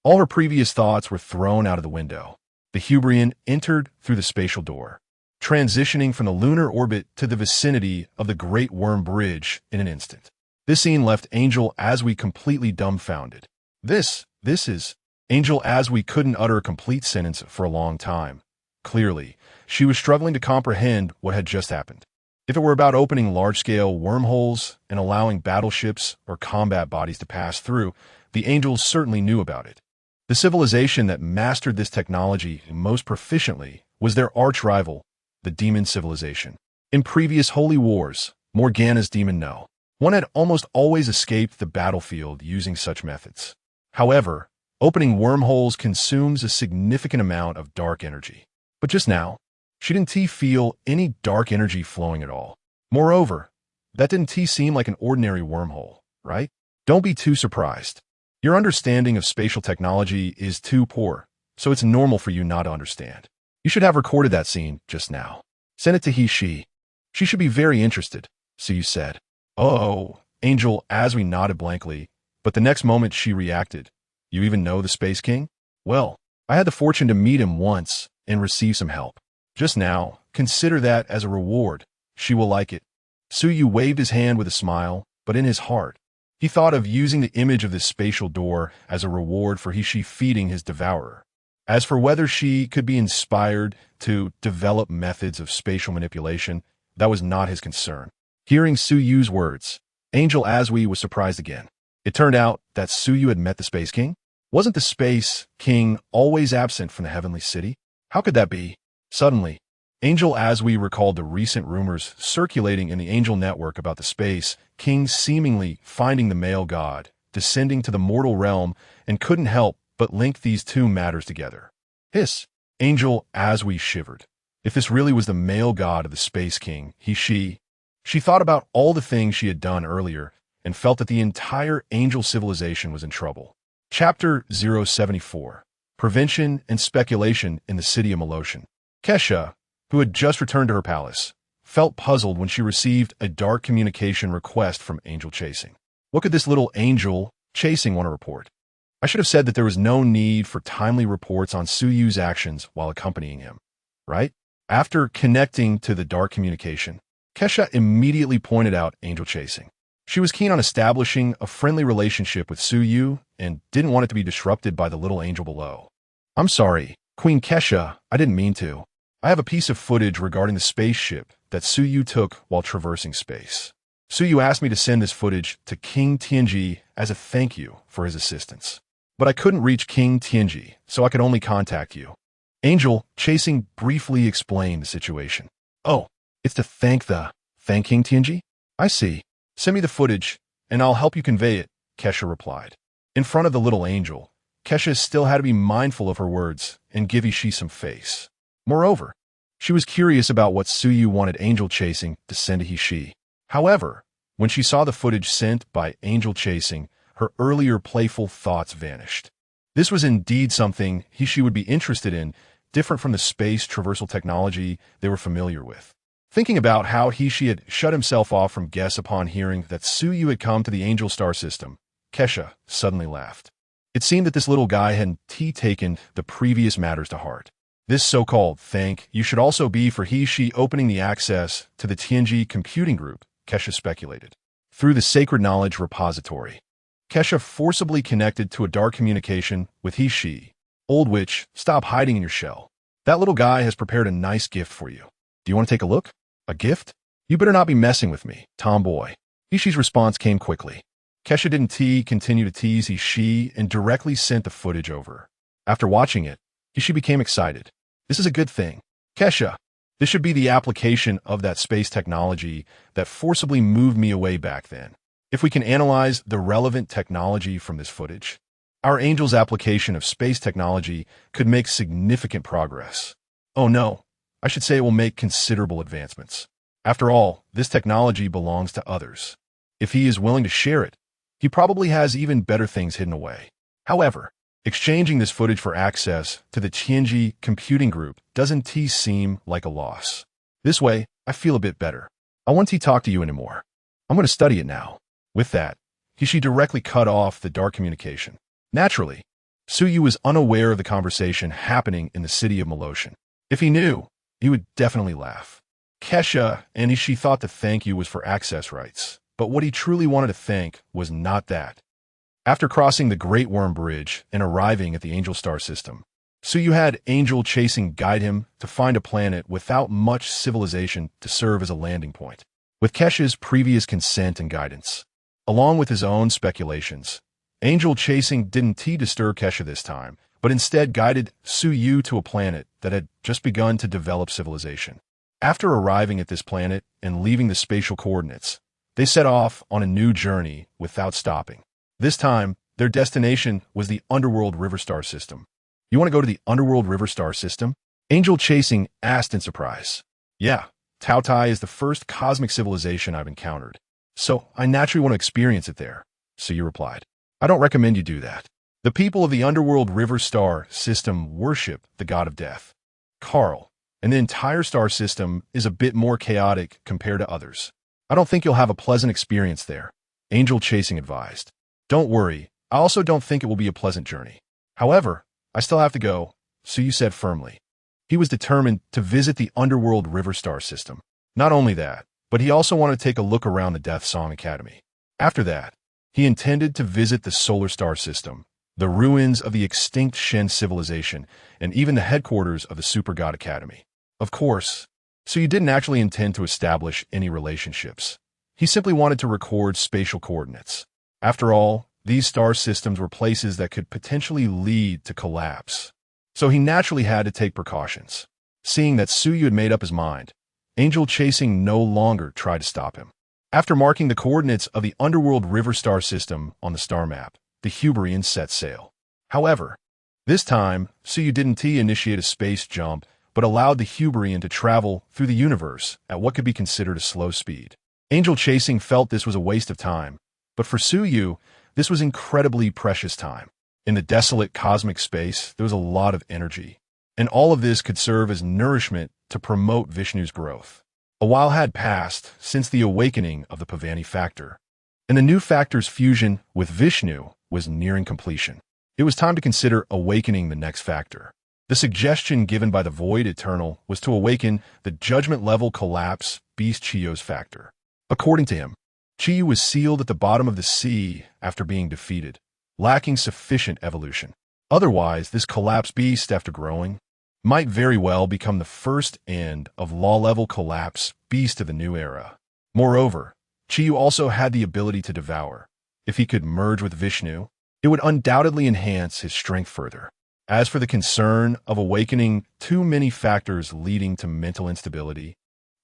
all her previous thoughts were thrown out of the window. The Hubrian entered through the spatial door, transitioning from the lunar orbit to the vicinity of the Great Worm Bridge in an instant. This scene left Angel Asui completely dumbfounded. This is... Angel Asui couldn't utter a complete sentence for a long time. Clearly, she was struggling to comprehend what had just happened. If it were about opening large-scale wormholes and allowing battleships or combat bodies to pass through, the angels certainly knew about it. The civilization that mastered this technology most proficiently was their arch-rival, the demon civilization. In previous holy wars, Morgana's demon No, one had almost always escaped the battlefield using such methods. However, opening wormholes consumes a significant amount of dark energy. But just now, she didn't feel any dark energy flowing at all. Moreover, that didn't seem like an ordinary wormhole, right? Don't be too surprised. Your understanding of spatial technology is too poor, so it's normal for you not to understand. You should have recorded that scene just now. Send it to she. She should be very interested, Suyu said. Oh, Angel Asui nodded blankly, but the next moment she reacted. You even know the Space King? Well, I had the fortune to meet him once and receive some help. Just now, consider that as a reward. She will like it. Suyu waved his hand with a smile, but in his heart, he thought of using the image of this spatial door as a reward for she feeding his devourer. As for whether she could be inspired to develop methods of spatial manipulation, that was not his concern. Hearing Suyu's words, Angel Asui was surprised again. It turned out that Suyu had met the Space King. Wasn't the Space King always absent from the heavenly city? How could that be? Suddenly, Angel Asui recalled the recent rumors circulating in the angel network about the Space King seemingly finding the male god, descending to the mortal realm, and couldn't help but link these two matters together. Hiss! Angel Asui shivered. If this really was the male god of the Space King, she thought about all the things she had done earlier and felt that the entire angel civilization was in trouble. Chapter 074. Prevention and Speculation in the City of Molotian. Kesha, who had just returned to her palace, felt puzzled when she received a dark communication request from Angel Chasing. What could this little angel Chasing want to report? I should have said that there was no need for timely reports on Suyu's actions while accompanying him, right? After connecting to the dark communication, Kesha immediately pointed out Angel Chasing. She was keen on establishing a friendly relationship with Suyu and didn't want it to be disrupted by the little angel below. I'm sorry, Queen Kesha, I didn't mean to. I have a piece of footage regarding the spaceship that Suyu took while traversing space. Suyu asked me to send this footage to King Tianji as a thank you for his assistance. But I couldn't reach King Tianji, so I could only contact you. Angel Chasing briefly explained the situation. Oh, it's to thank King Tianji? I see. Send me the footage, and I'll help you convey it, Kesha replied. In front of the little angel, Kesha still had to be mindful of her words and give Ishii some face. Moreover, she was curious about what Suyu wanted Angel Chasing to send to Ishii. However, when she saw the footage sent by Angel Chasing, her earlier playful thoughts vanished. This was indeed something Ishii would be interested in, different from the space traversal technology they were familiar with. Thinking about how Ishii had shut himself off from guests upon hearing that Suyu had come to the Angel Star system, Kesha suddenly laughed. It seemed that this little guy hadn't taken the previous matters to heart. This so-called thank you should also be for Ishii opening the access to the Tianji computing group, Kesha speculated. Through the Sacred Knowledge Repository, Kesha forcibly connected to a dark communication with Ishii. Old witch, stop hiding in your shell. That little guy has prepared a nice gift for you. Do you want to take a look? A gift? You better not be messing with me, tomboy. Ishii's response came quickly. Kesha didn't continue to tease Ishii and directly sent the footage over. After watching it, Ishii became excited. This is a good thing. Kesha, this should be the application of that space technology that forcibly moved me away back then. If we can analyze the relevant technology from this footage, our angel's application of space technology could make significant progress. Oh no, I should say it will make considerable advancements. After all, this technology belongs to others. If he is willing to share it, he probably has even better things hidden away. However, exchanging this footage for access to the Tianji computing group doesn't seem like a loss. This way, I feel a bit better. I won't talk to you anymore. I'm going to study it now. With that, Ishii directly cut off the dark communication. Naturally, Suyu was unaware of the conversation happening in the city of Meloshan. If he knew, he would definitely laugh. Kesha and Ishii thought the thank you was for access rights, but what he truly wanted to thank was not that. After crossing the Great Worm Bridge and arriving at the Angel Star system, Suyu had Angel Chasing guide him to find a planet without much civilization to serve as a landing point. With Kesha's previous consent and guidance, along with his own speculations, Angel Chasing didn't disturb Kesha this time, but instead guided Suyu to a planet that had just begun to develop civilization. After arriving at this planet and leaving the spatial coordinates, they set off on a new journey without stopping. This time, their destination was the Underworld River Star system. You want to go to the Underworld River Star system? Angel Chasing asked in surprise. Yeah, Tautai is the first cosmic civilization I've encountered, so I naturally want to experience it there, Suyu replied. I don't recommend you do that. The people of the Underworld River Star system worship the god of death, Karl, and the entire star system is a bit more chaotic compared to others. I don't think you'll have a pleasant experience there, Angel Chasing advised. Don't worry, I also don't think it will be a pleasant journey. However, I still have to go, Suyu said firmly. He was determined to visit the Underworld River Star system. Not only that, but he also wanted to take a look around the Death Song Academy. After that, he intended to visit the Solar Star system, the ruins of the extinct Shen civilization, and even the headquarters of the Super God Academy. Of course, Suyu didn't actually intend to establish any relationships. He simply wanted to record spatial coordinates. After all, these star systems were places that could potentially lead to collapse. So he naturally had to take precautions. Seeing that Suyu had made up his mind, Angel Chasing no longer tried to stop him. After marking the coordinates of the Underworld River Star system on the star map, the Huberians set sail. However, this time, Suyu didn't initiate a space jump, but allowed the Huberian to travel through the universe at what could be considered a slow speed. Angel Chasing felt this was a waste of time, but for Suyu, this was incredibly precious time. In the desolate cosmic space, there was a lot of energy, and all of this could serve as nourishment to promote Vishnu's growth. A while had passed since the awakening of the Pavani factor, and the new factor's fusion with Vishnu was nearing completion. It was time to consider awakening the next factor. The suggestion given by the Void Eternal was to awaken the Judgment Level Collapse Beast Chio's factor. According to him, Chi was sealed at the bottom of the sea after being defeated, lacking sufficient evolution. Otherwise, this collapsed beast, after growing, might very well become the first end of law-level collapse beast of the new era. Moreover, Chi also had the ability to devour. If he could merge with Vishnu, it would undoubtedly enhance his strength further. As for the concern of awakening too many factors leading to mental instability,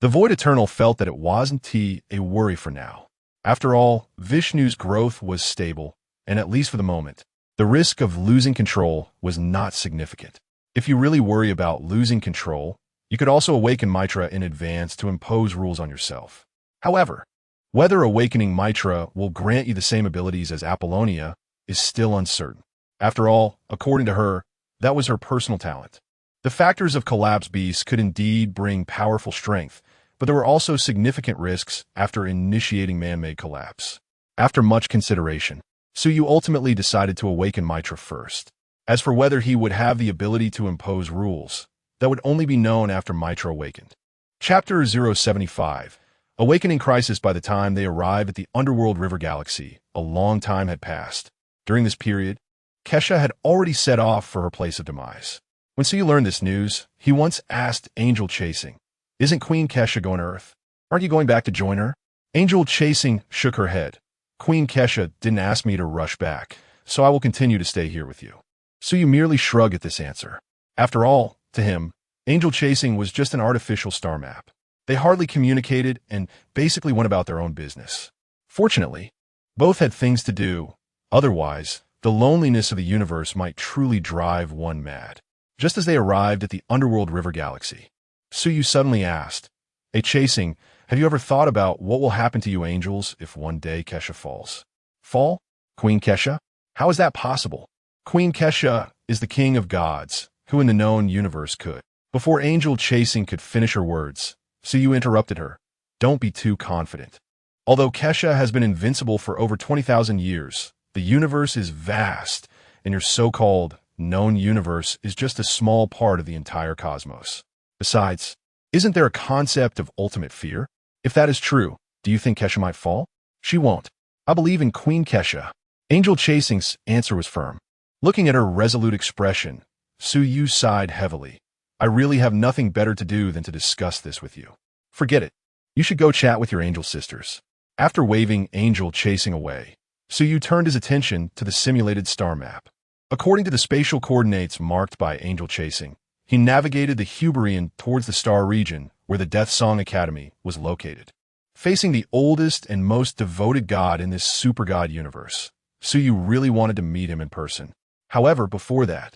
the Void Eternal felt that it wasn't a worry for now. After all, Vishnu's growth was stable, and at least for the moment, the risk of losing control was not significant. If you really worry about losing control, you could also awaken Mitra in advance to impose rules on yourself. However, whether awakening Mitra will grant you the same abilities as Apollonia is still uncertain. After all, according to her, that was her personal talent. The factors of collapse beasts could indeed bring powerful strength, but there were also significant risks after initiating man-made collapse. After much consideration, Suyu ultimately decided to awaken Mitra first. As for whether he would have the ability to impose rules, that would only be known after Mitra awakened. Chapter 075. Awakening Crisis. By the time they arrived at the Underworld River Galaxy, a long time had passed. During this period, Kesha had already set off for her place of demise. When Suyu learned this news, he once asked Angel Chasing, "Isn't Queen Kesha going to Earth? Aren't you going back to join her?" Angel Chasing shook her head. "Queen Kesha didn't ask me to rush back, so I will continue to stay here with you." Suyu merely shrugged at this answer. After all, to him, Angel Chasing was just an artificial star map. They hardly communicated and basically went about their own business. Fortunately, both had things to do. Otherwise, the loneliness of the universe might truly drive one mad. Just as they arrived at the Underworld River Galaxy, Suyu suddenly asked, "Hey, Chasing, have you ever thought about what will happen to you angels if one day Kesha falls?" "Fall? Queen Kesha? How is that possible?" "Queen Kesha is the king of gods, who in the known universe could." Before Angel Chasing could finish her words, Suyu interrupted her. "Don't be too confident. Although Kesha has been invincible for over 20,000 years, the universe is vast, and your so-called known universe is just a small part of the entire cosmos. Besides, isn't there a concept of ultimate fear? If that is true, do you think Kesha might fall?" "She won't. I believe in Queen Kesha." Angel Chasing's answer was firm. Looking at her resolute expression, Suyu sighed heavily. "I really have nothing better to do than to discuss this with you. Forget it. You should go chat with your angel sisters." After waving Angel Chasing away, Suyu turned his attention to the simulated star map. According to the spatial coordinates marked by Angel Chasing, he navigated the Huberian towards the star region where the Death Song Academy was located. Facing the oldest and most devoted god in this super god universe, Suyu really wanted to meet him in person. However, before that,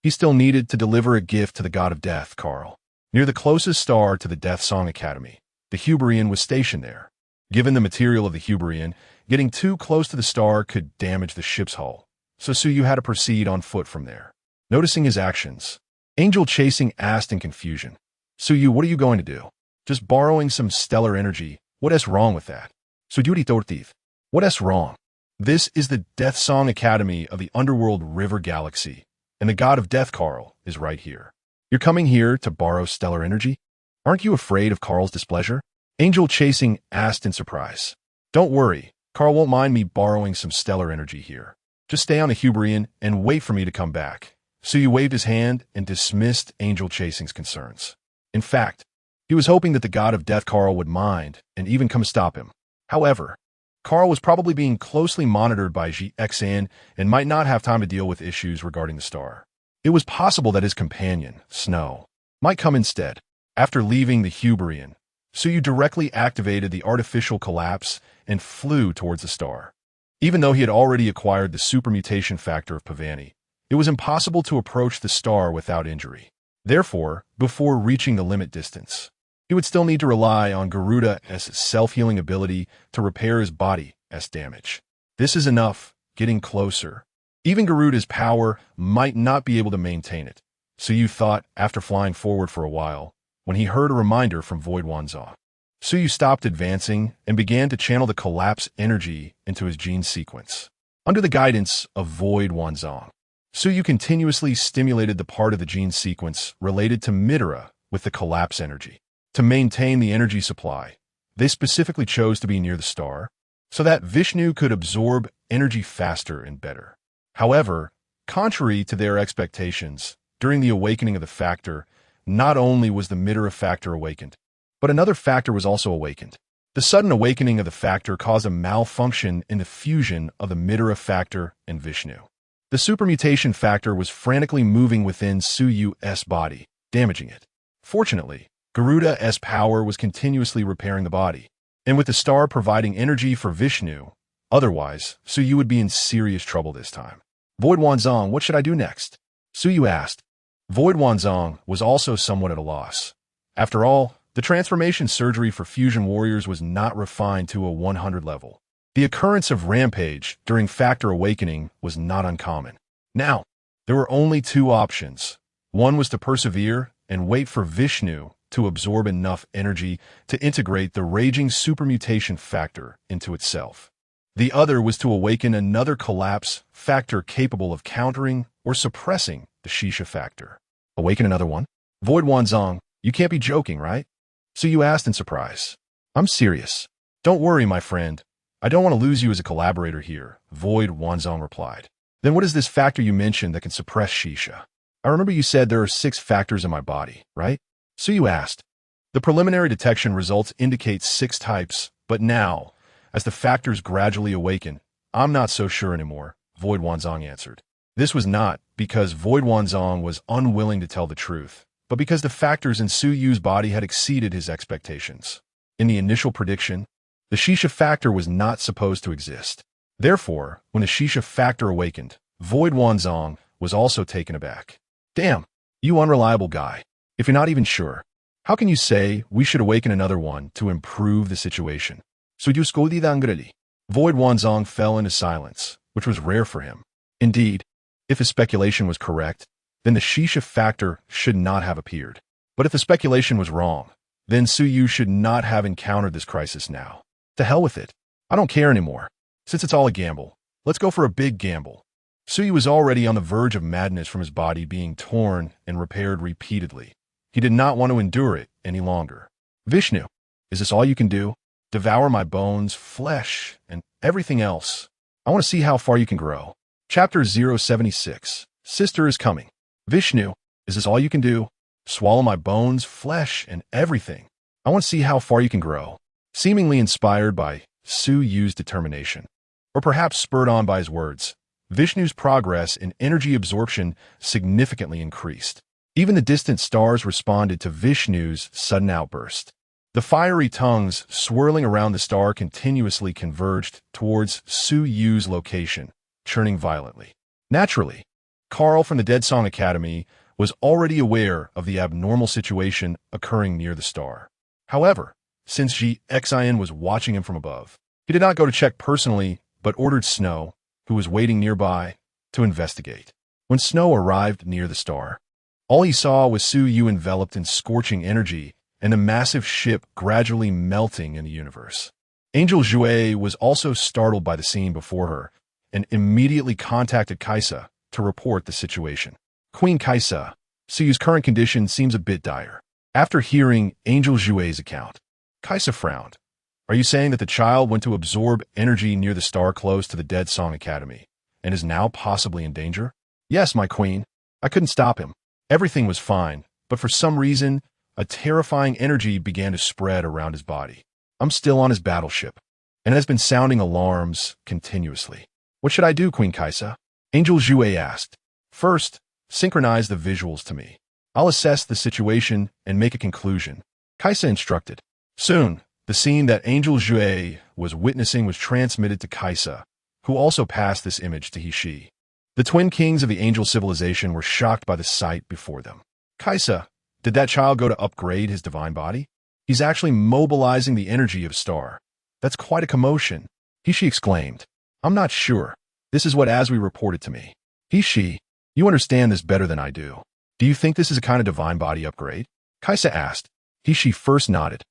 he still needed to deliver a gift to the god of death, Karl. Near the closest star to the Death Song Academy, the Huberian was stationed there. Given the material of the Huberian, getting too close to the star could damage the ship's hull, so Suyu had to proceed on foot from there. Noticing his actions, Angel Chasing asked in confusion, "Suyu, what are you going to do?" "Just borrowing some stellar energy. What is wrong with that?" "Suyuri Tortif. What is wrong? This is the Death Song Academy of the Underworld River Galaxy, and the god of death, Karl, is right here. You're coming here to borrow stellar energy? Aren't you afraid of Karl's displeasure?" Angel Chasing asked in surprise. "Don't worry, Karl won't mind me borrowing some stellar energy here. Just stay on the Huberian and wait for me to come back." Suyu waved his hand and dismissed Angel Chasing's concerns. In fact, he was hoping that the god of death Karl would mind and even come stop him. However, Karl was probably being closely monitored by GXN and might not have time to deal with issues regarding the star. It was possible that his companion, Snow, might come instead. After leaving the Huberian, Suyu directly activated the artificial collapse and flew towards the star. Even though he had already acquired the supermutation factor of Pavani, it was impossible to approach the star without injury. Therefore, before reaching the limit distance, he would still need to rely on Garuda's self-healing ability to repair his body's damage. This is enough, getting closer. Even Garuda's power might not be able to maintain it, Suyu thought after flying forward for a while, when he heard a reminder from Void Wanzong. Suyu stopped advancing and began to channel the collapse energy into his gene sequence. Under the guidance of Void Wanzong, Suyu continuously stimulated the part of the gene sequence related to Midora with the collapse energy. To maintain the energy supply, they specifically chose to be near the star. so that Vishnu could absorb energy faster and better. However, contrary to their expectations, during the awakening of the factor, not only was the myriad factor awakened, but another factor was also awakened. The sudden awakening of the factor caused a malfunction in the fusion of the myriad factor and Vishnu. The supermutation factor was frantically moving within Suyu's body, damaging it. Fortunately, Garuda's power was continuously repairing the body, and with the star providing energy for Vishnu, otherwise, Suyu would be in serious trouble this time. Void Wanzong, what should I do next? Suyu asked. Void Wanzong was also somewhat at a loss. After all, the transformation surgery for fusion warriors was not refined to a 100 level. The occurrence of rampage during factor awakening was not uncommon. Now, there were only two options. One was to persevere and wait for Vishnu to absorb enough energy to integrate the raging supermutation factor into itself. The other was to awaken another collapse factor capable of countering or suppressing the Shisha factor. Awaken another one? Void Wanzong, you can't be joking, right? So you asked in surprise. I'm serious. Don't worry, my friend. I don't want to lose you as a collaborator here, Void Wanzong replied. Then what is this factor you mentioned that can suppress Shisha? I remember you said there are 6 factors in my body, right? So you asked. The preliminary detection results indicate 6 types, but now, as the factors gradually awaken, I'm not so sure anymore, Void Wanzong answered. This was not because Void Wanzong was unwilling to tell the truth, but because the factors in Suyu's body had exceeded his expectations. In the initial prediction, the Shisha factor was not supposed to exist. Therefore, when the Shisha factor awakened, Void Wanzong was also taken aback. Damn, you unreliable guy. If you're not even sure, how can you say we should awaken another one to improve the situation? Void Wanzong fell into silence, which was rare for him. Indeed, if his speculation was correct, then the Shisha factor should not have appeared. But if the speculation was wrong, then Suyu should not have encountered this crisis now. To hell with it. I don't care anymore. Since it's all a gamble, let's go for a big gamble. Suyu was already on the verge of madness from his body being torn and repaired repeatedly. He did not want to endure it any longer. Vishnu, is this all you can do? Devour my bones, flesh, and everything else. I want to see how far you can grow. Chapter 076. Sister is coming. Vishnu, is this all you can do? Swallow my bones, flesh, and everything. I want to see how far you can grow. Seemingly inspired by Suyu's determination, or perhaps spurred on by his words, Vishnu's progress in energy absorption significantly increased. Even the distant stars responded to Vishnu's sudden outburst. The fiery tongues swirling around the star continuously converged towards Suyu's location, churning violently. Naturally, Carl from the Dead Song Academy was already aware of the abnormal situation occurring near the star. However, since Xin was watching him from above, he did not go to check personally, but ordered Snow, who was waiting nearby, to investigate. When Snow arrived near the star, all he saw was Suyu enveloped in scorching energy and the massive ship gradually melting in the universe. Angel Jue was also startled by the scene before her and immediately contacted Kaisa to report the situation. Queen Kaisa, Suyu's current condition seems a bit dire. After hearing Angel Jue's account, Kaisa frowned. Are you saying that the child went to absorb energy near the star close to the Dead Song Academy and is now possibly in danger? Yes, my queen. I couldn't stop him. Everything was fine, but for some reason, a terrifying energy began to spread around his body. I'm still on his battleship, and has been sounding alarms continuously. What should I do, Queen Kaisa? Angel Jue asked. First, synchronize the visuals to me. I'll assess the situation and make a conclusion, Kaisa instructed. Soon, the scene that Angel Jue was witnessing was transmitted to Kaisa, who also passed this image to He-She. The twin kings of the angel civilization were shocked by the sight before them. Kaisa, did that child go to upgrade his divine body? He's actually mobilizing the energy of Star. That's quite a commotion, He-She exclaimed. I'm not sure. This is what Aswi reported to me. He-She, you understand this better than I do. Do you think this is a kind of divine body upgrade? Kaisa asked. He-She first nodded,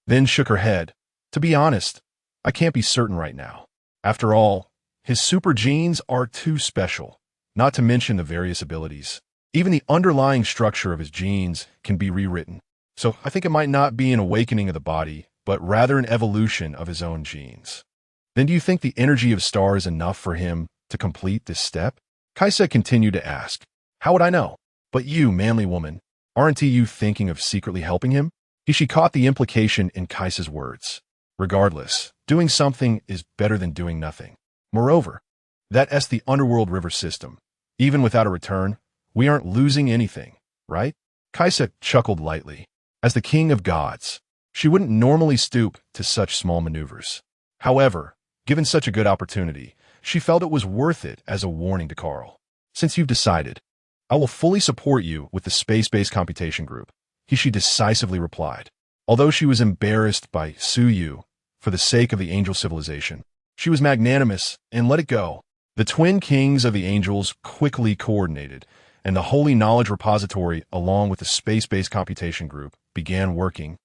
then shook her head. To be honest, I can't be certain right now. After all, his super genes are too special, not to mention the various abilities. Even the underlying structure of his genes can be rewritten. So I think it might not be an awakening of the body, but rather an evolution of his own genes. Then do you think the energy of star is enough for him to complete this step? Kaisa continued to ask. How would I know? But you, manly woman, aren't you thinking of secretly helping him? She caught the implication in Kaisa's words. Regardless, doing something is better than doing nothing. Moreover, that's the underworld river system. Even without a return, we aren't losing anything, right? Kaisa chuckled lightly. As the king of gods, she wouldn't normally stoop to such small maneuvers. However, given such a good opportunity, she felt it was worth it as a warning to Carl. Since you've decided, I will fully support you with the space-based computation group, she decisively replied. Although she was embarrassed by Suyu for the sake of the angel civilization, she was magnanimous and let it go. The twin kings of the angels quickly coordinated, and the Holy Knowledge Repository, along with the space-based computation group, began working,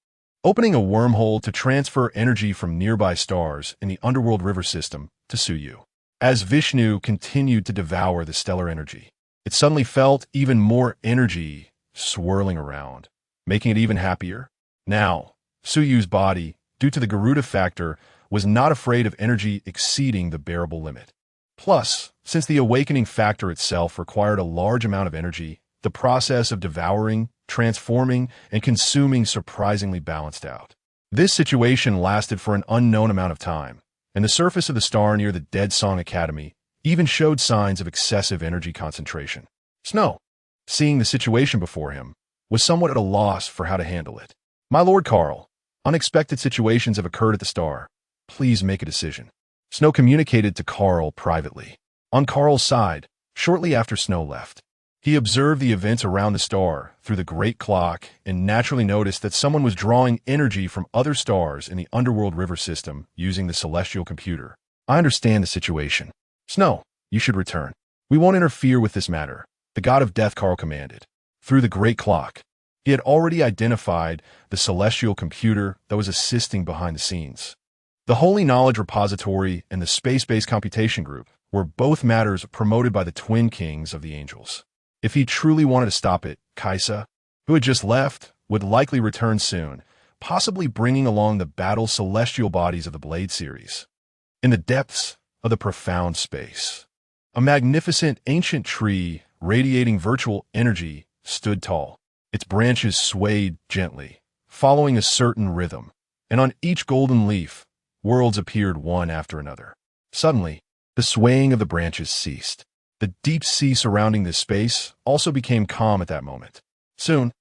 opening a wormhole to transfer energy from nearby stars in the underworld river system to Suyu. As Vishnu continued to devour the stellar energy, it suddenly felt even more energy swirling around, making it even happier. Now, Suyu's body, due to the Garuda factor, was not afraid of energy exceeding the bearable limit. Plus, since the awakening factor itself required a large amount of energy, the process of devouring, transforming, and consuming surprisingly balanced out. This situation lasted for an unknown amount of time, and the surface of the star near the Dead Song Academy even showed signs of excessive energy concentration. Snow, seeing the situation before him, was somewhat at a loss for how to handle it. My Lord Carl, unexpected situations have occurred at the star. Please make a decision. Snow communicated to Carl privately. On Carl's side, shortly after Snow left, he observed the events around the star through the great clock and naturally noticed that someone was drawing energy from other stars in the underworld river system using the celestial computer. I understand the situation. Snow, you should return. We won't interfere with this matter, the god of death Carl commanded. Through the great clock, he had already identified the celestial computer that was assisting behind the scenes. The Holy Knowledge Repository and the Space-Based Computation Group were both matters promoted by the twin kings of the angels. If he truly wanted to stop it, Kaisa, who had just left, would likely return soon, possibly bringing along the battle celestial bodies of the Blade series. In the depths of the profound space, a magnificent ancient tree radiating virtual energy stood tall. Its branches swayed gently, following a certain rhythm, and on each golden leaf, worlds appeared one after another. Suddenly, the swaying of the branches ceased. The deep sea surrounding this space also became calm at that moment. Soon,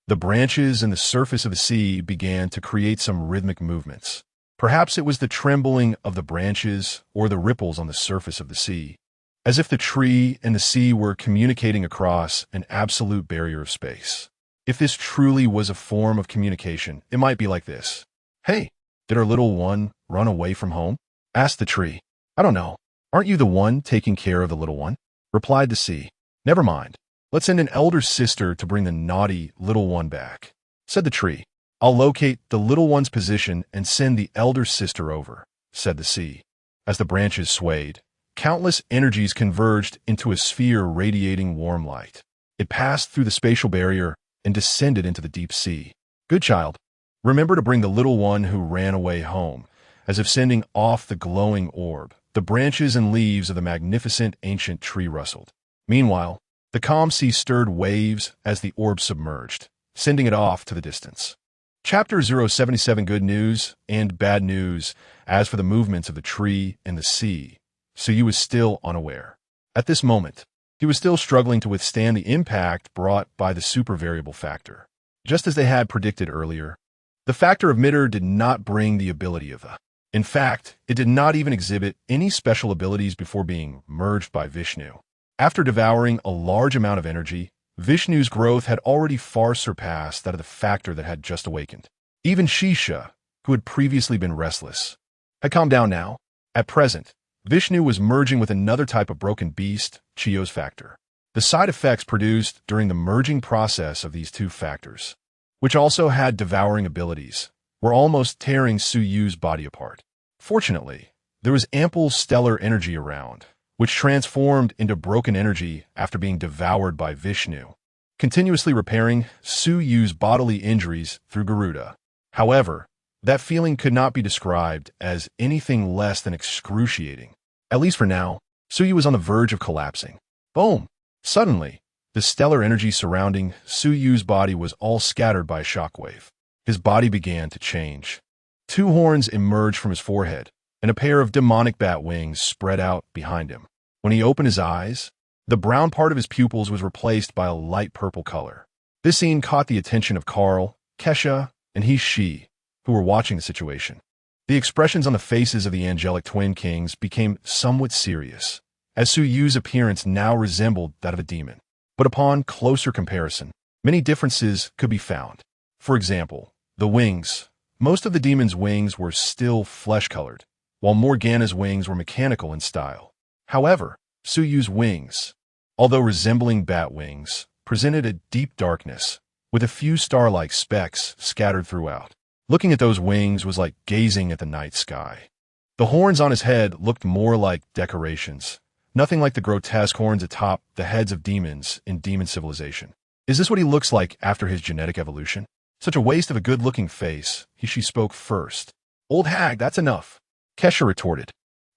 the branches and the surface of the sea began to create some rhythmic movements. Perhaps it was the trembling of the branches or the ripples on the surface of the sea, as if the tree and the sea were communicating across an absolute barrier of space. If this truly was a form of communication, it might be like this. Hey, did our little one run away from home? Asked the tree. I don't know. Aren't you the one taking care of the little one? Replied the sea. Never mind. Let's send an elder sister to bring the naughty little one back. Said the tree. I'll locate the little one's position and send the elder sister over, said the sea. As the branches swayed, countless energies converged into a sphere radiating warm light. It passed through the spatial barrier and descended into the deep sea. Good child, remember to bring the little one who ran away home, as if sending off the glowing orb. The branches and leaves of the magnificent ancient tree rustled. Meanwhile, the calm sea stirred waves as the orb submerged, sending it off to the distance. Chapter 077 Good News and Bad News. As for the movements of the tree and the sea, Suyu was still unaware. At this moment, he was still struggling to withstand the impact brought by the supervariable factor. Just as they had predicted earlier, the factor of Mitter did not bring the ability of the. In fact, it did not even exhibit any special abilities before being merged by Vishnu. After devouring a large amount of energy, Vishnu's growth had already far surpassed that of the factor that had just awakened. Even Shisha, who had previously been restless, had calmed down now. At present, Vishnu was merging with another type of broken beast, Chiyo's factor. The side effects produced during the merging process of these two factors, which also had devouring abilities, were almost tearing Suyu's body apart. Fortunately, there was ample stellar energy around, which transformed into broken energy after being devoured by Vishnu, continuously repairing Suyu's bodily injuries through Garuda. However, That feeling could not be described as anything less than excruciating. At least for now, Suyu was on the verge of collapsing. Boom! Suddenly, the stellar energy surrounding Suyu's body was all scattered by a shockwave. His body began to change. Two horns emerged from his forehead, and a pair of demonic bat wings spread out behind him. When he opened his eyes, the brown part of his pupils was replaced by a light purple color. This scene caught the attention of Carl, Kesha, and she, who were watching the situation. The expressions on the faces of the angelic twin kings became somewhat serious, as Suyu's appearance now resembled that of a demon. But upon closer comparison, many differences could be found. For example, the wings. Most of the demon's wings were still flesh-colored, while Morgana's wings were mechanical in style. However, Suyu's wings, although resembling bat wings, presented a deep darkness, with a few star-like specks scattered throughout. Looking at those wings was like gazing at the night sky. The horns on his head looked more like decorations, nothing like the grotesque horns atop the heads of demons in demon civilization. Is this what he looks like after his genetic evolution? Such a waste of a good-looking face. She spoke first. Old hag, that's enough, Kesha retorted.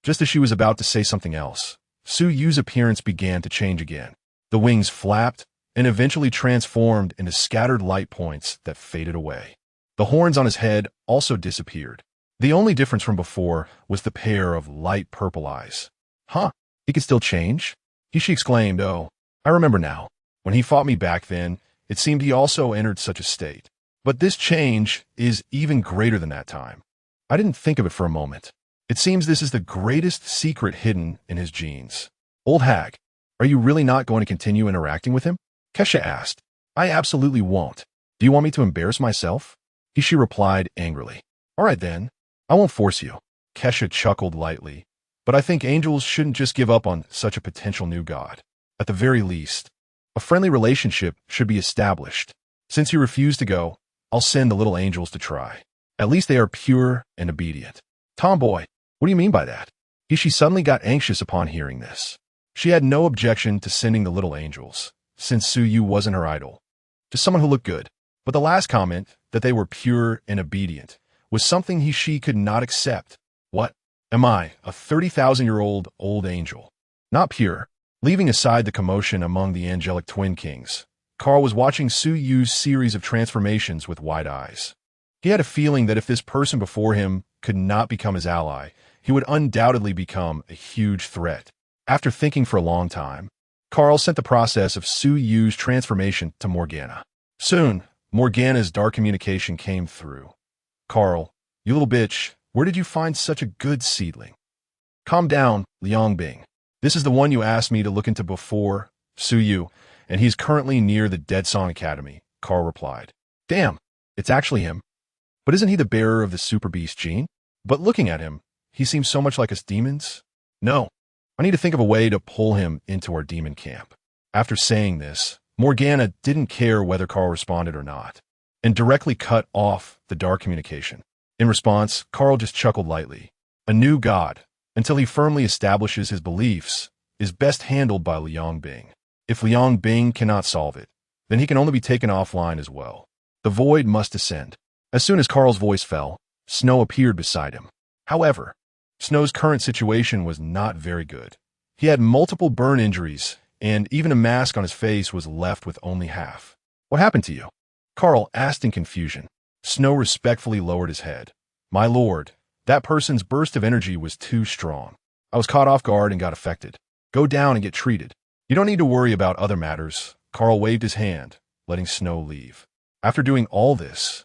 Just as she was about to say something else, Suyu's appearance began to change again. The wings flapped and eventually transformed into scattered light points that faded away. The horns on his head also disappeared. The only difference from before was the pair of light purple eyes. Huh, he could still change? She exclaimed, oh, I remember now. When he fought me back then, it seemed he also entered such a state. But this change is even greater than that time. I didn't think of it for a moment. It seems this is the greatest secret hidden in his genes. Old hag, are you really not going to continue interacting with him? Kesha asked. I absolutely won't. Do you want me to embarrass myself? She replied angrily. All right then, I won't force you. Kesha chuckled lightly. But I think angels shouldn't just give up on such a potential new god. At the very least, a friendly relationship should be established. Since you refuse to go, I'll send the little angels to try. At least they are pure and obedient. Tomboy, what do you mean by that? She suddenly got anxious upon hearing this. She had no objection to sending the little angels, since Suyu wasn't her idol. Just someone who looked good. But the last comment, that they were pure and obedient, was something she could not accept. What? Am I, a 30,000-year-old old angel? Not pure. Leaving aside the commotion among the angelic twin kings, Carl was watching Suyu's series of transformations with wide eyes. He had a feeling that if this person before him could not become his ally, he would undoubtedly become a huge threat. After thinking for a long time, Carl sent the process of Suyu's transformation to Morgana. Soon, Morgana's dark communication came through. Carl, you little bitch, where did you find such a good seedling? Calm down, Liangbing. This is the one you asked me to look into before, Suyu, and he's currently near the Dead Song Academy, Carl replied. Damn, it's actually him. But isn't he the bearer of the Super Beast gene? But looking at him, he seems so much like us demons. No, I need to think of a way to pull him into our demon camp. After saying this, Morgana didn't care whether Carl responded or not, and directly cut off the dark communication. In response, Carl just chuckled lightly. A new god, until he firmly establishes his beliefs, is best handled by Liangbing. If Liangbing cannot solve it, then he can only be taken offline as well. The void must descend. As soon as Carl's voice fell, Snow appeared beside him. However, Snow's current situation was not very good. He had multiple burn injuries, and even a mask on his face was left with only half. What happened to you? Carl asked in confusion. Snow respectfully lowered his head. My lord, that person's burst of energy was too strong. I was caught off guard and got affected. Go down and get treated. You don't need to worry about other matters. Carl waved his hand, letting Snow leave. After doing all this,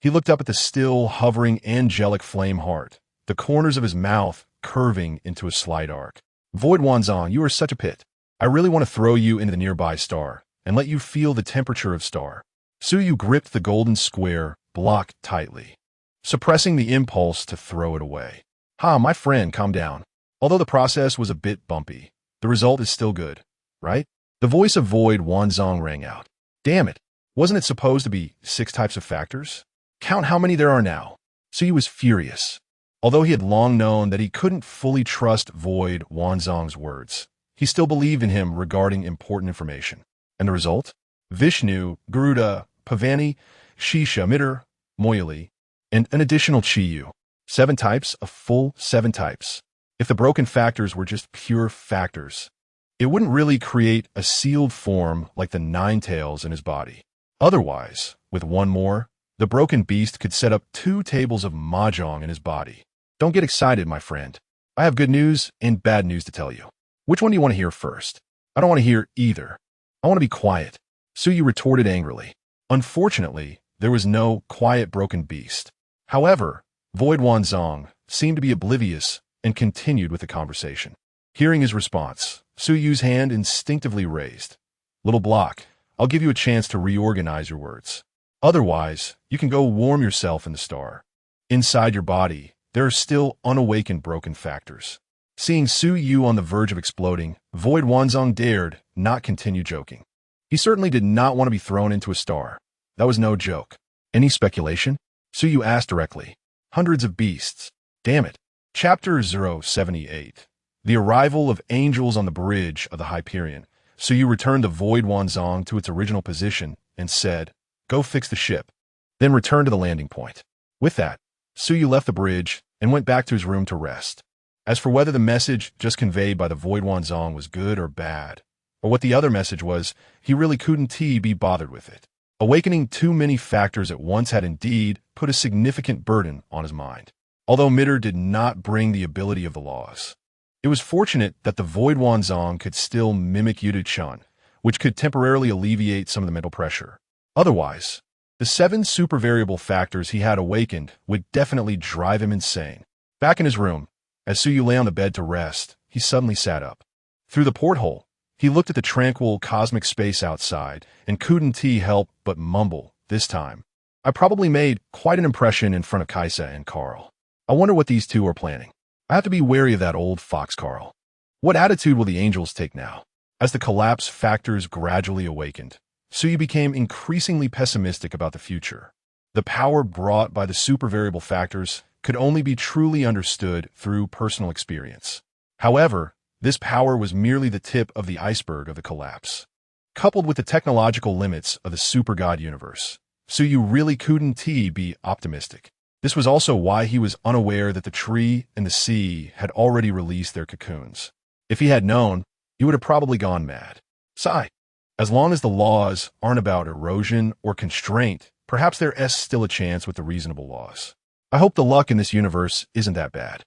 he looked up at the still hovering angelic flame heart, the corners of his mouth curving into a slight arc. Void Wanzong, you are such a pit. I really want to throw you into the nearby star and let you feel the temperature of star. Suyu gripped the golden square, blocked tightly, suppressing the impulse to throw it away. Ha, my friend, calm down. Although the process was a bit bumpy, the result is still good, right? The voice of Void Wanzong rang out. Damn it, wasn't it supposed to be 6 types of factors? Count how many there are now. Suyu was furious. Although he had long known that he couldn't fully trust Void Wanzong's words, he still believed in him regarding important information. And the result? Vishnu, Garuda, Pavani, Shisha, Mitter, Moyali, and an additional Chi-Yu. 7 types, a full 7 types. If the broken factors were just pure factors, it wouldn't really create a sealed form like the 9 tails in his body. Otherwise, with one more, the broken beast could set up 2 tables of mahjong in his body. Don't get excited, my friend. I have good news and bad news to tell you. Which one do you want to hear first? I don't want to hear either. I want to be quiet. Suyu retorted angrily. Unfortunately, there was no quiet broken beast. However, Void Wanzong seemed to be oblivious and continued with the conversation. Hearing his response, Suyu's hand instinctively raised. Little block, I'll give you a chance to reorganize your words. Otherwise, you can go warm yourself in the star. Inside your body, there are still unawakened broken factors. Seeing Suyu on the verge of exploding, Void Wanzong dared not continue joking. He certainly did not want to be thrown into a star. That was no joke. Any speculation? Suyu asked directly. Hundreds of beasts. Damn it. Chapter 078. The arrival of angels on the bridge of the Hyperion. Suyu returned the Void Wanzong to its original position and said, "Go fix the ship." Then return to the landing point. With that, Suyu left the bridge and went back to his room to rest. As for whether the message just conveyed by the Void Wanzong was good or bad, or what the other message was, he really couldn't be bothered with it. Awakening too many factors at once had indeed put a significant burden on his mind. Although Mitter did not bring the ability of the laws, it was fortunate that the Void Wanzong could still mimic Yudu-chan, which could temporarily alleviate some of the mental pressure. Otherwise, the 7 super variable factors he had awakened would definitely drive him insane. Back in his room, as Suyu lay on the bed to rest, he suddenly sat up. Through the porthole, he looked at the tranquil cosmic space outside and couldn't help but mumble, this time. I probably made quite an impression in front of Kaisa and Carl. I wonder what these two are planning. I have to be wary of that old fox Carl. What attitude will the angels take now? As the collapse factors gradually awakened, Suyu became increasingly pessimistic about the future. The power brought by the super variable factors could only be truly understood through personal experience. However, this power was merely the tip of the iceberg of the collapse. Coupled with the technological limits of the super god universe, Suyu really couldn't be optimistic. This was also why he was unaware that the tree and the sea had already released their cocoons. If he had known, he would have probably gone mad. Sigh. As long as the laws aren't about erosion or constraint, perhaps there's still a chance with the reasonable laws. I hope the luck in this universe isn't that bad.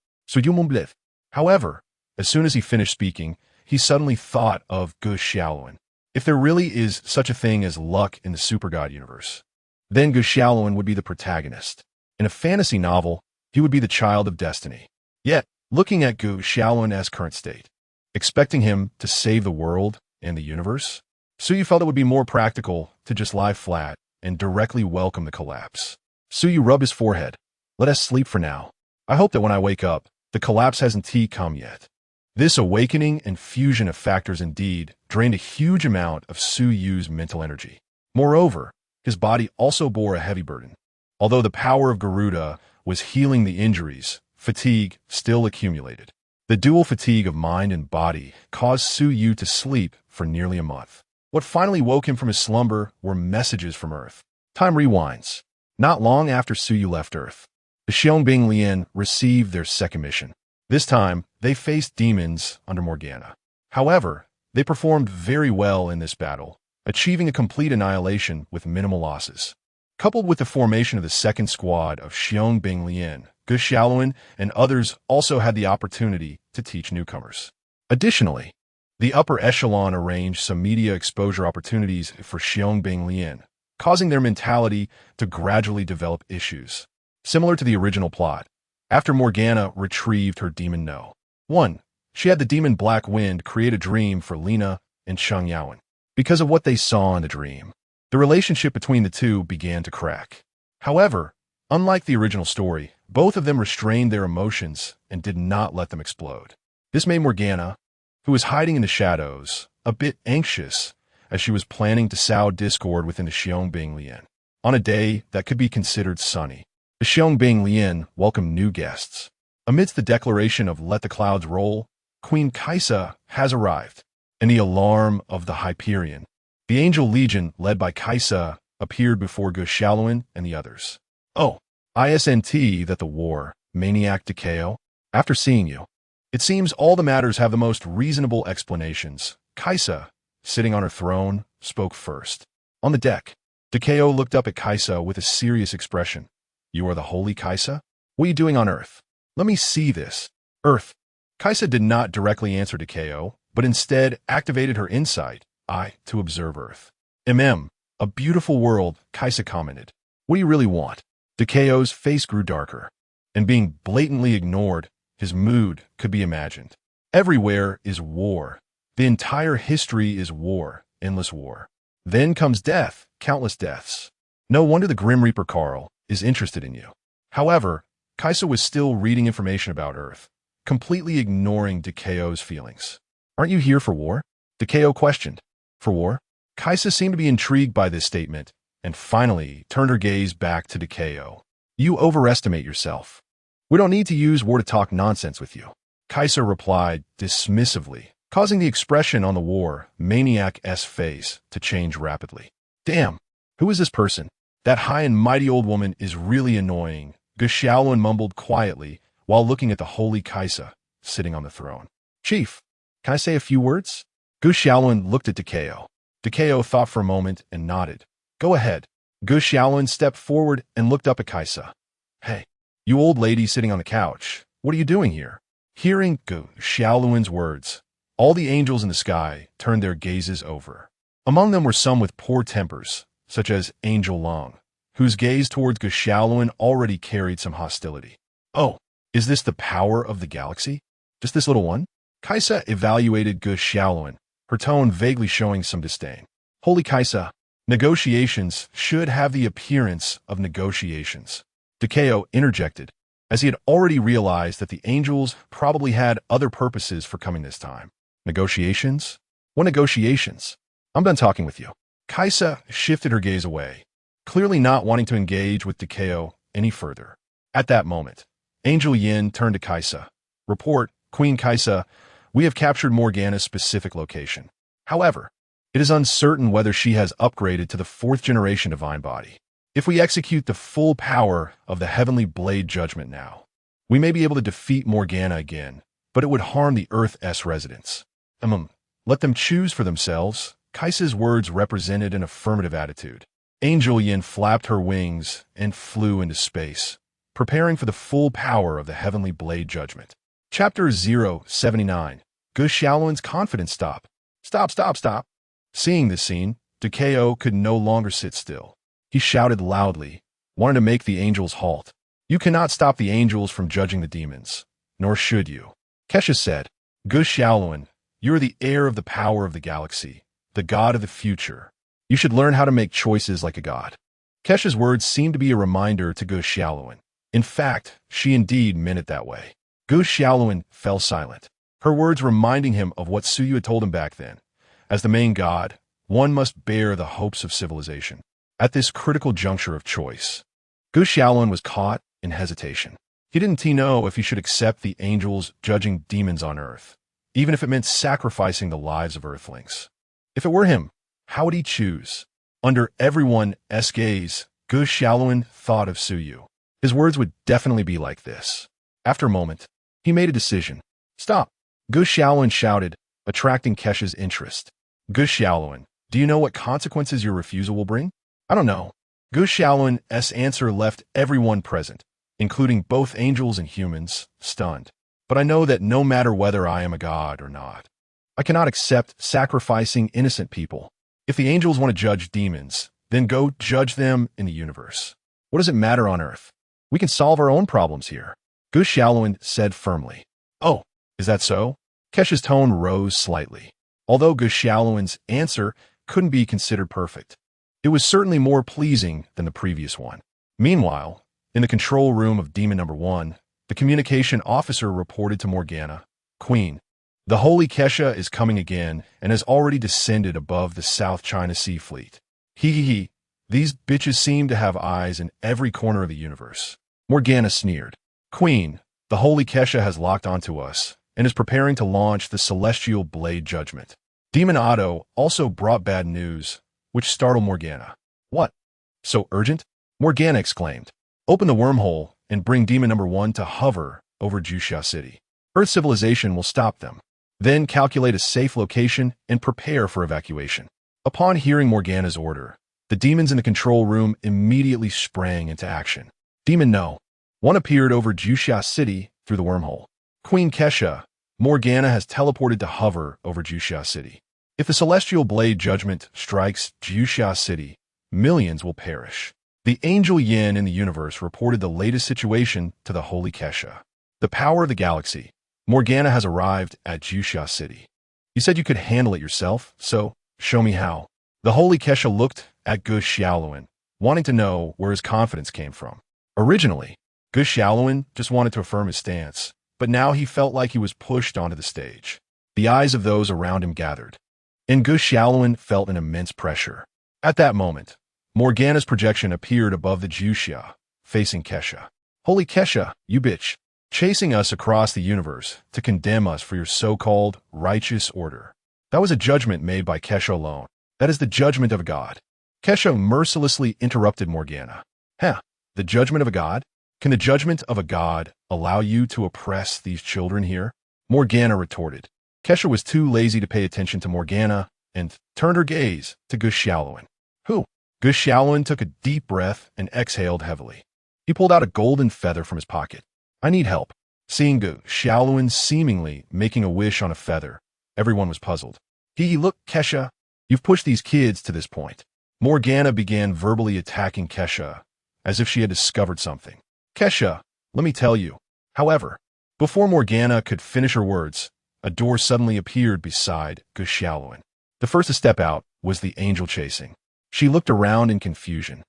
However, as soon as he finished speaking, he suddenly thought of Gu Xiaoluan. If there really is such a thing as luck in the super god universe, then Gu Xiaoluan would be the protagonist. In a fantasy novel, he would be the child of destiny. Yet, looking at Gu Xiaoluan's current state, expecting him to save the world and the universe, Suyu felt it would be more practical to just lie flat and directly welcome the collapse. Suyu rubbed his forehead. Let us sleep for now. I hope that when I wake up, the collapse hasn't come yet. This awakening and fusion of factors indeed drained a huge amount of Suyu's mental energy. Moreover, his body also bore a heavy burden. Although the power of Garuda was healing the injuries, fatigue still accumulated. The dual fatigue of mind and body caused Suyu to sleep for nearly a month. What finally woke him from his slumber were messages from Earth. Time rewinds. Not long after Suyu left Earth, the Xiangbing Lian received their second mission. This time, they faced demons under Morgana. However, they performed very well in this battle, achieving a complete annihilation with minimal losses. Coupled with the formation of the second squad of Xiangbing Lian, Gu Xiaoluan and others also had the opportunity to teach newcomers. Additionally, the upper echelon arranged some media exposure opportunities for Xiangbing Lian, causing their mentality to gradually develop issues. Similar to the original plot, after Morgana retrieved her demon No. 1, she had the demon Black Wind create a dream for Lina and Sheng Yaowen. Because of what they saw in the dream, the relationship between the two began to crack. However, unlike the original story, both of them restrained their emotions and did not let them explode. This made Morgana, who was hiding in the shadows, a bit anxious as she was planning to sow discord within the Xiangbing Lian. On a day that could be considered sunny, the Xiangbing Lian welcomed new guests. Amidst the declaration of "Let the clouds roll," Queen Kaisa has arrived, and the alarm of the Hyperion. The Angel Legion, led by Kaisa, appeared before Gu Xiaoluan and the others. "Oh, ISNT that the war, maniac Takeo. After seeing you, it seems all the matters have the most reasonable explanations. Kaisa, sitting on her throne, spoke first. On the deck, Takeo looked up at Kaisa with a serious expression. You are the holy Kaisa? What are you doing on Earth? Let me see this. Earth. Kaisa did not directly answer Takeo, but instead activated her insight, eye, to observe Earth. A beautiful world, Kaisa commented. What do you really want? Takeo's face grew darker, and being blatantly ignored, his mood could be imagined. Everywhere is war. The entire history is war, endless war. Then comes death, countless deaths. No wonder the Grim Reaper Carl is interested in you. However, Kaisa was still reading information about Earth, completely ignoring Takeo's feelings. Aren't you here for war? Takeo questioned. For war? Kaisa seemed to be intrigued by this statement, and finally turned her gaze back to Takeo. You overestimate yourself. We don't need to use war to talk nonsense with you. Kaisa replied dismissively, causing the expression on the war maniac's face to change rapidly. Damn, who is this person? That high and mighty old woman is really annoying, Gu Xiaolun mumbled quietly while looking at the holy Kaisa sitting on the throne. Chief, can I say a few words? Gu Xiaolun looked at Takeo. Takeo thought for a moment and nodded. Go ahead. Gu Xiaolun stepped forward and looked up at Kaisa. Hey, you old lady sitting on the couch, what are you doing here? Hearing Gu Xiaolun's words, all the angels in the sky turned their gazes over. Among them were some with poor tempers, such as Angel Long, whose gaze towards Gu Xiaolun already carried some hostility. Oh, is this the power of the galaxy? Just this little one? Kaisa evaluated Gu Xiaolun, her tone vaguely showing some disdain. Holy Kaisa, negotiations should have the appearance of negotiations. Takeo interjected, as he had already realized that the angels probably had other purposes for coming this time. Negotiations? What negotiations? I'm done talking with you. Kaisa shifted her gaze away, clearly not wanting to engage with Takeo any further. At that moment, Angel Yin turned to Kaisa. Report, Queen Kaisa, we have captured Morgana's specific location. However, it is uncertain whether she has upgraded to the 4th generation divine body. If we execute the full power of the heavenly blade judgment now, we may be able to defeat Morgana again, but it would harm the Earth's residents. Let them choose for themselves. Kaisa's words represented an affirmative attitude. Angel Yin flapped her wings and flew into space, preparing for the full power of the heavenly blade judgment. Chapter 079. Gu Xiaolun's confidence stopped. Stop. Seeing this scene, Takeo could no longer sit still. He shouted loudly, wanting to make the angels halt. You cannot stop the angels from judging the demons, nor should you. Kesha said, Gu Xiaolun, you are the heir of the power of the galaxy, the god of the future. You should learn how to make choices like a god. Kesha's words seemed to be a reminder to Gu Xiaolun. In fact, she indeed meant it that way. Gu Xiaolun fell silent, her words reminding him of what Suyu had told him back then. As the main god, one must bear the hopes of civilization. At this critical juncture of choice, Gu Xiaolun was caught in hesitation. He didn't know if he should accept the angels judging demons on Earth, even if it meant sacrificing the lives of Earthlings. If it were him, how would he choose? Under everyone's gaze, Gu Xiaolun thought of Suyu. His words would definitely be like this. After a moment, he made a decision. Stop! Gu Xiaolun shouted, attracting Kesha's interest. Gu Xiaolun, do you know what consequences your refusal will bring? I don't know. Gu Xiaolun's answer left everyone present, including both angels and humans, stunned. But I know that no matter whether I am a god or not, I cannot accept sacrificing innocent people. If the angels want to judge demons, then go judge them in the universe. What does it matter on Earth? We can solve our own problems here. Gu Xiaolun said firmly. Oh, is that so? Kesha's tone rose slightly. Although Gu Xiaolun's answer couldn't be considered perfect, it was certainly more pleasing than the previous one. Meanwhile, in the control room of Demon Number 1, the communication officer reported to Morgana, Queen, the Holy Kesha is coming again and has already descended above the South China Sea Fleet. Hee. These bitches seem to have eyes in every corner of the universe. Morgana sneered. Queen, the Holy Kesha has locked onto us and is preparing to launch the Celestial Blade Judgment. Demon Otto also brought bad news, which startled Morgana. What? So urgent? Morgana exclaimed. Open the wormhole and bring demon number 1 to hover over Juxia City. Earth civilization will stop them. Then calculate a safe location and prepare for evacuation. Upon hearing Morgana's order, the demons in the control room immediately sprang into action. Demon No. 1 appeared over Juxia City through the wormhole. Queen Kesha, Morgana has teleported to hover over Juxia City. If the celestial blade judgment strikes Juxia City, millions will perish. The angel Yin in the universe reported the latest situation to the holy Kesha. The power of the galaxy. Morgana has arrived at Juxia City. You said you could handle it yourself, so show me how. The holy Kesha looked at Gu Xiaoluan, wanting to know where his confidence came from. Originally, Gu Xiaoluan just wanted to affirm his stance, but now he felt like he was pushed onto the stage. The eyes of those around him gathered, and Gu Xiaoluan felt an immense pressure. At that moment, Morgana's projection appeared above the Juxia, facing Kesha. Holy Kesha, you bitch, chasing us across the universe to condemn us for your so-called righteous order. That was a judgment made by Kesha alone. That is the judgment of a god. Kesha mercilessly interrupted Morgana. The judgment of a god? Can the judgment of a god allow you to oppress these children here? Morgana retorted. Kesha was too lazy to pay attention to Morgana and turned her gaze to Gu Xiaoluan. Who? Gu Xiaoluan took a deep breath and exhaled heavily. He pulled out a golden feather from his pocket. I need help. Seeing Gu Xiaoluan seemingly making a wish on a feather, everyone was puzzled. Look, Kesha, you've pushed these kids to this point. Morgana began verbally attacking Kesha, as if she had discovered something. Kesha, let me tell you. However, before Morgana could finish her words, a door suddenly appeared beside Gu Xiaoluan. The first to step out was the angel chasing. She looked around in confusion,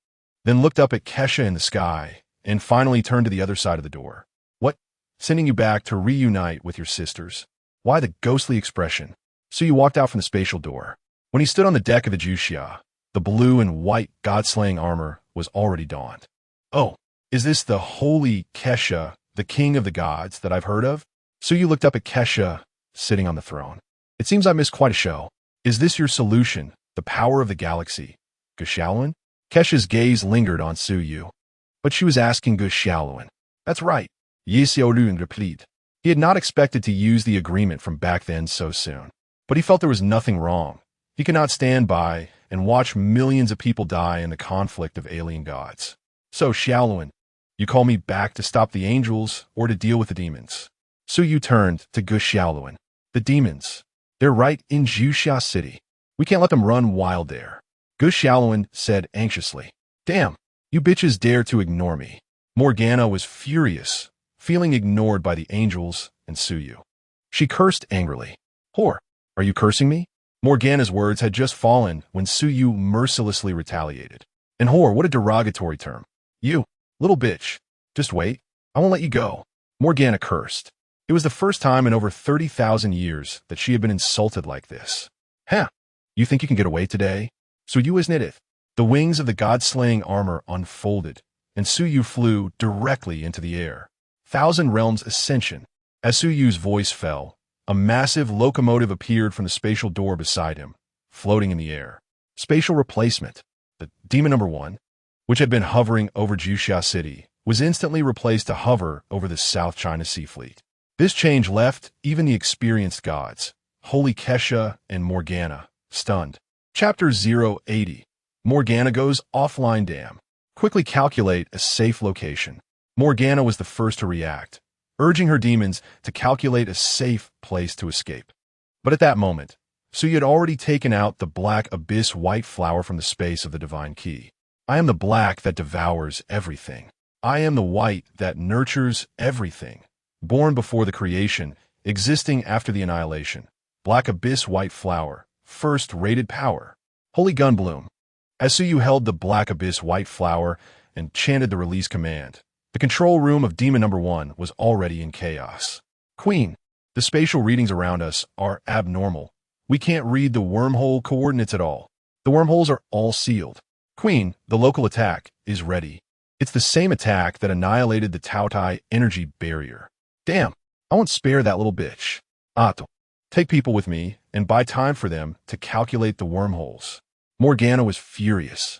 then looked up at Kesha in the sky, and finally turned to the other side of the door. What? Sending you back to reunite with your sisters? Why the ghostly expression? So you walked out from the spatial door. When he stood on the deck of the Juxia, the blue and white god-slaying armor was already donned. Oh, is this the holy Kesha, the king of the gods that I've heard of? So you looked up at Kesha, sitting on the throne. It seems I missed quite a show. Is this your solution, the power of the galaxy? Gu Xiaoluan? Kesha's gaze lingered on Su Yu, but she was asking Gu Xiaoluan. That's right. Yi Xiaoluan replied. He had not expected to use the agreement from back then so soon, but he felt there was nothing wrong. He could not stand by and watch millions of people die in the conflict of alien gods. So, Xiaoluan, you call me back to stop the angels or to deal with the demons? Su Yu turned to Gu Xiaoluan. The demons. They're right in Juxia City. We can't let them run wild there. Gu Xiaoluan said anxiously. Damn, you bitches dare to ignore me. Morgana was furious, feeling ignored by the angels and Su Yu. She cursed angrily. Whore, are you cursing me? Morgana's words had just fallen when Su Yu mercilessly retaliated. And whore, what a derogatory term. You, little bitch. Just wait. I won't let you go. Morgana cursed. It was the first time in over 30,000 years that she had been insulted like this. You think you can get away today? Su Yu isn't it? The wings of the god-slaying armor unfolded, and Su Yu flew directly into the air. Thousand Realms Ascension. As Su Yu's voice fell, a massive locomotive appeared from the spatial door beside him, floating in the air. Spatial replacement. The demon number 1, which had been hovering over Juxia City, was instantly replaced to hover over the South China Sea Fleet. This change left even the experienced gods, Holy Kesha and Morgana, stunned. Chapter 080. Morgana goes offline dam. Quickly calculate a safe location. Morgana was the first to react, urging her demons to calculate a safe place to escape. But at that moment, Su Yu had already taken out the black abyss white flower from the space of the divine key. I am the black that devours everything. I am the white that nurtures everything. Born before the creation, existing after the annihilation. Black abyss white flower, first rated power. Holy Gunbloom. As Su Yu held the black abyss white flower and chanted the release command, the control room of demon number 1 was already in chaos. Queen, the spatial readings around us are abnormal. We can't read the wormhole coordinates at all. The wormholes are all sealed. Queen, the local attack is ready. It's the same attack that annihilated the Taotai energy barrier. Damn, I won't spare that little bitch. Ato, take people with me and buy time for them to calculate the wormholes. Morgana was furious.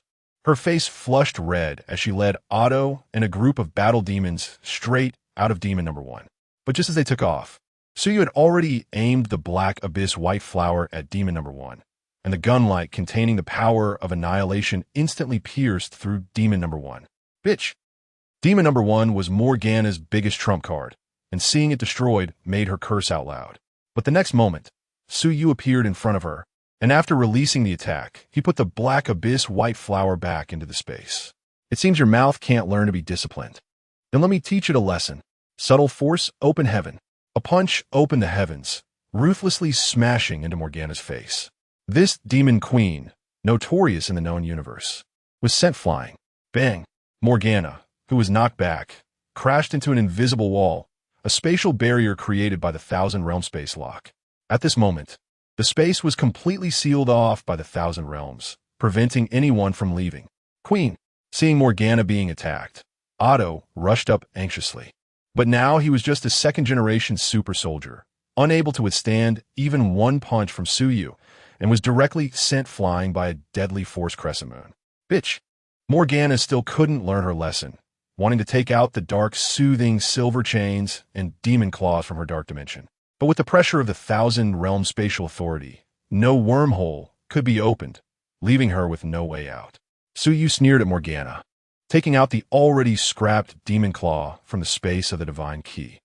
Her face flushed red as she led Otto and a group of battle demons straight out of demon number 1. But just as they took off, Suyu had already aimed the black abyss white flower at demon number 1, and the gunlight containing the power of annihilation instantly pierced through demon number 1. Bitch! Demon number 1 was Morgana's biggest trump card, and seeing it destroyed made her curse out loud. But the next moment, Suyu appeared in front of her, and after releasing the attack, he put the black abyss white flower back into the space. It seems your mouth can't learn to be disciplined. Then let me teach it a lesson. Subtle force, open heaven. A punch opened the heavens, ruthlessly smashing into Morgana's face. This demon queen, notorious in the known universe, was sent flying. Bang! Morgana, who was knocked back, crashed into an invisible wall, a spatial barrier created by the Thousand Realm space lock. At this moment, the space was completely sealed off by the Thousand Realms, preventing anyone from leaving. Queen, seeing Morgana being attacked, Otto rushed up anxiously. But now he was just a second-generation super soldier, unable to withstand even one punch from Suyu, and was directly sent flying by a deadly force crescent moon. Bitch! Morgana still couldn't learn her lesson, wanting to take out the dark, soothing silver chains and demon claws from her dark dimension. But with the pressure of the Thousand Realm Spatial Authority, no wormhole could be opened, leaving her with no way out. Suyu sneered at Morgana, taking out the already scrapped demon claw from the space of the divine key.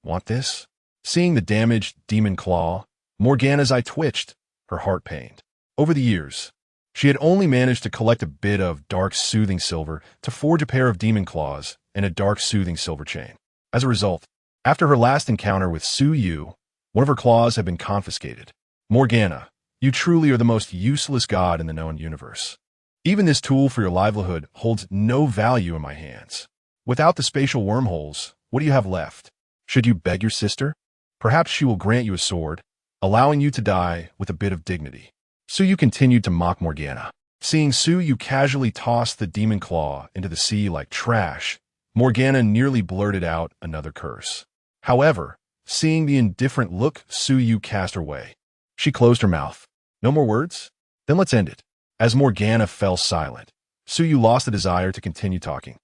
Want this? Seeing the damaged demon claw, Morgana's eye twitched, her heart pained. Over the years, she had only managed to collect a bit of dark soothing silver to forge a pair of demon claws and a dark soothing silver chain. As a result, after her last encounter with Suyu, one of her claws had been confiscated. Morgana, you truly are the most useless god in the known universe. Even this tool for your livelihood holds no value in my hands. Without the spatial wormholes, what do you have left? Should you beg your sister? Perhaps she will grant you a sword, allowing you to die with a bit of dignity. Suyu continued to mock Morgana. Seeing Suyu casually toss the demon claw into the sea like trash, Morgana nearly blurted out another curse. However, seeing the indifferent look Suyu cast her way, she closed her mouth. No more words? Then let's end it. As Morgana fell silent, Suyu lost the desire to continue talking.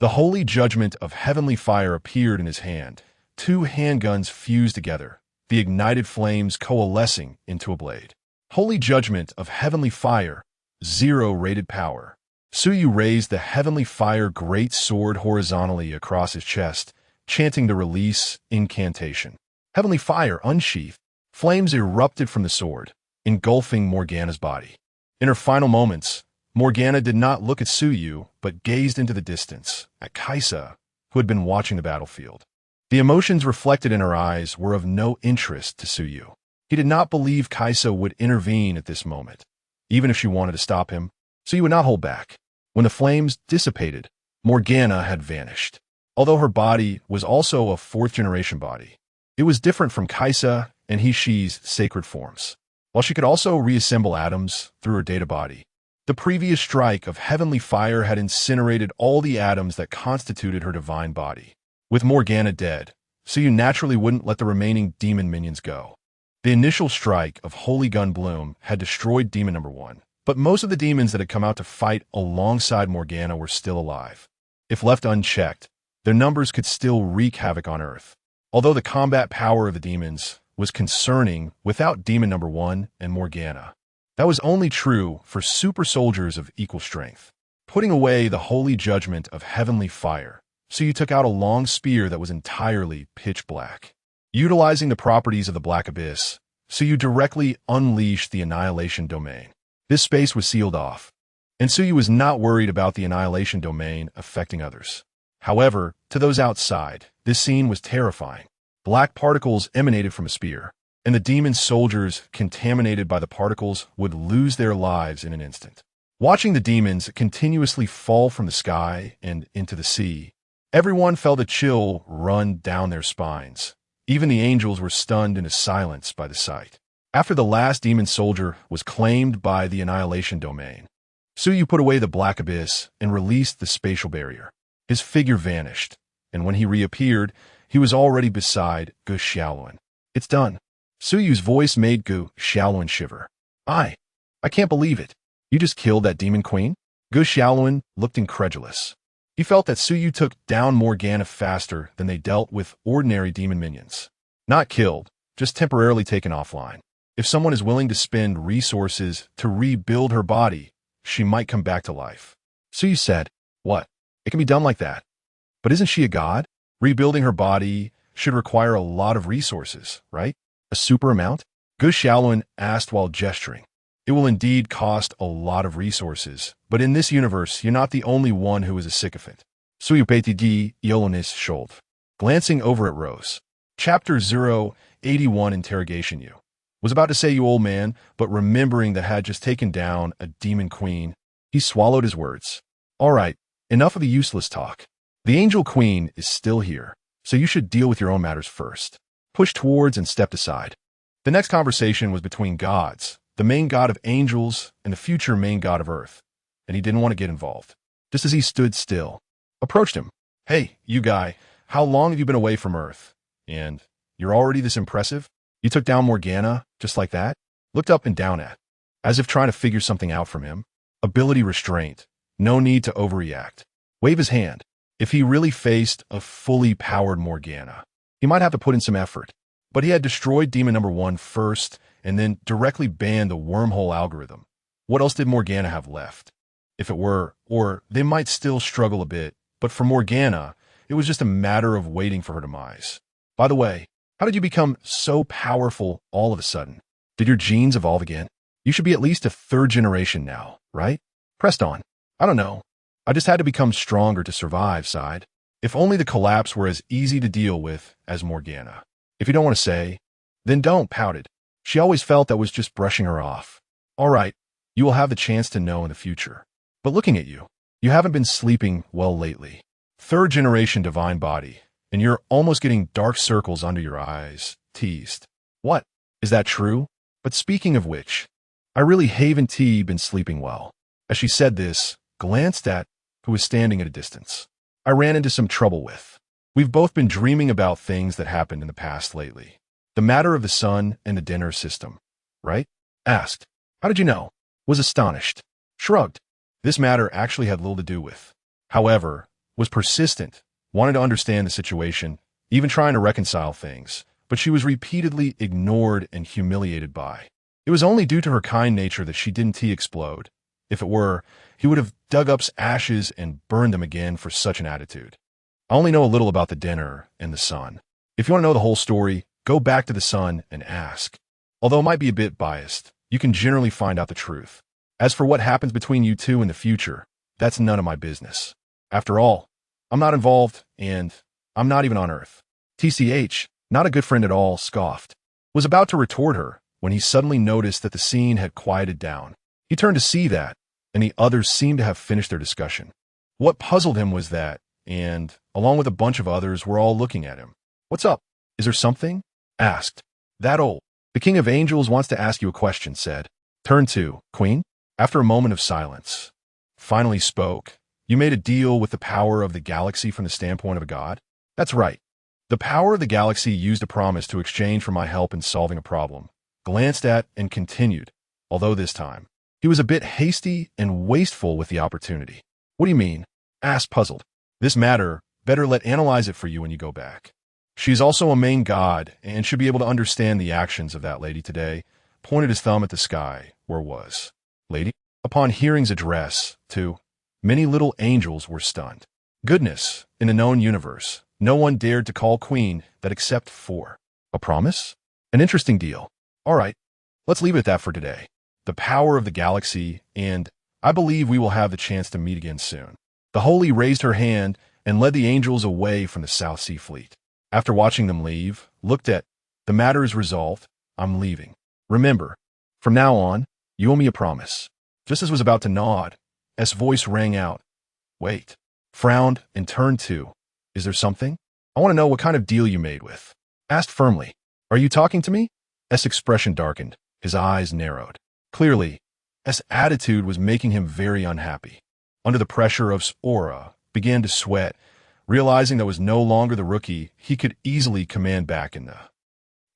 The holy judgment of heavenly fire appeared in his hand. 2 handguns fused together, the ignited flames coalescing into a blade. Holy judgment of heavenly fire, 0 rated power. Suyu raised the heavenly fire great sword horizontally across his chest, chanting the release incantation. Heavenly fire unsheathed. Flames erupted from the sword, engulfing Morgana's body. In her final moments, Morgana did not look at Suyu, but gazed into the distance, at Kaisa, who had been watching the battlefield. The emotions reflected in her eyes were of no interest to Suyu. He did not believe Kaisa would intervene at this moment. Even if she wanted to stop him, Suyu would not hold back. When the flames dissipated, Morgana had vanished. Although her body was also a 4th-generation body, it was different from Kaisa and Hishi's sacred forms. While she could also reassemble atoms through her data body, the previous strike of heavenly fire had incinerated all the atoms that constituted her divine body. With Morgana dead, Suyu naturally wouldn't let the remaining demon minions go. The initial strike of Holy Gun Bloom had destroyed demon number 1, but most of the demons that had come out to fight alongside Morgana were still alive. If left unchecked, their numbers could still wreak havoc on Earth. Although the combat power of the demons was concerning without demon number 1 and Morgana, that was only true for super soldiers of equal strength. Putting away the holy judgment of heavenly fire, Suyu took out a long spear that was entirely pitch black. Utilizing the properties of the Black Abyss, Suyu directly unleashed the Annihilation Domain. This space was sealed off, and Suyu was not worried about the Annihilation Domain affecting others. However, to those outside, this scene was terrifying. Black particles emanated from a spear, and the demon soldiers contaminated by the particles would lose their lives in an instant. Watching the demons continuously fall from the sky and into the sea, everyone felt a chill run down their spines. Even the angels were stunned into silence by the sight. After the last demon soldier was claimed by the Annihilation Domain, Suyu put away the Black Abyss and released the spatial barrier. His figure vanished, and when he reappeared, he was already beside Gu Xiaoluan. It's done. Suyu's voice made Gu Xiaoluan shiver. I can't believe it. You just killed that demon queen? Gu Xiaolun looked incredulous. He felt that Suyu took down Morgana faster than they dealt with ordinary demon minions. Not killed, just temporarily taken offline. If someone is willing to spend resources to rebuild her body, she might come back to life. Suyu said, "What? It can be done like that. But isn't she a god? Rebuilding her body should require a lot of resources, right? A super amount?" Gu Xiaolun asked while gesturing. "It will indeed cost a lot of resources, but in this universe, you're not the only one who is a sycophant." Suyu Peitigi Illuminates shoulder. Glancing over at Rose. Chapter 081 Interrogation You. Was about to say you old man, but remembering that had just taken down a demon queen, he swallowed his words. "All right, enough of the useless talk. The angel queen is still here, so you should deal with your own matters first." Pushed towards and stepped aside. The next conversation was between gods, the main god of angels and the future main god of earth, and he didn't want to get involved. Just as he stood still, approached him. "Hey, you guy, how long have you been away from earth? And you're already this impressive? You took down Morgana just like that?" Looked up and down at, as if trying to figure something out from him. Ability restraint. No need to overreact. Wave his hand. If he really faced a fully powered Morgana, he might have to put in some effort. But he had destroyed Demon Number 1 first and then directly banned the wormhole algorithm. What else did Morgana have left? If it were, or they might still struggle a bit, but for Morgana, it was just a matter of waiting for her demise. By the way, how did you become so powerful all of a sudden? Did your genes evolve again? You should be at least a third generation now, right? Pressed on. "I don't know. I just had to become stronger to survive," sighed. If only the collapse were as easy to deal with as Morgana. "If you don't want to say, then don't," pouted. She always felt that was just brushing her off. "All right, you will have the chance to know in the future. But looking at you, you haven't been sleeping well lately. Third generation divine body, and you're almost getting dark circles under your eyes," teased. "What? Is that true? But speaking of which, I really haven't been sleeping well." As she said this, glanced at who was standing at a distance. "I ran into some trouble with. We've both been dreaming about things that happened in the past lately. The matter of the sun and the dinner system, right?" Asked. "How did you know?" Was astonished. Shrugged. This matter actually had little to do with. However, was persistent, wanted to understand the situation, even trying to reconcile things, but she was repeatedly ignored and humiliated by. It was only due to her kind nature that she didn't explode. If it were, he would have dug up ashes and burned them again for such an attitude. "I only know a little about the dinner and the sun. If you want to know the whole story, go back to the sun and ask. Although it might be a bit biased, you can generally find out the truth. As for what happens between you two in the future, that's none of my business. After all, I'm not involved, and I'm not even on Earth." TCH, not a good friend at all, scoffed. Was about to retort her when he suddenly noticed that the scene had quieted down. He turned to see that, and the others seemed to have finished their discussion. What puzzled him was that, and, along with a bunch of others, were all looking at him. "What's up? Is there something?" Asked. "That old. The King of Angels wants to ask you a question," said. Turn to Queen. After a moment of silence, finally spoke. "You made a deal with the power of the galaxy from the standpoint of a god?" "That's right. The power of the galaxy used a promise to exchange for my help in solving a problem." Glanced at and continued, although this time, he was a bit hasty and wasteful with the opportunity. "What do you mean?" Asked, puzzled. "This matter, better let analyze it for you when you go back. She's also a main god and should be able to understand the actions of that lady today." Pointed his thumb at the sky, where was. Lady. Upon hearing's address, too, many little angels were stunned. Goodness, in a known universe, no one dared to call Queen that except for a promise? An interesting deal. All right, let's leave it at that for today. The power of the galaxy, and I believe we will have the chance to meet again soon. The Holy raised her hand and led the angels away from the South Sea Fleet. After watching them leave, looked at, "The matter is resolved. I'm leaving. Remember, from now on, you owe me a promise." Just as was about to nod, S voice rang out. "Wait." Frowned and turned to, "Is there something? I want to know what kind of deal you made with." Asked firmly, "Are you talking to me?" S expression darkened, his eyes narrowed. Clearly, S attitude was making him very unhappy. Under the pressure of aura, began to sweat, realizing that was no longer the rookie he could easily command back in the.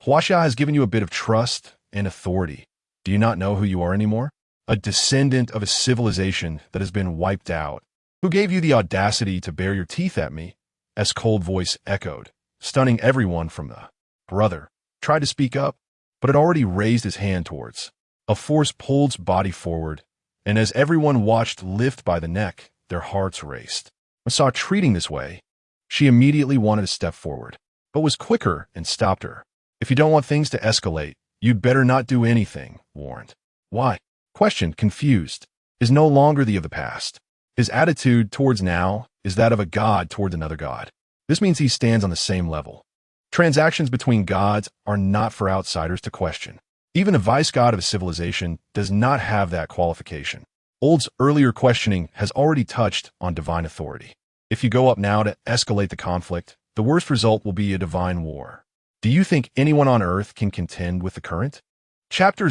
"Huaxia has given you a bit of trust and authority. Do you not know who you are anymore?" a descendant of a civilization that has been wiped out. Who gave you the audacity to bare your teeth at me? S cold voice echoed, stunning everyone from the brother. Tried to speak up, but had already raised his hand towards. A force pulled his body forward, and as everyone watched lift by the neck, their hearts raced. Saw treating this way, she immediately wanted to step forward, but was quicker and stopped her. If you don't want things to escalate, you'd better not do anything, warned. Why? Questioned, confused, is no longer the of the past. His attitude towards now is that of a god toward another god. This means he stands on the same level. Transactions between gods are not for outsiders to question. Even a vice god of a civilization does not have that qualification. Old's earlier questioning has already touched on divine authority. If you go up now to escalate the conflict, the worst result will be a divine war. Do you think anyone on Earth can contend with the current? Chapter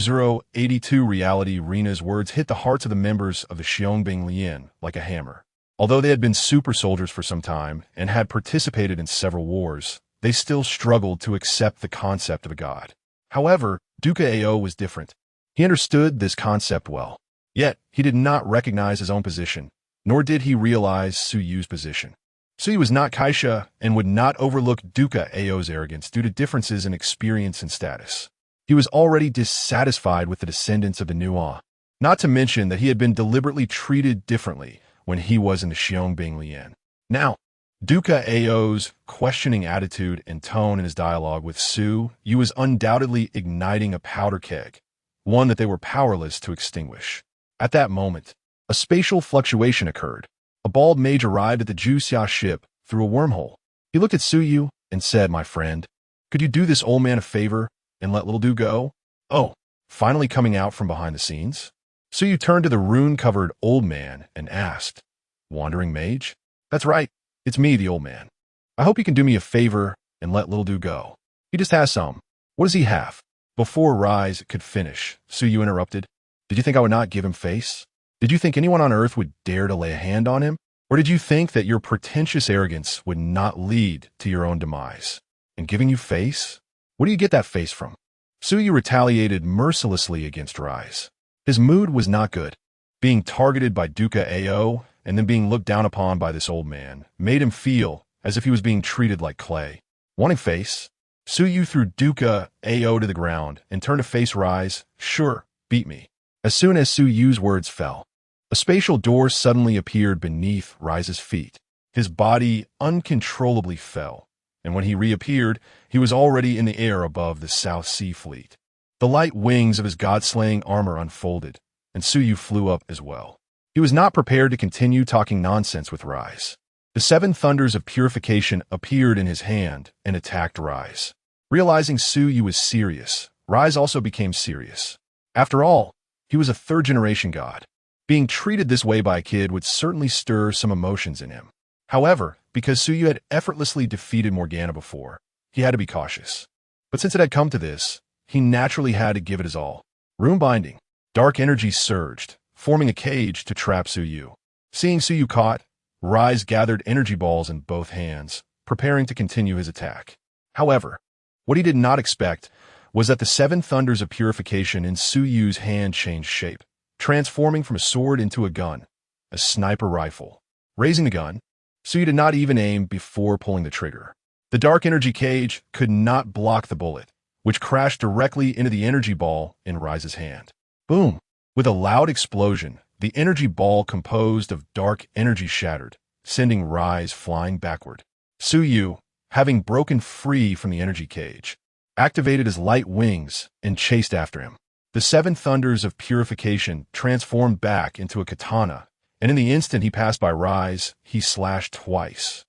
082 Reality Rena's words hit the hearts of the members of the Xiongbing Lian like a hammer. Although they had been super soldiers for some time and had participated in several wars, they still struggled to accept the concept of a god. However, Duca Ao was different. He understood this concept well. Yet, he did not recognize his own position, nor did he realize Su Yu's position. Su Yu was not Kaisha and would not overlook Duca Ao's arrogance due to differences in experience and status. He was already dissatisfied with the descendants of the Nuo, not to mention that he had been deliberately treated differently when he was in the Xiongbing Lian. Now, Duca Ao's questioning attitude and tone in his dialogue with Su Yu was undoubtedly igniting a powder keg, one that they were powerless to extinguish. At that moment, a spatial fluctuation occurred. A bald mage arrived at the Juxia ship through a wormhole. He looked at Su Yu and said, "My friend, could you do this old man a favor and let little Du go?" Oh, finally coming out from behind the scenes? Su Yu turned to the rune-covered old man and asked, "Wandering mage?" "That's right. It's me, the old man. I hope you can do me a favor and let little Du go. He just has some." "What does he have?" Before Rise could finish, Su Yu interrupted. "Did you think I would not give him face? Did you think anyone on Earth would dare to lay a hand on him? Or did you think that your pretentious arrogance would not lead to your own demise? And giving you face? Where do you get that face from?" Su Yu retaliated mercilessly against Rise. His mood was not good. Being targeted by Duca Ao and then being looked down upon by this old man made him feel as if he was being treated like clay. Wanting face, Su Yu threw Duca Ao to the ground and turned to face Rise. "Sure, beat me." As soon as Su Yu's words fell, a spatial door suddenly appeared beneath Rise's feet. His body uncontrollably fell, and when he reappeared, he was already in the air above the South Sea Fleet. The light wings of his god-slaying armor unfolded, and Su Yu flew up as well. He was not prepared to continue talking nonsense with Rise. The 7 thunders of purification appeared in his hand and attacked Rise. Realizing Su Yu was serious, Rise also became serious. After all, he was a third-generation god. Being treated this way by a kid would certainly stir some emotions in him. However, because Su Yu had effortlessly defeated Morgana before, he had to be cautious. But since it had come to this, he naturally had to give it his all. Rune binding. Dark energy surged, forming a cage to trap Su Yu. Seeing Su Yu caught, Rise gathered energy balls in both hands, preparing to continue his attack. However, what he did not expect was that the 7 thunders of purification in Su Yu's hand changed shape, transforming from a sword into a gun, a sniper rifle. Raising the gun, Su Yu did not even aim before pulling the trigger. The dark energy cage could not block the bullet, which crashed directly into the energy ball in Rise's hand. Boom! With a loud explosion, the energy ball composed of dark energy shattered, sending Rise flying backward. Su Yu, having broken free from the energy cage, activated his light wings and chased after him. The 7 thunders of purification transformed back into a katana, and in the instant he passed by Rise, he slashed twice.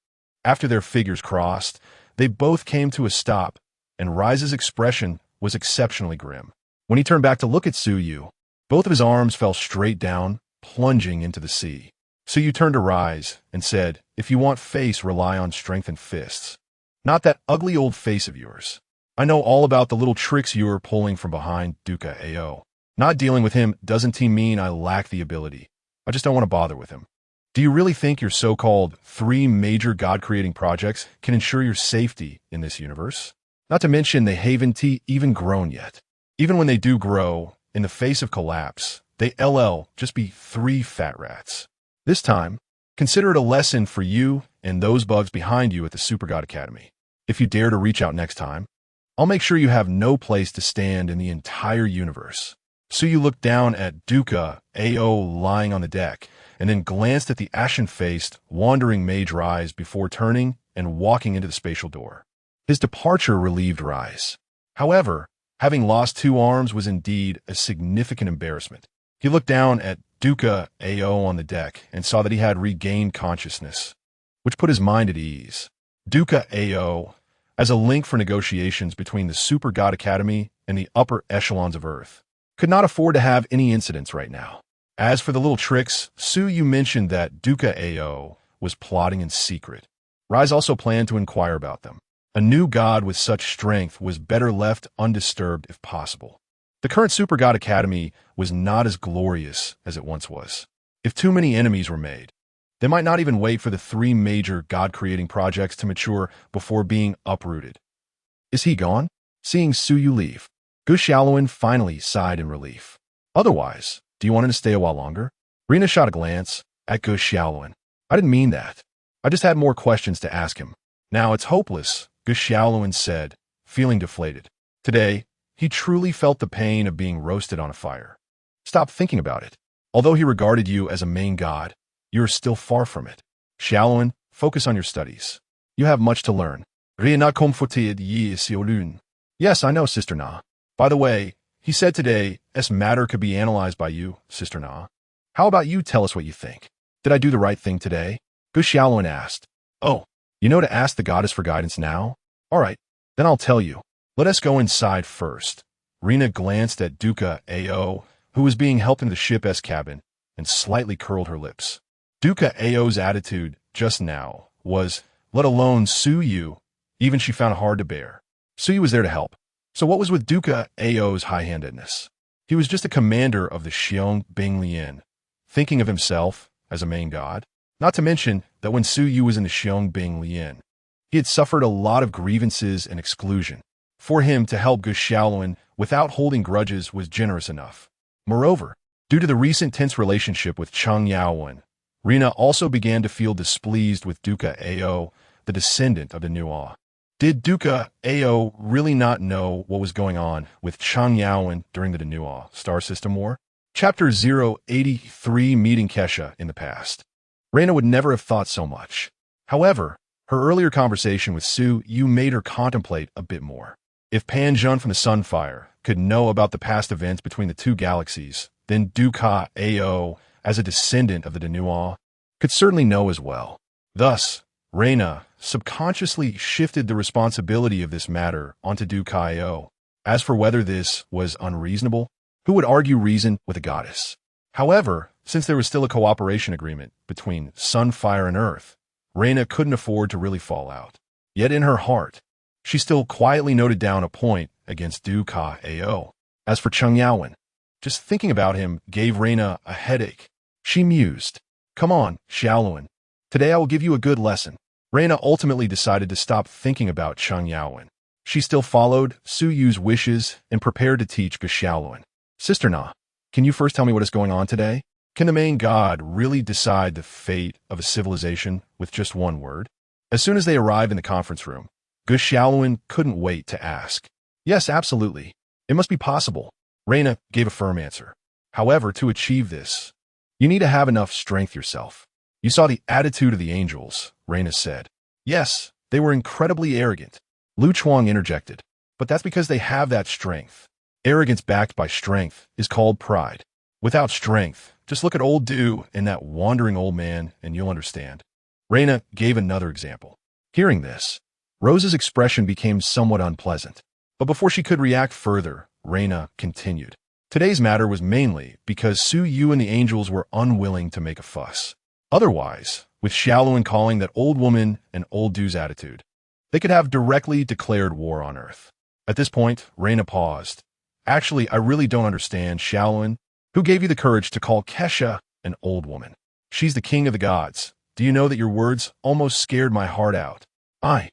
After their figures crossed, they both came to a stop, and Rise's expression was exceptionally grim. When he turned back to look at Su Yu, both of his arms fell straight down, plunging into the sea. Su Yu turned to Rise and said, "If you want face, rely on strength and fists. Not that ugly old face of yours. I know all about the little tricks you are pulling from behind Duca Ao. Not dealing with him doesn't mean I lack the ability. I just don't want to bother with him. Do you really think your so-called 3 major god-creating projects can ensure your safety in this universe? Not to mention they haven't even grown yet. Even when they do grow, in the face of collapse, they just be 3 fat rats. This time, consider it a lesson for you and those bugs behind you at the Super God Academy. If you dare to reach out next time, I'll make sure you have no place to stand in the entire universe. Suyu looked down at Duca Ao lying on the deck, and then glanced at the ashen-faced, wandering mage Rise before turning and walking into the spatial door. His departure relieved Rise. However, having lost 2 arms was indeed a significant embarrassment. He looked down at Duca Ao on the deck and saw that he had regained consciousness, which put his mind at ease. Duca Ao, as a link for negotiations between the Super God Academy and the upper echelons of Earth, could not afford to have any incidents right now. As for the little tricks, Suyu mentioned that Duca Ao was plotting in secret. Rise also planned to inquire about them. A new god with such strength was better left undisturbed if possible. The current Super God Academy was not as glorious as it once was. If too many enemies were made, they might not even wait for the 3 major god-creating projects to mature before being uprooted. Is he gone? Seeing Suyu leave, Gu Xiaoluan finally sighed in relief. Otherwise, do you want him to stay a while longer? Rina shot a glance at Gu Xiaoluan. I didn't mean that. I just had more questions to ask him. Now it's hopeless, Gu Xiaoluan said, feeling deflated. Today, he truly felt the pain of being roasted on a fire. Stop thinking about it. Although he regarded you as a main god, you are still far from it. Xiaoluan, focus on your studies. You have much to learn. Yes, I know, Sister Na. By the way, he said today, matter could be analyzed by you, Sister Na. How about you tell us what you think? Did I do the right thing today? Gu Xiaoluan asked. Oh, you know to ask the goddess for guidance now? All right, then I'll tell you. Let us go inside first. Rina glanced at Duca Ao, who was being helped into the ship's cabin, and slightly curled her lips. Duca Ao's attitude just now was, let alone Suyu, even she found hard to bear. Suyu was there to help. So what was with Duca Ao's high-handedness? He was just a commander of the Xiong Binglian, thinking of himself as a main god. Not to mention that when Suyu was in the Xiong Binglian, he had suffered a lot of grievances and exclusion. For him to help Gu Xiaoluan without holding grudges was generous enough. Moreover, due to the recent tense relationship with Cheng Yaowen, Rina also began to feel displeased with Duca Ao, the descendant of the Nuo. Did Duca Ao really not know what was going on with Cheng Yaowen during the Nuo Star System War? Chapter 083, Meeting Kesha in the Past. Rina would never have thought so much. However, her earlier conversation with Suyu made her contemplate a bit more. If Pan Zhun from the Sunfire could know about the past events between the 2 galaxies, then Duca Ao, as a descendant of the Nuo, could certainly know as well. Thus, Rina subconsciously shifted the responsibility of this matter onto Duca Ao. As for whether this was unreasonable, who would argue reason with a goddess? However, since there was still a cooperation agreement between Sunfire and Earth, Rina couldn't afford to really fall out. Yet in her heart, she still quietly noted down a point against Duca Ao. As for Cheng Yaowen, just thinking about him gave Rina a headache. She mused, come on, Xiaoluan. Today I will give you a good lesson. Rina ultimately decided to stop thinking about Cheng Yaowen. She still followed Suyu's wishes and prepared to teach Gu Xiaoluan. Sister Na, can you first tell me what is going on today? Can the main god really decide the fate of a civilization with just one word? As soon as they arrived in the conference room, Gu Xiaoluan couldn't wait to ask. Yes, absolutely. It must be possible. Rina gave a firm answer. However, to achieve this, you need to have enough strength yourself. You saw the attitude of the angels, Rina said. Yes, they were incredibly arrogant. Lu Chuang interjected. But that's because they have that strength. Arrogance backed by strength is called pride. Without strength, just look at old Du and that wandering old man and you'll understand. Rina gave another example. Hearing this, Rose's expression became somewhat unpleasant. But before she could react further, Rina continued. Today's matter was mainly because Suyu and the angels were unwilling to make a fuss. Otherwise, with Xiaoluan calling that old woman and old Du's attitude, they could have directly declared war on Earth. At this point, Rina paused. Actually, I really don't understand, Xiaoluan. Who gave you the courage to call Kesha an old woman? She's the king of the gods. Do you know that your words almost scared my heart out? I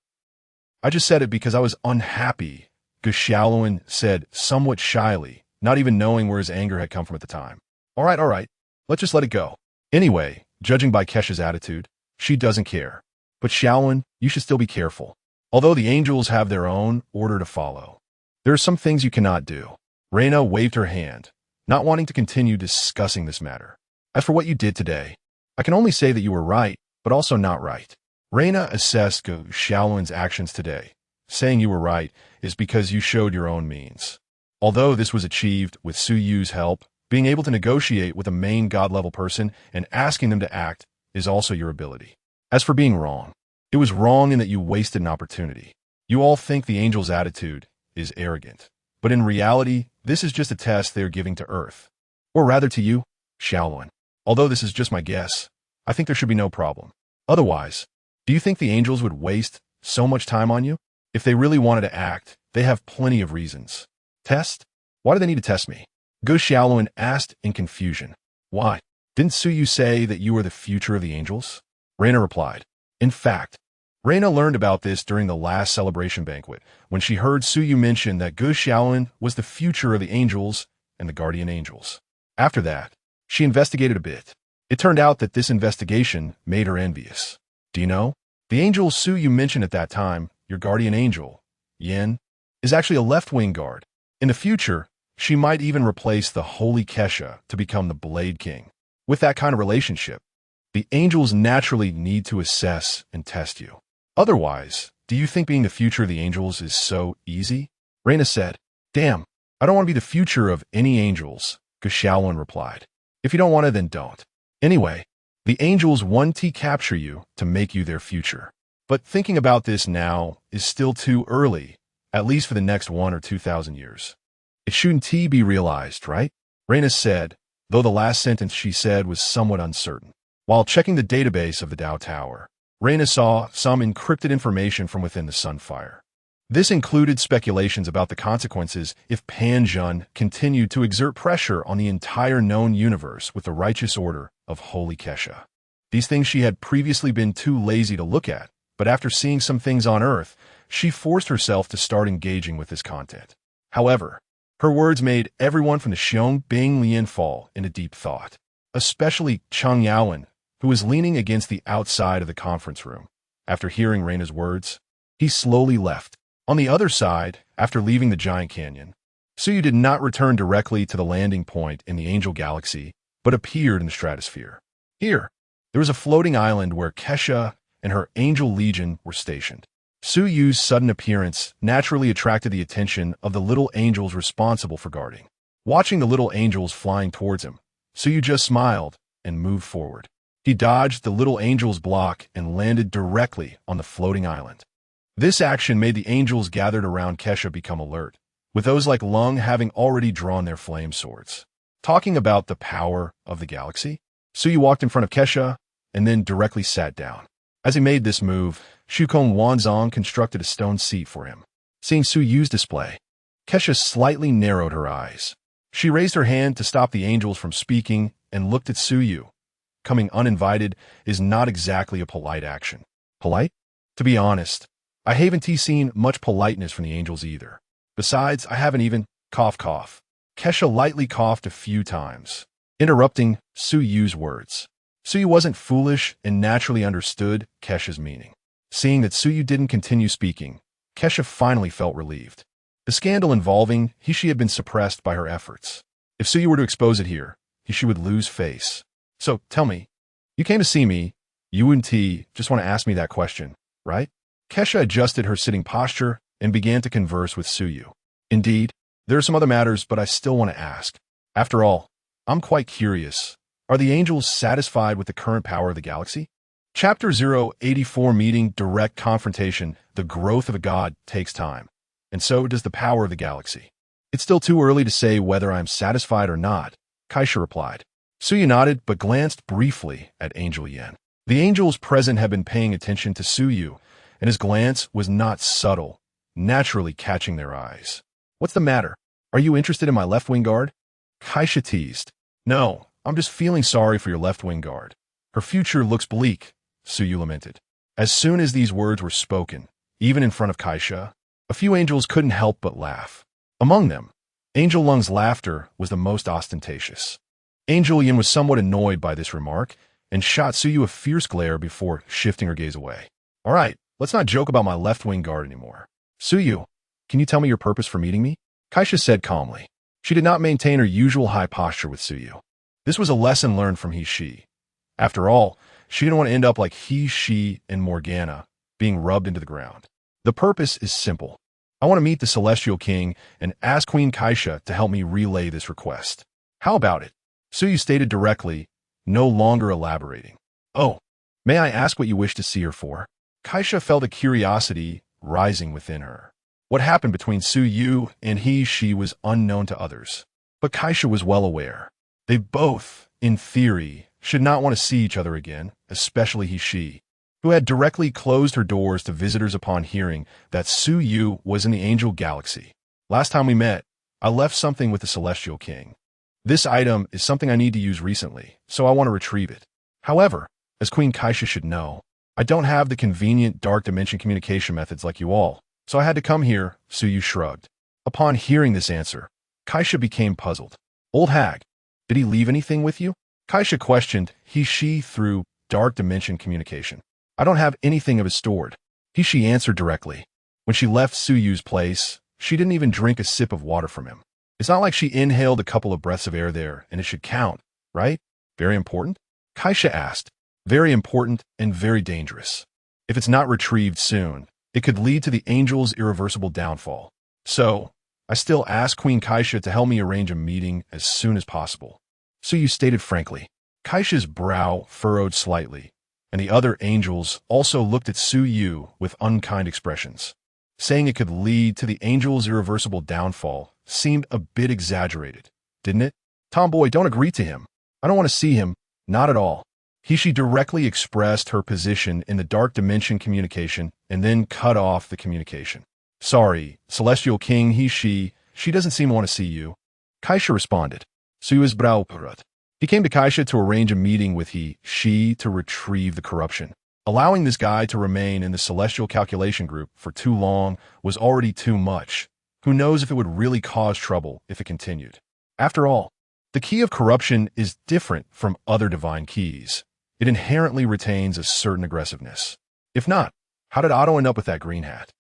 just said it because I was unhappy, Gu Xiaoluan said somewhat shyly, not even knowing where his anger had come from at the time. All right, let's just let it go. Anyway, judging by Kesha's attitude, she doesn't care. But Shaolin, you should still be careful. Although the angels have their own order to follow, there are some things you cannot do. Reina waved her hand, not wanting to continue discussing this matter. As for what you did today, I can only say that you were right, but also not right. Reina assessed Shaolin's actions today. Saying you were right is because you showed your own means. Although this was achieved with Su Yu's help, being able to negotiate with a main god-level person and asking them to act is also your ability. As for being wrong, it was wrong in that you wasted an opportunity. You all think the angel's attitude is arrogant, but in reality, this is just a test they are giving to Earth. Or rather to you, Shaolin. Although this is just my guess, I think there should be no problem. Otherwise, do you think the angels would waste so much time on you? If they really wanted to act, they have plenty of reasons. Test? Why do they need to test me? Gu Shaolin asked in confusion. Why? Didn't Su Yu say that you were the future of the angels? Reina replied. In fact, Reina learned about this during the last celebration banquet, when she heard Su Yu mention that Gu Shaolin was the future of the angels and the guardian angels. After that, she investigated a bit. It turned out that this investigation made her envious. Do you know? The angel Su Yu mentioned at that time, your guardian angel, Yin, is actually a left-wing guard. In the future, she might even replace the holy Kesha to become the Blade King. With that kind of relationship, the angels naturally need to assess and test you. Otherwise, do you think being the future of the angels is so easy? Reina said. Damn, I don't want to be the future of any angels, Shaolin replied. If you don't want to, then don't. Anyway, the angels want to capture you to make you their future. But thinking about this now is still too early, at least for the next 1 or 2,000 years. It shouldn't be realized, right? Reina said, though the last sentence she said was somewhat uncertain. While checking the database of the Dao Tower, Reina saw some encrypted information from within the Sunfire. This included speculations about the consequences if Pan Zhun continued to exert pressure on the entire known universe with the righteous order of Holy Kesha. These things she had previously been too lazy to look at, but after seeing some things on Earth, she forced herself to start engaging with this content. However, her words made everyone from the Xiong Bing Lian fall into deep thought, especially Cheng Yaowen, who was leaning against the outside of the conference room. After hearing Reina's words, he slowly left. On the other side, after leaving the giant canyon, Su Yu did not return directly to the landing point in the Angel Galaxy, but appeared in the stratosphere. Here, there was a floating island where Kesha and her Angel Legion were stationed. Su Yu's sudden appearance naturally attracted the attention of the little angels responsible for guarding. Watching the little angels flying towards him, Su Yu just smiled and moved forward. He dodged the little angel's block and landed directly on the floating island. This action made the angels gathered around Kesha become alert, with those like Lung having already drawn their flame swords. Talking about the power of the galaxy, Su Yu walked in front of Kesha and then directly sat down. As he made this move, Shukong Wanzong constructed a stone seat for him. Seeing Su Yu's display, Kesha slightly narrowed her eyes. She raised her hand to stop the angels from speaking and looked at Su Yu. Coming uninvited is not exactly a polite action. Polite? To be honest, I haven't seen much politeness from the angels either. Besides, I haven't even cough. Kesha lightly coughed a few times, interrupting Su Yu's words. Su Yu wasn't foolish and naturally understood Kesha's meaning. Seeing that Su Yu didn't continue speaking, Kesha finally felt relieved. The scandal involving she had been suppressed by her efforts. If Su Yu were to expose it here, she would lose face. So, tell me, you came to see me, you and T just want to ask me that question, right? Kesha adjusted her sitting posture and began to converse with Su Yu. Indeed, there are some other matters, but I still want to ask. After all, I'm quite curious. Are the angels satisfied with the current power of the galaxy? Chapter 084 Meeting Direct Confrontation. The growth of a god takes time, and so does the power of the galaxy. It's still too early to say whether I'm satisfied or not, Kaisha replied. Su Yu nodded but glanced briefly at Angel Yen. The angels present had been paying attention to Su Yu, and his glance was not subtle, naturally catching their eyes. What's the matter? Are you interested in my left-wing guard? Kaisha teased. No, I'm just feeling sorry for your left-wing guard. Her future looks bleak, Su Yu lamented. As soon as these words were spoken, even in front of Kaisha, a few angels couldn't help but laugh. Among them, Angel Lung's laughter was the most ostentatious. Angel Yin was somewhat annoyed by this remark and shot Suyu a fierce glare before shifting her gaze away. All right, let's not joke about my left-wing guard anymore. Suyu, can you tell me your purpose for meeting me? Kaisha said calmly. She did not maintain her usual high posture with Suyu. This was a lesson learned from he-she. After all, she didn't want to end up like he-she and Morgana, being rubbed into the ground. The purpose is simple. I want to meet the Celestial King and ask Queen Kaisha to help me relay this request. How about it? Suyu stated directly, no longer elaborating. Oh, may I ask what you wish to see her for? Kaisha felt a curiosity rising within her. What happened between Suyu and he-she was unknown to others. But Kaisha was well aware. They both, in theory, should not want to see each other again, especially he-she, who had directly closed her doors to visitors upon hearing that Suyu was in the Angel Galaxy. Last time we met, I left something with the Celestial King. This item is something I need to use recently, so I want to retrieve it. However, as Queen Kaisha should know, I don't have the convenient dark dimension communication methods like you all, so I had to come here, Suyu shrugged. Upon hearing this answer, Kaisha became puzzled. Old hag, did he leave anything with you? Kaisha questioned he-she through dark dimension communication. I don't have anything of his stored. He-she answered directly. When she left Suyu's place, she didn't even drink a sip of water from him. It's not like she inhaled a couple of breaths of air there, and it should count, right? Very important? Kaisha asked. Very important and very dangerous. If it's not retrieved soon, it could lead to the Angel's irreversible downfall. So, I still ask Queen Kaisha to help me arrange a meeting as soon as possible. Suyu stated frankly. Kaisha's brow furrowed slightly, and the other angels also looked at Suyu with unkind expressions. Saying it could lead to the Angel's irreversible downfall seemed a bit exaggerated, didn't it? Tomboy, don't agree to him. I don't want to see him, not at all. He-she directly expressed her position in the dark dimension communication and then cut off the communication. Sorry, Celestial King, he-she doesn't seem to want to see you. Kaisha responded. Suyu's brow furrowed. He came to Kaisha to arrange a meeting with he-she to retrieve the corruption. Allowing this guy to remain in the Celestial Calculation Group for too long was already too much. Who knows if it would really cause trouble if it continued. After all, the key of corruption is different from other divine keys. It inherently retains a certain aggressiveness. If not, how did Otto end up with that green hat?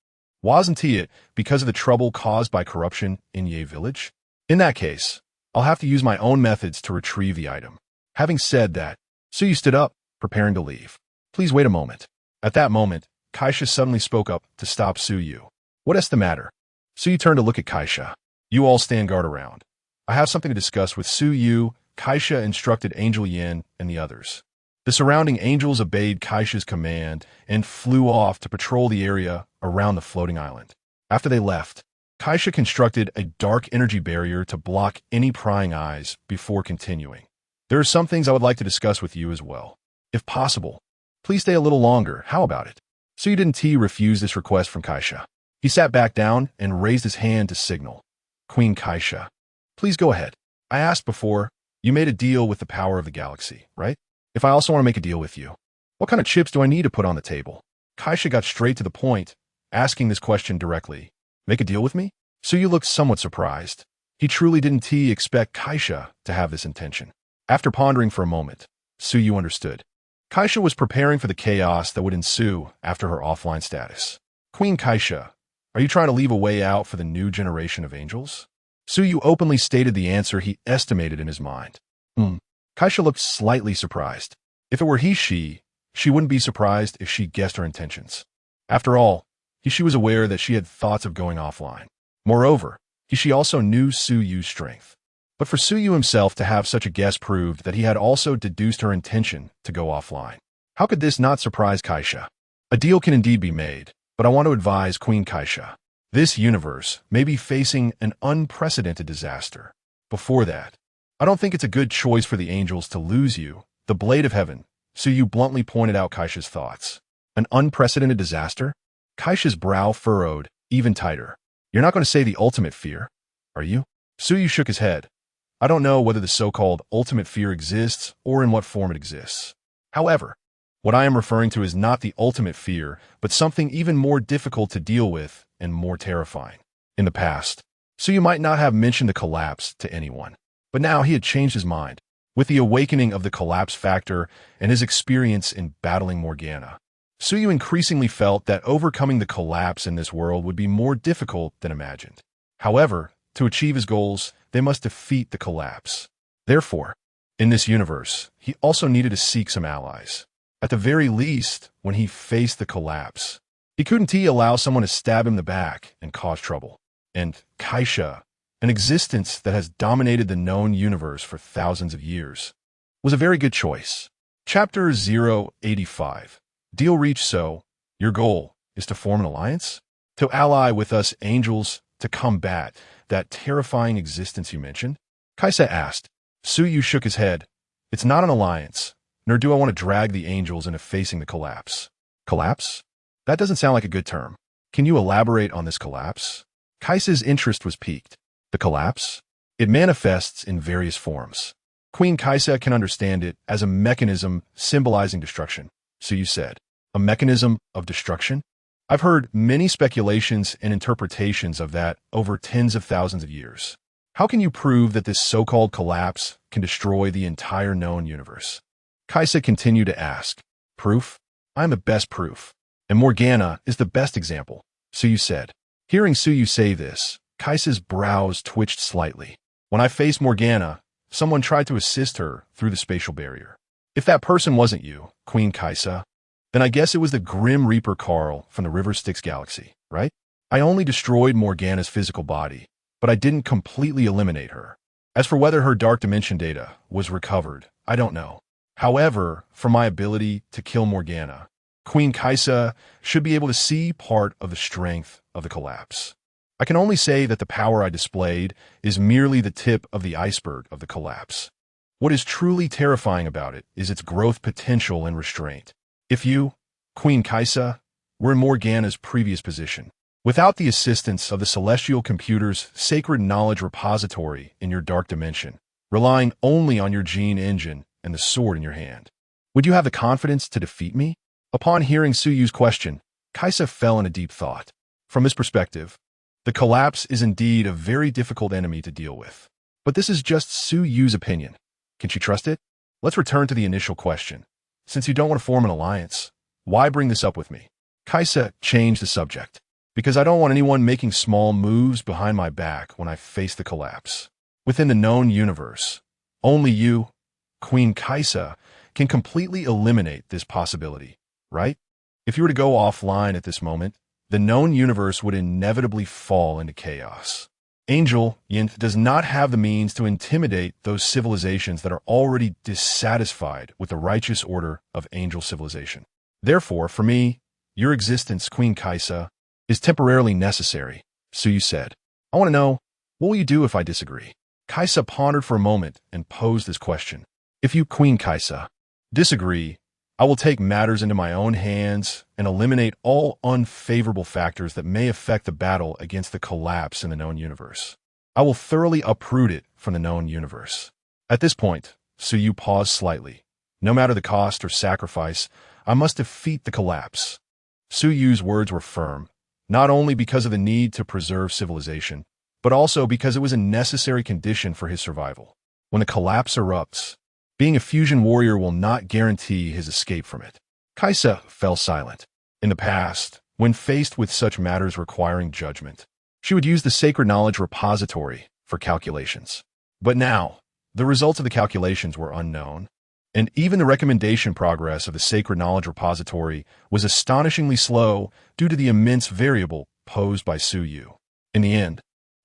Wasn't he it because of the trouble caused by corruption in Ye Village? In that case, I'll have to use my own methods to retrieve the item. Having said that, Suyu stood up, preparing to leave. Please wait a moment. At that moment, Kaisha suddenly spoke up to stop Suyu. What is the matter? Suyu turned to look at Kaisha. You all stand guard around. I have something to discuss with Suyu. Kaisha instructed Angel Yin and the others. The surrounding angels obeyed Kaisha's command and flew off to patrol the area around the floating island. After they left, Kaisha constructed a dark energy barrier to block any prying eyes before continuing. There are some things I would like to discuss with you as well. If possible, please stay a little longer. How about it? Suyu didn't refuse this request from Kaisha. He sat back down and raised his hand to signal. Queen Kaisha, please go ahead. I asked before, you made a deal with the power of the galaxy, right? If I also want to make a deal with you, what kind of chips do I need to put on the table? Kaisha got straight to the point, asking this question directly. Make a deal with me? Suyu looked somewhat surprised. He truly didn't expect Kaisha to have this intention. After pondering for a moment, Suyu understood. Kaisha was preparing for the chaos that would ensue after her offline status. Queen Kaisha, are you trying to leave a way out for the new generation of angels? Suyu openly stated the answer he estimated in his mind. Kaisha looked slightly surprised. If it were he-she wouldn't be surprised if she guessed her intentions. After all, he-she was aware that she had thoughts of going offline. Moreover, he-she also knew Suyu's strength. But for Suyu himself to have such a guess proved that he had also deduced her intention to go offline. How could this not surprise Kaisha? A deal can indeed be made, but I want to advise Queen Kaisha. This universe may be facing an unprecedented disaster. Before that, I don't think it's a good choice for the angels to lose you, the Blade of Heaven. Suyu bluntly pointed out Kaisha's thoughts. An unprecedented disaster? Kaisha's brow furrowed even tighter. You're not going to say the ultimate fear, are you? Suyu shook his head. I don't know whether the so-called ultimate fear exists or in what form it exists. However, what I am referring to is not the ultimate fear, but something even more difficult to deal with and more terrifying. In the past, Suyu might not have mentioned the collapse to anyone, but now he had changed his mind. With the awakening of the collapse factor and his experience in battling Morgana, Suyu increasingly felt that overcoming the collapse in this world would be more difficult than imagined. However, to achieve his goals, they must defeat the collapse. Therefore, in this universe, he also needed to seek some allies. At the very least, when he faced the collapse, he couldn't allow someone to stab him in the back and cause trouble. And Kaisha, an existence that has dominated the known universe for thousands of years, was a very good choice. Chapter 085. Deal reached. So, your goal is to form an alliance? To ally with us angels to combat that terrifying existence you mentioned? Kaisa asked. Suyu shook his head. It's not an alliance, nor do I want to drag the angels into facing the collapse. Collapse? That doesn't sound like a good term. Can you elaborate on this collapse? Kaisa's interest was piqued. The collapse? It manifests in various forms. Queen Kaisa can understand it as a mechanism symbolizing destruction. Suyu said. A mechanism of destruction? I've heard many speculations and interpretations of that over tens of thousands of years. How can you prove that this so-called collapse can destroy the entire known universe? Kaisa continued to ask. Proof? I'm the best proof. And Morgana is the best example, Suyu said. Hearing Suyu say this, Kaisa's brows twitched slightly. When I faced Morgana, someone tried to assist her through the spatial barrier. If that person wasn't you, Queen Kaisa, then I guess it was the Grim Reaper Carl from the River Styx galaxy, right? I only destroyed Morgana's physical body, but I didn't completely eliminate her. As for whether her dark dimension data was recovered, I don't know. However, for my ability to kill Morgana, Queen Kaisa should be able to see part of the strength of the collapse. I can only say that the power I displayed is merely the tip of the iceberg of the collapse. What is truly terrifying about it is its growth potential and restraint. If you, Queen Kaisa, were in Morgana's previous position, without the assistance of the celestial computer's sacred knowledge repository in your dark dimension, relying only on your gene engine and the sword in your hand, would you have the confidence to defeat me? Upon hearing Suyu's question, Kaisa fell in a deep thought. From his perspective, the collapse is indeed a very difficult enemy to deal with. But this is just Suyu's opinion. Can she trust it? Let's return to the initial question. Since you don't want to form an alliance, why bring this up with me? Kaisa changed the subject. Because I don't want anyone making small moves behind my back when I face the collapse. Within the known universe, only you, Queen Kaisa, can completely eliminate this possibility, right? If you were to go offline at this moment, the known universe would inevitably fall into chaos. Angel Yin does not have the means to intimidate those civilizations that are already dissatisfied with the righteous order of angel civilization. Therefore, for me, your existence, Queen Kaisa, is temporarily necessary, Suyu said. I want to know, what will you do if I disagree? Kaisa pondered for a moment and posed this question. If you, Queen Kaisa, disagree, I will take matters into my own hands and eliminate all unfavorable factors that may affect the battle against the collapse in the known universe. I will thoroughly uproot it from the known universe. At this point, Suyu paused slightly. No matter the cost or sacrifice, I must defeat the collapse. Suyu's words were firm, not only because of the need to preserve civilization, but also because it was a necessary condition for his survival. When the collapse erupts, being a fusion warrior will not guarantee his escape from it. Kaisa fell silent. In the past, when faced with such matters requiring judgment, she would use the sacred knowledge repository for calculations. But now, the results of the calculations were unknown, and even the recommendation progress of the sacred knowledge repository was astonishingly slow due to the immense variable posed by Suyu. In the end,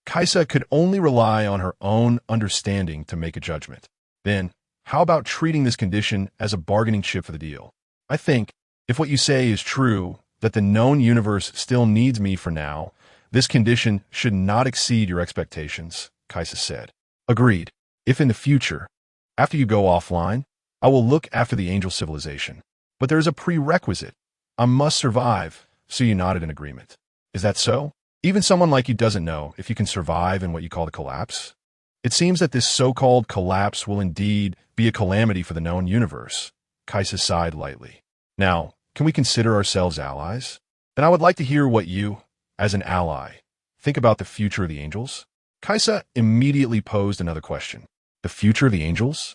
Kaisa could only rely on her own understanding to make a judgment. Then, how about treating this condition as a bargaining chip for the deal? I think, if what you say is true, that the known universe still needs me for now, this condition should not exceed your expectations, Kaisa said. Agreed. If in the future, after you go offline, I will look after the angel civilization. But there is a prerequisite. I must survive, Suyu nodded in agreement. Is that so? Even someone like you doesn't know if you can survive in what you call the collapse. It seems that this so-called collapse will indeed be a calamity for the known universe. Kaisa sighed lightly. Now, can we consider ourselves allies? Then I would like to hear what you, as an ally, think about the future of the angels. Kaisa immediately posed another question. The future of the angels?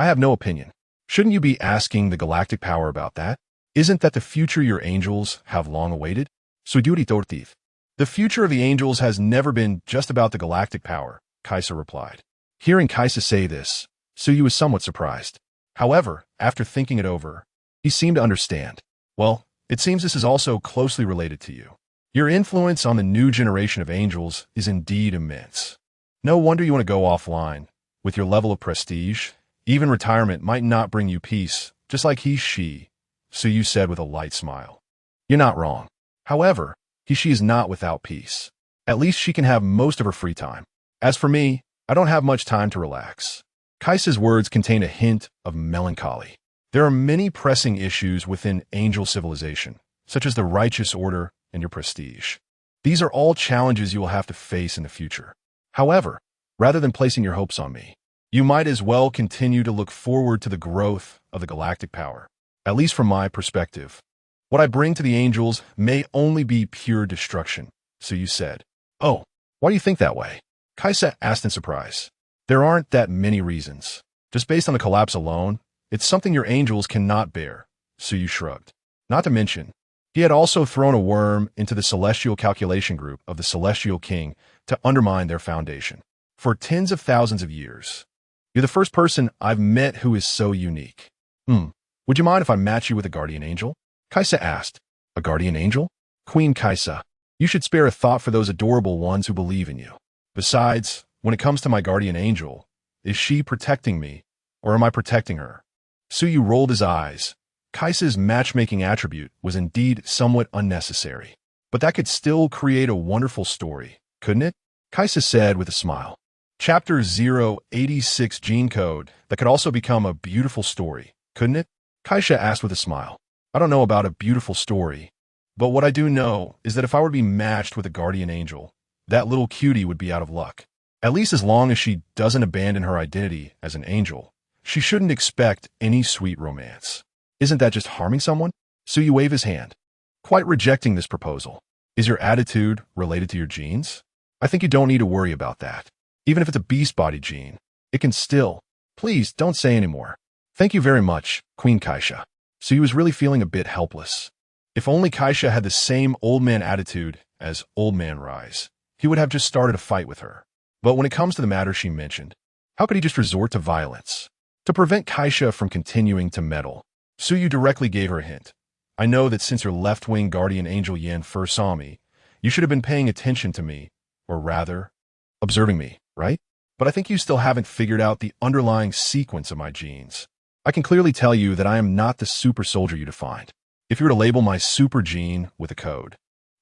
I have no opinion. Shouldn't you be asking the galactic power about that? Isn't that the future your angels have long awaited? Suiduri tortiv. The future of the angels has never been just about the galactic power, Kaisa replied. Hearing Kaisa say this, Suyu was somewhat surprised. However, after thinking it over, he seemed to understand. Well, it seems this is also closely related to you. Your influence on the new generation of angels is indeed immense. No wonder you want to go offline. With your level of prestige, even retirement might not bring you peace, just like she, Suyu said with a light smile. You're not wrong. However, she is not without peace. At least she can have most of her free time. As for me, I don't have much time to relax. Kaisa's words contain a hint of melancholy. There are many pressing issues within angel civilization, such as the righteous order and your prestige. These are all challenges you will have to face in the future. However, rather than placing your hopes on me, you might as well continue to look forward to the growth of the galactic power. At least from my perspective, what I bring to the angels may only be pure destruction, Suyu said. Oh, why do you think that way? Kaisa asked in surprise. There aren't that many reasons. Just based on the collapse alone, it's something your angels cannot bear, Suyu shrugged. Not to mention, he had also thrown a worm into the celestial calculation group of the Celestial King to undermine their foundation. For tens of thousands of years, you're the first person I've met who is so unique. Would you mind if I match you with a guardian angel? Kaisa asked. A guardian angel? Queen Kaisa, you should spare a thought for those adorable ones who believe in you. Besides, when it comes to my guardian angel, is she protecting me, or am I protecting her? Suyu rolled his eyes. Kaisa's matchmaking attribute was indeed somewhat unnecessary, but that could still create a wonderful story, couldn't it? Kaisa said with a smile. Chapter 086 Gene Code that could also become a beautiful story, couldn't it? Kaisa asked with a smile. I don't know about a beautiful story, but what I do know is that if I were to be matched with a guardian angel, that little cutie would be out of luck. At least as long as she doesn't abandon her identity as an angel, she shouldn't expect any sweet romance. Isn't that just harming someone? Suyu waved his hand, quite rejecting this proposal. Is your attitude related to your genes? I think you don't need to worry about that. Even if it's a beast body gene, it can still. Please don't say any more. Thank you very much, Queen Kaisa. Suyu was really feeling a bit helpless. If only Kaisa had the same old man attitude as Old Man Rise, he would have just started a fight with her. But when it comes to the matter she mentioned, how could he just resort to violence? To prevent Kaisa from continuing to meddle, Suyu directly gave her a hint. I know that since your left-wing guardian angel Yan first saw me, you should have been paying attention to me, or rather, observing me, right? But I think you still haven't figured out the underlying sequence of my genes. I can clearly tell you that I am not the super soldier you defined. If you were to label my super gene with a code,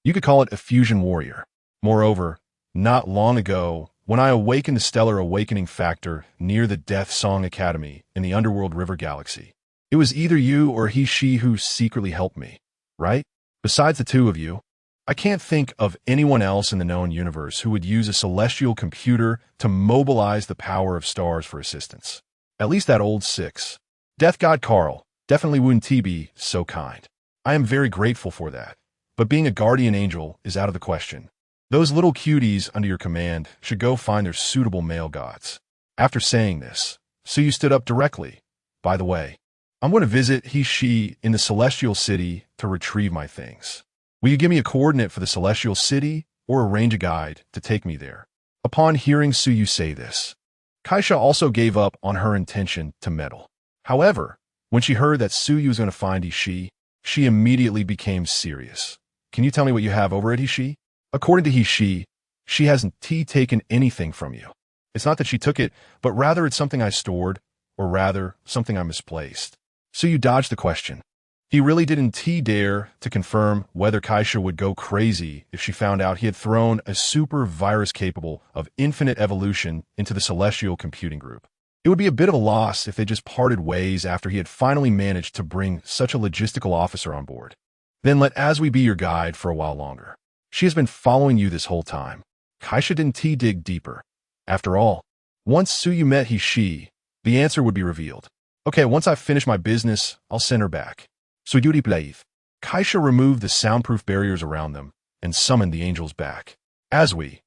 you could call it a fusion warrior. Moreover, not long ago, when I awakened the stellar awakening factor near the Death Song Academy in the Underworld River Galaxy, it was either you or she who secretly helped me, right? Besides the two of you, I can't think of anyone else in the known universe who would use a celestial computer to mobilize the power of stars for assistance. At least that old six. Death God Carl definitely wouldn't be so kind. I am very grateful for that, but being a guardian angel is out of the question. Those little cuties under your command should go find their suitable male gods. After saying this, Suyu stood up directly. By the way, I'm going to visit she in the Celestial City to retrieve my things. Will you give me a coordinate for the Celestial City or arrange a guide to take me there? Upon hearing Suyu say this, Kaisa also gave up on her intention to meddle. However, when she heard that Suyu was going to find she immediately became serious. Can you tell me what you have over at she? According to she hasn't taken anything from you. It's not that she took it, but rather it's something I stored, or rather, something I misplaced. Suyu dodged the question. He really didn't dare to confirm whether Kaisa would go crazy if she found out he had thrown a super virus capable of infinite evolution into the celestial computing group. It would be a bit of a loss if they just parted ways after he had finally managed to bring such a logistical officer on board. Then let Aswi be your guide for a while longer. She has been following you this whole time. Kaisa didn't dig deeper. After all, once Suyu met she, the answer would be revealed. Okay, once I've finished my business, I'll send her back. Suiduri plaiv. Kaisa removed the soundproof barriers around them and summoned the angels back. Suyu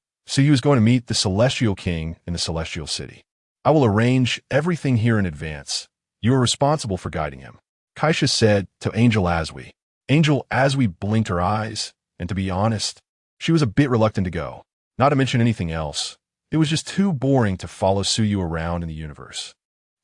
is going to meet the Celestial King in the Celestial City. I will arrange everything here in advance. You are responsible for guiding him, Kaisha said to Angel Aswi. Angel Aswi blinked her eyes, and to be honest, she was a bit reluctant to go. Not to mention anything else, it was just too boring to follow Suyu around in the universe.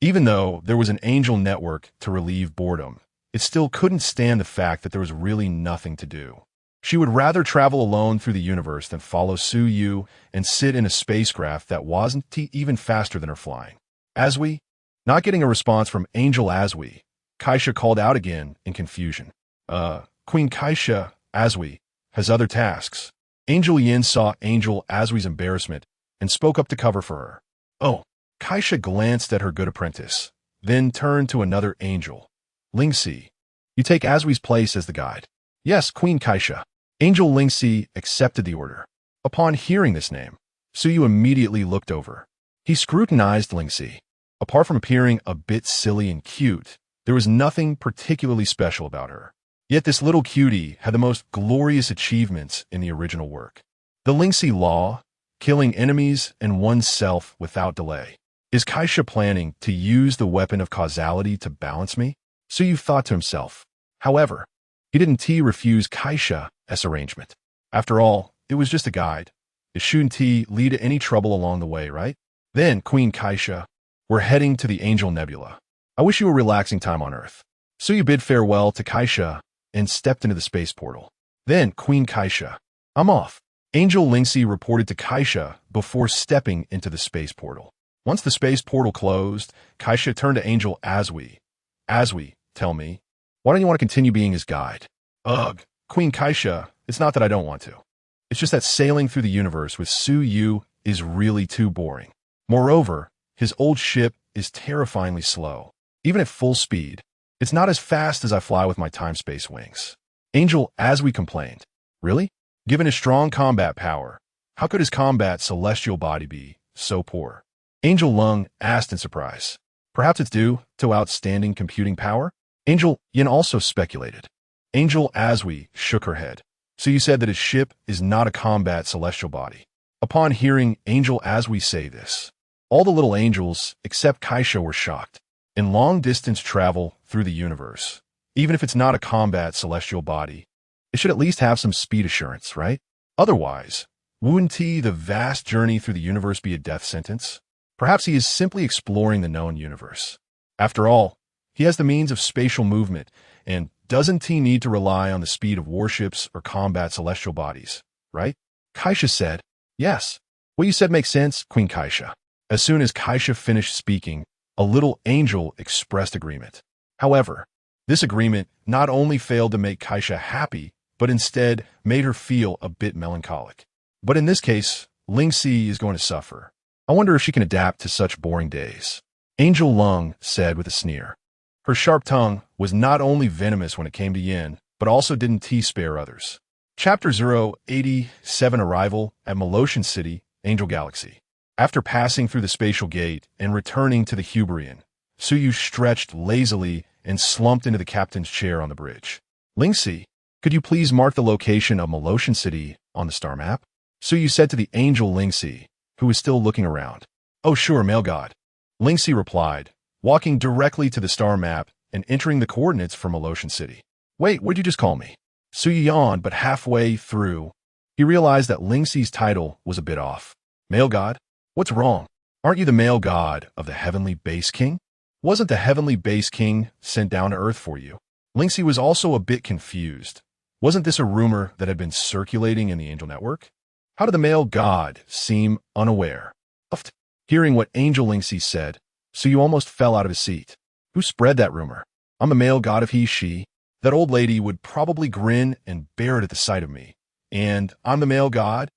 Even though there was an angel network to relieve boredom, it still couldn't stand the fact that there was really nothing to do. She would rather travel alone through the universe than follow Suyu and sit in a spacecraft that wasn't even faster than her flying. Aswi? Not getting a response from Angel Aswi, Kaisha called out again in confusion. Queen Kaisha, Aswi, has other tasks. Angel Yin saw Angel Aswi's embarrassment and spoke up to cover for her. Oh, Kaisha glanced at her good apprentice, then turned to another angel. Lingxi, you take Aswi's place as the guide. Yes, Queen Kaisha. Angel Lingxi accepted the order. Upon hearing this name, Suyu immediately looked over. He scrutinized Lingxi. Apart from appearing a bit silly and cute, there was nothing particularly special about her. Yet this little cutie had the most glorious achievements in the original work. The Lingxi law, killing enemies and oneself without delay. Is Kaisha planning to use the weapon of causality to balance me? Suyu thought to himself. However, he didn't refuse Kaisha's arrangement. After all, it was just a guide. It shouldn't lead to any trouble along the way, right? Then, Queen Kaisha, we're heading to the Angel Nebula. I wish you a relaxing time on Earth. Suyu bid farewell to Kaisha and stepped into the space portal. Then, Queen Kaisha, I'm off. Angel Lingxi reported to Kaisha before stepping into the space portal. Once the space portal closed, Kaisha turned to Angel Aswi. Aswi, tell me, why don't you want to continue being his guide? Ugh, Queen Kaisha, it's not that I don't want to. It's just that sailing through the universe with Suyu is really too boring. Moreover, his old ship is terrifyingly slow. Even at full speed, it's not as fast as I fly with my time-space wings. Angel Aswi complained. Really? Given his strong combat power, how could his combat celestial body be so poor? Angel Lung asked in surprise. Perhaps it's due to outstanding computing power? Angel Yin also speculated. Angel Aswi shook her head. So you said that his ship is not a combat celestial body. Upon hearing Angel Aswi say this, all the little angels except Kaisha were shocked. In long-distance travel through the universe, even if it's not a combat celestial body, it should at least have some speed assurance, right? Otherwise, wouldn't the vast journey through the universe be a death sentence? Perhaps he is simply exploring the known universe. After all, he has the means of spatial movement, and doesn't he need to rely on the speed of warships or combat celestial bodies, right? Kaisha said, yes. What you said makes sense, Queen Kaisha. As soon as Kaisha finished speaking, a little angel expressed agreement. However, this agreement not only failed to make Kaisha happy, but instead made her feel a bit melancholic. But in this case, Lingxi is going to suffer. I wonder if she can adapt to such boring days. Angel Lung said with a sneer. Her sharp tongue was not only venomous when it came to Yin, but also didn't spare others. Chapter 087 Arrival at Molotian City, Angel Galaxy. After passing through the spatial gate and returning to the Huberian, Suyu stretched lazily and slumped into the captain's chair on the bridge. Lingxi, could you please mark the location of Molotian City on the star map? Suyu said to the angel Lingxi, who was still looking around. Oh sure, male god. Lingxi replied, walking directly to the star map and entering the coordinates for Molotian City. Wait, what'd you just call me? Suyu yawned, but halfway through, he realized that Lingxi's title was a bit off. Male god? What's wrong? Aren't you the male god of the heavenly base king? Wasn't the heavenly base king sent down to Earth for you? Lingxi was also a bit confused. Wasn't this a rumor that had been circulating in the angel network? How did the male god seem unaware? Hearing what Angel Lingxi said, Suyu almost fell out of his seat. Who spread that rumor? I'm the male god of he, she. That old lady would probably grin and bear it at the sight of me. And I'm the male god?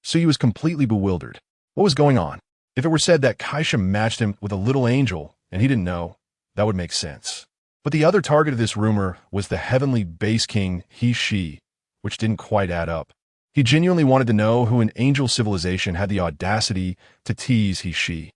Suyu was completely bewildered. What was going on? If it were said that Kaisha matched him with a little angel and he didn't know, that would make sense. But the other target of this rumor was the heavenly base king, he, she, which didn't quite add up. He genuinely wanted to know who in angel civilization had the audacity to tease he, she.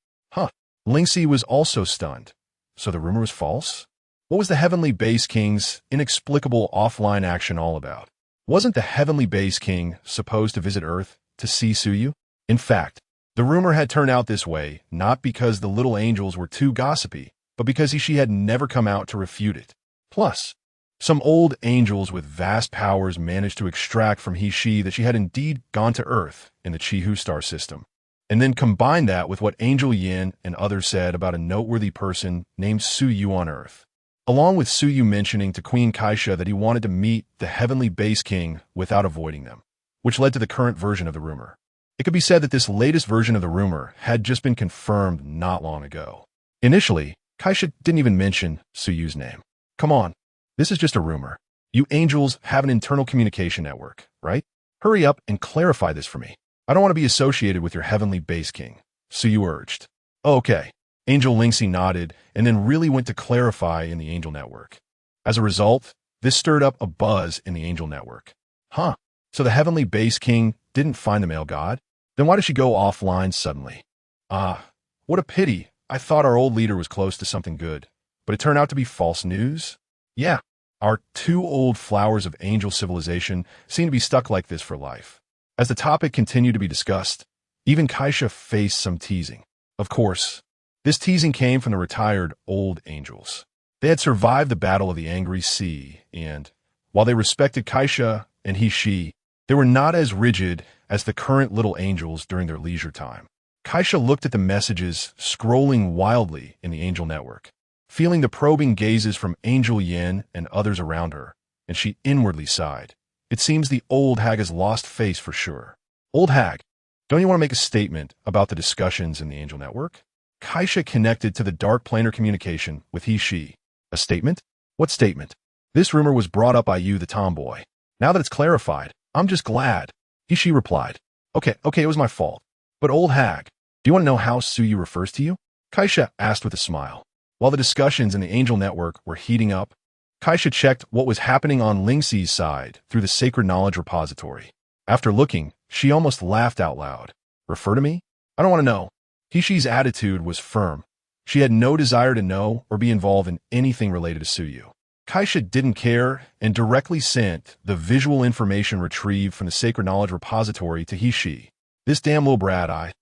Lingxi was also stunned. So the rumor was false? What was the heavenly base king's inexplicable offline action all about? Wasn't the heavenly base king supposed to visit Earth to see Suyu? In fact, The rumor had turned out this way, not because the little angels were too gossipy, but because she had never come out to refute it. Plus, some old angels with vast powers managed to extract from she that she had indeed gone to Earth in the Chihu star system, and then combine that with what Angel Yin and others said about a noteworthy person named Suyu on Earth, along with Suyu mentioning to Queen Kaisha that he wanted to meet the heavenly base king without avoiding them, which led to the current version of the rumor. It could be said that this latest version of the rumor had just been confirmed not long ago. Initially, Kaisha didn't even mention Suyu's name. Come on, this is just a rumor. You angels have an internal communication network, right? Hurry up and clarify this for me. I don't want to be associated with your heavenly base king, Suyu urged. Oh, okay. Angel Lingxi nodded and then really went to clarify in the angel network. As a result, this stirred up a buzz in the angel network. Huh, so the heavenly base king didn't find the male god? Then why did she go offline suddenly? What a pity. I thought our old leader was close to something good, but it turned out to be false news? Yeah, our two old flowers of angel civilization seem to be stuck like this for life. As the topic continued to be discussed, even Kaisha faced some teasing. Of course, this teasing came from the retired old angels. They had survived the Battle of the Angry Sea, and while they respected Kaisha and she, they were not as rigid as the current little angels during their leisure time. Kaisha looked at the messages scrolling wildly in the angel network, feeling the probing gazes from Angel Yin and others around her, and she inwardly sighed. It seems the old hag has lost face for sure. Old hag, don't you want to make a statement about the discussions in the angel network? Kaisha connected to the dark planar communication with she. A statement? What statement? This rumor was brought up by you, the tomboy. Now that it's clarified, I'm just glad. She replied. Okay, it was my fault. But old hag, do you want to know how Suyu refers to you? Kaisha asked with a smile. While the discussions in the angel network were heating up, Kaisha checked what was happening on Lingxi's side through the Sacred Knowledge Repository. After looking, she almost laughed out loud. Refer to me? I don't want to know. Hishi's attitude was firm. She had no desire to know or be involved in anything related to Suyu. Kaisha didn't care and directly sent the visual information retrieved from the Sacred Knowledge Repository to Hishi. This damn little brat, I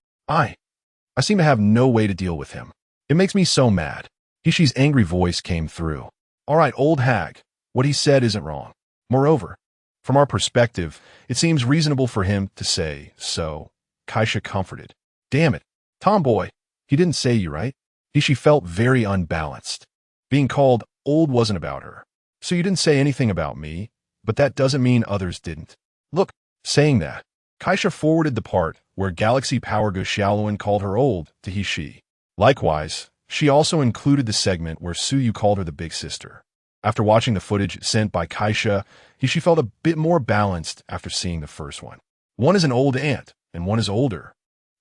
seem to have no way to deal with him. It makes me so mad. Hishi's angry voice came through. All right, old hag, what he said isn't wrong. Moreover, from our perspective, it seems reasonable for him to say so. Kaisha comforted. Damn it, tomboy, he didn't say you, right? Hishi felt very unbalanced. Being called old wasn't about her. So you didn't say anything about me, but that doesn't mean others didn't. Look, saying that, Kaisha forwarded the part where Galaxy Power Go Xiaoluan called her old to Hishi. Likewise, she also included the segment where Suyu called her the big sister. After watching the footage sent by Kaisha, Hishi felt a bit more balanced after seeing the first one. One is an old aunt, and one is older.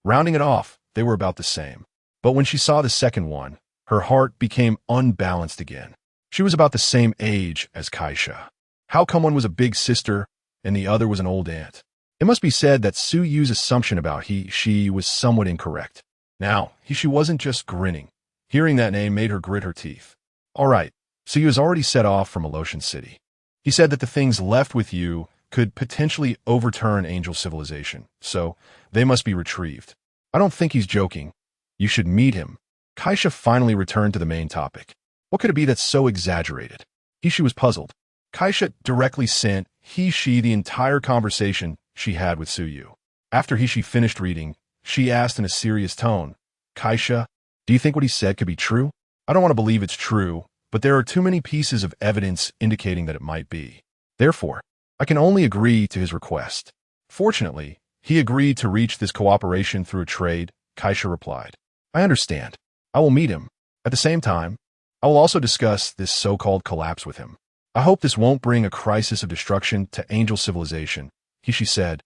Rounding it off, they were about the same. But when she saw the second one, her heart became unbalanced again. She was about the same age as Kaisha. How come one was a big sister and the other was an old aunt? It must be said that Suyu's assumption about she was somewhat incorrect. Now, she wasn't just grinning. Hearing that name made her grit her teeth. All right, Suyu has already set off from Illusion City. He said that the things left with you could potentially overturn angel civilization, so they must be retrieved. I don't think he's joking. You should meet him. Kaisha finally returned to the main topic. What could it be that's so exaggerated? Hishi was puzzled. Kaisha directly sent she the entire conversation she had with Suyu. After Hishi finished reading, she asked in a serious tone, Kaisha, do you think what he said could be true? I don't want to believe it's true, but there are too many pieces of evidence indicating that it might be. Therefore, I can only agree to his request. Fortunately, he agreed to reach this cooperation through a trade, Kaisha replied. I understand. I will meet him. At the same time, I will also discuss this so-called collapse with him. I hope this won't bring a crisis of destruction to angel civilization, Hishi said.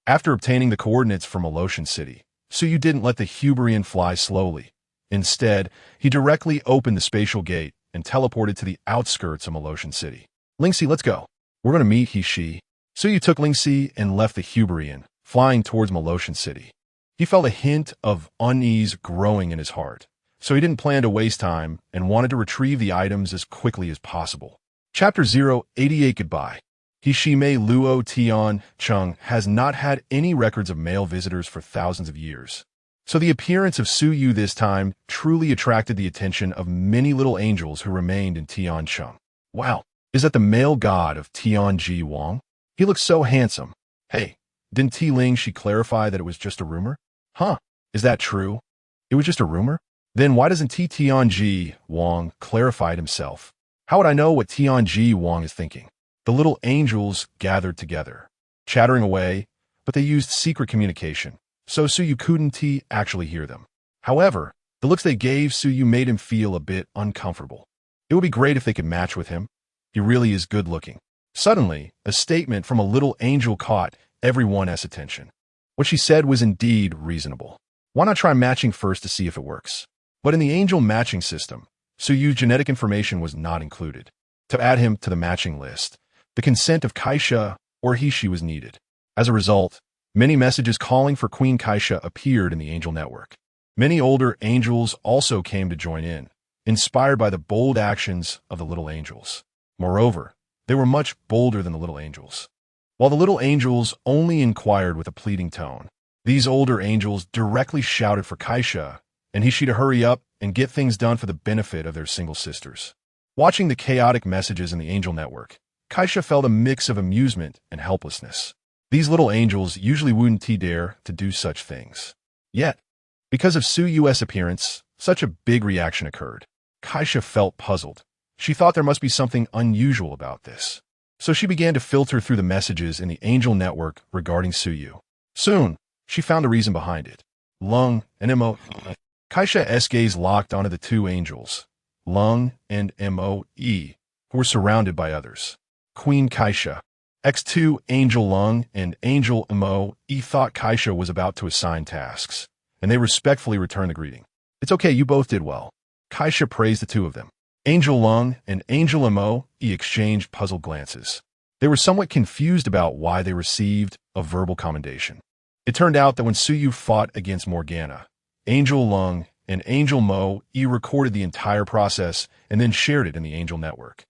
After obtaining the coordinates from Illusion City, Suyu didn't let the Huberian fly slowly. Instead, he directly opened the spatial gate and teleported to the outskirts of Illusion City. Lingxi, let's go. We're going to meet Hishi. Suyu took Lingxi and left the Huberian, flying towards Illusion City. He felt a hint of unease growing in his heart, so he didn't plan to waste time and wanted to retrieve the items as quickly as possible. Chapter 088 Goodbye. Hishime Luo Tian Chung has not had any records of male visitors for thousands of years. So the appearance of Suyu this time truly attracted the attention of many little angels who remained in Tiancheng. Wow, is that the male god of Tianji Wang? He looks so handsome. Hey, didn't Ti Ling she clarify that it was just a rumor? Huh, is that true? It was just a rumor? Then why doesn't Tianji Wang clarify it himself? How would I know what Tianji Wang is thinking? The little angels gathered together, chattering away, but they used secret communication, so Suyu couldn't actually hear them. However, the looks they gave Suyu made him feel a bit uncomfortable. It would be great if they could match with him. He really is good looking. Suddenly, a statement from a little angel caught everyone's attention. What she said was indeed reasonable. Why not try matching first to see if it works? But in the angel matching system, Suyu's genetic information was not included. To add him to the matching list, the consent of Kaisha or Hishi was needed. As a result, many messages calling for Queen Kaisha appeared in the angel network. Many older angels also came to join in, inspired by the bold actions of the little angels. Moreover, they were much bolder than the little angels. While the little angels only inquired with a pleading tone, these older angels directly shouted for Kaisha and Hishi to hurry up and get things done for the benefit of their single sisters. Watching the chaotic messages in the angel network, Kaisha felt a mix of amusement and helplessness. These little angels usually wouldn't dare to do such things. Yet, because of Suyu's appearance, such a big reaction occurred. Kaisha felt puzzled. She thought there must be something unusual about this. So she began to filter through the messages in the angel network regarding Suyu. Soon, she found the reason behind it. Lung and Mo. Kaisha's gaze locked onto the two angels, Lung and Moe, who were surrounded by others. Queen Kaisha. X2 Angel Lung and Angel Moe thought Kaisha was about to assign tasks, and they respectfully returned the greeting. It's okay, you both did well. Kaisha praised the two of them. Angel Lung and Angel Moe exchanged puzzled glances. They were somewhat confused about why they received a verbal commendation. It turned out that when Suyu fought against Morgana, Angel Lung and Angel Moe recorded the entire process and then shared it in the angel network.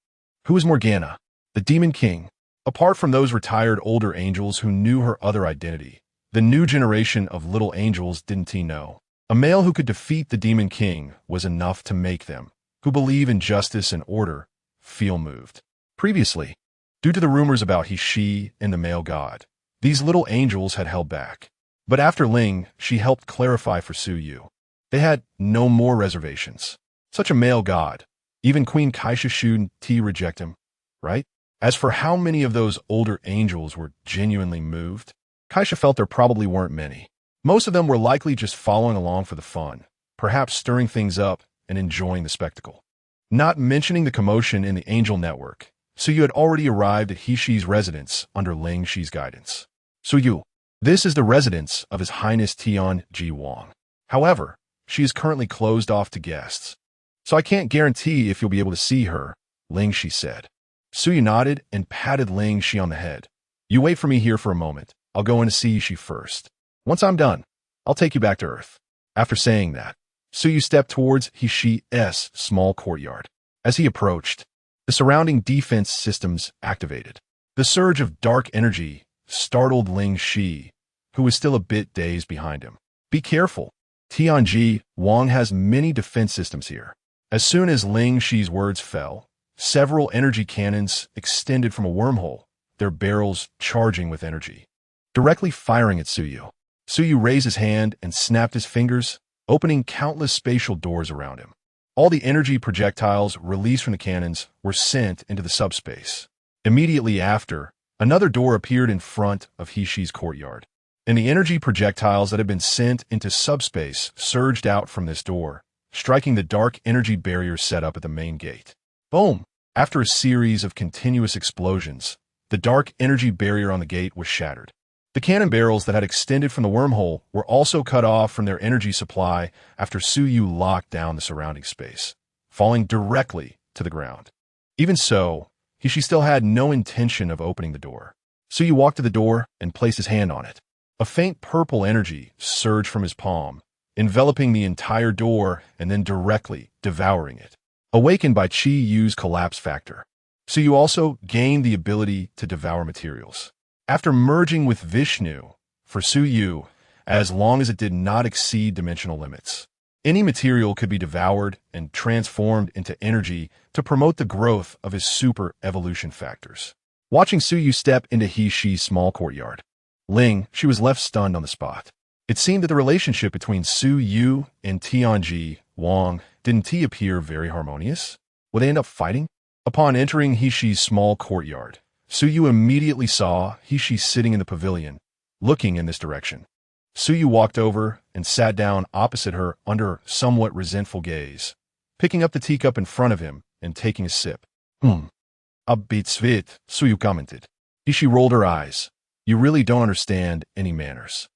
Who is Morgana? The Demon King. Apart from those retired older angels who knew her other identity, the new generation of little angels didn't know. A male who could defeat the Demon King was enough to make them, who believe in justice and order, feel moved. Previously, due to the rumors about Hishi and the male god, these little angels had held back. But after Ling, she helped clarify for Suyu. They had no more reservations. Such a male god. Even Queen Kaisha shouldn't reject him, right? As for how many of those older angels were genuinely moved, Kaisha felt there probably weren't many. Most of them were likely just following along for the fun, perhaps stirring things up and enjoying the spectacle. Not mentioning the commotion in the angel network, Suyu had already arrived at Hishi's residence under Ling Shi's guidance. Suyu, this is the residence of His Highness Tianji Wang. However, she is currently closed off to guests, so I can't guarantee if you'll be able to see her, Ling Shi said. Suyu nodded and patted Ling Shi on the head. You wait for me here for a moment. I'll go in to see Shi first. Once I'm done, I'll take you back to Earth. After saying that, Suyu stepped towards Hishi's small courtyard. As he approached, the surrounding defense systems activated. The surge of dark energy startled Ling Shi, who was still a bit dazed behind him. Be careful. Tianji Wang has many defense systems here. As soon as Ling Shi's words fell, several energy cannons extended from a wormhole, their barrels charging with energy, directly firing at Suyu. Suyu raised his hand and snapped his fingers, opening countless spatial doors around him. All the energy projectiles released from the cannons were sent into the subspace. Immediately after, another door appeared in front of Hishi's courtyard, and the energy projectiles that had been sent into subspace surged out from this door, striking the dark energy barrier set up at the main gate. Boom! After a series of continuous explosions, the dark energy barrier on the gate was shattered. The cannon barrels that had extended from the wormhole were also cut off from their energy supply after Suyu locked down the surrounding space, falling directly to the ground. Even so, Hishi still had no intention of opening the door. Suyu walked to the door and placed his hand on it. A faint purple energy surged from his palm, enveloping the entire door and then directly devouring it. Awakened by Chi Yu's collapse factor, So you also gained the ability to devour materials. After merging with Vishnu, for Suyu, as long as it did not exceed dimensional limits, any material could be devoured and transformed into energy to promote the growth of his super evolution factors. Watching Suyu step into He-She's small courtyard, she was left stunned on the spot. It seemed that the relationship between Suyu and Tianji Wang didn't appear very harmonious. Would they end up fighting? Upon entering He-She's small courtyard, Suyu immediately saw He-She sitting in the pavilion, looking in this direction. Suyu walked over and sat down opposite her under her somewhat resentful gaze, picking up the teacup in front of him and taking a sip. A bit sweet, Suyu commented. He-She rolled her eyes. You really don't understand any manners.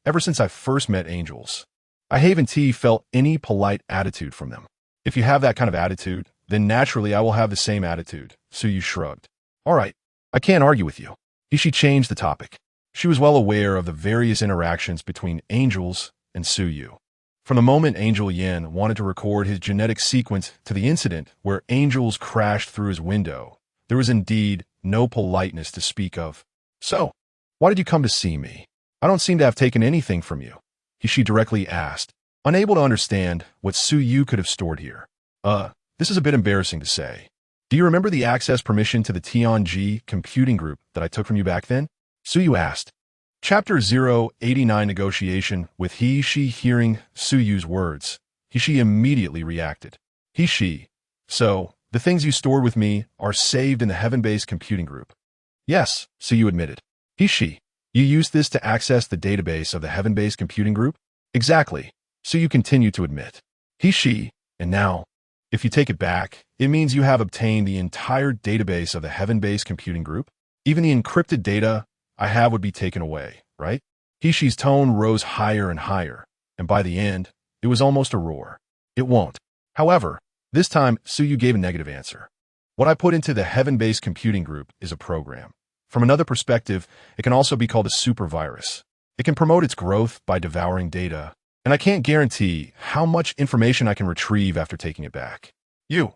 Ever since I first met angels, I haven't felt any polite attitude from them. If you have that kind of attitude, then naturally I will have the same attitude, Suyu shrugged. All right, I can't argue with you. He-She changed the topic. She was well aware of the various interactions between angels and Suyu. From the moment Angel Yin wanted to record his genetic sequence to the incident where angels crashed through his window, there was indeed no politeness to speak of. So, why did you come to see me? I don't seem to have taken anything from you, He-She directly asked, unable to understand what Suyu could have stored here. This is a bit embarrassing to say. Do you remember the access permission to the Tianji computing group that I took from you back then? Suyu asked. Chapter 089 Negotiation. With He-She hearing Suyu's words, He-She immediately reacted. He-She, so, the things you stored with me are saved in the heaven-based computing group. Yes, Suyu admitted. He-She, you used this to access the database of the heaven-based computing group? Exactly, Suyu continued to admit. He-She, and now, if you take it back, it means you have obtained the entire database of the heaven-based computing group? Even the encrypted data I have would be taken away, right? He-She's tone rose higher and higher, and by the end, it was almost a roar. It won't. However, this time, Suyu gave a negative answer. What I put into the heaven-based computing group is a program. From another perspective, it can also be called a super virus. It can promote its growth by devouring data, and I can't guarantee how much information I can retrieve after taking it back. You.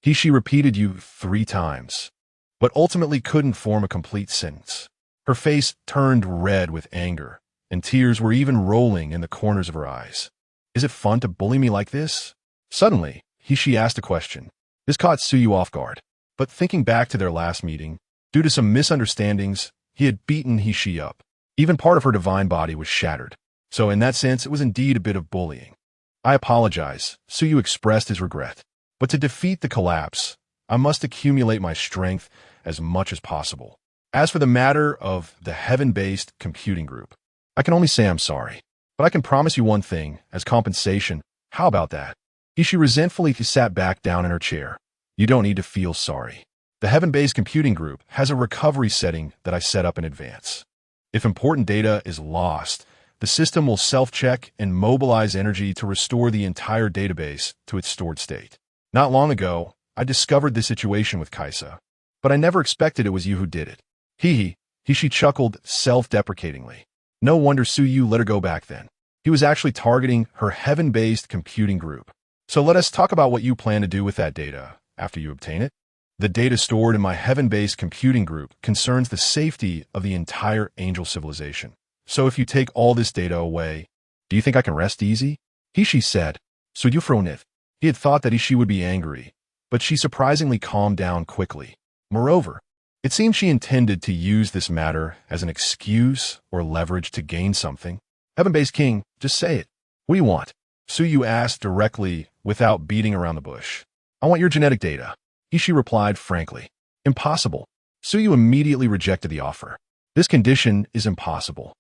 He-She repeated you 3 times, but ultimately couldn't form a complete sentence. Her face turned red with anger, and tears were even rolling in the corners of her eyes. Is it fun to bully me like this? Suddenly, He-She asked a question. This caught Suyu off guard, but thinking back to their last meeting, due to some misunderstandings, he had beaten He-She up. Even part of her divine body was shattered. So in that sense, it was indeed a bit of bullying. I apologize, Suyu expressed his regret. But to defeat the collapse, I must accumulate my strength as much as possible. As for the matter of the heaven-based computing group, I can only say I'm sorry. But I can promise you one thing, as compensation. How about that? He-She resentfully sat back down in her chair. You don't need to feel sorry. The heaven-based computing group has a recovery setting that I set up in advance. If important data is lost, the system will self-check and mobilize energy to restore the entire database to its stored state. Not long ago, I discovered this situation with Kaisa, but I never expected it was you who did it. He-She chuckled self-deprecatingly. No wonder Suyu let her go back then. He was actually targeting her heaven-based computing group. So let us talk about what you plan to do with that data after you obtain it. The data stored in my heaven-based computing group concerns the safety of the entire angel civilization. So if you take all this data away, do you think I can rest easy? He-She said. Suyu frowned. He had thought that He-She would be angry, but she surprisingly calmed down quickly. Moreover, it seemed she intended to use this matter as an excuse or leverage to gain something. Heaven-based king, just say it. What do you want? Suyu asked directly without beating around the bush. I want your genetic data. He-She replied frankly. Impossible. Suyu immediately rejected the offer. This condition is impossible.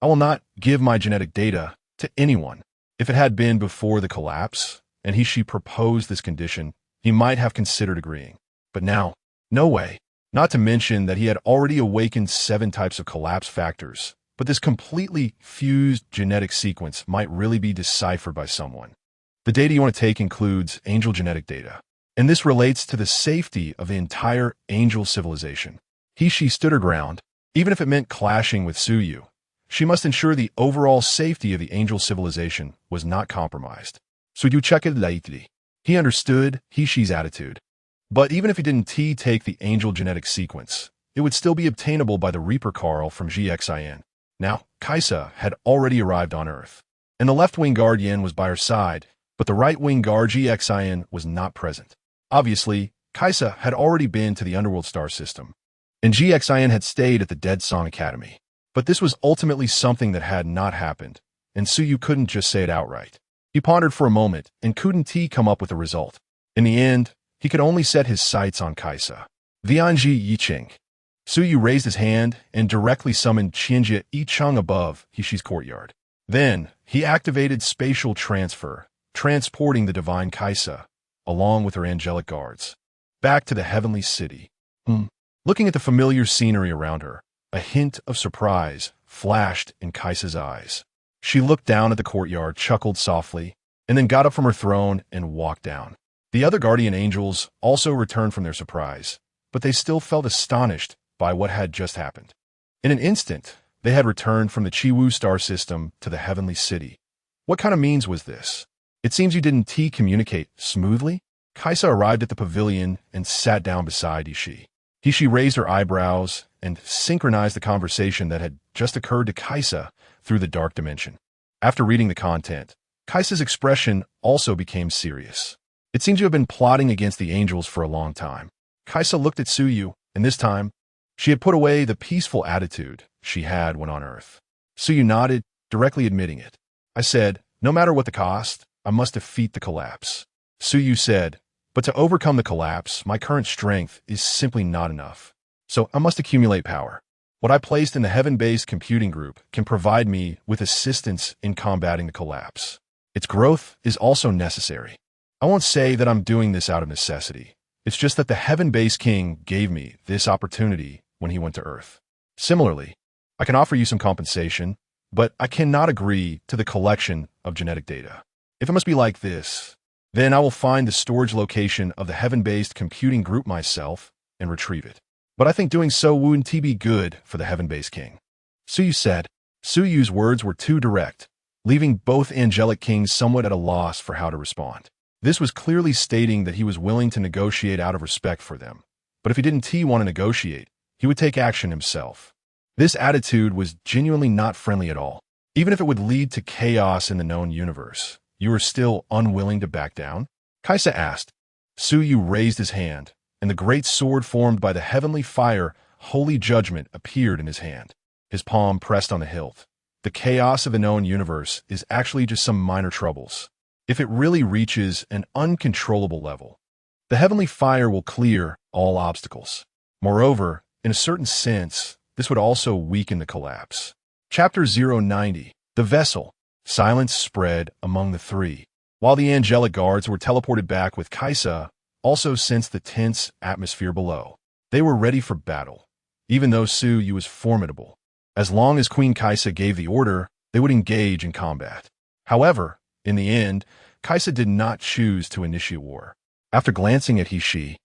I will not give my genetic data to anyone. If it had been before the collapse, and He-She proposed this condition, he might have considered agreeing. But now, no way. Not to mention that he had already awakened 7 types of collapse factors. But this completely fused genetic sequence might really be deciphered by someone. The data you want to take includes angel genetic data, and this relates to the safety of the entire angel civilization. He-She stood her ground, even if it meant clashing with Suyu. She must ensure the overall safety of the angel civilization was not compromised. Suyu checked it lightly. He understood He-She's attitude. But even if he didn't take the angel genetic sequence, it would still be obtainable by the Reaper Carl from GXIN. Now, Kaisa had already arrived on Earth, and the left-wing guard Yin was by her side, but the right-wing guard GXIN was not present. Obviously, Kaisa had already been to the Underworld star system, and GXIN had stayed at the Dead Song Academy. But this was ultimately something that had not happened, and Suyu couldn't just say it outright. He pondered for a moment and couldn't come up with a result. In the end, he could only set his sights on Kaisa. Vianji Yicheng. Suyu raised his hand and directly summoned Qianjia Yicheng above Hishi's courtyard. Then, he activated spatial transfer, transporting the divine Kaisa, along with her angelic guards, back to the heavenly city. Looking at the familiar scenery around her, a hint of surprise flashed in Kaisa's eyes. She looked down at the courtyard, chuckled softly, and then got up from her throne and walked down. The other guardian angels also returned from their surprise, but they still felt astonished by what had just happened. In an instant, they had returned from the Chiwu star system to the heavenly city. What kind of means was this? It seems you didn't communicate smoothly? Kaisa arrived at the pavilion and sat down beside Hishi. Hishi raised her eyebrows and synchronized the conversation that had just occurred to Kaisa through the dark dimension. After reading the content, Kaisa's expression also became serious. It seems you have been plotting against the angels for a long time. Kaisa looked at Suyu, and this time, she had put away the peaceful attitude she had when on Earth. Suyu nodded, directly admitting it. I said, no matter what the cost, I must defeat the collapse. Suyu said, but to overcome the collapse, my current strength is simply not enough. So I must accumulate power. What I placed in the heaven-based computing group can provide me with assistance in combating the collapse. Its growth is also necessary. I won't say that I'm doing this out of necessity. It's just that the heaven-based king gave me this opportunity when he went to Earth. Similarly, I can offer you some compensation, but I cannot agree to the collection of genetic data. If it must be like this, then I will find the storage location of the heaven-based computing group myself and retrieve it. But I think doing so wouldn't be good for the heaven-based king. Suyu said. Suyu's words were too direct, leaving both angelic kings somewhat at a loss for how to respond. This was clearly stating that he was willing to negotiate out of respect for them. But if he didn't want to negotiate, he would take action himself. This attitude was genuinely not friendly at all. Even if it would lead to chaos in the known universe, you are still unwilling to back down? Kaisa asked. Suyu raised his hand, and the great sword formed by the heavenly fire, Holy Judgment, appeared in his hand. His palm pressed on the hilt. The chaos of the known universe is actually just some minor troubles. If it really reaches an uncontrollable level, the heavenly fire will clear all obstacles. Moreover, in a certain sense, this would also weaken the collapse. Chapter 090. The Vessel. Silence spread among the three, while the angelic guards were teleported back with Kaisa, also sensed the tense atmosphere below. They were ready for battle, even though Suyu was formidable. As long as Queen Kaisa gave the order, they would engage in combat. However, in the end, Kaisa did not choose to initiate war. After glancing at Hishi,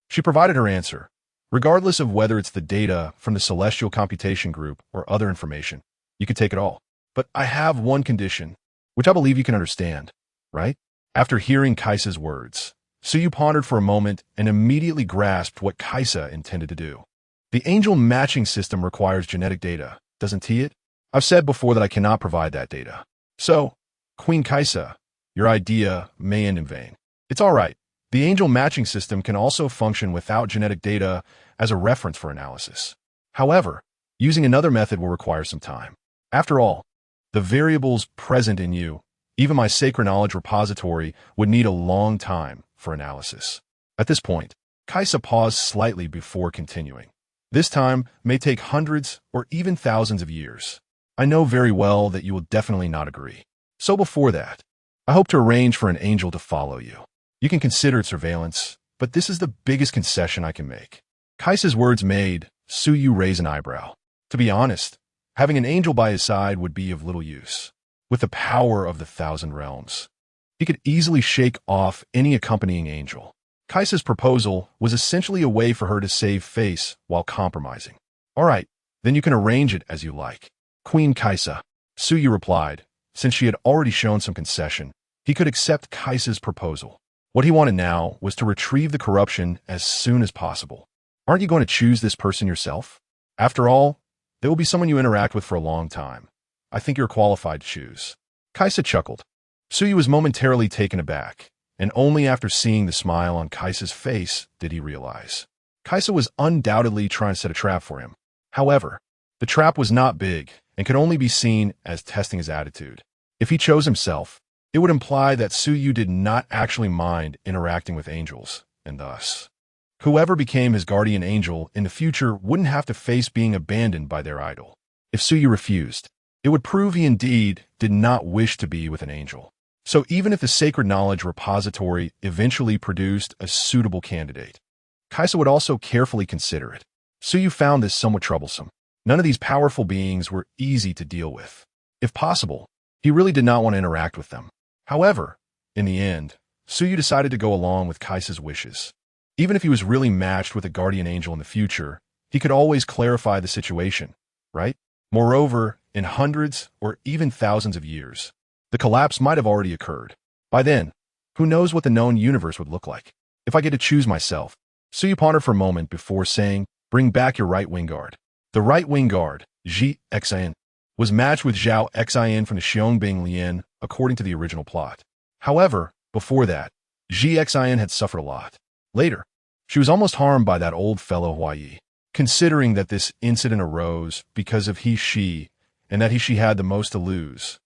she provided her answer. Regardless of whether it's the data from the Celestial Computation Group or other information, you could take it all. But I have one condition, which I believe you can understand, right? After hearing Kaisa's words, Suyu pondered for a moment and immediately grasped what Kaisa intended to do. The angel matching system requires genetic data, doesn't it? I've said before that I cannot provide that data. So, Queen Kaisa, your idea may end in vain. It's all right. The angel matching system can also function without genetic data as a reference for analysis. However, using another method will require some time. After all, the variables present in you, even my sacred knowledge repository, would need a long time for analysis. At this point, Kaisa paused slightly before continuing. This time may take hundreds or even thousands of years. I know very well that you will definitely not agree. So before that, I hope to arrange for an angel to follow you. You can consider it surveillance, but this is the biggest concession I can make. Kaisa's words made Suyu raise an eyebrow. To be honest, having an angel by his side would be of little use. With the power of the Thousand Realms, he could easily shake off any accompanying angel. Kaisa's proposal was essentially a way for her to save face while compromising. All right, then you can arrange it as you like. Queen Kaisa, Suyu replied. Since she had already shown some concession, he could accept Kaisa's proposal. What he wanted now was to retrieve the corruption as soon as possible. Aren't you going to choose this person yourself? After all, they will be someone you interact with for a long time. I think you're qualified to choose. Kaisa chuckled. Suyu was momentarily taken aback, and only after seeing the smile on Kaisa's face did he realize. Kaisa was undoubtedly trying to set a trap for him. However, the trap was not big and could only be seen as testing his attitude. If he chose himself, it would imply that Suyu did not actually mind interacting with angels, and thus, whoever became his guardian angel in the future wouldn't have to face being abandoned by their idol. If Suyu refused, it would prove he indeed did not wish to be with an angel. So even if the sacred knowledge repository eventually produced a suitable candidate, Kaisa would also carefully consider it. Suyu found this somewhat troublesome. None of these powerful beings were easy to deal with. If possible, he really did not want to interact with them. However, in the end, Suyu decided to go along with Kaisa's wishes. Even if he was really matched with a guardian angel in the future, he could always clarify the situation, right? Moreover, in hundreds or even thousands of years, the collapse might have already occurred. By then, who knows what the known universe would look like? If I get to choose myself, Suyu pondered for a moment before saying, bring back your right wing guard. The right wing guard, Ji Xian, was matched with Zhao Xian from the Xiangbing Lian according to the original plot. However, before that, Ji Xian had suffered a lot. Later, she was almost harmed by that old fellow Huayi. Considering that this incident arose because of he-she, and that he-she had the most to lose,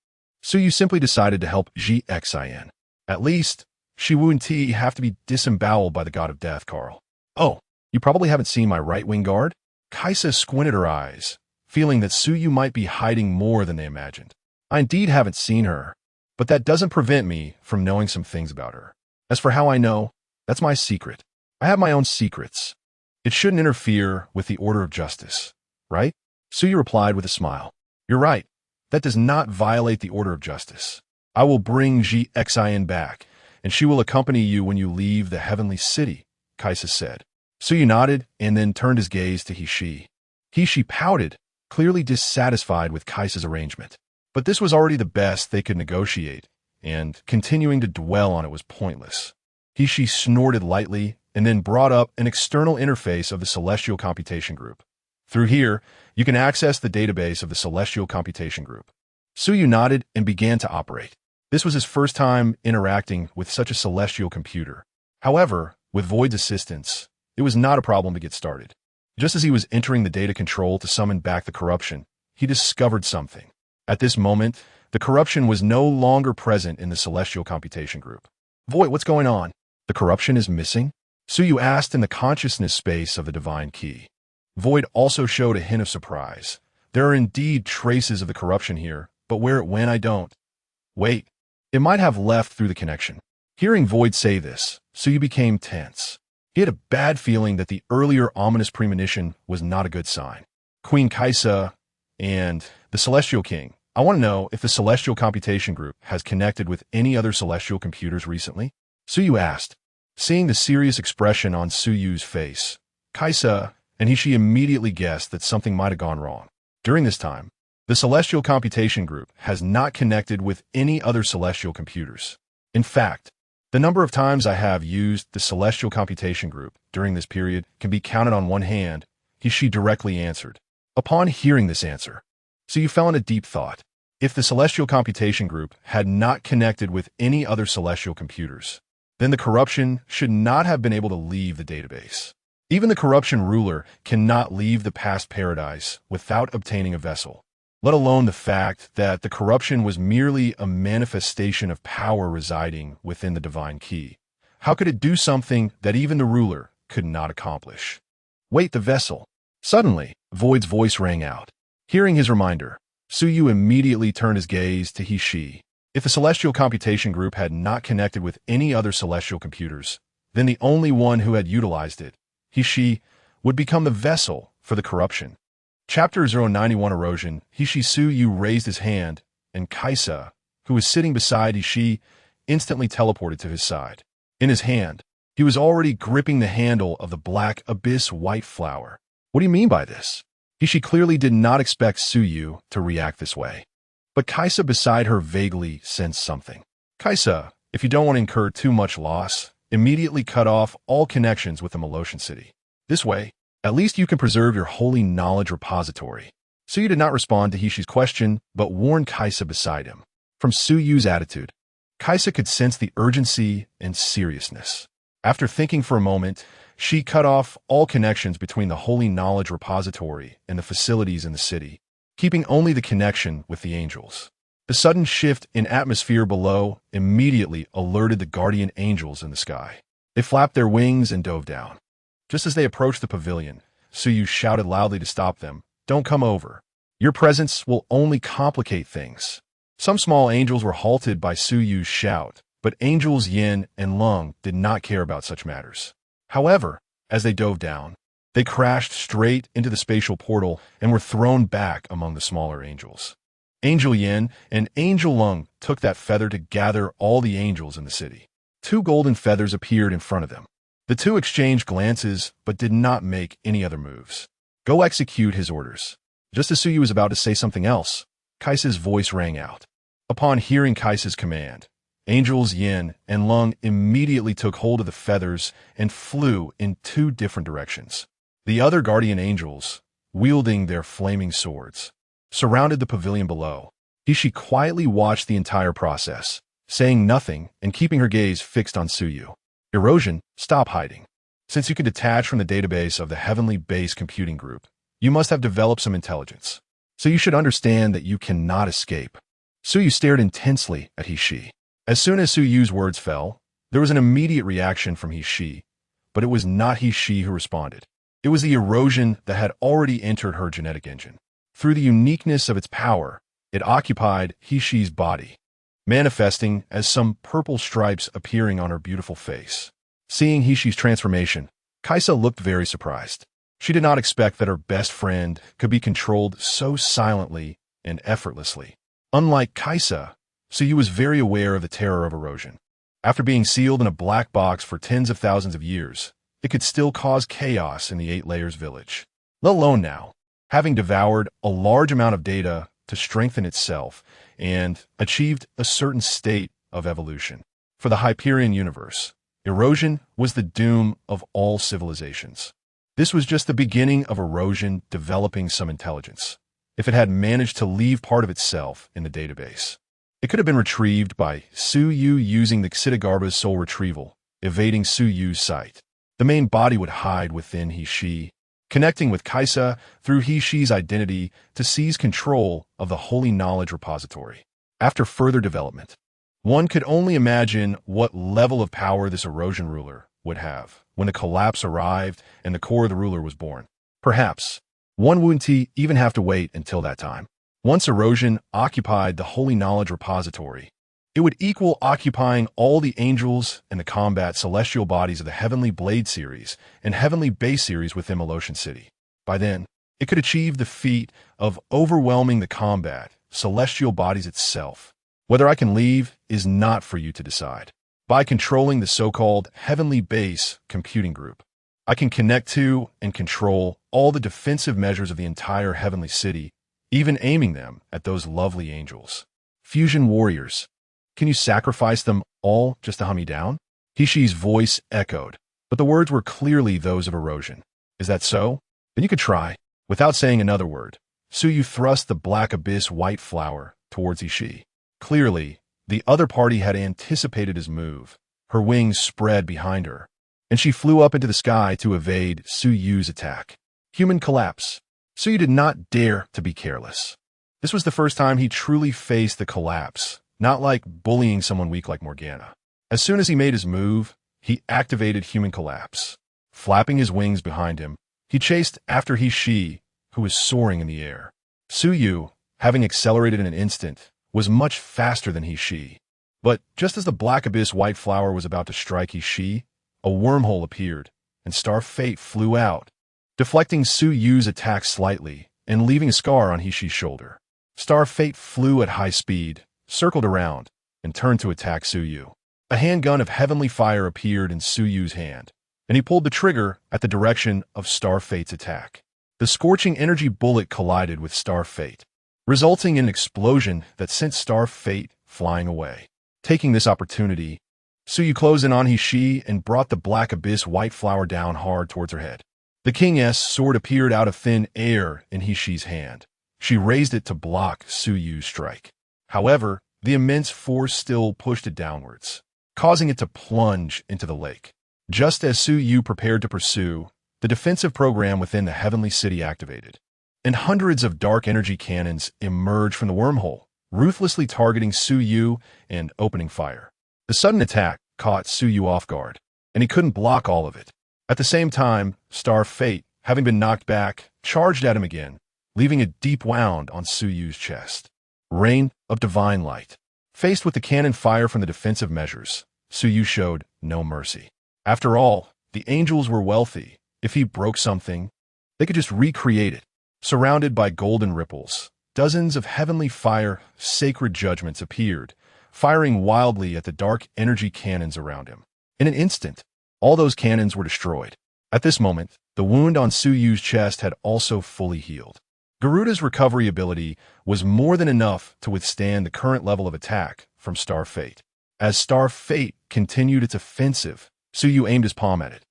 Suyu simply decided to help Ji Xian. At least, she wouldn't have to be disemboweled by the god of death, Carl. Oh, you probably haven't seen my right wing guard? Kaisa squinted her eyes, feeling that Suyu might be hiding more than they imagined. I indeed haven't seen her, but that doesn't prevent me from knowing some things about her. As for how I know, that's my secret. I have my own secrets. It shouldn't interfere with the order of justice, right? Suyu replied with a smile. You're right. That does not violate the order of justice. I will bring Ji Xian back, and she will accompany you when you leave the heavenly city, Kaisa said. Suyu nodded and then turned his gaze to he-she. He-she pouted, clearly dissatisfied with Kaisa's arrangement. But this was already the best they could negotiate, and continuing to dwell on it was pointless. He-she snorted lightly and then brought up an external interface of the Celestial Computation Group. Through here, you can access the database of the Celestial Computation Group. Suyu nodded and began to operate. This was his first time interacting with such a celestial computer. However, with Void's assistance, it was not a problem to get started. Just as he was entering the data control to summon back the corruption, he discovered something. At this moment, the corruption was no longer present in the Celestial Computation Group. Void, what's going on? The corruption is missing? Suyu asked in the consciousness space of the divine key. Void also showed a hint of surprise. There are indeed traces of the corruption here, but where it went I don't. Wait, it might have left through the connection. Hearing Void say this, Suyu became tense. He had a bad feeling that the earlier ominous premonition was not a good sign. Queen Kaisa and the Celestial King, I want to know if the Celestial Computation Group has connected with any other celestial computers recently? Suyu asked. Seeing the serious expression on Suyu's face, Kaisa and he-she immediately guessed that something might have gone wrong. During this time, the Celestial Computation Group has not connected with any other celestial computers. In fact, the number of times I have used the Celestial Computation Group during this period can be counted on one hand, he-she directly answered. Upon hearing this answer, Suyu fell into deep thought. If the Celestial Computation Group had not connected with any other celestial computers, then the corruption should not have been able to leave the database. Even the corruption ruler cannot leave the past paradise without obtaining a vessel, let alone the fact that the corruption was merely a manifestation of power residing within the divine key. How could it do something that even the ruler could not accomplish? Wait, the vessel. Suddenly, Void's voice rang out. Hearing his reminder, Suyu immediately turned his gaze to he-she. If the Celestial Computation Group had not connected with any other celestial computers, then the only one who had utilized it, he-she, would become the vessel for the corruption. Chapter 091 Erosion. He-she Suyu raised his hand, and Kaisa, who was sitting beside he-she, instantly teleported to his side. In his hand, he was already gripping the handle of the black abyss white flower. What do you mean by this? He-she clearly did not expect Suyu to react this way. But Kaisa beside her vaguely sensed something. Kaisa, if you don't want to incur too much loss, immediately cut off all connections with the Molotian city. This way, at least you can preserve your holy knowledge repository. Suyu did not respond to Hishi's question, but warned Kaisa beside him. From Suyu's attitude, Kaisa could sense the urgency and seriousness. After thinking for a moment, she cut off all connections between the holy knowledge repository and the facilities in the city, keeping only the connection with the angels. The sudden shift in atmosphere below immediately alerted the guardian angels in the sky. They flapped their wings and dove down. Just as they approached the pavilion, Suyu shouted loudly to stop them, "Don't come over. Your presence will only complicate things." Some small angels were halted by Suyu's shout, but angels Yin and Lung did not care about such matters. However, as they dove down, they crashed straight into the spatial portal and were thrown back among the smaller angels. Angel Yin and Angel Lung took that feather to gather all the angels in the city. 2 golden feathers appeared in front of them. The 2 exchanged glances but did not make any other moves. "Go execute his orders." Just as Suyu was about to say something else, Kaisa's voice rang out. Upon hearing Kaisa's command, Angels Yin and Lung immediately took hold of the feathers and flew in 2 different directions. The other guardian angels, wielding their flaming swords, surrounded the pavilion below. Hishi quietly watched the entire process, saying nothing and keeping her gaze fixed on Suyu. "Erosion, stop hiding. Since you can detach from the database of the Heavenly Base Computing Group, you must have developed some intelligence. So you should understand that you cannot escape." Suyu stared intensely at Hishi. As soon as Suyu's words fell, there was an immediate reaction from Hishi, but it was not Hishi who responded. It was the erosion that had already entered her genetic engine. Through the uniqueness of its power, it occupied Hishi's body, manifesting as some purple stripes appearing on her beautiful face. Seeing Hishi's transformation, Kaisa looked very surprised. She did not expect that her best friend could be controlled so silently and effortlessly. Unlike Kaisa, Suyu was very aware of the terror of erosion. After being sealed in a black box for tens of thousands of years, it could still cause chaos in the 8 Layers village. Let alone now, having devoured a large amount of data to strengthen itself and achieved a certain state of evolution. For the Hyperion universe, erosion was the doom of all civilizations. This was just the beginning of erosion developing some intelligence. If it had managed to leave part of itself in the database, it could have been retrieved by Suyu using the Xidagarba's soul retrieval, evading Suyu's sight. The main body would hide within Hishi, connecting with Kaisa through Hishi's identity to seize control of the holy knowledge repository. After further development, one could only imagine what level of power this erosion ruler would have when the collapse arrived and the core of the ruler was born. Perhaps one wouldn't even have to wait until that time. Once erosion occupied the holy knowledge repository, it would equal occupying all the angels and the combat celestial bodies of the Heavenly Blade series and Heavenly Base series within Molotian City. By then, it could achieve the feat of overwhelming the combat celestial bodies itself. Whether I can leave is not for you to decide. By controlling the so-called Heavenly Base Computing Group, I can connect to and control all the defensive measures of the entire Heavenly City, even aiming them at those lovely angels. Fusion warriors. Can you sacrifice them all just to hunt me down? Hishi's voice echoed, but the words were clearly those of erosion. Is that so? Then you could try. Without saying another word, Suyu thrust the black abyss white flower towards Hishi. Clearly, the other party had anticipated his move. Her wings spread behind her, and she flew up into the sky to evade Suyu's attack. Human collapse. Suyu did not dare to be careless. This was the first time he truly faced the collapse, not like bullying someone weak like Morgana. As soon as he made his move, he activated human collapse. Flapping his wings behind him, he chased after Hishi, who was soaring in the air. Suyu, having accelerated in an instant, was much faster than Hishi. But just as the black abyss white flower was about to strike Hishi, a wormhole appeared, and Star Fate flew out, deflecting Suyu's attack slightly and leaving a scar on Hishi's shoulder. Star Fate flew at high speed, circled around, and turned to attack Suyu. A handgun of heavenly fire appeared in Suyu's hand, and he pulled the trigger at the direction of Star Fate's attack. The scorching energy bullet collided with Star Fate, resulting in an explosion that sent Star Fate flying away. Taking this opportunity, Suyu closed in on He-She and brought the black abyss white flower down hard towards her head. The king's sword appeared out of thin air in He-She's hand. She raised it to block Suyu's strike. However, the immense force still pushed it downwards, causing it to plunge into the lake. Just as Suyu prepared to pursue, the defensive program within the heavenly city activated, and hundreds of dark energy cannons emerged from the wormhole, ruthlessly targeting Suyu and opening fire. The sudden attack caught Suyu off guard, and he couldn't block all of it. At the same time, Star Fate, having been knocked back, charged at him again, leaving a deep wound on Suyu's chest. Rain of divine light. Faced with the cannon fire from the defensive measures, Suyu showed no mercy. After all, the angels were wealthy. If he broke something, they could just recreate it. Surrounded by golden ripples, dozens of heavenly fire, sacred judgments appeared, firing wildly at the dark energy cannons around him. In an instant, all those cannons were destroyed. At this moment, the wound on Suyu's chest had also fully healed. Garuda's recovery ability was more than enough to withstand the current level of attack from Star Fate. As Star Fate continued its offensive, Suyu aimed his palm at it,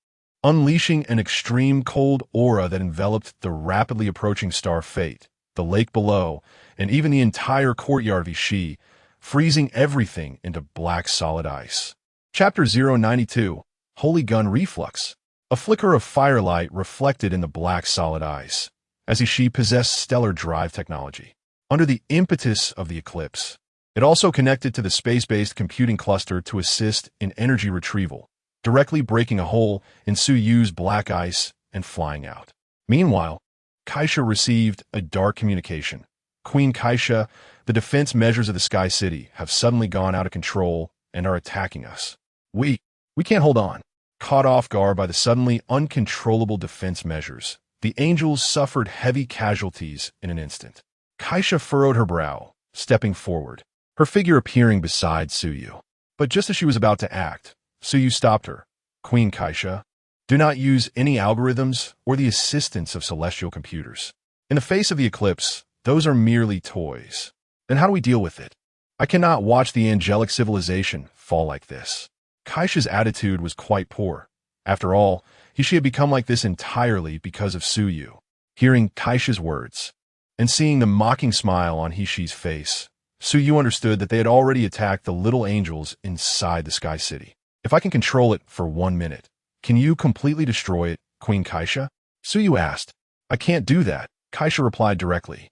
unleashing an extreme cold aura that enveloped the rapidly approaching Star Fate, the lake below, and even the entire courtyard of He-She, freezing everything into black solid ice. Chapter 092, Holy Gun Reflux. A flicker of firelight reflected in the black solid ice, as He-She possessed stellar drive technology. Under the impetus of the eclipse, it also connected to the space-based computing cluster to assist in energy retrieval, directly breaking a hole in Suyu's black ice and flying out. Meanwhile, Kaisha received a dark communication. Queen Kaisha, the defense measures of the Sky City have suddenly gone out of control and are attacking us. We can't hold on. Caught off guard by the suddenly uncontrollable defense measures, the angels suffered heavy casualties in an instant. Kaisha furrowed her brow, stepping forward, her figure appearing beside Suyu. But just as she was about to act, Suyu stopped her. Queen Kaisha, do not use any algorithms or the assistance of celestial computers. In the face of the eclipse, those are merely toys. Then how do we deal with it? I cannot watch the angelic civilization fall like this. Kaisha's attitude was quite poor. After all, she had become like this entirely because of Suyu. Hearing Kaisha's words, and seeing the mocking smile on He-She's face, Suyu understood that they had already attacked the little angels inside the Sky City. If I can control it for 1 minute, can you completely destroy it, Queen Kaisha? Suyu asked. I can't do that, Kaisha replied directly.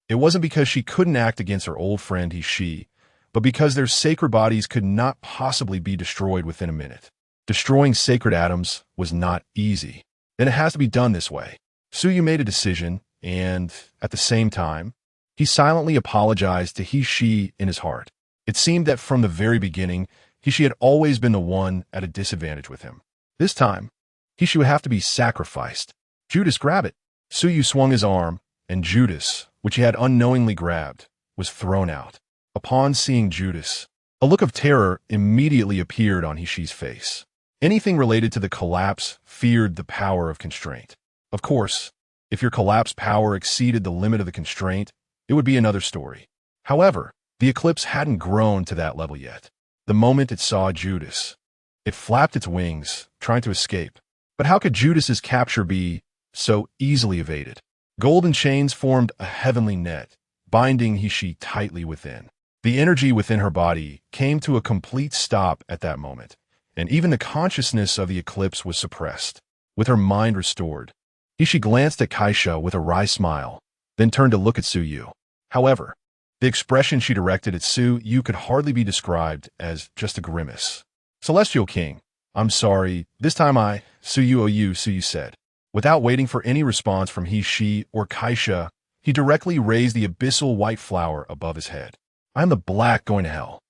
It wasn't because she couldn't act against her old friend He-She, but because their sacred bodies could not possibly be destroyed within a minute. Destroying sacred atoms was not easy. Then it has to be done this way. Suyu made a decision, and, at the same time, he silently apologized to He-She in his heart. It seemed that from the very beginning, He-She had always been the one at a disadvantage with him. This time, He-She would have to be sacrificed. Judas, grab it. Suyu swung his arm, and Judas, which he had unknowingly grabbed, was thrown out. Upon seeing Judas, a look of terror immediately appeared on He-She's face. Anything related to the collapse feared the power of constraint. Of course, if your collapse power exceeded the limit of the constraint, it would be another story. However, the eclipse hadn't grown to that level yet. The moment it saw Judas, it flapped its wings, trying to escape. But how could Judas's capture be so easily evaded? Golden chains formed a heavenly net, binding He-She tightly within. The energy within her body came to a complete stop at that moment, and even the consciousness of the eclipse was suppressed. With her mind restored, He-She glanced at Kaisha with a wry smile, then turned to look at Suyu. However, the expression she directed at Suyu could hardly be described as just a grimace. Celestial King, I'm sorry, this time Suyu owe you, Suyu said. Without waiting for any response from He-She or Kaisha, he directly raised the abyssal white flower above his head. I am the black going to hell.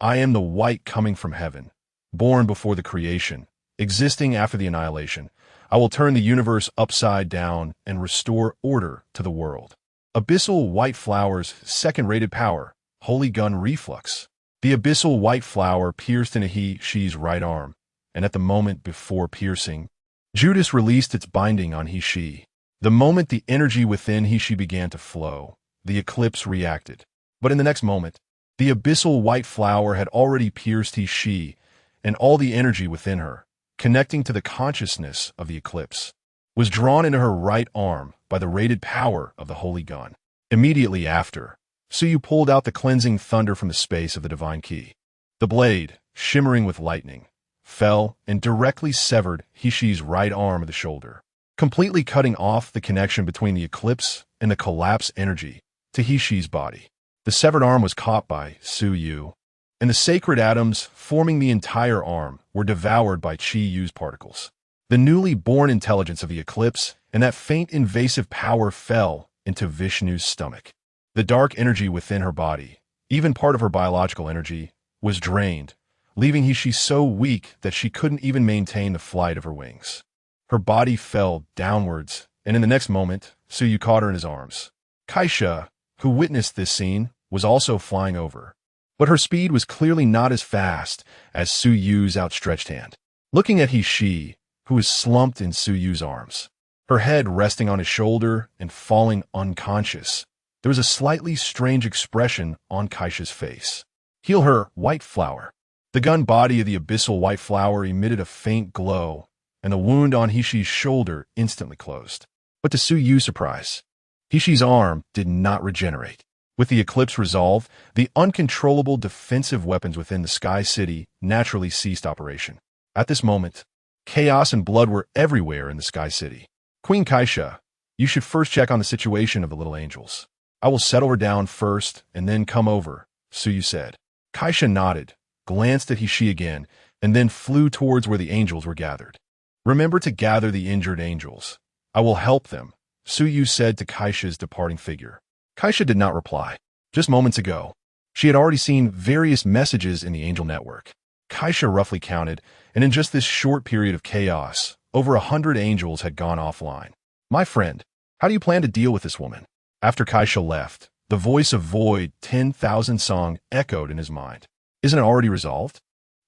I am the white coming from heaven, born before the creation, existing after the annihilation. I will turn the universe upside down and restore order to the world. Abyssal white flower's second-rated power, Holy Gun Reflux. The abyssal white flower pierced into He-She's right arm, and at the moment before piercing, Judas released its binding on He-She. The moment the energy within He-She began to flow, the eclipse reacted. But in the next moment, the abyssal white flower had already pierced He-She, and all the energy within her, connecting to the consciousness of the eclipse, was drawn into her right arm by the rated power of the holy gun. Immediately after, Suyu pulled out the cleansing thunder from the space of the divine key. The blade, shimmering with lightning, fell and directly severed Hishi's right arm of the shoulder, completely cutting off the connection between the eclipse and the collapse energy to Hishi's body. The severed arm was caught by Suyu, and the sacred atoms forming the entire arm were devoured by Chi-Yu's particles. The newly born intelligence of the eclipse and that faint invasive power fell into Vishnu's stomach. The dark energy within her body, even part of her biological energy, was drained, leaving Hishi so weak that she couldn't even maintain the flight of her wings. Her body fell downwards, and in the next moment, Suyu caught her in his arms. Kaisha, who witnessed this scene, was also flying over, but her speed was clearly not as fast as Suyu's outstretched hand. Looking at Hishi, who was slumped in Suyu's arms, her head resting on his shoulder and falling unconscious, there was a slightly strange expression on Kaisha's face. Heal her, white flower. The gun body of the abyssal white flower emitted a faint glow, and the wound on Hishi's shoulder instantly closed. But to Suyu's surprise, Hishi's arm did not regenerate. With the eclipse resolved, the uncontrollable defensive weapons within the Sky City naturally ceased operation. At this moment, chaos and blood were everywhere in the Sky City. Queen Kaisha, you should first check on the situation of the little angels. I will settle her down first and then come over, Suyu said. Kaisha nodded, glanced at Hishi again, and then flew towards where the angels were gathered. Remember to gather the injured angels. I will help them, Suyu said to Kaisha's departing figure. Kaisha did not reply. Just moments ago, she had already seen various messages in the angel network. Kaisha roughly counted, and in just this short period of chaos, over 100 angels had gone offline. My friend, how do you plan to deal with this woman? After Kaisha left, the voice of Void 10,000 Song echoed in his mind. Isn't it already resolved?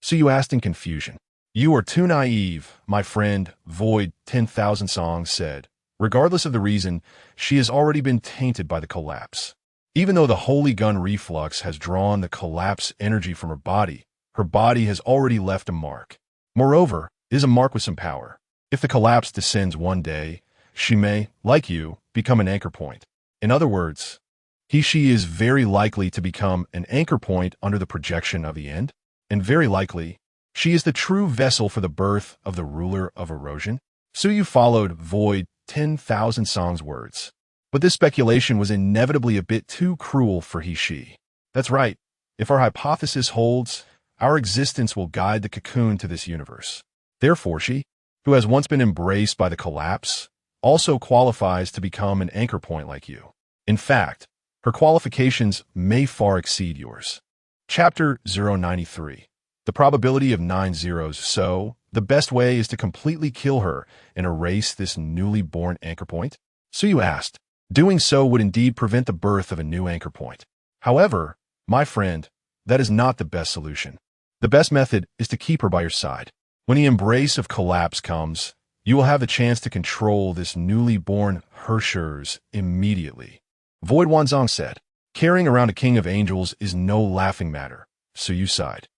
Suyu asked in confusion. You are too naive, my friend, Void 10,000 Song said. Regardless of the reason, she has already been tainted by the collapse. Even though the holy gun reflux has drawn the collapse energy from her body has already left a mark. Moreover, it is a mark with some power. If the collapse descends one day, she may, like you, become an anchor point. In other words, Hishi is very likely to become an anchor point under the projection of the end, and very likely, she is the true vessel for the birth of the ruler of erosion. Suyu followed Void 10,000 Song's words. But this speculation was inevitably a bit too cruel for Hishi. That's right. If our hypothesis holds, our existence will guide the cocoon to this universe. Therefore, she, who has once been embraced by the collapse, also qualifies to become an anchor point like you. In fact, her qualifications may far exceed yours. Chapter 093. The probability of 9 zeros, so the best way is to completely kill her and erase this newly born anchor point? Suyu asked. Doing so would indeed prevent the birth of a new anchor point. However, my friend, that is not the best solution. The best method is to keep her by your side. When the embrace of collapse comes, you will have the chance to control this newly born Hershers immediately. Void Wanzong said, carrying around a king of angels is no laughing matter. Suyu sighed.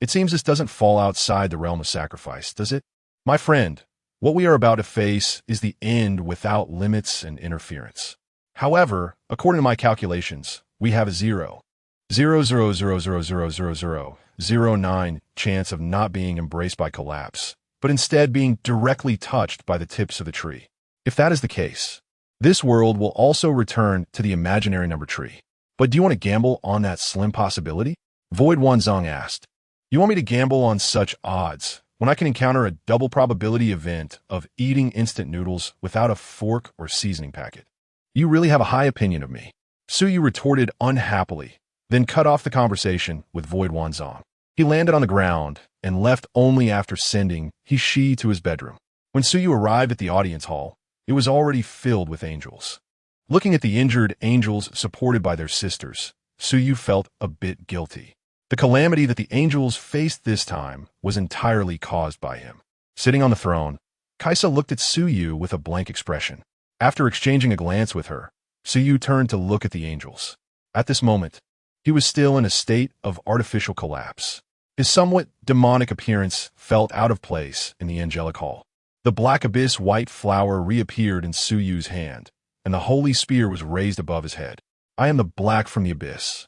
It seems this doesn't fall outside the realm of sacrifice, does it? My friend, what we are about to face is the end without limits and interference. However, according to my calculations, we have a 0.00000009 chance of not being embraced by collapse, but instead being directly touched by the tips of the tree. If that is the case, this world will also return to the imaginary number tree. But do you want to gamble on that slim possibility? Void Wanzong asked. You want me to gamble on such odds when I can encounter a double probability event of eating instant noodles without a fork or seasoning packet? You really have a high opinion of me. Suyu retorted unhappily, then cut off the conversation with Void Wanzong. He landed on the ground and left only after sending Hishi to his bedroom. When Suyu arrived at the audience hall, it was already filled with angels. Looking at the injured angels supported by their sisters, Suyu felt a bit guilty. The calamity that the angels faced this time was entirely caused by him. Sitting on the throne, Kaisa looked at Suyu with a blank expression. After exchanging a glance with her, Suyu turned to look at the angels. At this moment, he was still in a state of artificial collapse. His somewhat demonic appearance felt out of place in the angelic hall. The black abyss white flower reappeared in Su Yu's hand, and the holy spear was raised above his head. I am the black from the abyss.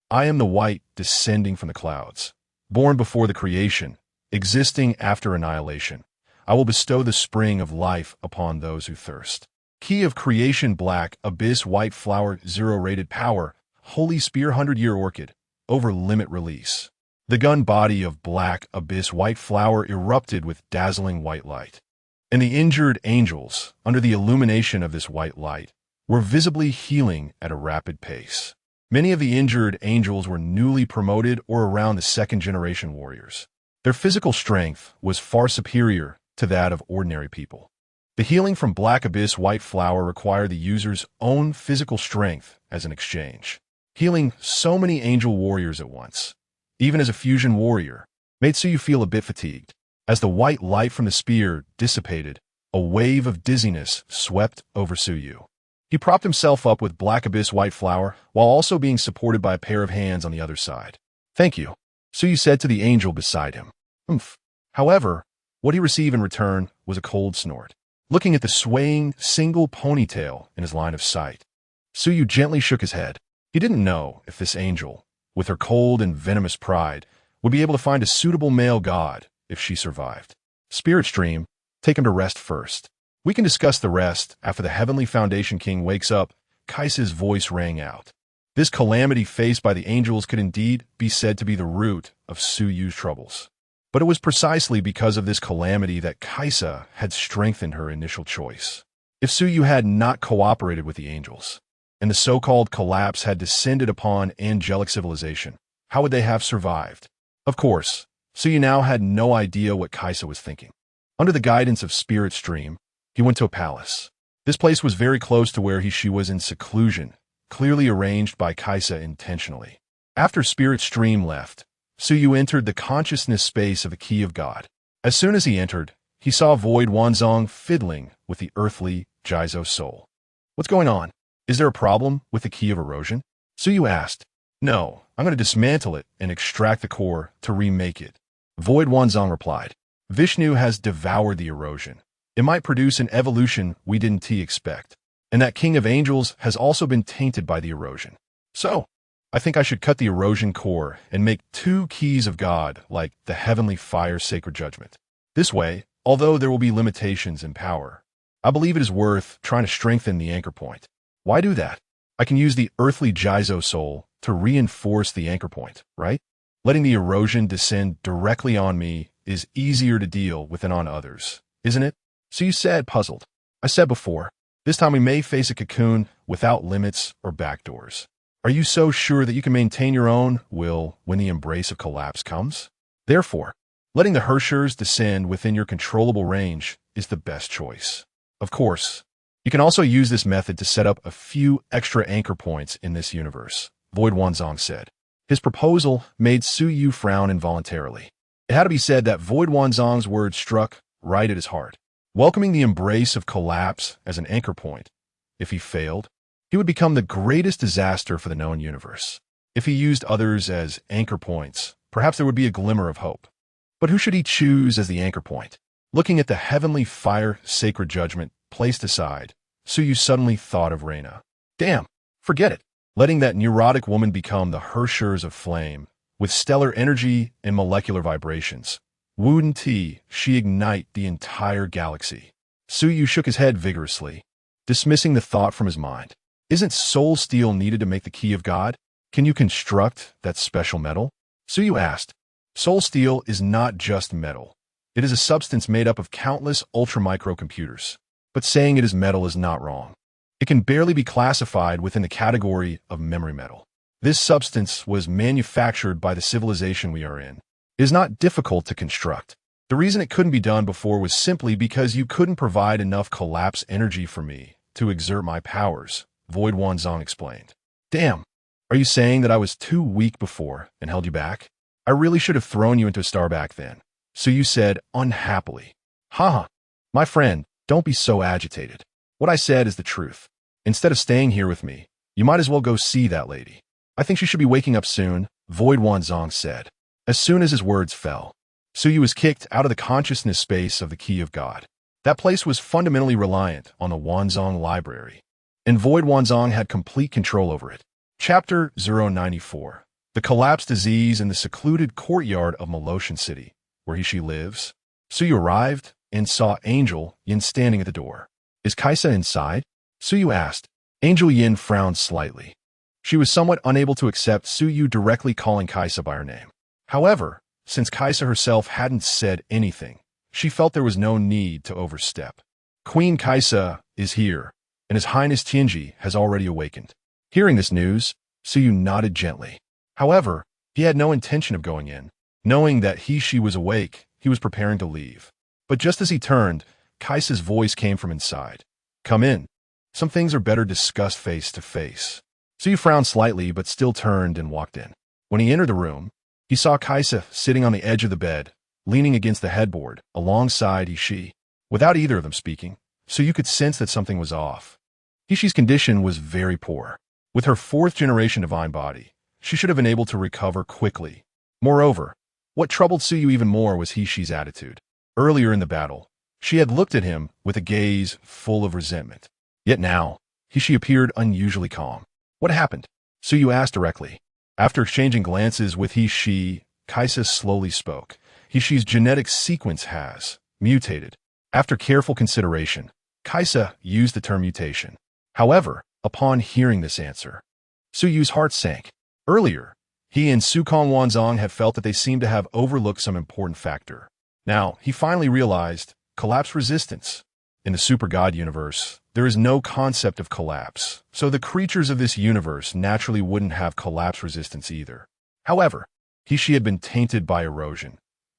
I am the white descending from the clouds, born before the creation, existing after annihilation. I will bestow the spring of life upon those who thirst. Key of creation black, abyss white flower 0 rated power, holy spear 100-year orchid, over limit release. The gun body of black, abyss white flower erupted with dazzling white light. And the injured angels, under the illumination of this white light, were visibly healing at a rapid pace. Many of the injured angels were newly promoted or around the second-generation warriors. Their physical strength was far superior to that of ordinary people. The healing from black abyss white flower required the user's own physical strength as an exchange. Healing so many angel warriors at once, even as a fusion warrior, made Su Yu feel a bit fatigued. As the white light from the spear dissipated, a wave of dizziness swept over Su Yu. He propped himself up with black abyss white flower while also being supported by a pair of hands on the other side. "Thank you," Su Yu said to the angel beside him. However, what he received in return was a cold snort. Looking at the swaying, single ponytail in his line of sight, Su Yu gently shook his head. He didn't know if this angel, with her cold and venomous pride, would be able to find a suitable male god if she survived. "Spirit stream, take him to rest first. We can discuss the rest after the Heavenly Foundation King wakes up," Kaisa's voice rang out. This calamity faced by the angels could indeed be said to be the root of Su Yu's troubles. But it was precisely because of this calamity that Kaisa had strengthened her initial choice. If Su Yu had not cooperated with the angels, and the so-called collapse had descended upon angelic civilization, how would they have survived? Of course, Su Yu now had no idea what Kaisa was thinking. Under the guidance of Spirit Stream, he went to a palace. This place was very close to where she was in seclusion, clearly arranged by Kaisa intentionally. After Spirit Stream left, Su Yu entered the consciousness space of the Key of God. As soon as he entered, he saw Void Wanzong fiddling with the earthly Jizo soul. "What's going on? Is there a problem with the Key of Erosion?" Su Yu asked. "No, I'm going to dismantle it and extract the core to remake it," Void Wanzong replied. "Vishnu has devoured the erosion. It might produce an evolution we didn't expect. And that King of Angels has also been tainted by the erosion. So, I think I should cut the erosion core and make 2 keys of God like the heavenly fire sacred judgment. This way, although there will be limitations in power, I believe it is worth trying to strengthen the anchor point. Why do that? I can use the earthly Jizo soul to reinforce the anchor point, right? Letting the erosion descend directly on me is easier to deal with than on others, isn't it?" So you said, puzzled. "I said before, this time we may face a cocoon without limits or backdoors. Are you so sure that you can maintain your own will when the embrace of collapse comes? Therefore, letting the Hershers descend within your controllable range is the best choice. Of course, you can also use this method to set up a few extra anchor points in this universe," Void Wanzong said. His proposal made Su Yu frown involuntarily. It had to be said that Void Wanzong's words struck right at his heart. Welcoming the embrace of collapse as an anchor point, if he failed, he would become the greatest disaster for the known universe. If he used others as anchor points, perhaps there would be a glimmer of hope. But who should he choose as the anchor point? Looking at the heavenly fire sacred judgment placed aside, Su Yu suddenly thought of Reina. Damn, forget it. Letting that neurotic woman become the Hershers of flame, with stellar energy and molecular vibrations. Wouldn't she ignite the entire galaxy? Su Yu shook his head vigorously, dismissing the thought from his mind. Isn't soul steel needed to make the Key of God? Can you construct that special metal? Su Yu asked. Soul steel is not just metal. It is a substance made up of countless ultramicrocomputers. But saying it is metal is not wrong. It can barely be classified within the category of memory metal. This substance was manufactured by the civilization we are in. It is not difficult to construct. The reason it couldn't be done before was simply because you couldn't provide enough collapse energy for me to exert my powers, Void Wanzong explained. Damn, are you saying that I was too weak before and held you back? I really should have thrown you into a star back then. So you said unhappily. Haha, my friend, don't be so agitated. What I said is the truth. Instead of staying here with me, you might as well go see that lady. I think she should be waking up soon, Void Wanzong said. As soon as his words fell, Suyu was kicked out of the consciousness space of the Key of God. That place was fundamentally reliant on the Wanzong library, and Void Wanzong had complete control over it. Chapter 094. The Collapse Disease in the secluded courtyard of Moloshan City, where she lives. Suyu arrived and saw Angel Yin standing at the door. Is Kaisa inside? Suyu asked. Angel Yin frowned slightly. She was somewhat unable to accept Suyu directly calling Kaisa by her name. However, since Kaisa herself hadn't said anything, she felt there was no need to overstep. Queen Kaisa is here, and His Highness Tianji has already awakened. Hearing this news, Suyu nodded gently. However, he had no intention of going in. Knowing that she was awake, he was preparing to leave. But just as he turned, Kaisa's voice came from inside. Come in. Some things are better discussed face to face. Suyu frowned slightly but still turned and walked in. When he entered the room, he saw Kaisa sitting on the edge of the bed, leaning against the headboard, alongside Hishi. Without either of them speaking, Suyu could sense that something was off. Hishi's condition was very poor. With her fourth-generation divine body, she should have been able to recover quickly. Moreover, what troubled Suyu even more was Hishi's attitude. Earlier in the battle, she had looked at him with a gaze full of resentment. Yet now, Hishi appeared unusually calm. What happened? Suyu asked directly. After exchanging glances with Hishi, Kaisa slowly spoke. Hishi's genetic sequence has mutated. After careful consideration, Kaisa used the term mutation. However, upon hearing this answer, Suyu's heart sank. Earlier, he and Sukong Wanzong had felt that they seemed to have overlooked some important factor. Now, he finally realized collapse resistance. In the super god universe, there is no concept of collapse, so the creatures of this universe naturally wouldn't have collapse resistance either. However, Hishi had been tainted by erosion.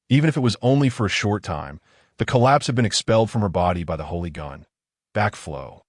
Even if it was only for a short time, the collapse had been expelled from her body by the holy gun. Backflow.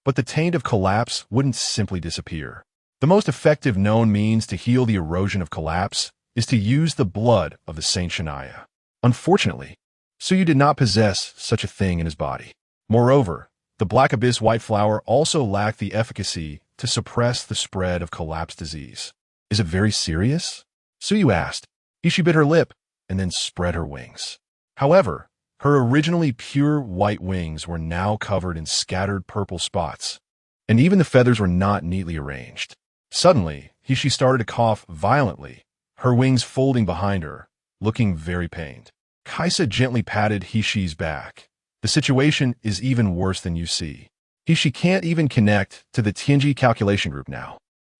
But the taint of collapse wouldn't simply disappear. The most effective known means to heal the erosion of collapse is to use the blood of the Saint Shania. Unfortunately, Suyu did not possess such a thing in his body. Moreover, the Black Abyss White Flower also lacked the efficacy to suppress the spread of collapse disease. Is it very serious? Suyu asked. Hishi bit her lip and then spread her wings. However, her originally pure white wings were now covered in scattered purple spots, and even the feathers were not neatly arranged. Suddenly, Hishi started to cough violently, her wings folding behind her, looking very pained. Kaisa gently patted Hishi's back. The situation is even worse than you see. Hishi can't even connect to the Tianji calculation group now,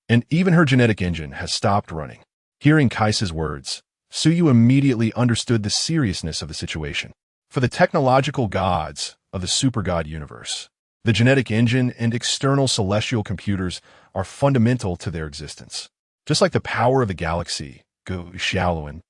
and even her genetic engine has stopped running. Hearing Kaisa's words, Suyu immediately understood the seriousness of the situation. For the technological gods of the super god universe, the genetic engine and external celestial computers are fundamental to their existence. Just like the power of the galaxy, Gu Xiaoluan,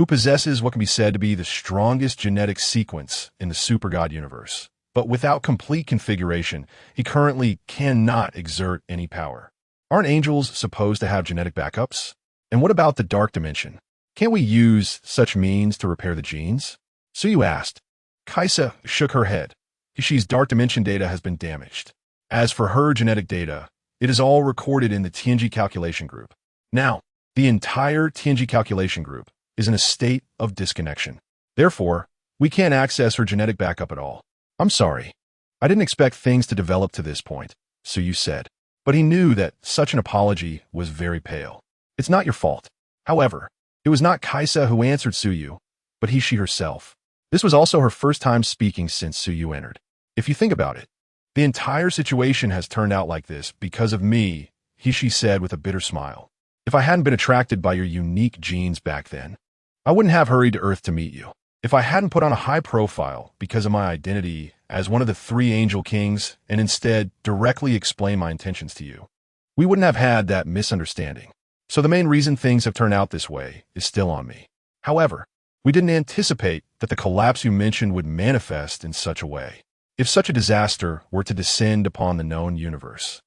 who possesses what can be said to be the strongest genetic sequence in the super god universe. But without complete configuration, he currently cannot exert any power. Aren't angels supposed to have genetic backups? And what about the dark dimension? Can't we use such means to repair the genes? Suyu asked. Kaisa shook her head. Hishi's dark dimension data has been damaged. As for her genetic data, it is all recorded in the Tianji calculation group. Now, the entire Tianji calculation group is in a state of disconnection. Therefore, we can't access her genetic backup at all. I'm sorry. I didn't expect things to develop to this point, Suyu said. But he knew that such an apology was very pale. It's not your fault. However, it was not Kaisa who answered Suyu, but Hishi herself. This was also her first time speaking since Suyu entered. If you think about it, the entire situation has turned out like this because of me, Hishi said with a bitter smile. If I hadn't been attracted by your unique genes back then, I wouldn't have hurried to Earth to meet you. If I hadn't put on a high profile because of my identity as one of the three angel kings and instead directly explained my intentions to you, we wouldn't have had that misunderstanding. So the main reason things have turned out this way is still on me. However, we didn't anticipate that the collapse you mentioned would manifest in such a way. If such a disaster were to descend upon the known universe,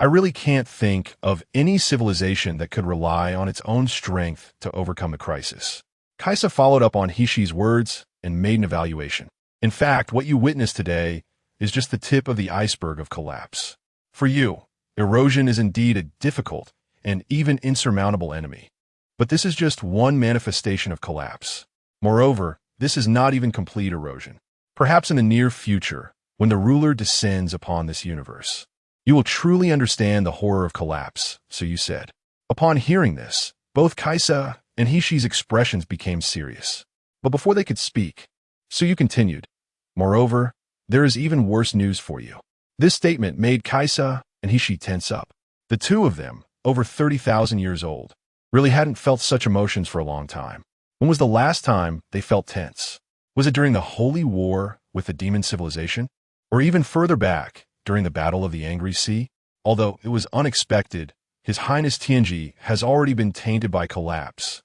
I really can't think of any civilization that could rely on its own strength to overcome the crisis. Kaisa followed up on Hishi's words and made an evaluation. In fact, what you witnessed today is just the tip of the iceberg of collapse. For you, erosion is indeed a difficult and even insurmountable enemy. But this is just one manifestation of collapse. Moreover, this is not even complete erosion. Perhaps in the near future, when the ruler descends upon this universe, you will truly understand the horror of collapse, so you said. Upon hearing this, both Kaisa and Hishi's expressions became serious. But before they could speak, Suyu continued, "Moreover, there is even worse news for you." This statement made Kaisa and Hishi tense up. The two of them, over 30,000 years old, really hadn't felt such emotions for a long time. When was the last time they felt tense? Was it during the Holy War with the demon civilization? Or even further back, during the Battle of the Angry Sea? Although it was unexpected, His Highness Tianji has already been tainted by collapse.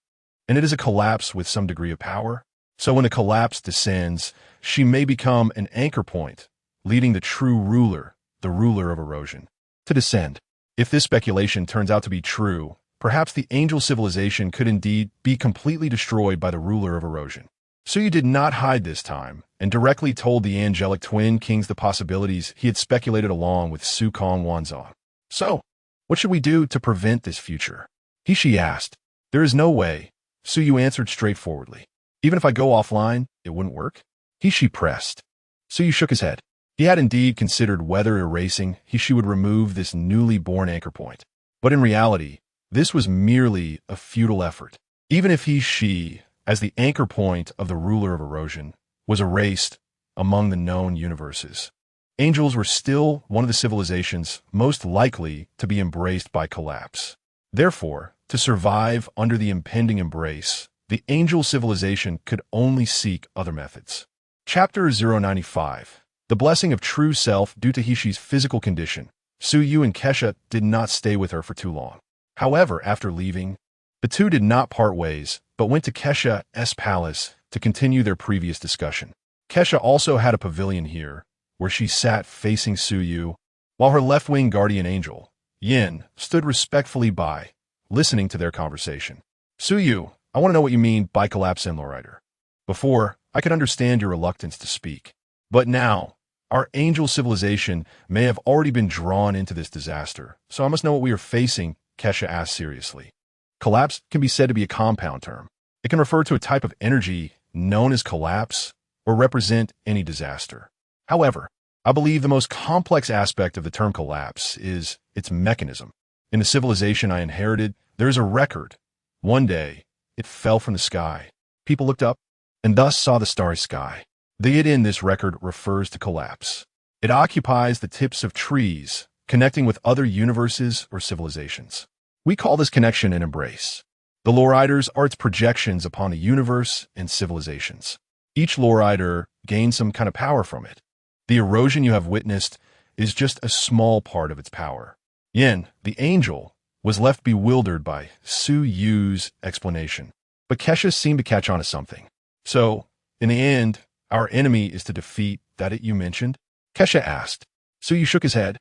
And it is a collapse with some degree of power. So when the collapse descends, she may become an anchor point, leading the true ruler, the ruler of erosion, to descend. If this speculation turns out to be true, perhaps the angel civilization could indeed be completely destroyed by the ruler of erosion. Suyu did not hide this time, and directly told the angelic twin kings the possibilities he had speculated along with Su Kong Wanzhou. So, what should we do to prevent this future? Hishi asked. There is no way, Suyu answered straightforwardly. Even if I go offline, it wouldn't work? Hishi pressed. Suyu shook his head. He had indeed considered whether erasing Hishi would remove this newly born anchor point. But in reality, this was merely a futile effort. Even if Hishi, as the anchor point of the ruler of erosion, was erased among the known universes, angels were still one of the civilizations most likely to be embraced by collapse. Therefore, to survive under the impending embrace, the angel civilization could only seek other methods. Chapter 095. The Blessing of True Self. Due to Hishi's physical condition, Suyu and Kesha did not stay with her for too long. However, after leaving, the two did not part ways, but went to Kesha's palace to continue their previous discussion. Kesha also had a pavilion here, where she sat facing Suyu, while her left-wing guardian angel, Yin, stood respectfully by, listening to their conversation. Suyu, I want to know what you mean by collapse in Lowrider. Before, I could understand your reluctance to speak. But now, our angel civilization may have already been drawn into this disaster, so I must know what we are facing, Kesha asked seriously. Collapse can be said to be a compound term. It can refer to a type of energy known as collapse or represent any disaster. However, I believe the most complex aspect of the term collapse is its mechanism. In the civilization I inherited, there is a record. One day, it fell from the sky. People looked up and thus saw the starry sky. The it in this record refers to collapse. It occupies the tips of trees, connecting with other universes or civilizations. We call this connection an embrace. The Lowriders are its projections upon the universe and civilizations. Each Lowrider gains some kind of power from it. The erosion you have witnessed is just a small part of its power. Yin, the angel, was left bewildered by Suyu's explanation, but Kesha seemed to catch on to something. So, in the end, our enemy is to defeat that it you mentioned? Kesha asked. Suyu shook his head.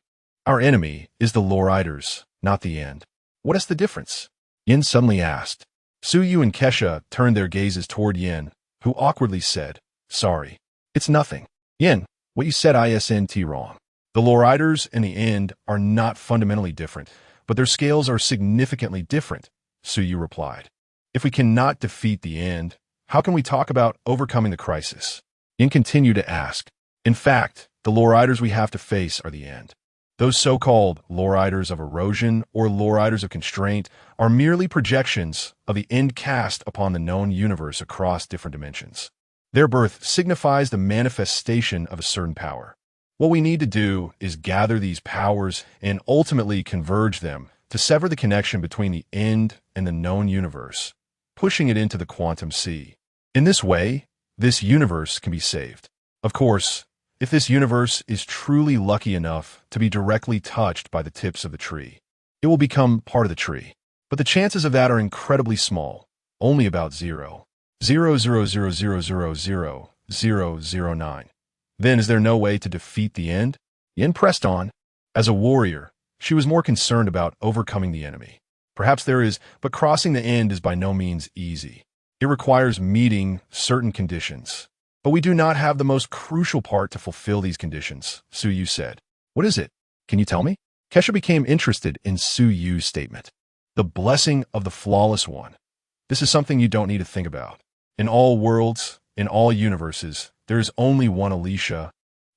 Our enemy is the Lowriders, not the end. What is the difference? Yin suddenly asked. Suyu and Kesha turned their gazes toward Yin, who awkwardly said, Sorry, it's nothing. Yin, what you said isn't wrong. The Lowriders and the end are not fundamentally different, but their scales are significantly different, Suyu replied. If we cannot defeat the end, how can we talk about overcoming the crisis? Yin continued to ask. In fact, the Lowriders we have to face are the end. Those so-called Lowriders of erosion or Lowriders of constraint are merely projections of the end cast upon the known universe across different dimensions. Their birth signifies the manifestation of a certain power. What we need to do is gather these powers and ultimately converge them to sever the connection between the end and the known universe, pushing it into the quantum sea. In this way, this universe can be saved. Of course, if this universe is truly lucky enough to be directly touched by the tips of the tree, it will become part of the tree. But the chances of that are incredibly small, only about 0.000000009. Then is there no way to defeat the end? Yin pressed on. As a warrior, she was more concerned about overcoming the enemy. Perhaps there is, but crossing the end is by no means easy. It requires meeting certain conditions. But we do not have the most crucial part to fulfill these conditions, Suyu said. What is it? Can you tell me? Kesha became interested in Suyu's statement. The blessing of the flawless one. This is something you don't need to think about. In all worlds, in all universes, there is only one Alicia.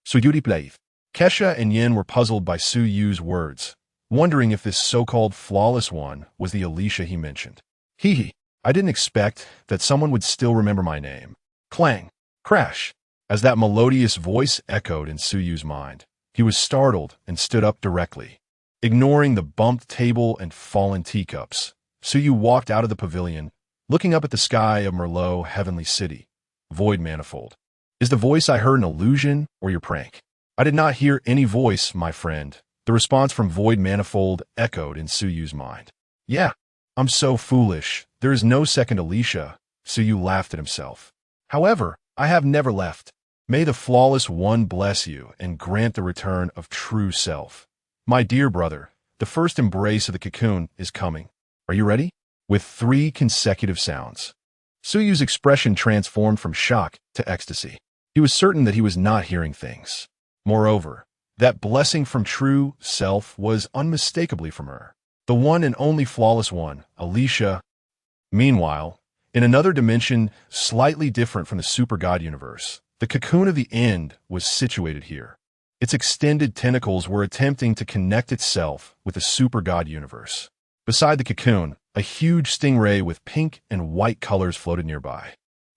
Suyuri Blave. Kesha and Yin were puzzled by Su Yu's words, wondering if this so-called flawless one was the Alicia he mentioned. Hee. I didn't expect that someone would still remember my name. Clang. Crash. As that melodious voice echoed in Su Yu's mind, he was startled and stood up directly. Ignoring the bumped table and fallen teacups, Su Yu walked out of the pavilion, looking up at the sky of Merlot Heavenly City. Void Manifold. Is the voice I heard an illusion or your prank? I did not hear any voice, my friend. The response from Void Manifold echoed in Su Yu's mind. Yeah, I'm so foolish. There is no second Alicia. Su Yu laughed at himself. However, I have never left. May the flawless one bless you and grant the return of true self. My dear brother, the first embrace of the cocoon is coming. Are you ready? With 3 consecutive sounds. Su Yu's expression transformed from shock to ecstasy. He was certain that he was not hearing things. Moreover, that blessing from true self was unmistakably from her. The one and only flawless one, Alicia. Meanwhile, in another dimension slightly different from the super god universe, the cocoon of the end was situated here. Its extended tentacles were attempting to connect itself with the super god universe. Beside the cocoon, a huge stingray with pink and white colors floated nearby.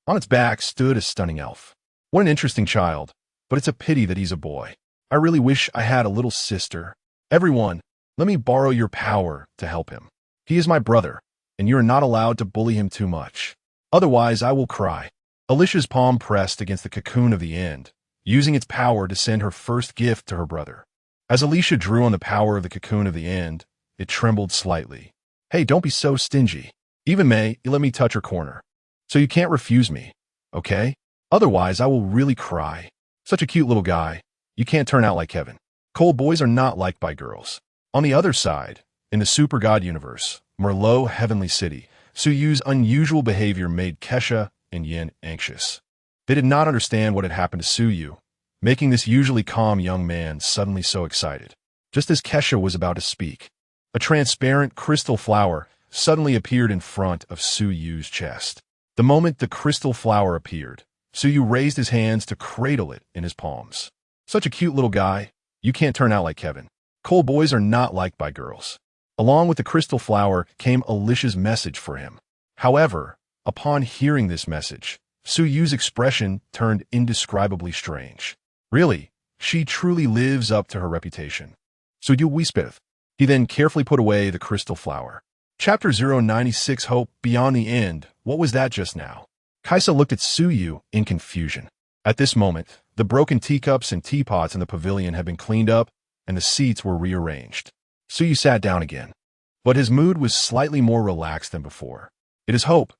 On its back stood a stunning elf. What an interesting child, but it's a pity that he's a boy. I really wish I had a little sister. Everyone, let me borrow your power to help him. He is my brother, and you are not allowed to bully him too much. Otherwise, I will cry. Alicia's palm pressed against the cocoon of the end, using its power to send her first gift to her brother. As Alicia drew on the power of the cocoon of the end, it trembled slightly. Hey, don't be so stingy. Even May, you let me touch her corner. So you can't refuse me, okay? Otherwise, I will really cry. Such a cute little guy. You can't turn out like Kevin. Cold boys are not liked by girls. On the other side, in the super god universe, Merlot Heavenly City, Su Yu's unusual behavior made Kesha and Yin anxious. They did not understand what had happened to Su Yu, making this usually calm young man suddenly so excited. Just as Kesha was about to speak, a transparent crystal flower suddenly appeared in front of Su Yu's chest. The moment the crystal flower appeared, Su Yu raised his hands to cradle it in his palms. Such a cute little guy. You can't turn out like Kevin. Cold boys are not liked by girls. Along with the crystal flower came Alicia's message for him. However, upon hearing this message, Su Yu's expression turned indescribably strange. Really, she truly lives up to her reputation. Su Yu whispered. He then carefully put away the crystal flower. Chapter 096 Hope Beyond the End. What was that just now? Kaisa looked at Su Yu in confusion. At this moment, the broken teacups and teapots in the pavilion had been cleaned up and the seats were rearranged. Su Yu sat down again. But his mood was slightly more relaxed than before. It is hope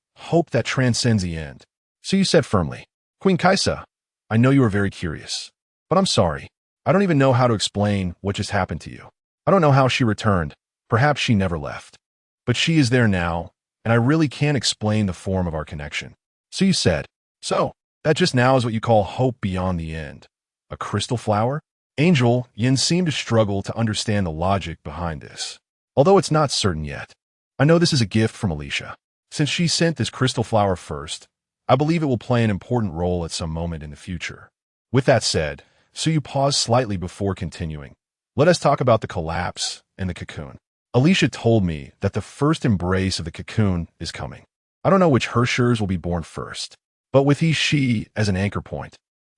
that transcends the end. Su Yu said firmly. Queen Kaisa, I know you are very curious. But I'm sorry. I don't even know how to explain what just happened to you. I don't know how she returned. Perhaps she never left. But she is there now, and I really can't explain the form of our connection. Su Yu said, So, that just now is what you call hope beyond the end. A crystal flower? Angel Yin seemed to struggle to understand the logic behind this. Although it's not certain yet. I know this is a gift from Alicia. Since she sent this crystal flower first, I believe it will play an important role at some moment in the future. With that said, Su Yu paused slightly before continuing. Let us talk about the collapse and the cocoon. Alicia told me that the first embrace of the cocoon is coming. I don't know which Herschers will be born first, but with she as an anchor point,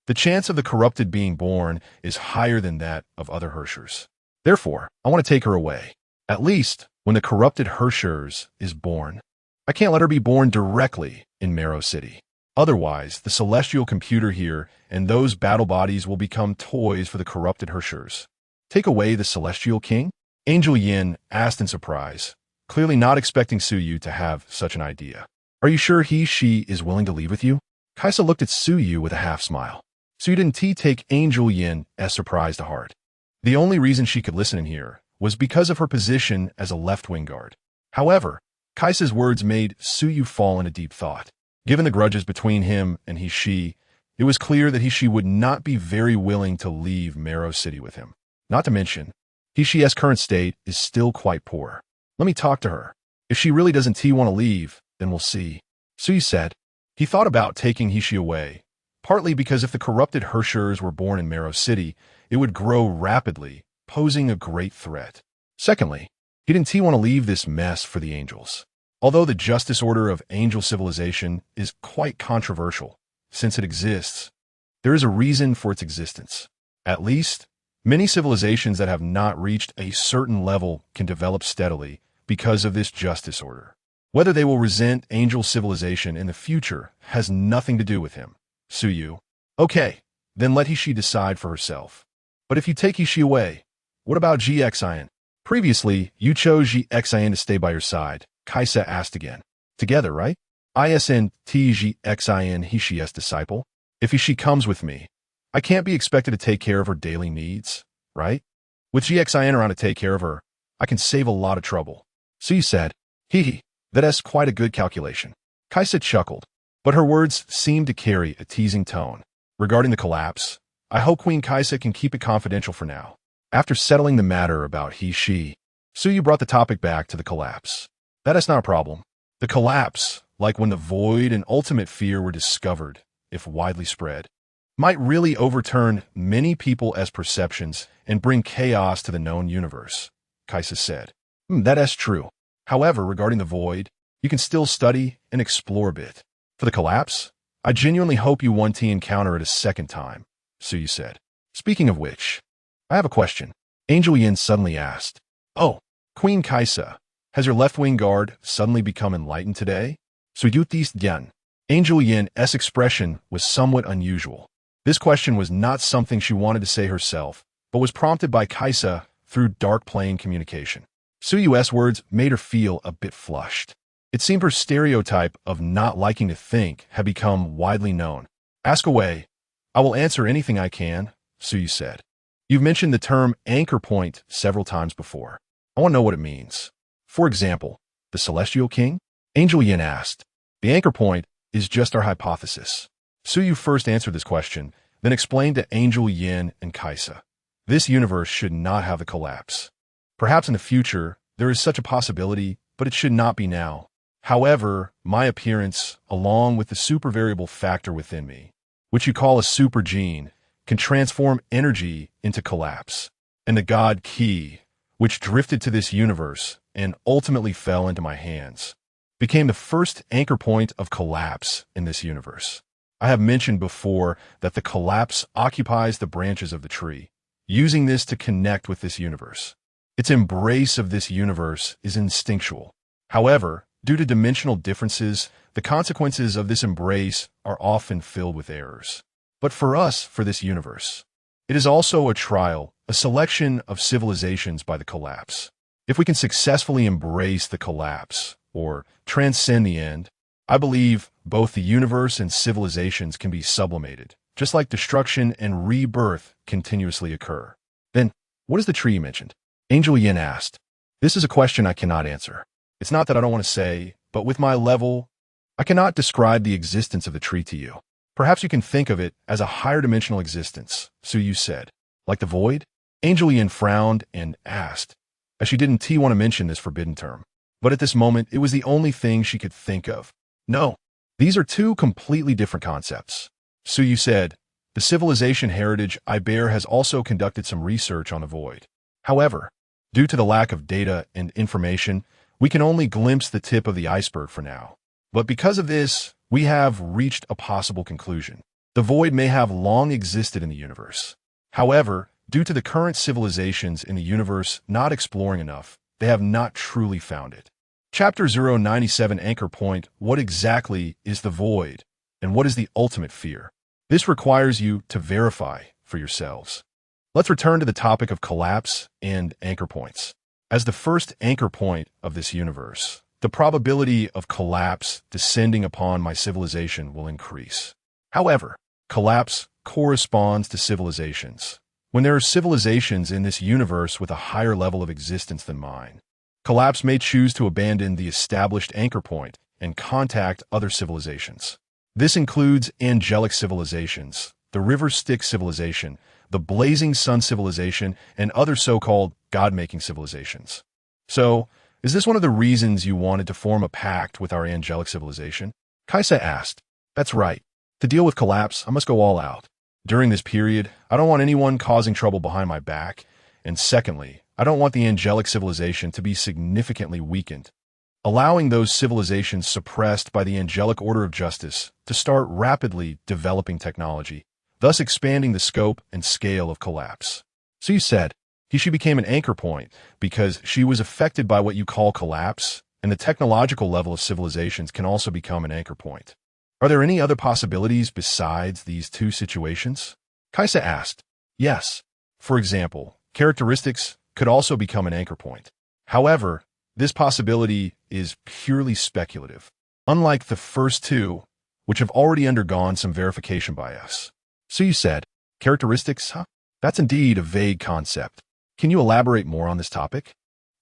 the chance of the corrupted being born is higher than that of other Herschers. Therefore, I want to take her away. At least, when the corrupted Herschers is born. I can't let her be born directly in Marrow City. Otherwise, the celestial computer here and those battle bodies will become toys for the corrupted Herschers. Take away the celestial king? Angel Yin asked in surprise, clearly not expecting Su Yu to have such an idea. Are you sure she is willing to leave with you? Kaisa looked at Su Yu with a half smile. Su Yu didn't take Angel Yin as surprise to heart. The only reason she could listen in here was because of her position as a left-wing guard. However, Kaisa's words made Su Yu fall into deep thought. Given the grudges between him and she, it was clear that she would not be very willing to leave Marrow City with him. Not to mention, she's current state is still quite poor. Let me talk to her. If she really doesn't want to leave, Then we'll see. Suyu said. He thought about taking Hishi away, partly because if the corrupted Hershers were born in Marrow City, it would grow rapidly, posing a great threat. Secondly, he didn't want to leave this mess for the angels. Although the justice order of angel civilization is quite controversial, since it exists, there is a reason for its existence. At least, many civilizations that have not reached a certain level can develop steadily because of this justice order. Whether they will resent angel civilization in the future has nothing to do with him. Suyu. Okay, then let Hishi decide for herself. But if you take Hishi away, what about GXIN? Previously, you chose GXIN to stay by your side, Kaisa asked again. Together, right? ISNT GXIN Hishi's disciple. If Hishi comes with me, I can't be expected to take care of her daily needs, right? With GXIN around to take care of her, I can save a lot of trouble. Suyu said, hee, that's quite a good calculation. Kaisa chuckled, but her words seemed to carry a teasing tone. Regarding the collapse, I hope Queen Kaisa can keep it confidential for now. After settling the matter about he-she, Suyu brought the topic back to the collapse. That is not a problem. The collapse, like when the void and ultimate fear were discovered, if widely spread, might really overturn many people's perceptions and bring chaos to the known universe, Kaisa said. That is true. However, regarding the void, you can still study and explore a bit. For the collapse, I genuinely hope you want to encounter it a second time, Suyu said. Speaking of which, I have a question. Angel Yin suddenly asked. Oh, Queen Kaisa, has your left-wing guard suddenly become enlightened today? Suidutis Dian. Angel Yin's expression was somewhat unusual. This question was not something she wanted to say herself, but was prompted by Kaisa through dark plane communication. Suyu's words made her feel a bit flushed. It seemed her stereotype of not liking to think had become widely known. Ask away. I will answer anything I can, Suyu said. You've mentioned the term anchor point several times before. I want to know what it means. For example, the Celestial King? Angel Yin asked. The anchor point is just our hypothesis. Suyu first answered this question, then explained to Angel Yin and Kaisa. This universe should not have a collapse. Perhaps in the future, there is such a possibility, but it should not be now. However, my appearance, along with the super variable factor within me, which you call a super gene, can transform energy into collapse. And the God Key, which drifted to this universe and ultimately fell into my hands, became the first anchor point of collapse in this universe. I have mentioned before that the collapse occupies the branches of the tree, using this to connect with this universe. Its embrace of this universe is instinctual. However, due to dimensional differences, the consequences of this embrace are often filled with errors. But for us, for this universe, it is also a trial, a selection of civilizations by the collapse. If we can successfully embrace the collapse, or transcend the end, I believe both the universe and civilizations can be sublimated, just like destruction and rebirth continuously occur. Then, what is the tree you mentioned? Angel Yin asked. This is a question I cannot answer. It's not that I don't want to say, but with my level, I cannot describe the existence of the tree to you. Perhaps you can think of it as a higher dimensional existence, Suyu said. Like the void? Angel Yin frowned and asked, as she didn't want to mention this forbidden term. But at this moment, it was the only thing she could think of. No, these are two completely different concepts. Suyu said, the civilization heritage I bear has also conducted some research on the void. However, due to the lack of data and information, we can only glimpse the tip of the iceberg for now. But because of this, we have reached a possible conclusion. The void may have long existed in the universe. However, due to the current civilizations in the universe not exploring enough, they have not truly found it. Chapter 097 Anchor Point. What exactly is the void, and what is the ultimate fear? This requires you to verify for yourselves. Let's return to the topic of collapse and anchor points. As the first anchor point of this universe, the probability of collapse descending upon my civilization will increase. However, collapse corresponds to civilizations. When there are civilizations in this universe with a higher level of existence than mine, collapse may choose to abandon the established anchor point and contact other civilizations. This includes angelic civilizations, the River Styx civilization, the Blazing Sun civilization, and other so-called God-making civilizations. So, Is this one of the reasons you wanted to form a pact with our angelic civilization? Kaisa asked. That's right. To deal with collapse, I must go all out. During this period, I don't want anyone causing trouble behind my back, and secondly, I don't want the angelic civilization to be significantly weakened, allowing those civilizations suppressed by the angelic order of justice to start rapidly developing technology, thus expanding the scope and scale of collapse. So you said, she became an anchor point because she was affected by what you call collapse, and the technological level of civilizations can also become an anchor point. Are there any other possibilities besides these two situations? Kaisa asked. Yes. For example, characteristics could also become an anchor point. However, this possibility is purely speculative, unlike the first two, which have already undergone some verification by us. So you said, characteristics, huh? That's indeed a vague concept. Can you elaborate more on this topic?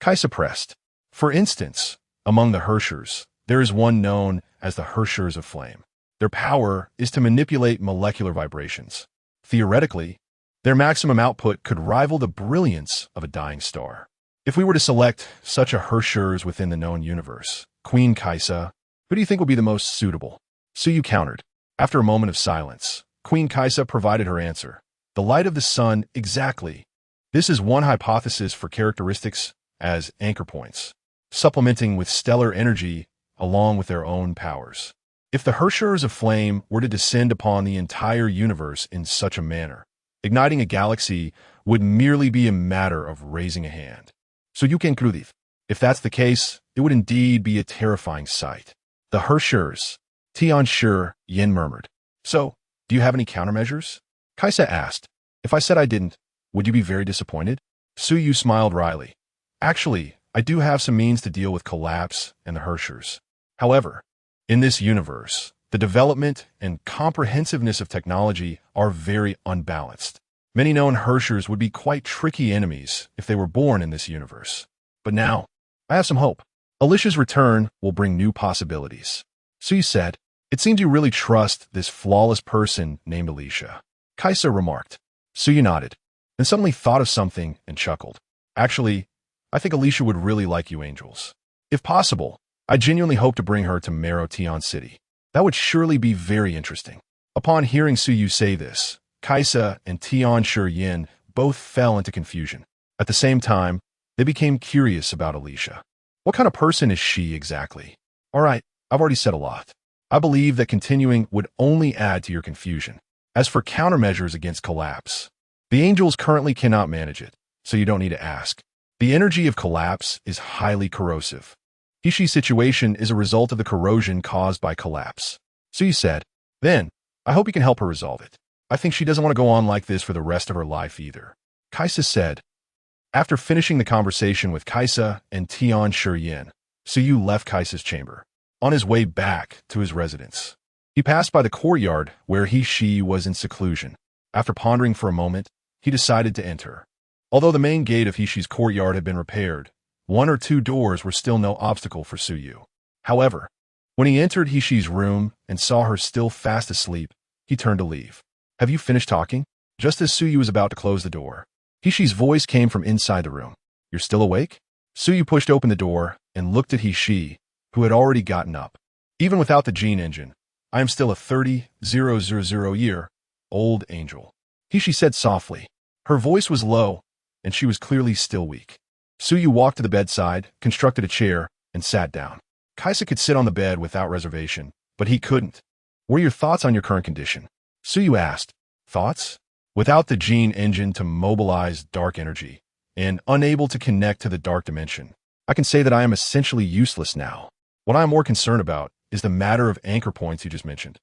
Kaisa pressed. For instance, among the Herschers, there is one known as the Herschers of Flame. Their power is to manipulate molecular vibrations. Theoretically, their maximum output could rival the brilliance of a dying star. If we were to select such a Herschers within the known universe, Queen Kaisa, who do you think would be the most suitable? Suyu countered. After a moment of silence, Queen Kaisa provided her answer. The light of the sun, exactly. This is one hypothesis for characteristics as anchor points, supplementing with stellar energy along with their own powers. If the Herschers of Flame were to descend upon the entire universe in such a manner, igniting a galaxy would merely be a matter of raising a hand. So you can conclude, if that's the case, it would indeed be a terrifying sight. The Herschers, Tian Shi, Yin murmured. So, do you have any countermeasures? Kaisa asked. If I said I didn't, would you be very disappointed? Suyu smiled wryly. Actually, I do have some means to deal with collapse and the Herschers. However, in this universe, the development and comprehensiveness of technology are very unbalanced. Many known Herschers would be quite tricky enemies if they were born in this universe. But now, I have some hope. Alicia's return will bring new possibilities. Suyu said, it seems you really trust this flawless person named Alicia. Kaisa remarked. Suyu nodded, and suddenly thought of something and chuckled. Actually, I think Alicia would really like you angels. If possible, I genuinely hope to bring her to Tian City. That would surely be very interesting. Upon hearing Suyu say this, Kaisa and Tian Shi Yin both fell into confusion. At the same time, they became curious about Alicia. What kind of person is she exactly? All right, I've already said a lot. I believe that continuing would only add to your confusion. As for countermeasures against collapse, the angels currently cannot manage it, so you don't need to ask. The energy of collapse is highly corrosive. Hishi's situation is a result of the corrosion caused by collapse. So you said, then, I hope you can help her resolve it. I think she doesn't want to go on like this for the rest of her life either. Kaisa said. After finishing the conversation with Kaisa and Tian Shi Yin, Suyu left Kaisa's chamber. On his way back to his residence, he passed by the courtyard where Hishi was in seclusion. After pondering for a moment, he decided to enter. Although the main gate of Hishi's courtyard had been repaired, one or two doors were still no obstacle for Suyu. However, when he entered Hishi's room and saw her still fast asleep, he turned to leave. Have you finished talking? Just as Suyu was about to close the door, Hishi's voice came from inside the room. You're still awake? Suyu pushed open the door and looked at Hishi, who had already gotten up. Even without the gene engine, I am still a 30,000-year-old angel. Hishi said softly. Her voice was low, and she was clearly still weak. Suyu walked to the bedside, constructed a chair, and sat down. Kaisa could sit on the bed without reservation, but he couldn't. What are your thoughts on your current condition? Suyu asked. Thoughts? Without the gene engine to mobilize dark energy, and unable to connect to the dark dimension, I can say that I am essentially useless now. What I am more concerned about is the matter of anchor points you just mentioned.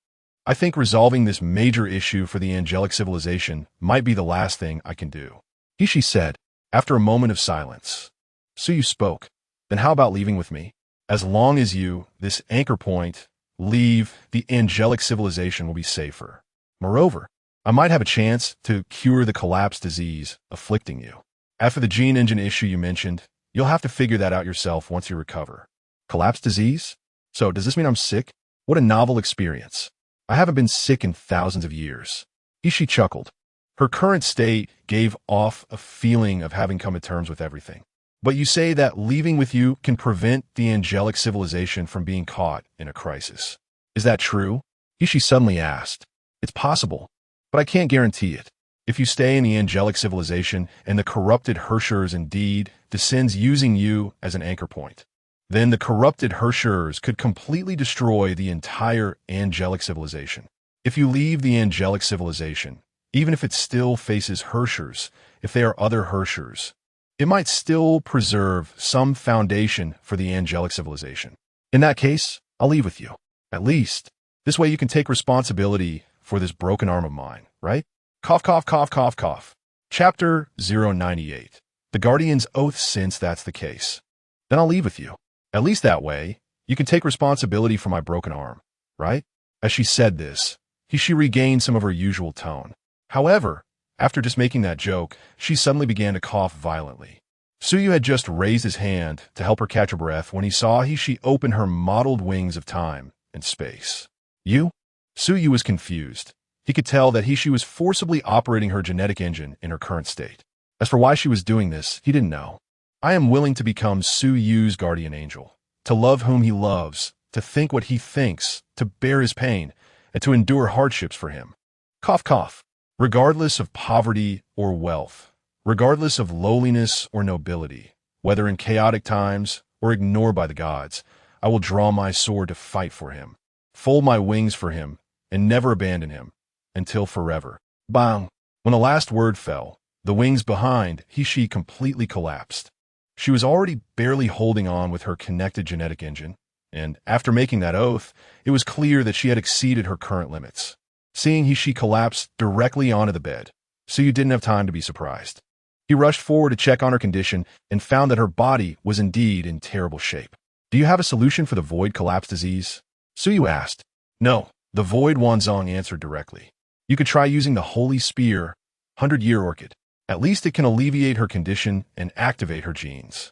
I think resolving this major issue for the angelic civilization might be the last thing I can do. Hishi said, after a moment of silence. Suyu spoke. Then how about leaving with me? As long as you, this anchor point, leave, the angelic civilization will be safer. Moreover, I might have a chance to cure the collapse disease afflicting you. After the gene engine issue you mentioned, you'll have to figure that out yourself once you recover. Collapse disease? So does this mean I'm sick? What a novel experience. I haven't been sick in thousands of years. Hishi chuckled. Her current state gave off a feeling of having come to terms with everything. But you say that leaving with you can prevent the angelic civilization from being caught in a crisis. Is that true? Ishi suddenly asked. It's possible, but I can't guarantee it. If you stay in the angelic civilization and the corrupted Hershers indeed descends using you as an anchor point, then the corrupted Hershers could completely destroy the entire angelic civilization. If you leave the angelic civilization, even if it still faces Hershers, if they are other Hershers, it might still preserve some foundation for the angelic civilization. In that case, I'll leave with you. At least, this way you can take responsibility for this broken arm of mine, right? Cough, cough, cough, cough, cough. Chapter 098. The Guardian's Oath. Since that's the case, then I'll leave with you. At least that way, you can take responsibility for my broken arm, right? As she said this, she regained some of her usual tone. However, after just making that joke, she suddenly began to cough violently. Suyu had just raised his hand to help her catch her breath when he saw she open her mottled wings of time and space. You? Suyu was confused. He could tell that she was forcibly operating her genetic engine in her current state. As for why she was doing this, he didn't know. I am willing to become Suyu's guardian angel, to love whom he loves, to think what he thinks, to bear his pain, and to endure hardships for him. Cough, cough. Regardless of poverty or wealth, regardless of lowliness or nobility, whether in chaotic times or ignored by the gods, I will draw my sword to fight for him, fold my wings for him, and never abandon him, until forever. Bang! When the last word fell, the wings behind she completely collapsed. She was already barely holding on with her connected genetic engine, and after making that oath, it was clear that she had exceeded her current limits. Seeing she collapsed directly onto the bed, Suyu didn't have time to be surprised. He rushed forward to check on her condition and found that her body was indeed in terrible shape. Do you have a solution for the void collapse disease? Suyu asked. No, the void Wanzong answered directly. You could try using the holy spear, 100-year orchid. At least it can alleviate her condition and activate her genes.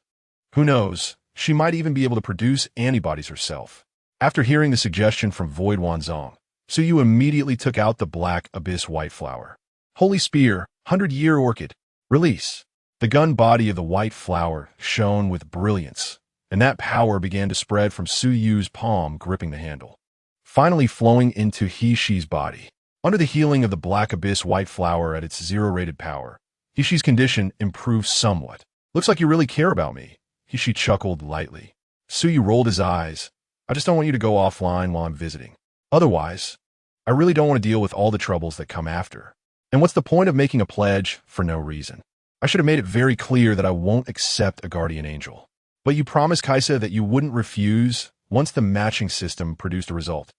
Who knows, she might even be able to produce antibodies herself. After hearing the suggestion from Void Wanzong, Suyu immediately took out the black abyss white flower. Holy spear, 100-year orchid. Release. The gun body of the white flower shone with brilliance, and that power began to spread from Suyu's palm gripping the handle, finally flowing into she's body. Under the healing of the black abyss white flower at its zero-rated power, she's condition improved somewhat. Looks like you really care about me. She chuckled lightly. Suyu rolled his eyes. I just don't want you to go offline while I'm visiting. Otherwise, I really don't want to deal with all the troubles that come after. And what's the point of making a pledge for no reason? I should have made it very clear that I won't accept a guardian angel. But you promised Kaisa that you wouldn't refuse once the matching system produced a result.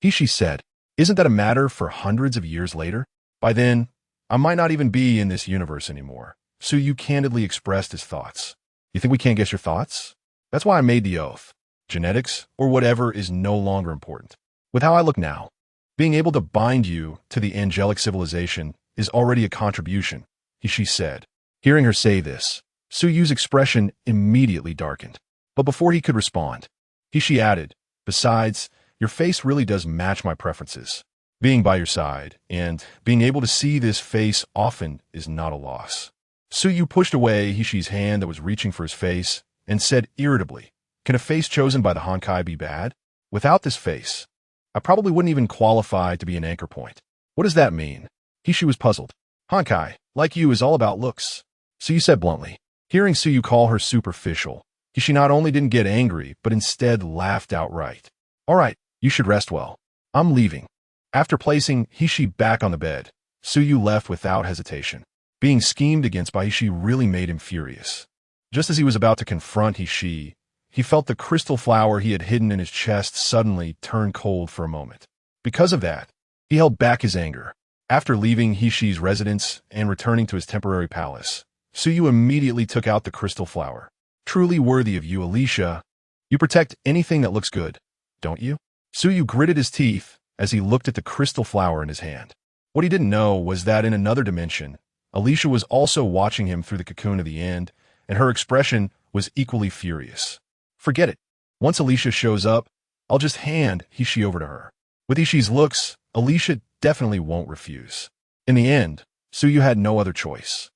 She said, isn't that a matter for hundreds of years later? By then, I might not even be in this universe anymore. Suyu candidly expressed his thoughts. You think we can't guess your thoughts? That's why I made the oath. Genetics, or whatever, is no longer important. With how I look now, being able to bind you to the angelic civilization is already a contribution, she said. Hearing her say this, Suyu's expression immediately darkened. But before he could respond, she added, besides, your face really does match my preferences. Being by your side and being able to see this face often is not a loss. Suyu pushed away she's hand that was reaching for his face and said irritably, can a face chosen by the Honkai be bad? Without this face, I probably wouldn't even qualify to be an anchor point. What does that mean? She was puzzled. Honkai, like you, is all about looks. Suyu said bluntly. Hearing Suyu call her superficial, she not only didn't get angry, but instead laughed outright. All right, you should rest well. I'm leaving. After placing she back on the bed, Suyu left without hesitation. Being schemed against by he really made him furious. Just as he was about to confront he felt the crystal flower he had hidden in his chest suddenly turn cold for a moment. Because of that, he held back his anger. After leaving she's residence and returning to his temporary palace, Suyu immediately took out the crystal flower. Truly worthy of you, Alicia. You protect anything that looks good, don't you? Suyu gritted his teeth as he looked at the crystal flower in his hand. What he didn't know was that in another dimension, Alicia was also watching him through the cocoon of the end, and her expression was equally furious. Forget it. Once Alicia shows up, I'll just hand she over to her. With she's looks, Alicia definitely won't refuse. In the end, Suyu had no other choice.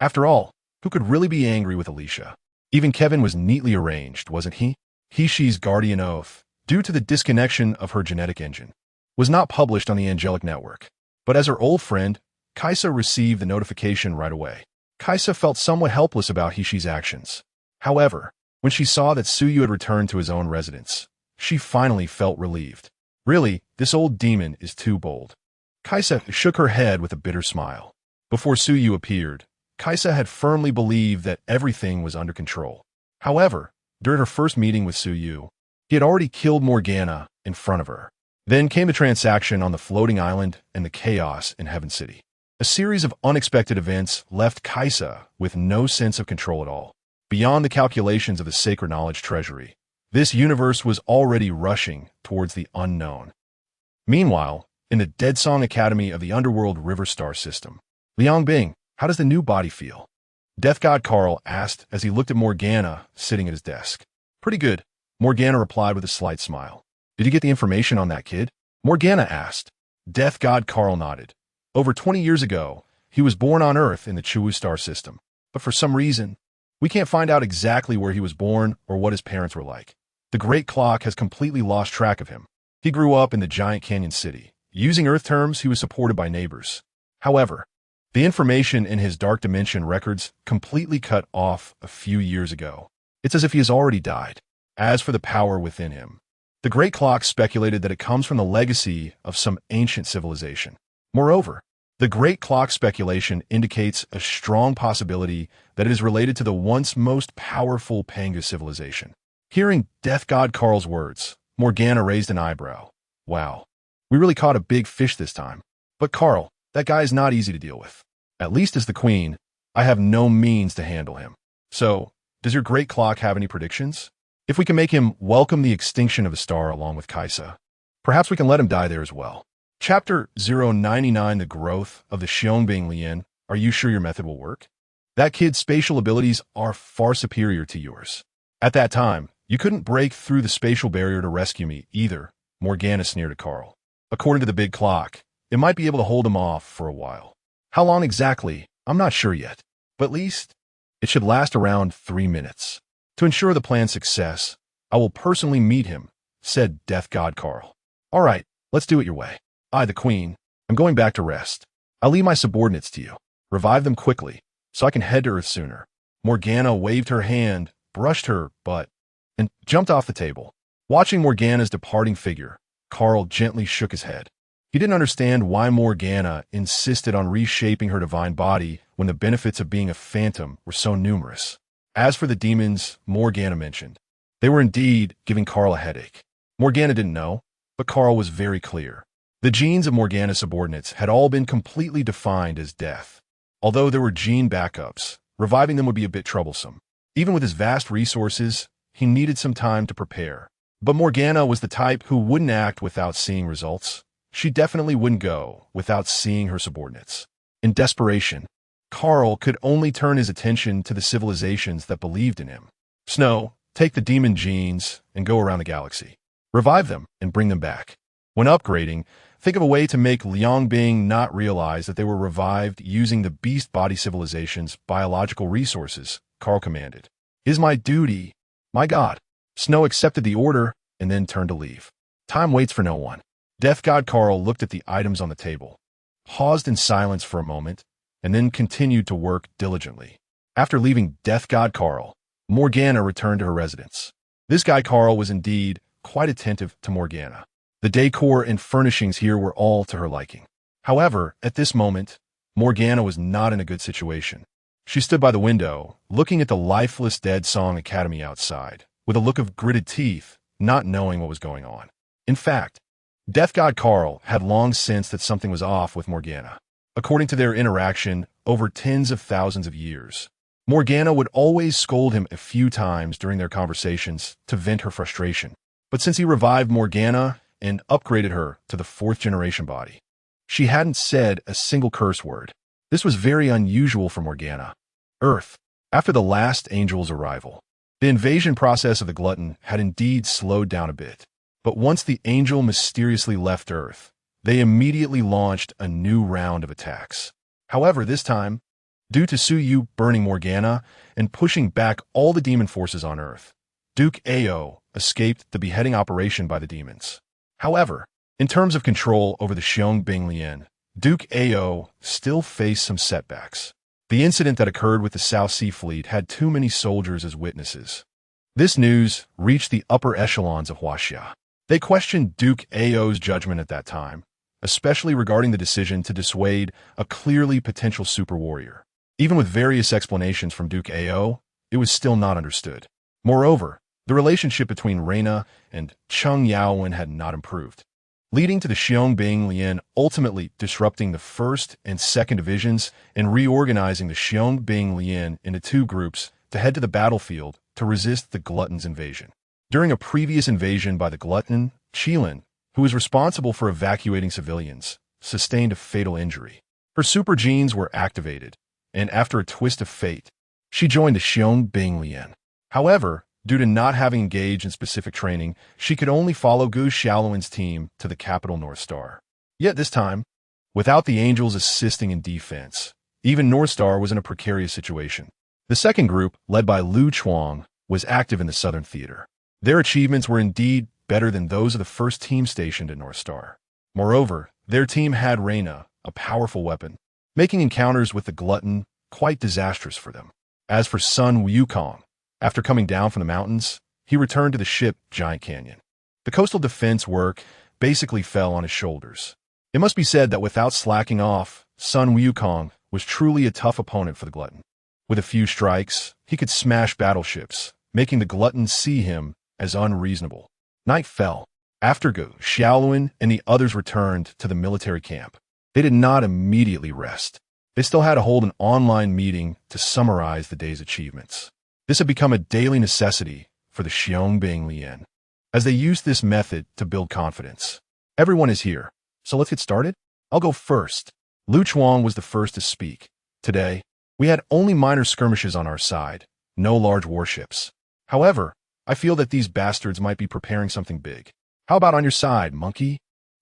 After all, who could really be angry with Alicia? Even Kevin was neatly arranged, wasn't he? He-She's guardian oath, due to the disconnection of her genetic engine, was not published on the angelic network. But as her old friend, Kaisa received the notification right away. Kaisa felt somewhat helpless about He-She's actions. However, when she saw that Suyu had returned to his own residence, she finally felt relieved. Really, this old demon is too bold. Kaisa shook her head with a bitter smile. Before Suyu appeared, Kaisa had firmly believed that everything was under control. However, during her first meeting with Suyu, he had already killed Morgana in front of her. Then came the transaction on the floating island and the chaos in Heaven City. A series of unexpected events left Kaisa with no sense of control at all. Beyond the calculations of the sacred knowledge treasury, this universe was already rushing towards the unknown. Meanwhile, in the Dead Song Academy of the Underworld River Star System, Liang Bing, how does the new body feel? Death God Carl asked as he looked at Morgana sitting at his desk. Pretty good, Morgana replied with a slight smile. Did you get the information on that kid? Morgana asked. Death God Carl nodded. Over 20 years ago, he was born on Earth in the Chiwu star system, but for some reason, we can't find out exactly where he was born or what his parents were like. The Great Clock has completely lost track of him. He grew up in the Giant Canyon City. Using Earth terms, he was supported by neighbors. However, the information in his Dark Dimension records completely cut off a few years ago. It's as if he has already died. As for the power within him, the Great Clock speculated that it comes from the legacy of some ancient civilization. Moreover, the Great Clock speculation indicates a strong possibility that it is related to the once most powerful Panga civilization. Hearing Death God Carl's words, Morgana raised an eyebrow. Wow, we really caught a big fish this time. But Carl, that guy is not easy to deal with. At least as the queen, I have no means to handle him. So, does your Great Clock have any predictions? If we can make him welcome the extinction of a star along with Kaisa, perhaps we can let him die there as well. Chapter 099, The Growth of the Xiangbing Lian. Are you sure your method will work? That kid's spatial abilities are far superior to yours. At that time, you couldn't break through the spatial barrier to rescue me either, Morgana sneered at Carl. According to the big clock, it might be able to hold him off for a while. How long exactly? I'm not sure yet, but at least it should last around 3 minutes. To ensure the plan's success, I will personally meet him, said Death God Carl. All right, let's do it your way. I, the queen, am going back to rest. I'll leave my subordinates to you. Revive them quickly, so I can head to Earth sooner. Morgana waved her hand, brushed her butt, and jumped off the table. Watching Morgana's departing figure, Carl gently shook his head. He didn't understand why Morgana insisted on reshaping her divine body when the benefits of being a phantom were so numerous. As for the demons Morgana mentioned, they were indeed giving Carl a headache. Morgana didn't know, but Carl was very clear. The genes of Morgana's subordinates had all been completely defined as death. Although there were gene backups, reviving them would be a bit troublesome. Even with his vast resources, he needed some time to prepare. But Morgana was the type who wouldn't act without seeing results. She definitely wouldn't go without seeing her subordinates. In desperation, Carl could only turn his attention to the civilizations that believed in him. Snow, take the demon genes and go around the galaxy. Revive them and bring them back. When upgrading, think of a way to make Liang Bing not realize that they were revived using the beast body civilization's biological resources, Carl commanded. Is my duty. My God. Snow accepted the order and then turned to leave. Time waits for no one. Death God Carl looked at the items on the table, paused in silence for a moment, and then continued to work diligently. After leaving Death God Carl, Morgana returned to her residence. This guy Carl was indeed quite attentive to Morgana. The decor and furnishings here were all to her liking. However, at this moment, Morgana was not in a good situation. She stood by the window, looking at the lifeless Dead Song Academy outside, with a look of gritted teeth, not knowing what was going on. In fact, Death God Carl had long sensed that something was off with Morgana. According to their interaction over tens of thousands of years, Morgana would always scold him a few times during their conversations to vent her frustration. But since he revived Morgana and upgraded her to the 4th generation body, she hadn't said a single curse word. This was very unusual for Morgana. Earth. After the last angel's arrival, the invasion process of the glutton had indeed slowed down a bit. But once the angel mysteriously left Earth, they immediately launched a new round of attacks. However, this time, due to Su Yu burning Morgana and pushing back all the demon forces on Earth. Duke Ao escaped the beheading operation by the demons. However, in terms of control over the Xiong Lian, Duke Ao still faced some setbacks. The incident that occurred with the South Sea Fleet had too many soldiers as witnesses. This news reached the upper echelons of Huaxia. They questioned Duke Ao's judgment at that time, especially regarding the decision to dissuade a clearly potential super warrior. Even with various explanations from Duke Ao, it was still not understood. Moreover, the relationship between Reina and Cheng Yaowen had not improved, leading to the Xiong Lian ultimately disrupting the 1st and 2nd divisions and reorganizing the Xiong Lian into 2 groups to head to the battlefield to resist the Glutton's invasion. During a previous invasion by the Glutton, Qilin, who was responsible for evacuating civilians, sustained a fatal injury. Her super genes were activated, and after a twist of fate, she joined the Xiong Lian. However, due to not having engaged in specific training, she could only follow Gu Xiaoluan's team to the capital North Star. Yet this time, without the angels assisting in defense, even North Star was in a precarious situation. The second group, led by Lu Chuang, was active in the Southern Theater. Their achievements were indeed better than those of the first team stationed at North Star. Moreover, their team had Reina, a powerful weapon, making encounters with the Glutton quite disastrous for them. As for Sun Wukong, after coming down from the mountains, he returned to the ship Giant Canyon. The coastal defense work basically fell on his shoulders. It must be said that without slacking off, Sun Wukong was truly a tough opponent for the Glutton. With a few strikes, he could smash battleships, making the Glutton see him as unreasonable. Night fell. After Gu Xiaoluan and the others returned to the military camp, they did not immediately rest. They still had to hold an online meeting to summarize the day's achievements. This had become a daily necessity for the Xiong Lian, as they used this method to build confidence. Everyone is here, so let's get started. I'll go first. Lu Chuang was the first to speak. Today, we had only minor skirmishes on our side, no large warships. However, I feel that these bastards might be preparing something big. How about on your side, monkey?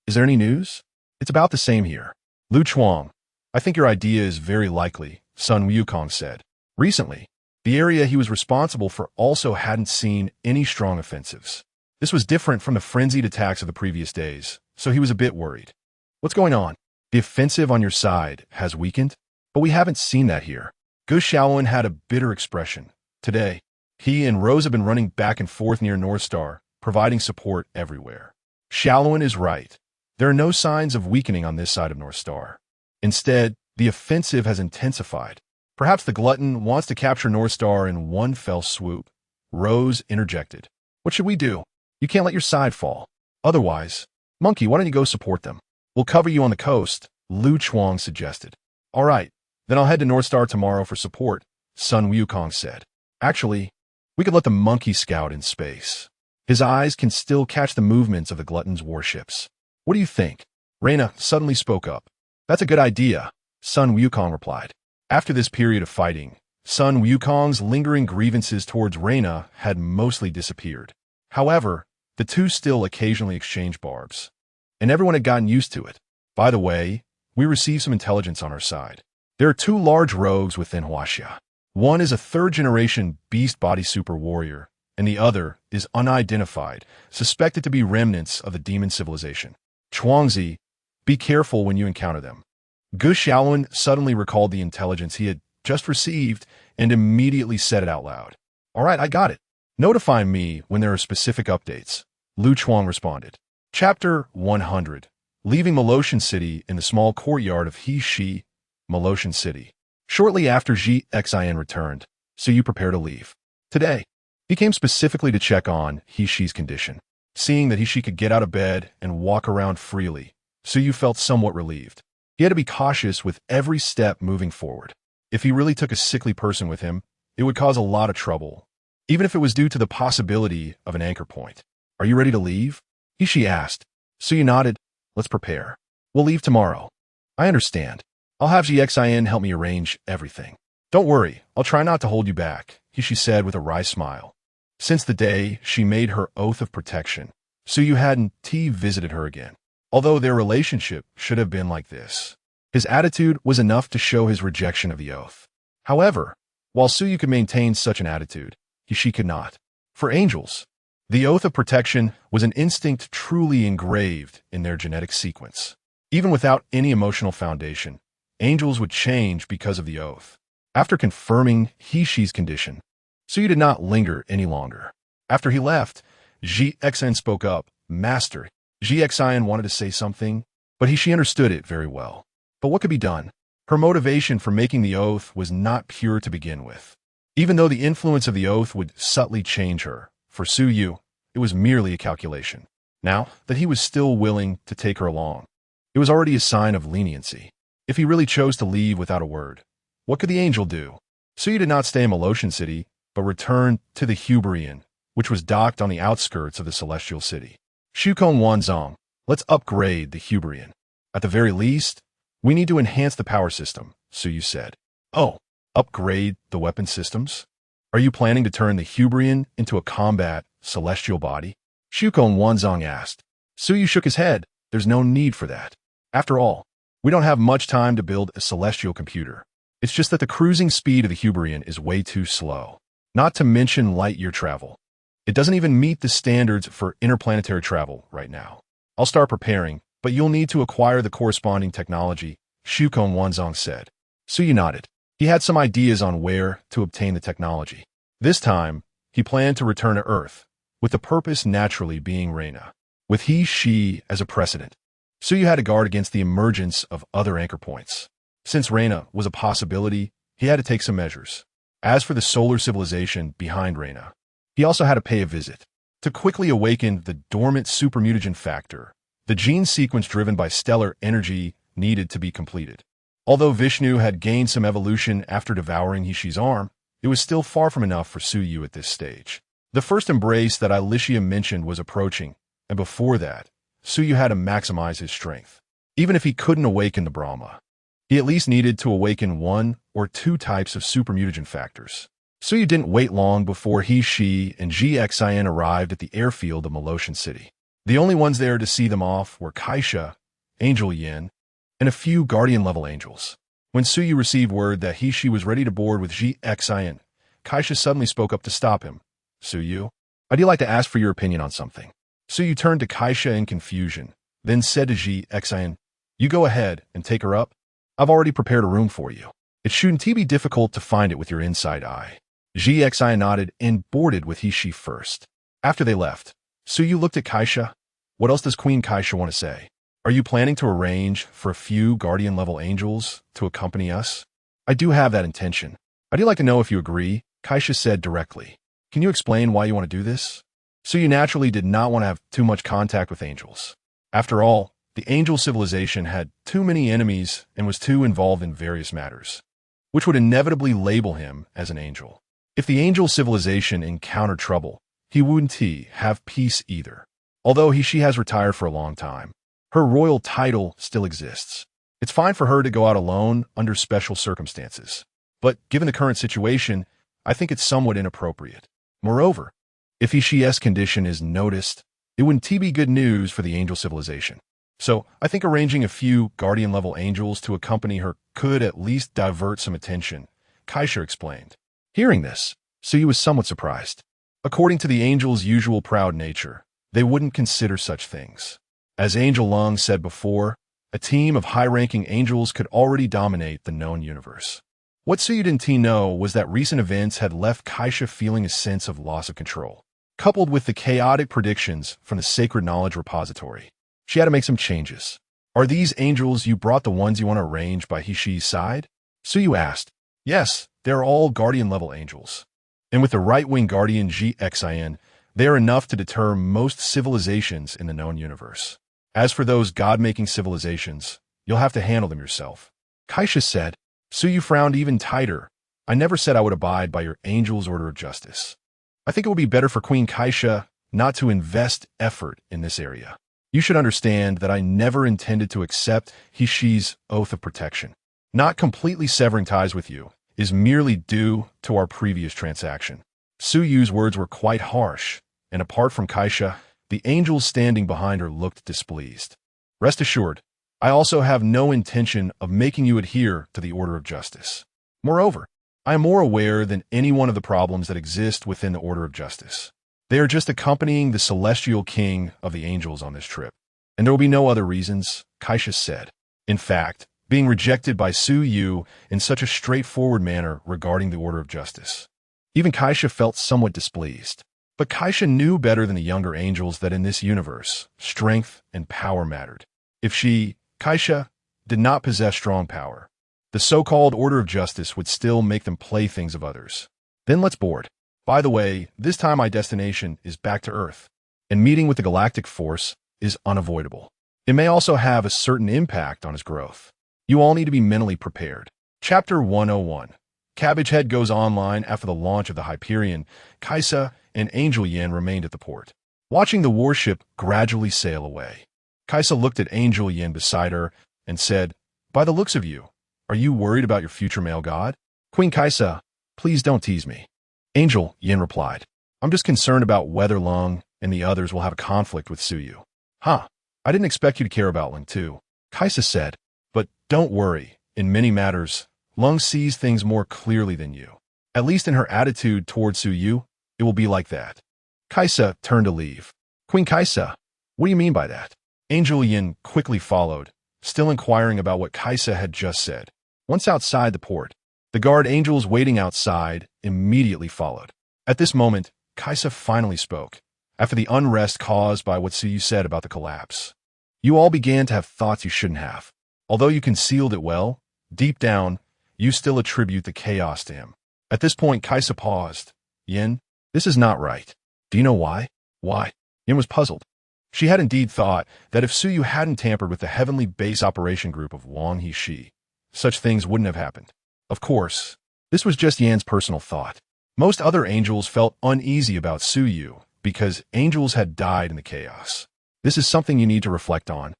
Is there any news? It's about the same here. Lu Chuang, I think your idea is very likely, Sun Wukong said. Recently, the area he was responsible for also hadn't seen any strong offensives. This was different from the frenzied attacks of the previous days, so he was a bit worried. What's going on? The offensive on your side has weakened? But we haven't seen that here. Gu Xiaoluan had a bitter expression. Today, he and Rose have been running back and forth near North Star, providing support everywhere. Xiaoluan is right. There are no signs of weakening on this side of North Star. Instead, the offensive has intensified. Perhaps the Glutton wants to capture North Star in one fell swoop. Rose interjected. What should we do? You can't let your side fall. Otherwise, monkey, why don't you go support them? We'll cover you on the coast, Lu Chuang suggested. All right, then I'll head to North Star tomorrow for support, Sun Wukong said. Actually, we could let the monkey scout in space. His eyes can still catch the movements of the Glutton's warships. What do you think? Reina suddenly spoke up. That's a good idea, Sun Wukong replied. After this period of fighting, Sun Wukong's lingering grievances towards Reina had mostly disappeared. However, the two still occasionally exchanged barbs, and everyone had gotten used to it. By the way, we received some intelligence on our side. There are 2 large rogues within Huaxia. One is a 3rd-generation beast body super warrior, and the other is unidentified, suspected to be remnants of the demon civilization. Chuangzi, be careful when you encounter them. Gu Xiaoluan suddenly recalled the intelligence he had just received and immediately said it out loud. All right, I got it. Notify me when there are specific updates, Lu Chuang responded. Chapter 100. Leaving Moloshan City in the small courtyard of He-Shi, Moloshan City. Shortly after Xin returned, so you prepare to leave. Today, he came specifically to check on He-Shi's condition. Seeing that He-Shi could get out of bed and walk around freely, so you felt somewhat relieved. He had to be cautious with every step moving forward. If he really took a sickly person with him, it would cause a lot of trouble, even if it was due to the possibility of an anchor point. Are you ready to leave? He-Shi asked. Suyu nodded. Let's prepare. We'll leave tomorrow. I understand. I'll have Xin help me arrange everything. Don't worry, I'll try not to hold you back, He-Shi said with a wry smile. Since the day she made her oath of protection, Suyu hadn't visited her again. Although their relationship should have been like this, his attitude was enough to show his rejection of the oath. However, while Suyu could maintain such an attitude, she could not. For angels, the oath of protection was an instinct truly engraved in their genetic sequence. Even without any emotional foundation, angels would change because of the oath. After confirming He-She's condition, Suyu did not linger any longer. After he left, Ji-Xen spoke up. Master, Ji-Xen wanted to say something, but she understood it very well. But what could be done? Her motivation for making the oath was not pure to begin with. Even though the influence of the oath would subtly change her, for Suyu, it was merely a calculation. Now that he was still willing to take her along, it was already a sign of leniency. If he really chose to leave without a word, what could the angel do? Suyu did not stay in Molotian City, but returned to the Huberian, which was docked on the outskirts of the Celestial City. Shukong Wanzong, let's upgrade the Huberian. At the very least, we need to enhance the power system, Suyu said. Oh, upgrade the weapon systems? Are you planning to turn the Huberian into a combat celestial body? Shukong Wanzong asked. Suyu shook his head. There's no need for that. After all, we don't have much time to build a celestial computer. It's just that the cruising speed of the Huberian is way too slow. Not to mention light-year travel. It doesn't even meet the standards for interplanetary travel right now. I'll start preparing, but you'll need to acquire the corresponding technology, Shukong Wanzong said. Suyu nodded. He had some ideas on where to obtain the technology. This time, he planned to return to Earth, with the purpose naturally being Reina, with He-She as a precedent. Suyu had to guard against the emergence of other anchor points. Since Reina was a possibility, he had to take some measures. As for the solar civilization behind Reina, he also had to pay a visit. To quickly awaken the dormant supermutagen factor, the gene sequence driven by stellar energy needed to be completed. Although Vishnu had gained some evolution after devouring He-She's arm, it was still far from enough for Suyu at this stage. The first embrace that Alicia mentioned was approaching, and before that, Suyu had to maximize his strength. Even if he couldn't awaken the Brahma, he at least needed to awaken one or two types of supermutagen factors. Suyu didn't wait long before He-She and Ji-Xin arrived at the airfield of Molotian City. The only ones there to see them off were Kaisha, Angel Yin, and a few Guardian-level angels. When Suyu received word that He-She was ready to board with Ji-Xin, Kaisha suddenly spoke up to stop him. Suyu, I'd like to ask for your opinion on something. Suyu turned to Kaisha in confusion, then said to Ji-Xin, you go ahead and take her up. I've already prepared a room for you. It shouldn't be difficult to find it with your inside eye. Ji-Xin nodded and boarded with He-She first. After they left, Suyu looked at Kaisha. What else does Queen Kaisha want to say? Are you planning to arrange for a few Guardian-level angels to accompany us? I do have that intention. I'd like to know if you agree, Kaisha said directly. Can you explain why you want to do this? Suyu naturally did not want to have too much contact with angels. After all, the angel civilization had too many enemies and was too involved in various matters, which would inevitably label him as an angel. If the angel civilization encountered trouble, he wouldn't have peace either. Although she has retired for a long time, her royal title still exists. It's fine for her to go out alone under special circumstances. But given the current situation, I think it's somewhat inappropriate. Moreover, if He-She's condition is noticed, it wouldn't be good news for the angel civilization. So I think arranging a few Guardian-level angels to accompany her could at least divert some attention, Kaisha explained. Hearing this, Suyu was somewhat surprised. According to the angels' usual proud nature, they wouldn't consider such things. As Angel Lung said before, a team of high-ranking angels could already dominate the known universe. What Suyu didn't know was that recent events had left Kaisha feeling a sense of loss of control. Coupled with the chaotic predictions from the Sacred Knowledge Repository, she had to make some changes. Are these angels you brought the ones you want to arrange by He-She's side? Suyu asked. Yes, they're all Guardian-level angels. And with the right-wing Guardian Ji-Xin, they are enough to deter most civilizations in the known universe. As for those God-making civilizations, you'll have to handle them yourself. Kaisha said. Suyu frowned even tighter. I never said I would abide by your angel's order of justice. I think it would be better for Queen Kaisha not to invest effort in this area. You should understand that I never intended to accept He-She's oath of protection. Not completely severing ties with you is merely due to our previous transaction. Suyu's words were quite harsh, and apart from Kaisha, the angels standing behind her looked displeased. Rest assured, I also have no intention of making you adhere to the order of justice. Moreover, I am more aware than any one of the problems that exist within the order of justice. They are just accompanying the celestial king of the angels on this trip. And there will be no other reasons, Kaisha said. In fact, being rejected by Su Yu in such a straightforward manner regarding the order of justice. Even Kaisha felt somewhat displeased. But Kaisha knew better than the younger angels that in this universe, strength and power mattered. If she, Kaisha, did not possess strong power, the so-called order of justice would still make them playthings of others. Then let's board. By the way, this time my destination is back to Earth, and meeting with the galactic force is unavoidable. It may also have a certain impact on its growth. You all need to be mentally prepared. Chapter 101. Cabbage Head goes online after the launch of the Hyperion. Kaisa and Angel Yin remained at the port, watching the warship gradually sail away. Kaisa looked at Angel Yin beside her and said, "By the looks of you, are you worried about your future male god?" "Queen Kaisa, please don't tease me." Angel Yin replied, "I'm just concerned about whether Lung and the others will have a conflict with Suyu." "Huh, I didn't expect you to care about Lung too," Kaisa said, "but don't worry, in many matters, Lung sees things more clearly than you. At least in her attitude toward Suyu, it will be like that." Kaisa turned to leave. "Queen Kaisa, what do you mean by that?" Angel Yin quickly followed, still inquiring about what Kaisa had just said. Once outside the port, the guard angels waiting outside immediately followed. At this moment, Kaisa finally spoke, after the unrest caused by what Suyu said about the collapse. "You all began to have thoughts you shouldn't have. Although you concealed it well, deep down, you still attribute the chaos to him." At this point, Kaisa paused. "Yin, this is not right. Do you know why?" "Why?" Yin was puzzled. She had indeed thought that if Suyu hadn't tampered with the heavenly base operation group of Wang He, such things wouldn't have happened. Of course, this was just Yan's personal thought. Most other angels felt uneasy about Suyu because angels had died in the chaos. This is something you need to reflect on.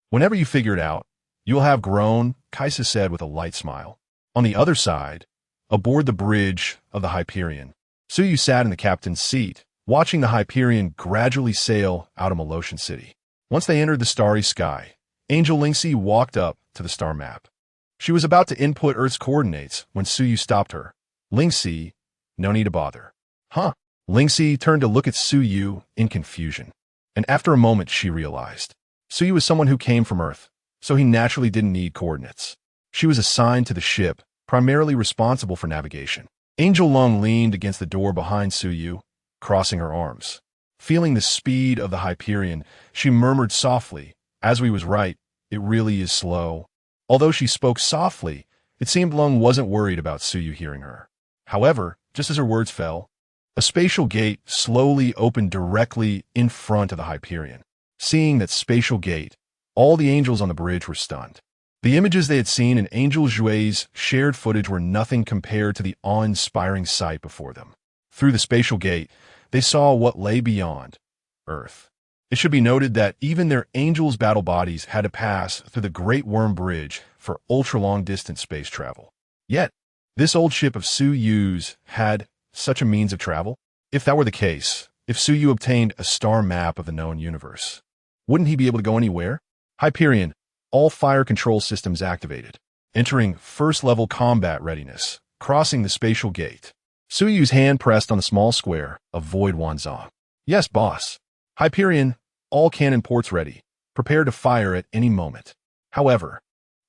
Whenever you figure it out, you'll have grown, Kaisa said with a light smile. On the other side, aboard the bridge of the Hyperion, Suyu sat in the captain's seat, watching the Hyperion gradually sail out of Malotian City. Once they entered the starry sky, Angel Lingxi walked up to the star map. She was about to input Earth's coordinates when Suyu stopped her. "Lingxi, no need to bother." "Huh?" Lingxi turned to look at Suyu in confusion, and after a moment she realized. Suyu was someone who came from Earth, so he naturally didn't need coordinates. She was assigned to the ship, primarily responsible for navigation. Angel Lung leaned against the door behind Suyu, crossing her arms. Feeling the speed of the Hyperion, she murmured softly, "As we was right, it really is slow." Although she spoke softly, it seemed Lung wasn't worried about Suyu hearing her. However, just as her words fell, a spatial gate slowly opened directly in front of the Hyperion. Seeing that spatial gate, all the angels on the bridge were stunned. The images they had seen in Angel Jue's shared footage were nothing compared to the awe-inspiring sight before them. Through the spatial gate, they saw what lay beyond Earth. It should be noted that even their angels' battle bodies had to pass through the Great Worm Bridge for ultra-long-distance space travel. Yet, this old ship of Suyu's had such a means of travel. If that were the case, if Suyu obtained a star map of the known universe, wouldn't he be able to go anywhere? Hyperion, all fire control systems activated. Entering first-level combat readiness, crossing the spatial gate. Suyu's hand pressed on the small square of Void Wanzhong. "Yes, boss." Hyperion, all cannon ports ready, prepared to fire at any moment. However,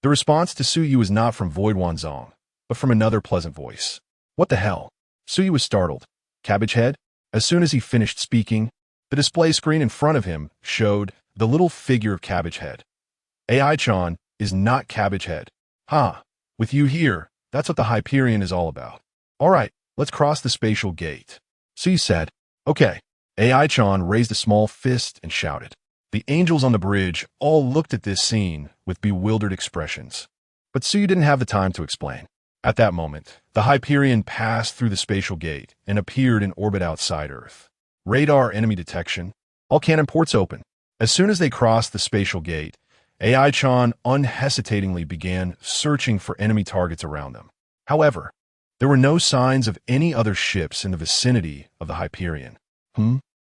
the response to Suyu was not from Void Wanzhong, but from another pleasant voice. "What the hell?" Suyu was startled. "Cabbage Head?" As soon as he finished speaking, the display screen in front of him showed the little figure of Cabbage Head. "AI-chan is not Cabbage Head." "Huh, with you here, that's what the Hyperion is all about." "All right, let's cross the spatial gate." Suyu said, "Okay." AI-chan raised a small fist and shouted. The angels on the bridge all looked at this scene with bewildered expressions. But Suyu didn't have the time to explain. At that moment, the Hyperion passed through the spatial gate and appeared in orbit outside Earth. Radar enemy detection. All cannon ports open. As soon as they crossed the spatial gate, AI-chan unhesitatingly began searching for enemy targets around them. However, there were no signs of any other ships in the vicinity of the Hyperion.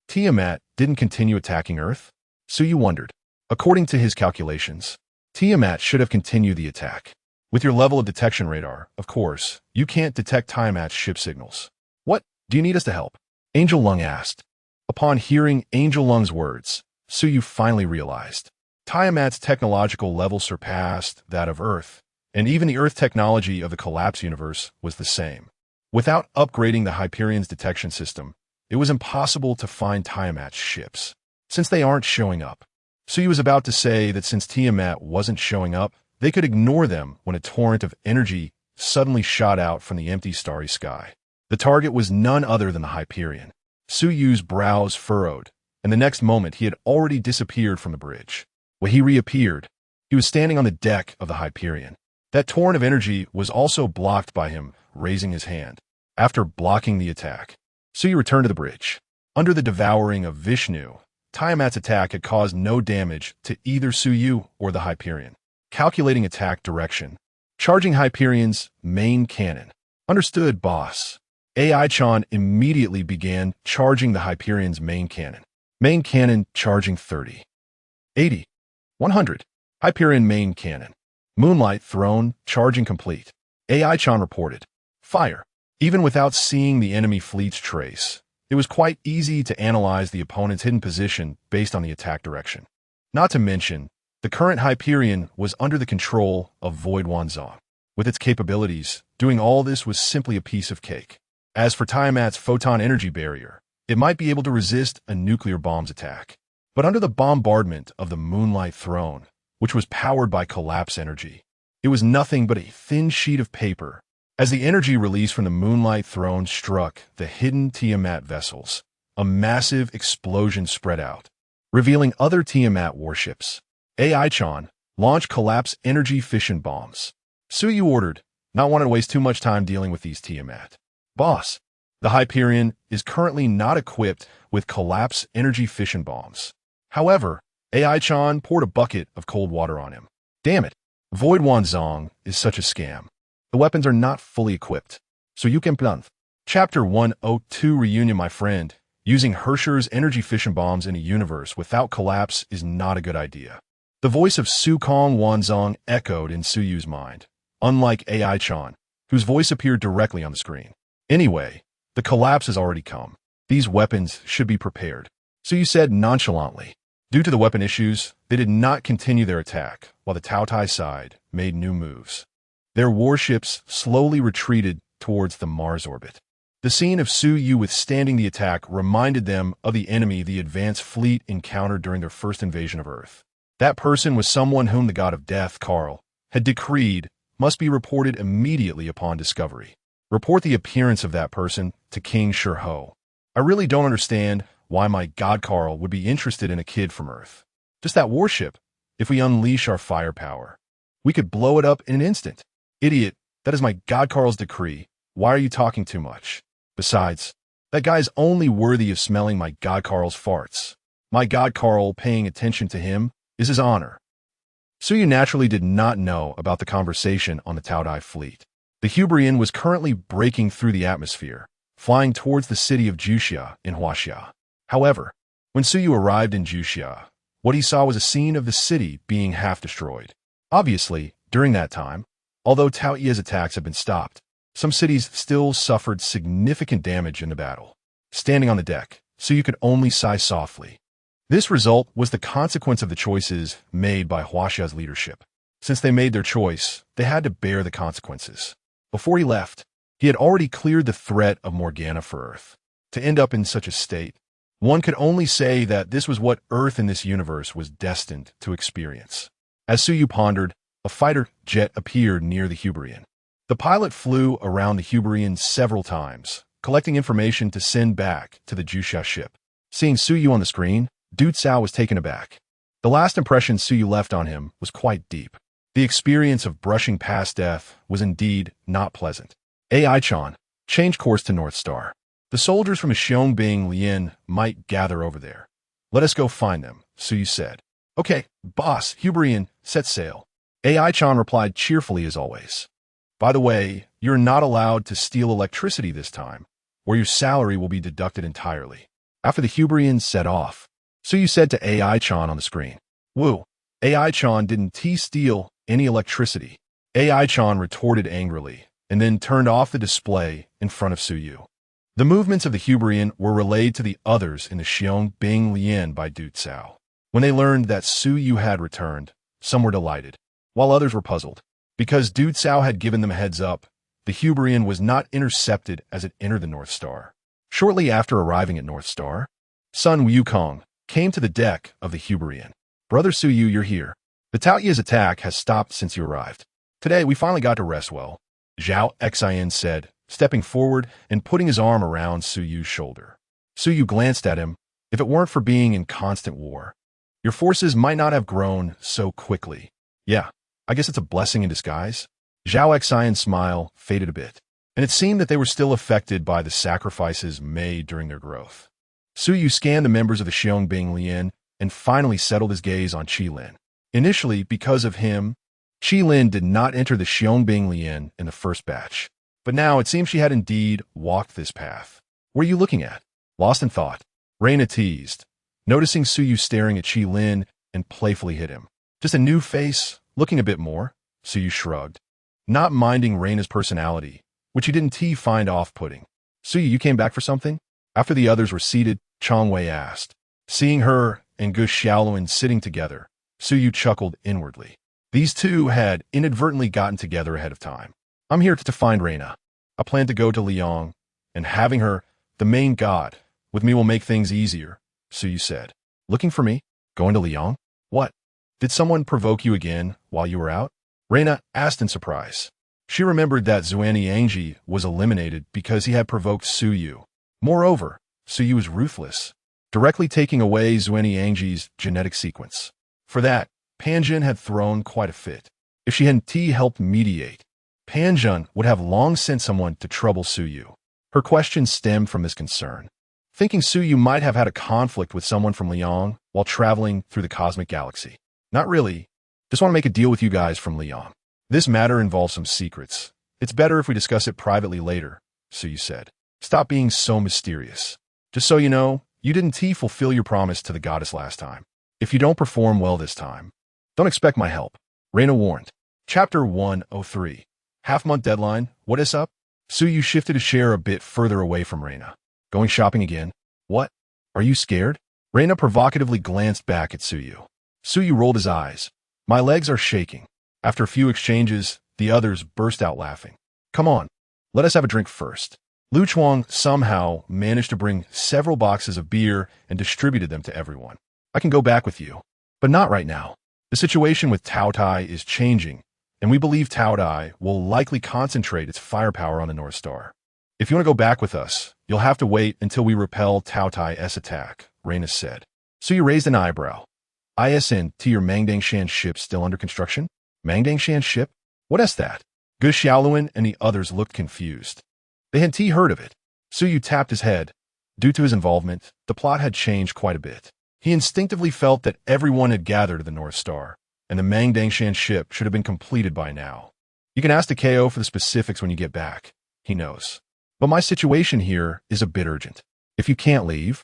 Tiamat didn't continue attacking Earth? Suyu wondered. According to his calculations, Tiamat should have continued the attack. With your level of detection radar, of course, you can't detect Tiamat's ship signals. What? Do you need us to help? Angel Lung asked. Upon hearing Angel Lung's words, Suyu finally realized. Tiamat's technological level surpassed that of Earth, and even the Earth technology of the Collapse universe was the same. Without upgrading the Hyperion's detection system, it was impossible to find Tiamat's ships, since they aren't showing up. Suyu was about to say that since Tiamat wasn't showing up, they could ignore them when a torrent of energy suddenly shot out from the empty starry sky. The target was none other than the Hyperion. Suyu's brows furrowed, and the next moment he had already disappeared from the bridge. When he reappeared, he was standing on the deck of the Hyperion. That torrent of energy was also blocked by him raising his hand. After blocking the attack, Suyu returned to the bridge. Under the devouring of Vishnu, Tiamat's attack had caused no damage to either Suyu or the Hyperion. Calculating attack direction. Charging Hyperion's main cannon. Understood, boss. AI-chan immediately began charging the Hyperion's main cannon. Main cannon charging 30. 80. 100. Hyperion main cannon. Moonlight throne charging complete. AI-chan reported. Fire. Even without seeing the enemy fleet's trace, it was quite easy to analyze the opponent's hidden position based on the attack direction. Not to mention, the current Hyperion was under the control of Void Wanzong. With its capabilities, doing all this was simply a piece of cake. As for Tiamat's photon energy barrier, it might be able to resist a nuclear bomb's attack. But under the bombardment of the Moonlight Throne, which was powered by collapse energy, it was nothing but a thin sheet of paper. As the energy released from the Moonlight Throne struck the hidden Tiamat vessels, a massive explosion spread out, revealing other Tiamat warships. AI-chan launched collapse energy fission bombs. Suyu ordered, not wanting to waste too much time dealing with these Tiamat. Boss, the Hyperion is currently not equipped with collapse energy fission bombs. However, AI-chan poured a bucket of cold water on him. Damn it, Void Wanzong is such a scam. The weapons are not fully equipped, so you can plunge. Chapter 102 Reunion. My friend, using Hersher's energy fission bombs in a universe without collapse is not a good idea. The voice of Sukong Wanzong echoed in Suyu's mind, unlike AI-chan, whose voice appeared directly on the screen. Anyway, the collapse has already come. These weapons should be prepared. Suyu said nonchalantly. Due to the weapon issues, they did not continue their attack, while the Taotai side made new moves. Their warships slowly retreated towards the Mars orbit. The scene of Suyu withstanding the attack reminded them of the enemy the advanced fleet encountered during their first invasion of Earth. That person was someone whom the god of death, Karl, had decreed must be reported immediately upon discovery. Report the appearance of that person to King Shurho. I really don't understand why my god Karl would be interested in a kid from Earth. Just that warship. If we unleash our firepower, we could blow it up in an instant. Idiot, that is my god Karl's decree. Why are you talking too much? Besides, that guy's only worthy of smelling my god Karl's farts. My god Karl paying attention to him is his honor. Suyu naturally did not know about the conversation on the Taodai fleet. The Hubrian was currently breaking through the atmosphere, flying towards the city of Juxia in Huaxia. However, when Suyu arrived in Juxia, what he saw was a scene of the city being half destroyed. Obviously, during that time, although Tao Ye's attacks had been stopped, some cities still suffered significant damage in the battle. Standing on the deck, Suyu could only sigh softly. This result was the consequence of the choices made by Huaxia's leadership. Since they made their choice, they had to bear the consequences. Before he left, he had already cleared the threat of Morgana for Earth. To end up in such a state, one could only say that this was what Earth in this universe was destined to experience. As Suyu pondered, a fighter jet appeared near the Hubrian. The pilot flew around the Hubrian several times, collecting information to send back to the Juxia ship. Seeing Suyu on the screen, Du Cao was taken aback. The last impression Suyu left on him was quite deep. The experience of brushing past death was indeed not pleasant. AI-chan, change course to North Star. The soldiers from Xiong Lien might gather over there. Let us go find them, Suyu said. Okay, boss, Hubrian, set sail. AI-chan replied cheerfully as always. By the way, you're not allowed to steal electricity this time, or your salary will be deducted entirely. After the Hubrian set off, Suyu said to AI-chan on the screen, Woo, AI-chan didn't steal any electricity. AI-chan retorted angrily, and then turned off the display in front of Suyu. The movements of the Huberian were relayed to the others in the Xiong Bing Lian by Du Cao. When they learned that Suyu had returned, some were delighted, while others were puzzled. Because Du Cao had given them a heads up, the Huberian was not intercepted as it entered the North Star. Shortly after arriving at North Star, Sun Wukong came to the deck of the Huberian. Brother Suyu, you're here. The Taoye's attack has stopped since you arrived. Today, we finally got to rest well, Zhao Xian said, stepping forward and putting his arm around Suyu's shoulder. Suyu glanced at him. If it weren't for being in constant war, your forces might not have grown so quickly. Yeah, I guess it's a blessing in disguise. Zhao Xian's smile faded a bit, and it seemed that they were still affected by the sacrifices made during their growth. Suyu scanned the members of the Xiong Bing Lian and finally settled his gaze on Qilin. Initially, because of him, Qilin did not enter the Xiong Bing Lian in the first batch. But now it seems she had indeed walked this path. What are you looking at? Lost in thought, Reina teased, noticing Suyu staring at Qilin and playfully hit him. Just a new face, looking a bit more, Suyu shrugged, not minding Reina's personality, which he didn't find off-putting. Suyu, you came back for something? After the others were seated, Chang Wei asked. Seeing her and Gu Xiaoluan sitting together, Suyu chuckled inwardly. These two had inadvertently gotten together ahead of time. I'm here to find Reina. I plan to go to Liang, and having her, the main god, with me will make things easier, Suyu said. Looking for me? Going to Liang? What? Did someone provoke you again while you were out? Reina asked in surprise. She remembered that Xuan Yangji was eliminated because he had provoked Suyu. Moreover, Suyu was ruthless, directly taking away Xuan Yangji's genetic sequence. For that, Panjin had thrown quite a fit. If she hadn't helped mediate, Panjin would have long sent someone to trouble Suyu. Her question stemmed from this concern, thinking Suyu might have had a conflict with someone from Liang while traveling through the cosmic galaxy. Not really. Just want to make a deal with you guys from Liang. This matter involves some secrets. It's better if we discuss it privately later, Suyu said. Stop being so mysterious. Just so you know, you didn't fulfill your promise to the goddess last time. If you don't perform well this time, don't expect my help. Reina warned. Chapter 103. Half-month deadline. What is up? Suyu shifted his chair a bit further away from Reina. Going shopping again? What? Are you scared? Reina provocatively glanced back at Suyu. Suyu rolled his eyes. My legs are shaking. After a few exchanges, the others burst out laughing. Come on, let us have a drink first. Lu Chuang somehow managed to bring several boxes of beer and distributed them to everyone. I can go back with you, but not right now. The situation with Tao Tai is changing, and we believe Tao Tai will likely concentrate its firepower on the North Star. If you want to go back with us, you'll have to wait until we repel Tao Tai's attack, Reina said. Suyu raised an eyebrow. ISN to your Mangdangshan ship still under construction? Mangdangshan ship? What is that? Gu Xiaoluan and the others looked confused. They hadn't heard of it. Suyu tapped his head. Due to his involvement, the plot had changed quite a bit. He instinctively felt that everyone had gathered at the North Star, and the Mangdangshan ship should have been completed by now. You can ask the KO for the specifics when you get back. He knows. But my situation here is a bit urgent. If you can't leave,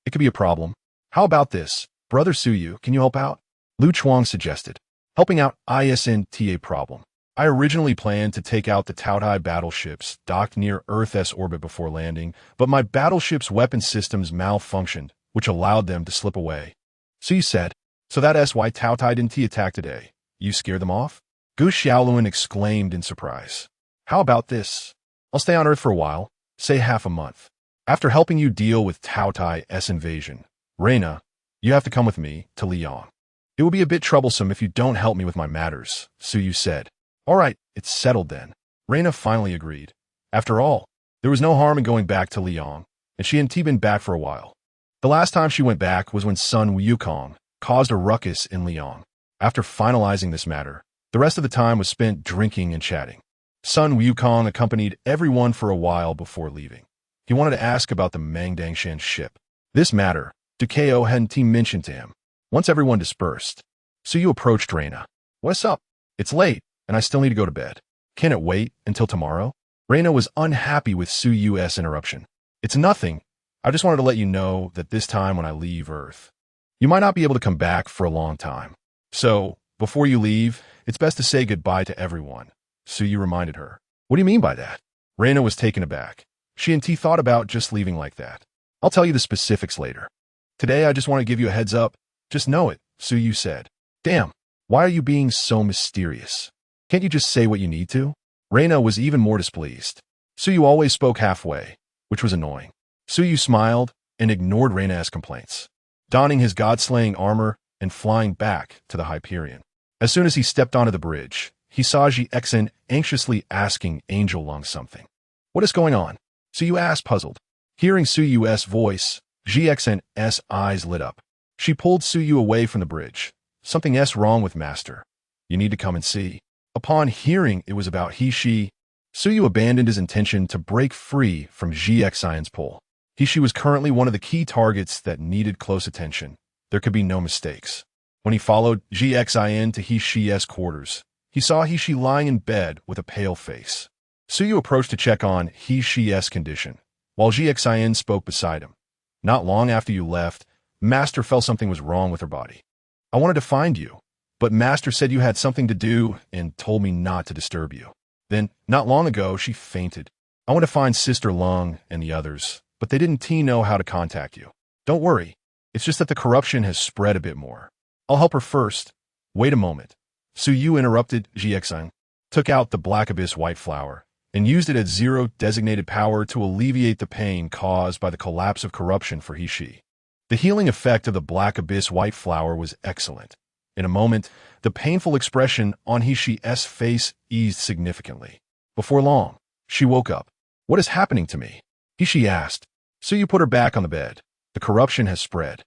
it could be a problem. How about this? Brother Suyu, can you help out? Lu Chuang suggested. Helping out ISNTA problem. I originally planned to take out the Taotai battleships docked near Earth's orbit before landing, but my battleship's weapon systems malfunctioned, which allowed them to slip away. Suyu said, so that's why Taotai didn't attack today. You scared them off? Gu Xiaoluan exclaimed in surprise. How about this? I'll stay on Earth for a while, say half a month. After helping you deal with Taotai's invasion, Reina, you have to come with me to Liang. It will be a bit troublesome if you don't help me with my matters, Suyu said. All right, it's settled then. Reina finally agreed. After all, there was no harm in going back to Liang, and she hadn't been back for a while. The last time she went back was when Sun Wukong caused a ruckus in Liang. After finalizing this matter, the rest of the time was spent drinking and chatting. Sun Wukong accompanied everyone for a while before leaving. He wanted to ask about the Mangdangshan ship. This matter, Ducao hadn't mentioned to him. Once everyone dispersed, Suyu approached Reina. What's up? It's late, and I still need to go to bed. Can it wait until tomorrow? Reina was unhappy with Suyu's interruption. It's nothing. I just wanted to let you know that this time when I leave Earth, you might not be able to come back for a long time. So, before you leave, it's best to say goodbye to everyone, Suyu reminded her. What do you mean by that? Reina was taken aback. She and T thought about just leaving like that. I'll tell you the specifics later. Today I just want to give you a heads up. Just know it, Suyu said. Damn, why are you being so mysterious? Can't you just say what you need to? Reina was even more displeased. Suyu always spoke halfway, which was annoying. Suyu smiled and ignored Reina's complaints, donning his god-slaying armor and flying back to the Hyperion. As soon as he stepped onto the bridge, he saw Ji Xen anxiously asking Angel Lung something. What is going on? Suyu asked, puzzled. Hearing Suyu's voice, Ji Xen's eyes lit up. She pulled Suyu away from the bridge. Something's wrong with Master. You need to come and see. Upon hearing it was about he-she, Suyu abandoned his intention to break free from Ji Xen's pull. He-she was currently one of the key targets that needed close attention. There could be no mistakes. When he followed Ji Xen to he-she's quarters, he saw he-she lying in bed with a pale face. Suyu approached to check on he-she's condition, while Ji Xen spoke beside him. Not long after you left, Master felt something was wrong with her body. I wanted to find you, but Master said you had something to do and told me not to disturb you. Then, not long ago, she fainted. I went to find Sister Lung and the others, but they didn't know how to contact you. Don't worry, it's just that the corruption has spread a bit more. I'll help her first. Wait a moment. Suyu interrupted. Ji Xen took out the Black Abyss White Flower and used it as zero designated power to alleviate the pain caused by the collapse of corruption for he-she. The healing effect of the Black Abyss White Flower was excellent. In a moment, the painful expression on he-she's face eased significantly. Before long, she woke up. What is happening to me? He-she asked. Suyu put her back on the bed. The corruption has spread.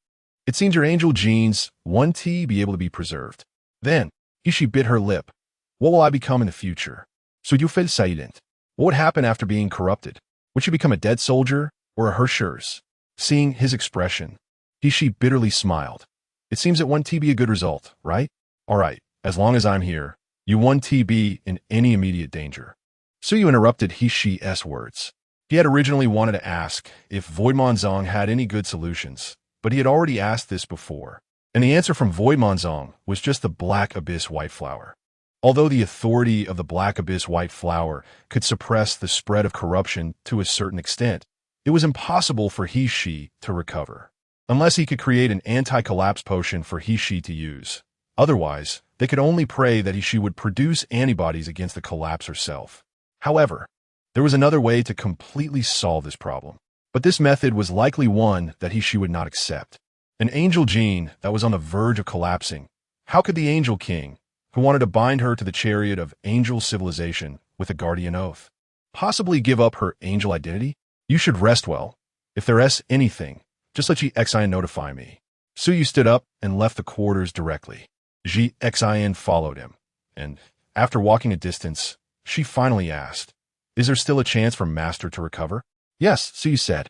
It seems your angel genes, 1T, be able to be preserved. Then, he-she bit her lip. What will I become in the future? Suyu fell silent. What would happen after being corrupted? Would you become a dead soldier or a Hershers? Seeing his expression, he-she bitterly smiled. It seems that 1T be a good result, right? All right, as long as I'm here, you 1T be in any immediate danger. Suyu interrupted he-she's words. He had originally wanted to ask if Voidmonzong had any good solutions, but he had already asked this before, and the answer from Voidmonzong was just the Black Abyss White Flower. Although the authority of the Black Abyss White Flower could suppress the spread of corruption to a certain extent, it was impossible for he-she to recover, unless he could create an anti-collapse potion for he-she to use. Otherwise, they could only pray that he-she would produce antibodies against the collapse herself. However, there was another way to completely solve this problem, but this method was likely one that he-she would not accept. An angel gene that was on the verge of collapsing. How could the Angel King, who wanted to bind her to the chariot of angel civilization with a guardian oath, possibly give up her angel identity? You should rest well. If there's anything, just let Ji Xen notify me. Suyu stood up and left the quarters directly. Ji Xen followed him, and after walking a distance, she finally asked, is there still a chance for Master to recover? Yes, Suyu said.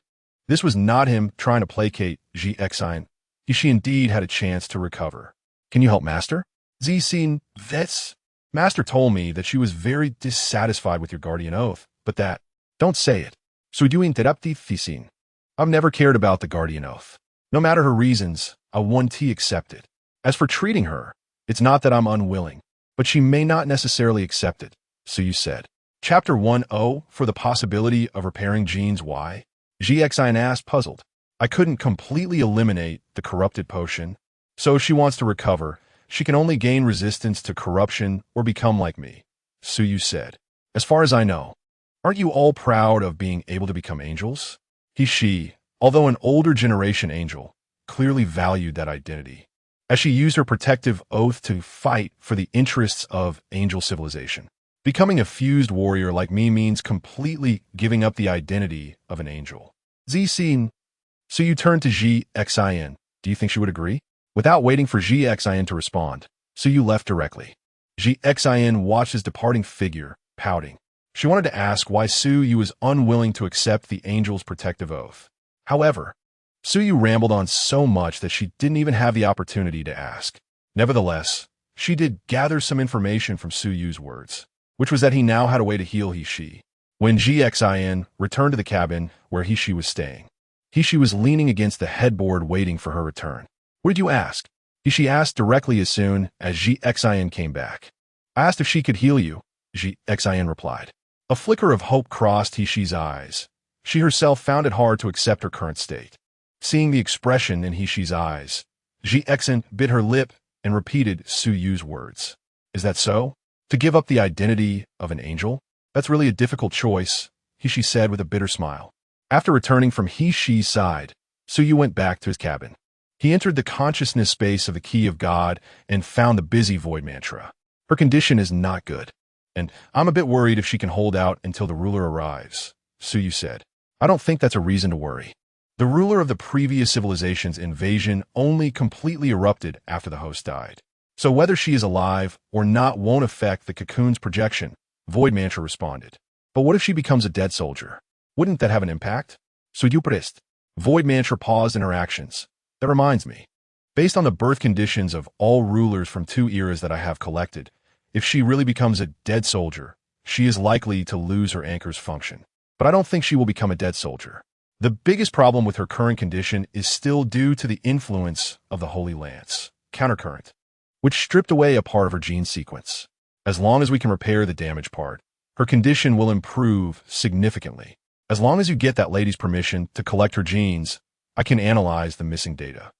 This was not him trying to placate Ji Xen. She indeed had a chance to recover. Can you help Master? Zixin, that's... Master told me that she was very dissatisfied with your guardian oath, but that... Don't say it. Suyu interrupted Zixin. I've never cared about the guardian oath. No matter her reasons, I 1T accept it. As for treating her, it's not that I'm unwilling, but she may not necessarily accept it, Suyu said. Chapter 1-0 for the possibility of repairing genes Y? Ji Xen asked, puzzled. I couldn't completely eliminate the corrupted potion, so if she wants to recover, she can only gain resistance to corruption or become like me, Suyu said. As far as I know, aren't you all proud of being able to become angels? She, although an older generation angel, clearly valued that identity, as she used her protective oath to fight for the interests of angel civilization. Becoming a fused warrior like me means completely giving up the identity of an angel. Zixin. So you turned to Ji Xen. Do you think she would agree? Without waiting for Ji Xen to respond, Suyu left directly. Ji Xen watched his departing figure, pouting. She wanted to ask why Suyu was unwilling to accept the angel's protective oath. However, Suyu rambled on so much that she didn't even have the opportunity to ask. Nevertheless, she did gather some information from Suyu's words, which was that he now had a way to heal he-she. When Ji Xen returned to the cabin where he-she was staying, he-she was leaning against the headboard waiting for her return. What did you ask? He-she asked directly as soon as Ji Xen came back. I asked if she could heal you. Xin replied. A flicker of hope crossed He-Shi's eyes. She herself found it hard to accept her current state. Seeing the expression in He-Shi's eyes, Xin bit her lip and repeated Su Yu's words. Is that so? To give up the identity of an angel? That's really a difficult choice, He-Shi said with a bitter smile. After returning from He-Shi's side, Su Yu went back to his cabin. He entered the consciousness space of the key of God and found the busy void mantra. Her condition is not good, and I'm a bit worried if she can hold out until the ruler arrives, Su Yu said. I don't think that's a reason to worry. The ruler of the previous civilization's invasion only completely erupted after the host died. So whether she is alive or not won't affect the cocoon's projection, Void Mantra responded. But what if she becomes a dead soldier? Wouldn't that have an impact? Suyuprist. Void Mantra paused in her actions. That reminds me. Based on the birth conditions of all rulers from 2 eras that I have collected, if she really becomes a dead soldier, she is likely to lose her anchor's function. But I don't think she will become a dead soldier. The biggest problem with her current condition is still due to the influence of the Holy Lance, countercurrent, which stripped away a part of her gene sequence. As long as we can repair the damaged part, her condition will improve significantly. As long as you get that lady's permission to collect her genes, I can analyze the missing data.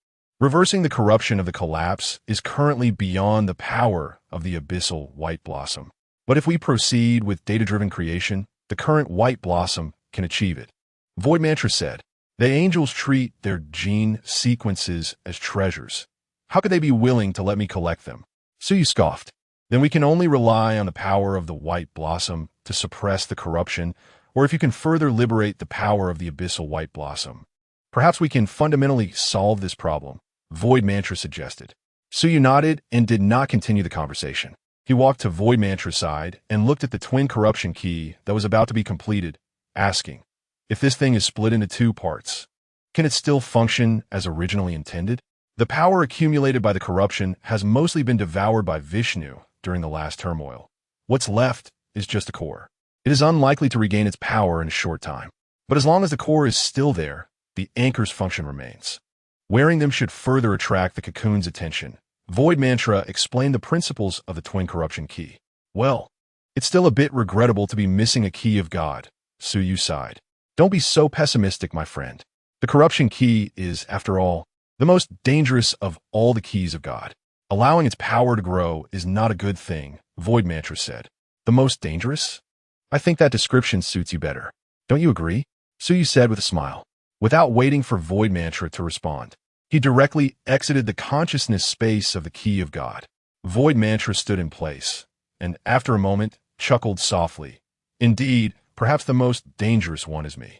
Reversing the corruption of the collapse is currently beyond the power of the abyssal white blossom. But if we proceed with data-driven creation, the current white blossom can achieve it. Void Mantra said, the angels treat their gene sequences as treasures. How could they be willing to let me collect them? Suyu scoffed. Then we can only rely on the power of the white blossom to suppress the corruption, or if you can further liberate the power of the abyssal white blossom. Perhaps we can fundamentally solve this problem, Void Mantra suggested. Suyu nodded and did not continue the conversation. He walked to Void Mantra's side and looked at the twin corruption key that was about to be completed, asking, if this thing is split into 2 parts, can it still function as originally intended? The power accumulated by the corruption has mostly been devoured by Vishnu during the last turmoil. What's left is just a core. It is unlikely to regain its power in a short time. But as long as the core is still there, the anchor's function remains. Wearing them should further attract the cocoon's attention. Void Mantra explained the principles of the twin corruption key. Well, it's still a bit regrettable to be missing a key of God, Suyu sighed. Don't be so pessimistic, my friend. The corruption key is, after all, the most dangerous of all the keys of God. Allowing its power to grow is not a good thing, Void Mantra said. The most dangerous? I think that description suits you better. Don't you agree? Suyu said with a smile. Without waiting for Void Mantra to respond, he directly exited the consciousness space of the key of God. Void Mantra stood in place, and after a moment, chuckled softly. Indeed, perhaps the most dangerous one is me.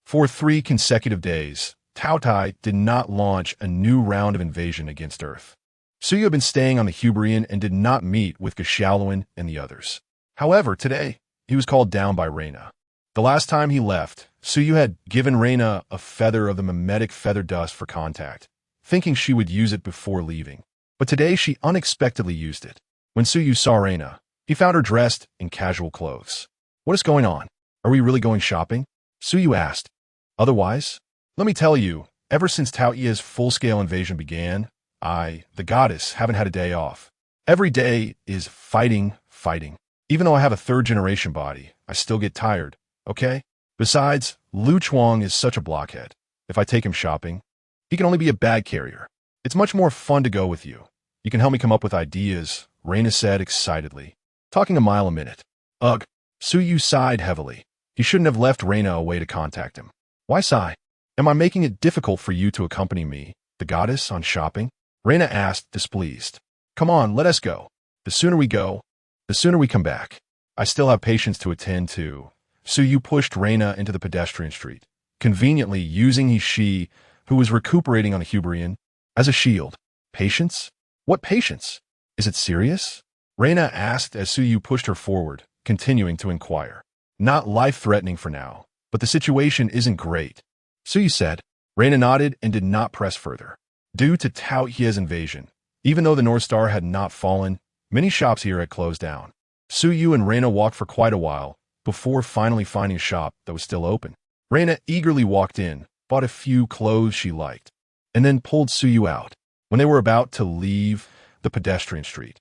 For 3 consecutive days, Tao Tai did not launch a new round of invasion against Earth. Suyu had been staying on the Hubrian and did not meet with Geshaluan and the others. However, today, he was called down by Reyna. The last time he left, Suyu had given Reyna a feather of the mimetic feather dust for contact, thinking she would use it before leaving. But today she unexpectedly used it. When Suyu saw Reyna, he found her dressed in casual clothes. What is going on? Are we really going shopping? Suyu asked. Otherwise, let me tell you, ever since Tao Ye's full-scale invasion began, I, the goddess, haven't had a day off. Every day is fighting. Even though I have a 3rd-generation body, I still get tired, okay? Besides, Lu Chuang is such a blockhead. If I take him shopping, he can only be a bag carrier. It's much more fun to go with you. You can help me come up with ideas, Reyna said excitedly, talking a mile a minute. Ugh. Suyu sighed heavily. He shouldn't have left Reyna away to contact him. Why sigh? Am I making it difficult for you to accompany me, the goddess, on shopping? Reyna asked, displeased. Come on, let us go. The sooner we go, the sooner we come back. I still have patients to attend to. Suyu pushed Reyna into the pedestrian street, conveniently using He-Shi, who was recuperating on the Hubrian, as a shield. Patience? What patience? Is it serious? Reyna asked as Suyu pushed her forward, continuing to inquire. Not life-threatening for now, but the situation isn't great. Suyu said. Reyna nodded and did not press further. Due to Tao Ye's invasion, even though the North Star had not fallen, many shops here had closed down. Suyu and Reyna walked for quite a while, before finally finding a shop that was still open. Reyna eagerly walked in, bought a few clothes she liked, and then pulled Suyu out. When they were about to leave the pedestrian street,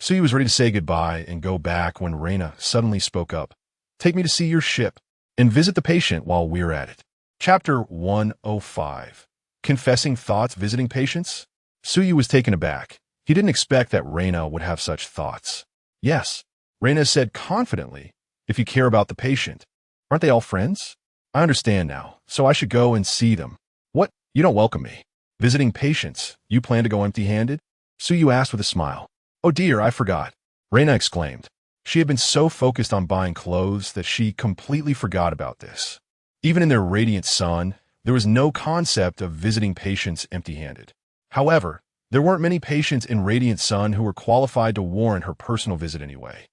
Suyu was ready to say goodbye and go back when Reina suddenly spoke up. Take me to see your ship and visit the patient while we're at it. Chapter 105. Confessing thoughts visiting patients? Suyu was taken aback. He didn't expect that Reina would have such thoughts. Yes, Reina said confidently, if you care about the patient. Aren't they all friends? I understand now, so I should go and see them. What? You don't welcome me. Visiting patients, you plan to go empty-handed? Suyu asked with a smile. Oh dear, I forgot. Reina exclaimed. She had been so focused on buying clothes that she completely forgot about this. Even in their radiant sun, there was no concept of visiting patients empty-handed. However, there weren't many patients in Radiant Sun who were qualified to warrant her personal visit anyway.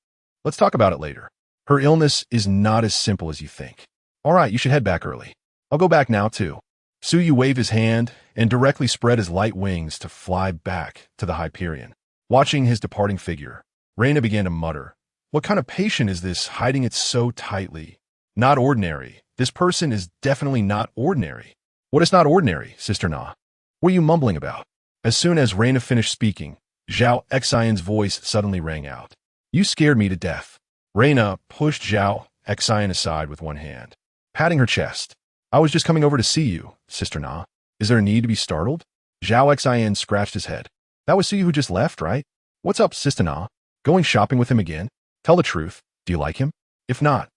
Let's talk about it later. Her illness is not as simple as you think. All right, you should head back early. I'll go back now, too. Suyu waved his hand and directly spread his light wings to fly back to the Hyperion. Watching his departing figure, Reina began to mutter, what kind of patient is this hiding it so tightly? Not ordinary. This person is definitely not ordinary. What is not ordinary, Sister Na? What are you mumbling about? As soon as Reina finished speaking, Zhao Xian's voice suddenly rang out. You scared me to death. Reina pushed Zhao Xian aside with one hand, patting her chest. I was just coming over to see you, Sister Na. Is there a need to be startled? Zhao Xian scratched his head. That was Suyu who just left, right? What's up, Sister Na? Going shopping with him again? Tell the truth. Do you like him? If not,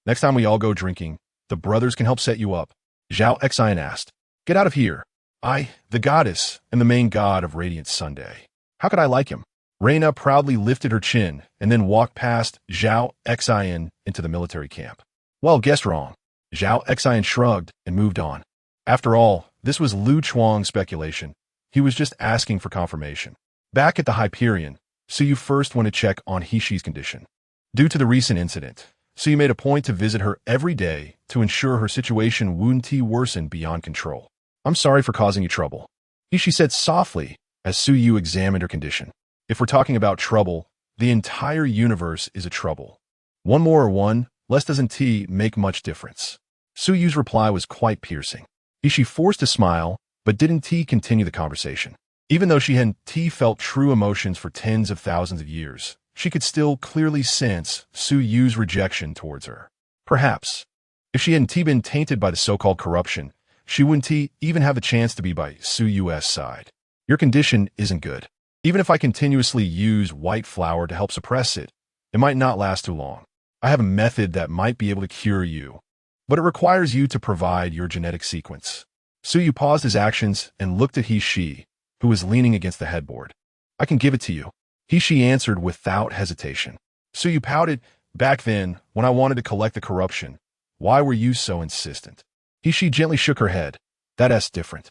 next time we all go drinking, the brothers can help set you up. Zhao Xian asked. Get out of here. I, the goddess, am the main god of Radiant Sunday. How could I like him? Reina proudly lifted her chin and then walked past Zhao Xian into the military camp. Well, guessed wrong. Zhao Xian shrugged and moved on. After all, this was Lu Chuang's speculation. He was just asking for confirmation. Back at the Hyperion, Suyu first went to check on Hishi's condition. Due to the recent incident, Suyu made a point to visit her every day to ensure her situation wouldn't worsen beyond control. I'm sorry for causing you trouble, Hishi said softly as Suyu examined her condition. If we're talking about trouble, the entire universe is a trouble. One more or one less doesn't make much difference. Suyu's reply was quite piercing. Hishi forced a smile, but didn't continue the conversation. Even though she hadn't felt true emotions for tens of thousands of years, she could still clearly sense Suyu's rejection towards her. Perhaps, if she hadn't been tainted by the so-called corruption, she wouldn't even have the chance to be by Suyu's side. Your condition isn't good. Even if I continuously use white flour to help suppress it, it might not last too long. I have a method that might be able to cure you, but it requires you to provide your genetic sequence. Suyu paused his actions and looked at Hishi, who was leaning against the headboard. I can give it to you. Hishi answered without hesitation. Suyu pouted. Back then, when I wanted to collect the corruption, why were you so insistent? Hishi gently shook her head. That's different.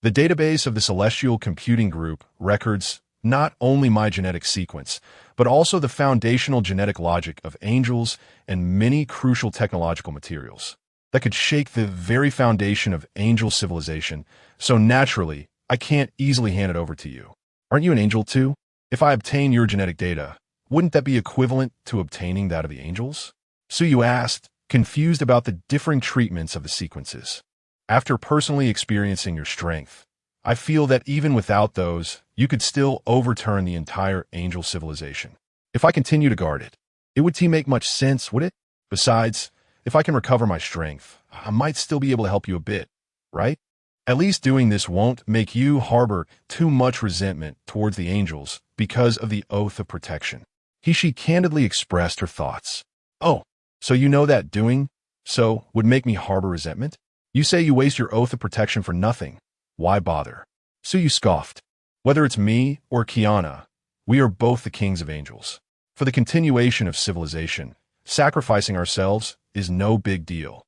The database of the Celestial Computing Group records not only my genetic sequence, but also the foundational genetic logic of angels and many crucial technological materials that could shake the very foundation of angel civilization, so naturally, I can't easily hand it over to you. Aren't you an angel too? If I obtain your genetic data, wouldn't that be equivalent to obtaining that of the angels? Suyu asked, confused about the differing treatments of the sequences. After personally experiencing your strength, I feel that even without those, you could still overturn the entire angel civilization. If I continue to guard it, it would make much sense, would it? Besides, if I can recover my strength, I might still be able to help you a bit, right? At least doing this won't make you harbor too much resentment towards the angels because of the oath of protection. Hishi candidly expressed her thoughts. Oh, so you know that doing so would make me harbor resentment? You say you waste your oath of protection for nothing. Why bother? Suyu scoffed. Whether it's me or Kiana, we are both the kings of angels. For the continuation of civilization, sacrificing ourselves is no big deal.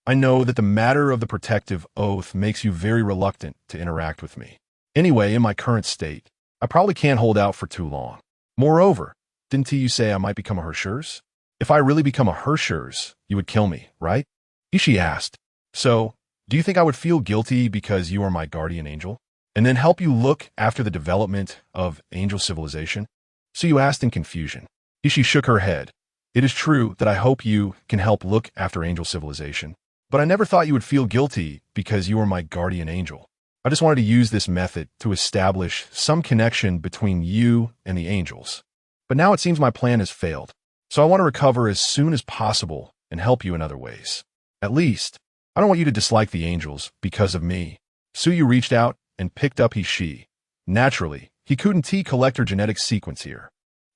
I know that the matter of the protective oath makes you very reluctant to interact with me. Anyway, in my current state, I probably can't hold out for too long. Moreover, didn't you say I might become a Hershers? If I really become a Hershers, you would kill me, right? Ishi asked. So, do you think I would feel guilty because you are my guardian angel? And then help you look after the development of angel civilization? So you asked in confusion. Ishi shook her head. It is true that I hope you can help look after angel civilization, but I never thought you would feel guilty because you are my guardian angel. I just wanted to use this method to establish some connection between you and the angels. But now it seems my plan has failed. So I want to recover as soon as possible and help you in other ways. At least, I don't want you to dislike the angels because of me. Suyu reached out and picked up she. Naturally, he couldn't collect her genetic sequence here.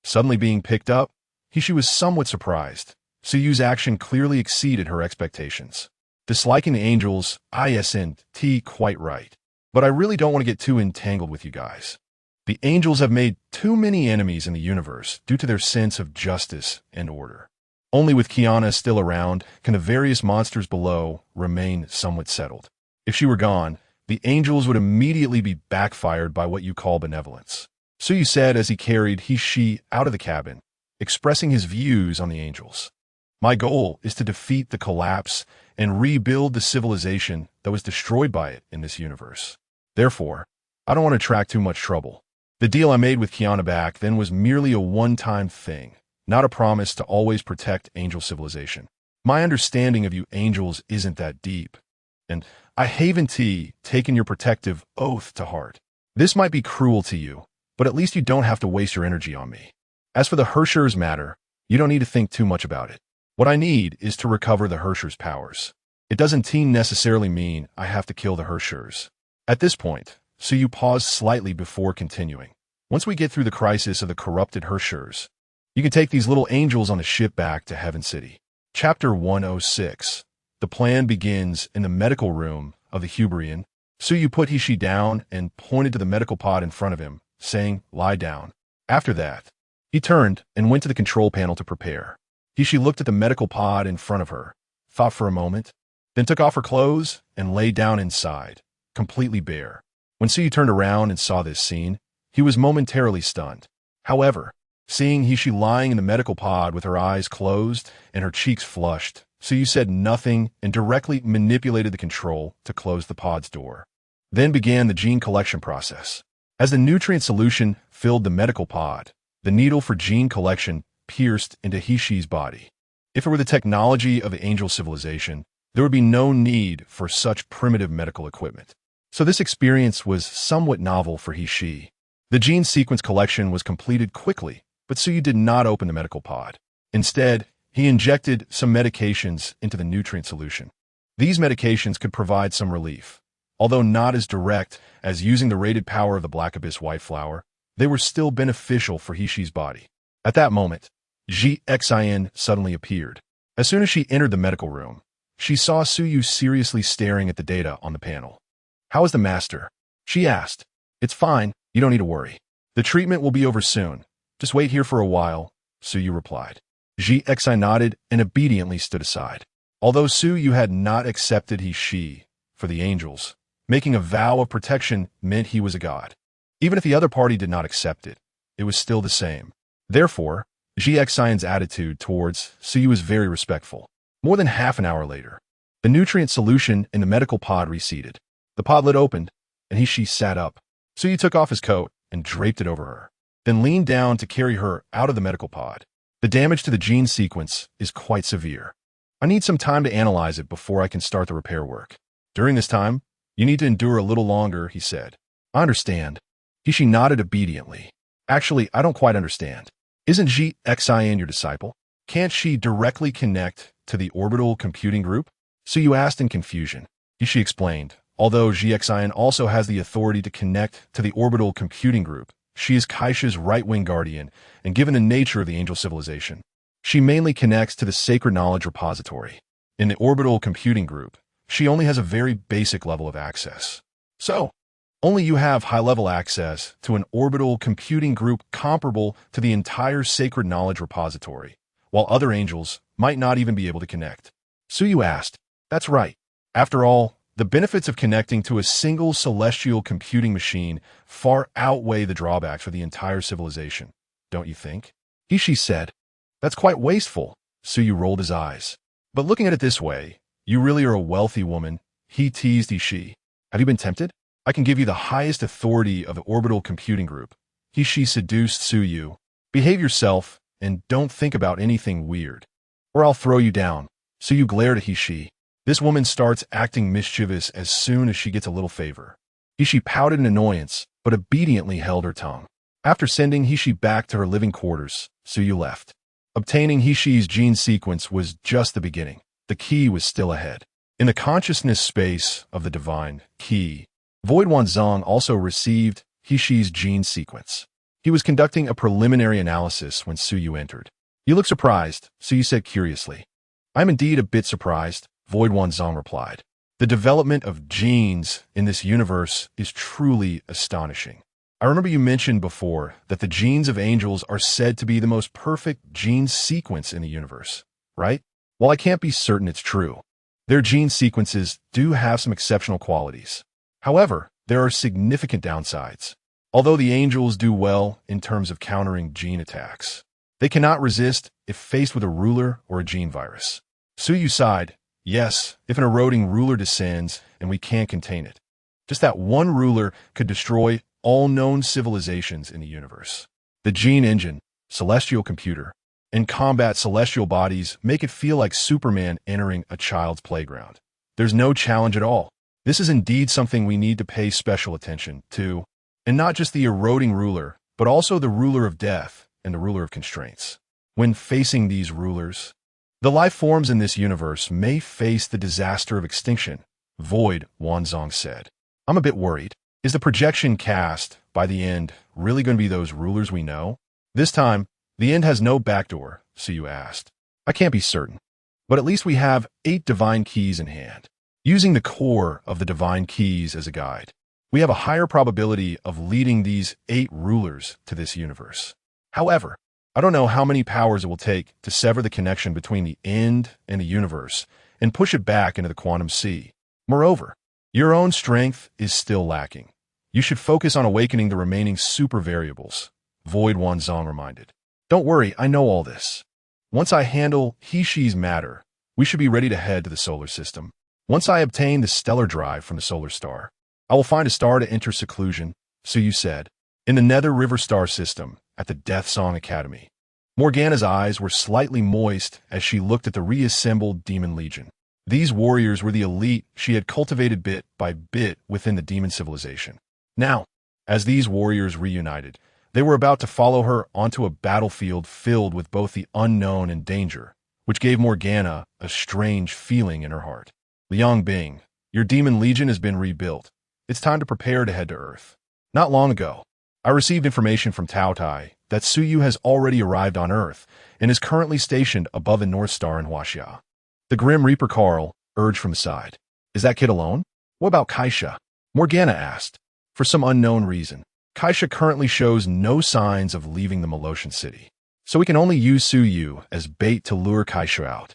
Suddenly being picked up, she was somewhat surprised. Suyu's action clearly exceeded her expectations. Disliking the angels, isn't quite right. But I really don't want to get too entangled with you guys. The angels have made too many enemies in the universe due to their sense of justice and order. Only with Kiana still around can the various monsters below remain somewhat settled. If she were gone, the angels would immediately be backfired by what you call benevolence. Suyu said as he carried she out of the cabin, expressing his views on the angels. My goal is to defeat the collapse and rebuild the civilization that was destroyed by it in this universe. Therefore, I don't want to attract too much trouble. The deal I made with Kiana back then was merely a one-time thing, not a promise to always protect angel civilization. My understanding of you angels isn't that deep, and I haven't taken your protective oath to heart. This might be cruel to you, but at least you don't have to waste your energy on me. As for the Hershers matter, you don't need to think too much about it. What I need is to recover the Hershers' powers. It doesn't necessarily mean I have to kill the Hershers. At this point, Suyu paused slightly before continuing. Once we get through the crisis of the corrupted Hershers, you can take these little angels on the ship back to Heaven City. Chapter 106. The plan begins in the medical room of the Huberian. Suyu put she down and pointed to the medical pod in front of him, saying, "Lie down." After that, he turned and went to the control panel to prepare. She looked at the medical pod in front of her, thought for a moment, then took off her clothes and lay down inside, completely bare. When Suyu turned around and saw this scene, he was momentarily stunned. However, seeing she lying in the medical pod with her eyes closed and her cheeks flushed, Suyu said nothing and directly manipulated the control to close the pod's door. Then began the gene collection process. As the nutrient solution filled the medical pod, the needle for gene collection pierced into Hishi's body. If it were the technology of the angel civilization, there would be no need for such primitive medical equipment. So this experience was somewhat novel for Hishi. The gene sequence collection was completed quickly, but Suyu did not open the medical pod. Instead, he injected some medications into the nutrient solution. These medications could provide some relief. Although not as direct as using the rated power of the Black Abyss White Flower, they were still beneficial for Hishi's body. At that moment, Xin suddenly appeared. As soon as she entered the medical room, she saw Suyu seriously staring at the data on the panel. "How is the master?" she asked. "It's fine, you don't need to worry. The treatment will be over soon. Just wait here for a while," Suyu replied. Xin nodded and obediently stood aside. Although Suyu had not accepted Hishi for the angels, making a vow of protection meant he was a god. Even if the other party did not accept it, it was still the same. Therefore, Xin's attitude towards Suyu was very respectful. More than half an hour later, the nutrient solution in the medical pod receded. The pod lid opened, and Hishi sat up. Suyu took off his coat and draped it over her, then leaned down to carry her out of the medical pod. The damage to the gene sequence is quite severe. I need some time to analyze it before I can start the repair work. During this time, you need to endure a little longer, he said. I understand. Hishi nodded obediently. Actually, I don't quite understand. Isn't Xin your disciple? Can't she directly connect to the orbital computing group? Suyu asked in confusion. Hishi explained. Although Xin also has the authority to connect to the orbital computing group, she is Kaisha's right-wing guardian, and given the nature of the angel civilization, she mainly connects to the sacred knowledge repository. In the orbital computing group, she only has a very basic level of access. So, only you have high-level access to an orbital computing group comparable to the entire sacred knowledge repository, while other angels might not even be able to connect. Suyu asked, That's right. After all, the benefits of connecting to a single celestial computing machine far outweigh the drawbacks for the entire civilization, don't you think? Hishi said, That's quite wasteful. Suyu rolled his eyes. But looking at it this way, you really are a wealthy woman, he teased Hishi. Have you been tempted? I can give you the highest authority of the orbital computing group. Hishi seduced Suyu. Behave yourself and don't think about anything weird, or I'll throw you down. Suyu glared at Hishi. This woman starts acting mischievous as soon as she gets a little favor. Hishi pouted in annoyance, but obediently held her tongue. After sending He-She back to her living quarters, Suyu left. Obtaining He-She's gene sequence was just the beginning. The key was still ahead. In the consciousness space of the divine key, Void Wanzong also received He-She's gene sequence. He was conducting a preliminary analysis when Suyu entered. "You look surprised," Suyu said curiously. "I'm indeed a bit surprised," Void Wanzong replied. "The development of genes in this universe is truly astonishing. I remember you mentioned before that the genes of angels are said to be the most perfect gene sequence in the universe, right? While I can't be certain it's true, their gene sequences do have some exceptional qualities. However, there are significant downsides. Although the angels do well in terms of countering gene attacks, they cannot resist if faced with a ruler or a gene virus." Suyu sighed. "Yes, if an eroding ruler descends and we can't contain it. Just that one ruler could destroy all known civilizations in the universe. The gene engine, celestial computer, and combat celestial bodies make it feel like Superman entering a child's playground. There's no challenge at all. This is indeed something we need to pay special attention to. And not just the eroding ruler, but also the ruler of death and the ruler of constraints. When facing these rulers, the life forms in this universe may face the disaster of extinction," Void Wanzong said. "I'm a bit worried. Is the projection cast by the end really going to be those rulers we know? This time, the end has no backdoor," Suyu asked. "I can't be certain, but at least we have 8 divine keys in hand. Using the core of the divine keys as a guide, we have a higher probability of leading these 8 rulers to this universe. However, I don't know how many powers it will take to sever the connection between the end and the universe and push it back into the quantum sea. Moreover, your own strength is still lacking. You should focus on awakening the remaining super variables," Void Wanzong reminded. "Don't worry, I know all this. Once I handle He-She's matter, we should be ready to head to the solar system. Once I obtain the stellar drive from the solar star, I will find a star to enter seclusion," Suyu said, "in the Nether River star system at the Death Song Academy." Morgana's eyes were slightly moist as she looked at the reassembled Demon Legion. These warriors were the elite she had cultivated bit by bit within the demon civilization. Now, as these warriors reunited, they were about to follow her onto a battlefield filled with both the unknown and danger, which gave Morgana a strange feeling in her heart. "Liang Bing, your Demon Legion has been rebuilt. It's time to prepare to head to Earth. Not long ago, I received information from Tao Tai that Suyu has already arrived on Earth and is currently stationed above the North Star in Huaxia." The Grim Reaper Carl urged from the side. "Is that kid alone? What about Kaisha?" Morgana asked. For some unknown reason, Kaisha currently shows no signs of leaving the Maloshan city, so we can only use Suyu as bait to lure Kaisha out.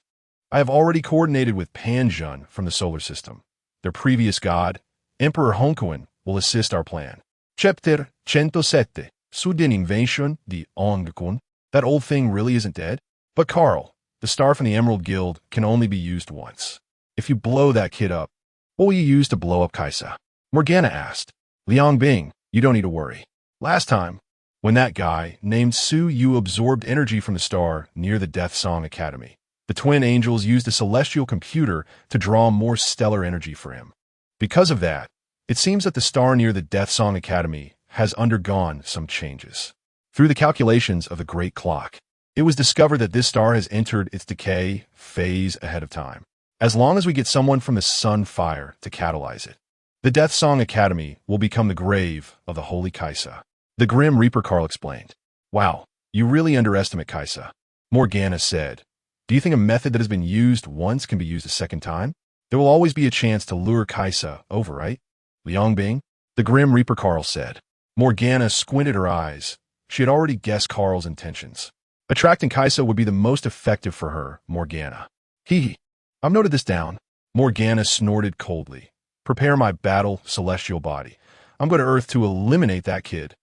I have already coordinated with Panjun from the solar system. Their previous god, Emperor Honkoin, will assist our plan. Chapter 107, Sudden Invention de Ongkun. That old thing really isn't dead? But Carl, the star from the Emerald Guild can only be used once. If you blow that kid up, what will you use to blow up Kaisa? Morgana asked. Liang Bing, you don't need to worry. Last time, when that guy named Suyu absorbed energy from the star near the Death Song Academy, the twin angels used a celestial computer to draw more stellar energy for him. Because of that, it seems that the star near the Death Song Academy has undergone some changes. Through the calculations of the Great Clock, it was discovered that this star has entered its decay phase ahead of time. As long as we get someone from the Sun Fire to catalyze it, the Death Song Academy will become the grave of the Holy Kaisa. The Grim Reaper Carl explained. Wow, you really underestimate Kaisa. Morgana said. Do you think a method that has been used once can be used a second time? There will always be a chance to lure Kaisa over, right? Liang Bing? The Grim Reaper Carl said. Morgana squinted her eyes. She had already guessed Carl's intentions. Attracting Kaisa would be the most effective for her, Morgana. Hee. I've noted this down. Morgana snorted coldly. Prepare my battle celestial body. I'm going to Earth to eliminate that kid.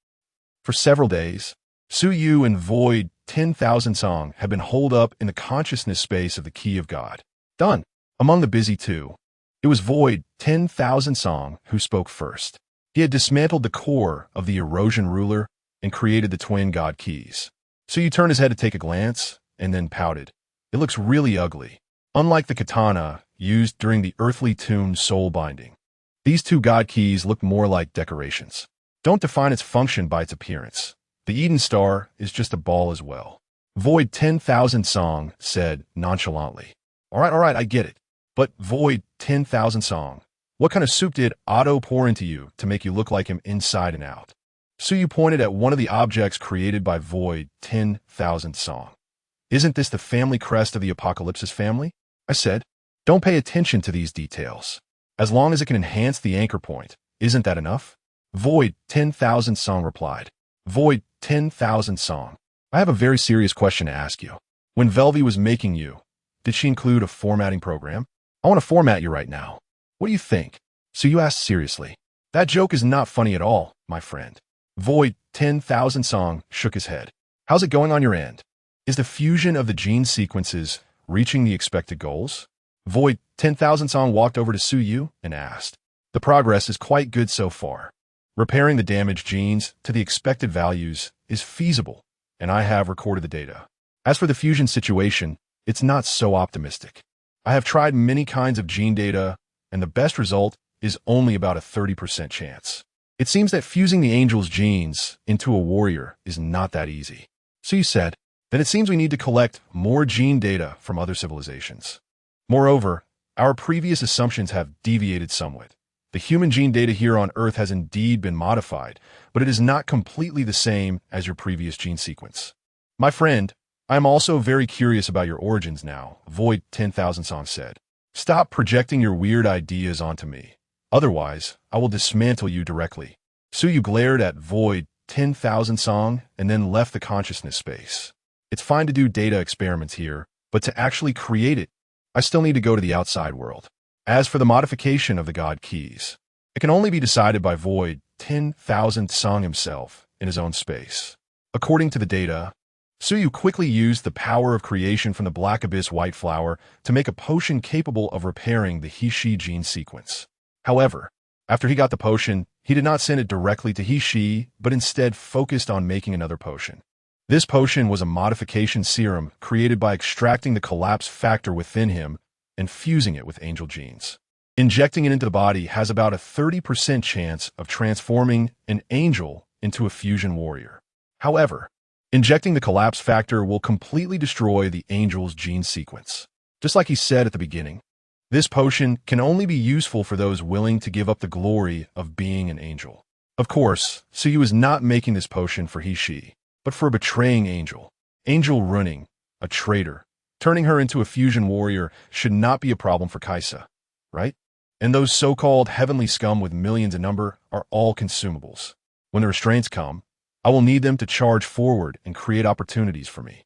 For several days, Suyu and Void 10,000 Song had been holed up in the consciousness space of the Key of God. Done. Among the busy two, it was Void 10,000 Song who spoke first. He had dismantled the core of the erosion ruler and created the twin god keys. Suyu turned his head to take a glance and then pouted. It looks really ugly. Unlike the katana used during the earthly tomb soul binding, these two god keys look more like decorations. Don't define its function by its appearance. The Eden Star is just a ball as well. Void 10,000 Song said nonchalantly. All right, I get it. But Void 10,000 Song, what kind of soup did Otto pour into you to make you look like him inside and out? Suyu pointed at one of the objects created by Void 10,000 Song. Isn't this the family crest of the Apocalypse's family? I said. Don't pay attention to these details. As long as it can enhance the anchor point, isn't that enough? Void 10,000 Song replied. Void 10,000 Song. I have a very serious question to ask you. When Velvy was making you, did she include a formatting program? I want to format you right now. What do you think? So you asked seriously. That joke is not funny at all, my friend. Void 10,000 Song shook his head. How's it going on your end? Is the fusion of the gene sequences reaching the expected goals? Void 10,000 Song walked over to Suyu and asked. The progress is quite good so far. Repairing the damaged genes to the expected values is feasible, and I have recorded the data. As for the fusion situation, it's not so optimistic. I have tried many kinds of gene data, and the best result is only about a 30% chance. It seems that fusing the angel's genes into a warrior is not that easy. So you said, then it seems we need to collect more gene data from other civilizations. Moreover, our previous assumptions have deviated somewhat. The human gene data here on Earth has indeed been modified, but it is not completely the same as your previous gene sequence. My friend, I am also very curious about your origins now, Void 10,000 Song said. Stop projecting your weird ideas onto me. Otherwise, I will dismantle you directly. Suyu glared at Void 10,000 Song and then left the consciousness space. It's fine to do data experiments here, but to actually create it, I still need to go to the outside world. As for the modification of the God keys, it can only be decided by Void 10,000 Song himself in his own space. According to the data, Suyu quickly used the power of creation from the Black Abyss White Flower to make a potion capable of repairing the He-She gene sequence. However, after he got the potion, he did not send it directly to He-She, but instead focused on making another potion. This potion was a modification serum created by extracting the collapse factor within him and fusing it with angel genes. Injecting it into the body has about a 30% chance of transforming an angel into a fusion warrior. However, injecting the collapse factor will completely destroy the angel's gene sequence. Just like he said at the beginning, this potion can only be useful for those willing to give up the glory of being an angel. Of course, Suyu is not making this potion for He-She, but for a betraying angel. Angel running, a traitor. Turning her into a fusion warrior should not be a problem for Kaisa, right? And those so-called heavenly scum with millions in number are all consumables. When the restraints come, I will need them to charge forward and create opportunities for me.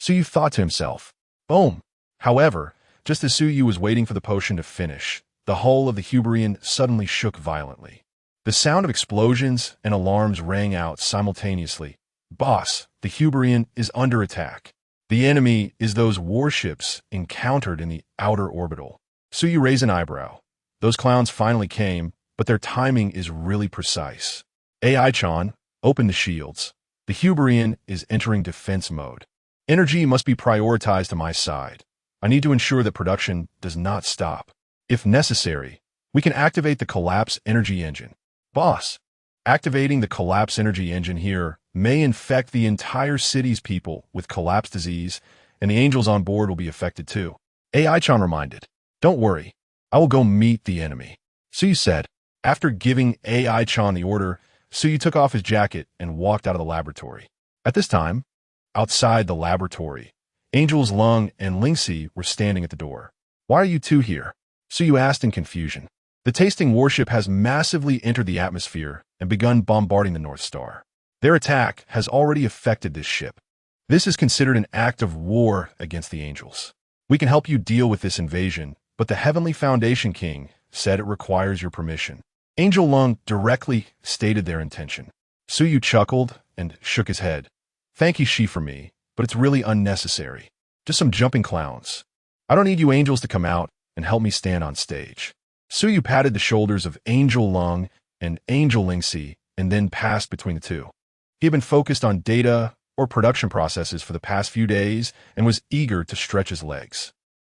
Suyu thought to himself, boom. However, just as Suyu was waiting for the potion to finish, the hull of the Huberian suddenly shook violently. The sound of explosions and alarms rang out simultaneously. Boss, the Huberian is under attack. The enemy is those warships encountered in the outer orbital. Suyu raised an eyebrow. Those clowns finally came, but their timing is really precise. AI-chan, open the shields. The Huberian is entering defense mode. Energy must be prioritized to my side. I need to ensure that production does not stop. If necessary, we can activate the collapse energy engine. Boss, activating the collapse energy engine here may infect the entire city's people with collapse disease, and the angels on board will be affected too. AI-chan reminded. Don't worry, I will go meet the enemy. Suyu said. After giving AI-chan the order, Suyu took off his jacket and walked out of the laboratory. At this time, outside the laboratory, Angels Lung and Lingxi were standing at the door. Why are you two here? Suyu asked in confusion. The tasting warship has massively entered the atmosphere and begun bombarding the North Star. Their attack has already affected this ship. This is considered an act of war against the angels. We can help you deal with this invasion, but the Heavenly Foundation King said it requires your permission. Angel Lung directly stated their intention. Suyu chuckled and shook his head. Thank you, Shi, for me, but it's really unnecessary. Just some jumping clowns. I don't need you angels to come out and help me stand on stage. Suyu patted the shoulders of Angel Lung and Angel Lingxi and then passed between the two. He had been focused on data or production processes for the past few days and was eager to stretch his legs.